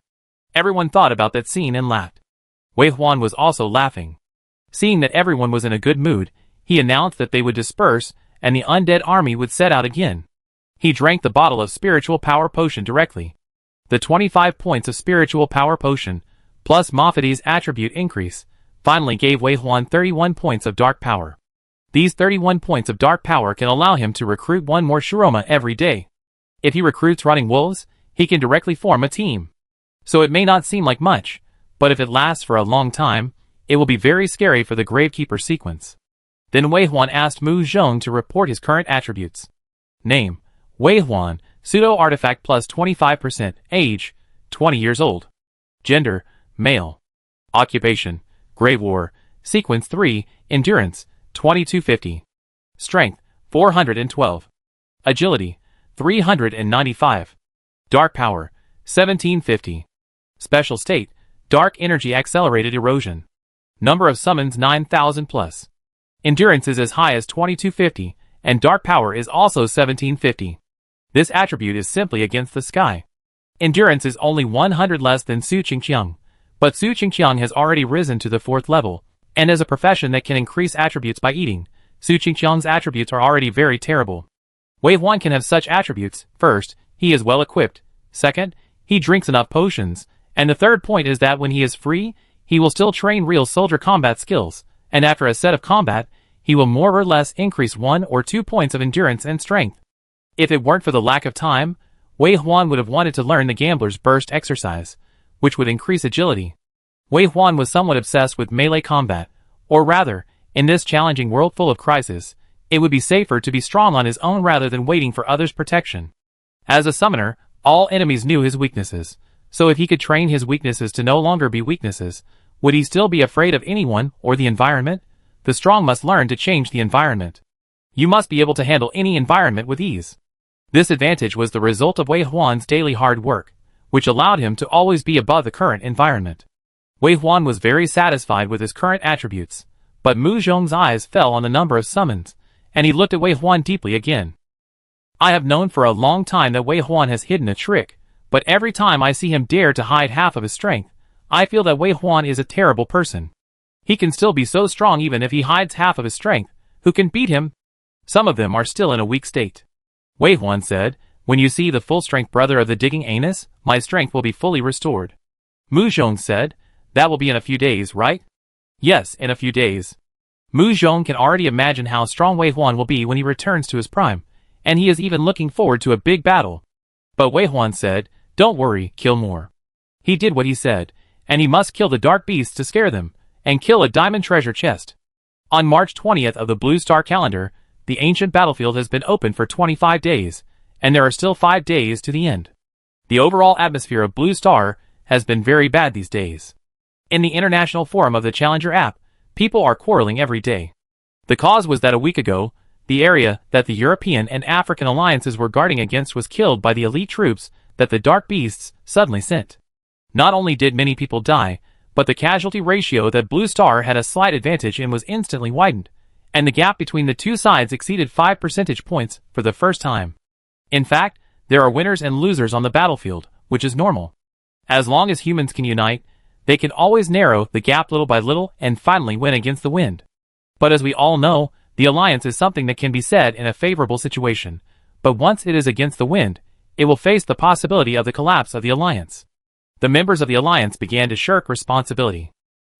Everyone thought about that scene and laughed. Wei Huan was also laughing. Seeing that everyone was in a good mood, he announced that they would disperse, and the undead army would set out again. He drank the bottle of spiritual power potion directly. The 25 points of spiritual power potion, plus Mafati's attribute increase, finally gave Wei Huan 31 points of dark power. These 31 points of dark power can allow him to recruit one more Shiroma every day. If he recruits rotting wolves, he can directly form a team. So it may not seem like much, but if it lasts for a long time, it will be very scary for the Gravekeeper sequence. Then Wei Huan asked Mu Zhong to report his current attributes. Name: Wei Huan, pseudo-artifact plus 25%, age: 20 years old. Gender: male. Occupation: Grave War, sequence 3, endurance: 2250. Strength: 412. Agility: 395. Dark power: 1750. Special state: dark energy accelerated erosion. Number of summons 9,000 plus. Endurance is as high as 2250, and dark power is also 1750. This attribute is simply against the sky. Endurance is only 100 less than Su Qingqiang, but Su Qingqiang has already risen to the 4th level, and as a profession that can increase attributes by eating, Su Qingqiang's attributes are already very terrible. Wei Huan can have such attributes. First, he is well equipped. Second, he drinks enough potions, and the third point is that when he is free, he will still train real soldier combat skills, and after a set of combat, he will more or less increase 1 or 2 points of endurance and strength. If it weren't for the lack of time, Wei Huan would have wanted to learn the Gambler's Burst exercise, which would increase agility. Wei Huan was somewhat obsessed with melee combat, or rather, in this challenging world full of crisis, it would be safer to be strong on his own rather than waiting for others' protection. As a summoner, all enemies knew his weaknesses, so if he could train his weaknesses to no longer be weaknesses, would he still be afraid of anyone or the environment? The strong must learn to change the environment. You must be able to handle any environment with ease. This advantage was the result of Wei Huan's daily hard work, which allowed him to always be above the current environment. Wei Huan was very satisfied with his current attributes, but Mu Zhong's eyes fell on the number of summons, and he looked at Wei Huan deeply again. I have known for a long time that Wei Huan has hidden a trick, but every time I see him dare to hide half of his strength, I feel that Wei Huan is a terrible person. He can still be so strong even if he hides half of his strength. Who can beat him? Some of them are still in a weak state. Wei Huan said, when you see the full-strength brother of the digging anus, my strength will be fully restored. Mu Zhong said, that will be in a few days, right? Yes, in a few days. Mu Zhong can already imagine how strong Wei Huan will be when he returns to his prime, and he is even looking forward to a big battle. But Wei Huan said, don't worry, kill more. He did what he said, and he must kill the dark beasts to scare them, and kill a diamond treasure chest. On March 20th of the Blue Star calendar, the ancient battlefield has been open for 25 days, and there are still 5 days to the end. The overall atmosphere of Blue Star has been very bad these days. In the international forum of the Challenger app, people are quarreling every day. The cause was that a week ago, the area that the European and African alliances were guarding against was killed by the elite troops that the Dark Beasts suddenly sent. Not only did many people die, but the casualty ratio that Blue Star had a slight advantage in was instantly widened, and the gap between the two sides exceeded 5 percentage points for the first time. In fact, there are winners and losers on the battlefield, which is normal. As long as humans can unite, they can always narrow the gap little by little and finally win against the wind. But as we all know, the alliance is something that can be said in a favorable situation, but once it is against the wind, it will face the possibility of the collapse of the alliance. The members of the alliance began to shirk responsibility.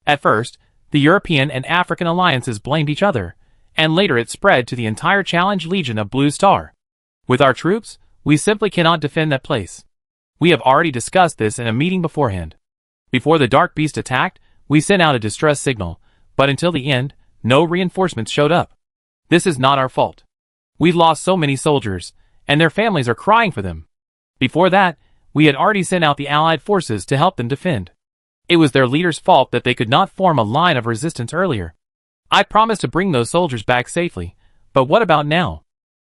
At first, the European and African alliances blamed each other, and later it spread to the entire Challenge Legion of Blue Star. With our troops, we simply cannot defend that place. We have already discussed this in a meeting beforehand. Before the Dark Beast attacked, we sent out a distress signal, but until the end, no reinforcements showed up. This is not our fault. We've lost so many soldiers, and their families are crying for them. Before that, we had already sent out the Allied forces to help them defend. It was their leader's fault that they could not form a line of resistance earlier. I promised to bring those soldiers back safely, but what about now?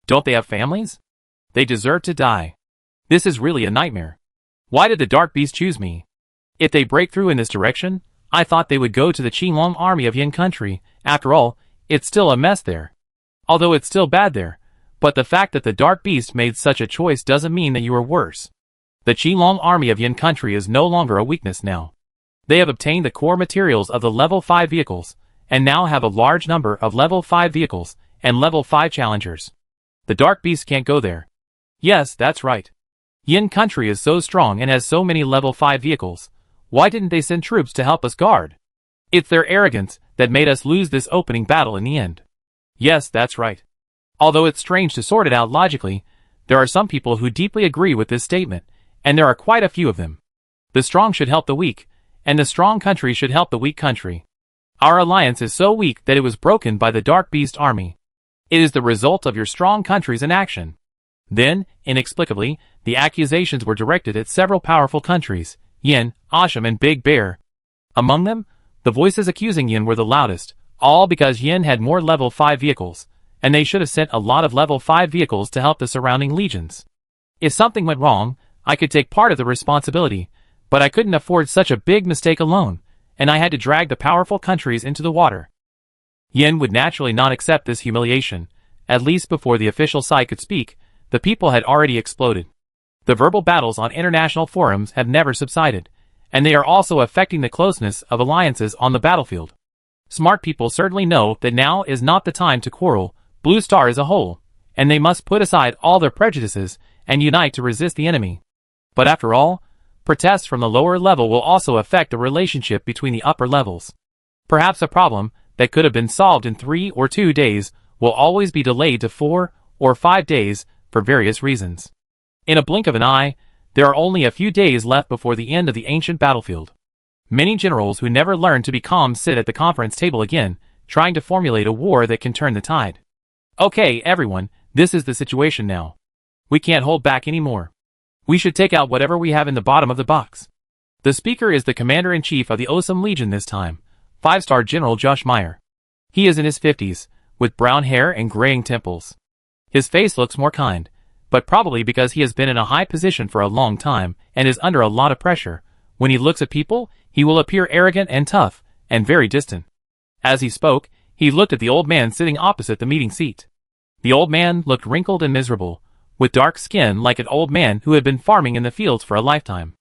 Don't they have families? They deserve to die. This is really a nightmare. Why did the Dark Beast choose me? If they break through in this direction, I thought they would go to the Qinglong army of Yin country. After all, it's still a mess there. Although it's still bad there, But the fact that the Dark Beast made such a choice doesn't mean that you are worse. The Qilong army of Yin country is no longer a weakness now. They have obtained the core materials of the level 5 vehicles, and now have a large number of level 5 vehicles and level 5 challengers. The Dark Beast can't go there. Yes, that's right. Yin country is so strong and has so many level 5 vehicles. Why didn't they send troops to help us guard? It's their arrogance that made us lose this opening battle in the end. Yes, that's right. Although it's strange to sort it out logically, there are some people who deeply agree with this statement, and there are quite a few of them. The strong should help the weak, and the strong country should help the weak country. Our alliance is so weak that it was broken by the Dark Beast army. It is the result of your strong countries in action. Then, inexplicably, the accusations were directed at several powerful countries, Yin, Asham and Big Bear. Among them, the voices accusing Yin were the loudest, all because Yin had more level 5 vehicles, and they should have sent a lot of level 5 vehicles to help the surrounding legions. If something went wrong, I could take part of the responsibility, but I couldn't afford such a big mistake alone, and I had to drag the powerful countries into the water. Yin would naturally not accept this humiliation. At least before the official side could speak, the people had already exploded. The verbal battles on international forums have never subsided, and they are also affecting the closeness of alliances on the battlefield. Smart people certainly know that now is not the time to quarrel Blue Star as a whole, and they must put aside all their prejudices and unite to resist the enemy. But after all, protests from the lower level will also affect the relationship between the upper levels. Perhaps a problem that could have been solved in 3 or 2 days will always be delayed to 4 or 5 days for various reasons. In a blink of an eye, there are only a few days left before the end of the ancient battlefield. Many generals who never learned to be calm sit at the conference table again, trying to formulate a war that can turn the tide. Okay, everyone, this is the situation now. We can't hold back anymore. We should take out whatever we have in the bottom of the box. The speaker is the Commander-in-Chief of the Awesome Legion this time, 5-star General Josh Meyer. He is in his 50s, with brown hair and graying temples. His face looks more kind, but probably because he has been in a high position for a long time and is under a lot of pressure. When he looks at people, he will appear arrogant and tough, and very distant. As he spoke, he looked at the old man sitting opposite the meeting seat. The old man looked wrinkled and miserable, with dark skin like an old man who had been farming in the fields for a lifetime.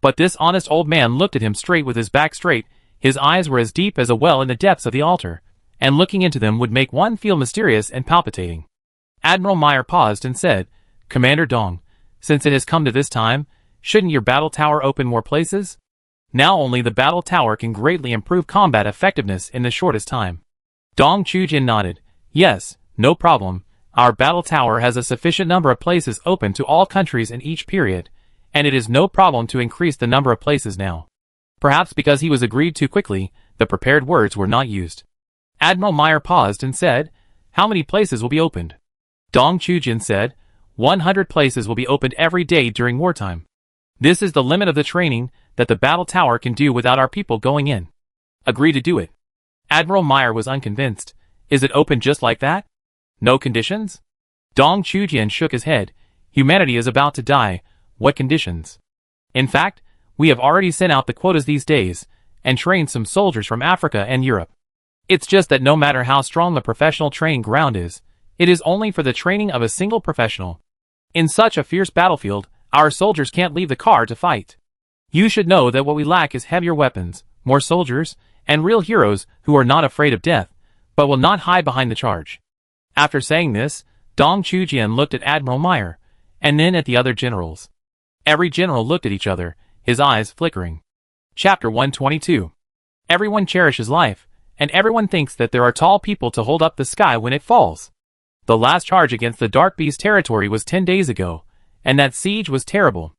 But this honest old man looked at him straight with his back straight. His eyes were as deep as a well in the depths of the altar, and looking into them would make one feel mysterious and palpitating. Admiral Meyer paused and said, "Commander Dong, since it has come to this time, shouldn't your battle tower open more places? Now only the battle tower can greatly improve combat effectiveness in the shortest time." Dong Chujin nodded. "Yes, no problem. Our battle tower has a sufficient number of places open to all countries in each period, and it is no problem to increase the number of places now." Perhaps because he was agreed too quickly, the prepared words were not used. Admiral Meyer paused and said, "How many places will be opened?" Dong Chujin said, 100 places will be opened every day during wartime. This is the limit of the training that the battle tower can do without our people going in. Agree to do it. Admiral Meyer was unconvinced. Is it open just like that? No conditions? Dong Chujin shook his head. Humanity is about to die. What conditions? In fact, we have already sent out the quotas these days, and trained some soldiers from Africa and Europe. It's just that no matter how strong the professional training ground is, it is only for the training of a single professional. In such a fierce battlefield, our soldiers can't leave the car to fight. You should know that what we lack is heavier weapons, more soldiers, and real heroes who are not afraid of death, but will not hide behind the charge. After saying this, Dong Chujin looked at Admiral Meyer, and then at the other generals. Every general looked at each other, his eyes flickering. Chapter 122. Everyone cherishes life, and everyone thinks that there are tall people to hold up the sky when it falls. The last charge against the Dark Beast territory was 10 days ago, and that siege was terrible.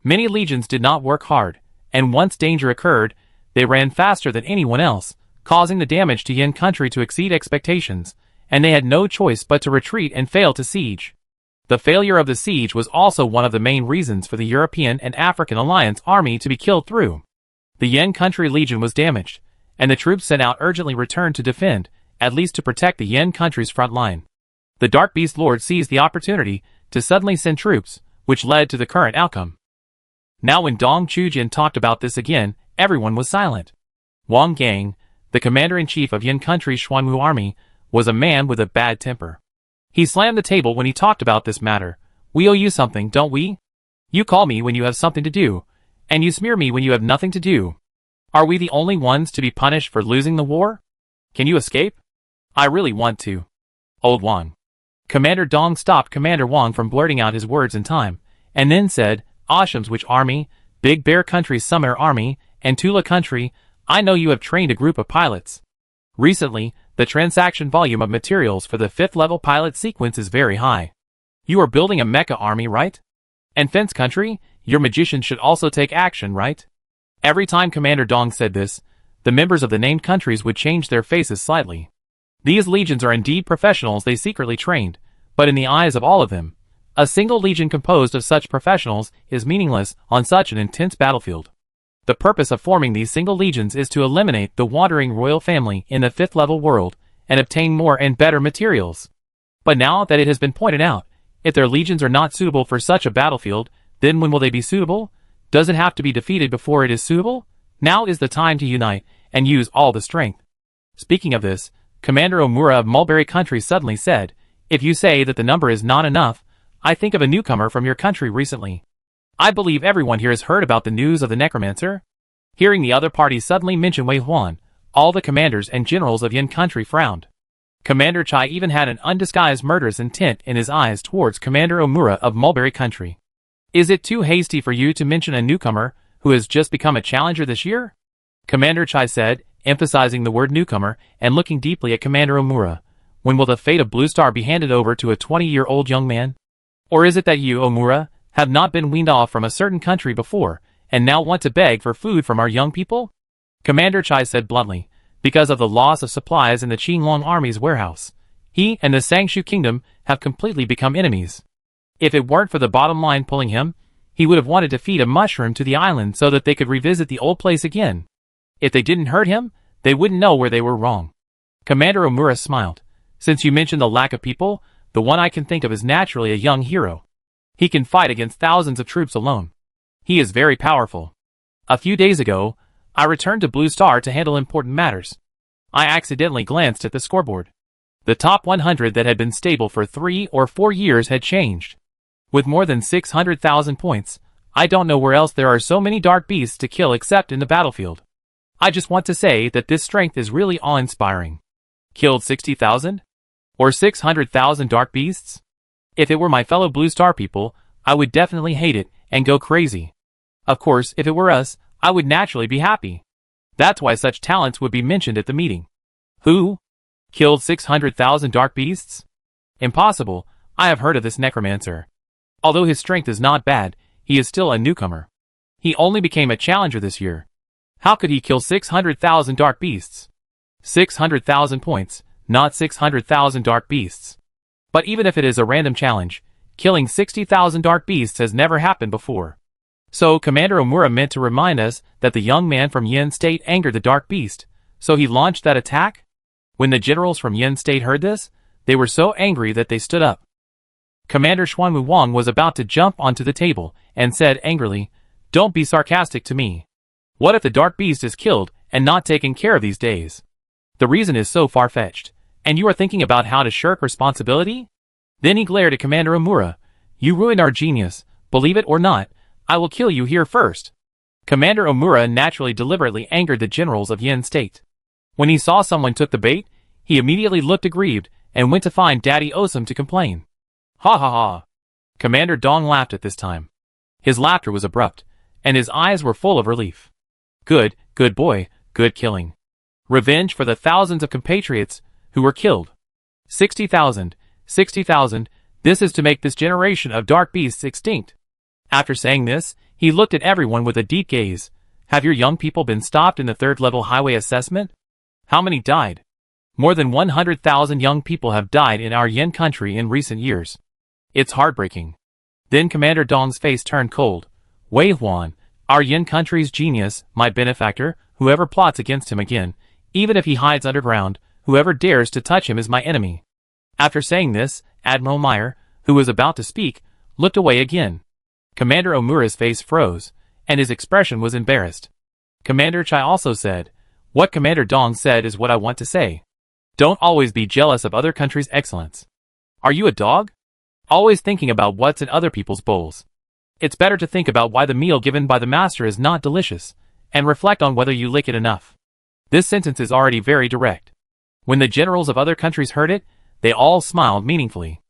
Many legions did not work hard, and once danger occurred, they ran faster than anyone else, causing the damage to Yin country to exceed expectations, and they had no choice but to retreat and fail to siege. The failure of the siege was also one of the main reasons for the European and African Alliance army to be killed through. The Yin country legion was damaged, and the troops sent out urgently returned to defend, at least to protect the Yin country's front line. The Dark Beast Lord seized the opportunity to suddenly send troops, which led to the current outcome. Now when Dong Chujin talked about this again, everyone was silent. Wang Gang, the commander-in-chief of Yin country's Xuanwu army, was a man with a bad temper. He slammed the table when he talked about this matter. We owe you something, don't we? You call me when you have something to do, and you smear me when you have nothing to do. Are we the only ones to be punished for losing the war? Can you escape? I really want to. Old Wang. Commander Dong stopped Commander Wang from blurting out his words in time, and then said, Asham's which army, Big Bear Country's Summer Army, and Tula Country, I know you have trained a group of pilots. Recently, the transaction volume of materials for the 5th level pilot sequence is very high. You are building a mecha army, right? And Fence Country, your magicians should also take action, right? Every time Commander Dong said this, the members of the named countries would change their faces slightly. These legions are indeed professionals they secretly trained, but in the eyes of all of them, a single legion composed of such professionals is meaningless on such an intense battlefield. The purpose of forming these single legions is to eliminate the wandering royal family in the 5th level world and obtain more and better materials. But now that it has been pointed out, if their legions are not suitable for such a battlefield, then when will they be suitable? Does it have to be defeated before it is suitable? Now is the time to unite and use all the strength. Speaking of this, Commander Omura of Mulberry Country suddenly said, If you say that the number is not enough, I think of a newcomer from your country recently. I believe everyone here has heard about the news of the necromancer. Hearing the other party suddenly mention Wei Huan, all the commanders and generals of Yin Country frowned. Commander Chai even had an undisguised murderous intent in his eyes towards Commander Omura of Mulberry Country. Is it too hasty for you to mention a newcomer who has just become a challenger this year? Commander Chai said, emphasizing the word newcomer and looking deeply at Commander Omura. When will the fate of Blue Star be handed over to a 20-year-old young man? Or is it that you, Omura, have not been weaned off from a certain country before, and now want to beg for food from our young people? Commander Chai said bluntly, because of the loss of supplies in the Qinglong Army's warehouse, he and the Sangshu Kingdom have completely become enemies. If it weren't for the bottom line pulling him, he would have wanted to feed a mushroom to the island so that they could revisit the old place again. If they didn't hurt him, they wouldn't know where they were wrong. Commander Omura smiled. Since you mentioned the lack of people, the one I can think of is naturally a young hero. He can fight against thousands of troops alone. He is very powerful. A few days ago, I returned to Blue Star to handle important matters. I accidentally glanced at the scoreboard. The top 100 that had been stable for 3 or 4 years had changed. With more than 600,000 points, I don't know where else there are so many dark beasts to kill except in the battlefield. I just want to say that this strength is really awe-inspiring. Killed 60,000? Or 600,000 dark beasts? If it were my fellow Blue Star people, I would definitely hate it and go crazy. Of course, if it were us, I would naturally be happy. That's why such talents would be mentioned at the meeting. Who? Killed 600,000 dark beasts? Impossible. I have heard of this necromancer. Although his strength is not bad, he is still a newcomer. He only became a challenger this year. How could he kill 600,000 dark beasts? 600,000 points, not 600,000 dark beasts. But even if it is a random challenge, killing 60,000 dark beasts has never happened before. So Commander Omura meant to remind us that the young man from Yin State angered the dark beast, so he launched that attack? When the generals from Yin State heard this, they were so angry that they stood up. Commander Xuanwu Wang was about to jump onto the table and said angrily, Don't be sarcastic to me. What if the dark beast is killed and not taken care of these days? The reason is so far-fetched, and you are thinking about how to shirk responsibility? Then he glared at Commander Omura. You ruined our genius. Believe it or not, I will kill you here first. Commander Omura naturally deliberately angered the generals of Yin State. When he saw someone took the bait, he immediately looked aggrieved and went to find Daddy Osum to complain. Ha ha ha. Commander Dong laughed at this time. His laughter was abrupt, and his eyes were full of relief. Good boy, good killing. Revenge for the thousands of compatriots who were killed. 60,000, 60,000, this is to make this generation of dark beasts extinct. After saying this, he looked at everyone with a deep gaze. Have your young people been stopped in the 3rd level highway assessment? How many died? More than 100,000 young people have died in our Yin country in recent years. It's heartbreaking. Then Commander Dong's face turned cold. Wei Huan, our Yin country's genius, my benefactor, whoever plots against him again, even if he hides underground, whoever dares to touch him is my enemy. After saying this, Admiral Meyer, who was about to speak, looked away again. Commander Omura's face froze, and his expression was embarrassed. Commander Chai also said, What Commander Dong said is what I want to say. Don't always be jealous of other countries' excellence. Are you a dog? Always thinking about what's in other people's bowls. It's better to think about why the meal given by the master is not delicious, and reflect on whether you lick it enough. This sentence is already very direct. When the generals of other countries heard it, they all smiled meaningfully.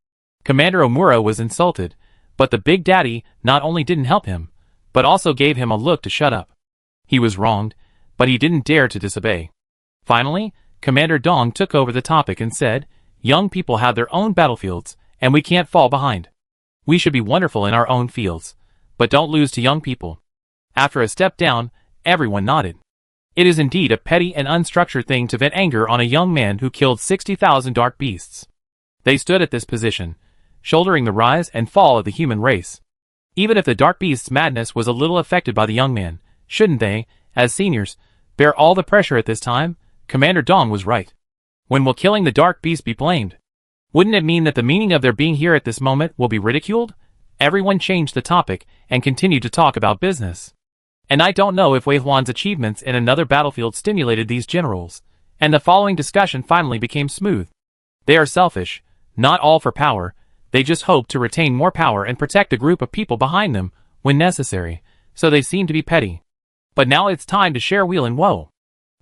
Commander Omura was insulted, but the Big Daddy not only didn't help him, but also gave him a look to shut up. He was wronged, but he didn't dare to disobey. Finally, Commander Dong took over the topic and said, "Young people have their own battlefields, and we can't fall behind. We should be wonderful in our own fields, but don't lose to young people." After a step down, everyone nodded. It is indeed a petty and unstructured thing to vent anger on a young man who killed 60,000 dark beasts. They stood at this position, shouldering the rise and fall of the human race. Even if the dark beast's madness was a little affected by the young man, shouldn't they, as seniors, bear all the pressure at this time? Commander Dong was right. When will killing the dark beast be blamed? Wouldn't it mean that the meaning of their being here at this moment will be ridiculed? Everyone changed the topic and continued to talk about business. And I don't know if Wei Huan's achievements in another battlefield stimulated these generals, and the following discussion finally became smooth. They are selfish, not all for power, they just hope to retain more power and protect a group of people behind them when necessary, so they seem to be petty. But now it's time to share weal and woe.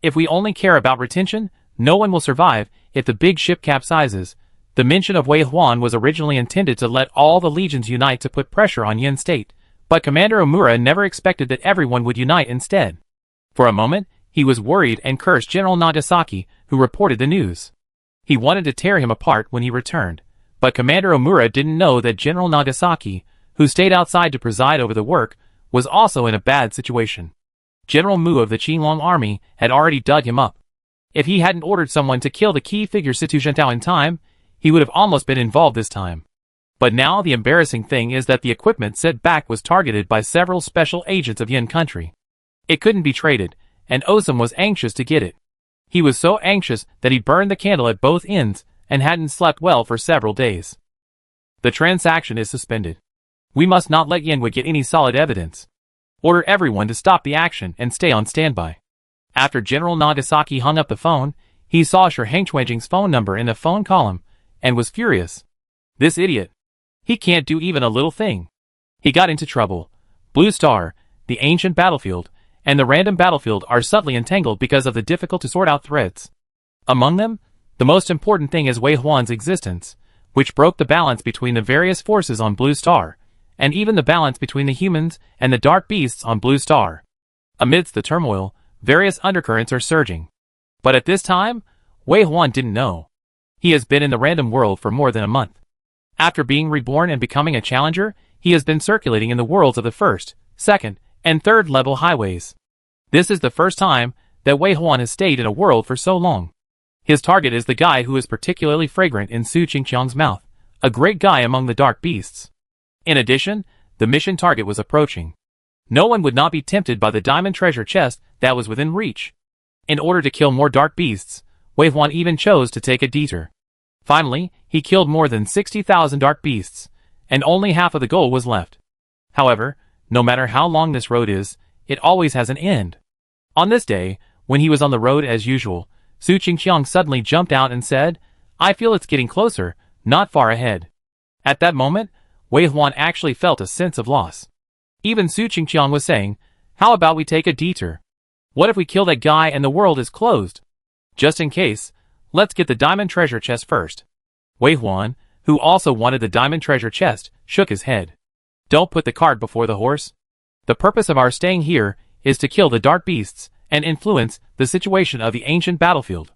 If we only care about retention, no one will survive. If the big ship capsizes, the mention of Wei Huan was originally intended to let all the legions unite to put pressure on Yin State, but Commander Omura never expected that everyone would unite instead. For a moment, he was worried and cursed General Nagasaki, who reported the news. He wanted to tear him apart when he returned, but Commander Omura didn't know that General Nagasaki, who stayed outside to preside over the work, was also in a bad situation. General Mu of the Qinglong army had already dug him up. If he hadn't ordered someone to kill the key figure Situ Zhentao in time, he would have almost been involved this time. But now the embarrassing thing is that the equipment sent back was targeted by several special agents of Yin country. It couldn't be traded, and Osum was anxious to get it. He was so anxious that he burned the candle at both ends and hadn't slept well for several days. The transaction is suspended. We must not let Yanhui get any solid evidence. Order everyone to stop the action and stay on standby. After General Nagasaki hung up the phone, he saw Shi Hengchuanjing's phone number in the phone column, and was furious. This idiot. He can't do even a little thing. He got into trouble. Blue Star, the ancient battlefield, and the random battlefield are subtly entangled because of the difficult to sort out threads. Among them, the most important thing is Wei Huan's existence, which broke the balance between the various forces on Blue Star, and even the balance between the humans and the dark beasts on Blue Star. Amidst the turmoil, various undercurrents are surging. But at this time, Wei Huan didn't know. He has been in the random world for more than a month. After being reborn and becoming a challenger, he has been circulating in the worlds of the first, second, and third level highways. This is the first time that Wei Huan has stayed in a world for so long. His target is the guy who is particularly fragrant in Su Qingqiang's mouth, a great guy among the dark beasts. In addition, the mission target was approaching. No one would not be tempted by the diamond treasure chest that was within reach. In order to kill more dark beasts, Wei Huan even chose to take a detour. Finally, he killed more than 60,000 dark beasts, and only half of the goal was left. However, no matter how long this road is, it always has an end. On this day, when he was on the road as usual, Su Qingqiang suddenly jumped out and said, "I feel it's getting closer, not far ahead." At that moment, Wei Huan actually felt a sense of loss. Even Su Qingqiang was saying, "How about we take a detour? What if we kill that guy and the world is closed? Just in case, let's get the diamond treasure chest first." Wei Huan, who also wanted the diamond treasure chest, shook his head. "Don't put the cart before the horse. The purpose of our staying here is to kill the dark beasts and influence the situation of the ancient battlefield.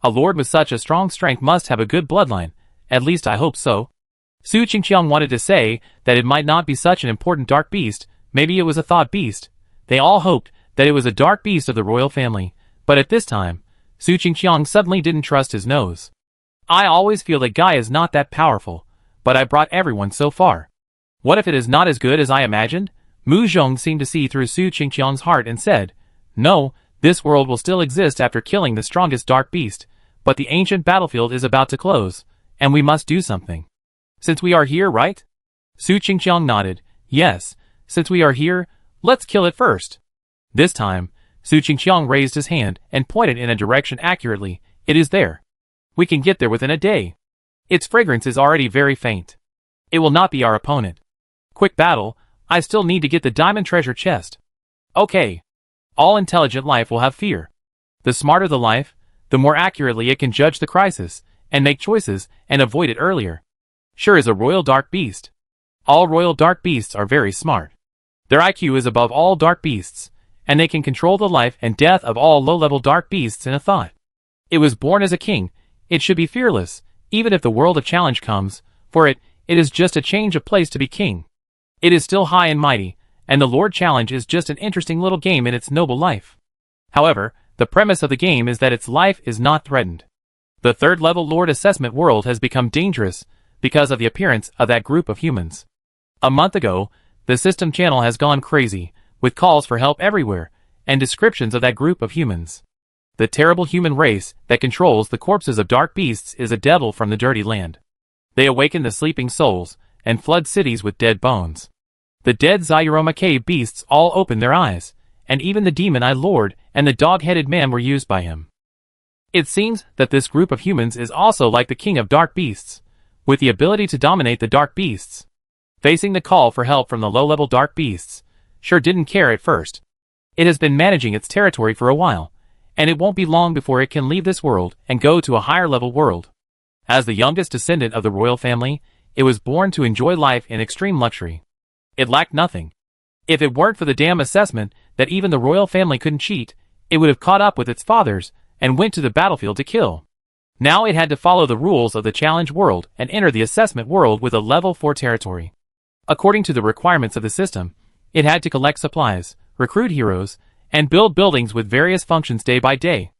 A lord with such a strong strength must have a good bloodline, at least I hope so." Su Qingqiang wanted to say that it might not be such an important dark beast, maybe it was a thought beast. They all hoped that it was a dark beast of the royal family, but at this time, Su Qingqiang suddenly didn't trust his nose. "I always feel that guy is not that powerful, but I brought everyone so far. What if it is not as good as I imagined?" Mu Zhong seemed to see through Su Qingqiang's heart and said, "No, this world will still exist after killing the strongest dark beast, but the ancient battlefield is about to close, and we must do something. Since we are here, right?" Su Qingqiang nodded. "Yes, since we are here, let's kill it first." This time, Su Qingqiang raised his hand and pointed in a direction accurately. "It is there. We can get there within a day." Its fragrance is already very faint. It will not be our opponent. Quick battle, I still need to get the diamond treasure chest. Okay. All intelligent life will have fear. The smarter the life, the more accurately it can judge the crisis, and make choices, and avoid it earlier. Sure is a royal dark beast. All royal dark beasts are very smart. Their IQ is above all dark beasts, and they can control the life and death of all low-level dark beasts in a thought. It was born as a king, it should be fearless, even if the world of challenge comes, for it is just a change of place to be king. It is still high and mighty, and the Lord Challenge is just an interesting little game in its noble life. However, the premise of the game is that its life is not threatened. The third-level Lord Assessment world has become dangerous because of the appearance of that group of humans. A month ago, the system channel has gone crazy, with calls for help everywhere, and descriptions of that group of humans. The terrible human race that controls the corpses of dark beasts is a devil from the dirty land. They awaken the sleeping souls, and flood cities with dead bones. The dead Zyroma cave beasts all opened their eyes, and even the demon-eye lord and the dog-headed man were used by him. It seems that this group of humans is also like the king of dark beasts, with the ability to dominate the dark beasts. Facing the call for help from the low-level dark beasts, sure didn't care at first. It has been managing its territory for a while, and it won't be long before it can leave this world and go to a higher-level world. As the youngest descendant of the royal family, it was born to enjoy life in extreme luxury. It lacked nothing. If it weren't for the damn assessment that even the royal family couldn't cheat, it would have caught up with its fathers and went to the battlefield to kill. Now it had to follow the rules of the challenge world and enter the assessment world with a level 4 territory. According to the requirements of the system, it had to collect supplies, recruit heroes, and build buildings with various functions day by day.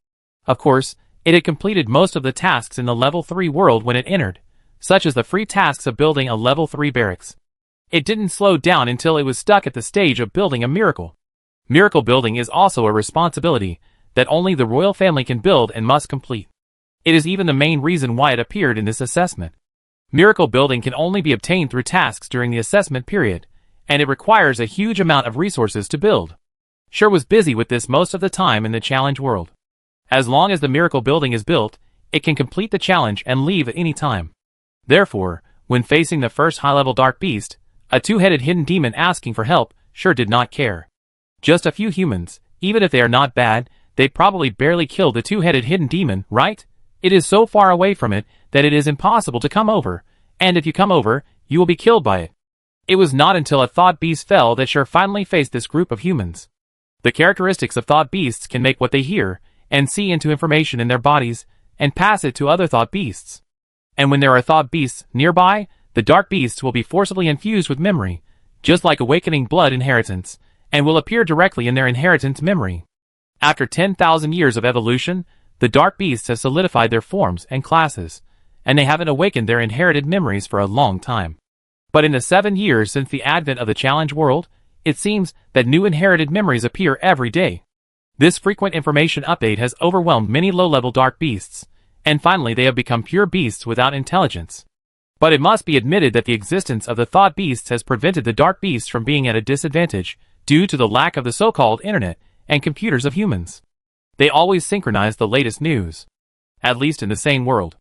Of course, it had completed most of the tasks in the level 3 world when it entered, such as the free tasks of building a level 3 barracks. It didn't slow down until it was stuck at the stage of building a miracle. Miracle building is also a responsibility that only the royal family can build and must complete. It is even the main reason why it appeared in this assessment. Miracle building can only be obtained through tasks during the assessment period, and it requires a huge amount of resources to build. Sure was busy with this most of the time in the challenge world. As long as the miracle building is built, it can complete the challenge and leave at any time. Therefore, when facing the first high-level dark beast, a two-headed hidden demon asking for help sure did not care. Just a few humans, even if they are not bad, they probably barely killed the two-headed hidden demon, right? It is so far away from it that it is impossible to come over, and if you come over, you will be killed by it. It was not until a thought beast fell that Sure finally faced this group of humans. The characteristics of thought beasts can make what they hear and see into information in their bodies and pass it to other thought beasts. And when there are thought beasts nearby, the dark beasts will be forcibly infused with memory, just like awakening blood inheritance, and will appear directly in their inheritance memory. After 10,000 years of evolution, the dark beasts have solidified their forms and classes, and they haven't awakened their inherited memories for a long time. But in the 7 years since the advent of the challenge world, it seems that new inherited memories appear every day. This frequent information update has overwhelmed many low-level dark beasts, and finally they have become pure beasts without intelligence. But it must be admitted that the existence of the thought beasts has prevented the dark beasts from being at a disadvantage due to the lack of the so-called internet and computers of humans. They always synchronize the latest news. At least in the sane world.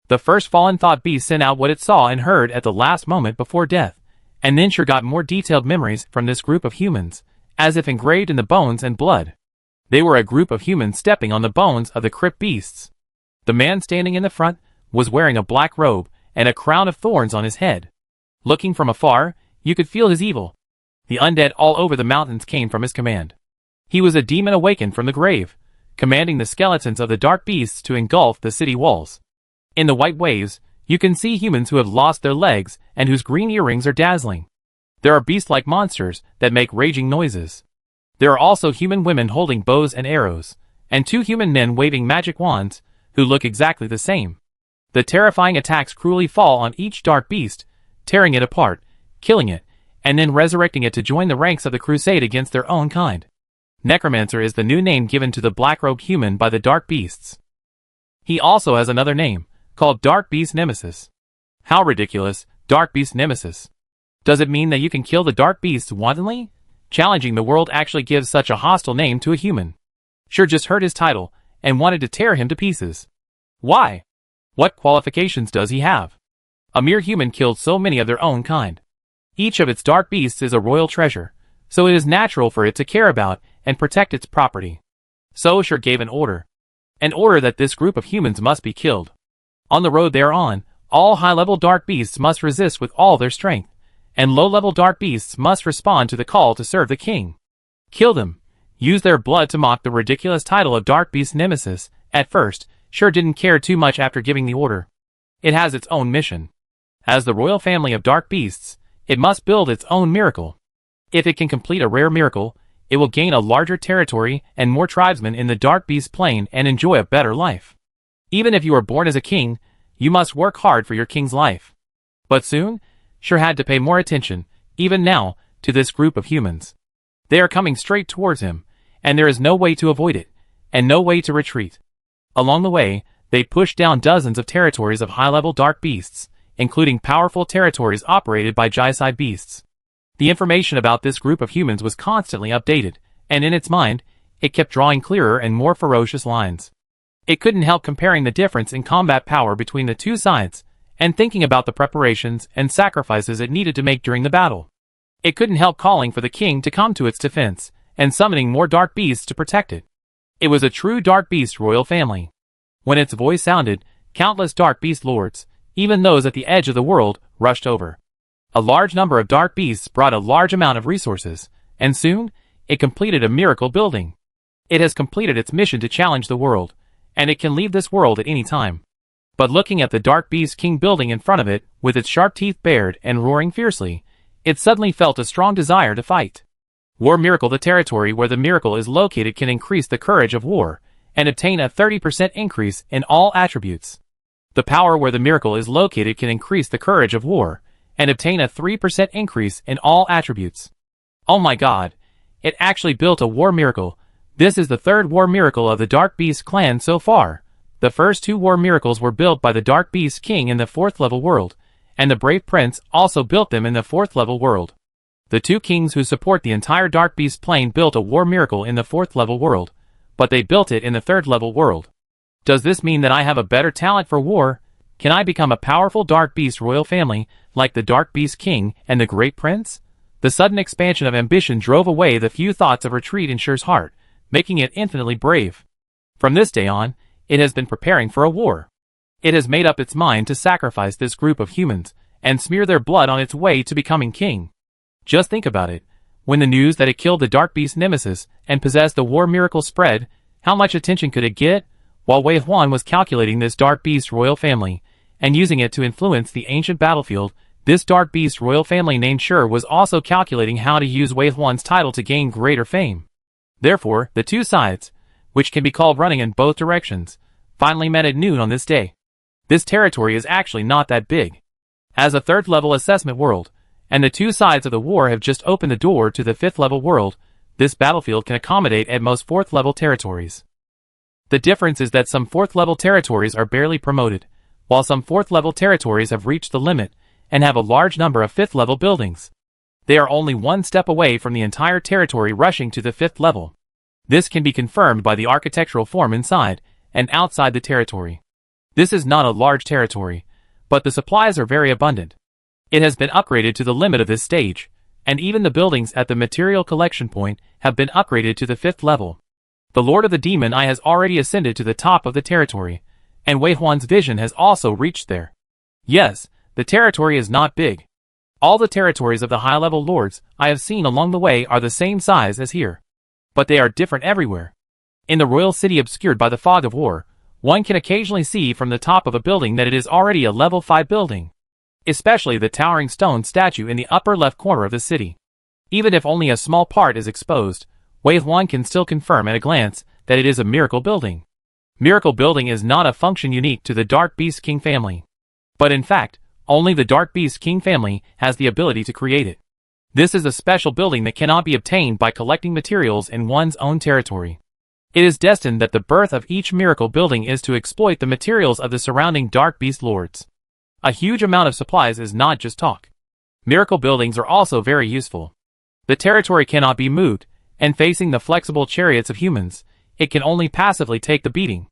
The first fallen thought beast sent out what it saw and heard at the last moment before death, and then Sure got more detailed memories from this group of humans, as if engraved in the bones and blood. They were a group of humans stepping on the bones of the crypt beasts. The man standing in the front was wearing a black robe and a crown of thorns on his head. Looking from afar, you could feel his evil. The undead all over the mountains came from his command. He was a demon awakened from the grave, commanding the skeletons of the dark beasts to engulf the city walls. In the white waves, you can see humans who have lost their legs and whose green earrings are dazzling. There are beast-like monsters that make raging noises. There are also human women holding bows and arrows, and 2 human men waving magic wands, who look exactly the same. The terrifying attacks cruelly fall on each dark beast, tearing it apart, killing it, and then resurrecting it to join the ranks of the crusade against their own kind. Necromancer is the new name given to the black-robed human by the dark beasts. He also has another name, called Dark Beast Nemesis. How ridiculous, Dark Beast Nemesis. Does it mean that you can kill the dark beasts wantonly? Challenging the world actually gives such a hostile name to a human. Sure just heard his title, and wanted to tear him to pieces. Why? What qualifications does he have? A mere human killed so many of their own kind. Each of its dark beasts is a royal treasure, so it is natural for it to care about and protect its property. So Shur gave an order that this group of humans must be killed. On the road they are on, all high-level dark beasts must resist with all their strength, and low-level dark beasts must respond to the call to serve the king. Kill them. Use their blood to mock the ridiculous title of Dark Beast Nemesis. At first, Shur didn't care too much after giving the order. It has its own mission. As the royal family of dark beasts, it must build its own miracle. If it can complete a rare miracle, it will gain a larger territory and more tribesmen in the dark beast plane and enjoy a better life. Even if you are born as a king, you must work hard for your king's life. But soon, Shur had to pay more attention, even now, to this group of humans. They are coming straight towards him, and there is no way to avoid it, and no way to retreat. Along the way, they pushed down dozens of territories of high-level dark beasts, including powerful territories operated by Jai-side beasts. The information about this group of humans was constantly updated, and in its mind, it kept drawing clearer and more ferocious lines. It couldn't help comparing the difference in combat power between the two sides, and thinking about the preparations and sacrifices it needed to make during the battle. It couldn't help calling for the king to come to its defense, and summoning more dark beasts to protect it. It was a true dark beast royal family. When its voice sounded, countless dark beast lords, even those at the edge of the world, rushed over. A large number of dark beasts brought a large amount of resources, and soon, it completed a miracle building. It has completed its mission to challenge the world, and it can leave this world at any time. But looking at the Dark Beast King building in front of it, with its sharp teeth bared and roaring fiercely, it suddenly felt a strong desire to fight. War Miracle. The territory where the miracle is located can increase the courage of war, and obtain a 30% increase in all attributes. The power where the miracle is located can increase the courage of war, and obtain a 3% increase in all attributes. Oh my god, it actually built a war miracle. This is the third war miracle of the Dark Beast clan so far. The first two war miracles were built by the Dark Beast King in the 4th level world, and the Brave Prince also built them in the 4th level world. The two kings who support the entire Dark Beast plane built a war miracle in the 4th level world, but they built it in the 3rd level world. Does this mean that I have a better talent for war? Can I become a powerful Dark Beast royal family, like the Dark Beast King and the Great Prince? The sudden expansion of ambition drove away the few thoughts of retreat in Shur's heart, making it infinitely brave. From this day on, it has been preparing for a war. It has made up its mind to sacrifice this group of humans, and smear their blood on its way to becoming king. Just think about it. When the news that it killed the Dark Beast Nemesis and possessed the war miracle spread, how much attention could it get? While Wei Huan was calculating this Dark Beast royal family, and using it to influence the ancient battlefield, this Dark Beast royal family named Shur was also calculating how to use Wei Huan's title to gain greater fame. Therefore, the two sides, which can be called running in both directions, finally met at noon on this day. This territory is actually not that big. As a 3rd level assessment world, and the two sides of the war have just opened the door to the 5th level world, this battlefield can accommodate at most 4th level territories. The difference is that some 4th level territories are barely promoted, while some 4th level territories have reached the limit, and have a large number of 5th level buildings. They are only one step away from the entire territory rushing to the 5th level. This can be confirmed by the architectural form inside and outside the territory. This is not a large territory, but the supplies are very abundant. It has been upgraded to the limit of this stage, and even the buildings at the material collection point have been upgraded to the 5th level. The Lord of the Demon Eye has already ascended to the top of the territory, and Wei Huan's vision has also reached there. Yes, the territory is not big. All the territories of the high-level lords I have seen along the way are the same size as here. But they are different everywhere. In the royal city obscured by the fog of war, one can occasionally see from the top of a building that it is already a level 5 building. Especially the towering stone statue in the upper left corner of the city. Even if only a small part is exposed, Wei Huan can still confirm at a glance that it is a miracle building. Miracle building is not a function unique to the Dark Beast King family. But in fact, only the Dark Beast King family has the ability to create it. This is a special building that cannot be obtained by collecting materials in one's own territory. It is destined that the birth of each miracle building is to exploit the materials of the surrounding Dark Beast lords. A huge amount of supplies is not just talk. Miracle buildings are also very useful. The territory cannot be moved, and facing the flexible chariots of humans, it can only passively take the beating.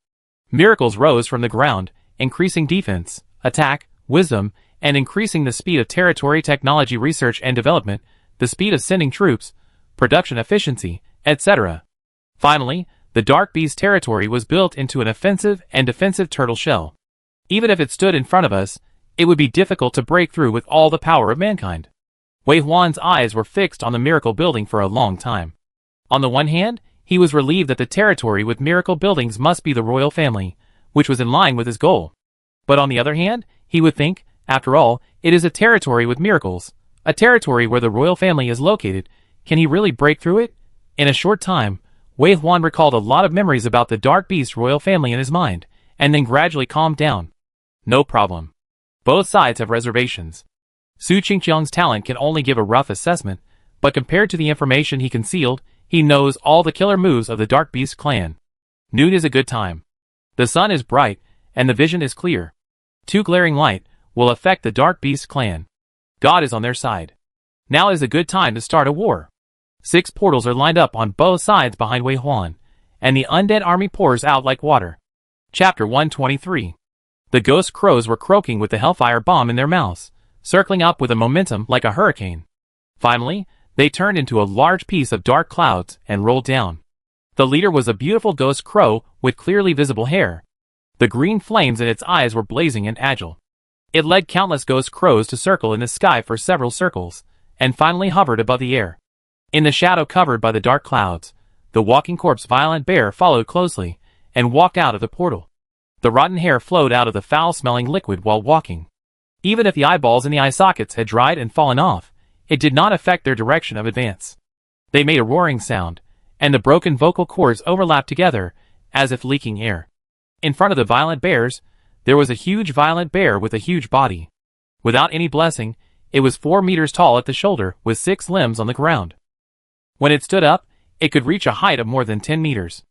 Miracles rose from the ground, increasing defense, attack, wisdom, and increasing the speed of territory technology research and development, the speed of sending troops, production efficiency, etc. Finally, the Dark Beast territory was built into an offensive and defensive turtle shell. Even if it stood in front of us, it would be difficult to break through with all the power of mankind. Wei Huan's eyes were fixed on the miracle building for a long time. On the one hand, he was relieved that the territory with miracle buildings must be the royal family, which was in line with his goal. But on the other hand, he would think, after all, it is a territory with miracles, a territory where the royal family is located. Can he really break through it? In a short time, Wei Huan recalled a lot of memories about the Dark Beast royal family in his mind, and then gradually calmed down. No problem. Both sides have reservations. Su Qingqiang's talent can only give a rough assessment, but compared to the information he concealed, he knows all the killer moves of the Dark Beast clan. Noon is a good time. The sun is bright, and the vision is clear. Too glaring light will affect the Dark Beast clan. God is on their side. Now is a good time to start a war. 6 portals are lined up on both sides behind Wei Huan, and the undead army pours out like water. Chapter 123. The ghost crows were croaking with the hellfire bomb in their mouths, circling up with a momentum like a hurricane. Finally, they turned into a large piece of dark clouds and rolled down. The leader was a beautiful ghost crow with clearly visible hair. The green flames in its eyes were blazing and agile. It led countless ghost crows to circle in the sky for several circles, and finally hovered above the air. In the shadow covered by the dark clouds, the walking corpse Violent Bear followed closely, and walked out of the portal. The rotten hair flowed out of the foul-smelling liquid while walking. Even if the eyeballs in the eye sockets had dried and fallen off, it did not affect their direction of advance. They made a roaring sound, and the broken vocal cords overlapped together, as if leaking air. In front of the Violent Bears, there was a huge Violent Bear with a huge body. Without any blessing, it was 4 meters tall at the shoulder with 6 limbs on the ground. When it stood up, it could reach a height of more than 10 meters.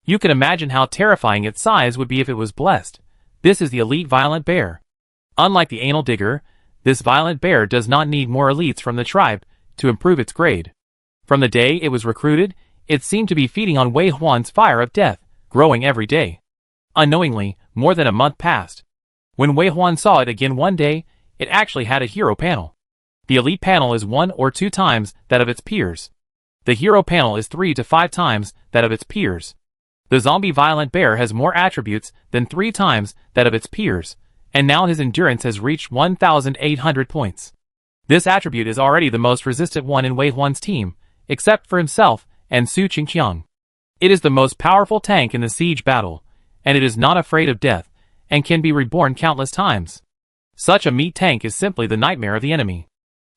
You can imagine how terrifying its size would be if it was blessed. This is the elite Violent Bear. Unlike the Anal Digger, this Violent Bear does not need more elites from the tribe to improve its grade. From the day it was recruited, it seemed to be feeding on Wei Huan's fire of death, growing every day. Unknowingly, more than a month passed. When Wei Huan saw it again one day, it actually had a hero panel. The elite panel is 1 or 2 times that of its peers. The hero panel is 3 to 5 times that of its peers. The zombie Violent Bear has more attributes than 3 times that of its peers, and now his endurance has reached 1,800 points. This attribute is already the most resistant one in Wei Huan's team, except for himself and Su Qingqiang. It is the most powerful tank in the siege battle, and it is not afraid of death, and can be reborn countless times. Such a meat tank is simply the nightmare of the enemy.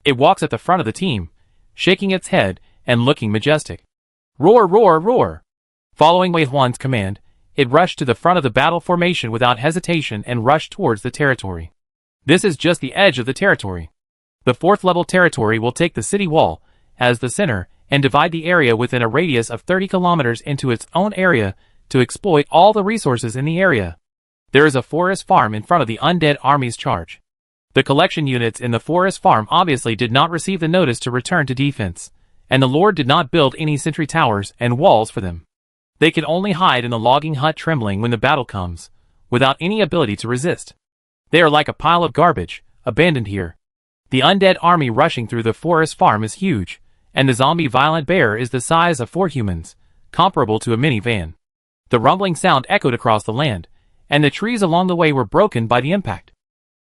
It walks at the front of the team, shaking its head and looking majestic. Roar, roar, roar! Following Wei Huan's command, it rushed to the front of the battle formation without hesitation and rushed towards the territory. This is just the edge of the territory. The 4th level territory will take the city wall as the center and divide the area within a radius of 30 kilometers into its own area to exploit all the resources in the area. There is a forest farm in front of the undead army's charge. The collection units in the forest farm obviously did not receive the notice to return to defense, and the Lord did not build any sentry towers and walls for them. They can only hide in the logging hut trembling when the battle comes, without any ability to resist. They are like a pile of garbage, abandoned here. The undead army rushing through the forest farm is huge, and the zombie Violent Bear is the size of 4 humans, comparable to a minivan. The rumbling sound echoed across the land, and the trees along the way were broken by the impact.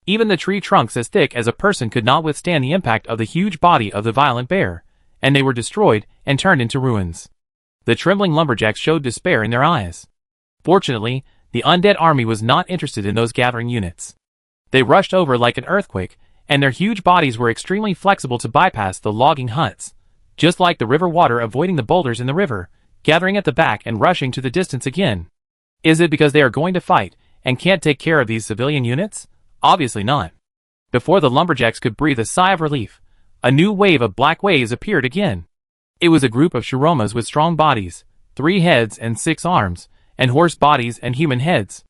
Even the tree trunks as thick as a person could not withstand the impact of the huge body of the Violent Bear, and they were destroyed and turned into ruins. The trembling lumberjacks showed despair in their eyes. Fortunately, the undead army was not interested in those gathering units. They rushed over like an earthquake, and their huge bodies were extremely flexible to bypass the logging huts, just like the river water avoiding the boulders in the river, gathering at the back and rushing to the distance again. Is it because they are going to fight and can't take care of these civilian units? Obviously not. Before the lumberjacks could breathe a sigh of relief, a new wave of black waves appeared again. It was a group of Shiromas with strong bodies, 3 heads and 6 arms, and horse bodies and human heads.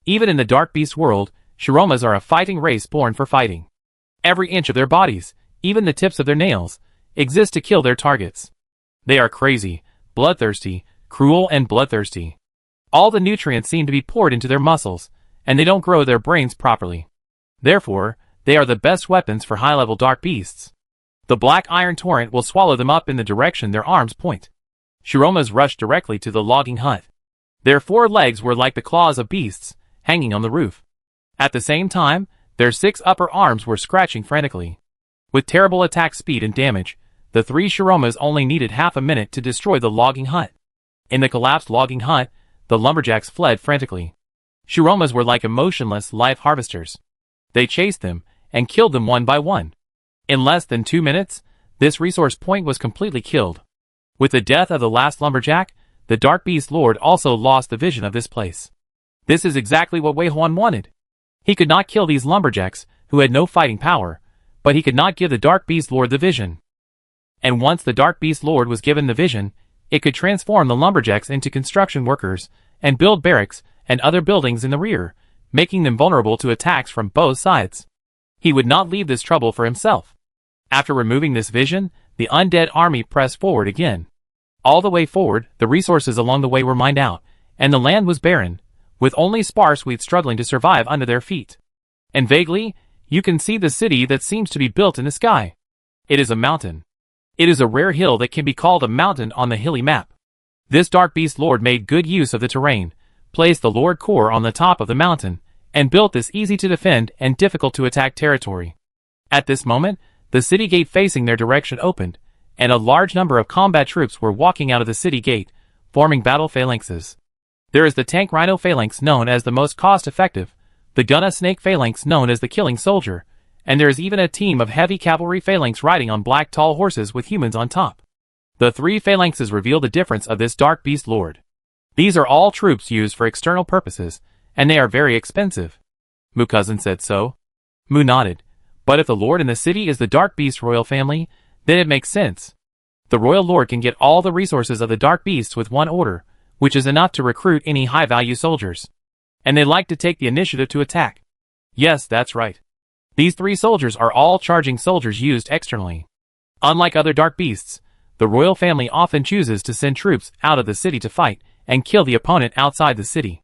Even in the Dark Beast world, Shiromas are a fighting race born for fighting. Every inch of their bodies, even the tips of their nails, exist to kill their targets. They are crazy, bloodthirsty, cruel and bloodthirsty. All the nutrients seem to be poured into their muscles, and they don't grow their brains properly. Therefore, they are the best weapons for high-level dark beasts. The black iron torrent will swallow them up in the direction their arms point. Shiromas rushed directly to the logging hut. Their 4 legs were like the claws of beasts, hanging on the roof. At the same time, their 6 upper arms were scratching frantically. With terrible attack speed and damage, the 3 Shiromas only needed half a minute to destroy the logging hut. In the collapsed logging hut, the lumberjacks fled frantically. Shiromas were like emotionless life harvesters. They chased them and killed them one by one. In less than 2 minutes, this resource point was completely killed. With the death of the last lumberjack, the Dark Beast Lord also lost the vision of this place. This is exactly what Wei Huan wanted. He could not kill these lumberjacks, who had no fighting power, but he could not give the Dark Beast Lord the vision. And once the Dark Beast Lord was given the vision, it could transform the lumberjacks into construction workers, and build barracks and other buildings in the rear, making them vulnerable to attacks from both sides. He would not leave this trouble for himself. After removing this vision, the undead army pressed forward again. All the way forward, the resources along the way were mined out, and the land was barren, with only sparse wheat struggling to survive under their feet. And vaguely, you can see the city that seems to be built in the sky. It is a mountain. It is a rare hill that can be called a mountain on the hilly map. This Dark Beast Lord made good use of the terrain, placed the Lord Core on the top of the mountain, and built this easy-to-defend and difficult-to-attack territory. At this moment, the city gate facing their direction opened, and a large number of combat troops were walking out of the city gate, forming battle phalanxes. There is the tank rhino phalanx known as the most cost-effective, the gunna snake phalanx known as the killing soldier, and there is even a team of heavy cavalry phalanx riding on black tall horses with humans on top. The 3 phalanxes reveal the difference of this Dark Beast Lord. These are all troops used for external purposes, and they are very expensive. Mu Cousin said so. Mu nodded. But if the Lord in the city is the Dark Beast royal family, then it makes sense. The royal lord can get all the resources of the Dark Beasts with one order, which is enough to recruit any high-value soldiers. And they like to take the initiative to attack. Yes, that's right. These 3 soldiers are all charging soldiers used externally. Unlike other Dark Beasts, the royal family often chooses to send troops out of the city to fight and kill the opponent outside the city.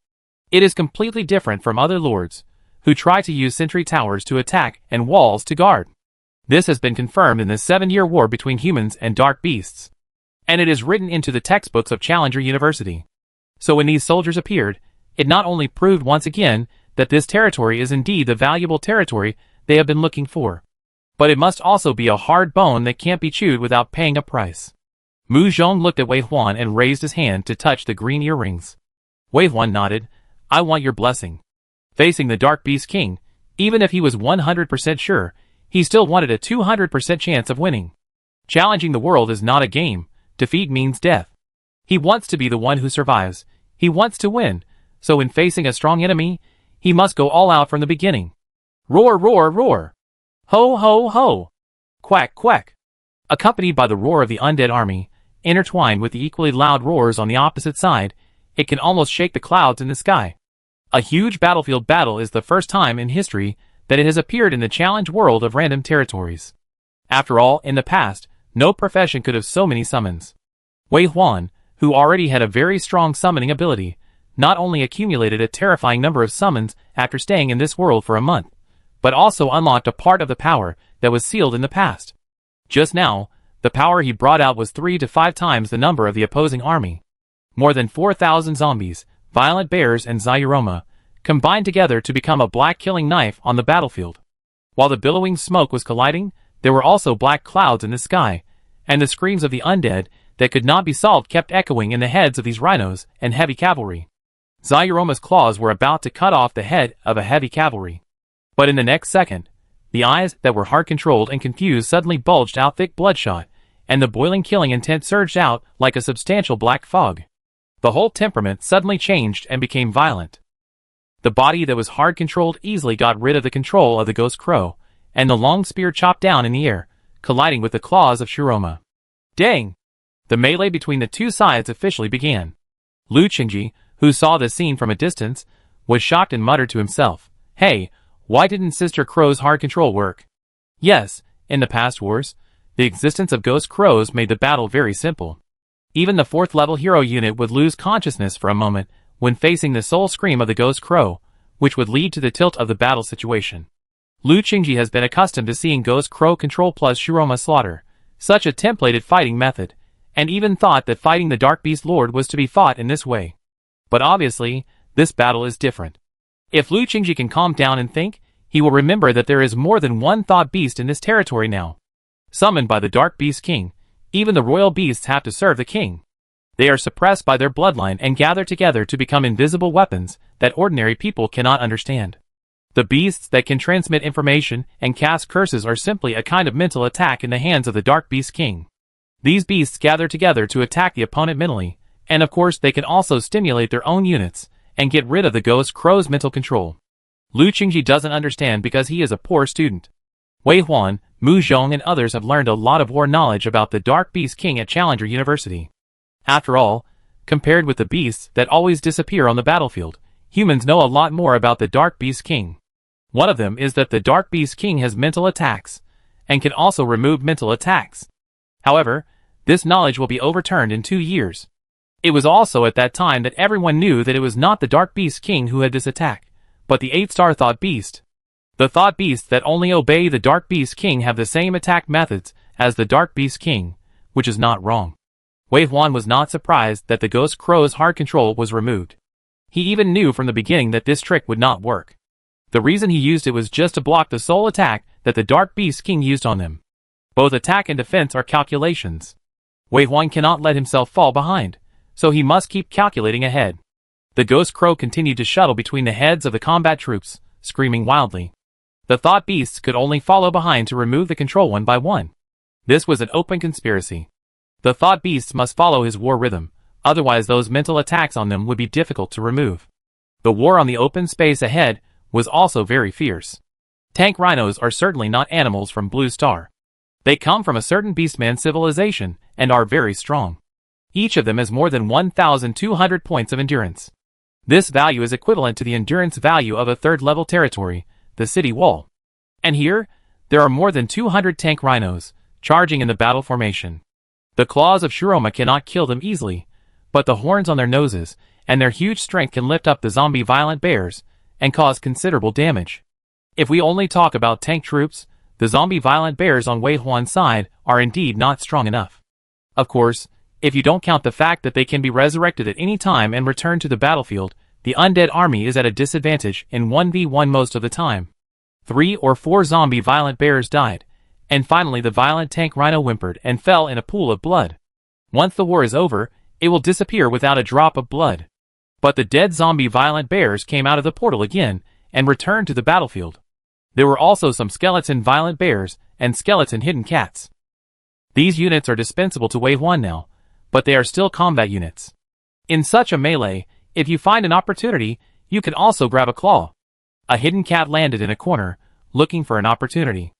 It is completely different from other lords, who try to use sentry towers to attack and walls to guard. This has been confirmed in the 7-year war between humans and Dark Beasts. And it is written into the textbooks of Challenger University. So when these soldiers appeared, it not only proved once again that this territory is indeed the valuable territory they have been looking for, but it must also be a hard bone that can't be chewed without paying a price. Mu Zhong looked at Wei Huan and raised his hand to touch the green earrings. Wei Huan nodded. I want your blessing. Facing the Dark Beast King, even if he was 100% sure, he still wanted a 200% chance of winning. Challenging the world is not a game. Defeat means death. He wants to be the one who survives. He wants to win. So in facing a strong enemy, he must go all out from the beginning. Roar, roar, roar. Ho, ho, ho. Quack, quack. Accompanied by the roar of the undead army, intertwined with the equally loud roars on the opposite side, it can almost shake the clouds in the sky. A huge battlefield battle is the first time in history that it has appeared in the challenge world of random territories. After all, in the past, no profession could have so many summons. Wei Huan, who already had a very strong summoning ability, not only accumulated a terrifying number of summons after staying in this world for a month, but also unlocked a part of the power that was sealed in the past. Just now, the power he brought out was 3 to 5 times the number of the opposing army. More than 4,000 zombies, violent bears and Zyroma, combined together to become a black killing knife on the battlefield. While the billowing smoke was colliding, there were also black clouds in the sky, and the screams of the undead that could not be solved kept echoing in the heads of these rhinos and heavy cavalry. Zyroma's claws were about to cut off the head of a heavy cavalry. But in the next second, the eyes that were hard-controlled and confused suddenly bulged out thick bloodshot, and the boiling killing intent surged out like a substantial black fog. The whole temperament suddenly changed and became violent. The body that was hard-controlled easily got rid of the control of the ghost crow, and the long spear chopped down in the air, colliding with the claws of Shiroma. Dang! The melee between the two sides officially began. Lu Qingji, who saw the scene from a distance, was shocked and muttered to himself, "Hey, why didn't Sister Crow's hard control work?" Yes, in the past wars, the existence of ghost crows made the battle very simple. Even the 4th level hero unit would lose consciousness for a moment when facing the soul scream of the ghost crow, which would lead to the tilt of the battle situation. Lu Qingji has been accustomed to seeing Ghost Crow control plus Shiroma slaughter, such a templated fighting method, and even thought that fighting the Dark Beast Lord was to be fought in this way. But obviously, this battle is different. If Lu Qingji can calm down and think, he will remember that there is more than one thought beast in this territory now. Summoned by the Dark Beast King, even the royal beasts have to serve the king. They are suppressed by their bloodline and gather together to become invisible weapons that ordinary people cannot understand. The beasts that can transmit information and cast curses are simply a kind of mental attack in the hands of the Dark Beast King. These beasts gather together to attack the opponent mentally, and of course they can also stimulate their own units and get rid of the Ghost Crow's mental control. Lu Qingji doesn't understand because he is a poor student. Wei Huan, Mu Zhong and others have learned a lot of war knowledge about the Dark Beast King at Challenger University. After all, compared with the beasts that always disappear on the battlefield, humans know a lot more about the Dark Beast King. One of them is that the Dark Beast King has mental attacks, and can also remove mental attacks. However, this knowledge will be overturned in 2 years. It was also at that time that everyone knew that it was not the Dark Beast King who had this attack, but the 8-star Thought Beast. The Thought Beasts that only obey the Dark Beast King have the same attack methods as the Dark Beast King, which is not wrong. Wei Huan was not surprised that the Ghost Crow's hard control was removed. He even knew from the beginning that this trick would not work. The reason he used it was just to block the sole attack that the Dark Beast King used on them. Both attack and defense are calculations. Wei Huan cannot let himself fall behind, so he must keep calculating ahead. The Ghost Crow continued to shuttle between the heads of the combat troops, screaming wildly. The Thought Beasts could only follow behind to remove the control one by one. This was an open conspiracy. The Thought Beasts must follow his war rhythm, otherwise those mental attacks on them would be difficult to remove. The war on the open space ahead was also very fierce. Tank rhinos are certainly not animals from Blue Star. They come from a certain beastman civilization and are very strong. Each of them has more than 1,200 points of endurance. This value is equivalent to the endurance value of a third-level territory, the city wall. And here, there are more than 200 tank rhinos, charging in the battle formation. The claws of Shiroma cannot kill them easily, but the horns on their noses and their huge strength can lift up the zombie violent bears and cause considerable damage. If we only talk about tank troops, the zombie violent bears on Wei Huan's side are indeed not strong enough. Of course, if you don't count the fact that they can be resurrected at any time and return to the battlefield, the undead army is at a disadvantage in 1v1 most of the time. 3 or 4 zombie violent bears died, and finally the violent tank rhino whimpered and fell in a pool of blood. Once the war is over, it will disappear without a drop of blood. But the dead zombie violent bears came out of the portal again and returned to the battlefield. There were also some skeleton violent bears and skeleton hidden cats. These units are dispensable to Wave 1 now, but they are still combat units. In such a melee, if you find an opportunity, you can also grab a claw. A hidden cat landed in a corner, looking for an opportunity.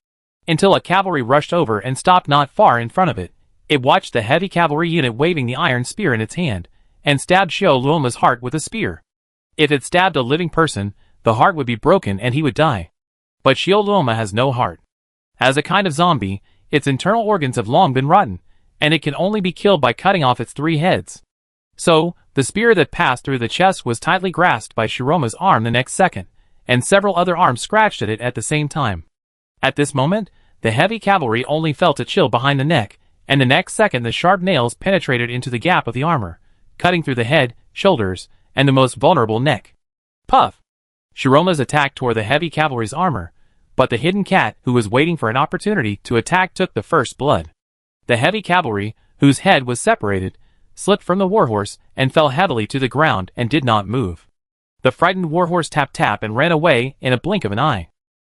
Until a cavalry rushed over and stopped not far in front of it. It watched the heavy cavalry unit waving the iron spear in its hand, and stabbed Xiao Luoma's heart with a spear. If it stabbed a living person, the heart would be broken and he would die. But Xiao Luoma has no heart. As a kind of zombie, its internal organs have long been rotten, and it can only be killed by cutting off its 3 heads. So, the spear that passed through the chest was tightly grasped by Shiroma's arm the next second, and several other arms scratched at it at the same time. At this moment, the heavy cavalry only felt a chill behind the neck, and the next second the sharp nails penetrated into the gap of the armor, cutting through the head, shoulders, and the most vulnerable neck. Puff! Shiroma's attack tore the heavy cavalry's armor, but the hidden cat, who was waiting for an opportunity to attack, took the first blood. The heavy cavalry, whose head was separated, slipped from the warhorse and fell heavily to the ground and did not move. The frightened warhorse tap-tap and ran away in a blink of an eye.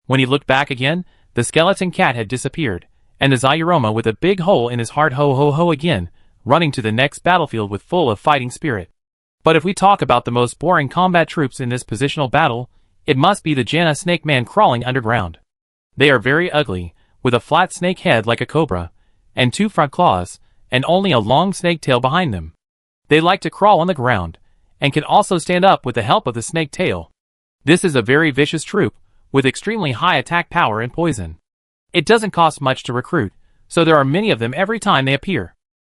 When he looked back again, the skeleton cat had disappeared, and the Zayuroma with a big hole in his heart ho again, running to the next battlefield with full of fighting spirit. But if we talk about the most boring combat troops in this positional battle, it must be the Janna snake man crawling underground. They are very ugly, with a flat snake head like a cobra, and 2 front claws, and only a long snake tail behind them. They like to crawl on the ground, and can also stand up with the help of the snake tail. This is a very vicious troop, with extremely high attack power and poison. It doesn't cost much to recruit, so there are many of them every time they appear.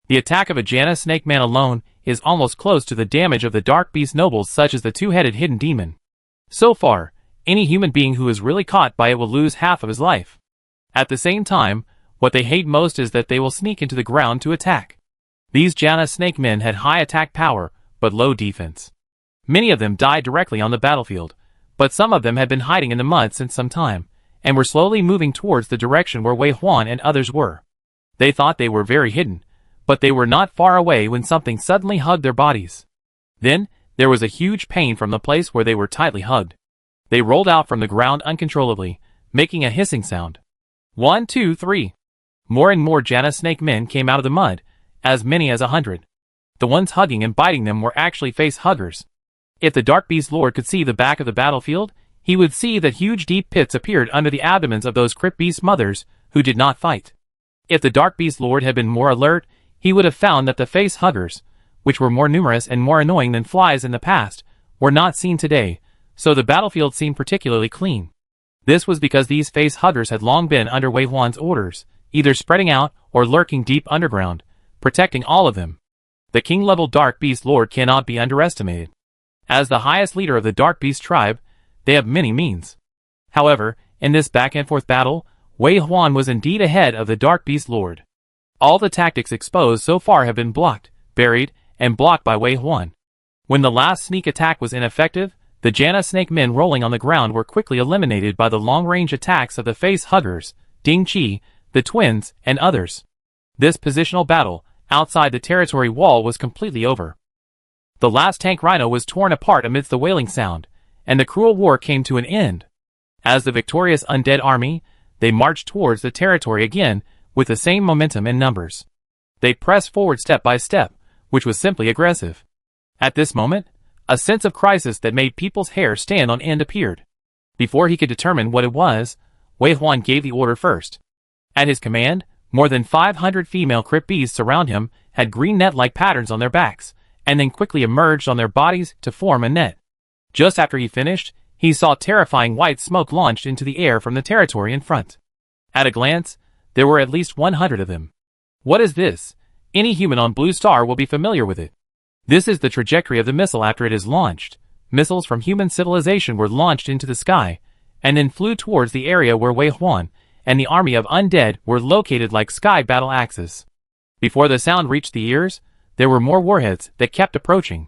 The attack of a Janna snake man alone is almost close to the damage of the dark beast nobles such as the 2-headed hidden demon. So far, any human being who is really caught by it will lose half of his life. At the same time, what they hate most is that they will sneak into the ground to attack. These Janna snake men had high attack power, but low defense. Many of them died directly on the battlefield, but some of them had been hiding in the mud since some time, and were slowly moving towards the direction where Wei Huan and others were. They thought they were very hidden, but they were not far away when something suddenly hugged their bodies. Then, there was a huge pain from the place where they were tightly hugged. They rolled out from the ground uncontrollably, making a hissing sound. 1, 2, 3. More and more Janna snake men came out of the mud, as many as 100. The ones hugging and biting them were actually face huggers. If the Dark Beast Lord could see the back of the battlefield, he would see that huge deep pits appeared under the abdomens of those Crypt Beast mothers who did not fight. If the Dark Beast Lord had been more alert, he would have found that the face huggers, which were more numerous and more annoying than flies in the past, were not seen today, so the battlefield seemed particularly clean. This was because these face huggers had long been under Wei Huan's orders, either spreading out or lurking deep underground, protecting all of them. The king-level Dark Beast Lord cannot be underestimated. As the highest leader of the Dark Beast tribe, they have many means. However, in this back-and-forth battle, Wei Huan was indeed ahead of the Dark Beast Lord. All the tactics exposed so far have been blocked, buried, and blocked by Wei Huan. When the last sneak attack was ineffective, the Janna snake men rolling on the ground were quickly eliminated by the long-range attacks of the face huggers, Ding Qi, the twins, and others. This positional battle, outside the territory wall, was completely over. The last tank rhino was torn apart amidst the wailing sound, and the cruel war came to an end. As the victorious undead army, they marched towards the territory again with the same momentum and numbers. They pressed forward step by step, which was simply aggressive. At this moment, a sense of crisis that made people's hair stand on end appeared. Before he could determine what it was, Wei Huan gave the order first. At his command, more than 500 female crypt beasts around him had green net-like patterns on their backs, and then quickly emerged on their bodies to form a net. Just after he finished, he saw terrifying white smoke launched into the air from the territory in front. At a glance, there were at least 100 of them. What is this? Any human on Blue Star will be familiar with it. This is the trajectory of the missile after it is launched. Missiles from human civilization were launched into the sky, and then flew towards the area where Wei Huan and the army of undead were located like sky battle axes. Before the sound reached the ears, there were more warheads that kept approaching.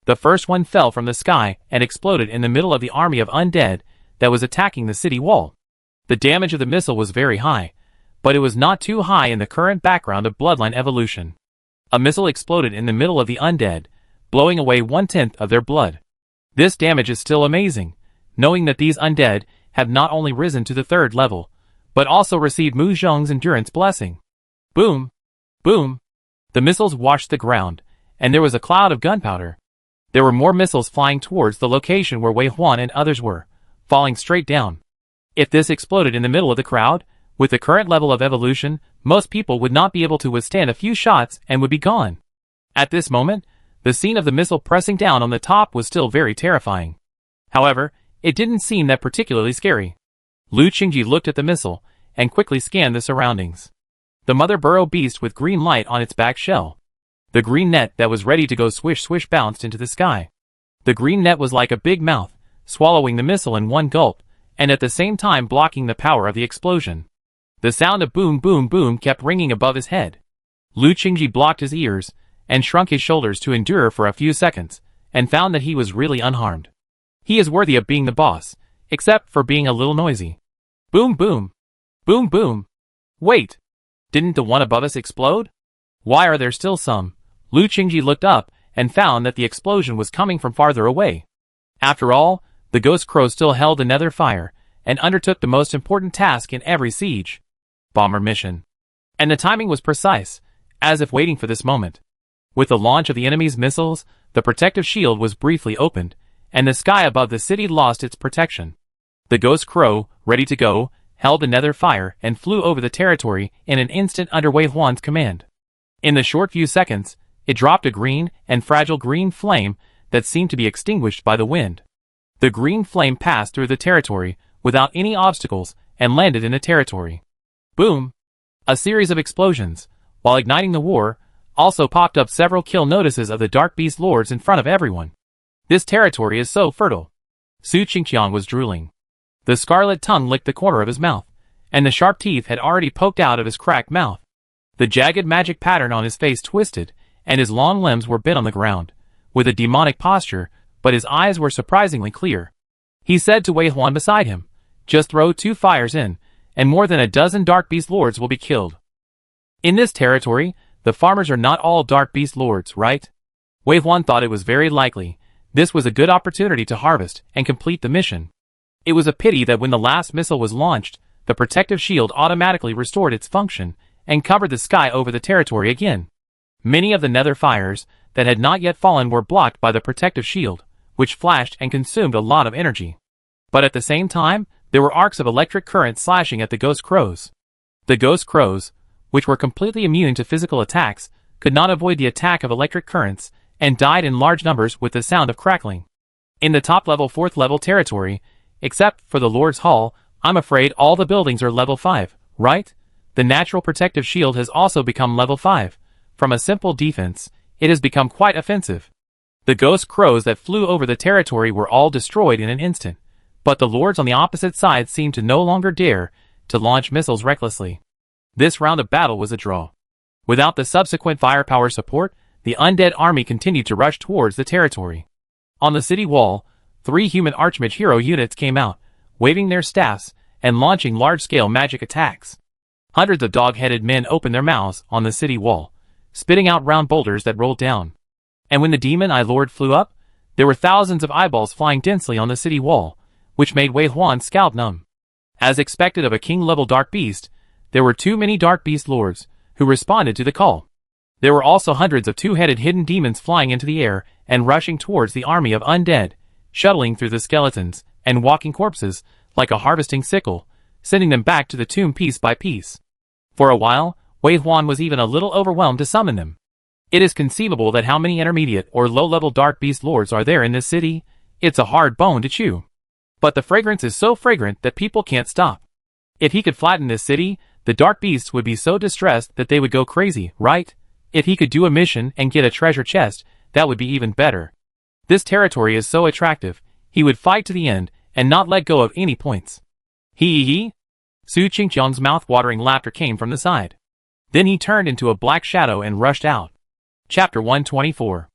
The first one fell from the sky and exploded in the middle of the army of undead that was attacking the city wall. The damage of the missile was very high, but it was not too high in the current background of bloodline evolution. A missile exploded in the middle of the undead, blowing away 1/10 of their blood. This damage is still amazing, knowing that these undead have not only risen to the 3rd level, but also received Mu Zhong's endurance blessing. Boom! Boom! The missiles washed the ground, and there was a cloud of gunpowder. There were more missiles flying towards the location where Wei Huan and others were, falling straight down. If this exploded in the middle of the crowd, with the current level of evolution, most people would not be able to withstand a few shots and would be gone. At this moment, the scene of the missile pressing down on the top was still very terrifying. However, it didn't seem that particularly scary. Lu Qingji looked at the missile, and quickly scanned the surroundings. The mother burrow beast with green light on its back shell. The green net that was ready to go swish swish bounced into the sky. The green net was like a big mouth, swallowing the missile in one gulp, and at the same time blocking the power of the explosion. The sound of boom boom boom kept ringing above his head. Lu Qingji blocked his ears, and shrunk his shoulders to endure for a few seconds, and found that he was really unharmed. He is worthy of being the boss, except for being a little noisy. Boom boom! Boom boom! Wait! Didn't the one above us explode? Why are there still some? Lu Qingji looked up, and found that the explosion was coming from farther away. After all, the Ghost Crow still held the nether fire, and undertook the most important task in every siege. Bomber mission. And the timing was precise, as if waiting for this moment. With the launch of the enemy's missiles, the protective shield was briefly opened, and the sky above the city lost its protection. The Ghost Crow, ready to go, held the nether fire and flew over the territory in an instant under Wei Huan's command. In the short few seconds, it dropped a green and fragile green flame that seemed to be extinguished by the wind. The green flame passed through the territory without any obstacles and landed in the territory. Boom! A series of explosions, while igniting the war, also popped up several kill notices of the Dark Beast Lords in front of everyone. This territory is so fertile. Su Qingqiang was drooling. The scarlet tongue licked the corner of his mouth, and the sharp teeth had already poked out of his cracked mouth. The jagged magic pattern on his face twisted, and his long limbs were bent on the ground, with a demonic posture, but his eyes were surprisingly clear. He said to Wei Huan beside him, "Just throw 2 fires in, and more than a dozen Dark Beast Lords will be killed." In this territory, the farmers are not all Dark Beast Lords, right? Wei Huan thought it was very likely. This was a good opportunity to harvest and complete the mission. It was a pity that when the last missile was launched, the protective shield automatically restored its function and covered the sky over the territory again. Many of the nether fires that had not yet fallen were blocked by the protective shield, which flashed and consumed a lot of energy. But at the same time, there were arcs of electric current slashing at the ghost crows. The ghost crows, which were completely immune to physical attacks, could not avoid the attack of electric currents and died in large numbers with the sound of crackling. In the top level 4th level territory, except for the Lord's Hall, I'm afraid all the buildings are level 5, right? The natural protective shield has also become level 5. From a simple defense, it has become quite offensive. The ghost crows that flew over the territory were all destroyed in an instant, but the lords on the opposite side seemed to no longer dare to launch missiles recklessly. This round of battle was a draw. Without the subsequent firepower support, the undead army continued to rush towards the territory. On the city wall, 3 human Archmage hero units came out, waving their staffs and launching large-scale magic attacks. Hundreds of dog-headed men opened their mouths on the city wall, spitting out round boulders that rolled down. And when the demon Eye Lord flew up, there were thousands of eyeballs flying densely on the city wall, which made Wei Huan's scalp numb. As expected of a king-level Dark Beast, there were too many Dark Beast Lords who responded to the call. There were also hundreds of 2-headed hidden demons flying into the air and rushing towards the army of undead, shuttling through the skeletons and walking corpses like a harvesting sickle, sending them back to the tomb piece by piece. For a while, Wei Huan was even a little overwhelmed to summon them. It is conceivable that how many intermediate or low-level Dark Beast Lords are there in this city? It's a hard bone to chew. But the fragrance is so fragrant that people can't stop. If he could flatten this city, the Dark Beasts would be so distressed that they would go crazy, right? If he could do a mission and get a treasure chest, that would be even better. This territory is so attractive, he would fight to the end and not let go of any points. Hee. Su Qingqiang's mouth-watering laughter came from the side. Then he turned into a black shadow and rushed out. Chapter 124.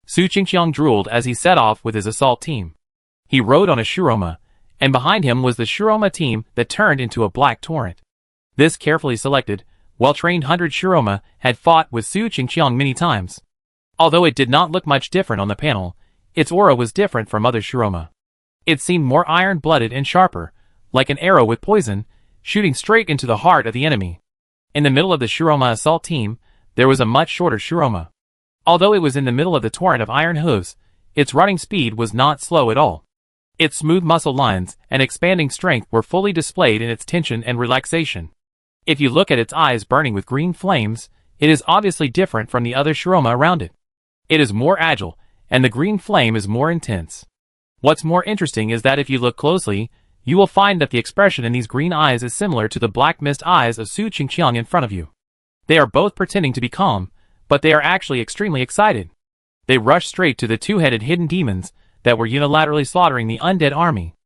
Su Qingqiang drooled as he set off with his assault team. He rode on a Shuroma, and behind him was the Shuroma team that turned into a black torrent. This carefully selected, well-trained 100 Shuroma had fought with Su Qingqiang many times. Although it did not look much different on the panel, its aura was different from other Shuroma. It seemed more iron-blooded and sharper, like an arrow with poison, shooting straight into the heart of the enemy. In the middle of the Shuroma assault team, there was a much shorter Shuroma. Although it was in the middle of the torrent of iron hooves, its running speed was not slow at all. Its smooth muscle lines and expanding strength were fully displayed in its tension and relaxation. If you look at its eyes burning with green flames, it is obviously different from the other Shuroma around it. It is more agile, and the green flame is more intense. What's more interesting is that if you look closely, you will find that the expression in these green eyes is similar to the black mist eyes of Su Qingqiang in front of you. They are both pretending to be calm, but they are actually extremely excited. They rush straight to the 2-headed hidden demons that were unilaterally slaughtering the undead army.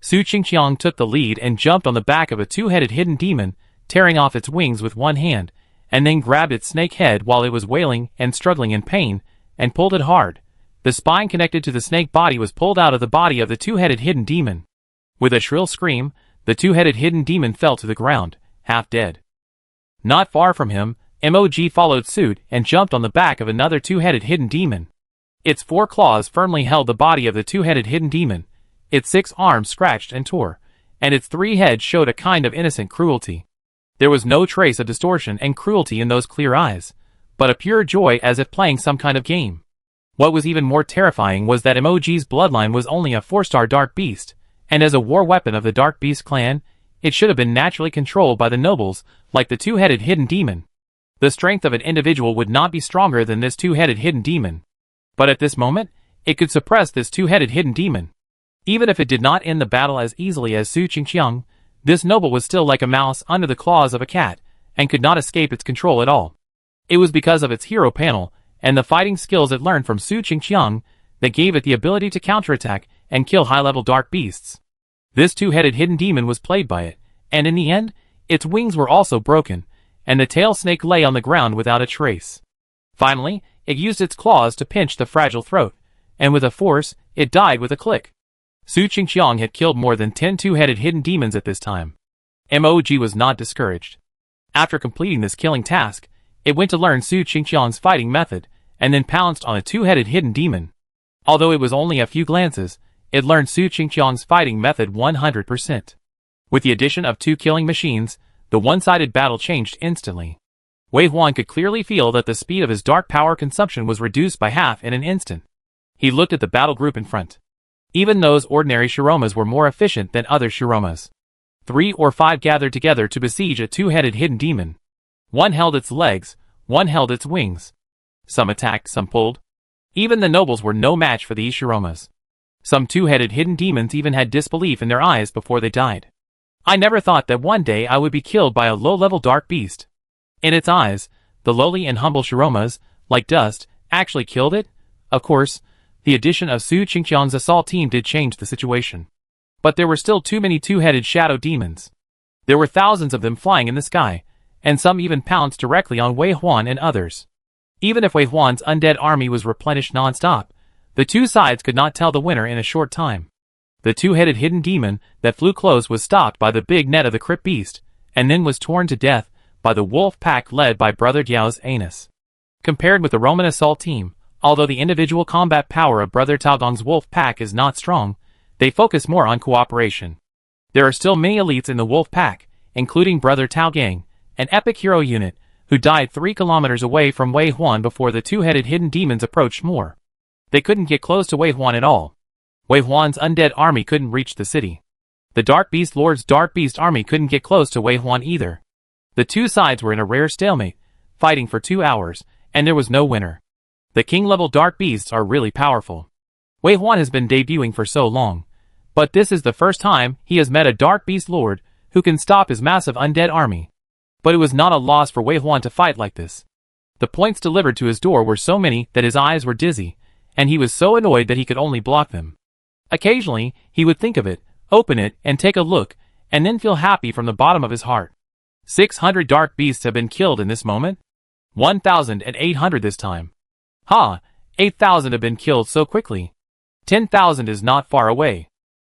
Su Qingqiang took the lead and jumped on the back of a 2-headed hidden demon, tearing off its wings with one hand, and then grabbed its snake head while it was wailing and struggling in pain, and pulled it hard. The spine connected to the snake body was pulled out of the body of the 2-headed hidden demon. With a shrill scream, the 2-headed hidden demon fell to the ground, half dead. Not far from him, MOG followed suit and jumped on the back of another 2-headed hidden demon. Its 4 claws firmly held the body of the 2-headed hidden demon, its 6 arms scratched and tore, and its 3 heads showed a kind of innocent cruelty. There was no trace of distortion and cruelty in those clear eyes, but a pure joy as if playing some kind of game. What was even more terrifying was that MOG's bloodline was only a 4-star Dark Beast, and as a war weapon of the Dark Beast clan, it should have been naturally controlled by the nobles, like the 2-headed hidden demon. The strength of an individual would not be stronger than this 2-headed hidden demon. But at this moment, it could suppress this 2-headed hidden demon. Even if it did not end the battle as easily as Su Qingqiang, this noble was still like a mouse under the claws of a cat, and could not escape its control at all. It was because of its hero panel, and the fighting skills it learned from Su Qingqiang, that gave it the ability to counterattack and kill high-level dark beasts. This two-headed hidden demon was plagued by it, and in the end, its wings were also broken, and the tail snake lay on the ground without a trace. Finally, it used its claws to pinch the fragile throat, and with a force, it died with a click. Su Qingqiang had killed more than 10 two-headed hidden demons at this time. MOG was not discouraged. After completing this killing task, it went to learn Su Qingqiang's fighting method, and then pounced on a two-headed hidden demon. Although it was only a few glances, it learned Su Qingqiang's fighting method 100%. With the addition of 2 killing machines, the one-sided battle changed instantly. Wei Huan could clearly feel that the speed of his dark power consumption was reduced by half in an instant. He looked at the battle group in front. Even those ordinary Shiromas were more efficient than other Shiromas. 3 or 5 gathered together to besiege a two-headed hidden demon. One held its legs, one held its wings. Some attacked, some pulled. Even the nobles were no match for these Shiromas. Some two-headed hidden demons even had disbelief in their eyes before they died. I never thought that one day I would be killed by a low-level dark beast. In its eyes, the lowly and humble Shiromas, like dust, actually killed it. Of course, the addition of Su Qingqiang's assault team did change the situation. But there were still too many two-headed shadow demons. There were thousands of them flying in the sky, and some even pounced directly on Wei Huan and others. Even if Wei Huan's undead army was replenished non-stop, the two sides could not tell the winner in a short time. The two-headed hidden demon that flew close was stopped by the big net of the crypt beast, and then was torn to death by the wolf pack led by Brother Diao's anus. Compared with the Roman assault team, although the individual combat power of Brother Taogong's wolf pack is not strong, they focus more on cooperation. There are still many elites in the wolf pack, including Brother Taogang, an epic hero unit, who died 3 kilometers away from Wei Huan before the two-headed hidden demons approached more. They couldn't get close to Wei Huan at all. Wei Huan's undead army couldn't reach the city. The Dark Beast Lord's Dark Beast army couldn't get close to Wei Huan either. The two sides were in a rare stalemate, fighting for 2 hours, and there was no winner. The king-level Dark Beasts are really powerful. Wei Huan has been debuting for so long, but this is the first time he has met a Dark Beast Lord who can stop his massive undead army. But it was not a loss for Wei Huan to fight like this. The points delivered to his door were so many that his eyes were dizzy, and he was so annoyed that he could only block them. Occasionally, he would think of it, open it, and take a look, and then feel happy from the bottom of his heart. 600 dark beasts have been killed in this moment. 1,800 this time. Ha! 8,000 have been killed so quickly. 10,000 is not far away.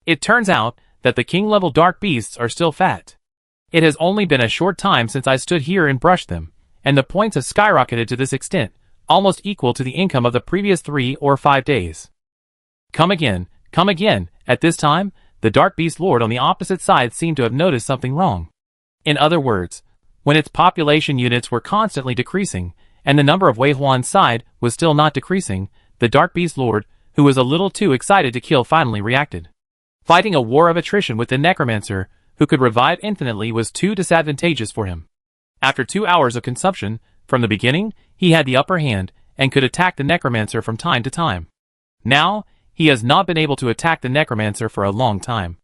It turns out that the king-level dark beasts are still fat. It has only been a short time since I stood here and brushed them, and the points have skyrocketed to this extent, almost equal to the income of the previous 3 or 5 days. Come again, come again. At this time, the Dark Beast Lord on the opposite side seemed to have noticed something wrong. In other words, when its population units were constantly decreasing, and the number of Wei Huan's side was still not decreasing, the Dark Beast Lord, who was a little too excited to kill, finally reacted. Fighting a war of attrition with the Necromancer, who could revive infinitely, was too disadvantageous for him. After 2 hours of consumption, from the beginning, he had the upper hand, and could attack the Necromancer from time to time. Now, he has not been able to attack the Necromancer for a long time.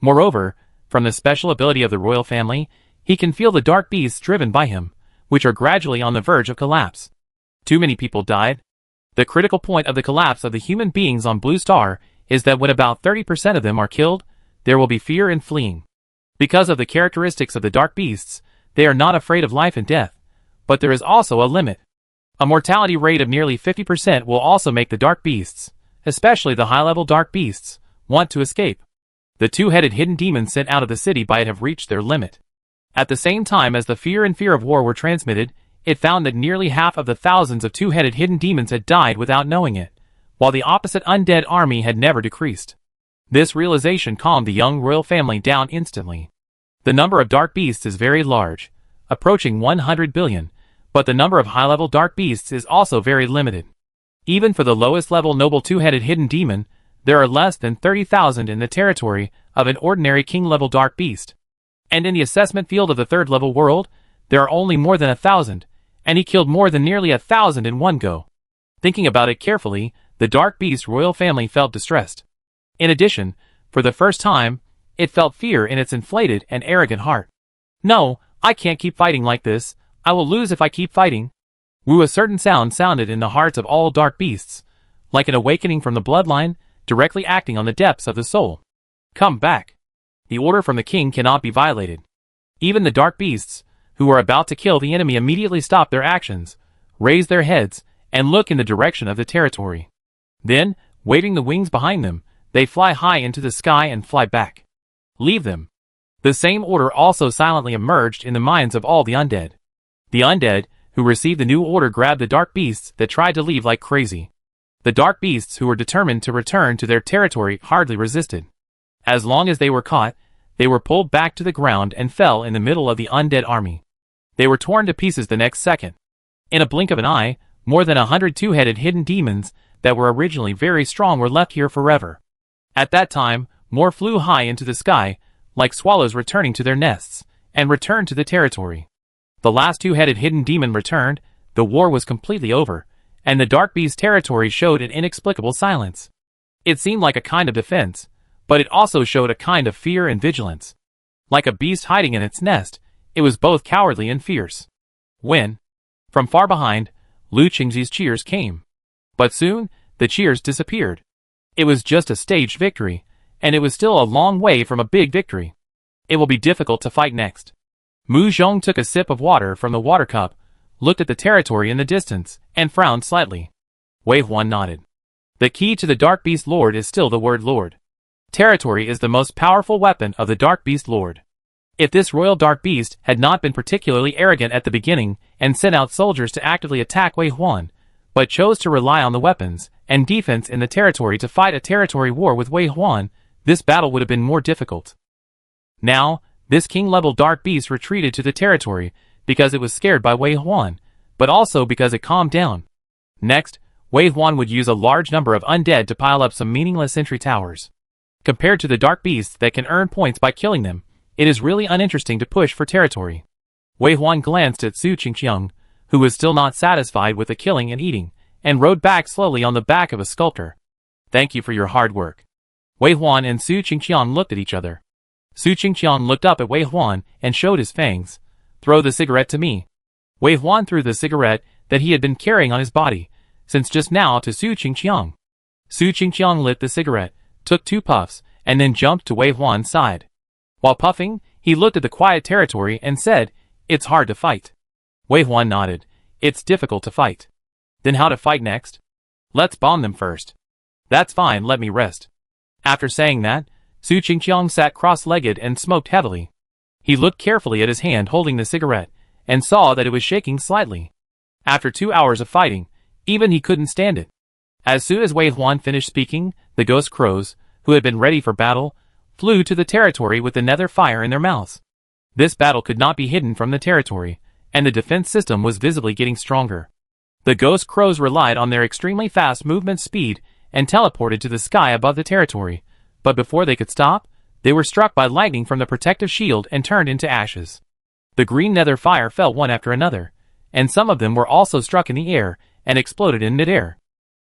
Moreover, from the special ability of the royal family, he can feel the dark beasts driven by him, which are gradually on the verge of collapse. Too many people died. The critical point of the collapse of the human beings on Blue Star is that when about 30% of them are killed, there will be fear and fleeing. Because of the characteristics of the dark beasts, they are not afraid of life and death, but there is also a limit. A mortality rate of nearly 50% will also make the dark beasts, especially the high-level dark beasts, want to escape. The two-headed hidden demons sent out of the city by it have reached their limit. At the same time as the fear and fear of war were transmitted, it found that nearly half of the thousands of two-headed hidden demons had died without knowing it, while the opposite undead army had never decreased. This realization calmed the young royal family down instantly. The number of dark beasts is very large, approaching 100 billion, but the number of high-level dark beasts is also very limited. Even for the lowest level noble two-headed hidden demon, there are less than 30,000 in the territory of an ordinary king-level dark beast. And in the assessment field of the third-level world, there are only more than 1,000, and he killed more than nearly 1,000 in one go. Thinking about it carefully, the dark beast royal family felt distressed. In addition, for the first time, it felt fear in its inflated and arrogant heart. No, I can't keep fighting like this. I will lose if I keep fighting. Woo! A certain sound sounded in the hearts of all dark beasts, like an awakening from the bloodline, directly acting on the depths of the soul. Come back. The order from the king cannot be violated. Even the dark beasts, who are about to kill the enemy, immediately stop their actions, raise their heads, and look in the direction of the territory. Then, waving the wings behind them, they fly high into the sky and fly back. Leave them. The same order also silently emerged in the minds of all the undead. The undead, who received the new order, grabbed the dark beasts that tried to leave like crazy. The dark beasts, who were determined to return to their territory, hardly resisted. As long as they were caught, they were pulled back to the ground and fell in the middle of the undead army. They were torn to pieces the next second. In a blink of an eye, more than 100 two-headed hidden demons that were originally very strong were left here forever. At that time, more flew high into the sky, like swallows returning to their nests, and returned to the territory. The last two-headed hidden demon returned, the war was completely over, and the dark beast territory showed an inexplicable silence. It seemed like a kind of defense, but it also showed a kind of fear and vigilance. Like a beast hiding in its nest, it was both cowardly and fierce. When, from far behind, Lu Qingzi's cheers came. But soon, the cheers disappeared. It was just a staged victory, and it was still a long way from a big victory. It will be difficult to fight next. Mu Zhong took a sip of water from the water cup, looked at the territory in the distance, and frowned slightly. Wei Huan nodded. The key to the Dark Beast Lord is still the word Lord. Territory is the most powerful weapon of the Dark Beast Lord. If this royal Dark Beast had not been particularly arrogant at the beginning and sent out soldiers to actively attack Wei Huan, but chose to rely on the weapons and defense in the territory to fight a territory war with Wei Huan, this battle would have been more difficult. Now, this king-level Dark Beast retreated to the territory because it was scared by Wei Huan, but also because it calmed down. Next, Wei Huan would use a large number of undead to pile up some meaningless sentry towers. Compared to the Dark Beasts that can earn points by killing them, it is really uninteresting to push for territory. Wei Huan glanced at Su Qingqiang, who was still not satisfied with the killing and eating, and rode back slowly on the back of a sculptor. Thank you for your hard work. Wei Huan and Su Qingqiang looked at each other. Su Qingqiang looked up at Wei Huan and showed his fangs. Throw the cigarette to me. Wei Huan threw the cigarette that he had been carrying on his body, since just now, to Su Qingqiang. Su Qingqiang lit the cigarette, took 2 puffs, and then jumped to Wei Huan's side. While puffing, he looked at the quiet territory and said, "It's hard to fight." Wei Huan nodded. "It's difficult to fight." "Then how to fight next?" "Let's bomb them first." "That's fine, let me rest." After saying that, Su Qingqiang sat cross-legged and smoked heavily. He looked carefully at his hand holding the cigarette, and saw that it was shaking slightly. After 2 hours of fighting, even he couldn't stand it. As soon as Wei Huan finished speaking, the ghost crows, who had been ready for battle, flew to the territory with the nether fire in their mouths. This battle could not be hidden from the territory, and the defense system was visibly getting stronger. The ghost crows relied on their extremely fast movement speed and teleported to the sky above the territory, but before they could stop, they were struck by lightning from the protective shield and turned into ashes. The green nether fire fell one after another, and some of them were also struck in the air and exploded in midair.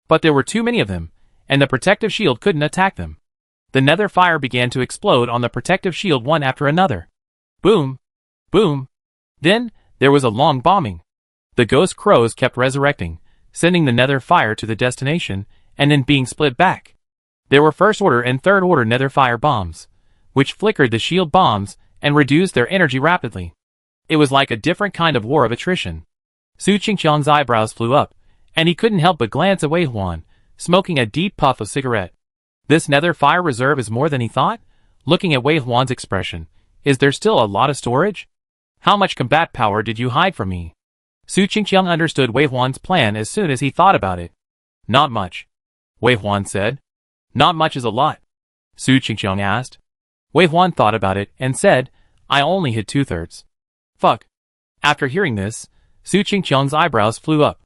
But there were too many of them, and the protective shield couldn't attack them. The nether fire began to explode on the protective shield one after another. Boom! Boom! Then, there was a long bombing. The ghost crows kept resurrecting, sending the nether fire to the destination, and then being split back. There were first order and third order nether fire bombs, which flickered the shield bombs and reduced their energy rapidly. It was like a different kind of war of attrition. Su Qingqiang's eyebrows flew up, and he couldn't help but glance at Wei Huan, smoking a deep puff of cigarette. This nether fire reserve is more than he thought? Looking at Wei Huan's expression, is there still a lot of storage? How much combat power did you hide from me? Su Qingqiang understood Wei Huan's plan as soon as he thought about it. Not much, Wei Huan said. Not much is a lot, Su Qingqiang asked. Wei Huan thought about it and said, I only hid 2/3. Fuck. After hearing this, Su Qingqiang's eyebrows flew up.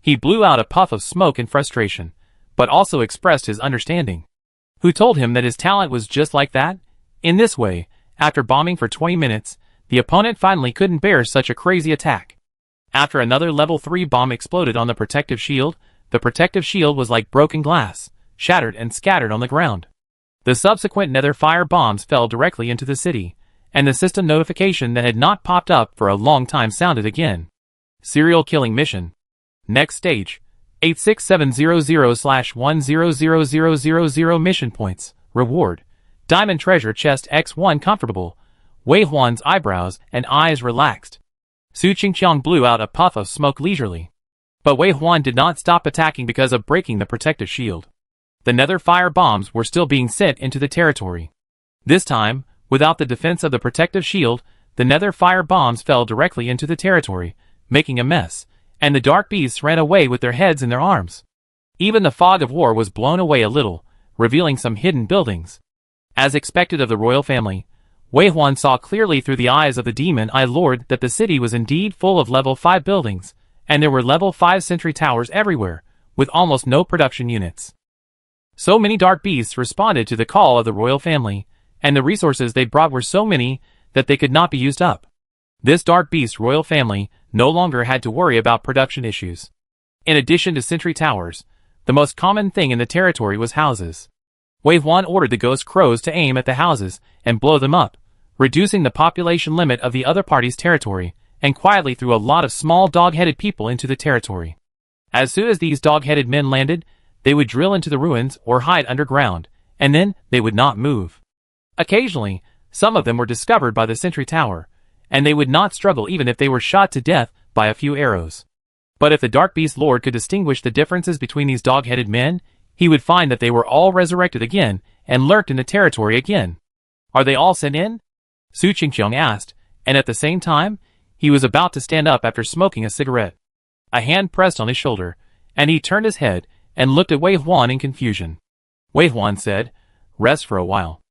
He blew out a puff of smoke in frustration, but also expressed his understanding. Who told him that his talent was just like that? In this way, after bombing for 20 minutes, the opponent finally couldn't bear such a crazy attack. After another level 3 bomb exploded on the protective shield, the protective shield was like broken glass, shattered and scattered on the ground. The subsequent nether fire bombs fell directly into the city, and the system notification that had not popped up for a long time sounded again. Serial killing mission. Next stage, 86700/100000 mission points. Reward. Diamond treasure chest X1 comfortable. Wei Huan's eyebrows and eyes relaxed. Su Qingqiang blew out a puff of smoke leisurely. But Wei Huan did not stop attacking because of breaking the protective shield. The nether fire bombs were still being sent into the territory. This time, without the defense of the protective shield, the nether fire bombs fell directly into the territory, making a mess, and the dark beasts ran away with their heads in their arms. Even the fog of war was blown away a little, revealing some hidden buildings. As expected of the royal family, Wei Huan saw clearly through the eyes of the demon-eye lord that the city was indeed full of level 5 buildings, and there were level 5 sentry towers everywhere, with almost no production units. So many dark beasts responded to the call of the royal family, and the resources they brought were so many that they could not be used up. This dark beast royal family no longer had to worry about production issues. In addition to sentry towers, the most common thing in the territory was houses. Wei Huan ordered the ghost crows to aim at the houses and blow them up, reducing the population limit of the other party's territory, and quietly threw a lot of small dog-headed people into the territory. As soon as these dog-headed men landed, they would drill into the ruins or hide underground, and then they would not move. Occasionally, some of them were discovered by the sentry tower, and they would not struggle even if they were shot to death by a few arrows. But if the Dark Beast Lord could distinguish the differences between these dog-headed men, he would find that they were all resurrected again and lurked in the territory again. Are they all sent in? Su Qingqiang asked, and at the same time, he was about to stand up after smoking a cigarette. A hand pressed on his shoulder, and he turned his head and looked at Wei Huan in confusion. Wei Huan said, "Rest for a while."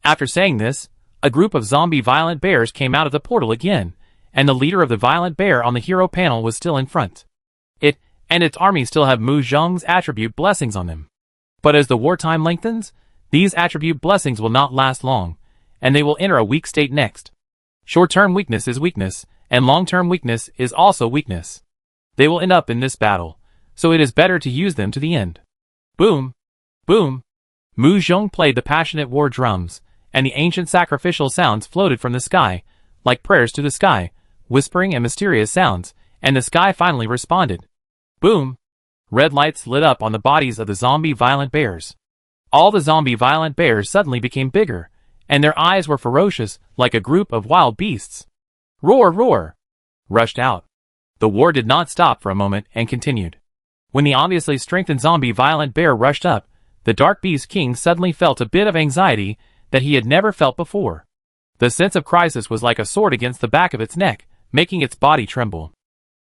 After saying this, a group of zombie violent bears came out of the portal again, and the leader of the violent bear on the hero panel was still in front. It and its army still have Mu Zheng's attribute blessings on them. But as the wartime lengthens, these attribute blessings will not last long, and they will enter a weak state next. Short-term weakness is weakness, and long-term weakness is also weakness. They will end up in this battle, so it is better to use them to the end. Boom! Boom! Mu Zheng played the passionate war drums, and the ancient sacrificial sounds floated from the sky, like prayers to the sky, whispering and mysterious sounds, and the sky finally responded. Boom! Red lights lit up on the bodies of the zombie violent bears. All the zombie violent bears suddenly became bigger, and their eyes were ferocious like a group of wild beasts. Roar, roar! Rushed out. The war did not stop for a moment and continued. When the obviously strengthened zombie violent bear rushed up, the Dark Beast King suddenly felt a bit of anxiety that he had never felt before. The sense of crisis was like a sword against the back of its neck, making its body tremble.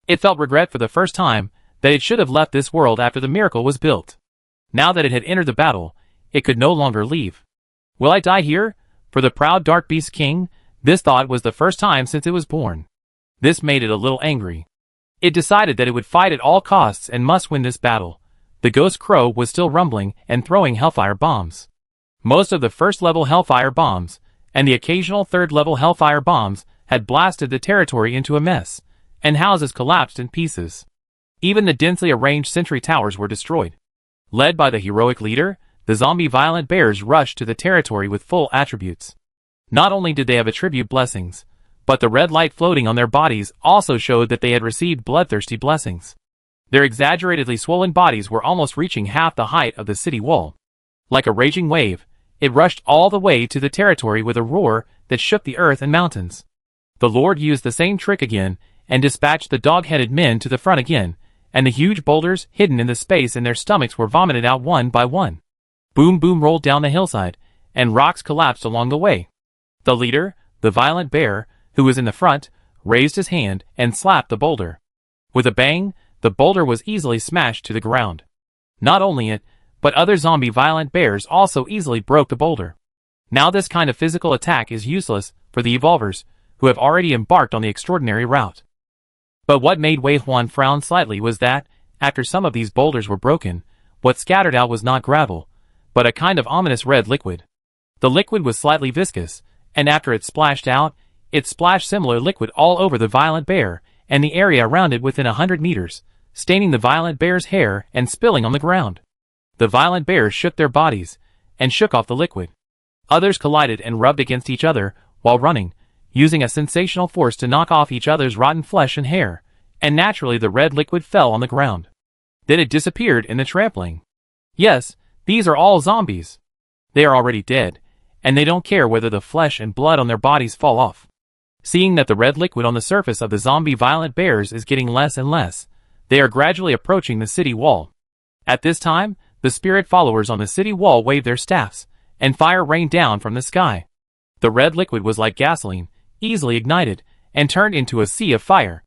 It felt regret for the first time that it should have left this world after the miracle was built. Now that it had entered the battle, it could no longer leave. Will I die here? For the proud Dark Beast King, this thought was the first time since it was born. This made it a little angry. It decided that it would fight at all costs and must win this battle. The Ghost Crow was still rumbling and throwing Hellfire bombs. Most of the first-level Hellfire bombs, and the occasional third-level Hellfire bombs, had blasted the territory into a mess, and houses collapsed in pieces. Even the densely arranged sentry towers were destroyed. Led by the heroic leader, the zombie violent bears rushed to the territory with full attributes. Not only did they have attribute blessings, but the red light floating on their bodies also showed that they had received bloodthirsty blessings. Their exaggeratedly swollen bodies were almost reaching half the height of the city wall. Like a raging wave, it rushed all the way to the territory with a roar that shook the earth and mountains. The Lord used the same trick again and dispatched the dog-headed men to the front again, and the huge boulders hidden in the space in their stomachs were vomited out one by one. Boom boom rolled down the hillside, and rocks collapsed along the way. The leader, the violent bear, who was in the front, raised his hand and slapped the boulder. With a bang, the boulder was easily smashed to the ground. Not only it, but other zombie violent bears also easily broke the boulder. Now this kind of physical attack is useless for the evolvers, who have already embarked on the extraordinary route. But what made Wei Huan frown slightly was that, after some of these boulders were broken, what scattered out was not gravel, but a kind of ominous red liquid. The liquid was slightly viscous, and after it splashed out, it splashed similar liquid all over the violent bear, and the area around it within 100 meters, staining the violent bear's hair and spilling on the ground. The violent bears shook their bodies, and shook off the liquid. Others collided and rubbed against each other, while running, using a sensational force to knock off each other's rotten flesh and hair, and naturally the red liquid fell on the ground. Then it disappeared in the trampling. Yes, these are all zombies. They are already dead, and they don't care whether the flesh and blood on their bodies fall off. Seeing that the red liquid on the surface of the zombie violent bears is getting less and less, they are gradually approaching the city wall. At this time, the spirit followers on the city wall waved their staffs, and fire rained down from the sky. The red liquid was like gasoline, easily ignited, and turned into a sea of fire.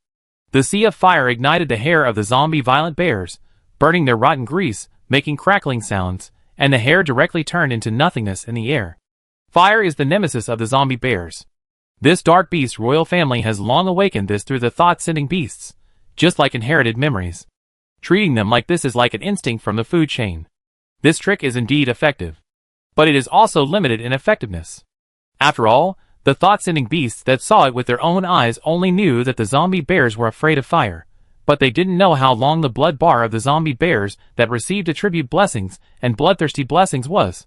The sea of fire ignited the hair of the zombie violent bears, burning their rotten grease, making crackling sounds, and the hair directly turned into nothingness in the air. Fire is the nemesis of the zombie bears. This dark beast royal family has long awakened this through the thought-sending beasts, just like inherited memories. Treating them like this is like an instinct from the food chain. This trick is indeed effective, but it is also limited in effectiveness. After all, the thought-sending beasts that saw it with their own eyes only knew that the zombie bears were afraid of fire, but they didn't know how long the blood bar of the zombie bears that received attribute blessings and bloodthirsty blessings was.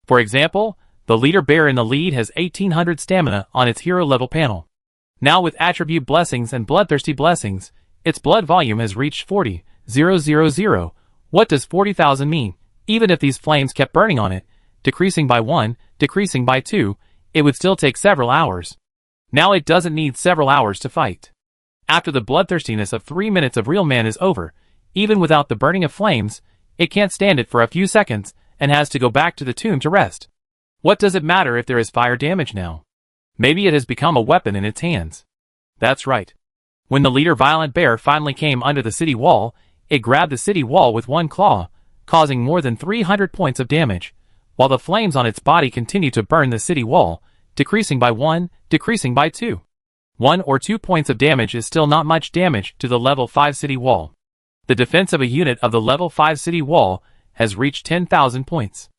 For example, the leader bear in the lead has 1800 stamina on its hero level panel. Now with attribute blessings and bloodthirsty blessings, its blood volume has reached 40,000. What does 40,000 mean? Even if these flames kept burning on it, decreasing by 1, decreasing by 2, it would still take several hours. Now it doesn't need several hours to fight. After the bloodthirstiness of 3 minutes of real man is over, even without the burning of flames, it can't stand it for a few seconds and has to go back to the tomb to rest. What does it matter if there is fire damage now? Maybe it has become a weapon in its hands. That's right. When the leader violent bear finally came under the city wall, it grabbed the city wall with one claw, causing more than 300 points of damage, while the flames on its body continued to burn the city wall, decreasing by 1, decreasing by 2. 1 or 2 points of damage is still not much damage to the level 5 city wall. The defense of a unit of the level 5 city wall has reached 10,000 points.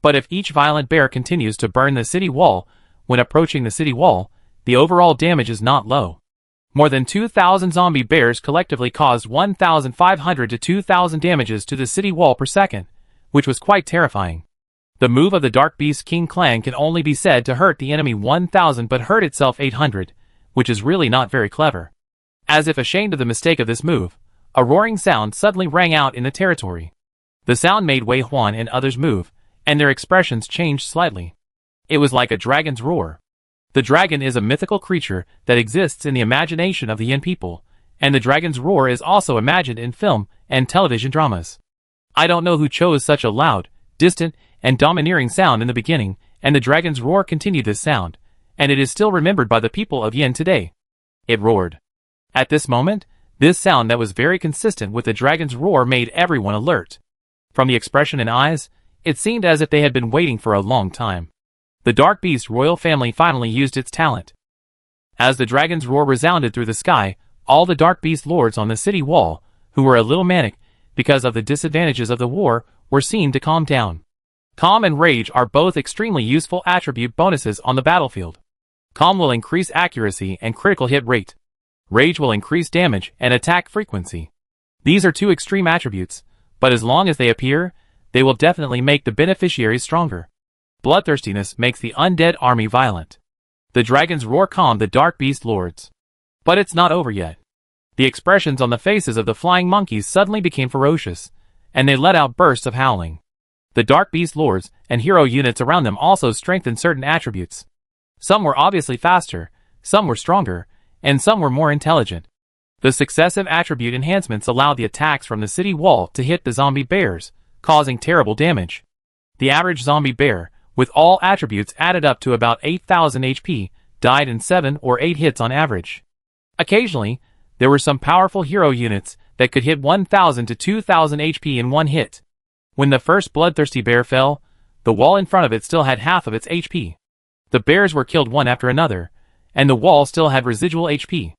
But if each violent bear continues to burn the city wall when approaching the city wall, the overall damage is not low. More than 2,000 zombie bears collectively caused 1,500 to 2,000 damages to the city wall per second, which was quite terrifying. The move of the Dark Beast King clan can only be said to hurt the enemy 1,000 but hurt itself 800, which is really not very clever. As if ashamed of the mistake of this move, a roaring sound suddenly rang out in the territory. The sound made Wei Huan and others move, and their expressions changed slightly. It was like a dragon's roar. The dragon is a mythical creature that exists in the imagination of the Yin people, and the dragon's roar is also imagined in film and television dramas. I don't know who chose such a loud, distant, and domineering sound in the beginning, and the dragon's roar continued this sound, and it is still remembered by the people of Yin today. It roared. At this moment, this sound that was very consistent with the dragon's roar made everyone alert. From the expression and eyes, it seemed as if they had been waiting for a long time. The Dark Beast royal family finally used its talent. As the dragon's roar resounded through the sky, all the Dark Beast lords on the city wall, who were a little manic because of the disadvantages of the war, were seen to calm down. Calm and Rage are both extremely useful attribute bonuses on the battlefield. Calm will increase accuracy and critical hit rate. Rage will increase damage and attack frequency. These are two extreme attributes, but as long as they appear, they will definitely make the beneficiaries stronger. Bloodthirstiness makes the undead army violent. The dragon's roar calmed the Dark Beast lords. But it's not over yet. The expressions on the faces of the flying monkeys suddenly became ferocious, and they let out bursts of howling. The Dark Beast lords and hero units around them also strengthened certain attributes. Some were obviously faster, some were stronger, and some were more intelligent. The successive attribute enhancements allowed the attacks from the city wall to hit the zombie bears, causing terrible damage. The average zombie bear, with all attributes added up to about 8,000 HP, died in 7 or 8 hits on average. Occasionally, there were some powerful hero units that could hit 1,000 to 2,000 HP in one hit. When the first bloodthirsty bear fell, the wall in front of it still had half of its HP. The bears were killed one after another, and the wall still had residual HP.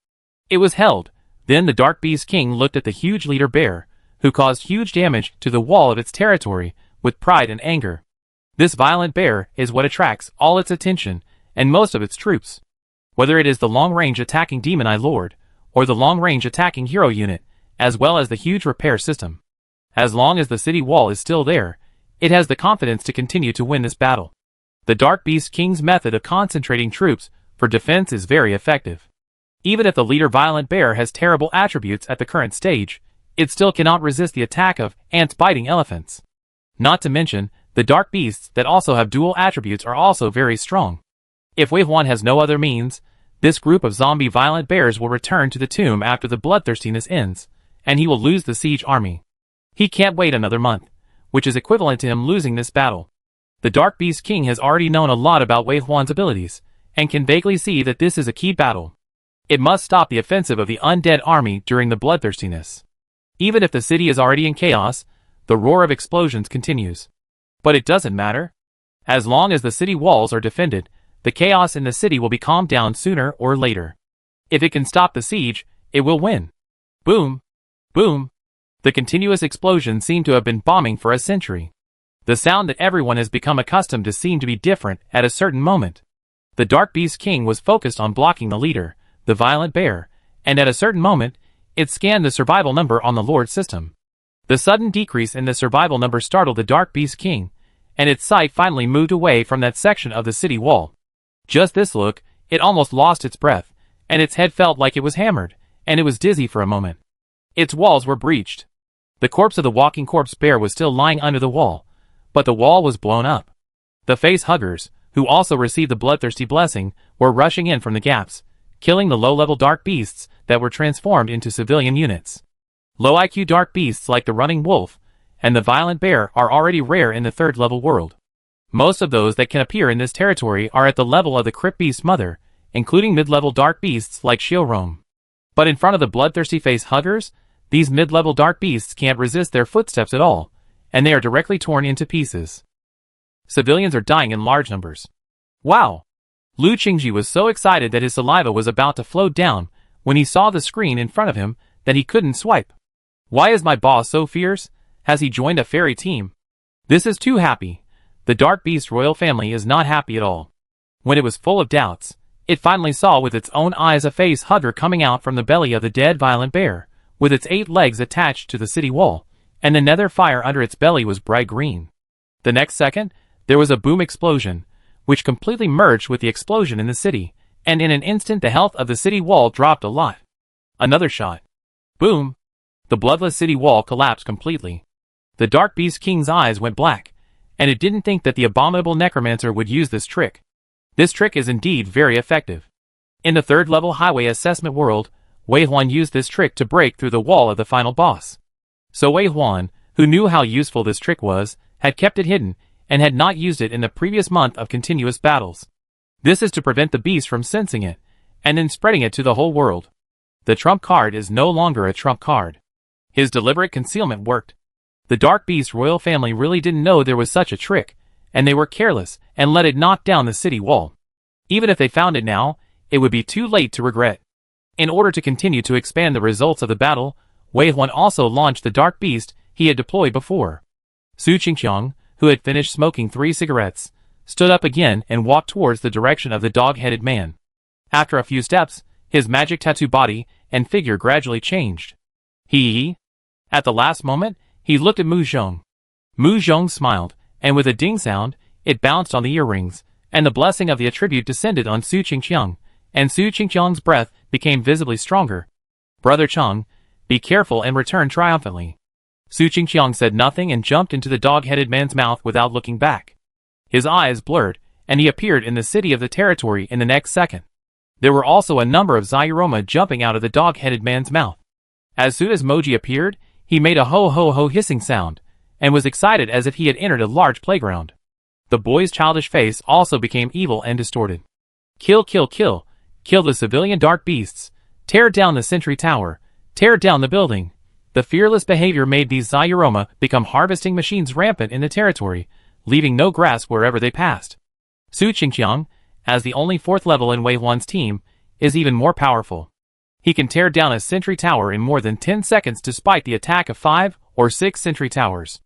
It was held. Then the Dark Beast King looked at the huge leader bear, who caused huge damage to the wall of its territory, with pride and anger. This violent bear is what attracts all its attention and most of its troops. Whether it is the long-range attacking Demon Eye Lord, or the long-range attacking hero unit, as well as the huge repair system. As long as the city wall is still there, it has the confidence to continue to win this battle. The Dark Beast King's method of concentrating troops for defense is very effective. Even if the leader violent bear has terrible attributes at the current stage, it still cannot resist the attack of ants biting elephants. Not to mention, the dark beasts that also have dual attributes are also very strong. If Wave 1 has no other means, this group of zombie violent bears will return to the tomb after the bloodthirstiness ends, and he will lose the siege army. He can't wait another month, which is equivalent to him losing this battle. The Dark Beast King has already known a lot about Wave 1's abilities, and can vaguely see that this is a key battle. It must stop the offensive of the undead army during the bloodthirstiness. Even if the city is already in chaos, the roar of explosions continues. But it doesn't matter. As long as the city walls are defended, the chaos in the city will be calmed down sooner or later. If it can stop the siege, it will win. Boom! Boom! The continuous explosions seem to have been bombing for a century. The sound that everyone has become accustomed to seemed to be different at a certain moment. The Dark Beast King was focused on blocking the leader, the violent bear, and at a certain moment, it scanned the survival number on the Lord system. The sudden decrease in the survival number startled the Dark Beast King, and its sight finally moved away from that section of the city wall. Just this look, it almost lost its breath, and its head felt like it was hammered, and it was dizzy for a moment. Its walls were breached. The corpse of the walking corpse bear was still lying under the wall, but the wall was blown up. The face huggers, who also received the bloodthirsty blessing, were rushing in from the gaps, killing the low-level dark beasts that were transformed into civilian units. Low IQ dark beasts like the running wolf and the violent bear are already rare in the third-level world. Most of those that can appear in this territory are at the level of the crypt beast mother, including mid-level dark beasts like Shiorome. But in front of the bloodthirsty face huggers, these mid-level dark beasts can't resist their footsteps at all, and they are directly torn into pieces. Civilians are dying in large numbers. Wow! Lu Qingji was so excited that his saliva was about to flow down when he saw the screen in front of him that he couldn't swipe. Why is my boss so fierce? Has he joined a fairy team? This is too happy. The Dark Beast royal family is not happy at all. When it was full of doubts, it finally saw with its own eyes a face hugger coming out from the belly of the dead violent bear, with its 8 legs attached to the city wall, and the nether fire under its belly was bright green. The next second, there was a boom explosion, which completely merged with the explosion in the city, and in an instant the health of the city wall dropped a lot. Another shot. Boom! The bloodless city wall collapsed completely. The Dark Beast King's eyes went black, and it didn't think that the abominable necromancer would use this trick. This trick is indeed very effective. In the third-level highway assessment world, Wei Huan used this trick to break through the wall of the final boss. So Wei Huan, who knew how useful this trick was, had kept it hidden, and had not used it in the previous month of continuous battles. This is to prevent the beast from sensing it, and then spreading it to the whole world. The trump card is no longer a trump card. His deliberate concealment worked. The Dark Beast royal family really didn't know there was such a trick, and they were careless and let it knock down the city wall. Even if they found it now, it would be too late to regret. In order to continue to expand the results of the battle, Wei Huan also launched the Dark Beast he had deployed before. Su Qingqiang, who had finished smoking 3 cigarettes, stood up again and walked towards the direction of the dog-headed man. After a few steps, his magic tattoo body and figure gradually changed. At the last moment, he looked at Mu Zhong. Mu Zhong smiled, and with a ding sound, it bounced on the earrings, and the blessing of the attribute descended on Su Qingqiang, and Su Qingqiang's breath became visibly stronger. Brother Cheng, be careful and return triumphantly. Su Qingqiang said nothing and jumped into the dog-headed man's mouth without looking back. His eyes blurred, and he appeared in the city of the territory in the next second. There were also a number of Zairoma jumping out of the dog-headed man's mouth. As soon as Moji appeared, he made a ho-ho-ho hissing sound, and was excited as if he had entered a large playground. The boy's childish face also became evil and distorted. Kill, kill, kill. Kill the civilian dark beasts. Tear down the sentry tower. Tear down the building. The fearless behavior made these Zairoma become harvesting machines rampant in the territory, leaving no grass wherever they passed. Su Qingqiang, as the only 4th level in Wei Huan's team, is even more powerful. He can tear down a sentry tower in more than 10 seconds despite the attack of 5 or 6 sentry towers.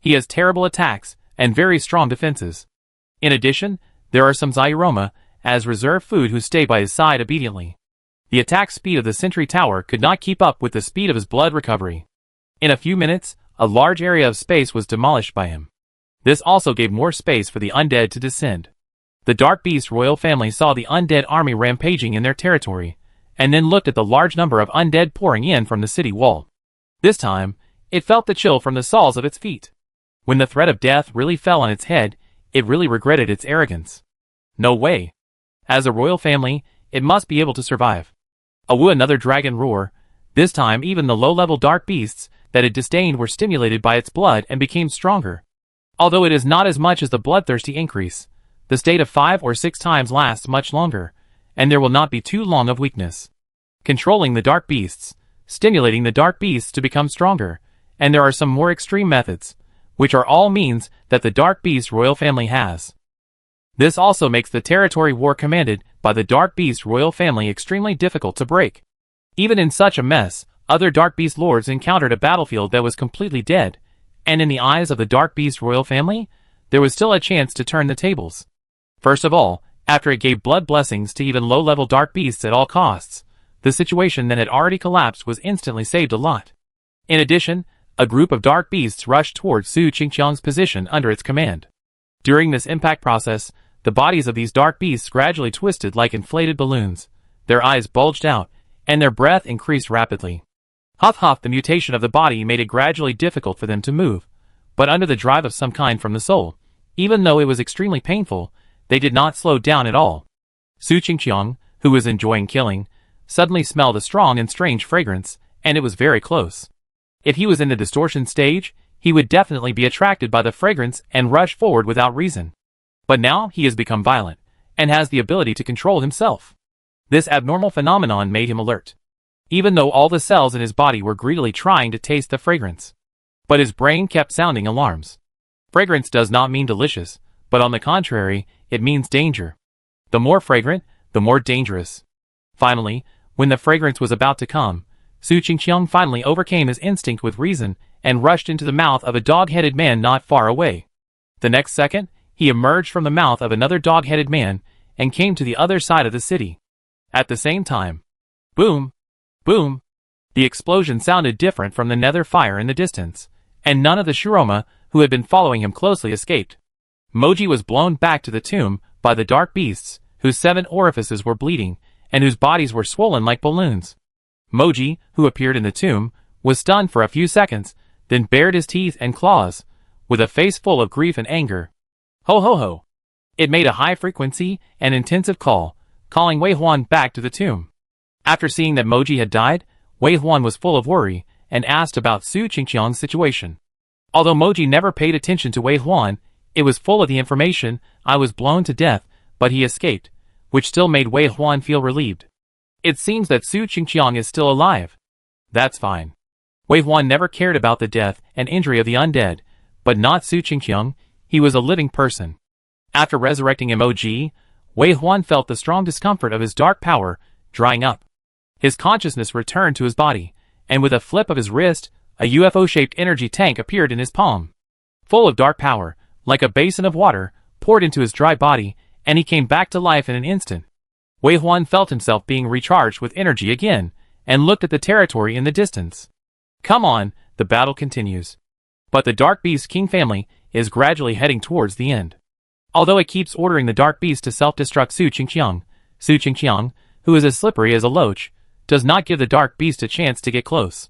He has terrible attacks and very strong defenses. In addition, there are some Zairoma as reserve food who stay by his side obediently. The attack speed of the sentry tower could not keep up with the speed of his blood recovery. In a few minutes, a large area of space was demolished by him. This also gave more space for the undead to descend. The Dark Beast royal family saw the undead army rampaging in their territory, and then looked at the large number of undead pouring in from the city wall. This time, it felt the chill from the soles of its feet. When the threat of death really fell on its head, it really regretted its arrogance. No way. As a royal family, it must be able to survive. Awoo, another dragon roar. This time even the low-level dark beasts that it disdained were stimulated by its blood and became stronger. Although it is not as much as the bloodthirsty increase, the state of 5 or 6 times lasts much longer, and there will not be too long of weakness. Controlling the dark beasts, stimulating the dark beasts to become stronger, and there are some more extreme methods, which are all means that the dark beast royal family has. This also makes the territory war commanded by the dark beast royal family extremely difficult to break. Even in such a mess, other dark beast lords encountered a battlefield that was completely dead, and in the eyes of the dark beast royal family, there was still a chance to turn the tables. First of all, after it gave blood blessings to even low-level dark beasts at all costs, the situation that had already collapsed was instantly saved a lot. In addition, a group of dark beasts rushed towards Su Qingqiang's position under its command. During this impact process, the bodies of these dark beasts gradually twisted like inflated balloons, their eyes bulged out, and their breath increased rapidly. Huff, the mutation of the body made it gradually difficult for them to move, but under the drive of some kind from the soul, even though it was extremely painful, they did not slow down at all. Su Qingqiang, who was enjoying killing, suddenly smelled a strong and strange fragrance, and it was very close. If he was in the distortion stage, he would definitely be attracted by the fragrance and rush forward without reason. But now he has become violent, and has the ability to control himself. This abnormal phenomenon made him alert, even though all the cells in his body were greedily trying to taste the fragrance. But his brain kept sounding alarms. Fragrance does not mean delicious, but on the contrary, it means danger. The more fragrant, the more dangerous. Finally, when the fragrance was about to come, Su Qingqiang finally overcame his instinct with reason and rushed into the mouth of a dog-headed man not far away. The next second, he emerged from the mouth of another dog-headed man and came to the other side of the city. At the same time, boom, boom, the explosion sounded different from the nether fire in the distance, and none of the Shiroma who had been following him closely escaped. Moji was blown back to the tomb by the dark beasts, whose 7 orifices were bleeding, and whose bodies were swollen like balloons. Moji, who appeared in the tomb, was stunned for a few seconds, then bared his teeth and claws, with a face full of grief and anger. Ho ho ho! It made a high-frequency and intensive call, calling Wei Huan back to the tomb. After seeing that Moji had died, Wei Huan was full of worry, and asked about Su Qingqiang's situation. Although Moji never paid attention to Wei Huan, it was full of the information, I was blown to death, but he escaped, which still made Wei Huan feel relieved. It seems that Su Qingqiang is still alive. That's fine. Wei Huan never cared about the death and injury of the undead, but not Su Qingqiang, he was a living person. After resurrecting Moji, Wei Huan felt the strong discomfort of his dark power drying up. His consciousness returned to his body, and with a flip of his wrist, a UFO-shaped energy tank appeared in his palm. Full of dark power, like a basin of water, poured into his dry body, and he came back to life in an instant. Wei Huan felt himself being recharged with energy again, and looked at the territory in the distance. Come on, the battle continues. But the Dark Beast King family is gradually heading towards the end. Although it keeps ordering the Dark Beast to self-destruct Su Qingqiang, who is as slippery as a loach, does not give the Dark Beast a chance to get close.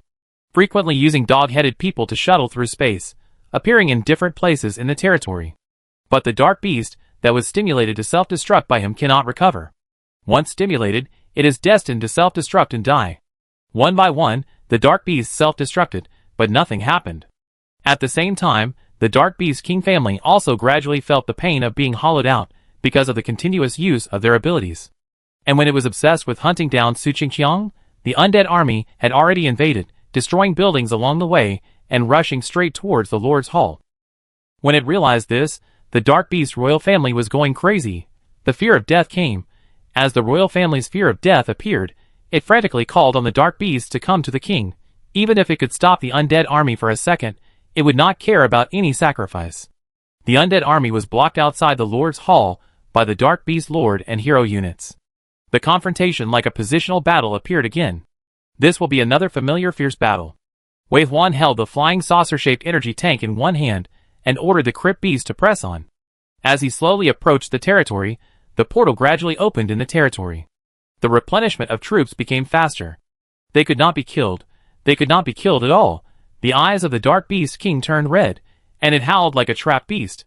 Frequently using dog-headed people to shuttle through space, appearing in different places in the territory. But the Dark Beast that was stimulated to self-destruct by him cannot recover. Once stimulated, it is destined to self-destruct and die. One by one, the Dark Beasts self-destructed, but nothing happened. At the same time, the Dark Beast King family also gradually felt the pain of being hollowed out because of the continuous use of their abilities. And when it was obsessed with hunting down Su Qingqiang, the undead army had already invaded, destroying buildings along the way and rushing straight towards the Lord's Hall. When it realized this, the Dark Beast royal family was going crazy. The fear of death came. As the royal family's fear of death appeared, it frantically called on the Dark Beast to come to the king. Even if it could stop the undead army for a second, it would not care about any sacrifice. The undead army was blocked outside the Lord's Hall by the Dark Beast Lord and hero units. The confrontation like a positional battle appeared again. This will be another familiar fierce battle. Wei Huan held the flying saucer-shaped energy tank in one hand and ordered the Crypt Beast to press on. As he slowly approached the territory, the portal gradually opened in the territory. The replenishment of troops became faster. They could not be killed. They could not be killed at all. The eyes of the Dark Beast King turned red, and it howled like a trapped beast.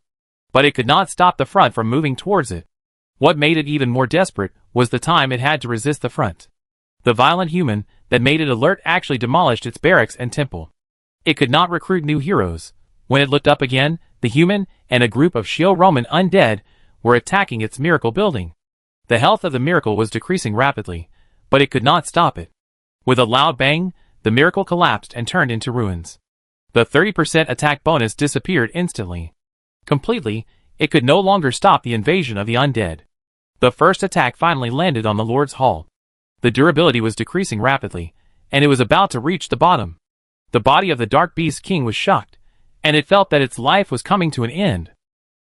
But it could not stop the front from moving towards it. What made it even more desperate was the time it had to resist the front. The violent human that made it alert actually demolished its barracks and temple. It could not recruit new heroes. When it looked up again, the human and a group of Shio-Roman undead were attacking its miracle building. The health of the miracle was decreasing rapidly, but it could not stop it. With a loud bang, the miracle collapsed and turned into ruins. The 30% attack bonus disappeared instantly. Completely, it could no longer stop the invasion of the undead. The first attack finally landed on the Lord's Hall. The durability was decreasing rapidly, and it was about to reach the bottom. The body of the Dark Beast King was shocked, and it felt that its life was coming to an end.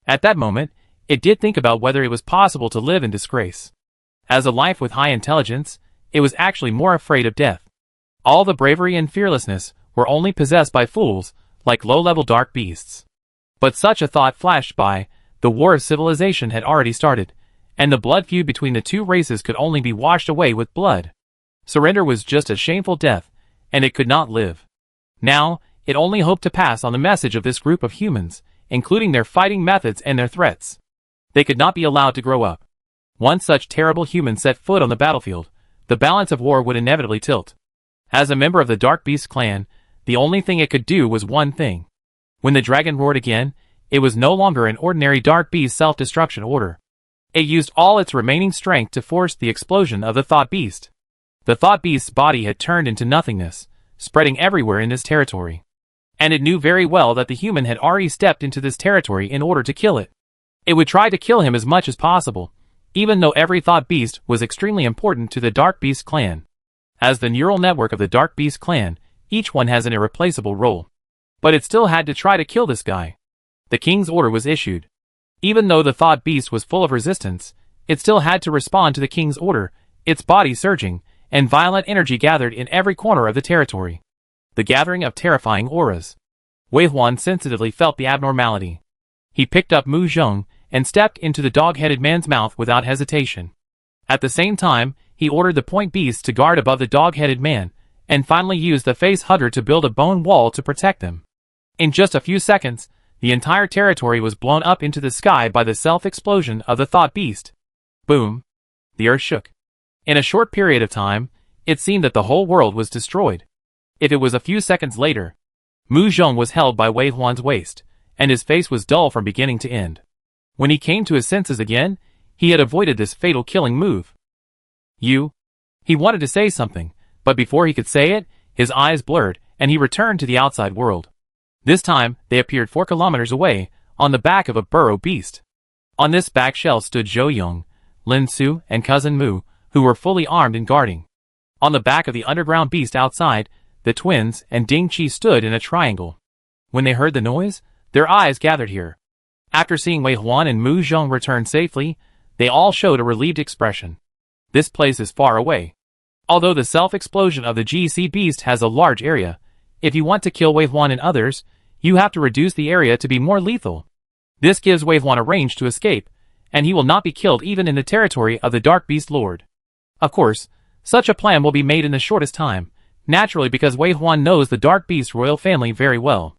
At that moment, it did think about whether it was possible to live in disgrace. As a life with high intelligence, it was actually more afraid of death. All the bravery and fearlessness were only possessed by fools, like low-level dark beasts. But such a thought flashed by, the war of civilization had already started, and the blood feud between the two races could only be washed away with blood. Surrender was just a shameful death, and it could not live. Now, it only hoped to pass on the message of this group of humans, including their fighting methods and their threats. They could not be allowed to grow up. Once such terrible humans set foot on the battlefield, the balance of war would inevitably tilt. As a member of the Dark Beast clan, the only thing it could do was one thing. When the dragon roared again, it was no longer an ordinary Dark Beast self-destruction order. It used all its remaining strength to force the explosion of the Thought Beast. The Thought Beast's body had turned into nothingness, spreading everywhere in this territory. And it knew very well that the human had already stepped into this territory in order to kill it. It would try to kill him as much as possible, even though every Thought Beast was extremely important to the Dark Beast clan. As the neural network of the Dark Beast clan, each one has an irreplaceable role. But it still had to try to kill this guy. The king's order was issued. Even though the Thought Beast was full of resistance, it still had to respond to the king's order, its body surging, and violent energy gathered in every corner of the territory. The gathering of terrifying auras. Wei Huan sensitively felt the abnormality. He picked up Mu Zhong and stepped into the dog-headed man's mouth without hesitation. At the same time, he ordered the point beasts to guard above the dog-headed man, and finally used the face hugger to build a bone wall to protect them. In just a few seconds, the entire territory was blown up into the sky by the self-explosion of the Thought Beast. Boom! The earth shook. In a short period of time, it seemed that the whole world was destroyed. If it was a few seconds later, Mu Zhong was held by Wei Huan's waist, and his face was dull from beginning to end. When he came to his senses again, he had avoided this fatal killing move. You? He wanted to say something, but before he could say it, his eyes blurred, and he returned to the outside world. This time, they appeared 4 kilometers away, on the back of a burrow beast. On this back shelf stood Zhou Yong, Lin Su, and Cousin Mu, who were fully armed and guarding. On the back of the underground beast outside, the twins and Ding Qi stood in a triangle. When they heard the noise, their eyes gathered here. After seeing Wei Huan and Mu Zhong return safely, they all showed a relieved expression. This place is far away. Although the self-explosion of the GC beast has a large area, if you want to kill Wei Huan and others, you have to reduce the area to be more lethal. This gives Wei Huan a range to escape, and he will not be killed even in the territory of the Dark Beast Lord. Of course, such a plan will be made in the shortest time, naturally because Wei Huan knows the Dark Beast royal family very well.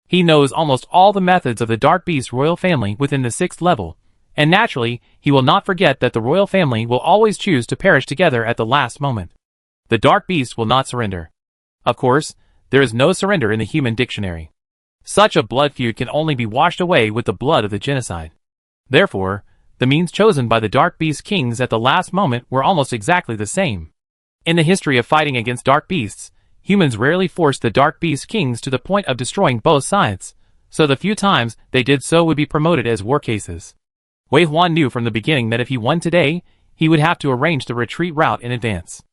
He knows almost all the methods of the Dark Beast royal family within the 6th level, and naturally, he will not forget that the royal family will always choose to perish together at the last moment. The Dark Beast will not surrender. Of course, there is no surrender in the human dictionary. Such a blood feud can only be washed away with the blood of the genocide. Therefore, the means chosen by the Dark Beast kings at the last moment were almost exactly the same. In the history of fighting against Dark Beasts, humans rarely forced the Dark Beast kings to the point of destroying both sides, so the few times they did so would be promoted as war cases. Wei Huan knew from the beginning that if he won today, he would have to arrange the retreat route in advance.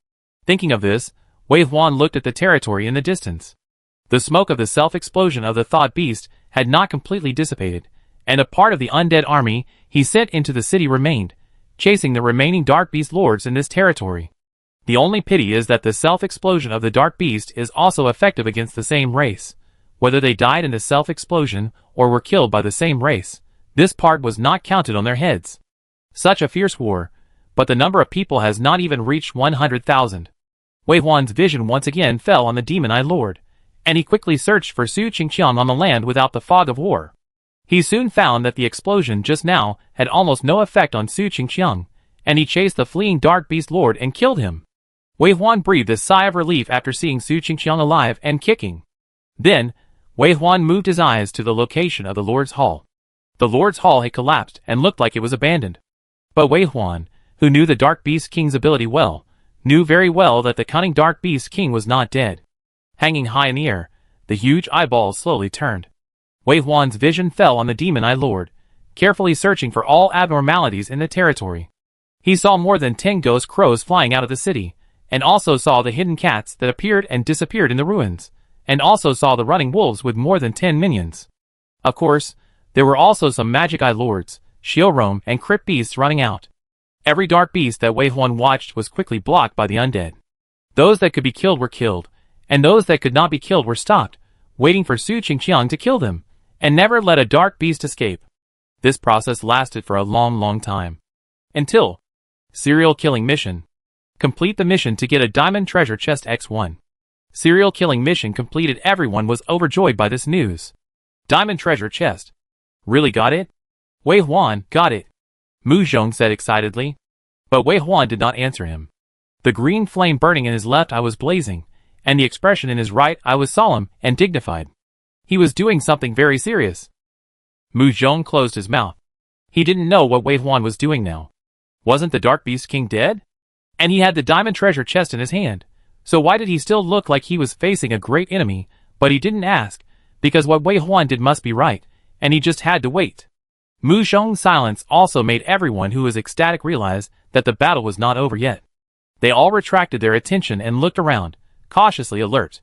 Thinking of this, Wei Huan looked at the territory in the distance. The smoke of the self-explosion of the Thought Beast had not completely dissipated, and a part of the undead army he sent into the city remained, chasing the remaining Dark Beast lords in this territory. The only pity is that the self-explosion of the Dark Beast is also effective against the same race. Whether they died in the self-explosion or were killed by the same race, this part was not counted on their heads. Such a fierce war, but the number of people has not even reached 100,000. Wei Huan's vision once again fell on the demon Eye Lord, and he quickly searched for Su Qingqiang on the land without the fog of war. He soon found that the explosion just now had almost no effect on Su Qingqiang, and he chased the fleeing Dark Beast Lord and killed him. Wei Huan breathed a sigh of relief after seeing Su Qingqiang alive and kicking. Then, Wei Huan moved his eyes to the location of the Lord's Hall. The Lord's Hall had collapsed and looked like it was abandoned. But Wei Huan, who knew the Dark Beast King's ability well, knew very well that the cunning Dark Beast King was not dead. Hanging high in the air, the huge eyeballs slowly turned. Wei Huan's vision fell on the Demon Eye Lord, carefully searching for all abnormalities in the territory. He saw more than 10 ghost crows flying out of the city, and also saw the hidden cats that appeared and disappeared in the ruins, and also saw the running wolves with more than 10 minions. Of course, there were also some magic eye lords, Xiaorong and crypt beasts running out. Every dark beast that Wei Huan watched was quickly blocked by the undead. Those that could be killed were killed, and those that could not be killed were stopped, waiting for Su Qingqiang to kill them, and never let a dark beast escape. This process lasted for a long time. Until Serial Killing Mission. Complete the mission to get a Diamond Treasure Chest X1. Serial Killing Mission completed. Everyone was overjoyed by this news. Diamond Treasure Chest. Really got it? Wei Huan got it, Mu Zhong said excitedly. But Wei Huan did not answer him. The green flame burning in his left eye was blazing, and the expression in his right eye was solemn and dignified. He was doing something very serious. Mu Zhong closed his mouth. He didn't know what Wei Huan was doing now. Wasn't the Dark Beast King dead? And he had the Diamond Treasure Chest in his hand, so why did he still look like he was facing a great enemy? But he didn't ask, because what Wei Huan did must be right, and he just had to wait. Mu Zhong's silence also made everyone who was ecstatic realize that the battle was not over yet. They all retracted their attention and looked around, cautiously alert.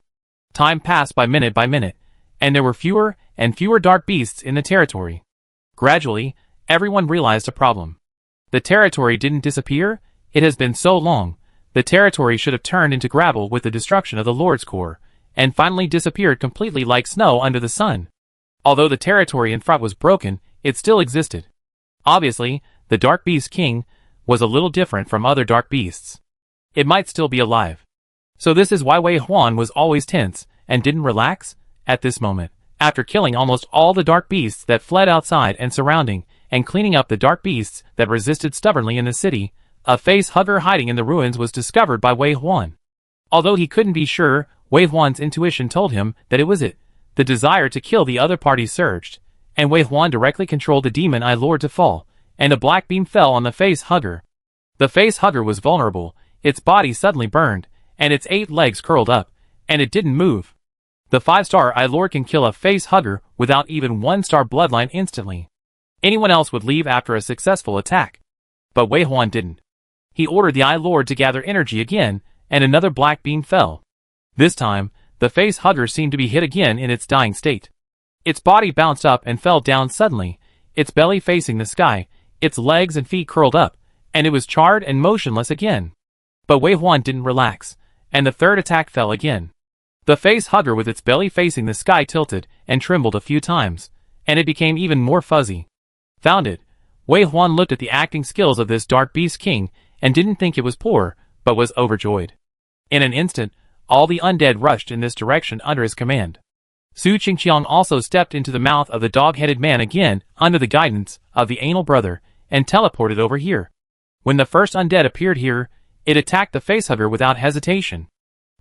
Time passed by minute, and there were fewer and fewer dark beasts in the territory. Gradually, everyone realized a problem. The territory didn't disappear. It has been so long. The territory should have turned into gravel with the destruction of the Lord's Core, and finally disappeared completely like snow under the sun. Although the territory in front was broken, it still existed. Obviously, the Dark Beast King was a little different from other dark beasts. It might still be alive. So this is why Wei Huan was always tense and didn't relax at this moment. After killing almost all the dark beasts that fled outside and surrounding, and cleaning up the dark beasts that resisted stubbornly in the city, a face hugger hiding in the ruins was discovered by Wei Huan. Although he couldn't be sure, Wei Huan's intuition told him that it was it. The desire to kill the other party surged, and Wei Huan directly controlled the Demon Eye Lord to fall, and a black beam fell on the face hugger. The face hugger was vulnerable. Its body suddenly burned, and its 8 legs curled up, and it didn't move. The 5-star Eye Lord can kill a face hugger without even 1-star bloodline instantly. Anyone else would leave after a successful attack. But Wei Huan didn't. He ordered the Eye Lord to gather energy again, and another black beam fell. This time, the face hugger seemed to be hit again in its dying state. Its body bounced up and fell down suddenly, its belly facing the sky, its legs and feet curled up, and it was charred and motionless again. But Wei Huan didn't relax, and the third attack fell again. The face hugger with its belly facing the sky tilted and trembled a few times, and it became even more fuzzy. Found it. Wei Huan looked at the acting skills of this Dark Beast King and didn't think it was poor, but was overjoyed. In an instant, all the undead rushed in this direction under his command. Su Qingqiang also stepped into the mouth of the dog-headed man again under the guidance of the anal brother and teleported over here. When the first undead appeared here, it attacked the facehugger without hesitation.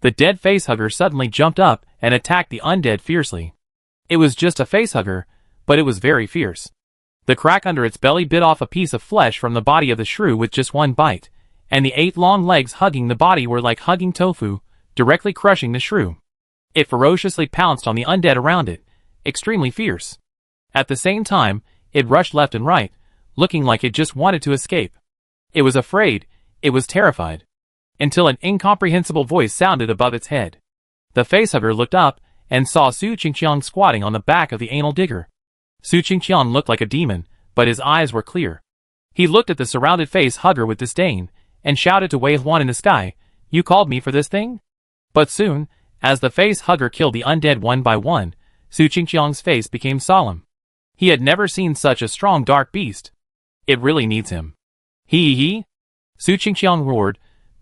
The dead facehugger suddenly jumped up and attacked the undead fiercely. It was just a facehugger, but it was very fierce. The crack under its belly bit off a piece of flesh from the body of the shrew with just one bite, and the 8 long legs hugging the body were like hugging tofu, directly crushing the shrew. It ferociously pounced on the undead around it, extremely fierce. At the same time, it rushed left and right, looking like it just wanted to escape. It was afraid, it was terrified. Until an incomprehensible voice sounded above its head. The facehugger looked up and saw Su Qingqiang squatting on the back of the anal digger. Su Qingqiang looked like a demon, but his eyes were clear. He looked at the surrounded facehugger with disdain, and shouted to Wei Huan in the sky, "You called me for this thing?" But soon, as the facehugger killed the undead one by one, Su Qingqiang's face became solemn. He had never seen such a strong dark beast. It really needs him. He. Su Qingqiang roared,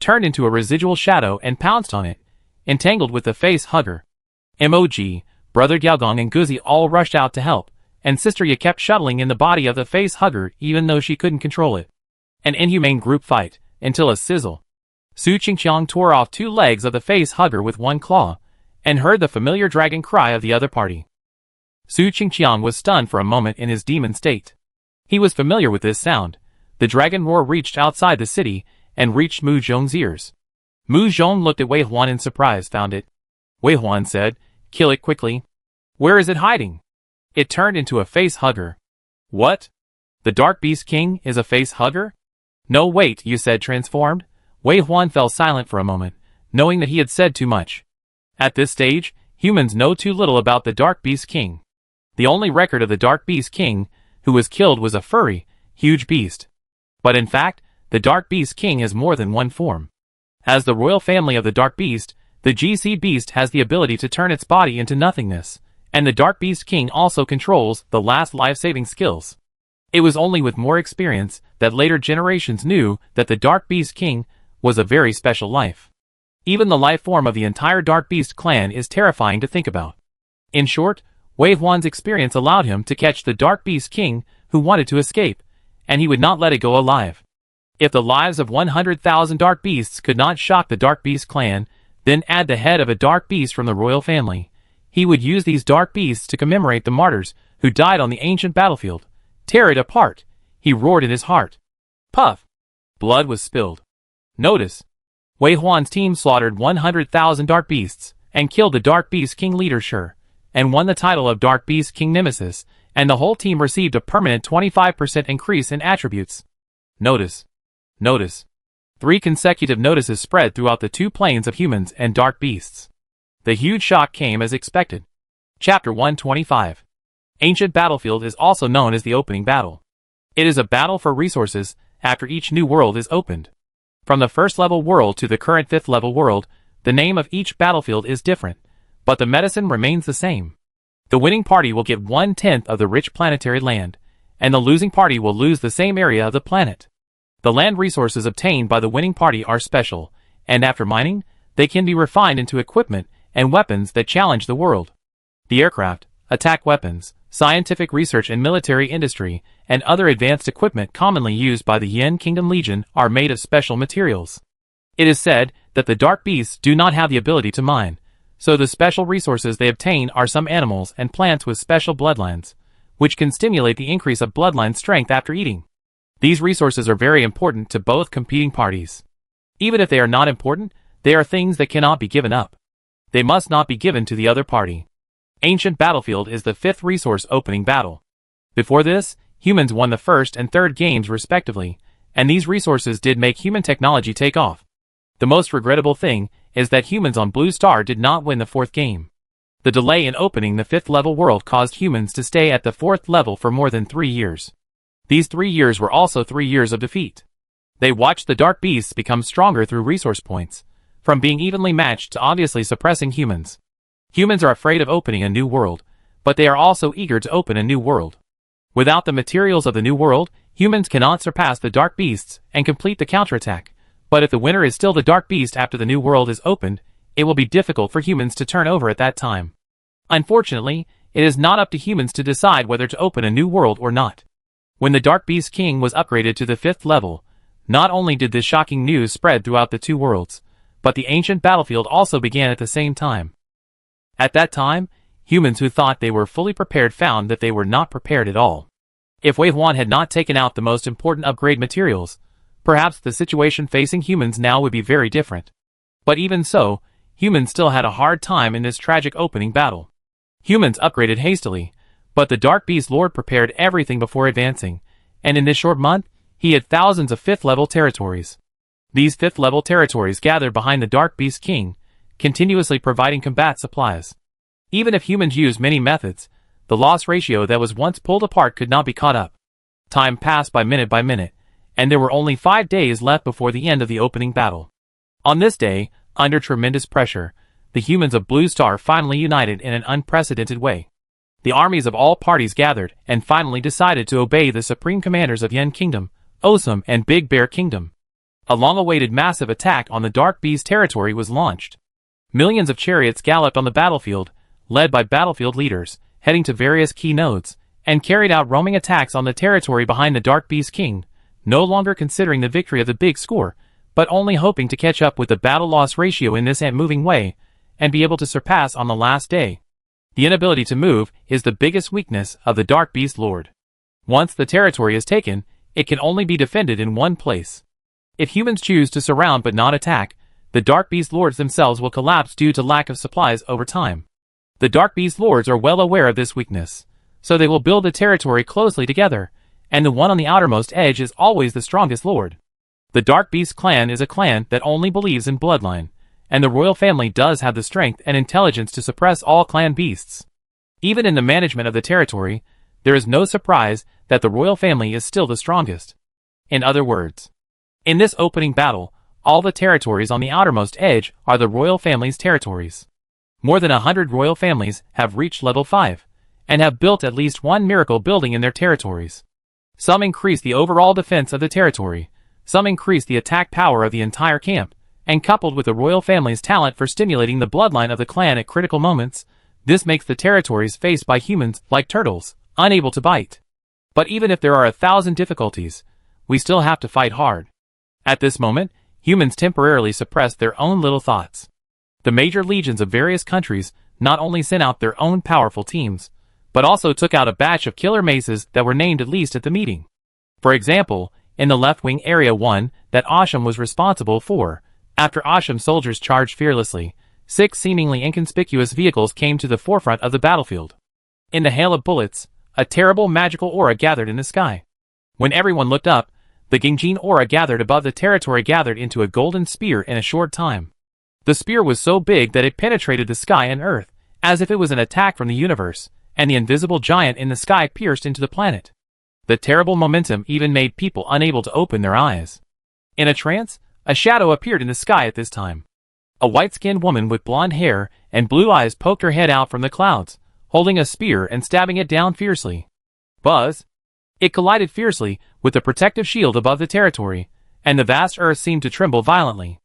turned into a residual shadow and pounced on it, entangled with the face hugger. Emoji, Brother Galgong and Guzi all rushed out to help, and Sister Ya kept shuttling in the body of the face hugger even though she couldn't control it. An inhumane group fight, until a sizzle. Su Qingqiang tore off 2 legs of the face hugger with 1 claw, and heard the familiar dragon cry of the other party. Su Qingqiang was stunned for a moment in his demon state. He was familiar with this sound. The dragon roar reached outside the city, and reached Mu Zhong's ears. Mu Zhong looked at Wei Huan in surprise. Found it. Wei Huan said, "Kill it quickly." "Where is it hiding?" "It turned into a face hugger." "What? The Dark Beast King is a face hugger?" "No, wait, you said transformed?" Wei Huan fell silent for a moment, knowing that he had said too much. At this stage, humans know too little about the Dark Beast King. The only record of the Dark Beast King who was killed was a furry, huge beast. But in fact, the Dark Beast King has more than one form. As the royal family of the Dark Beast, the GC Beast has the ability to turn its body into nothingness, and the Dark Beast King also controls the last life-saving skills. It was only with more experience that later generations knew that the Dark Beast King was a very special life. Even the life form of the entire Dark Beast clan is terrifying to think about. In short, Wei Huan's experience allowed him to catch the Dark Beast King who wanted to escape, and he would not let it go alive. If the lives of 100,000 Dark Beasts could not shock the Dark Beast clan, then add the head of a Dark Beast from the royal family. He would use these Dark Beasts to commemorate the martyrs who died on the ancient battlefield. Tear it apart, he roared in his heart. Puff! Blood was spilled. Notice. Wei Huan's team slaughtered 100,000 Dark Beasts, and killed the Dark Beast King leader Shi, and won the title of Dark Beast King Nemesis, and the whole team received a permanent 25% increase in attributes. Notice. Notice. 3 consecutive notices spread throughout the 2 planes of humans and Dark Beasts. The huge shock came as expected. Chapter 125. Ancient Battlefield is also known as the opening battle. It is a battle for resources after each new world is opened. From the first level world to the current 5th level world, the name of each battlefield is different, but the medicine remains the same. The winning party will get 1/10 of the rich planetary land, and the losing party will lose the same area of the planet. The land resources obtained by the winning party are special, and after mining, they can be refined into equipment and weapons that challenge the world. The aircraft, attack weapons, scientific research and military industry, and other advanced equipment commonly used by the Yin Kingdom Legion are made of special materials. It is said that the Dark Beasts do not have the ability to mine, so the special resources they obtain are some animals and plants with special bloodlines, which can stimulate the increase of bloodline strength after eating. These resources are very important to both competing parties. Even if they are not important, they are things that cannot be given up. They must not be given to the other party. Ancient Battlefield is the 5th resource opening battle. Before this, humans won the 1st and 3rd games respectively, and these resources did make human technology take off. The most regrettable thing is that humans on Blue Star did not win the 4th game. The delay in opening the 5th level world caused humans to stay at the 4th level for more than 3 years. These 3 years were also 3 years of defeat. They watched the Dark Beasts become stronger through resource points, from being evenly matched to obviously suppressing humans. Humans are afraid of opening a new world, but they are also eager to open a new world. Without the materials of the new world, humans cannot surpass the Dark Beasts and complete the counterattack. But if the winner is still the Dark Beast after the new world is opened, it will be difficult for humans to turn over at that time. Unfortunately, it is not up to humans to decide whether to open a new world or not. When the Dark Beast King was upgraded to the 5th level, not only did this shocking news spread throughout the 2 worlds, but the ancient battlefield also began at the same time. At that time, humans who thought they were fully prepared found that they were not prepared at all. If Wei Huan had not taken out the most important upgrade materials, perhaps the situation facing humans now would be very different. But even so, humans still had a hard time in this tragic opening battle. Humans upgraded hastily, but the Dark Beast Lord prepared everything before advancing, and in this short month, he had thousands of 5th level territories. These 5th level territories gathered behind the Dark Beast King, continuously providing combat supplies. Even if humans used many methods, the loss ratio that was once pulled apart could not be caught up. Time passed by minute, and there were only 5 days left before the end of the opening battle. On this day, under tremendous pressure, the humans of Blue Star finally united in an unprecedented way. The armies of all parties gathered and finally decided to obey the supreme commanders of Yin Kingdom, Osum and Big Bear Kingdom. A long-awaited massive attack on the Dark Beast territory was launched. Millions of chariots galloped on the battlefield, led by battlefield leaders, heading to various key nodes, and carried out roaming attacks on the territory behind the Dark Beast King, no longer considering the victory of the big score, but only hoping to catch up with the battle-loss ratio in this ant-moving way, and be able to surpass on the last day. The inability to move is the biggest weakness of the Dark Beast Lord. Once the territory is taken, it can only be defended in one place. If humans choose to surround but not attack, the Dark Beast Lords themselves will collapse due to lack of supplies over time. The Dark Beast Lords are well aware of this weakness, so they will build the territory closely together, and the one on the outermost edge is always the strongest lord. The Dark Beast clan is a clan that only believes in bloodline, and the royal family does have the strength and intelligence to suppress all clan beasts. Even in the management of the territory, there is no surprise that the royal family is still the strongest. In other words, in this opening battle, all the territories on the outermost edge are the royal family's territories. More than 100 royal families have reached level 5, and have built at least one miracle building in their territories. Some increase the overall defense of the territory, some increase the attack power of the entire camp, and coupled with the royal family's talent for stimulating the bloodline of the clan at critical moments, this makes the territories faced by humans like turtles, unable to bite. But even if there are 1,000 difficulties, we still have to fight hard. At this moment, humans temporarily suppress their own little thoughts. The major legions of various countries not only sent out their own powerful teams, but also took out a batch of killer maces that were named at least at the meeting. For example, in the left wing area 1 that Asham was responsible for, after Asham soldiers charged fearlessly, 6 seemingly inconspicuous vehicles came to the forefront of the battlefield. In the hail of bullets, a terrible magical aura gathered in the sky. When everyone looked up, the Gingjin aura gathered above the territory gathered into a golden spear in a short time. The spear was so big that it penetrated the sky and earth, as if it was an attack from the universe, and the invisible giant in the sky pierced into the planet. The terrible momentum even made people unable to open their eyes. In a trance, a shadow appeared in the sky at this time. A white-skinned woman with blonde hair and blue eyes poked her head out from the clouds, holding a spear and stabbing it down fiercely. Buzz! It collided fiercely with the protective shield above the territory, and the vast earth seemed to tremble violently.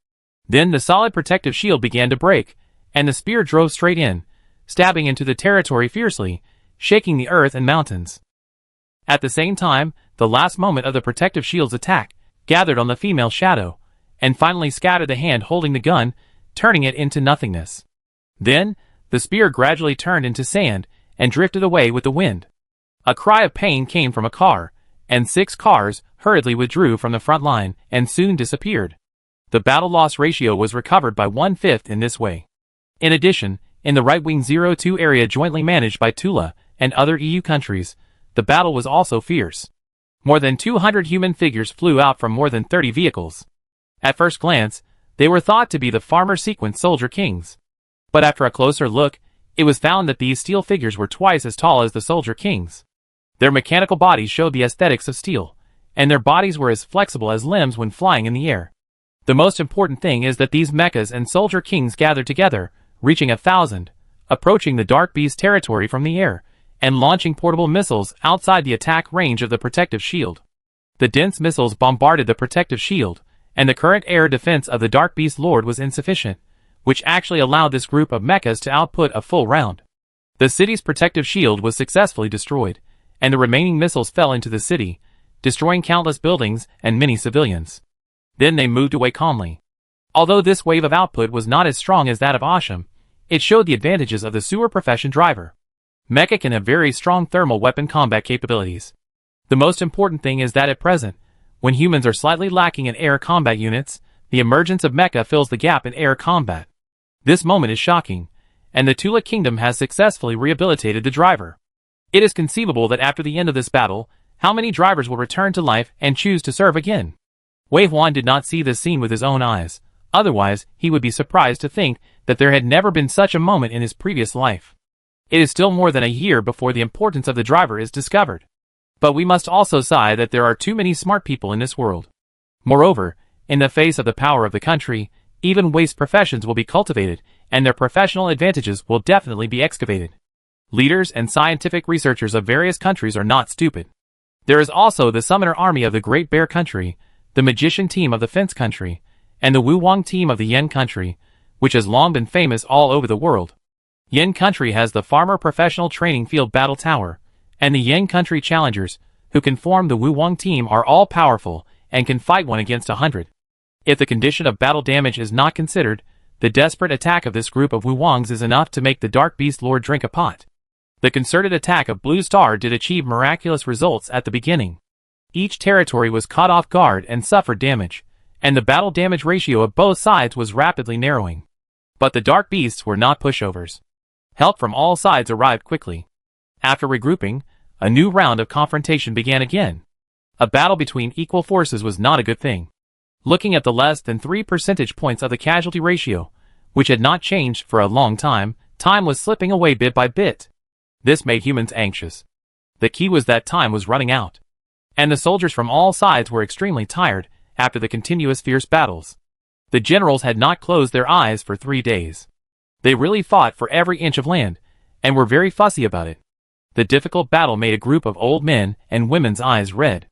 Then the solid protective shield began to break, and the spear drove straight in, stabbing into the territory fiercely, shaking the earth and mountains. At the same time, the last moment of the protective shield's attack gathered on the female shadow, and finally scattered the hand holding the gun, turning it into nothingness. Then, the spear gradually turned into sand and drifted away with the wind. A cry of pain came from a car, and 6 cars hurriedly withdrew from the front line and soon disappeared. The battle-loss ratio was recovered by 1/5 in this way. In addition, in the right-wing 02 area jointly managed by Tula and other EU countries, the battle was also fierce. More than 200 human figures flew out from more than 30 vehicles. At first glance, they were thought to be the farmer sequence soldier kings. But after a closer look, it was found that these steel figures were twice as tall as the soldier kings. Their mechanical bodies showed the aesthetics of steel, and their bodies were as flexible as limbs when flying in the air. The most important thing is that these mechas and soldier kings gathered together, reaching 1,000, approaching the Dark Beast territory from the air, and launching portable missiles outside the attack range of the protective shield. The dense missiles bombarded the protective shield, and the current air defense of the Dark Beast Lord was insufficient, which actually allowed this group of mechas to output a full round. The city's protective shield was successfully destroyed, and the remaining missiles fell into the city, destroying countless buildings and many civilians. Then they moved away calmly. Although this wave of output was not as strong as that of Asham, it showed the advantages of the sewer profession driver. Mecha can have very strong thermal weapon combat capabilities. The most important thing is that at present, when humans are slightly lacking in air combat units, the emergence of mecha fills the gap in air combat. This moment is shocking, and the Tula Kingdom has successfully rehabilitated the driver. It is conceivable that after the end of this battle, how many drivers will return to life and choose to serve again? Wei Huan did not see this scene with his own eyes, otherwise he would be surprised to think that there had never been such a moment in his previous life. It is still more than a year before the importance of the driver is discovered. But we must also sigh that there are too many smart people in this world. Moreover, in the face of the power of the country, even waste professions will be cultivated, and their professional advantages will definitely be excavated. Leaders and scientific researchers of various countries are not stupid. There is also the summoner army of the Great Bear country, the Magician team of the Fence country, and the Wuwang team of the Yen country, which has long been famous all over the world. Yen country has the Farmer Professional Training Field Battle Tower, and the Yen country challengers, who can form the Wuwang team, are all powerful and can fight 1 against 100. If the condition of battle damage is not considered, the desperate attack of this group of Wuwangs is enough to make the Dark Beast Lord drink a pot. The concerted attack of Blue Star did achieve miraculous results at the beginning. Each territory was caught off guard and suffered damage, and the battle damage ratio of both sides was rapidly narrowing. But the Dark Beasts were not pushovers. Help from all sides arrived quickly. After regrouping, a new round of confrontation began again. A battle between equal forces was not a good thing. Looking at the less than 3 percentage points of the casualty ratio, which had not changed for a long time was slipping away bit by bit. This made humans anxious. The key was that time was running out. And the soldiers from all sides were extremely tired after the continuous fierce battles. The generals had not closed their eyes for 3 days. They really fought for every inch of land, and were very fussy about it. The difficult battle made a group of old men and women's eyes red.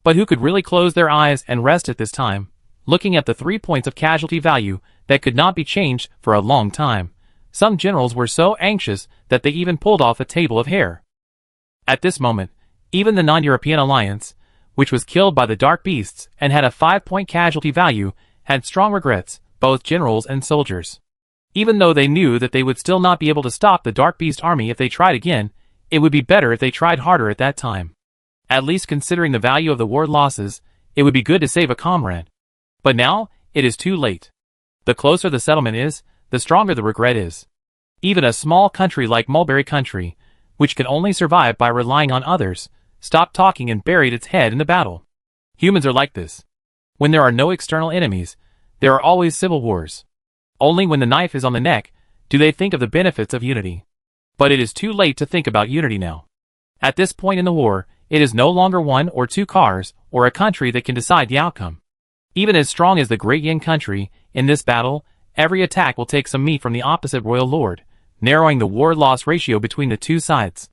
But who could really close their eyes and rest at this time, looking at the 3 points of casualty value that could not be changed for a long time? Some generals were so anxious that they even pulled off a table of hair. At this moment, even the non-European alliance, which was killed by the Dark Beasts and had a 5-point casualty value, had strong regrets, both generals and soldiers. Even though they knew that they would still not be able to stop the Dark Beast army if they tried again, it would be better if they tried harder at that time. At least considering the value of the war losses, it would be good to save a comrade. But now, it is too late. The closer the settlement is, the stronger the regret is. Even a small country like Mulberry Country, which can only survive by relying on others, stopped talking and buried its head in the battle. Humans are like this. When there are no external enemies, there are always civil wars. Only when the knife is on the neck do they think of the benefits of unity. But it is too late to think about unity now. At this point in the war, it is no longer 1 or 2 cars or a country that can decide the outcome. Even as strong as the Great Yin country, in this battle, every attack will take some meat from the opposite royal lord, narrowing the war-loss ratio between the 2 sides.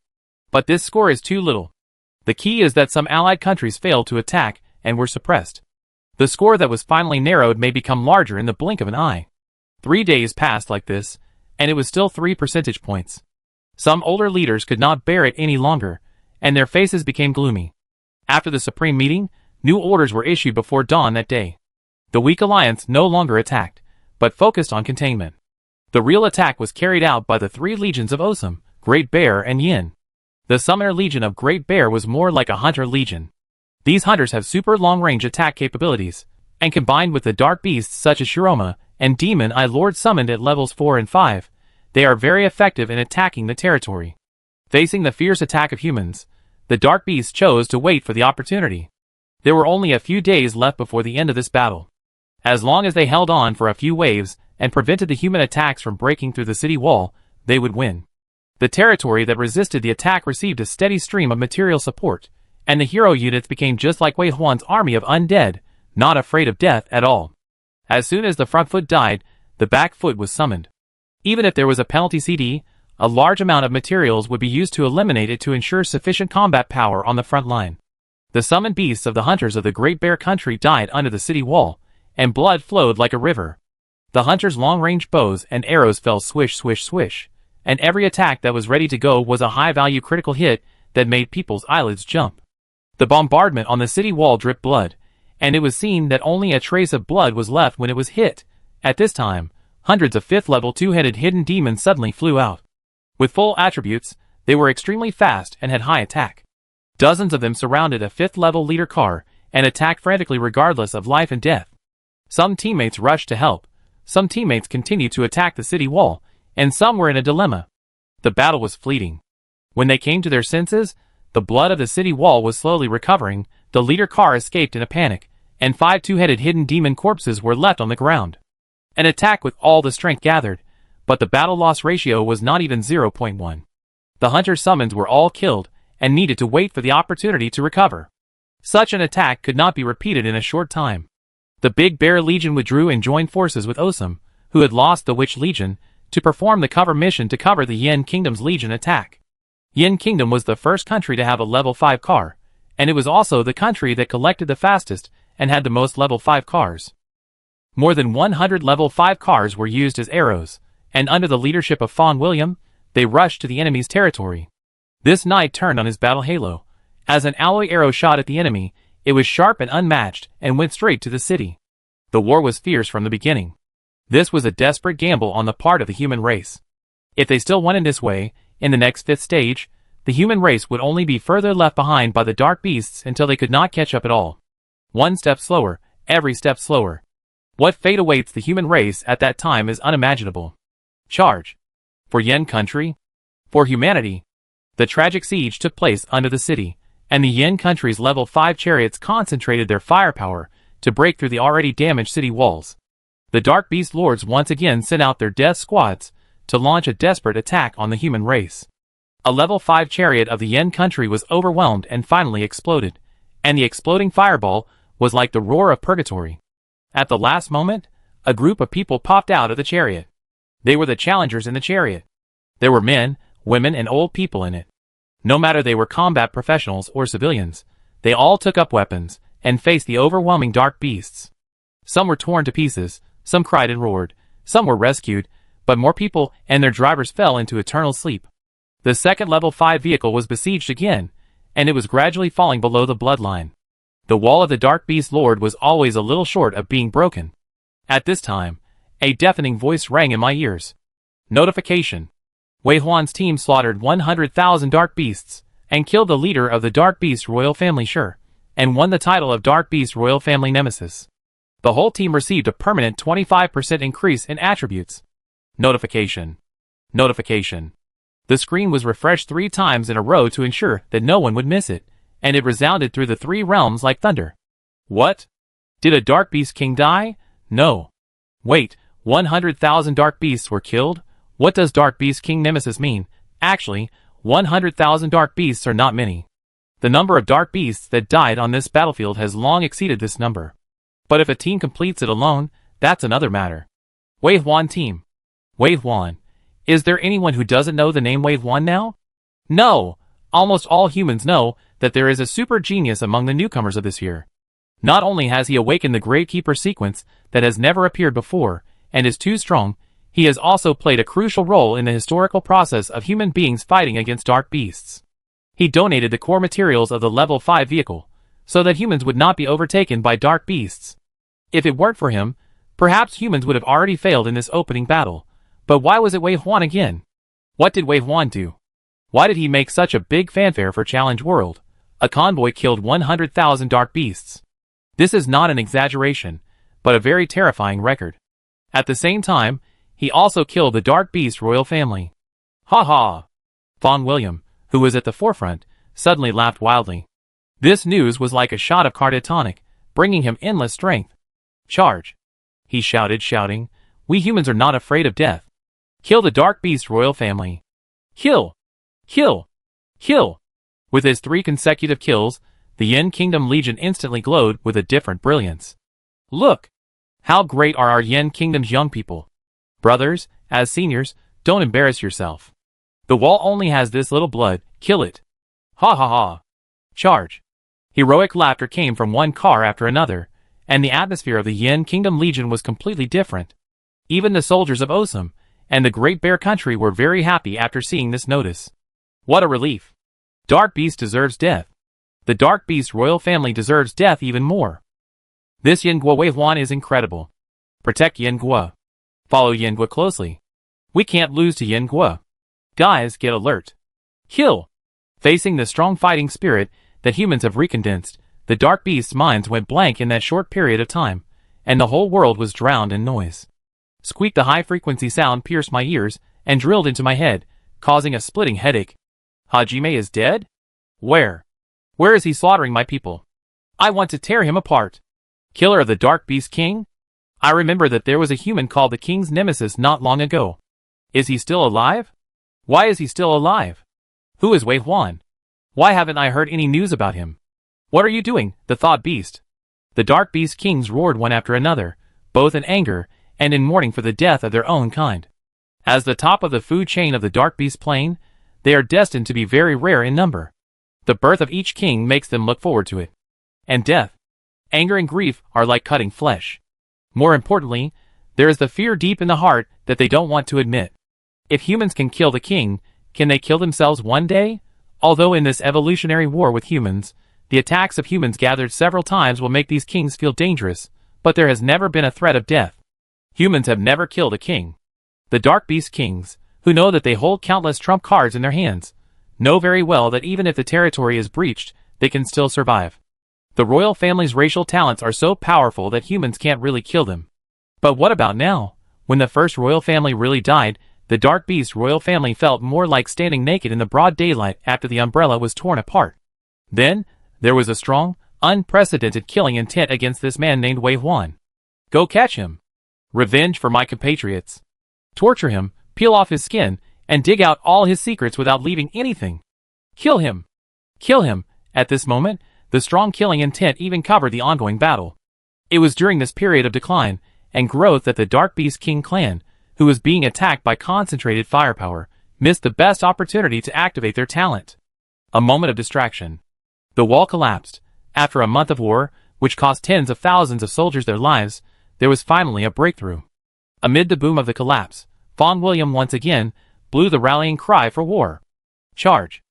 But this score is too little. The key is that some allied countries failed to attack and were suppressed. The score that was finally narrowed may become larger in the blink of an eye. 3 days passed like this, and it was still 3 percentage points. Some older leaders could not bear it any longer, and their faces became gloomy. After the Supreme Meeting, new orders were issued before dawn that day. The weak alliance no longer attacked, but focused on containment. The real attack was carried out by the 3 legions of Osum, Great Bear and Yin. The Summoner Legion of Great Bear was more like a Hunter Legion. These hunters have super long-range attack capabilities, and combined with the dark beasts such as Shiroma and Demon Eye Lord summoned at levels 4 and 5, they are very effective in attacking the territory. Facing the fierce attack of humans, the dark beasts chose to wait for the opportunity. There were only a few days left before the end of this battle. As long as they held on for a few waves and prevented the human attacks from breaking through the city wall, they would win. The territory that resisted the attack received a steady stream of material support, and the hero units became just like Wei Huan's army of undead, not afraid of death at all. As soon as the front foot died, the back foot was summoned. Even if there was a penalty CD, a large amount of materials would be used to eliminate it to ensure sufficient combat power on the front line. The summoned beasts of the hunters of the Great Bear Country died under the city wall, and blood flowed like a river. The hunters' long-range bows and arrows fell swish swish swish, and every attack that was ready to go was a high-value critical hit that made people's eyelids jump. The bombardment on the city wall dripped blood, and it was seen that only a trace of blood was left when it was hit. At this time, hundreds of 5th-level 2-headed hidden demons suddenly flew out. With full attributes, they were extremely fast and had high attack. Dozens of them surrounded a 5th-level leader car and attacked frantically regardless of life and death. Some teammates rushed to help, some teammates continued to attack the city wall, and some were in a dilemma. The battle was fleeting. When they came to their senses, the blood of the city wall was slowly recovering, the leader car escaped in a panic, and 5 2-headed hidden demon corpses were left on the ground. An attack with all the strength gathered, but the battle loss ratio was not even 0.1. The hunter summons were all killed, and needed to wait for the opportunity to recover. Such an attack could not be repeated in a short time. The Big Bear Legion withdrew and joined forces with Osum, who had lost the Witch Legion, to perform the cover mission to cover the Yin Kingdom's Legion attack. Yin Kingdom was the first country to have a level 5 car, and it was also the country that collected the fastest and had the most level 5 cars. More than 100 level 5 cars were used as arrows, and under the leadership of Fawn William, they rushed to the enemy's territory. This knight turned on his battle halo. As an alloy arrow shot at the enemy, it was sharp and unmatched and went straight to the city. The war was fierce from the beginning. This was a desperate gamble on the part of the human race. If they still went in this way, in the next 5th stage, the human race would only be further left behind by the dark beasts until they could not catch up at all. One step slower, every step slower. What fate awaits the human race at that time is unimaginable. Charge. For Yen country? For humanity. The tragic siege took place under the city, and the Yen country's level 5 chariots concentrated their firepower to break through the already damaged city walls. The Dark Beast Lords once again sent out their death squads to launch a desperate attack on the human race. A level 5 chariot of the Yen country was overwhelmed and finally exploded, and the exploding fireball was like the roar of purgatory. At the last moment, a group of people popped out of the chariot. They were the challengers in the chariot. There were men, women, and old people in it. No matter they were combat professionals or civilians, they all took up weapons and faced the overwhelming dark beasts. Some were torn to pieces, some cried and roared, some were rescued, but more people and their drivers fell into eternal sleep. The second level 5 vehicle was besieged again, and it was gradually falling below the bloodline. The wall of the Dark Beast Lord was always a little short of being broken. At this time, a deafening voice rang in my ears. Notification. Wei Huan's team slaughtered 100,000 dark beasts, and killed the leader of the Dark Beast Royal Family Sure, and won the title of Dark Beast Royal Family Nemesis. The whole team received a permanent 25% increase in attributes. Notification. Notification. The screen was refreshed 3 times in a row to ensure that no one would miss it, and it resounded through the 3 realms like thunder. What? Did a Dark Beast King die? No. Wait, 100,000 Dark Beasts were killed? What does Dark Beast King Nemesis mean? Actually, 100,000 Dark Beasts are not many. The number of Dark Beasts that died on this battlefield has long exceeded this number. But if a team completes it alone, that's another matter. Wei Huan team. Wei Huan. Is there anyone who doesn't know the name Wei Huan now? No! Almost all humans know that there is a super genius among the newcomers of this year. Not only has he awakened the Gravekeeper sequence that has never appeared before, and is too strong, he has also played a crucial role in the historical process of human beings fighting against dark beasts. He donated the core materials of the level 5 vehicle, so that humans would not be overtaken by dark beasts. If it weren't for him, perhaps humans would have already failed in this opening battle. But why was it Wei Huan again? What did Wei Huan do? Why did he make such a big fanfare for Challenge World? A convoy killed 100,000 dark beasts. This is not an exaggeration, but a very terrifying record. At the same time, he also killed the Dark Beast royal family. Ha ha! Fawn William, who was at the forefront, suddenly laughed wildly. This news was like a shot of carditonic, bringing him endless strength. Charge! He shouted, shouting, we humans are not afraid of death. Kill the Dark Beast royal family. Kill! Kill! Kill! With his 3 consecutive kills, the Yen Kingdom Legion instantly glowed with a different brilliance. Look! How great are our Yen Kingdom's young people! Brothers, as seniors, don't embarrass yourself. The wall only has this little blood, kill it. Ha ha ha! Charge! Heroic laughter came from one car after another, and the atmosphere of the Yen Kingdom Legion was completely different. Even the soldiers of Osum and the Great Bear Country were very happy after seeing this notice. What a relief! Dark Beast deserves death. The Dark Beast royal family deserves death even more. This Yenguo Wei Huan is incredible. Protect Yenguo. Follow Yenguo closely. We can't lose to Yenguo. Guys, get alert. Kill! Facing the strong fighting spirit that humans have recondensed, the Dark Beast's minds went blank in that short period of time, and the whole world was drowned in noise. Squeak, the high-frequency sound pierced my ears and drilled into my head, causing a splitting headache. Hajime is dead? Where? Where is he slaughtering my people? I want to tear him apart. Killer of the Dark Beast King? I remember that there was a human called the King's Nemesis not long ago. Is he still alive? Why is he still alive? Who is Wei Huan? Why haven't I heard any news about him? What are you doing, the Thought Beast? The Dark Beast Kings roared one after another, both in anger and in mourning for the death of their own kind. As the top of the food chain of the Dark Beast plane, they are destined to be very rare in number. The birth of each king makes them look forward to it. And death. Anger and grief are like cutting flesh. More importantly, there is the fear deep in the heart that they don't want to admit. If humans can kill the king, can they kill themselves one day? Although in this evolutionary war with humans, the attacks of humans gathered several times will make these kings feel dangerous, but there has never been a threat of death. Humans have never killed a king. The Dark Beast kings, who know that they hold countless trump cards in their hands, know very well that even if the territory is breached, they can still survive. The royal family's racial talents are so powerful that humans can't really kill them. But what about now? When the first royal family really died, the Dark Beast royal family felt more like standing naked in the broad daylight after the umbrella was torn apart. Then, there was a strong, unprecedented killing intent against this man named Wei Huan. Go catch him. Revenge for my compatriots. Torture him, peel off his skin, and dig out all his secrets without leaving anything. Kill him. Kill him. At this moment, the strong killing intent even covered the ongoing battle. It was during this period of decline and growth that the Dark Beast King clan, who was being attacked by concentrated firepower, missed the best opportunity to activate their talent. A moment of distraction. The wall collapsed. After a month of war, which cost tens of thousands of soldiers their lives, there was finally a breakthrough. Amid the boom of the collapse, Fong William once again blew the rallying cry for war. Charge!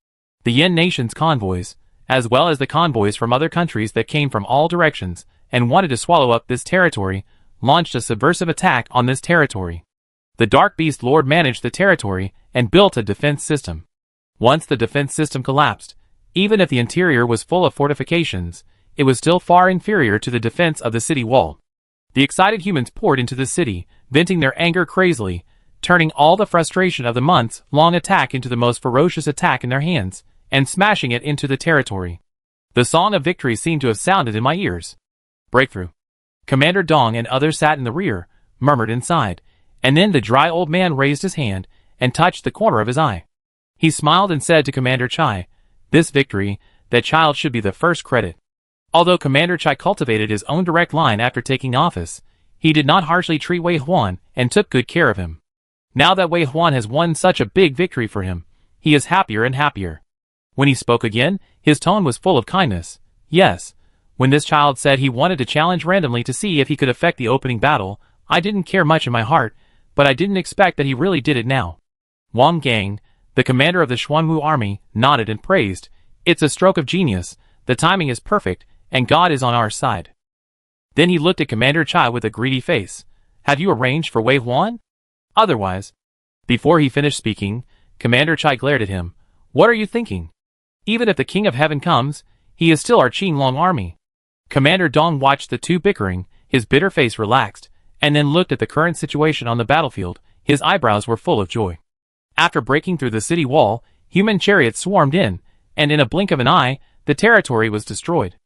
The Yin nation's convoys, as well as the convoys from other countries that came from all directions and wanted to swallow up this territory, launched a subversive attack on this territory. The Dark Beast Lord managed the territory and built a defense system. Once the defense system collapsed, even if the interior was full of fortifications, it was still far inferior to the defense of the city wall. The excited humans poured into the city, venting their anger crazily, turning all the frustration of the months-long attack into the most ferocious attack in their hands, and smashing it into the territory. The song of victory seemed to have sounded in my ears. Breakthrough. Commander Dong and others sat in the rear, murmured inside, and then the dry old man raised his hand and touched the corner of his eye. He smiled and said to Commander Chai, "This victory, that child should be the first credit." Although Commander Chai cultivated his own direct line after taking office, he did not harshly treat Wei Huan and took good care of him. Now that Wei Huan has won such a big victory for him, he is happier and happier. When he spoke again, his tone was full of kindness. Yes, when this child said he wanted to challenge randomly to see if he could affect the opening battle, I didn't care much in my heart, but I didn't expect that he really did it now. Wang Gang, the commander of the Xuanwu army, nodded and praised. "It's a stroke of genius, the timing is perfect, and God is on our side." Then he looked at Commander Chai with a greedy face. "Have you arranged for Wei Huan? Otherwise..." Before he finished speaking, Commander Chai glared at him. "What are you thinking? Even if the King of Heaven comes, he is still our Qinglong army." Commander Dong watched the two bickering, his bitter face relaxed, and then looked at the current situation on the battlefield. His eyebrows were full of joy. After breaking through the city wall, human chariots swarmed in, and in a blink of an eye, the territory was destroyed.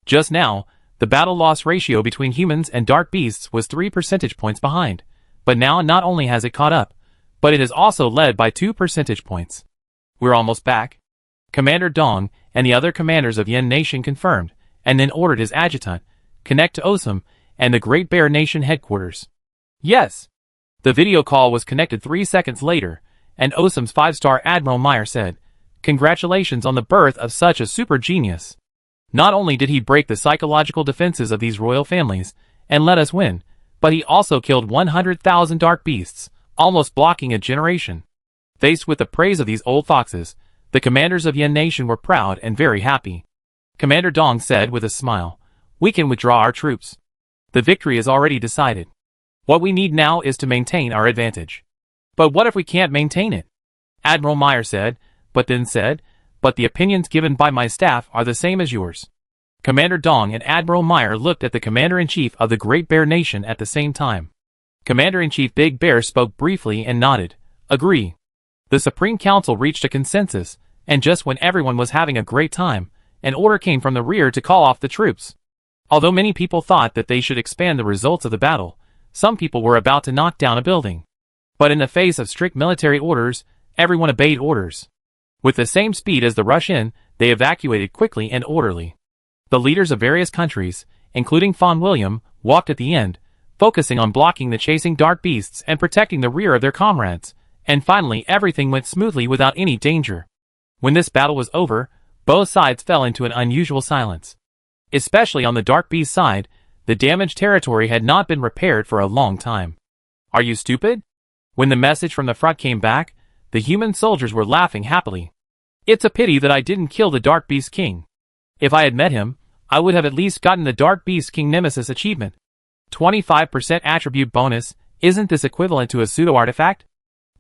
Just now, the battle-loss ratio between humans and dark beasts was 3 percentage points behind, but now not only has it caught up, but it is also led by 2 percentage points. "We're almost back," Commander Dong and the other commanders of Yin Nation confirmed, and then ordered his adjutant, "Connect to Osum and the Great Bear Nation headquarters." "Yes." The video call was connected 3 seconds later, and Osum's 5-star Admiral Meyer said, "Congratulations on the birth of such a super genius. Not only did he break the psychological defenses of these royal families and let us win, but he also killed 100,000 dark beasts, almost blocking a generation." Faced with the praise of these old foxes, the commanders of Yin Nation were proud and very happy. Commander Dong said with a smile, "We can withdraw our troops. The victory is already decided. What we need now is to maintain our advantage." "But what if we can't maintain it?" Admiral Meyer said, but then said, "But the opinions given by my staff are the same as yours." Commander Dong and Admiral Meyer looked at the Commander-in-Chief of the Great Bear Nation at the same time. Commander-in-Chief Big Bear spoke briefly and nodded. "Agree." The Supreme Council reached a consensus, and just when everyone was having a great time, an order came from the rear to call off the troops. Although many people thought that they should expand the results of the battle, some people were about to knock down a building. But in the face of strict military orders, everyone obeyed orders. With the same speed as the rush in, they evacuated quickly and orderly. The leaders of various countries, including Fong William, walked at the end, focusing on blocking the chasing dark beasts and protecting the rear of their comrades, and finally everything went smoothly without any danger. When this battle was over, both sides fell into an unusual silence. Especially on the Dark Beast side, the damaged territory had not been repaired for a long time. Are you stupid? When the message from the front came back, the human soldiers were laughing happily. It's a pity that I didn't kill the Dark Beast King. If I had met him, I would have at least gotten the Dark Beast King Nemesis achievement. 25% attribute bonus, isn't this equivalent to a pseudo-artifact?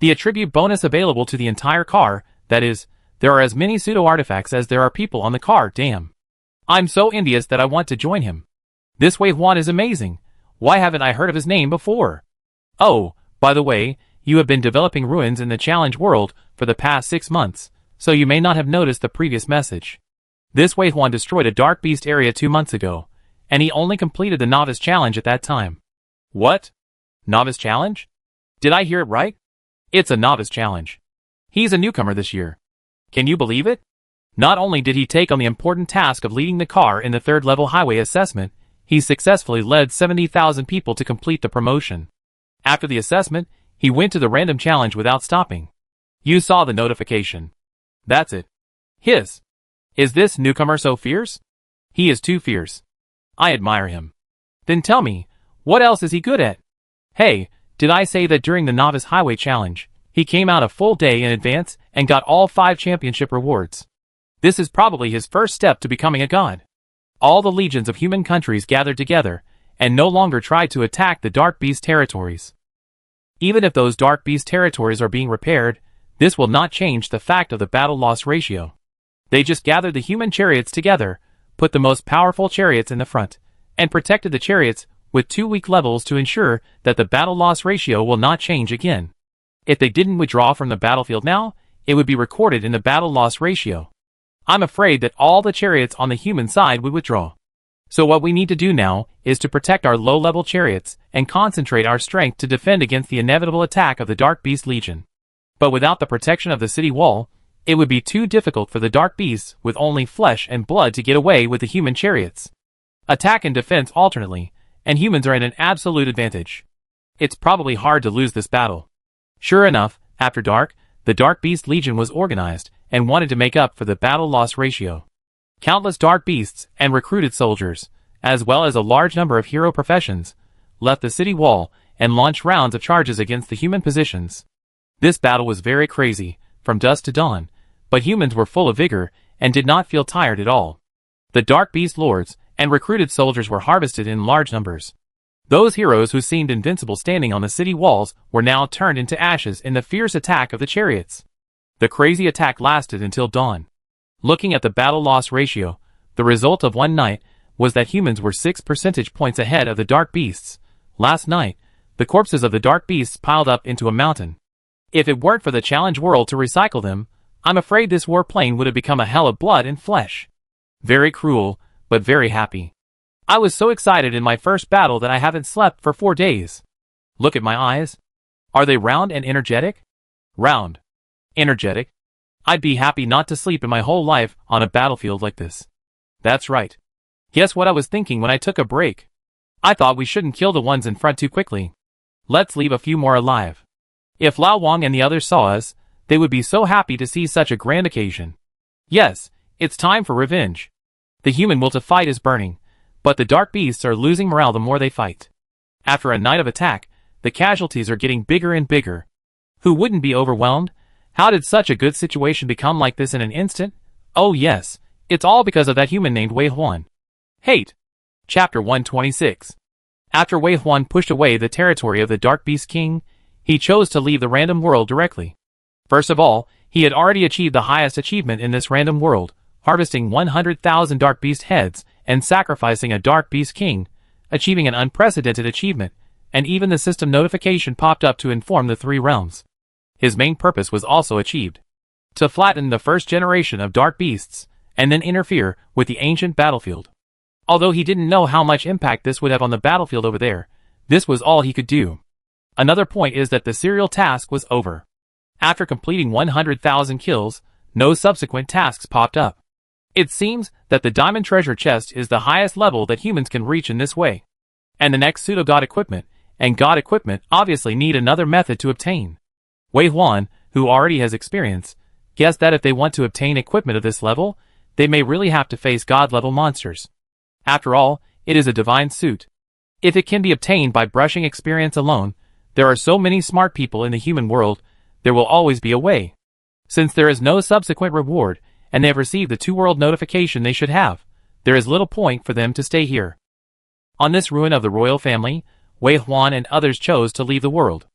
The attribute bonus available to the entire car, that is, there are as many pseudo-artifacts as there are people on the car, damn. I'm so envious that I want to join him. This Wei Huan is amazing. Why haven't I heard of his name before? Oh, by the way, you have been developing ruins in the challenge world for the past 6 months, so you may not have noticed the previous message. This Wei Huan destroyed a Dark Beast area 2 months ago, and he only completed the Novice Challenge at that time. What? Novice Challenge? Did I hear it right? It's a Novice Challenge. He's a newcomer this year. Can you believe it? Not only did he take on the important task of leading the car in the 3rd level highway assessment, he successfully led 70,000 people to complete the promotion. After the assessment, he went to the random challenge without stopping. You saw the notification. That's it. Is this newcomer so fierce? He is too fierce. I admire him. Then tell me, what else is he good at? Hey, did I say that during the Novice Highway Challenge, he came out a full day in advance and got all 5 championship rewards? This is probably his first step to becoming a god. All the legions of human countries gathered together, and no longer tried to attack the Dark Beast territories. Even if those Dark Beast territories are being repaired, this will not change the fact of the battle loss ratio. They just gathered the human chariots together, put the most powerful chariots in the front, and protected the chariots with 2 weak levels to ensure that the battle loss ratio will not change again. If they didn't withdraw from the battlefield now, it would be recorded in the battle loss ratio. I'm afraid that all the chariots on the human side would withdraw. So what we need to do now is to protect our low-level chariots and concentrate our strength to defend against the inevitable attack of the Dark Beast Legion. But without the protection of the city wall, it would be too difficult for the Dark Beasts with only flesh and blood to get away with the human chariots. Attack and defense alternately, and humans are in an absolute advantage. It's probably hard to lose this battle. Sure enough, after dark, the Dark Beast Legion was organized and wanted to make up for the battle loss ratio. Countless Dark Beasts and recruited soldiers, as well as a large number of hero professions, left the city wall and launched rounds of charges against the human positions. This battle was very crazy, from dusk to dawn, but humans were full of vigor and did not feel tired at all. The Dark Beast Lords and recruited soldiers were harvested in large numbers. Those heroes who seemed invincible standing on the city walls were now turned into ashes in the fierce attack of the chariots. The crazy attack lasted until dawn. Looking at the battle loss ratio, the result of one night was that humans were 6 percentage points ahead of the Dark Beasts. Last night, the corpses of the Dark Beasts piled up into a mountain. If it weren't for the challenge world to recycle them, I'm afraid this warplane would have become a hell of blood and flesh. Very cruel, but very happy. I was so excited in my first battle that I haven't slept for 4 days. Look at my eyes. Are they round and energetic? Round. Energetic. I'd be happy not to sleep in my whole life on a battlefield like this. That's right. Guess what I was thinking when I took a break? I thought we shouldn't kill the ones in front too quickly. Let's leave a few more alive. If Lao Wang and the others saw us, they would be so happy to see such a grand occasion. Yes, it's time for revenge. The human will to fight is burning, but the Dark Beasts are losing morale the more they fight. After a night of attack, the casualties are getting bigger and bigger. Who wouldn't be overwhelmed? How did such a good situation become like this in an instant? Oh yes, it's all because of that human named Wei Huan. Hate. Chapter 126. After Wei Huan pushed away the territory of the Dark Beast King, he chose to leave the random world directly. First of all, he had already achieved the highest achievement in this random world, harvesting 100,000 Dark Beast heads and sacrificing a Dark Beast King, achieving an unprecedented achievement, and even the system notification popped up to inform the 3 realms. His main purpose was also achieved: to flatten the first generation of Dark Beasts, and then interfere with the ancient battlefield. Although he didn't know how much impact this would have on the battlefield over there, this was all he could do. Another point is that the serial task was over. After completing 100,000 kills, no subsequent tasks popped up. It seems that the Diamond Treasure Chest is the highest level that humans can reach in this way. And the next pseudo-god equipment, and god equipment obviously need another method to obtain. Wei Huan, who already has experience, guessed that if they want to obtain equipment of this level, they may really have to face god-level monsters. After all, it is a divine suit. If it can be obtained by brushing experience alone, there are so many smart people in the human world, there will always be a way. Since there is no subsequent reward, and they have received the two-world notification they should have, there is little point for them to stay here. On this ruin of the royal family, Wei Huan and others chose to leave the world.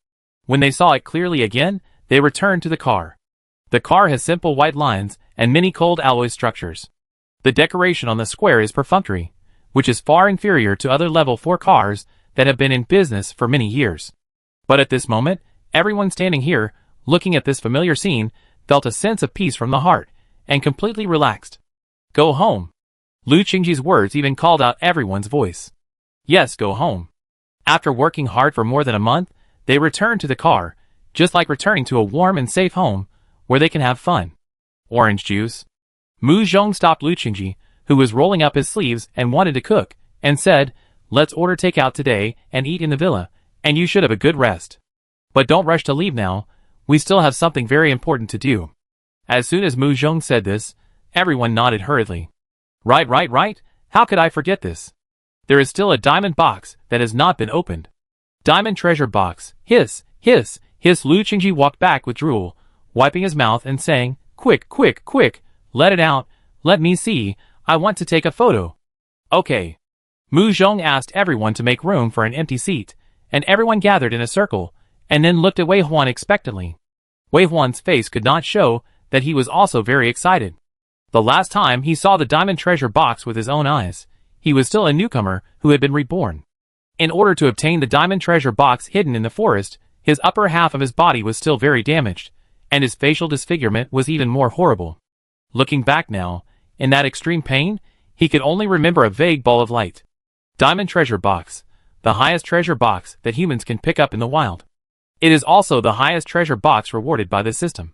When they saw it clearly again, they returned to the car. The car has simple white lines and many cold alloy structures. The decoration on the square is perfunctory, which is far inferior to other level 4 cars that have been in business for many years. But at this moment, everyone standing here, looking at this familiar scene, felt a sense of peace from the heart, and completely relaxed. Go home. Lu Qingji's words even called out everyone's voice. Yes, go home. After working hard for more than a month, they returned to the car, just like returning to a warm and safe home, where they can have fun. Orange juice. Mu Zhong stopped Lu Qingji, who was rolling up his sleeves and wanted to cook, and said, let's order takeout today and eat in the villa, and you should have a good rest. But don't rush to leave now, we still have something very important to do. As soon as Mu Zhong said this, everyone nodded hurriedly. Right, how could I forget this? There is still a diamond box that has not been opened. Diamond treasure box, hiss, Lu Qingji walked back with drool, wiping his mouth and saying, quick, let it out, let me see, I want to take a photo. Okay. Mu Zhong asked everyone to make room for an empty seat, and everyone gathered in a circle, and then looked at Wei Huan expectantly. Wei Huan's face could not show that he was also very excited. The last time he saw the diamond treasure box with his own eyes, he was still a newcomer who had been reborn. In order to obtain the diamond treasure box hidden in the forest, his upper half of his body was still very damaged, and his facial disfigurement was even more horrible. Looking back now, in that extreme pain, he could only remember a vague ball of light. Diamond treasure box, the highest treasure box that humans can pick up in the wild. It is also the highest treasure box rewarded by the system.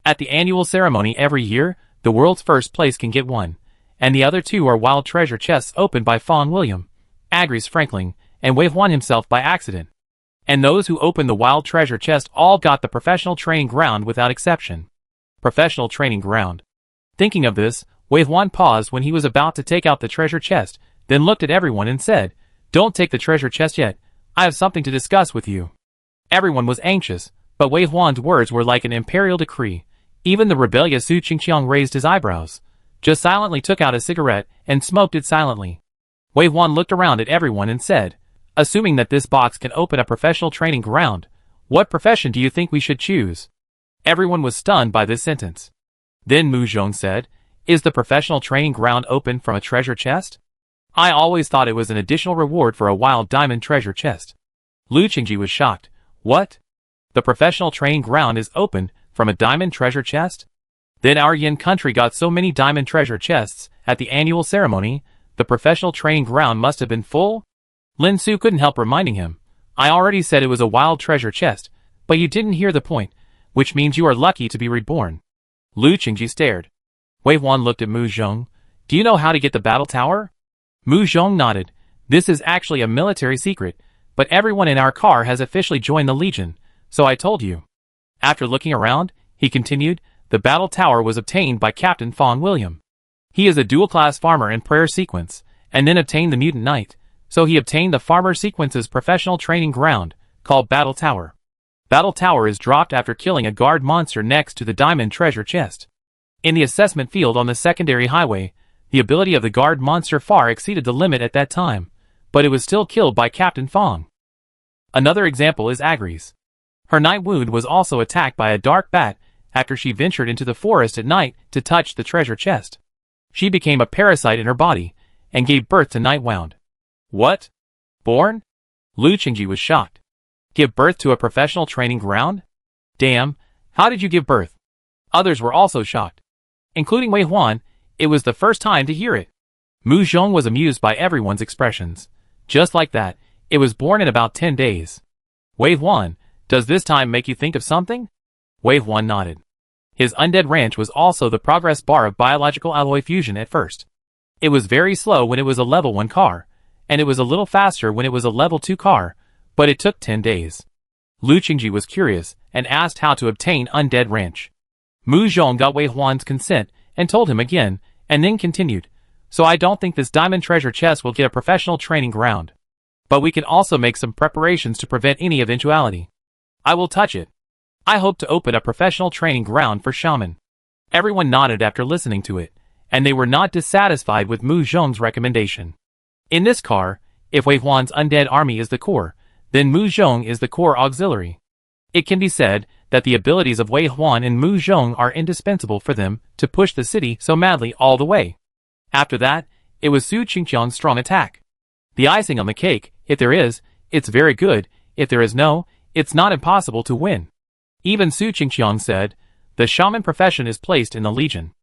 At the annual ceremony every year, the world's first place can get one, and the other two are wild treasure chests opened by Fong William, Agris Frankling, and Wei Huan himself by accident. And those who opened the wild treasure chest all got the professional training ground without exception. Professional training ground. Thinking of this, Wei Huan paused when he was about to take out the treasure chest, then looked at everyone and said, don't take the treasure chest yet, I have something to discuss with you. Everyone was anxious, but Wei Huan's words were like an imperial decree. Even the rebellious Su Qingqiang raised his eyebrows, just silently took out a cigarette and smoked it silently. Wei Huan looked around at everyone and said, assuming that this box can open a professional training ground, what profession do you think we should choose? Everyone was stunned by this sentence. Then Mu Zhong said, is the professional training ground open from a treasure chest? I always thought it was an additional reward for a wild diamond treasure chest. Lu Qingji was shocked. What? The professional training ground is opened from a diamond treasure chest? Then our Yin country got so many diamond treasure chests at the annual ceremony, the professional training ground must have been full? Lin Su couldn't help reminding him. I already said it was a wild treasure chest, but you didn't hear the point, which means you are lucky to be reborn. Lu Qingji stared. Wei Huan looked at Mu Zhong. Do you know how to get the battle tower? Mu Zhong nodded. This is actually a military secret, but everyone in our car has officially joined the Legion, so I told you. After looking around, he continued, the battle tower was obtained by Captain Fong William. He is a dual-class farmer and prayer sequence, and then obtained the mutant knight, so he obtained the farmer sequence's professional training ground, called Battle Tower. Battle Tower is dropped after killing a guard monster next to the diamond treasure chest. In the assessment field on the secondary highway, the ability of the guard monster far exceeded the limit at that time, but it was still killed by Captain Fong. Another example is Agri's. Her night wound was also attacked by a dark bat after she ventured into the forest at night to touch the treasure chest. She became a parasite in her body, and gave birth to Nightwound. What? Born? Lu Qingji was shocked. Give birth to a professional training ground? Damn, how did you give birth? Others were also shocked. Including Wei Huan, it was the first time to hear it. Mu Zhong was amused by everyone's expressions. Just like that, it was born in about 10 days. Wei Huan, does this time make you think of something? Wei Huan nodded. His undead ranch was also the progress bar of biological alloy fusion at first. It was very slow when it was a level 1 car, and it was a little faster when it was a level 2 car, but it took 10 days. Lu Qingji was curious and asked how to obtain undead ranch. Mu Zhong got Wei Huan's consent and told him again, and then continued, so I don't think this diamond treasure chest will get a professional training ground. But we can also make some preparations to prevent any eventuality. I will touch it. I hope to open a professional training ground for shaman. Everyone nodded after listening to it, and they were not dissatisfied with Mu Zhong's recommendation. In this car, if Wei Huan's undead army is the core, then Mu Zhong is the core auxiliary. It can be said that the abilities of Wei Huan and Mu Zhong are indispensable for them to push the city so madly all the way. After that, it was Su Qingqiang's strong attack. The icing on the cake, if there is, it's very good, if there is no, it's not impossible to win. Even Su Qingqiang said, the shaman profession is placed in the Legion.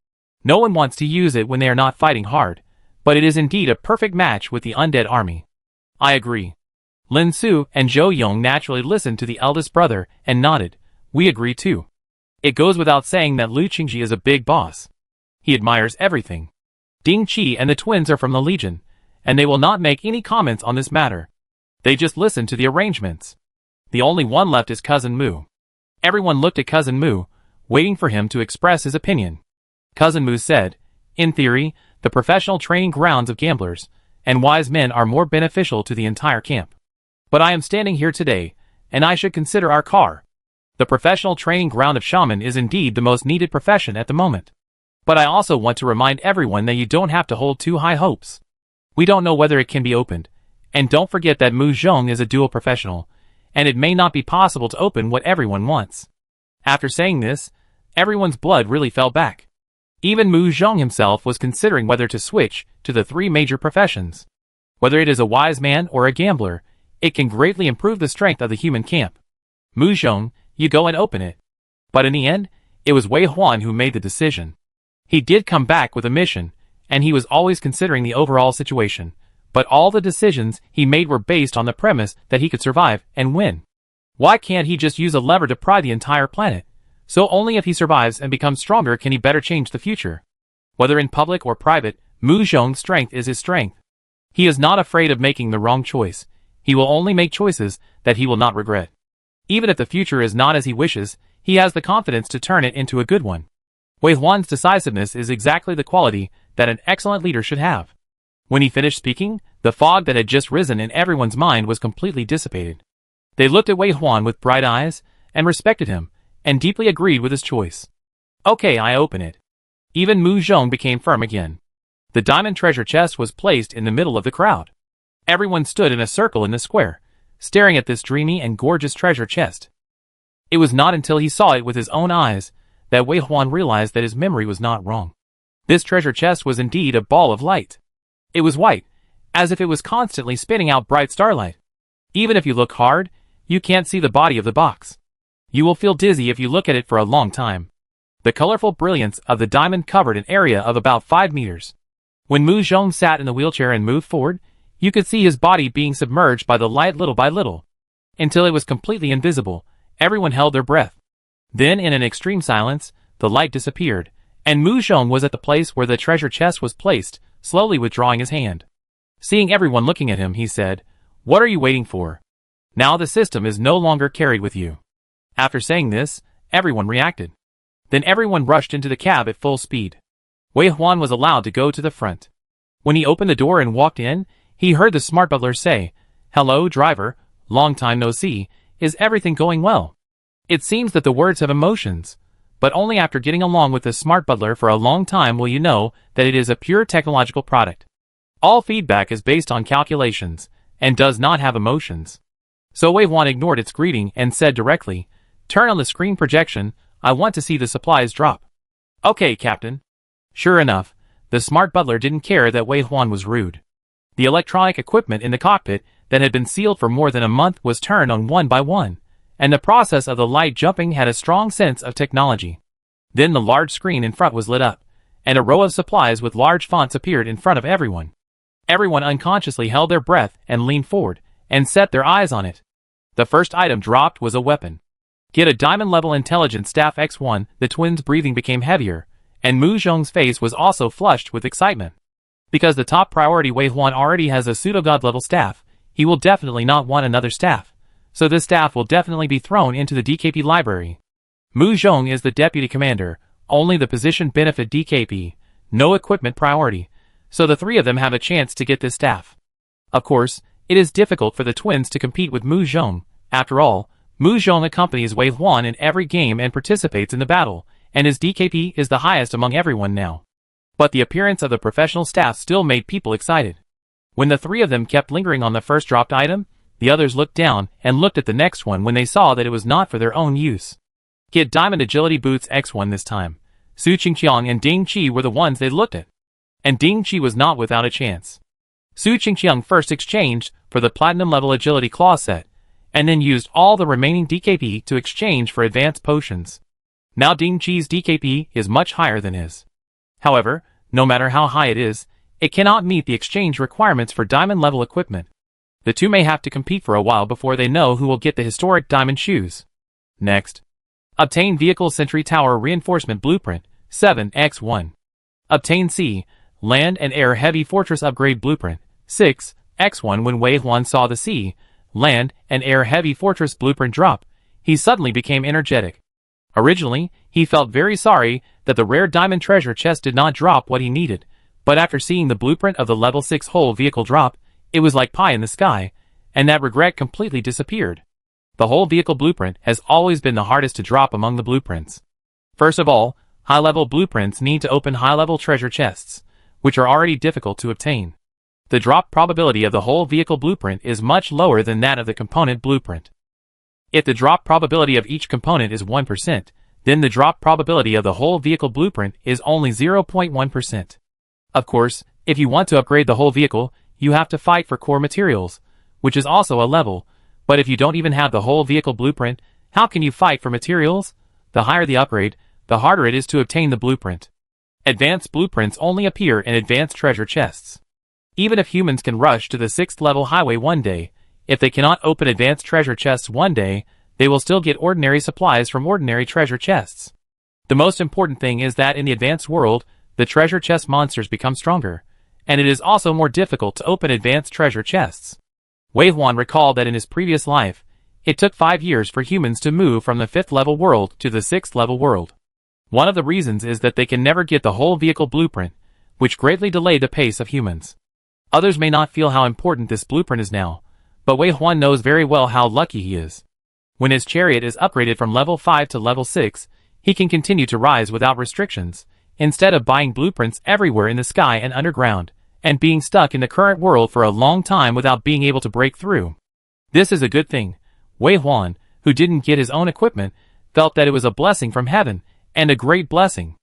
No one wants to use it when they are not fighting hard, but it is indeed a perfect match with the undead army. I agree. Lin Su and Zhou Yong naturally listened to the eldest brother and nodded. We agree too. It goes without saying that Lu Qingji is a big boss. He admires everything. Ding Qi and the twins are from the Legion, and they will not make any comments on this matter. They just listen to the arrangements. The only one left is Cousin Mu. Everyone looked at Cousin Mu, waiting for him to express his opinion. Cousin Mu said, in theory, the professional training grounds of gamblers and wise men are more beneficial to the entire camp. But I am standing here today, and I should consider our car. The professional training ground of shaman is indeed the most needed profession at the moment. But I also want to remind everyone that you don't have to hold too high hopes. We don't know whether it can be opened, and don't forget that Mu Zhong is a dual professional, and it may not be possible to open what everyone wants. After saying this, everyone's blood really fell back. Even Mu Zhong himself was considering whether to switch to the three major professions. Whether it is a wise man or a gambler, it can greatly improve the strength of the human camp. Mu Zhong, you go and open it. But in the end, it was Wei Huan who made the decision. He did come back with a mission, and he was always considering the overall situation, but all the decisions he made were based on the premise that he could survive and win. Why can't he just use a lever to pry the entire planet? So only if he survives and becomes stronger can he better change the future. Whether in public or private, Mu Zhong's strength is his strength. He is not afraid of making the wrong choice. He will only make choices that he will not regret. Even if the future is not as he wishes, he has the confidence to turn it into a good one. Wei Huan's decisiveness is exactly the quality that an excellent leader should have. When he finished speaking, the fog that had just risen in everyone's mind was completely dissipated. They looked at Wei Huan with bright eyes, and respected him, and deeply agreed with his choice. Okay, I open it. Even Mu Zhong became firm again. The diamond treasure chest was placed in the middle of the crowd. Everyone stood in a circle in the square, staring at this dreamy and gorgeous treasure chest. It was not until he saw it with his own eyes that Wei Huan realized that his memory was not wrong. This treasure chest was indeed a ball of light. It was white, as if it was constantly spitting out bright starlight. Even if you look hard, you can't see the body of the box. You will feel dizzy if you look at it for a long time. The colorful brilliance of the diamond covered an area of about 5 meters. When Mu Zhong sat in the wheelchair and moved forward, you could see his body being submerged by the light little by little. Until it was completely invisible, everyone held their breath. Then in an extreme silence, the light disappeared, and Mu Zhong was at the place where the treasure chest was placed, slowly withdrawing his hand. Seeing everyone looking at him, he said, "What are you waiting for? Now the system is no longer carried with you." After saying this, everyone reacted. Then everyone rushed into the cab at full speed. Wei Huan was allowed to go to the front. When he opened the door and walked in, he heard the smart butler say, "Hello, driver, long time no see, is everything going well?" It seems that the words have emotions, but only after getting along with the smart butler for a long time will you know that it is a pure technological product. All feedback is based on calculations, and does not have emotions. So Wei Huan ignored its greeting and said directly, "Turn on the screen projection, I want to see the supplies drop." "Okay, Captain." Sure enough, the smart butler didn't care that Wei Huan was rude. The electronic equipment in the cockpit that had been sealed for more than a month was turned on one by one, and the process of the light jumping had a strong sense of technology. Then the large screen in front was lit up, and a row of supplies with large fonts appeared in front of everyone. Everyone unconsciously held their breath and leaned forward, and set their eyes on it. The first item dropped was a weapon. Get a diamond-level intelligence staff X1, the twins' breathing became heavier, and Mu Zhong's face was also flushed with excitement. Because the top priority Wei Huan already has a pseudo-god-level staff, he will definitely not want another staff, so this staff will definitely be thrown into the DKP library. Mu Zhong is the deputy commander, only the position benefit DKP, no equipment priority, so the three of them have a chance to get this staff. Of course, it is difficult for the twins to compete with Mu Zhong. After all, Mu Zhong accompanies Wei Huan in every game and participates in the battle, and his DKP is the highest among everyone now. But the appearance of the professional staff still made people excited. When the three of them kept lingering on the first dropped item, the others looked down and looked at the next one when they saw that it was not for their own use. Get Diamond Agility Boots X1 this time. Su Qingqiang and Ding Qi were the ones they looked at. And Ding Qi was not without a chance. Su Qingqiang first exchanged for the Platinum level Agility Claw set, and then used all the remaining DKP to exchange for advanced potions. Now Ding Qi's DKP is much higher than his. However, no matter how high it is, it cannot meet the exchange requirements for Diamond level equipment. The two may have to compete for a while before they know who will get the historic Diamond shoes. Next. Obtain Vehicle Sentry Tower Reinforcement Blueprint 7x1. Obtain C. Land and Air Heavy Fortress Upgrade Blueprint 6x1. When Wei Huan saw the Sea, Land and Air Heavy Fortress Blueprint drop, he suddenly became energetic. Originally, he felt very sorry that the rare diamond treasure chest did not drop what he needed, but after seeing the blueprint of the level 6 whole vehicle drop, it was like pie in the sky, and that regret completely disappeared. The whole vehicle blueprint has always been the hardest to drop among the blueprints. First of all, high-level blueprints need to open high-level treasure chests, which are already difficult to obtain. The drop probability of the whole vehicle blueprint is much lower than that of the component blueprint. If the drop probability of each component is 1%, then the drop probability of the whole vehicle blueprint is only 0.1%. Of course, if you want to upgrade the whole vehicle, you have to fight for core materials, which is also a level, but if you don't even have the whole vehicle blueprint, how can you fight for materials? The higher the upgrade, the harder it is to obtain the blueprint. Advanced blueprints only appear in advanced treasure chests. Even if humans can rush to the 6th level highway one day, if they cannot open advanced treasure chests one day, they will still get ordinary supplies from ordinary treasure chests. The most important thing is that in the advanced world, the treasure chest monsters become stronger, and it is also more difficult to open advanced treasure chests. Wei Huan recalled that in his previous life, it took 5 years for humans to move from the 5th level world to the 6th level world. One of the reasons is that they can never get the whole vehicle blueprint, which greatly delayed the pace of humans. Others may not feel how important this blueprint is now, but Wei Huan knows very well how lucky he is. When his chariot is upgraded from level 5 to level 6, he can continue to rise without restrictions, instead of buying blueprints everywhere in the sky and underground, and being stuck in the current world for a long time without being able to break through. This is a good thing. Wei Huan, who didn't get his own equipment, felt that it was a blessing from heaven, and a great blessing.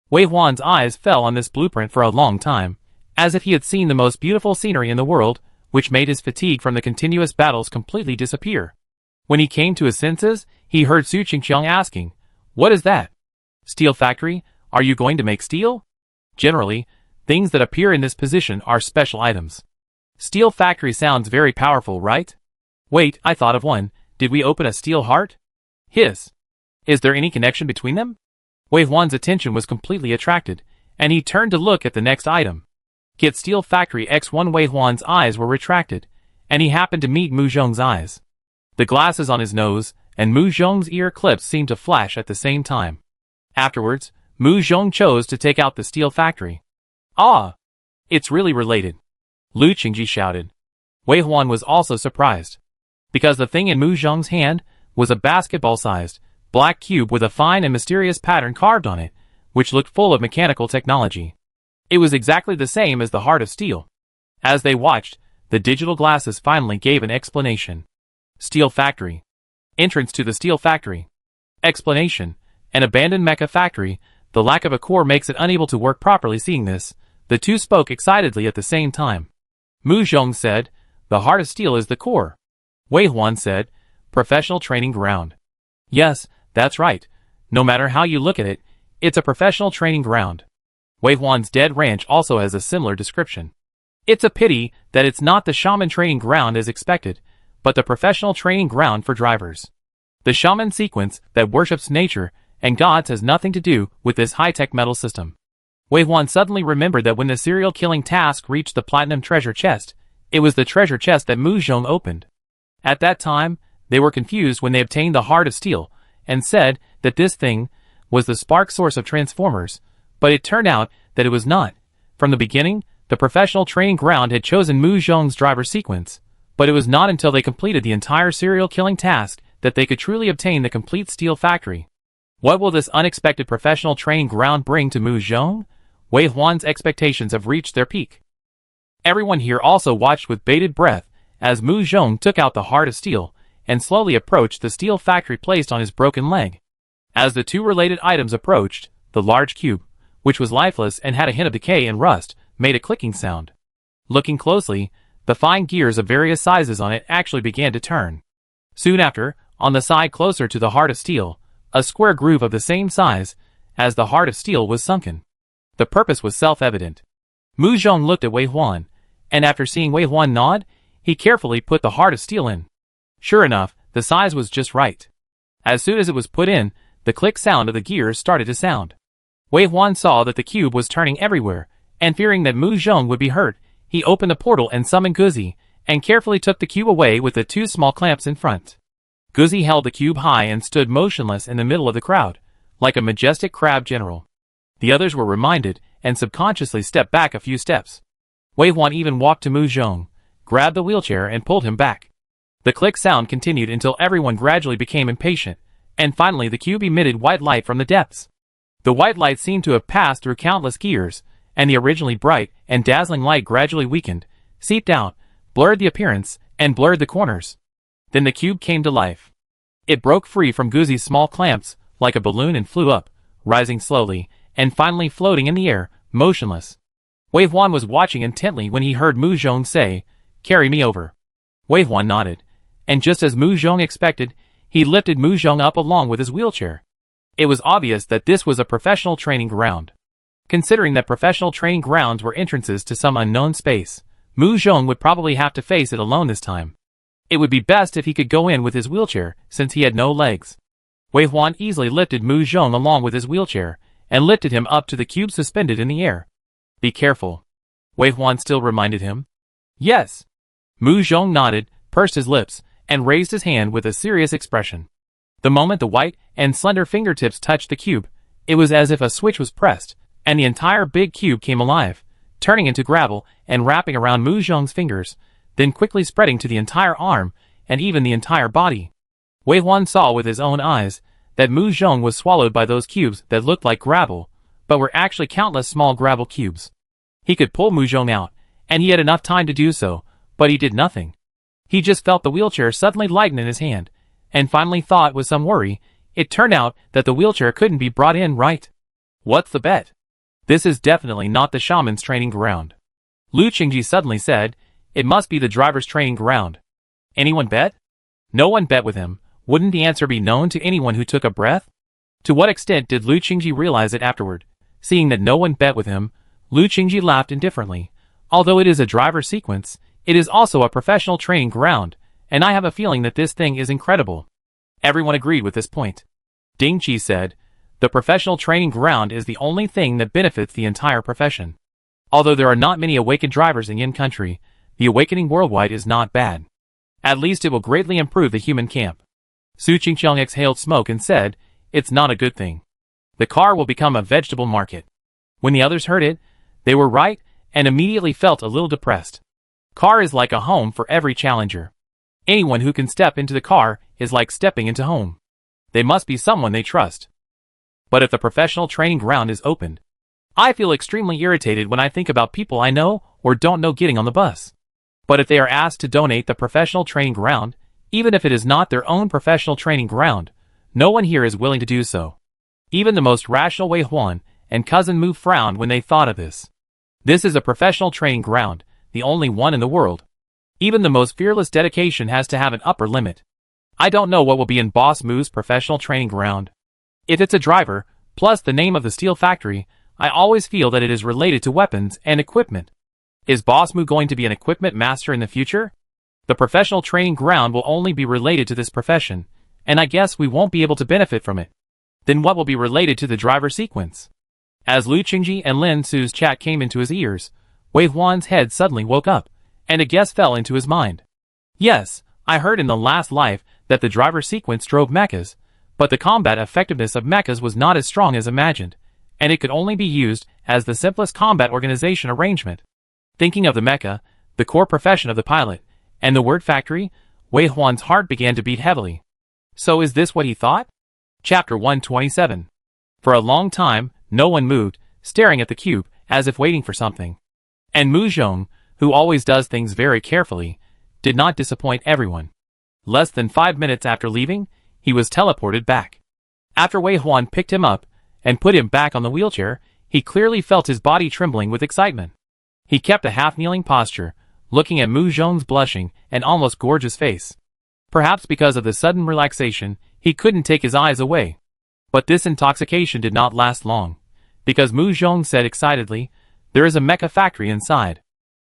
Wei Huan's eyes fell on this blueprint for a long time, as if he had seen the most beautiful scenery in the world, which made his fatigue from the continuous battles completely disappear. When he came to his senses, he heard Su Qingqiang asking, "What is that? Steel factory? Are you going to make steel?" Generally, things that appear in this position are special items. Steel factory sounds very powerful, right? Wait, I thought of one. Did we open a steel heart? Hiss. Is there any connection between them? Wei Huan's attention was completely attracted, and he turned to look at the next item. Get Steel Factory X1. Wei Huan's eyes were retracted, and he happened to meet Mu Zhong's eyes. The glasses on his nose and Mu Zhong's ear clips seemed to flash at the same time. Afterwards, Mu Zhong chose to take out the Steel Factory. Ah! It's really related. Lu Qingji shouted. Wei Huan was also surprised, because the thing in Mu Zhong's hand was a basketball-sized, black cube with a fine and mysterious pattern carved on it, which looked full of mechanical technology. It was exactly the same as the Heart of Steel. As they watched, the digital glasses finally gave an explanation. Steel Factory. Entrance to the Steel Factory. Explanation. An abandoned mecha factory. The lack of a core makes it unable to work properly. Seeing this, the two spoke excitedly at the same time. Mu Zhong said, "The Heart of Steel is the core." Wei Huan said, "Professional training ground." Yes, that's right. No matter how you look at it, it's a professional training ground. Wei Huan's Dead Ranch also has a similar description. It's a pity that it's not the shaman training ground as expected, but the professional training ground for drivers. The shaman sequence that worships nature and gods has nothing to do with this high-tech metal system. Wei Huan suddenly remembered that when the serial killing task reached the platinum treasure chest, it was the treasure chest that Mu Zhong opened. At that time, they were confused when they obtained the Heart of Steel, and said that this thing was the spark source of transformers, but it turned out that it was not. From the beginning, The professional training ground had chosen Mu Zhong's driver sequence, but it was not until they completed the entire serial killing task that they could truly obtain the complete steel factory. What will this unexpected professional training ground bring to Mu Zhong? Wei Huan's expectations have reached their peak. Everyone here also watched with bated breath as Mu Zhong took out the heart of steel and slowly approached the steel factory placed on his broken leg. As the two related items approached, the large cube, which was lifeless and had a hint of decay and rust, made a clicking sound. Looking closely, the fine gears of various sizes on it actually began to turn. Soon after, on the side closer to the heart of steel, a square groove of the same size as the heart of steel was sunken. The purpose was self-evident. Mu Zhong looked at Wei Huan, and after seeing Wei Huan nod, he carefully put the heart of steel in. Sure enough, the size was just right. As soon as it was put in, the click sound of the gears started to sound. Wei Huan saw that the cube was turning everywhere, and fearing that Mu Zhong would be hurt, he opened the portal and summoned Guzi, and carefully took the cube away with the two small clamps in front. Guzi held the cube high and stood motionless in the middle of the crowd, like a majestic crab general. The others were reminded, and subconsciously stepped back a few steps. Wei Huan even walked to Mu Zhong, grabbed the wheelchair and pulled him back. The click sound continued until everyone gradually became impatient, and finally the cube emitted white light from the depths. The white light seemed to have passed through countless gears, and the originally bright and dazzling light gradually weakened, seeped out, blurred the appearance, and blurred the corners. Then the cube came to life. It broke free from Guzi's small clamps, like a balloon, and flew up, rising slowly, and finally floating in the air, motionless. Wei Huan was watching intently when he heard Mu Zhong say, "Carry me over." Wei Huan nodded, and just as Mu Zhong expected, he lifted Mu Zhong up along with his wheelchair. It was obvious that this was a professional training ground. Considering that professional training grounds were entrances to some unknown space, Mu Zhong would probably have to face it alone this time. It would be best if he could go in with his wheelchair, since he had no legs. Wei Huan easily lifted Mu Zhong along with his wheelchair, and lifted him up to the cube suspended in the air. "Be careful," Wei Huan still reminded him. "Yes." Mu Zhong nodded, pursed his lips, and raised his hand with a serious expression. The moment the white and slender fingertips touched the cube, it was as if a switch was pressed, and the entire big cube came alive, turning into gravel and wrapping around Mu Zhong's fingers, then quickly spreading to the entire arm and even the entire body. Wei Huan saw with his own eyes that Mu Zhong was swallowed by those cubes that looked like gravel, but were actually countless small gravel cubes. He could pull Mu Zhong out, and he had enough time to do so, but he did nothing. He just felt the wheelchair suddenly lighten in his hand, and finally thought with some worry, it turned out that the wheelchair couldn't be brought in right. "What's the bet? This is definitely not the shaman's training ground." Lu Qingji suddenly said, "It must be the driver's training ground." Anyone bet? No one bet with him. Wouldn't the answer be known to anyone who took a breath? To what extent did Lu Qingji realize it afterward? Seeing that no one bet with him, Lu Qingji laughed indifferently. Although it is a driver sequence, it is also a professional training ground, and I have a feeling that this thing is incredible. Everyone agreed with this point. Ding Qi said, "The professional training ground is the only thing that benefits the entire profession. Although there are not many awakened drivers in Yin country, the awakening worldwide is not bad. At least it will greatly improve the human camp." Su Qingqiang exhaled smoke and said, "It's not a good thing. The car will become a vegetable market." When the others heard it, they were right, and immediately felt a little depressed. Car is like a home for every challenger. Anyone who can step into the car is like stepping into home. They must be someone they trust. But if the professional training ground is opened, I feel extremely irritated when I think about people I know or don't know getting on the bus. But if they are asked to donate the professional training ground, even if it is not their own professional training ground, no one here is willing to do so. Even the most rational Wei Huan and Cousin Mu frowned when they thought of this. This is a professional training ground, the only one in the world. Even the most fearless dedication has to have an upper limit. I don't know what will be in Boss Mu's professional training ground. If it's a driver, plus the name of the steel factory, I always feel that it is related to weapons and equipment. Is Boss Mu going to be an equipment master in the future? The professional training ground will only be related to this profession, and I guess we won't be able to benefit from it. Then what will be related to the driver sequence? As Lu Qingji and Lin Su's chat came into his ears, Wei Huan's head suddenly woke up, and a guess fell into his mind. Yes, I heard in the last life that the driver sequence drove mechas, but the combat effectiveness of mechas was not as strong as imagined, and it could only be used as the simplest combat organization arrangement. Thinking of the mecha, the core profession of the pilot, and the word factory, Wei Huan's heart began to beat heavily. So is this what he thought? Chapter 127. For a long time, no one moved, staring at the cube, as if waiting for something. And Mu Zhong, who always does things very carefully, did not disappoint everyone. Less than 5 minutes after leaving, he was teleported back. After Wei Huan picked him up and put him back on the wheelchair, he clearly felt his body trembling with excitement. He kept a half-kneeling posture, looking at Mu Zhong's blushing and almost gorgeous face. Perhaps because of the sudden relaxation, he couldn't take his eyes away. But this intoxication did not last long, because Mu Zhong said excitedly, "There is a mecha factory inside.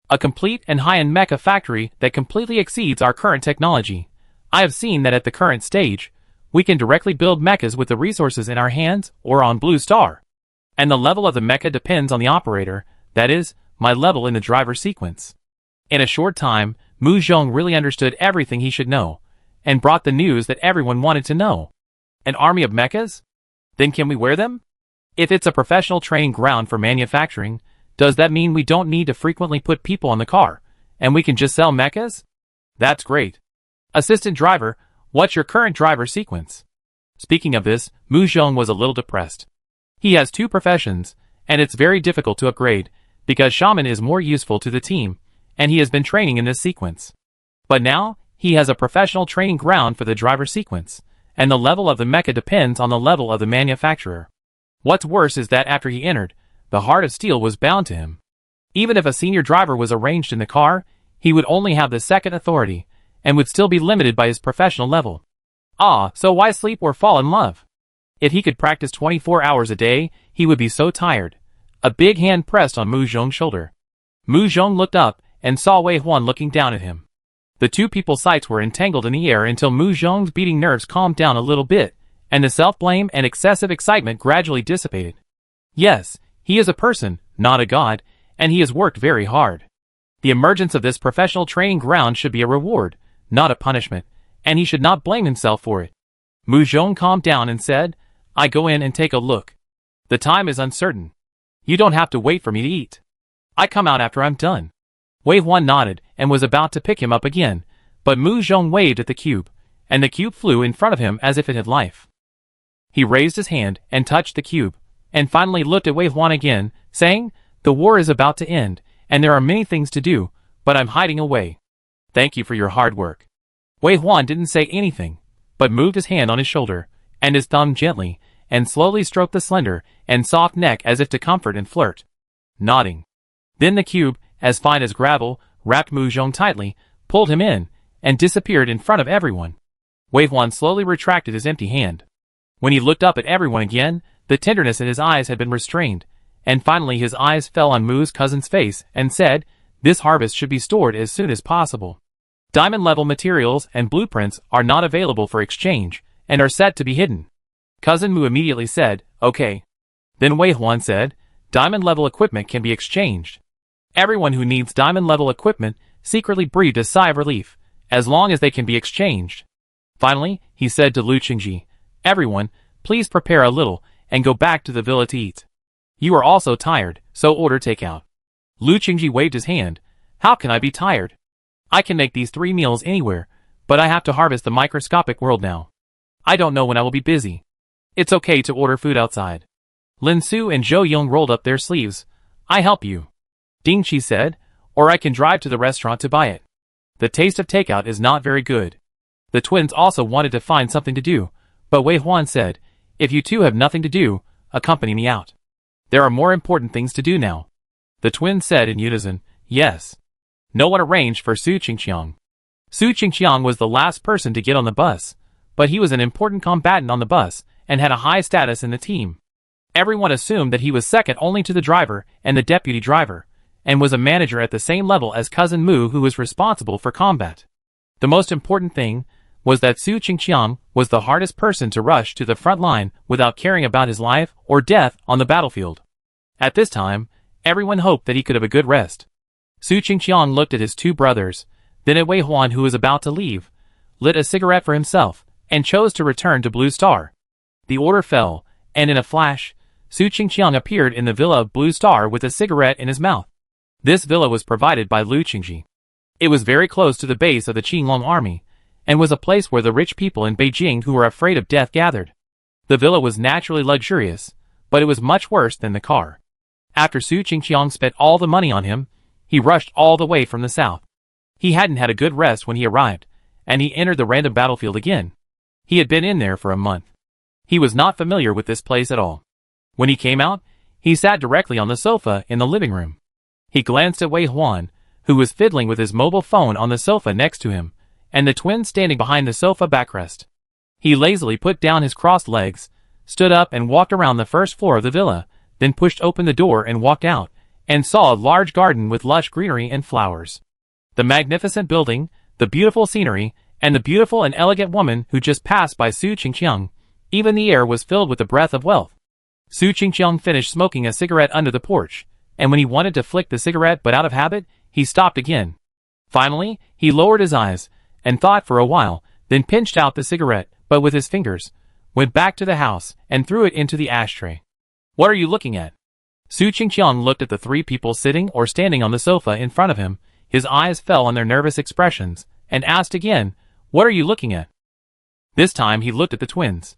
A complete and high-end mecha factory that completely exceeds our current technology. I have seen that at the current stage, we can directly build mechas with the resources in our hands or on Blue Star. And the level of the mecha depends on the operator, that is, my level in the driver sequence." In a short time, Mu Zhong really understood everything he should know, and brought the news that everyone wanted to know. An army of mechas? Then can we wear them? If it's a professional training ground for manufacturing, does that mean we don't need to frequently put people on the car, and we can just sell mechas? That's great. Assistant driver, what's your current driver sequence? Speaking of this, Mu Zhong was a little depressed. He has 2 professions, and it's very difficult to upgrade, because shaman is more useful to the team, and he has been training in this sequence. But now, he has a professional training ground for the driver sequence, and the level of the mecha depends on the level of the manufacturer. What's worse is that after he entered, the heart of steel was bound to him. Even if a senior driver was arranged in the car, he would only have the second authority, and would still be limited by his professional level. So why sleep or fall in love? If he could practice 24 hours a day, he would be so tired. A big hand pressed on Mu Zhong's shoulder. Mu Zhong looked up, and saw Wei Huan looking down at him. The 2 people's sights were entangled in the air until Mu Zhong's beating nerves calmed down a little bit, and the self-blame and excessive excitement gradually dissipated. Yes, he is a person, not a god, and he has worked very hard. The emergence of this professional training ground should be a reward, not a punishment, and he should not blame himself for it. Mu Zhong calmed down and said, "I go in and take a look. The time is uncertain. You don't have to wait for me to eat. I come out after I'm done." Wei Huan nodded and was about to pick him up again, but Mu Zhong waved at the cube, and the cube flew in front of him as if it had life. He raised his hand and touched the cube, and finally looked at Wei Huan again, saying, "The war is about to end, and there are many things to do, but I'm hiding away. Thank you for your hard work." Wei Huan didn't say anything, but moved his hand on his shoulder, and his thumb gently, and slowly stroked the slender and soft neck as if to comfort and flirt. Nodding. Then the cube, as fine as gravel, wrapped Mu Zhong tightly, pulled him in, and disappeared in front of everyone. Wei Huan slowly retracted his empty hand. When he looked up at everyone again, the tenderness in his eyes had been restrained, and finally his eyes fell on Mu's cousin's face and said, "This harvest should be stored as soon as possible. Diamond-level materials and blueprints are not available for exchange, and are set to be hidden." Cousin Mu immediately said, "Okay." Then Wei Huan said, "Diamond-level equipment can be exchanged." Everyone who needs diamond-level equipment secretly breathed a sigh of relief, as long as they can be exchanged. Finally, he said to Lu Qingji, "Everyone, please prepare a little, and go back to the villa to eat. You are also tired, so order takeout." Lu Qingji waved his hand. "How can I be tired? I can make these 3 meals anywhere, but I have to harvest the microscopic world now. I don't know when I will be busy. It's okay to order food outside." Lin Su and Zhou Yong rolled up their sleeves. "I help you," Ding Qi said, "or I can drive to the restaurant to buy it. The taste of takeout is not very good." The twins also wanted to find something to do, but Wei Huan said, "If you 2 have nothing to do, accompany me out. There are more important things to do now." The twins said in unison, "Yes." No one arranged for Su Qingqiang. Su Qingqiang was the last person to get on the bus, but he was an important combatant on the bus and had a high status in the team. Everyone assumed that he was second only to the driver and the deputy driver, and was a manager at the same level as Cousin Mu, who was responsible for combat. The most important thing was that Su Qingqiang was the hardest person to rush to the front line without caring about his life or death on the battlefield. At this time, everyone hoped that he could have a good rest. Su Qingqiang looked at his 2 brothers, then at Wei Huan, who was about to leave, lit a cigarette for himself, and chose to return to Blue Star. The order fell, and in a flash, Su Qingqiang appeared in the villa of Blue Star with a cigarette in his mouth. This villa was provided by Lu Qingji. It was very close to the base of the Qinglong army, and was a place where the rich people in Beijing who were afraid of death gathered. The villa was naturally luxurious, but it was much worse than the car. After Su Qingqiang spent all the money on him, he rushed all the way from the south. He hadn't had a good rest when he arrived, and he entered the random battlefield again. He had been in there for a month. He was not familiar with this place at all. When he came out, he sat directly on the sofa in the living room. He glanced at Wei Huan, who was fiddling with his mobile phone on the sofa next to him, and the twins standing behind the sofa backrest. He lazily put down his crossed legs, stood up and walked around the first floor of the villa, then pushed open the door and walked out, and saw a large garden with lush greenery and flowers. The magnificent building, the beautiful scenery, and the beautiful and elegant woman who just passed by Su Qingqiang. Even the air was filled with the breath of wealth. Su Qingqiang finished smoking a cigarette under the porch, and when he wanted to flick the cigarette but out of habit, he stopped again. Finally, he lowered his eyes, and thought for a while, then pinched out the cigarette, but with his fingers, went back to the house, and threw it into the ashtray. What are you looking at? Su Qingqiang looked at the three people sitting or standing on the sofa in front of him. His eyes fell on their nervous expressions, and asked again, what are you looking at? This time he looked at the twins.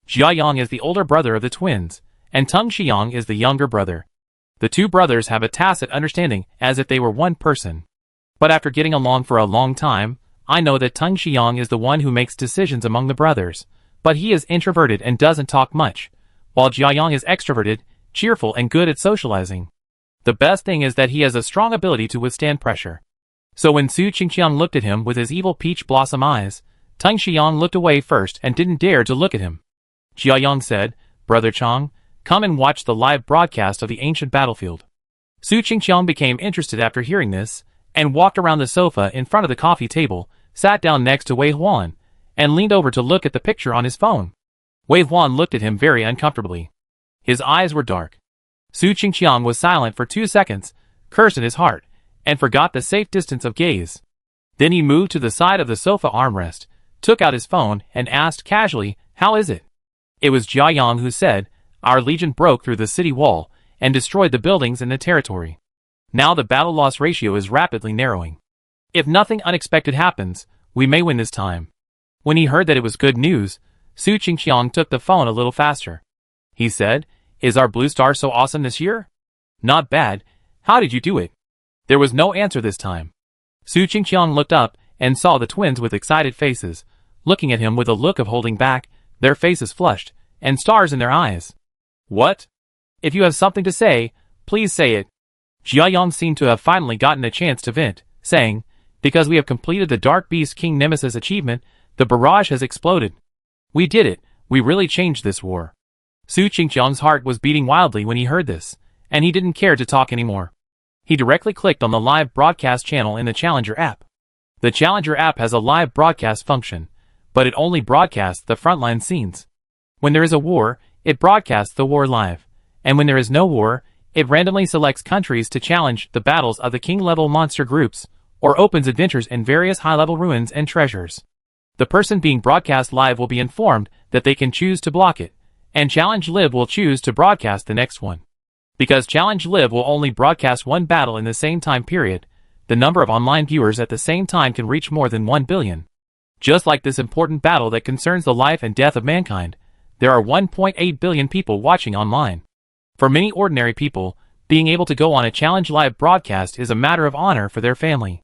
Jiayang is the older brother of the twins, and Teng Xiang is the younger brother. The two brothers have a tacit understanding as if they were one person. But after getting along for a long time, I know that Teng Xiang is the one who makes decisions among the brothers, but he is introverted and doesn't talk much, while Jiayang is extroverted, cheerful and good at socializing. The best thing is that he has a strong ability to withstand pressure. So when Su Qingqiang looked at him with his evil peach blossom eyes, Teng Xiang looked away first and didn't dare to look at him. Jiayang said, Brother Chang, come and watch the live broadcast of the ancient battlefield. Su Qingqiang became interested after hearing this, and walked around the sofa in front of the coffee table, sat down next to Wei Huan, and leaned over to look at the picture on his phone. Wei Huan looked at him very uncomfortably. His eyes were dark. Su Qingqiang was silent for 2 seconds, cursed in his heart, and forgot the safe distance of gaze. Then he moved to the side of the sofa armrest, took out his phone, and asked casually, how is it? It was Jiayang who said, our legion broke through the city wall, and destroyed the buildings in the territory. Now the battle loss ratio is rapidly narrowing. If nothing unexpected happens, we may win this time. When he heard that it was good news, Su Qingqiang took the phone a little faster. He said, is our blue star so awesome this year? Not bad. How did you do it? There was no answer this time. Su Qingqiang looked up and saw the twins with excited faces, looking at him with a look of holding back, their faces flushed, and stars in their eyes. What? If you have something to say, please say it. Jiayang seemed to have finally gotten a chance to vent, saying, because we have completed the Dark Beast King Nemesis achievement, the barrage has exploded. We did it, we really changed this war. Su Qingqiang's heart was beating wildly when he heard this, and he didn't care to talk anymore. He directly clicked on the live broadcast channel in the Challenger app. The Challenger app has a live broadcast function, but it only broadcasts the frontline scenes. When there is a war, it broadcasts the war live, and when there is no war, it randomly selects countries to challenge the battles of the king-level monster groups, or opens adventures in various high-level ruins and treasures. The person being broadcast live will be informed that they can choose to block it, and Challenge Live will choose to broadcast the next one. Because Challenge Live will only broadcast one battle in the same time period, the number of online viewers at the same time can reach more than 1 billion. Just like this important battle that concerns the life and death of mankind, there are 1.8 billion people watching online. For many ordinary people, being able to go on a Challenge Live broadcast is a matter of honor for their family.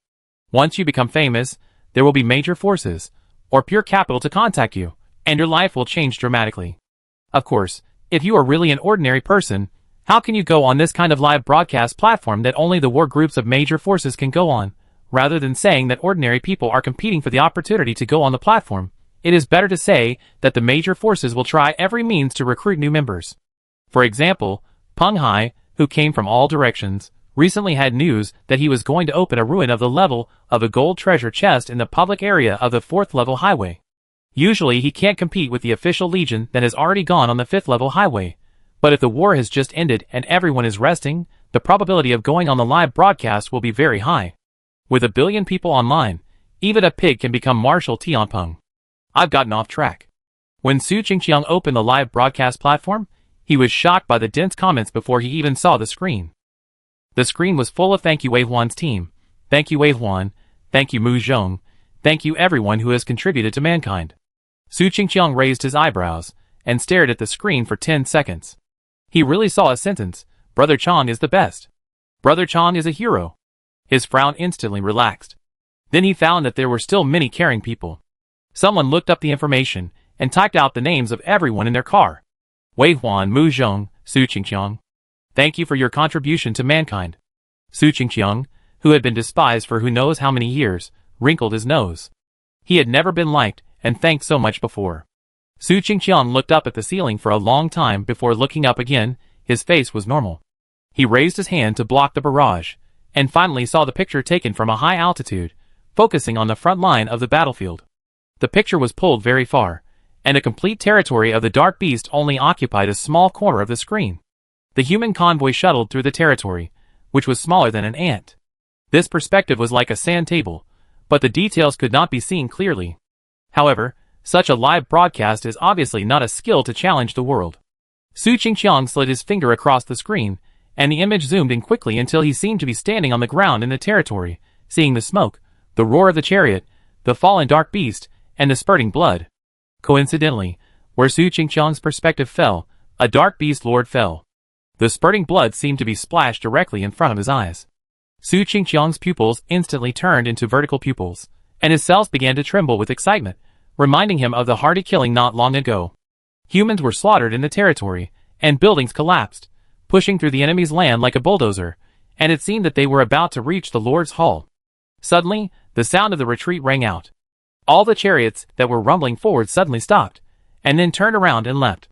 Once you become famous, there will be major forces, or pure capital to contact you, and your life will change dramatically. Of course, if you are really an ordinary person, how can you go on this kind of live broadcast platform that only the war groups of major forces can go on? Rather than saying that ordinary people are competing for the opportunity to go on the platform, it is better to say that the major forces will try every means to recruit new members. For example, Peng Hai, who came from all directions, recently had news that he was going to open a ruin of the level of a gold treasure chest in the public area of the 4th level highway. Usually he can't compete with the official legion that has already gone on the 5th level highway, but if the war has just ended and everyone is resting, the probability of going on the live broadcast will be very high. With 1 billion people online, even a pig can become Marshal Tianpeng. I've gotten off track. When Su Qingqiang opened the live broadcast platform, he was shocked by the dense comments before he even saw the screen. The screen was full of thank you Wei Huan's team. Thank you Wei Huan. Thank you Mu Zhong. Thank you everyone who has contributed to mankind. Su Qingqiang raised his eyebrows and stared at the screen for 10 seconds. He really saw a sentence. Brother Chang is the best. Brother Chang is a hero. His frown instantly relaxed. Then he found that there were still many caring people. Someone looked up the information and typed out the names of everyone in their car. Wei Huan, Mu Zhong, Su Qingqiang. Thank you for your contribution to mankind. Su Qingqiang, who had been despised for who knows how many years, wrinkled his nose. He had never been liked and thanked so much before. Su Qingqiang looked up at the ceiling for a long time before looking up again. His face was normal. He raised his hand to block the barrage, and finally saw the picture taken from a high altitude, focusing on the front line of the battlefield. The picture was pulled very far, and a complete territory of the Dark Beast only occupied a small corner of the screen. The human convoy shuttled through the territory, which was smaller than an ant. This perspective was like a sand table, but the details could not be seen clearly. However, such a live broadcast is obviously not a skill to challenge the world. Su Qingqiang slid his finger across the screen, and the image zoomed in quickly until he seemed to be standing on the ground in the territory, seeing the smoke, the roar of the chariot, the fallen Dark Beast, and the spurting blood. Coincidentally, where Su Qingqiang's perspective fell, a Dark Beast Lord fell. The spurting blood seemed to be splashed directly in front of his eyes. Su Qingqiang's pupils instantly turned into vertical pupils, and his cells began to tremble with excitement, reminding him of the hearty killing not long ago. Humans were slaughtered in the territory, and buildings collapsed, pushing through the enemy's land like a bulldozer, and it seemed that they were about to reach the Lord's Hall. Suddenly, the sound of the retreat rang out. All the chariots that were rumbling forward suddenly stopped, and then turned around and left.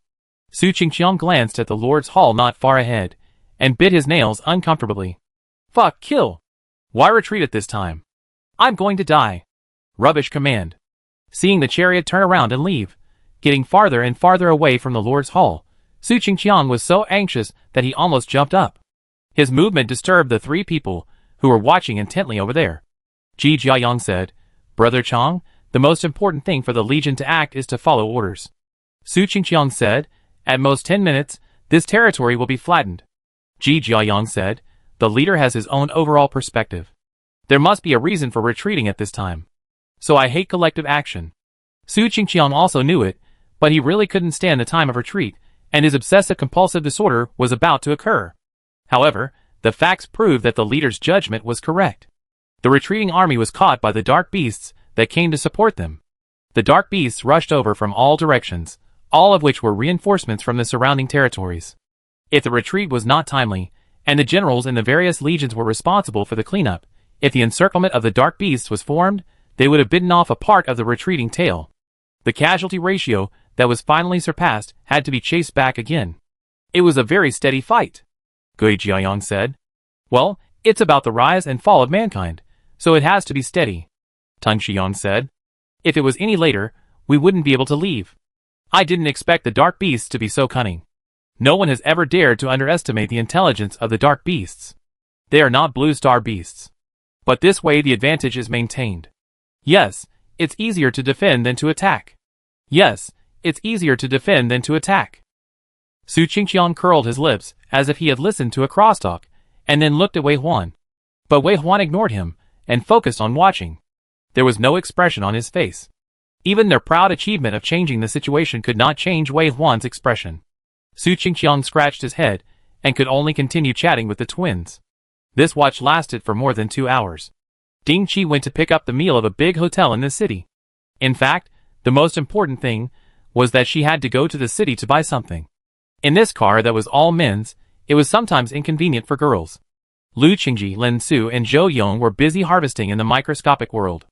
Su Qingqiang glanced at the Lord's Hall not far ahead, and bit his nails uncomfortably. Fuck, kill! Why retreat at this time? I'm going to die. Rubbish command. Seeing the chariot turn around and leave, getting farther and farther away from the Lord's Hall, Su Qingqiang was so anxious that he almost jumped up. His movement disturbed the three people who were watching intently over there. Ji Jiayang said, Brother Chang, the most important thing for the Legion to act is to follow orders. Su Qingqiang said, at most 10 minutes, this territory will be flattened. Ji Jiayang said, the leader has his own overall perspective. There must be a reason for retreating at this time. So I hate collective action. Su Qingqiang also knew it, but he really couldn't stand the time of retreat, and his obsessive-compulsive disorder was about to occur. However, the facts proved that the leader's judgment was correct. The retreating army was caught by the Dark Beasts that came to support them. The Dark Beasts rushed over from all directions, all of which were reinforcements from the surrounding territories. If the retreat was not timely, and the generals in the various legions were responsible for the cleanup, if the encirclement of the Dark Beasts was formed, they would have bitten off a part of the retreating tail. The casualty ratio that was finally surpassed had to be chased back again. It was a very steady fight. Gui Jiayang said. Well, it's about the rise and fall of mankind, so it has to be steady. Tang Xiang said. If it was any later, we wouldn't be able to leave. I didn't expect the Dark Beasts to be so cunning. No one has ever dared to underestimate the intelligence of the Dark Beasts. They are not Blue Star Beasts. But this way the advantage is maintained. Yes, it's easier to defend than to attack. Yes, it's easier to defend than to attack. Su Qingqiang curled his lips as if he had listened to a crosstalk, and then looked at Wei Huan. But Wei Huan ignored him, and focused on watching. There was no expression on his face. Even their proud achievement of changing the situation could not change Wei Huan's expression. Su Qingqiang scratched his head, and could only continue chatting with the twins. This watch lasted for more than 2 hours. Ding Qi went to pick up the meal of a big hotel in the city. In fact, the most important thing was that she had to go to the city to buy something. In this car that was all men's, it was sometimes inconvenient for girls. Lu Qingji, Lin Su, and Zhou Yong were busy harvesting in the microscopic world.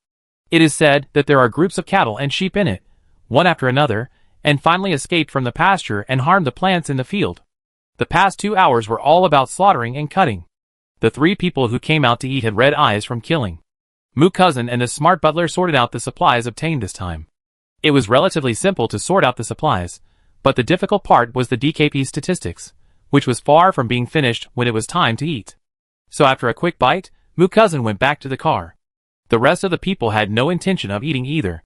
It is said that there are groups of cattle and sheep in it, one after another, and finally escaped from the pasture and harmed the plants in the field. The past 2 hours were all about slaughtering and cutting. The 3 people who came out to eat had red eyes from killing. Mu Cousin and the smart butler sorted out the supplies obtained this time. It was relatively simple to sort out the supplies, but the difficult part was the DKP statistics, which was far from being finished when it was time to eat. So after a quick bite, Mu Cousin went back to the car. The rest of the people had no intention of eating either.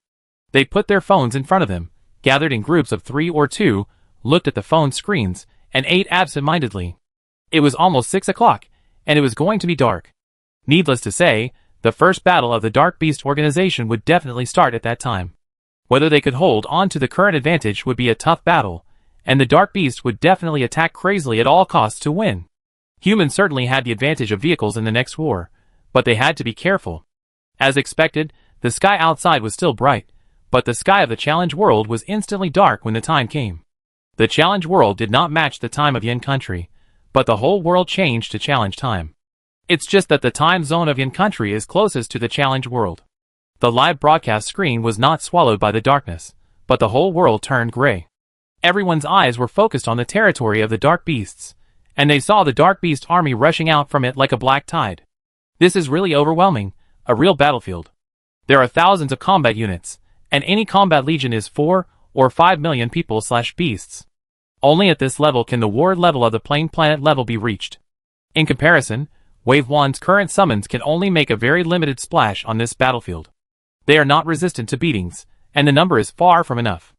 They put their phones in front of them, gathered in groups of 3 or 2, looked at the phone screens, and ate absent-mindedly. It was almost 6 o'clock, and it was going to be dark. Needless to say, the first battle of the Dark Beast organization would definitely start at that time. Whether they could hold on to the current advantage would be a tough battle, and the Dark Beast would definitely attack crazily at all costs to win. Humans certainly had the advantage of vehicles in the next war, but they had to be careful. As expected, the sky outside was still bright, but the sky of the Challenge World was instantly dark when the time came. The Challenge World did not match the time of Yin Country, but the whole world changed to Challenge time. It's just that the time zone of Yin Country is closest to the Challenge World. The live broadcast screen was not swallowed by the darkness, but the whole world turned gray. Everyone's eyes were focused on the territory of the Dark Beasts, and they saw the Dark Beast army rushing out from it like a black tide. This is really overwhelming, a real battlefield. There are thousands of combat units, and any combat legion is 4 or 5 million people/beasts. Only at this level can the war level of the plain planet level be reached. In comparison, Wave 1's current summons can only make a very limited splash on this battlefield. They are not resistant to beatings, and the number is far from enough.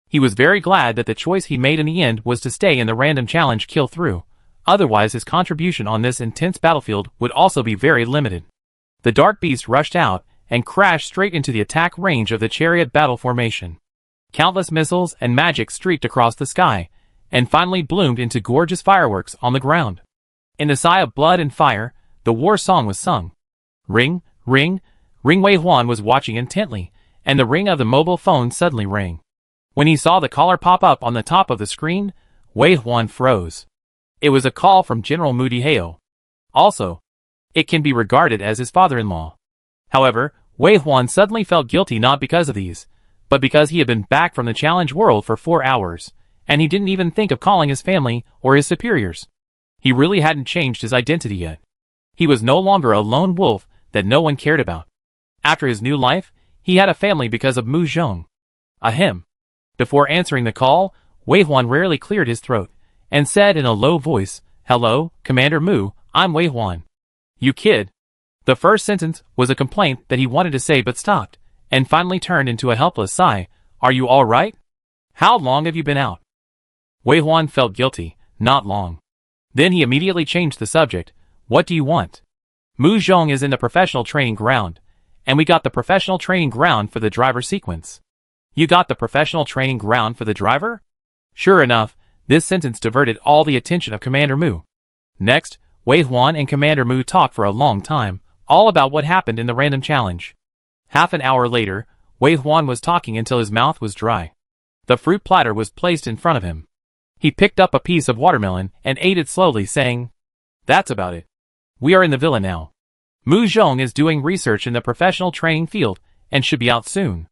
He was very glad that the choice he made in the end was to stay in the random challenge kill-through, otherwise his contribution on this intense battlefield would also be very limited. The Dark Beast rushed out and crashed straight into the attack range of the chariot battle formation. Countless missiles and magic streaked across the sky, and finally bloomed into gorgeous fireworks on the ground. In the sigh of blood and fire, the war song was sung. Ring, ring, ring. Wei Huan was watching intently, and the ring of the mobile phone suddenly rang. When he saw the caller pop up on the top of the screen, Wei Huan froze. It was a call from General Mu Dihao. Also, it can be regarded as his father-in-law. However, Wei Huan suddenly felt guilty not because of these, but because he had been back from the Challenge World for 4 hours, and he didn't even think of calling his family or his superiors. He really hadn't changed his identity yet. He was no longer a lone wolf that no one cared about. After his new life, he had a family because of Mu Zhong. Ahem. Before answering the call, Wei Huan rarely cleared his throat, and said in a low voice, "Hello, Commander Mu, I'm Wei Huan." "You kid." The first sentence was a complaint that he wanted to say but stopped, and finally turned into a helpless sigh. "Are you all right? How long have you been out?" Wei Huan felt guilty. Not long. Then he immediately changed the subject. "What do you want?" "Mu Zhong is in the professional training ground, and we got the professional training ground for the driver sequence." "You got the professional training ground for the driver?" Sure enough, this sentence diverted all the attention of Commander Mu. Next, Wei Huan and Commander Mu talked for a long time, all about what happened in the random challenge. Half an hour later, Wei Huan was talking until his mouth was dry. The fruit platter was placed in front of him. He picked up a piece of watermelon and ate it slowly, saying, "That's about it. We are in the villa now. Mu Zhong is doing research in the professional training field and should be out soon.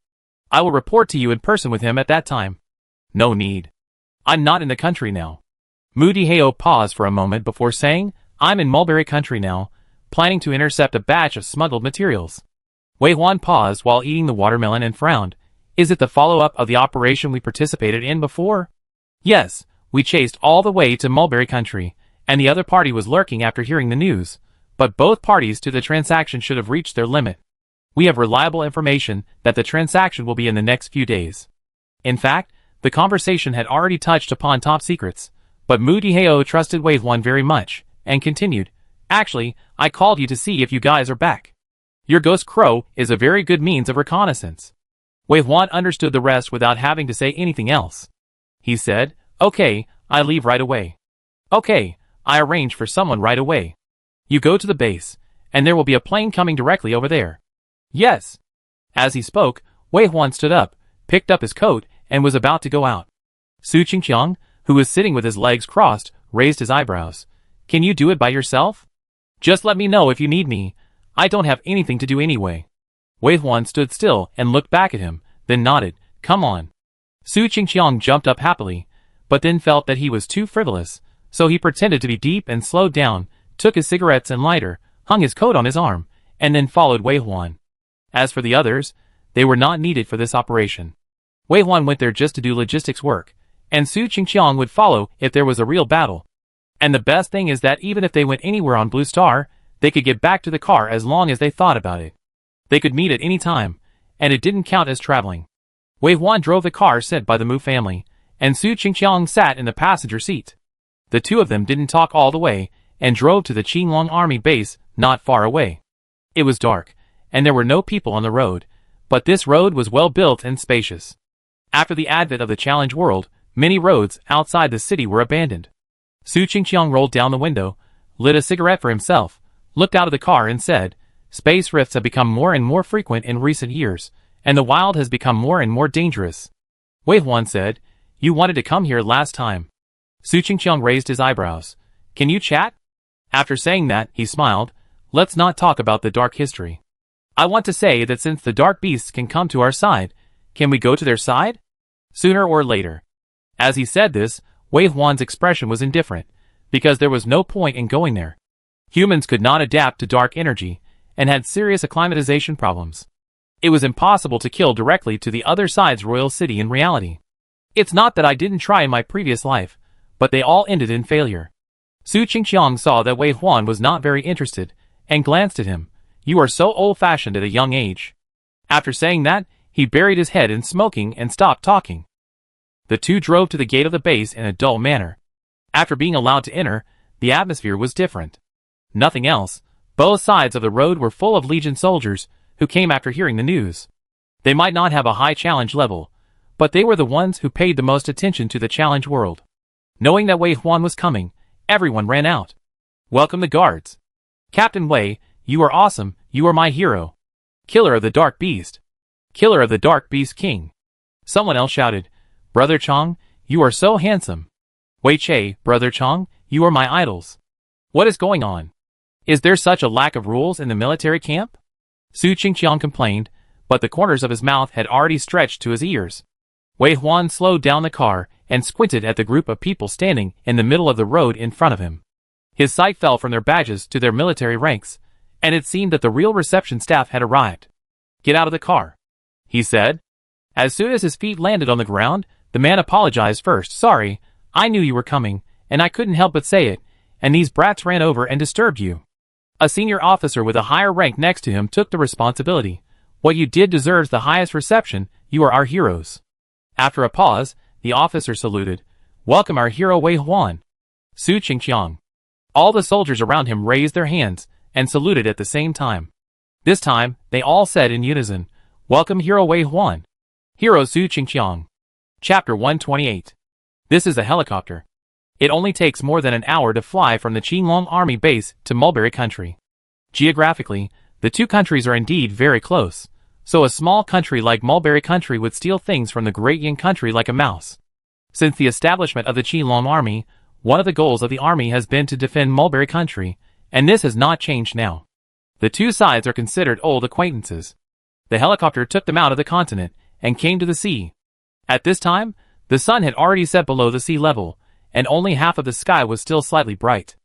I will report to you in person with him at that time." "No need. I'm not in the country now." Mu Dihao paused for a moment before saying, "I'm in Mulberry Country now, planning to intercept a batch of smuggled materials." Wei Huan paused while eating the watermelon and frowned. "Is it the follow-up of the operation we participated in before?" "Yes, we chased all the way to Mulberry Country, and the other party was lurking after hearing the news, but both parties to the transaction should have reached their limit. We have reliable information that the transaction will be in the next few days." In fact, the conversation had already touched upon top secrets, but Mu Dihao trusted Wei Huan very much, and continued, "Actually, I called you to see if you guys are back. Your ghost crow is a very good means of reconnaissance." Wei Huan understood the rest without having to say anything else. He said, "Okay, I leave right away." "Okay, I arrange for someone right away. You go to the base, and there will be a plane coming directly over there." "Yes." As he spoke, Wei Huan stood up, picked up his coat, and was about to go out. Su Qingqiang, who was sitting with his legs crossed, raised his eyebrows. "Can you do it by yourself? Just let me know if you need me. I don't have anything to do anyway." Wei Huan stood still and looked back at him, then nodded. "Come on." Su Qingqiang jumped up happily, but then felt that he was too frivolous, so he pretended to be deep and slowed down, took his cigarettes and lighter, hung his coat on his arm, and then followed Wei Huan. As for the others, they were not needed for this operation. Wei Huan went there just to do logistics work, and Su Qingqiang would follow if there was a real battle. And the best thing is that even if they went anywhere on Blue Star, they could get back to the car as long as they thought about it. They could meet at any time, and it didn't count as traveling. Wei Huan drove the car sent by the Mu family, and Su Qingqiang sat in the passenger seat. The two of them didn't talk all the way, and drove to the Qinglong army base not far away. It was dark, and there were no people on the road, but this road was well built and spacious. After the advent of the Challenge World, many roads outside the city were abandoned. Su Qingqiang rolled down the window, lit a cigarette for himself, looked out of the car and said, "Space rifts have become more and more frequent in recent years, and the wild has become more and more dangerous." Wei Huan said, "You wanted to come here last time." Su Qingqiang raised his eyebrows. "Can you chat?" After saying that, he smiled. "Let's not talk about the dark history. I want to say that since the dark beasts can come to our side, can we go to their side? Sooner or later." As he said this, Wei Huan's expression was indifferent, because there was no point in going there. Humans could not adapt to dark energy, and had serious acclimatization problems. It was impossible to kill directly to the other side's royal city in reality. It's not that I didn't try in my previous life, but they all ended in failure. Su Qingqiang saw that Wei Huan was not very interested, and glanced at him. "You are so old-fashioned at a young age." After saying that, he buried his head in smoking and stopped talking. The two drove to the gate of the base in a dull manner. After being allowed to enter, the atmosphere was different. Nothing else. Both sides of the road were full of Legion soldiers, who came after hearing the news. They might not have a high challenge level, but they were the ones who paid the most attention to the Challenge World. Knowing that Wei Huan was coming, everyone ran out. "Welcome the guards. Captain Wei, you are awesome, you are my hero. Killer of the Dark Beast. Killer of the Dark Beast King." Someone else shouted, "Brother Chong, you are so handsome. Wei Che, Brother Chong, you are my idols. What is going on? Is there such a lack of rules in the military camp?" Su Qingqiang complained, but the corners of his mouth had already stretched to his ears. Wei Huan slowed down the car and squinted at the group of people standing in the middle of the road in front of him. His sight fell from their badges to their military ranks, and it seemed that the real reception staff had arrived. "Get out of the car," he said. As soon as his feet landed on the ground, the man apologized first. "Sorry, I knew you were coming, and I couldn't help but say it, and these brats ran over and disturbed you." A senior officer with a higher rank next to him took the responsibility. "What you did deserves the highest reception, you are our heroes." After a pause, the officer saluted. "Welcome our hero Wei Huan." Su Qingqiang. All the soldiers around him raised their hands, and saluted at the same time. This time, they all said in unison, "Welcome hero Wei Huan." Hero Su Qingqiang. Chapter 128. This is a helicopter. It only takes more than an hour to fly from the Qinglong army base to Mulberry Country. Geographically, the two countries are indeed very close, so a small country like Mulberry Country would steal things from the Great Yin Country like a mouse. Since the establishment of the Qinglong army, one of the goals of the army has been to defend Mulberry Country, and this has not changed now. The two sides are considered old acquaintances. The helicopter took them out of the continent, and came to the sea. At this time, the sun had already set below the sea level, and only half of the sky was still slightly bright.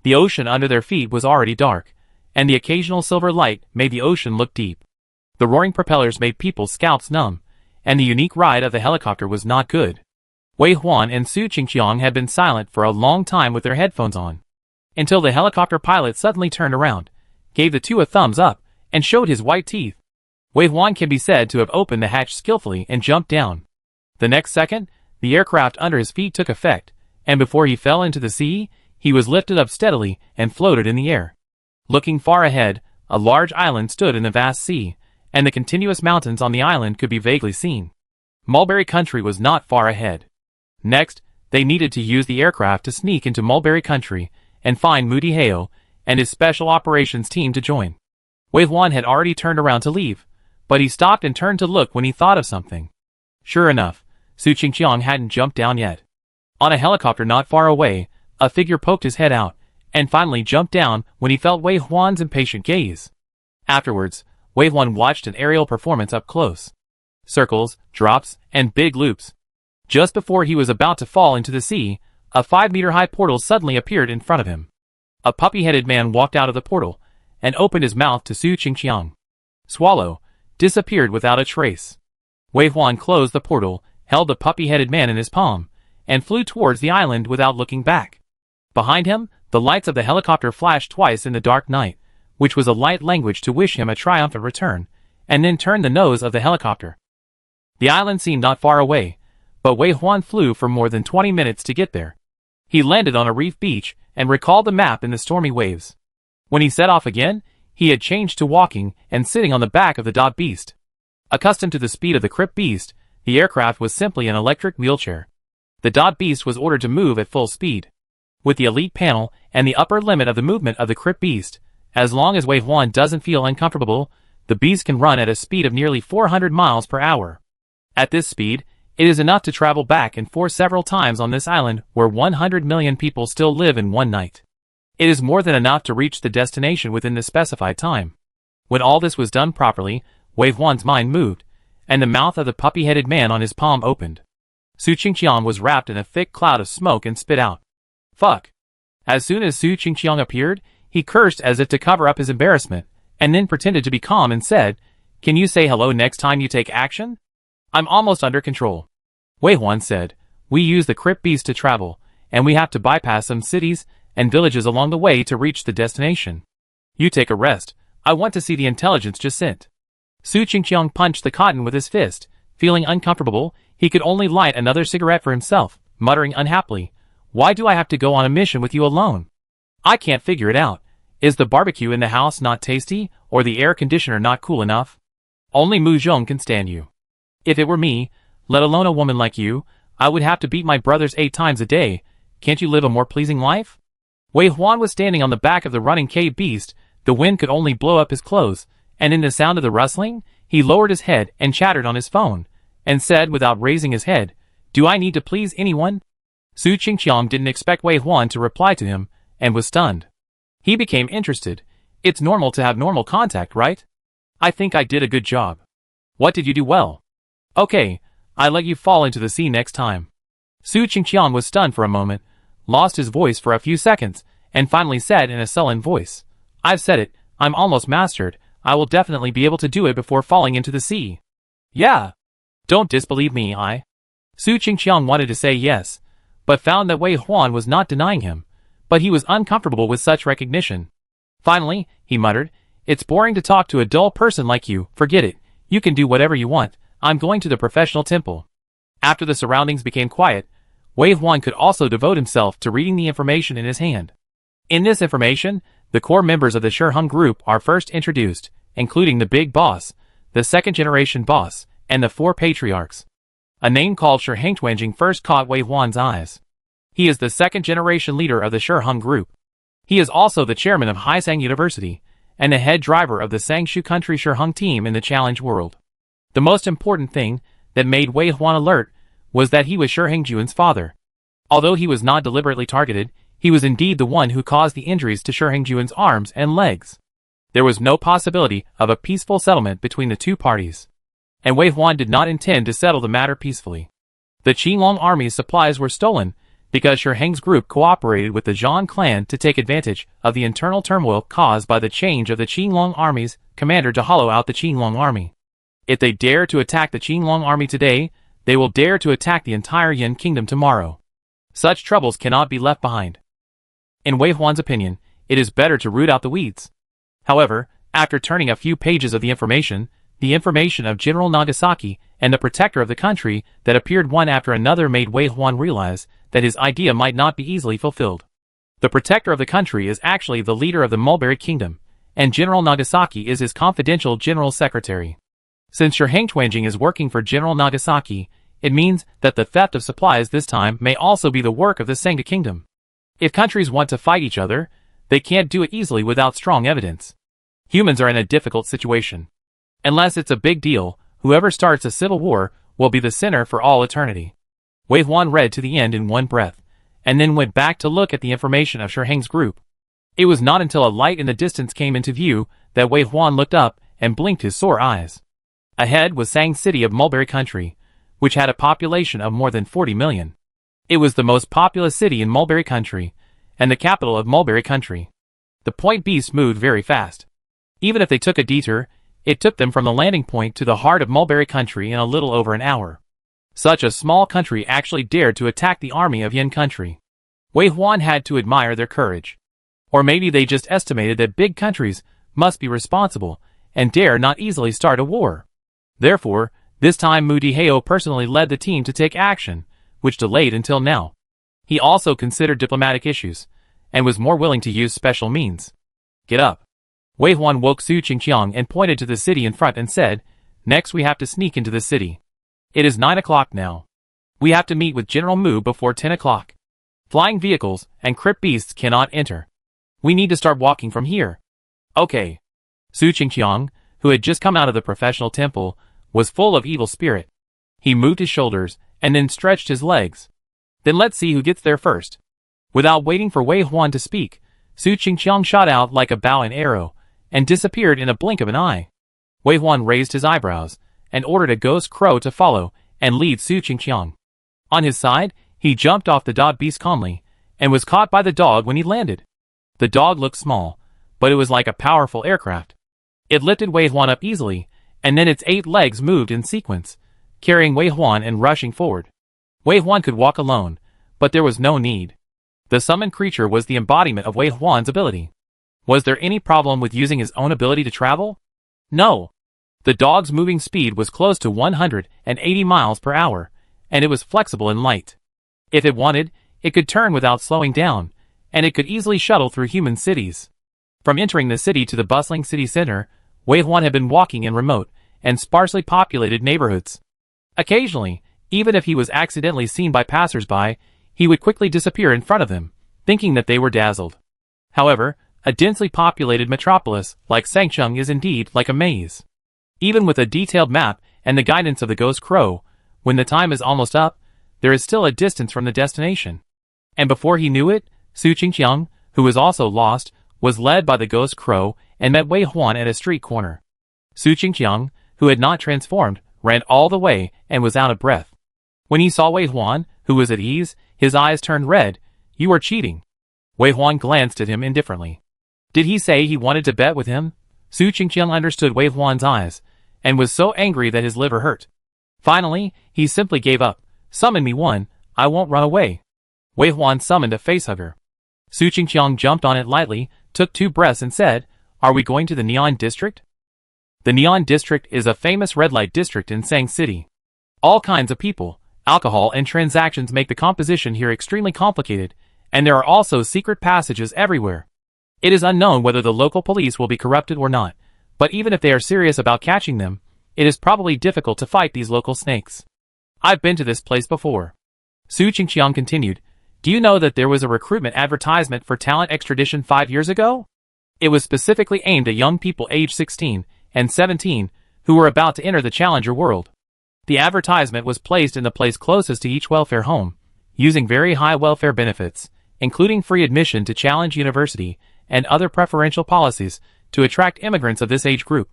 The ocean under their feet was already dark, and the occasional silver light made the ocean look deep. The roaring propellers made people's scalps numb, and the unique ride of the helicopter was not good. Wei Huan and Su Qingqiang had been silent for a long time with their headphones on, until the helicopter pilot suddenly turned around, gave the two a thumbs up, and showed his white teeth. Wei Huan can be said to have opened the hatch skillfully and jumped down. The next second, the aircraft under his feet took effect, and before he fell into the sea, he was lifted up steadily and floated in the air. Looking far ahead, a large island stood in the vast sea, and the continuous mountains on the island could be vaguely seen. Mulberry Country was not far ahead. Next, they needed to use the aircraft to sneak into Mulberry Country and find Moody Heo and his special operations team to join. Wei Huan had already turned around to leave, but he stopped and turned to look when he thought of something. Sure enough, Su Qingqiang hadn't jumped down yet. On a helicopter not far away, a figure poked his head out, and finally jumped down when he felt Wei Huan's impatient gaze. Afterwards, Wei Huan watched an aerial performance up close. Circles, drops, and big loops. Just before he was about to fall into the sea, a 5-meter-high portal suddenly appeared in front of him. A puppy-headed man walked out of the portal, and opened his mouth to Su Qingqiang. Swallow, disappeared without a trace. Wei Huan closed the portal, held the puppy-headed man in his palm, and flew towards the island without looking back. Behind him, the lights of the helicopter flashed twice in the dark night, which was a light language to wish him a triumphant return, and then turned the nose of the helicopter. The island seemed not far away, but Wei Huan flew for more than 20 minutes to get there. He landed on a reef beach and recalled the map in the stormy waves. When he set off again, he had changed to walking and sitting on the back of the dot beast. Accustomed to the speed of the Crip beast, the aircraft was simply an electric wheelchair. The dot beast was ordered to move at full speed. With the elite panel and the upper limit of the movement of the Crip beast, as long as Wave 1 doesn't feel uncomfortable, the beast can run at a speed of nearly 400 miles per hour. At this speed, it is enough to travel back and forth several times on this island where 100 million people still live in one night. It is more than enough to reach the destination within the specified time. When all this was done properly, Wave 1's mind moved, and the mouth of the puppy-headed man on his palm opened. Su Qingqiang was wrapped in a thick cloud of smoke and spit out. Fuck. As soon as Su Qingqiang appeared, he cursed as if to cover up his embarrassment, and then pretended to be calm and said, "Can you say hello next time you take action? I'm almost under control." Wei Huan said, "We use the Crip beast to travel, and we have to bypass some cities and villages along the way to reach the destination. You take a rest. I want to see the intelligence just sent." Su Qingqiang punched the cotton with his fist. Feeling uncomfortable, he could only light another cigarette for himself, muttering unhappily, "Why do I have to go on a mission with you alone? I can't figure it out. Is the barbecue in the house not tasty, or the air conditioner not cool enough? Only Mu Zhong can stand you. If it were me, let alone a woman like you, I would have to beat my brothers 8 times a day. Can't you live a more pleasing life?" Wei Huan was standing on the back of the running cave beast. The wind could only blow up his clothes, and in the sound of the rustling, he lowered his head and chattered on his phone, and said without raising his head, "Do I need to please anyone?" Su Qingqiang didn't expect Wei Huan to reply to him, and was stunned. He became interested. "It's normal to have normal contact, right? I think I did a good job. What did you do well? Okay, I let you fall into the sea next time." Su Qingqiang was stunned for a moment, lost his voice for a few seconds, and finally said in a sullen voice, "I've said it, I'm almost mastered. I will definitely be able to do it before falling into the sea." "Yeah. Don't disbelieve me, I." Su Qingqiang wanted to say yes, but found that Wei Huan was not denying him, but he was uncomfortable with such recognition. Finally, he muttered, "It's boring to talk to a dull person like you. Forget it. You can do whatever you want. I'm going to the professional temple." After the surroundings became quiet, Wei Huan could also devote himself to reading the information in his hand. In this information, the core members of the Shiheng group are first introduced, including the Big Boss, the second-generation boss, and the 4 patriarchs. A name called Shiheng first caught Wei Huan's eyes. He is the second-generation leader of the Shiheng group. He is also the chairman of Haisang University, and the head driver of the Sangshu Country Shiheng team in the Challenge World. The most important thing that made Wei Huan alert was that he was Shiheng father. Although he was not deliberately targeted, he was indeed the one who caused the injuries to Shiheng arms and legs. There was no possibility of a peaceful settlement between the two parties, and Wei Huan did not intend to settle the matter peacefully. The Qinglong army's supplies were stolen because Shiheng's group cooperated with the Zhang clan to take advantage of the internal turmoil caused by the change of the Qinglong army's commander to hollow out the Qinglong army. If they dare to attack the Qinglong army today, they will dare to attack the entire Yan kingdom tomorrow. Such troubles cannot be left behind. In Wei Huan's opinion, it is better to root out the weeds. However, after turning a few pages of the information of General Nagasaki and the protector of the country that appeared one after another made Wei Huan realize that his idea might not be easily fulfilled. The protector of the country is actually the leader of the Mulberry Kingdom, and General Nagasaki is his confidential general secretary. Since Shiheng is working for General Nagasaki, it means that the theft of supplies this time may also be the work of the Sangha Kingdom. If countries want to fight each other, they can't do it easily without strong evidence. Humans are in a difficult situation. Unless it's a big deal, whoever starts a civil war will be the sinner for all eternity. Wei Huan read to the end in one breath, and then went back to look at the information of Shiheng's group. It was not until a light in the distance came into view that Wei Huan looked up and blinked his sore eyes. Ahead was Sang City of Mulberry Country, which had a population of more than 40 million. It was the most populous city in Mulberry Country, and the capital of Mulberry Country. The point beast moved very fast. Even if they took a detour, it took them from the landing point to the heart of Mulberry Country in a little over an hour. Such a small country actually dared to attack the army of Yan Country. Wei Huan had to admire their courage. Or maybe they just estimated that big countries must be responsible and dare not easily start a war. Therefore, this time Mu Diheo personally led the team to take action, which delayed until now. He also considered diplomatic issues, and was more willing to use special means. Get up. Wei Huan woke Su Qingqiang and pointed to the city in front and said, next we have to sneak into the city. It is 9 o'clock now. We have to meet with General Mu before 10 o'clock. Flying vehicles and crypt beasts cannot enter. We need to start walking from here. Okay. Su Qingqiang, who had just come out of the professional temple, was full of evil spirit. He moved his shoulders and then stretched his legs. Then let's see who gets there first. Without waiting for Wei Huan to speak, Su Qingqiang shot out like a bow and arrow and disappeared in a blink of an eye. Wei Huan raised his eyebrows and ordered a ghost crow to follow and lead Su Qingqiang. On his side, he jumped off the dog beast calmly and was caught by the dog when he landed. The dog looked small, but it was like a powerful aircraft. It lifted Wei Huan up easily, and then its 8 legs moved in sequence, carrying Wei Huan and rushing forward. Wei Huan could walk alone, but there was no need. The summoned creature was the embodiment of Wei Huan's ability. Was there any problem with using his own ability to travel? No. The dog's moving speed was close to 180 miles per hour, and it was flexible and light. If it wanted, it could turn without slowing down, and it could easily shuttle through human cities. From entering the city to the bustling city center, Wei Huan had been walking in remote and sparsely populated neighborhoods. Occasionally, even if he was accidentally seen by passers-by, he would quickly disappear in front of them, thinking that they were dazzled. However, a densely populated metropolis like Sangcheng is indeed like a maze. Even with a detailed map and the guidance of the ghost crow, when the time is almost up, there is still a distance from the destination. And before he knew it, Su Qingqiang, who was also lost, was led by the ghost crow and met Wei Huan at a street corner. Su Qingqiang, who had not transformed, ran all the way and was out of breath. When he saw Wei Huan, who was at ease, his eyes turned red. You are cheating. Wei Huan glanced at him indifferently. Did he say he wanted to bet with him? Su Qingqiang understood Wei Huan's eyes, and was so angry that his liver hurt. Finally, he simply gave up. Summon me one, I won't run away. Wei Huan summoned a facehugger. Su Qingqiang jumped on it lightly, took 2 breaths and said, Are we going to the Neon District? The Neon District is a famous red light district in Sang City. All kinds of people, alcohol and transactions make the composition here extremely complicated, and there are also secret passages everywhere. It is unknown whether the local police will be corrupted or not, but even if they are serious about catching them, it is probably difficult to fight these local snakes. I've been to this place before. Su Qingqiang continued, Do you know that there was a recruitment advertisement for talent extradition 5 years ago? It was specifically aimed at young people aged 16 and 17 who were about to enter the challenger world. The advertisement was placed in the place closest to each welfare home, using very high welfare benefits, including free admission to Challenge University and other preferential policies to attract immigrants of this age group.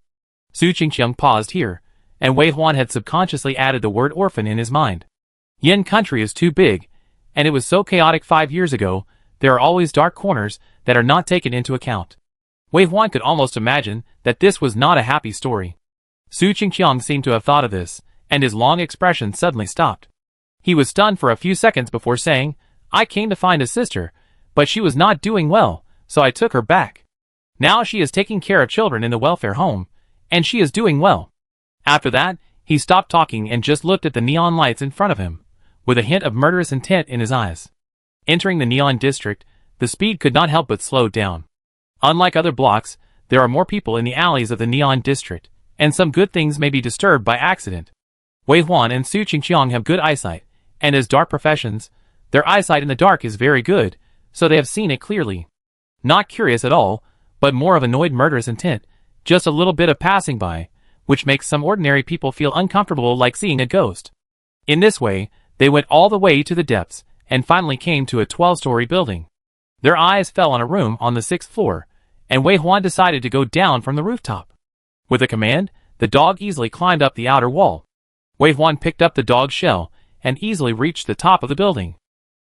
Su Qingqiang paused here, and Wei Huan had subconsciously added the word orphan in his mind. Yin country is too big, and it was so chaotic 5 years ago, there are always dark corners that are not taken into account. Wei Huan could almost imagine that this was not a happy story. Su Qingqiang seemed to have thought of this, and his long expression suddenly stopped. He was stunned for a few seconds before saying, I came to find a sister, but she was not doing well, so I took her back. Now she is taking care of children in the welfare home, and she is doing well. After that, he stopped talking and just looked at the neon lights in front of him, with a hint of murderous intent in his eyes. Entering the neon district, the speed could not help but slow down. Unlike other blocks, there are more people in the alleys of the neon district, and some good things may be disturbed by accident. Wei Huan and Su Qingqiang have good eyesight, and as dark professions, their eyesight in the dark is very good, so they have seen it clearly. Not curious at all, but more of annoyed murderous intent, just a little bit of passing by, which makes some ordinary people feel uncomfortable like seeing a ghost. In this way, they went all the way to the depths, and finally came to a 12-story building. Their eyes fell on a room on the 6th floor, and Wei Huan decided to go down from the rooftop. With a command, the dog easily climbed up the outer wall. Wei Huan picked up the dog's shell, and easily reached the top of the building.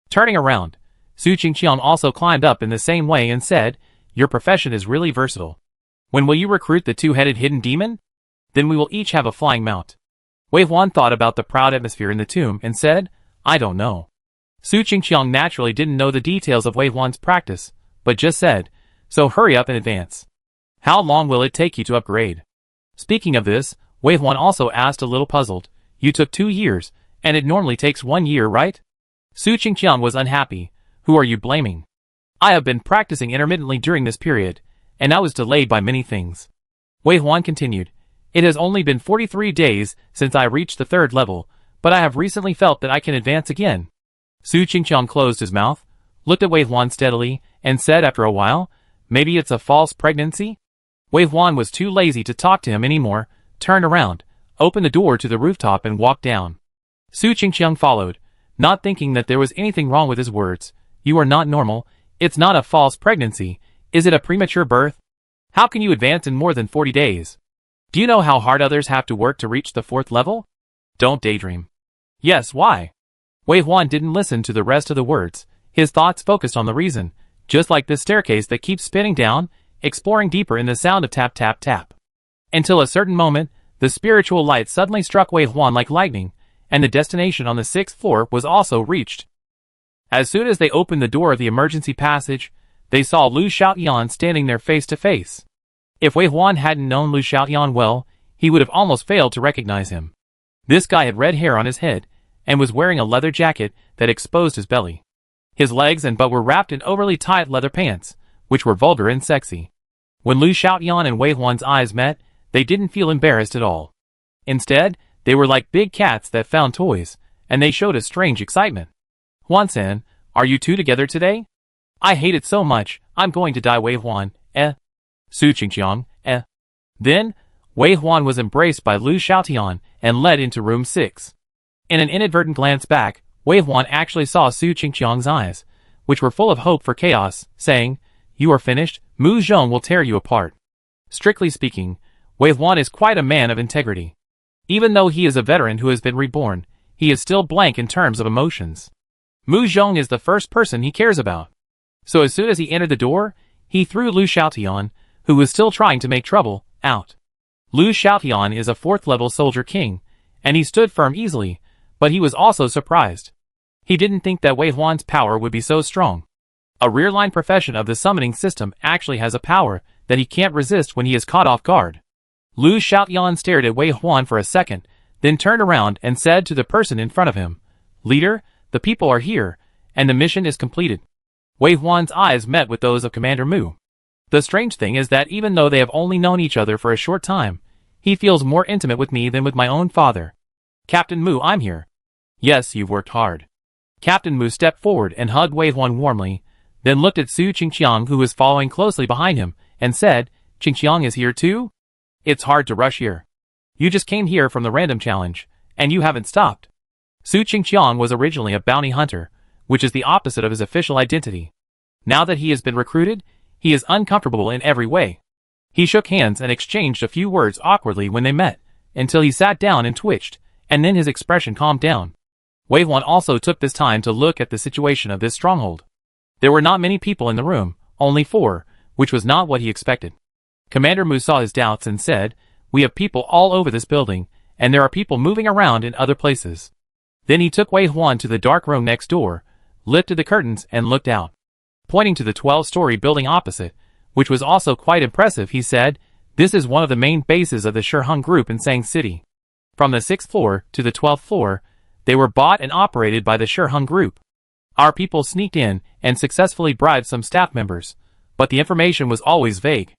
Turning around, Su Qingqiang also climbed up in the same way and said, Your profession is really versatile. When will you recruit the 2-headed hidden demon? Then we will each have a flying mount. Wei Huan thought about the proud atmosphere in the tomb and said, I don't know. Su Qingqiang naturally didn't know the details of Wei Huan's practice, but just said, So hurry up and advance. How long will it take you to upgrade? Speaking of this, Wei Huan also asked a little puzzled, You took 2 years, and it normally takes 1 year, right? Su Qingqiang was unhappy. Who are you blaming? I have been practicing intermittently during this period, and I was delayed by many things. Wei Huan continued. It has only been 43 days since I reached the 3rd level, but I have recently felt that I can advance again. Su Qingqiang closed his mouth, looked at Wei Huan steadily, and said after a while, maybe it's a false pregnancy? Wei Huan was too lazy to talk to him anymore, turned around, opened the door to the rooftop and walked down. Su Qingqiang followed, not thinking that there was anything wrong with his words. You are not normal. It's not a false pregnancy. Is it a premature birth? How can you advance in more than 40 days? Do you know how hard others have to work to reach the 4th level? Don't daydream. Yes, why? Wei Huan didn't listen to the rest of the words. His thoughts focused on the reason, just like this staircase that keeps spinning down, exploring deeper in the sound of tap tap tap. Until a certain moment, the spiritual light suddenly struck Wei Huan like lightning, and the destination on the 6th floor was also reached. As soon as they opened the door of the emergency passage, they saw Lu Xiaoyan standing there face to face. If Wei Huan hadn't known Lu Xiaoyan well, he would have almost failed to recognize him. This guy had red hair on his head, and was wearing a leather jacket that exposed his belly. His legs and butt were wrapped in overly tight leather pants, which were vulgar and sexy. When Lu Xiaoyan and Wei Huan's eyes met, they didn't feel embarrassed at all. Instead, they were like big cats that found toys, and they showed a strange excitement. Huan-san, are you two together today? I hate it so much, I'm going to die. Wei Huan, Su Qingqiang, Then, Wei Huan was embraced by Lu Xiaoyan and led into room 6. In an inadvertent glance back, Wei Huan actually saw Su Qingqiang's eyes, which were full of hope for chaos, saying, You are finished, Mu Zhong will tear you apart. Strictly speaking, Wei Huan is quite a man of integrity. Even though he is a veteran who has been reborn, he is still blank in terms of emotions. Mu Zhong is the first person he cares about. So as soon as he entered the door, he threw Lu Xiaoyan, who was still trying to make trouble, out. Lu Xiaoyan is a 4th level soldier king, and he stood firm easily, but he was also surprised. He didn't think that Wei Huan's power would be so strong. A rear-line profession of the summoning system actually has a power that he can't resist when he is caught off guard. Lu Xiaoyan stared at Wei Huan for a second, then turned around and said to the person in front of him, Leader, the people are here, and the mission is completed. Wei Huan's eyes met with those of Commander Mu. The strange thing is that even though they have only known each other for a short time, he feels more intimate with me than with my own father. Captain Mu, I'm here. Yes, you've worked hard. Captain Mu stepped forward and hugged Wei Huan warmly, then looked at Su Qingqiang, who was following closely behind him, and said, Qingqiang is here too? It's hard to rush here. You just came here from the random challenge, and you haven't stopped. Su Qingqiang was originally a bounty hunter, which is the opposite of his official identity. Now that he has been recruited, he is uncomfortable in every way. He shook hands and exchanged a few words awkwardly when they met, until he sat down and twitched, and then his expression calmed down. Wei Huan also took this time to look at the situation of this stronghold. There were not many people in the room, only 4, which was not what he expected. Commander Mu saw his doubts and said, We have people all over this building, and there are people moving around in other places. Then he took Wei Huan to the dark room next door, lifted the curtains and looked out. Pointing to the 12-story building opposite, which was also quite impressive, he said, This is one of the main bases of the Shiheng Group in Sang City. From the 6th floor to the 12th floor, they were bought and operated by the Shiheng Group. Our people sneaked in and successfully bribed some staff members, but the information was always vague.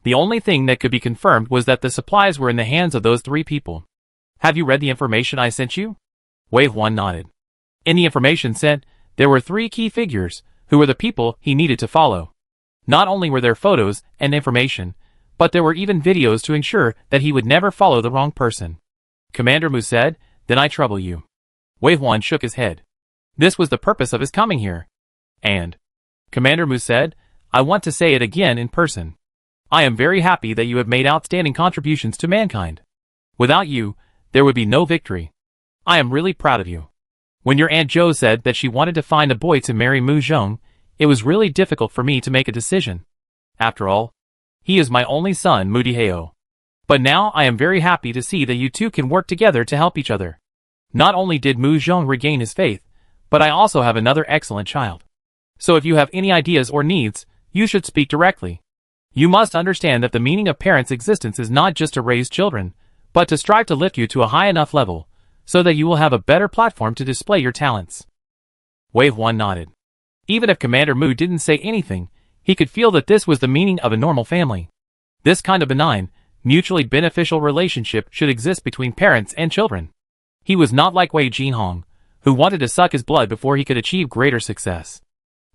The only thing that could be confirmed was that the supplies were in the hands of those 3 people. Have you read the information I sent you? Wei Huan nodded. In the information sent, there were 3 key figures, who were the people he needed to follow. Not only were there photos and information, but there were even videos to ensure that he would never follow the wrong person. Commander Mu said, Then I trouble you. Wei Huan shook his head. This was the purpose of his coming here. And Commander Mu said, I want to say it again in person. I am very happy that you have made outstanding contributions to mankind. Without you, there would be no victory. I am really proud of you. When your Aunt Jo said that she wanted to find a boy to marry Mu Zhong, it was really difficult for me to make a decision. After all, he is my only son, Mu Diheo. But now I am very happy to see that you two can work together to help each other. Not only did Mu Zhong regain his faith, but I also have another excellent child. So if you have any ideas or needs, you should speak directly. You must understand that the meaning of parents' existence is not just to raise children, but to strive to lift you to a high enough level, so that you will have a better platform to display your talents. Wave 1 nodded. Even if Commander Mu didn't say anything, he could feel that this was the meaning of a normal family. This kind of benign, mutually beneficial relationship should exist between parents and children. He was not like Wei Jinhong, who wanted to suck his blood before he could achieve greater success.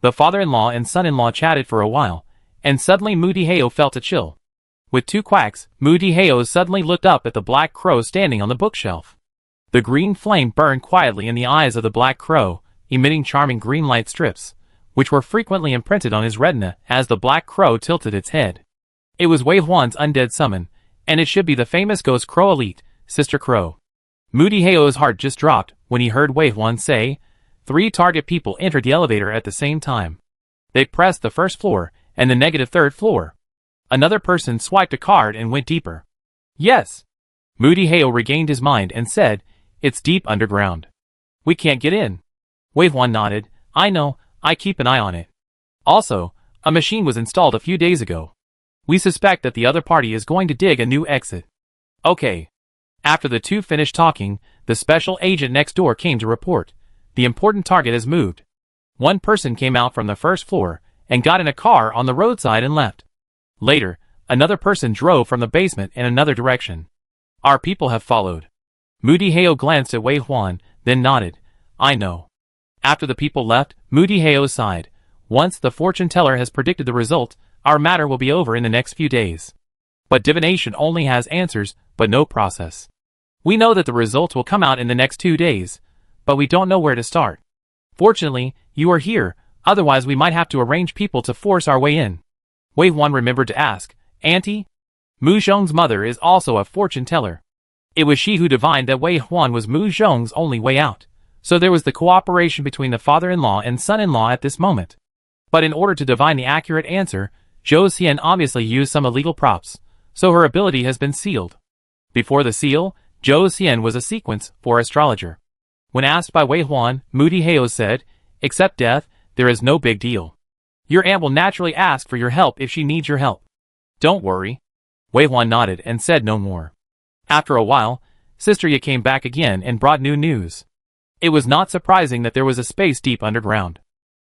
The father-in-law and son-in-law chatted for a while, and suddenly Mu Diheo felt a chill. With two quacks, Mu Diheo suddenly looked up at the black crow standing on the bookshelf. The green flame burned quietly in the eyes of the black crow, emitting charming green light strips, which were frequently imprinted on his retina as the black crow tilted its head. It was Wave 1's undead summon, and it should be the famous Ghost Crow Elite, Sister Crow. Mu Diheo's heart just dropped when he heard Wave 1 say, 3 target people entered the elevator at the same time. They pressed the first floor and the negative third floor. Another person swiped a card and went deeper. Yes. Mu Diheo regained his mind and said, it's deep underground. We can't get in. Wave 1 nodded. I know, I keep an eye on it. Also, a machine was installed a few days ago. We suspect that the other party is going to dig a new exit. Okay. After the two finished talking, the special agent next door came to report. The important target has moved. One person came out from the first floor and got in a car on the roadside and left. Later, another person drove from the basement in another direction. Our people have followed. Mu Diheo glanced at Wei Huan, then nodded. I know. After the people left, Mu Diheo sighed. Once the fortune teller has predicted the result, our matter will be over in the next few days. But divination only has answers, but no process. We know that the results will come out in the next 2 days, but we don't know where to start. Fortunately, you are here, otherwise we might have to arrange people to force our way in. Wei Huan remembered to ask, Auntie? Mu Zhong's mother is also a fortune teller. It was she who divined that Wei Huan was Mu Zhong's only way out, so there was the cooperation between the father-in-law and son-in-law at this moment. But in order to divine the accurate answer, Zhou Xian obviously used some illegal props, so her ability has been sealed. Before the seal, Zhou Xian was a sequence for astrologer. When asked by Wei Huan, Mu Diheo said, except death, there is no big deal. Your aunt will naturally ask for your help if she needs your help. Don't worry. Wei Huan nodded and said no more. After a while, Sister Ye came back again and brought new news. It was not surprising that there was a space deep underground.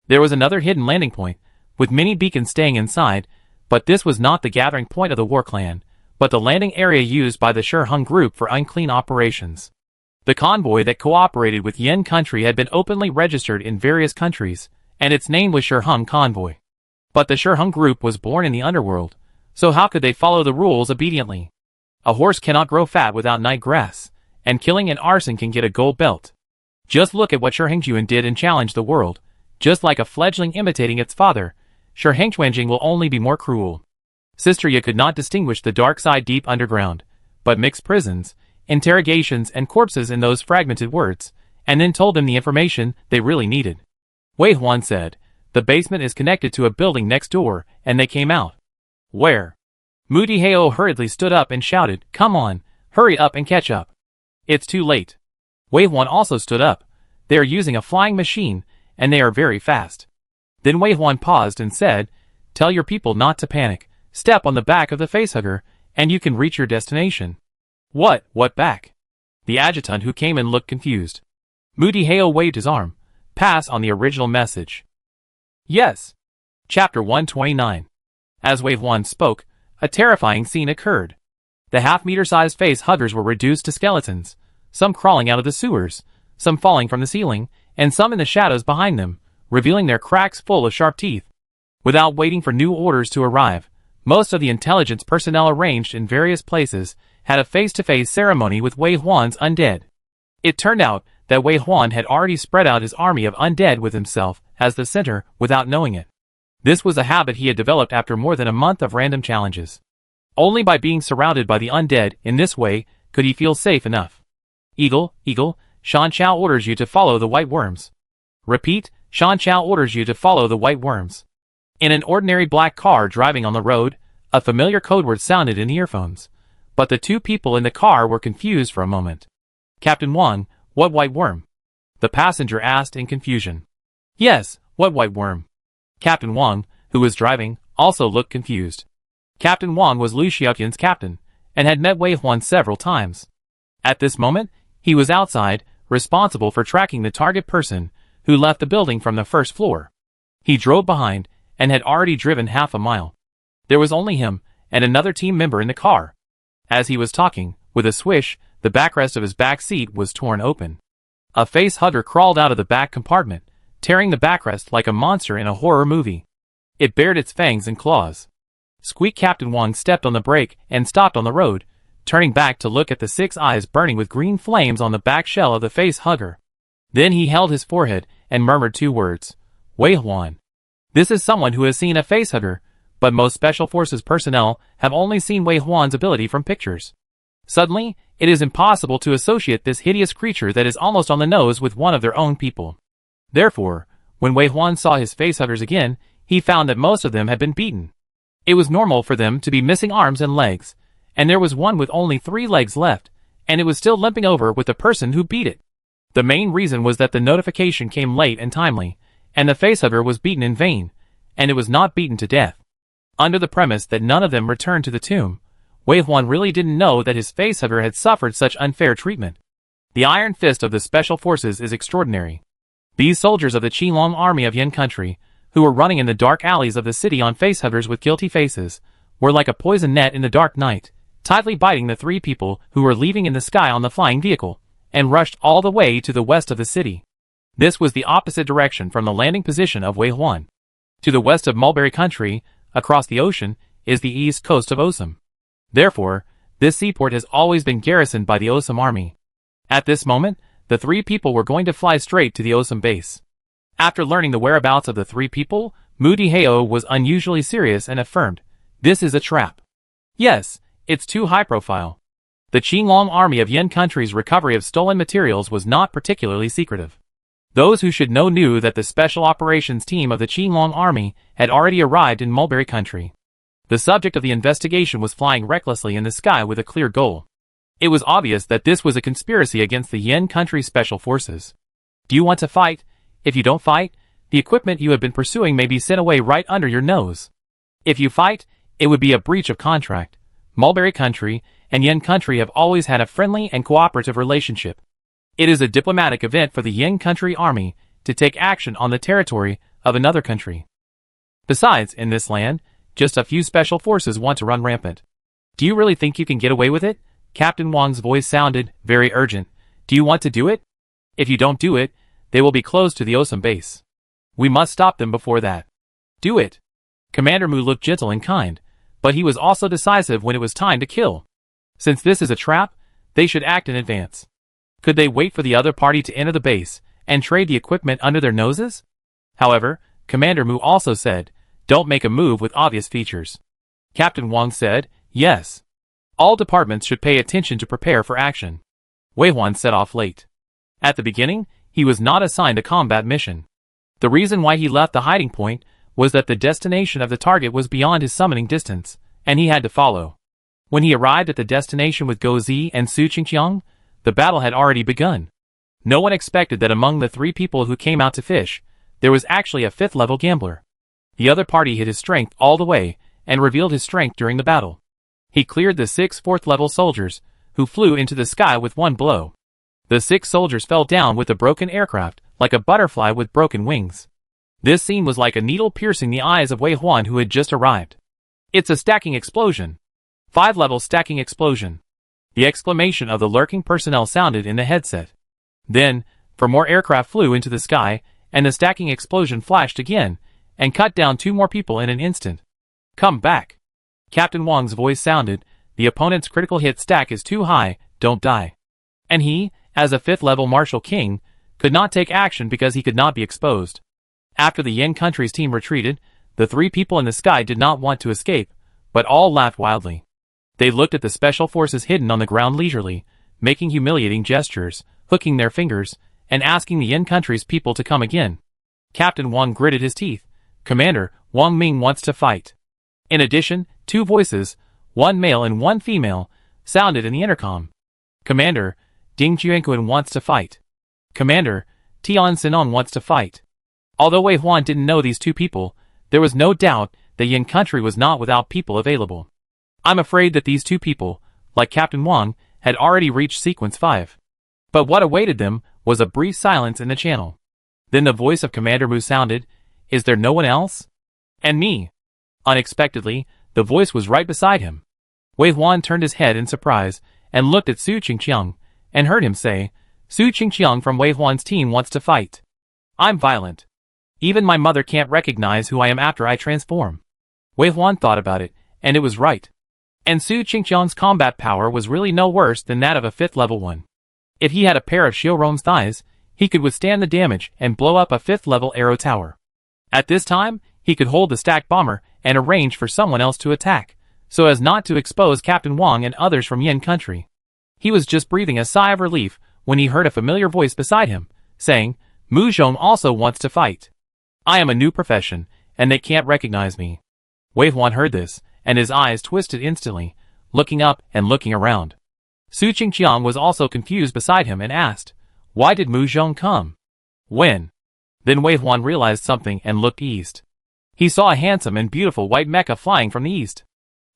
There was another hidden landing point, with many beacons staying inside, but this was not the gathering point of the War Clan, but the landing area used by the Shiheng group for unclean operations. The convoy that cooperated with Yen country had been openly registered in various countries, and its name was Shiheng Convoy. But the Shiheng group was born in the underworld, so how could they follow the rules obediently? A horse cannot grow fat without night grass, and killing and arson can get a gold belt. Just look at what Shihengjuan did and challenged the world. Just like a fledgling imitating its father, Shihengjuanjing will only be more cruel. Sister Ye could not distinguish the dark side deep underground, but mixed prisons, interrogations and corpses in those fragmented words, and then told them the information they really needed. Wei Huan said, the basement is connected to a building next door, and they came out. Where? Mu Diheo hurriedly stood up and shouted, come on, hurry up and catch up. It's too late. Wei Huan also stood up. They are using a flying machine, and they are very fast. Then Wei Huan paused and said, tell your people not to panic, step on the back of the facehugger, and you can reach your destination. What back? The adjutant who came in looked confused. Mu Diheo waved his arm. Pass on the original message. Yes. Chapter 129. As Wei Huan spoke, a terrifying scene occurred. The half-meter-sized facehuggers were reduced to skeletons, some crawling out of the sewers, some falling from the ceiling, and some in the shadows behind them, revealing their cracks full of sharp teeth. Without waiting for new orders to arrive, most of the intelligence personnel arranged in various places had a face-to-face ceremony with Wei Huan's undead. It turned out that Wei Huan had already spread out his army of undead with himself as the center without knowing it. This was a habit he had developed after more than a month of random challenges. Only by being surrounded by the undead in this way could he feel safe enough. Eagle, Shan Chao orders you to follow the white worms. Repeat, Shan Chao orders you to follow the white worms. In an ordinary black car driving on the road, a familiar code word sounded in the earphones. But the two people in the car were confused for a moment. Captain Wang, what white worm? The passenger asked in confusion. Yes, what white worm? Captain Wang, who was driving, also looked confused. Captain Wang was Lu Xiaoqian's captain, and had met Wei Huan several times. At this moment, he was outside, responsible for tracking the target person, who left the building from the first floor. He drove behind, and had already driven half a mile. There was only him, and another team member in the car. As he was talking, with a swish, the backrest of his back seat was torn open. A face hugger crawled out of the back compartment, tearing the backrest like a monster in a horror movie. It bared its fangs and claws. Squeak! Captain Wong stepped on the brake and stopped on the road, turning back to look at the 6 eyes burning with green flames on the back shell of the face hugger. Then he held his forehead and murmured 2 words. Wei Huan. This is someone who has seen a face hugger, but most Special Forces personnel have only seen Wei Huan's ability from pictures. Suddenly, it is impossible to associate this hideous creature that is almost on the nose with one of their own people. Therefore, when Wei Huan saw his facehuggers again, he found that most of them had been beaten. It was normal for them to be missing arms and legs, and there was one with only 3 legs left, and it was still limping over with the person who beat it. The main reason was that the notification came late and timely, and the facehugger was beaten in vain, and it was not beaten to death. Under the premise that none of them returned to the tomb, Wei Huan really didn't know that his facehugger had suffered such unfair treatment. The iron fist of the Special Forces is extraordinary. These soldiers of the Qinglong army of Yan country, who were running in the dark alleys of the city on facehuggers with guilty faces, were like a poison net in the dark night, tightly biting the 3 people who were leaving in the sky on the flying vehicle, and rushed all the way to the west of the city. This was the opposite direction from the landing position of Wei Huan. To the west of Mulberry country, across the ocean, is the east coast of Osum. Therefore, this seaport has always been garrisoned by the Osum army. At this moment, the 3 people were going to fly straight to the Osum base. After learning the whereabouts of the 3 people, Moody Heo was unusually serious and affirmed, "This is a trap. Yes, it's too high profile." The Qinglong army of Yan country's recovery of stolen materials was not particularly secretive. Those who should know knew that the special operations team of the Qinglong army had already arrived in Mulberry country. The subject of the investigation was flying recklessly in the sky with a clear goal. It was obvious that this was a conspiracy against the Yan country special forces. Do you want to fight? If you don't fight, the equipment you have been pursuing may be sent away right under your nose. If you fight, it would be a breach of contract. Mulberry country and Yan country have always had a friendly and cooperative relationship. It is a diplomatic event for the Yan country army to take action on the territory of another country. Besides, in this land, just a few special forces want to run rampant. Do you really think you can get away with it? Captain Wang's voice sounded very urgent. Do you want to do it? If you don't do it, they will be closed to the Osum base. We must stop them before that. Do it. Commander Mu looked gentle and kind, but he was also decisive when it was time to kill. Since this is a trap, they should act in advance. Could they wait for the other party to enter the base and trade the equipment under their noses? However, Commander Mu also said, "Don't make a move with obvious features." Captain Wang said, "Yes. All departments should pay attention to prepare for action." Wei Huan set off late. At the beginning, he was not assigned a combat mission. The reason why he left the hiding point was that the destination of the target was beyond his summoning distance, and he had to follow. When he arrived at the destination with Go Zi and Su Qingqiang, the battle had already begun. No one expected that among the 3 people who came out to fish, there was actually a 5th-level gambler. The other party hid his strength all the way, and revealed his strength during the battle. He cleared the 6 4th-level soldiers, who flew into the sky with one blow. The 6 soldiers fell down with a broken aircraft, like a butterfly with broken wings. This scene was like a needle piercing the eyes of Wei Huan, who had just arrived. "It's a stacking explosion. 5-level stacking explosion." The exclamation of the lurking personnel sounded in the headset. Then, 4 more aircraft flew into the sky, and the stacking explosion flashed again, and cut down 2 more people in an instant. "Come back." Captain Wang's voice sounded, "The opponent's critical hit stack is too high, don't die." And he, as a 5th-level Martial King, could not take action because he could not be exposed. After the Yan country's team retreated, the 3 people in the sky did not want to escape, but all laughed wildly. They looked at the special forces hidden on the ground leisurely, making humiliating gestures, hooking their fingers, and asking the Yan country's people to come again. Captain Wang gritted his teeth. "Commander, Wang Ming wants to fight." In addition, 2 voices, one male and one female, sounded in the intercom. "Commander, Ding Juanquan wants to fight." "Commander, Tian Sinon wants to fight." Although Wei Huan didn't know these 2 people, there was no doubt that Yan country was not without people available. I'm afraid that these 2 people, like Captain Wang, had already reached sequence 5. But what awaited them was a brief silence in the channel. Then the voice of Commander Mu sounded, "Is there no one else?" "And me." Unexpectedly, the voice was right beside him. Wei Huan turned his head in surprise and looked at Su Qingqiang, and heard him say, "Su Qingqiang from Wei Huan's team wants to fight. I'm violent. Even my mother can't recognize who I am after I transform." Wei Huan thought about it, and it was right. And Su Qingqiang's combat power was really no worse than that of a 5th level one. If he had a pair of Xiaorong's thighs, he could withstand the damage and blow up a 5th level arrow tower. At this time, he could hold the stack bomber and arrange for someone else to attack, so as not to expose Captain Wang and others from Yin country. He was just breathing a sigh of relief when he heard a familiar voice beside him, saying, "Mu Zhong also wants to fight. I am a new profession, and they can't recognize me." Wei Huan heard this, and his eyes twisted instantly, looking up and looking around. Su Qingqiang was also confused beside him and asked, "Why did Mu Zhong come? When?" Then Wei Huan realized something and looked east. He saw a handsome and beautiful white mecha flying from the east.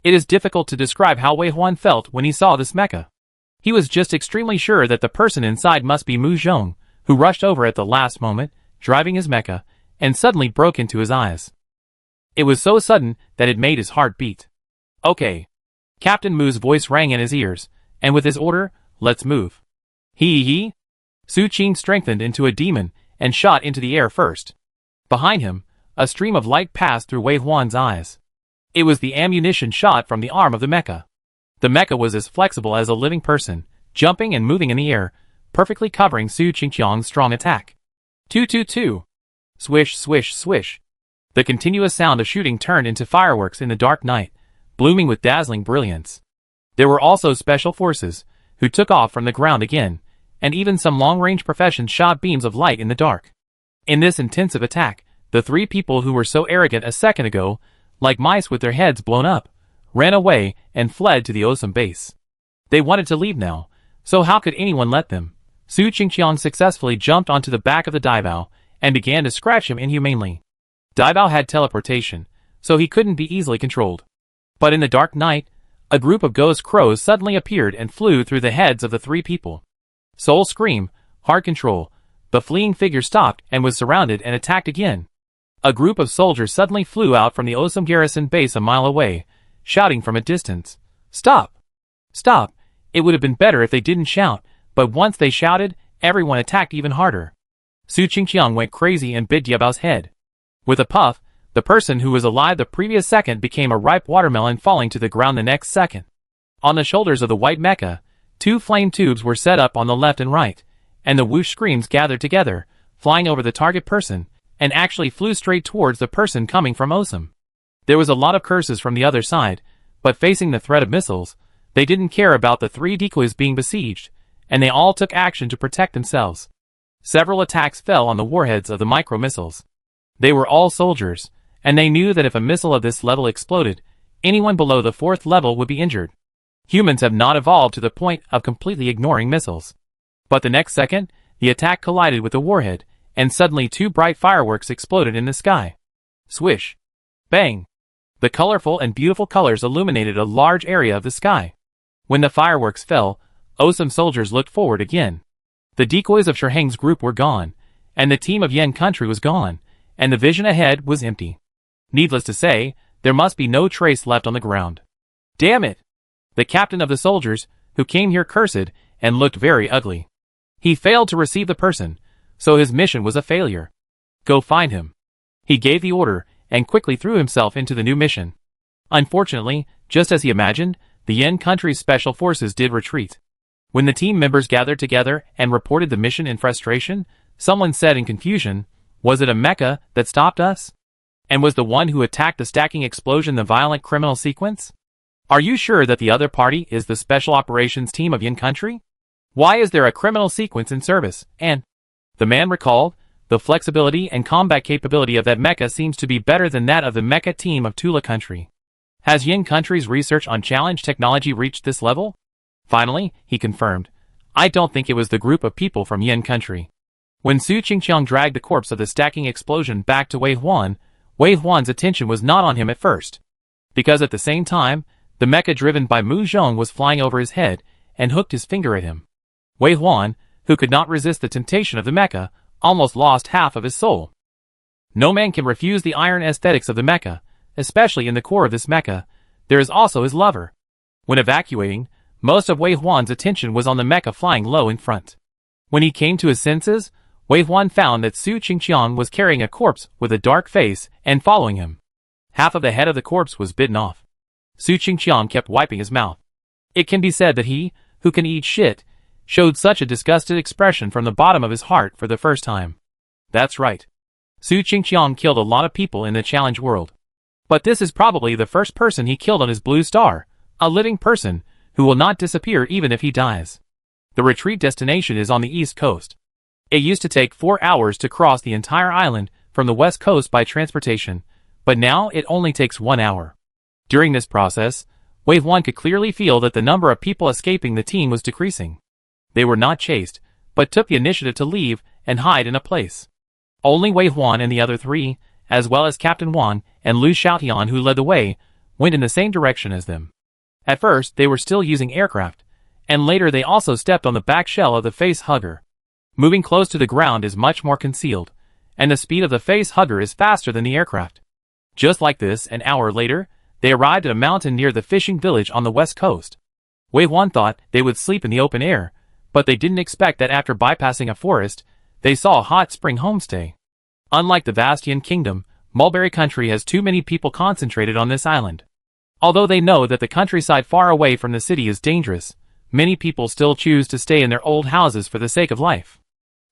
It is difficult to describe how Wei Huan felt when he saw this mecha. He was just extremely sure that the person inside must be Mu Zhong, who rushed over at the last moment, driving his mecha, and suddenly broke into his eyes. It was so sudden that it made his heart beat. "Okay." Captain Mu's voice rang in his ears, and with his order, "Let's move." He. Su Qing strengthened into a demon and shot into the air first. Behind him, a stream of light passed through Wei Huan's eyes. It was the ammunition shot from the arm of the mecha. The mecha was as flexible as a living person, jumping and moving in the air, perfectly covering Su Qingqiang's strong attack. 222. Swish, swish, swish. The continuous sound of shooting turned into fireworks in the dark night, blooming with dazzling brilliance. There were also special forces, who took off from the ground again, and even some long-range professions shot beams of light in the dark. In this intensive attack, the 3 people who were so arrogant a second ago, like mice with their heads blown up, ran away and fled to the awesome base. They wanted to leave now, so how could anyone let them? Su Qingqiang successfully jumped onto the back of the Daibao and began to scratch him inhumanely. Daibao had teleportation, so he couldn't be easily controlled. But in the dark night, a group of ghost crows suddenly appeared and flew through the heads of the 3 people. Soul scream, hard control. The fleeing figure stopped and was surrounded and attacked again. A group of soldiers suddenly flew out from the awesome garrison base a mile away, shouting from a distance, "Stop! Stop!" It would have been better if they didn't shout, but once they shouted, everyone attacked even harder. Su Qingqiang went crazy and bit Diabao's head. With a puff, the person who was alive the previous second became a ripe watermelon falling to the ground the next second. On the shoulders of the white mecha, 2 flame tubes were set up on the left and right, and the whoosh screams gathered together, flying over the target person, and actually flew straight towards the person coming from Osum. There was a lot of curses from the other side, but facing the threat of missiles, they didn't care about the 3 decoys being besieged, and they all took action to protect themselves. Several attacks fell on the warheads of the micro-missiles. They were all soldiers, and they knew that if a missile of this level exploded, anyone below the 4th level would be injured. Humans have not evolved to the point of completely ignoring missiles. But the next second, the attack collided with the warhead, and suddenly 2 bright fireworks exploded in the sky. Swish. Bang. The colorful and beautiful colors illuminated a large area of the sky. When the fireworks fell, awesome soldiers looked forward again. The decoys of Shiheng's group were gone, and the team of Yen country was gone, and the vision ahead was empty. Needless to say, there must be no trace left on the ground. Damn it! The captain of the soldiers, who came here cursed, and looked very ugly. He failed to receive the person, so his mission was a failure. Go find him. He gave the order, and quickly threw himself into the new mission. Unfortunately, just as he imagined, the Yen country's special forces did retreat. When the team members gathered together and reported the mission in frustration, someone said in confusion, "Was it a mecha that stopped us? And was the one who attacked the stacking explosion the violent criminal sequence? Are you sure that the other party is the special operations team of Yin country? Why is there a criminal sequence in service?" And the man recalled, "The flexibility and combat capability of that mecha seems to be better than that of the mecha team of Tula country. Has Yin country's research on challenge technology reached this level?" Finally, he confirmed, "I don't think it was the group of people from Yin country." When Su Qingqiang dragged the corpse of the stacking explosion back to Wei Huan's attention was not on him at first. Because at the same time, the mecha driven by Mu Zhong was flying over his head and hooked his finger at him. Wei Huan, who could not resist the temptation of the mecha, almost lost half of his soul. No man can refuse the iron aesthetics of the mecha, especially in the core of this mecha. There is also his lover. When evacuating, most of Wei Huan's attention was on the mecha flying low in front. When he came to his senses, Wei Huan found that Su Qingqiang was carrying a corpse with a dark face and following him. Half of the head of the corpse was bitten off. Su Qingqiang kept wiping his mouth. It can be said that he, who can eat shit, showed such a disgusted expression from the bottom of his heart for the first time. That's right. Su Qingqiang killed a lot of people in the challenge world. But this is probably the first person he killed on his blue star, a living person, who will not disappear even if he dies. The retreat destination is on the east coast. It used to take 4 hours to cross the entire island from the west coast by transportation, but now it only takes 1 hour. During this process, Wei Huan could clearly feel that the number of people escaping the team was decreasing. They were not chased, but took the initiative to leave and hide in a place. Only Wei Huan and the other three, as well as Captain Wan and Lu Xiaotian who led the way, went in the same direction as them. At first, they were still using aircraft, and later they also stepped on the back shell of the face hugger. Moving close to the ground is much more concealed, and the speed of the face hugger is faster than the aircraft. Just like this, an hour later, they arrived at a mountain near the fishing village on the west coast. Wei Huan thought they would sleep in the open air, but they didn't expect that after bypassing a forest, they saw a hot spring homestay. Unlike the Vastian Kingdom, Mulberry Country has too many people concentrated on this island. Although they know that the countryside far away from the city is dangerous, many people still choose to stay in their old houses for the sake of life.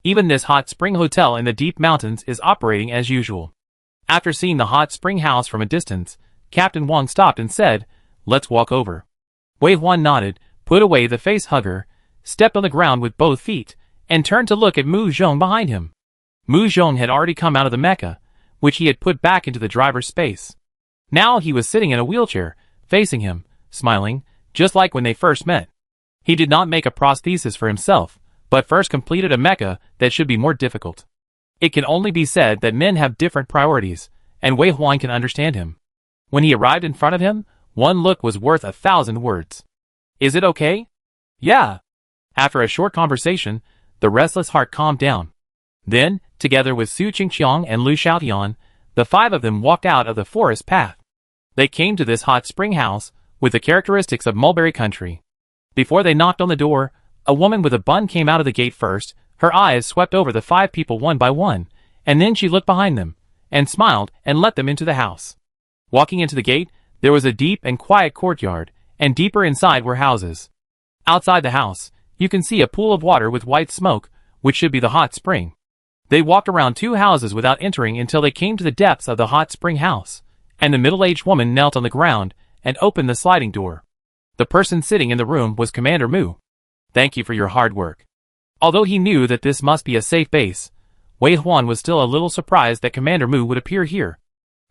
Even this hot spring hotel in the deep mountains is operating as usual. After seeing the hot spring house from a distance, Captain Wang stopped and said, "Let's walk over." Wei Huan nodded, put away the face hugger, stepped on the ground with both feet, and turned to look at Mu Zhong behind him. Mu Zhong had already come out of the mecha, which he had put back into the driver's space. Now he was sitting in a wheelchair, facing him, smiling, just like when they first met. He did not make a prosthesis for himself, but first completed a mecha that should be more difficult. It can only be said that men have different priorities, and Wei Huan can understand him. When he arrived in front of him, one look was worth 1,000 words. "Is it okay?" "Yeah." After a short conversation, the restless heart calmed down. Then, together with Su Qingqiang and Lu Xiaotian, the five of them walked out of the forest path. They came to this hot spring house, with the characteristics of Mulberry Country. Before they knocked on the door, a woman with a bun came out of the gate first. Her eyes swept over the 5 people one by one, and then she looked behind them, and smiled and let them into the house. Walking into the gate, there was a deep and quiet courtyard, and deeper inside were houses. Outside the house, you can see a pool of water with white smoke, which should be the hot spring. They walked around 2 houses without entering until they came to the depths of the hot spring house, and the middle-aged woman knelt on the ground and opened the sliding door. The person sitting in the room was Commander Mu. "Thank you for your hard work." Although he knew that this must be a safe base, Wei Huan was still a little surprised that Commander Mu would appear here.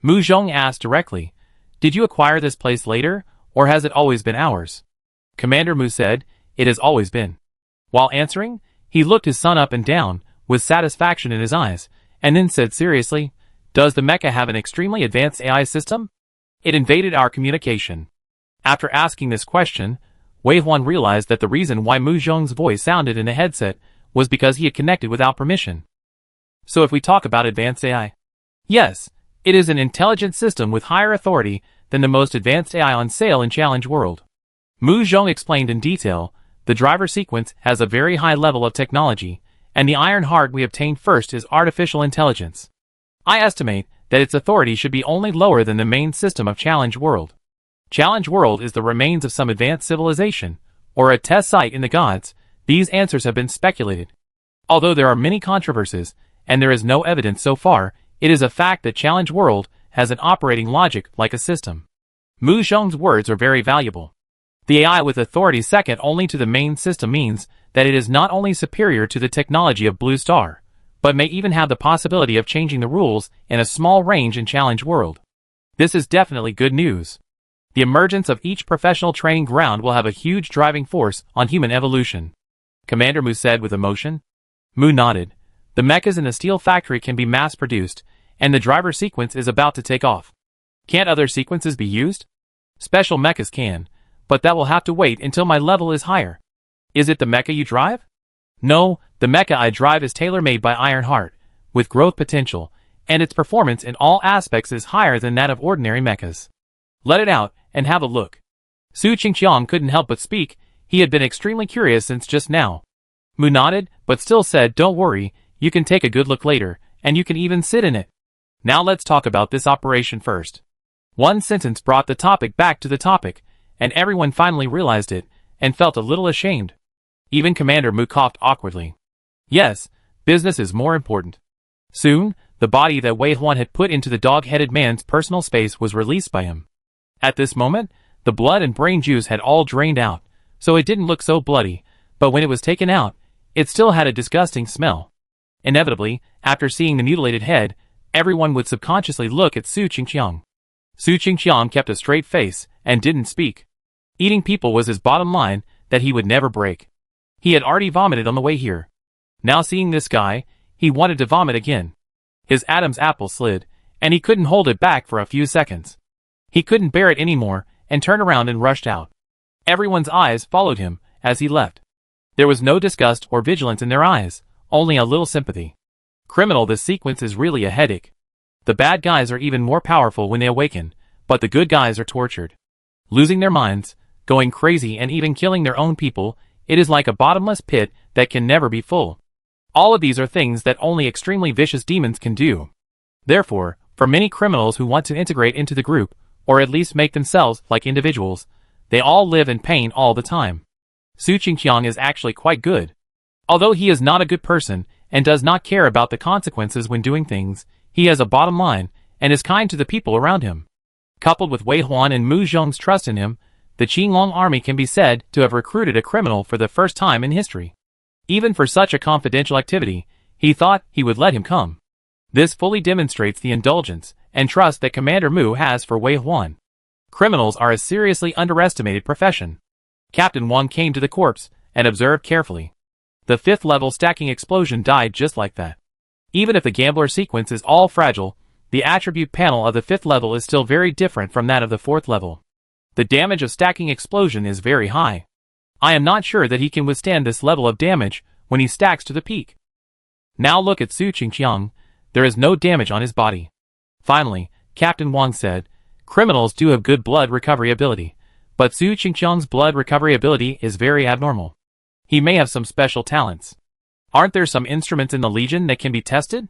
Mu Zhong asked directly, "Did you acquire this place later, or has it always been ours?" Commander Mu said, "It has always been." While answering, he looked his son up and down, with satisfaction in his eyes, and then said seriously, "Does the mecha have an extremely advanced AI system? It invaded our communication." After asking this question, Wei Huan realized that the reason why Mu Zhong's voice sounded in the headset was because he had connected without permission. So if we talk about advanced AI, yes, it is an intelligent system with higher authority than the most advanced AI on sale in Challenge World. Mu Zhong explained in detail, the driver sequence has a very high level of technology, and the iron heart we obtained first is artificial intelligence. I estimate that its authority should be only lower than the main system of Challenge World. Challenge World is the remains of some advanced civilization, or a test site in the gods. These answers have been speculated. Although there are many controversies, and there is no evidence so far, it is a fact that Challenge World has an operating logic like a system. Mu Zhong's words are very valuable. The AI with authority second only to the main system means that it is not only superior to the technology of Blue Star, but may even have the possibility of changing the rules in a small range in Challenge World. This is definitely good news. The emergence of each professional training ground will have a huge driving force on human evolution. Commander Mu said with emotion. Mu nodded. The mechas in the steel factory can be mass-produced, and the driver sequence is about to take off. Can't other sequences be used? Special mechas can, but that will have to wait until my level is higher. Is it the mecha you drive? No, the mecha I drive is tailor-made by Ironheart, with growth potential, and its performance in all aspects is higher than that of ordinary mechas. Let it out, and have a look. Su Qingqiang couldn't help but speak. He had been extremely curious since just now. Mu nodded, but still said, don't worry, you can take a good look later, and you can even sit in it. Now let's talk about this operation first. One sentence brought the topic back to the topic, and everyone finally realized it, and felt a little ashamed. Even Commander Mu coughed awkwardly. Yes, business is more important. Soon, the body that Wei Huan had put into the dog-headed man's personal space was released by him. At this moment, the blood and brain juice had all drained out, so it didn't look so bloody, but when it was taken out, it still had a disgusting smell. Inevitably, after seeing the mutilated head, everyone would subconsciously look at Su Qingqiang. Su Qingqiang kept a straight face and didn't speak. Eating people was his bottom line that he would never break. He had already vomited on the way here. Now seeing this guy, he wanted to vomit again. His Adam's apple slid, and he couldn't hold it back for a few seconds. He couldn't bear it anymore, and turned around and rushed out. Everyone's eyes followed him as he left. There was no disgust or vigilance in their eyes, only a little sympathy. Criminal, this sequence is really a headache. The bad guys are even more powerful when they awaken, but the good guys are tortured. Losing their minds, going crazy and even killing their own people, it is like a bottomless pit that can never be full. All of these are things that only extremely vicious demons can do. Therefore, for many criminals who want to integrate into the group, or at least make themselves like individuals, they all live in pain all the time. Su Qingqiang is actually quite good. Although he is not a good person, and does not care about the consequences when doing things, he has a bottom line, and is kind to the people around him. Coupled with Wei Huan and Mu Zhong's trust in him, the Qinglong army can be said to have recruited a criminal for the first time in history. Even for such a confidential activity, he thought he would let him come. This fully demonstrates the indulgence and trust that Commander Mu has for Wei Huan. Criminals are a seriously underestimated profession. Captain Wang came to the corpse and observed carefully. The 5th level stacking explosion died just like that. Even if the gambler sequence is all fragile, the attribute panel of the 5th level is still very different from that of the 4th level. The damage of stacking explosion is very high. I am not sure that he can withstand this level of damage when he stacks to the peak. Now look at Su Qingqiang, there is no damage on his body. Finally, Captain Wang said, criminals do have good blood recovery ability, but Su Qingqiang's blood recovery ability is very abnormal. He may have some special talents. Aren't there some instruments in the Legion that can be tested?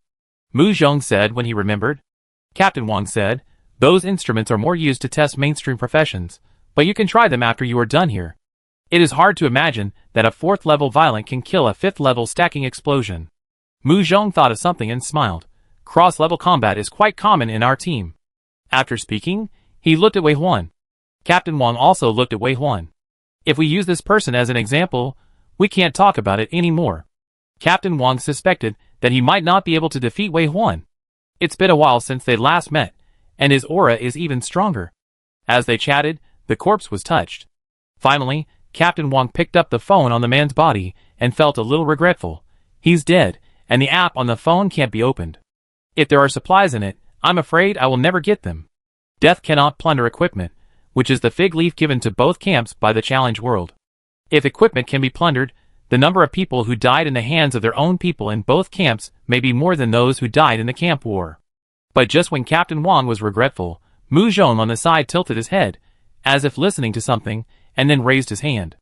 Mu Zhong said when he remembered. Captain Wang said, those instruments are more used to test mainstream professions, but you can try them after you are done here. It is hard to imagine that a 4th level violent can kill a 5th level stacking explosion. Mu Zhong thought of something and smiled. Cross-level combat is quite common in our team. After speaking, he looked at Wei Huan. Captain Wang also looked at Wei Huan. If we use this person as an example, we can't talk about it anymore. Captain Wang suspected that he might not be able to defeat Wei Huan. It's been a while since they last met, and his aura is even stronger. As they chatted, the corpse was touched. Finally, Captain Wang picked up the phone on the man's body and felt a little regretful. He's dead, and the app on the phone can't be opened. If there are supplies in it, I'm afraid I will never get them. Death cannot plunder equipment, which is the fig leaf given to both camps by the Challenge World. If equipment can be plundered, the number of people who died in the hands of their own people in both camps may be more than those who died in the camp war. But just when Captain Wang was regretful, Mu Zhong on the side tilted his head, as if listening to something, and then raised his hand.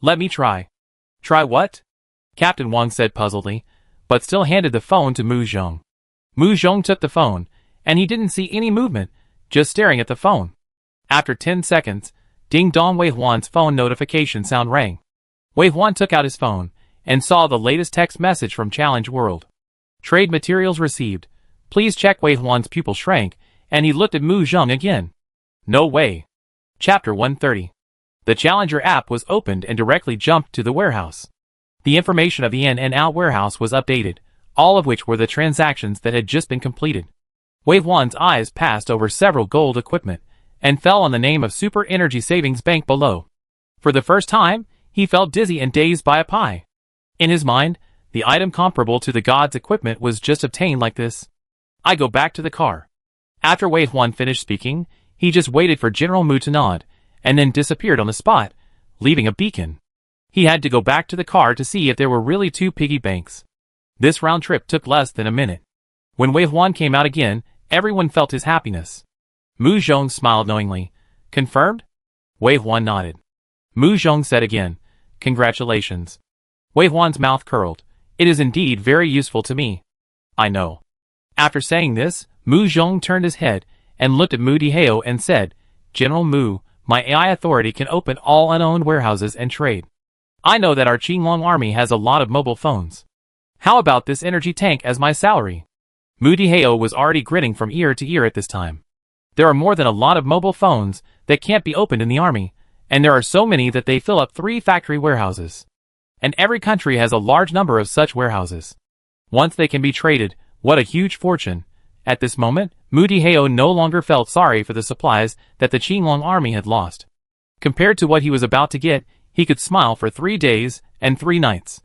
Let me try. Try what? Captain Wang said puzzledly, but still handed the phone to Mu Zhong. Mu Zhong took the phone, and he didn't see any movement, just staring at the phone. After 10 seconds, ding dong, Wei Huan's phone notification sound rang. Wei Huan took out his phone, and saw the latest text message from Challenge World. Trade materials received. Please check. Wei Huan's pupil shrank, and he looked at Mu Zhong again. No way. Chapter 130. The Challenger app was opened and directly jumped to the warehouse. The information of the in and out warehouse was updated, all of which were the transactions that had just been completed. Wei Huan's eyes passed over several gold equipment, and fell on the name of Super Energy Savings Bank below. For the first time, he felt dizzy and dazed by a pie. In his mind, the item comparable to the god's equipment was just obtained like this. I go back to the car. After Wei Huan finished speaking, he just waited for General Mu to nod, and then disappeared on the spot, leaving a beacon. He had to go back to the car to see if there were really 2 piggy banks. This round trip took less than a minute. When Wei Huan came out again, everyone felt his happiness. Mu Zhong smiled knowingly. Confirmed? Wei Huan nodded. Mu Zhong said again, Congratulations. Wei Huan's mouth curled. It is indeed very useful to me. I know. After saying this, Mu Zhong turned his head and looked at Mu Dihao and said, General Mu, my AI authority can open all unowned warehouses and trade. I know that our Qinglong army has a lot of mobile phones. How about this energy tank as my salary? Mu Dihao was already grinning from ear to ear at this time. There are more than a lot of mobile phones that can't be opened in the army, and there are so many that they fill up 3 factory warehouses. And every country has a large number of such warehouses. Once they can be traded, what a huge fortune. At this moment, Mu Dihao no longer felt sorry for the supplies that the Qinglong army had lost. Compared to what he was about to get, he could smile for 3 days and 3 nights.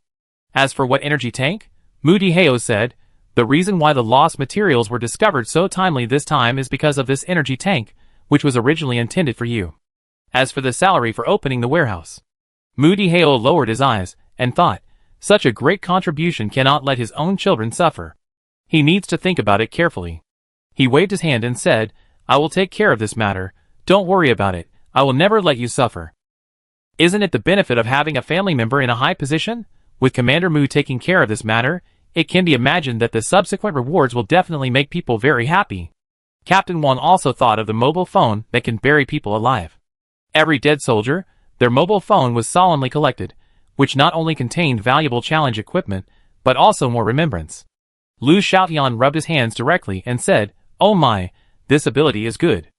As for what energy tank? Mu Dihao said, the reason why the lost materials were discovered so timely this time is because of this energy tank, which was originally intended for you. As for the salary for opening the warehouse. Mu Dihao lowered his eyes and thought, such a great contribution cannot let his own children suffer. He needs to think about it carefully. He waved his hand and said, I will take care of this matter, don't worry about it, I will never let you suffer. Isn't it the benefit of having a family member in a high position? With Commander Mu taking care of this matter, it can be imagined that the subsequent rewards will definitely make people very happy. Captain Wang also thought of the mobile phone that can bury people alive. Every dead soldier, their mobile phone was solemnly collected, which not only contained valuable challenge equipment, but also more remembrance. Lu Xiaotian rubbed his hands directly and said, Oh my, this ability is good.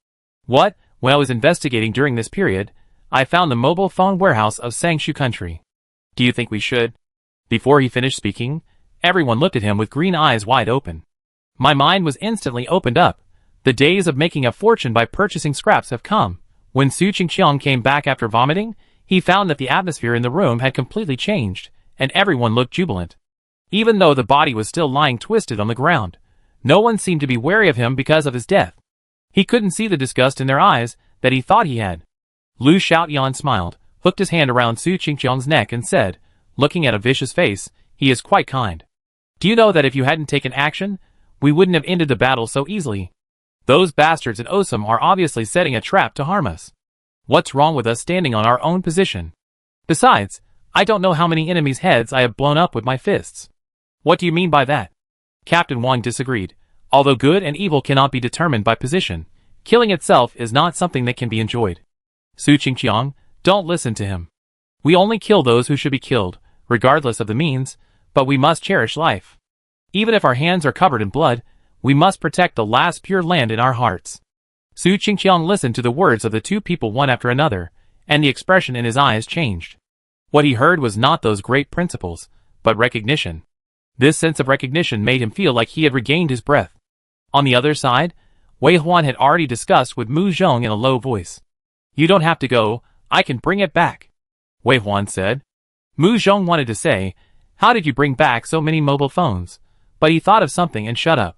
What? When I was investigating during this period, I found the mobile phone warehouse of Sangshu country. Do you think we should? Before he finished speaking, everyone looked at him with green eyes wide open. My mind was instantly opened up. The days of making a fortune by purchasing scraps have come. When Su Qingqiang came back after vomiting, he found that the atmosphere in the room had completely changed, and everyone looked jubilant. Even though the body was still lying twisted on the ground, no one seemed to be wary of him because of his death. He couldn't see the disgust in their eyes that he thought he had. Lu Xiaotian smiled, hooked his hand around Su Qingqiang's neck and said, looking at a vicious face, he is quite kind. Do you know that if you hadn't taken action, we wouldn't have ended the battle so easily? Those bastards in Osum are obviously setting a trap to harm us. What's wrong with us standing on our own position? Besides, I don't know how many enemies' heads I have blown up with my fists. What do you mean by that? Captain Wang disagreed. Although good and evil cannot be determined by position, killing itself is not something that can be enjoyed. Su Qingqiang, don't listen to him. We only kill those who should be killed, regardless of the means, but we must cherish life. Even if our hands are covered in blood, we must protect the last pure land in our hearts. Su Qingqiang listened to the words of the 2 people one after another, and the expression in his eyes changed. What he heard was not those great principles, but recognition. This sense of recognition made him feel like he had regained his breath. On the other side, Wei Huan had already discussed with Mu Zhong in a low voice. You don't have to go, I can bring it back, Wei Huan said. Mu Zhong wanted to say, how did you bring back so many mobile phones? But he thought of something and shut up.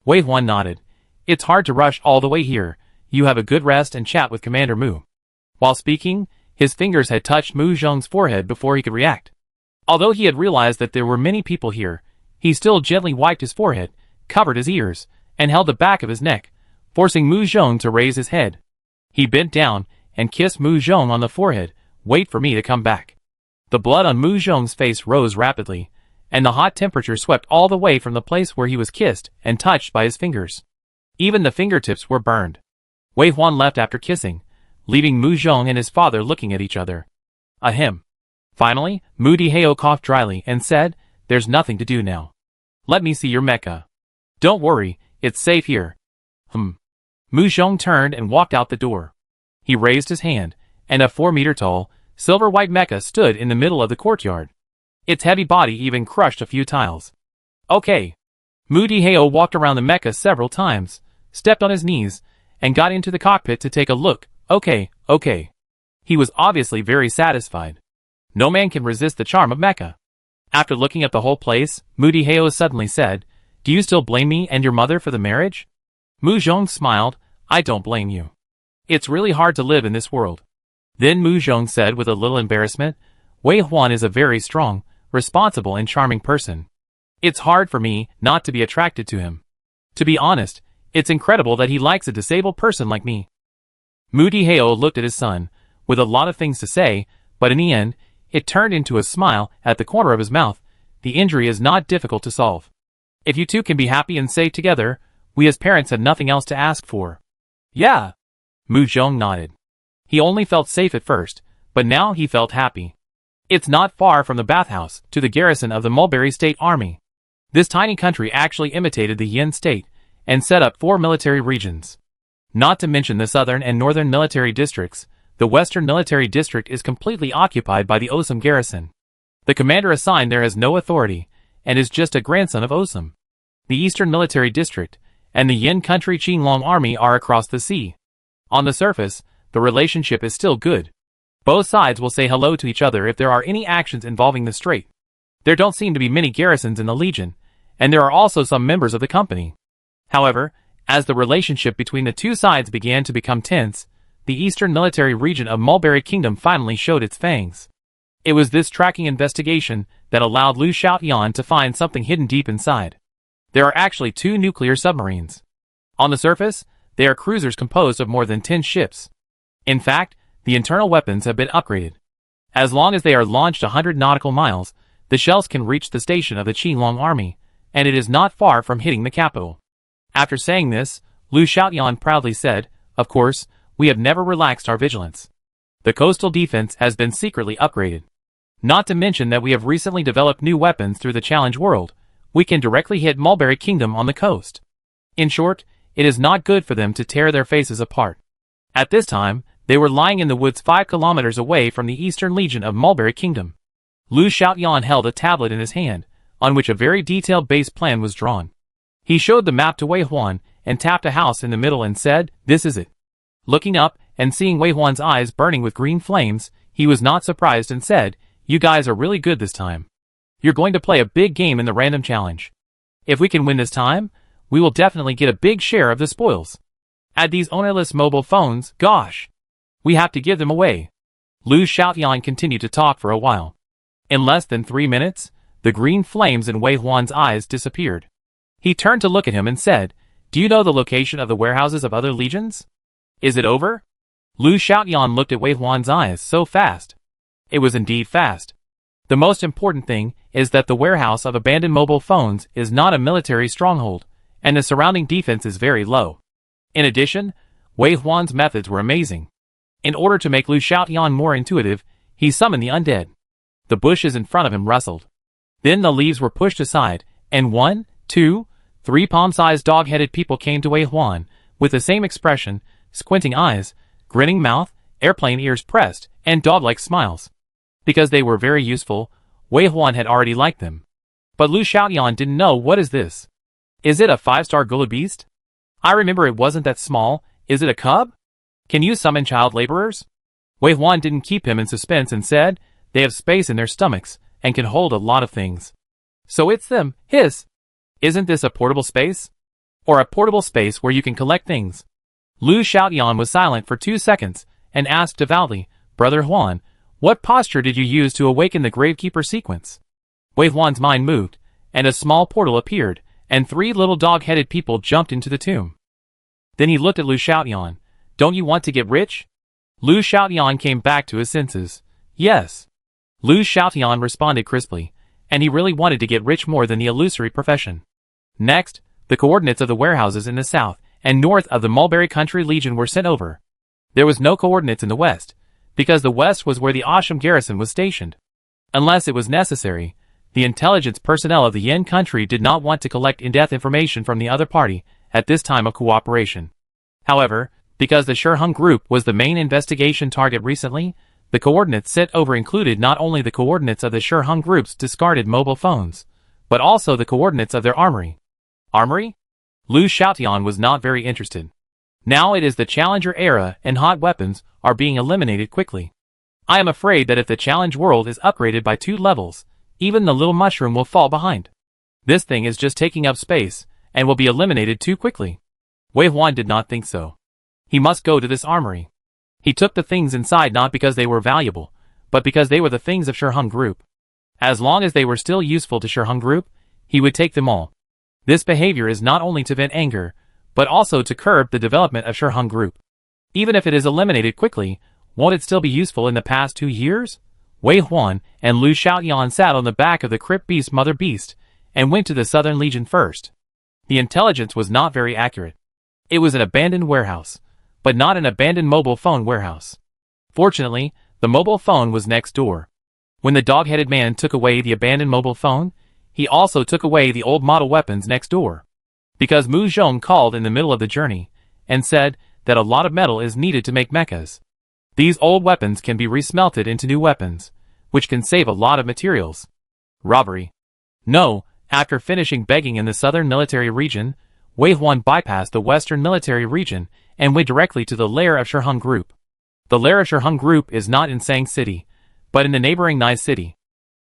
Wei Huan nodded. It's hard to rush all the way here, you have a good rest and chat with Commander Mu. While speaking, his fingers had touched Mu Zhong's forehead before he could react. Although he had realized that there were many people here, he still gently wiped his forehead, covered his ears, and held the back of his neck, forcing Mu Zhong to raise his head. He bent down and kissed Mu Zhong on the forehead. Wait for me to come back. The blood on Mu Zhong's face rose rapidly, and the hot temperature swept all the way from the place where he was kissed and touched by his fingers. Even the fingertips were burned. Wei Huan left after kissing, leaving Mu Zhong and his father looking at each other. Ahem. Finally, Mu Dihao coughed dryly and said, there's nothing to do now. Let me see your mecha. Don't worry, it's safe here. Mu Zhong turned and walked out the door. He raised his hand, and a 4-meter-tall, silver-white mecha stood in the middle of the courtyard. Its heavy body even crushed a few tiles. Okay. Mu Dihao walked around the mecha several times, stepped on his knees, and got into the cockpit to take a look. Okay. He was obviously very satisfied. No man can resist the charm of mecha. After looking at the whole place, Mu Dihao suddenly said, do you still blame me and your mother for the marriage? Mu Zhong smiled, I don't blame you. It's really hard to live in this world. Then Mu Zhong said with a little embarrassment, Wei Huan is a very strong, responsible and charming person. It's hard for me not to be attracted to him. To be honest, it's incredible that he likes a disabled person like me. Mu Dihao looked at his son, with a lot of things to say, but in the end, it turned into a smile at the corner of his mouth. The injury is not difficult to solve. If you two can be happy and safe together, we as parents have nothing else to ask for. Yeah. Mu Zhong nodded. He only felt safe at first, but now he felt happy. It's not far from the bathhouse to the garrison of the Mulberry State Army. This tiny country actually imitated the Yin state and set up 4 military regions. Not to mention the southern and northern military districts, the western military district is completely occupied by the Osum garrison. The commander assigned there has no authority, and is just a grandson of Osum. The eastern military district and the Yin country Qinglong army are across the sea. On the surface, the relationship is still good. Both sides will say hello to each other if there are any actions involving the strait. There don't seem to be many garrisons in the Legion, and there are also some members of the company. However, as the relationship between the two sides began to become tense, the eastern military region of Mulberry Kingdom finally showed its fangs. It was this tracking investigation that allowed Lu Xiaoyan to find something hidden deep inside. There are actually 2 nuclear submarines. On the surface, they are cruisers composed of more than 10 ships. In fact, the internal weapons have been upgraded. As long as they are launched 100 nautical miles, the shells can reach the station of the Qinglong army, and it is not far from hitting the capital. After saying this, Lu Xiaoyan proudly said, "Of course, we have never relaxed our vigilance. The coastal defense has been secretly upgraded. Not to mention that we have recently developed new weapons through the Challenge World. We can directly hit Mulberry Kingdom on the coast. In short, it is not good for them to tear their faces apart." At this time, they were lying in the woods 5 kilometers away from the Eastern Legion of Mulberry Kingdom. Lu Xiaoyan held a tablet in his hand, on which a very detailed base plan was drawn. He showed the map to Wei Huan, and tapped a house in the middle and said, "This is it." Looking up, and seeing Wei Huan's eyes burning with green flames, he was not surprised and said, "You guys are really good this time. You're going to play a big game in the random challenge. If we can win this time, we will definitely get a big share of the spoils. Add these ownerless mobile phones, gosh. We have to give them away." Lu Xiaoyan continued to talk for a while. In less than 3 minutes, the green flames in Wei Huan's eyes disappeared. He turned to look at him and said, "Do you know the location of the warehouses of other legions? Is it over?" Lu Xiaoyan looked at Wei Huan's eyes so fast. It was indeed fast. The most important thing is that the warehouse of abandoned mobile phones is not a military stronghold, and the surrounding defense is very low. In addition, Wei Huan's methods were amazing. In order to make Lu Xiaoyan more intuitive, he summoned the undead. The bushes in front of him rustled. Then the leaves were pushed aside, and 1, 2, 3 palm-sized dog-headed people came to Wei Huan, with the same expression, squinting eyes, grinning mouth, airplane ears pressed, and dog-like smiles. Because they were very useful, Wei Huan had already liked them. But Lu Xiaoyan didn't know, what is this? Is it a 5-star gula beast? I remember it wasn't that small. Is it a cub? Can you summon child laborers? Wei Huan didn't keep him in suspense and said, "They have space in their stomachs, and can hold a lot of things. So it's them, his. Isn't this a portable space? Or a portable space where you can collect things?" Lu Xiaoyan was silent for 2 seconds, and asked devoutly, "Brother Huan, what posture did you use to awaken the Gravekeeper sequence?" Wei Huan's mind moved, and a small portal appeared, and 3 little dog-headed people jumped into the tomb. Then he looked at Lu Xiaoyan. "Don't you want to get rich?" Lu Xiaoyan came back to his senses. "Yes." Lu Xiaoyan responded crisply, and he really wanted to get rich more than the illusory profession. Next, the coordinates of the warehouses in the south and north of the Mulberry Country Legion were sent over. There was no coordinates in the west, because the west was where the Asham garrison was stationed. Unless it was necessary, the intelligence personnel of the Yin country did not want to collect in-depth information from the other party at this time of cooperation. However, because the Shiheng group was the main investigation target recently, the coordinates sent over included not only the coordinates of the Shiheng group's discarded mobile phones, but also the coordinates of their armory. Armory? Lu Xiaoyan was not very interested. Now it is the Challenger era and hot weapons are being eliminated quickly. I am afraid that if the Challenge World is upgraded by 2 levels, even the little mushroom will fall behind. This thing is just taking up space, and will be eliminated too quickly. Wei Huan did not think so. He must go to this armory. He took the things inside not because they were valuable, but because they were the things of Shiheng Group. As long as they were still useful to Shiheng Group, he would take them all. This behavior is not only to vent anger, but also to curb the development of Shiheng Group. Even if it is eliminated quickly, won't it still be useful in the past 2 years? Wei Huan and Lu Xiaoyan sat on the back of the Crypt Beast Mother Beast, and went to the Southern Legion first. The intelligence was not very accurate. It was an abandoned warehouse, but not an abandoned mobile phone warehouse. Fortunately, the mobile phone was next door. When the dog-headed man took away the abandoned mobile phone, he also took away the old model weapons next door. Because Mu Zhong called in the middle of the journey, and said that a lot of metal is needed to make mechas. These old weapons can be resmelted into new weapons, which can save a lot of materials. Robbery. No, after finishing begging in the southern military region, Wei Huan bypassed the western military region and went directly to the lair of Shiheng Group. The lair of Shiheng Group is not in Sang City, but in the neighboring Nai City.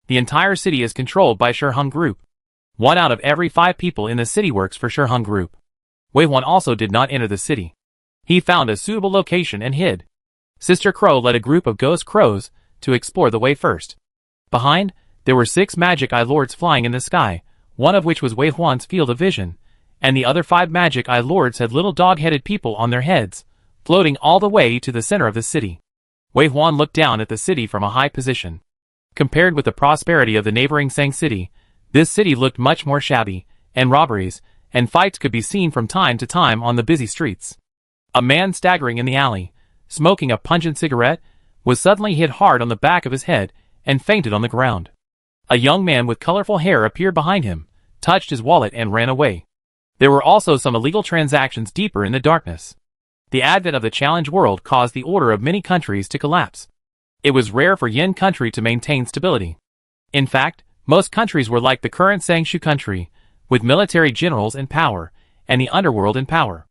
The entire city is controlled by Shiheng Group. 1 out of every 5 people in the city works for Shiheng Group. Wei Huan also did not enter the city. He found a suitable location and hid. Sister Crow led a group of ghost crows to explore the way first. Behind, there were 6 magic eye lords flying in the sky, one of which was Wei Huan's field of vision, and the other 5 magic eye lords had little dog-headed people on their heads, floating all the way to the center of the city. Wei Huan looked down at the city from a high position. Compared with the prosperity of the neighboring Sang City, this city looked much more shabby, and robberies and fights could be seen from time to time on the busy streets. A man staggering in the alley, smoking a pungent cigarette, was suddenly hit hard on the back of his head and fainted on the ground. A young man with colorful hair appeared behind him, touched his wallet and ran away. There were also some illegal transactions deeper in the darkness. The advent of the challenge world caused the order of many countries to collapse. It was rare for Yin country to maintain stability. In fact, most countries were like the current Sangshu country, with military generals in power, and the underworld in power.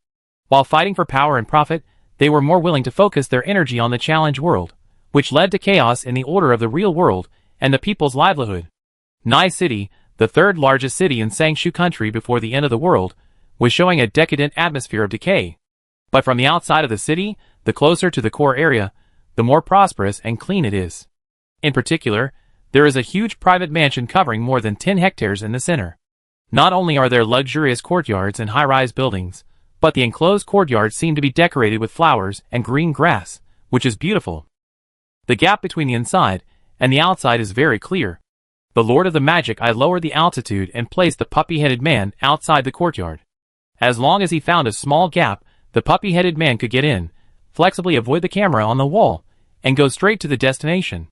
While fighting for power and profit, they were more willing to focus their energy on the challenge world, which led to chaos in the order of the real world and the people's livelihood. Nai City, the 3rd largest city in Sangshu country before the end of the world, was showing a decadent atmosphere of decay. But from the outside of the city, the closer to the core area, the more prosperous and clean it is. In particular, there is a huge private mansion covering more than 10 hectares in the center. Not only are there luxurious courtyards and high-rise buildings, but the enclosed courtyards seem to be decorated with flowers and green grass, which is beautiful. The gap between the inside and the outside is very clear. The Lord of the Magic Eye lowered the altitude and placed the puppy-headed man outside the courtyard. As long as he found a small gap, the puppy-headed man could get in, flexibly avoid the camera on the wall, and go straight to the destination.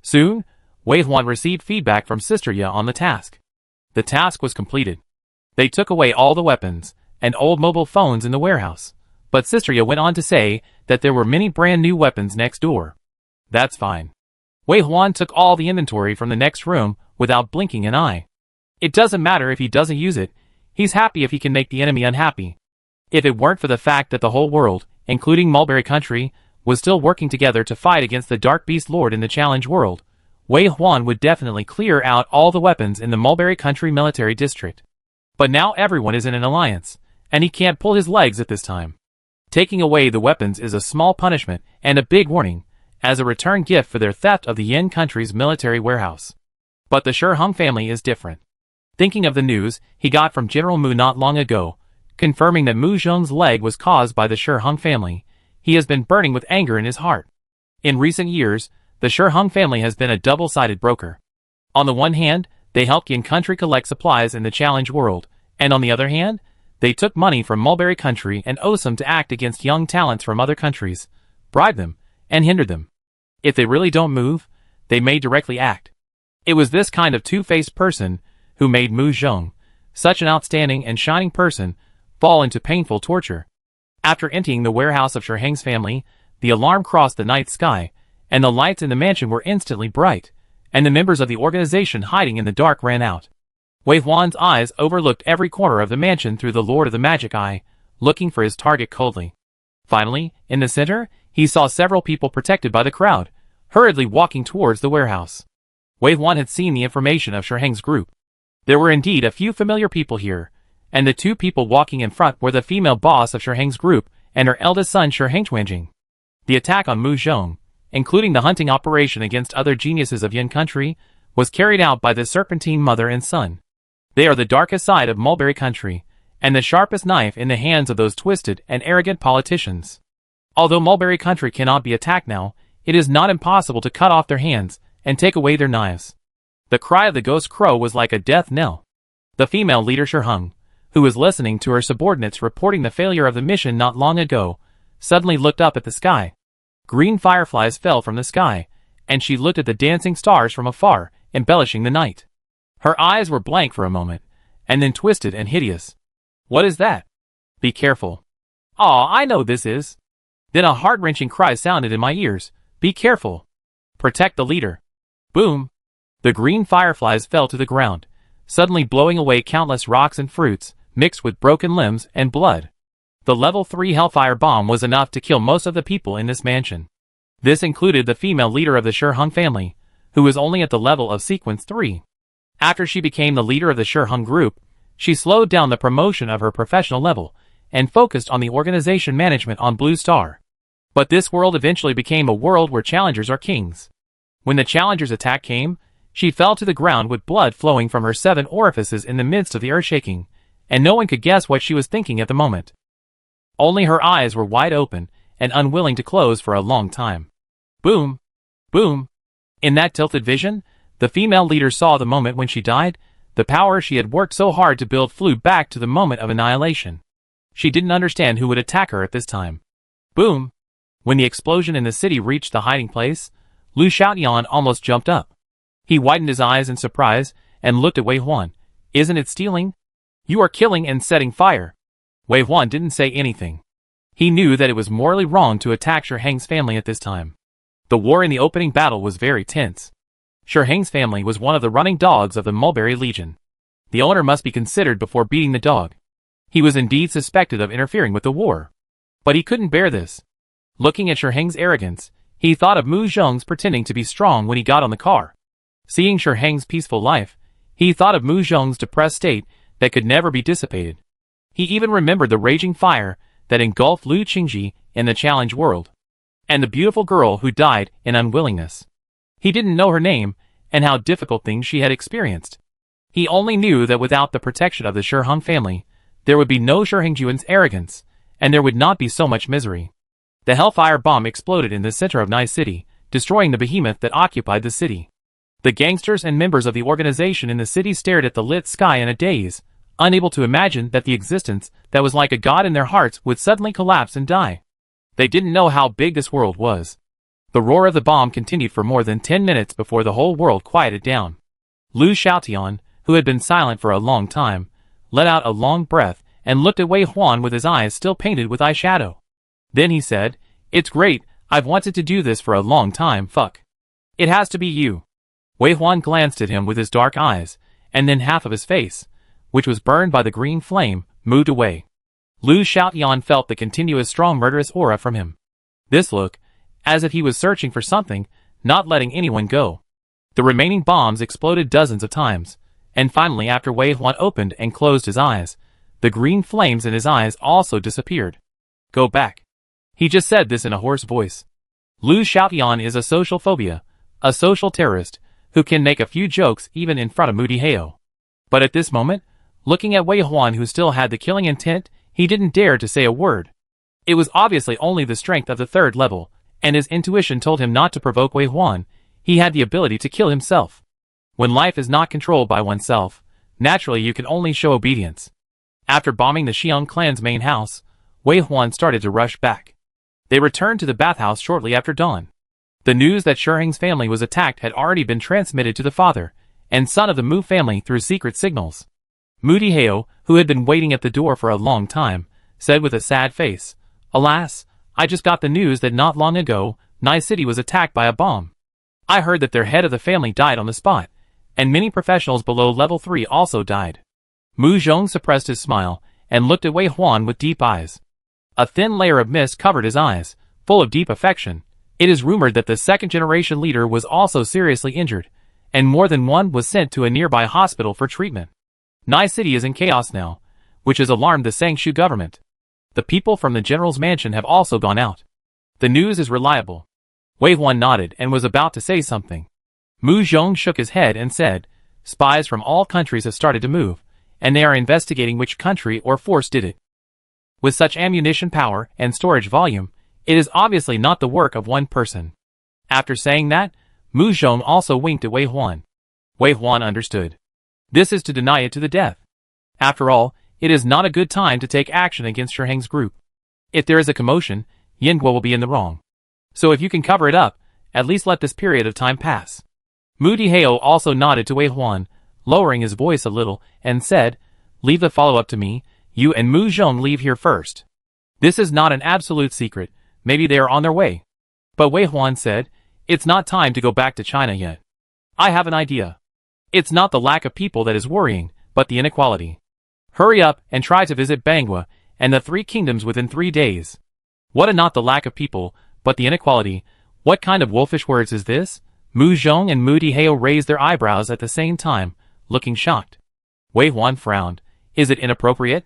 Soon, Wei Huan received feedback from Sister Ya on the task. The task was completed. They took away all the weapons and old mobile phones in the warehouse, but Sister Ya went on to say that there were many brand new weapons next door. That's fine. Wei Huan took all the inventory from the next room without blinking an eye. It doesn't matter if he doesn't use it, he's happy if he can make the enemy unhappy. If it weren't for the fact that the whole world, including Mulberry Country, was still working together to fight against the Dark Beast Lord in the Challenge World, Wei Huan would definitely clear out all the weapons in the Mulberry Country military district. But now everyone is in an alliance, and he can't pull his legs at this time. Taking away the weapons is a small punishment and a big warning, as a return gift for their theft of the Yin country's military warehouse. But the Shiheng family is different. Thinking of the news he got from General Mu not long ago, confirming that Mu Zhong's leg was caused by the Shiheng family, he has been burning with anger in his heart. In recent years, the Shiheng family has been a double-sided broker. On the one hand, they helped Yin country collect supplies in the challenge world, and on the other hand, they took money from Mulberry Country and Osum to act against young talents from other countries, bribe them, and hinder them. If they really don't move, they may directly act. It was this kind of two-faced person who made Mu Zhong, such an outstanding and shining person, fall into painful torture. After emptying the warehouse of Shiheng's family, the alarm crossed the night sky, and the lights in the mansion were instantly bright, and the members of the organization hiding in the dark ran out. Wei Huan's eyes overlooked every corner of the mansion through the Lord of the Magic Eye, looking for his target coldly. Finally, in the center, he saw several people protected by the crowd, hurriedly walking towards the warehouse. Wei Huan had seen the information of Shiheng's group. There were indeed a few familiar people here, and the two people walking in front were the female boss of Shiheng's group and her eldest son Shiheng Chuanjing. The attack on Mu Zhong, including the hunting operation against other geniuses of Yin country, was carried out by the Serpentine mother and son. They are the darkest side of Mulberry country, and the sharpest knife in the hands of those twisted and arrogant politicians. Although Mulberry country cannot be attacked now, it is not impossible to cut off their hands and take away their knives. The cry of the ghost crow was like a death knell. The female leader Shiheng, who was listening to her subordinates reporting the failure of the mission not long ago, suddenly looked up at the sky. Green fireflies fell from the sky, and she looked at the dancing stars from afar, embellishing the night. Her eyes were blank for a moment, and then twisted and hideous. What is that? Be careful. Aw, I know this is. Then a heart-wrenching cry sounded in my ears. Be careful. Protect the leader. Boom. The green fireflies fell to the ground, suddenly blowing away countless rocks and fruits, mixed with broken limbs and blood. The level 3 Hellfire bomb was enough to kill most of the people in this mansion. This included the female leader of the Shiheng family, who was only at the level of Sequence 3. After she became the leader of the Shiheng group, she slowed down the promotion of her professional level, and focused on the organization management on Blue Star. But this world eventually became a world where challengers are kings. When the challengers' attack came, she fell to the ground with blood flowing from her 7 orifices in the midst of the earth shaking, and no one could guess what she was thinking at the moment. Only her eyes were wide open, and unwilling to close for a long time. Boom! Boom! In that tilted vision, the female leader saw the moment when she died. The power she had worked so hard to build flew back to the moment of annihilation. She didn't understand who would attack her at this time. Boom! When the explosion in the city reached the hiding place, Lu Xiaotian almost jumped up. He widened his eyes in surprise, and looked at Wei Huan. Isn't it stealing? You are killing and setting fire. Wei Huan didn't say anything. He knew that it was morally wrong to attack Shiheng's family at this time. The war in the opening battle was very tense. Shiheng's family was one of the running dogs of the Mulberry Legion. The owner must be considered before beating the dog. He was indeed suspected of interfering with the war. But he couldn't bear this. Looking at Shiheng's arrogance, he thought of Mu Zhong's pretending to be strong when he got on the car. Seeing Shiheng's peaceful life, he thought of Mu Zhong's depressed state that could never be dissipated. He even remembered the raging fire that engulfed Lu Qingji in the challenge world, and the beautiful girl who died in unwillingness. He didn't know her name, and how difficult things she had experienced. He only knew that without the protection of the Shiheng family, there would be no Shihengjuan's arrogance, and there would not be so much misery. The Hellfire bomb exploded in the center of Nice City, destroying the behemoth that occupied the city. The gangsters and members of the organization in the city stared at the lit sky in a daze, unable to imagine that the existence that was like a god in their hearts would suddenly collapse and die. They didn't know how big this world was. The roar of the bomb continued for more than 10 minutes before the whole world quieted down. Lu Xiaotian, who had been silent for a long time, let out a long breath and looked at Wei Huan with his eyes still painted with eyeshadow. Then he said, "It's great, I've wanted to do this for a long time, fuck. It has to be you." Wei Huan glanced at him with his dark eyes, and then half of his face, which was burned by the green flame, moved away. Lu Xiaotian felt the continuous strong murderous aura from him. This look, as if he was searching for something, not letting anyone go. The remaining bombs exploded dozens of times, and finally after Wei Huan opened and closed his eyes, the green flames in his eyes also disappeared. Go back. He just said this in a hoarse voice. Lu Xiaotian is a social phobia, a social terrorist, who can make a few jokes even in front of Moody Heo. But at this moment, looking at Wei Huan who still had the killing intent, he didn't dare to say a word. It was obviously only the strength of the 3rd level, and his intuition told him not to provoke Wei Huan. He had the ability to kill himself. When life is not controlled by oneself, naturally you can only show obedience. After bombing the Xiong clan's main house, Wei Huan started to rush back. They returned to the bathhouse shortly after dawn. The news that Shiheng's family was attacked had already been transmitted to the father and son of the Mu family through secret signals. Moody Heo, who had been waiting at the door for a long time, said with a sad face, "Alas, I just got the news that not long ago, Nice City was attacked by a bomb. I heard that their head of the family died on the spot, and many professionals below level 3 also died." Mu Zhong suppressed his smile and looked at Wei Huan with deep eyes. A thin layer of mist covered his eyes, full of deep affection. It is rumored that the 2nd-generation leader was also seriously injured, and more than one was sent to a nearby hospital for treatment. Nice City is in chaos now, which has alarmed the Sangshu government. The people from the general's mansion have also gone out. The news is reliable. Wei Huan nodded and was about to say something. Mu Zhong shook his head and said, spies from all countries have started to move, and they are investigating which country or force did it. With such ammunition power and storage volume, it is obviously not the work of one person. After saying that, Mu Zhong also winked at Wei Huan. Wei Huan understood. This is to deny it to the death. After all, it is not a good time to take action against Shiheng's group. If there is a commotion, Yin Guo will be in the wrong. So if you can cover it up, at least let this period of time pass. Mu Dihao also nodded to Wei Huan, lowering his voice a little, and said, leave the follow-up to me, you and Mu Zhong leave here first. This is not an absolute secret, maybe they are on their way. But Wei Huan said, it's not time to go back to China yet. I have an idea. It's not the lack of people that is worrying, but the inequality. Hurry up and try to visit Bangua and the 3 kingdoms within 3 days. What a not the lack of people, but the inequality. What kind of wolfish words is this? Mu Zhong and Mu Dihao raised their eyebrows at the same time, looking shocked. Wei Huan frowned. Is it inappropriate?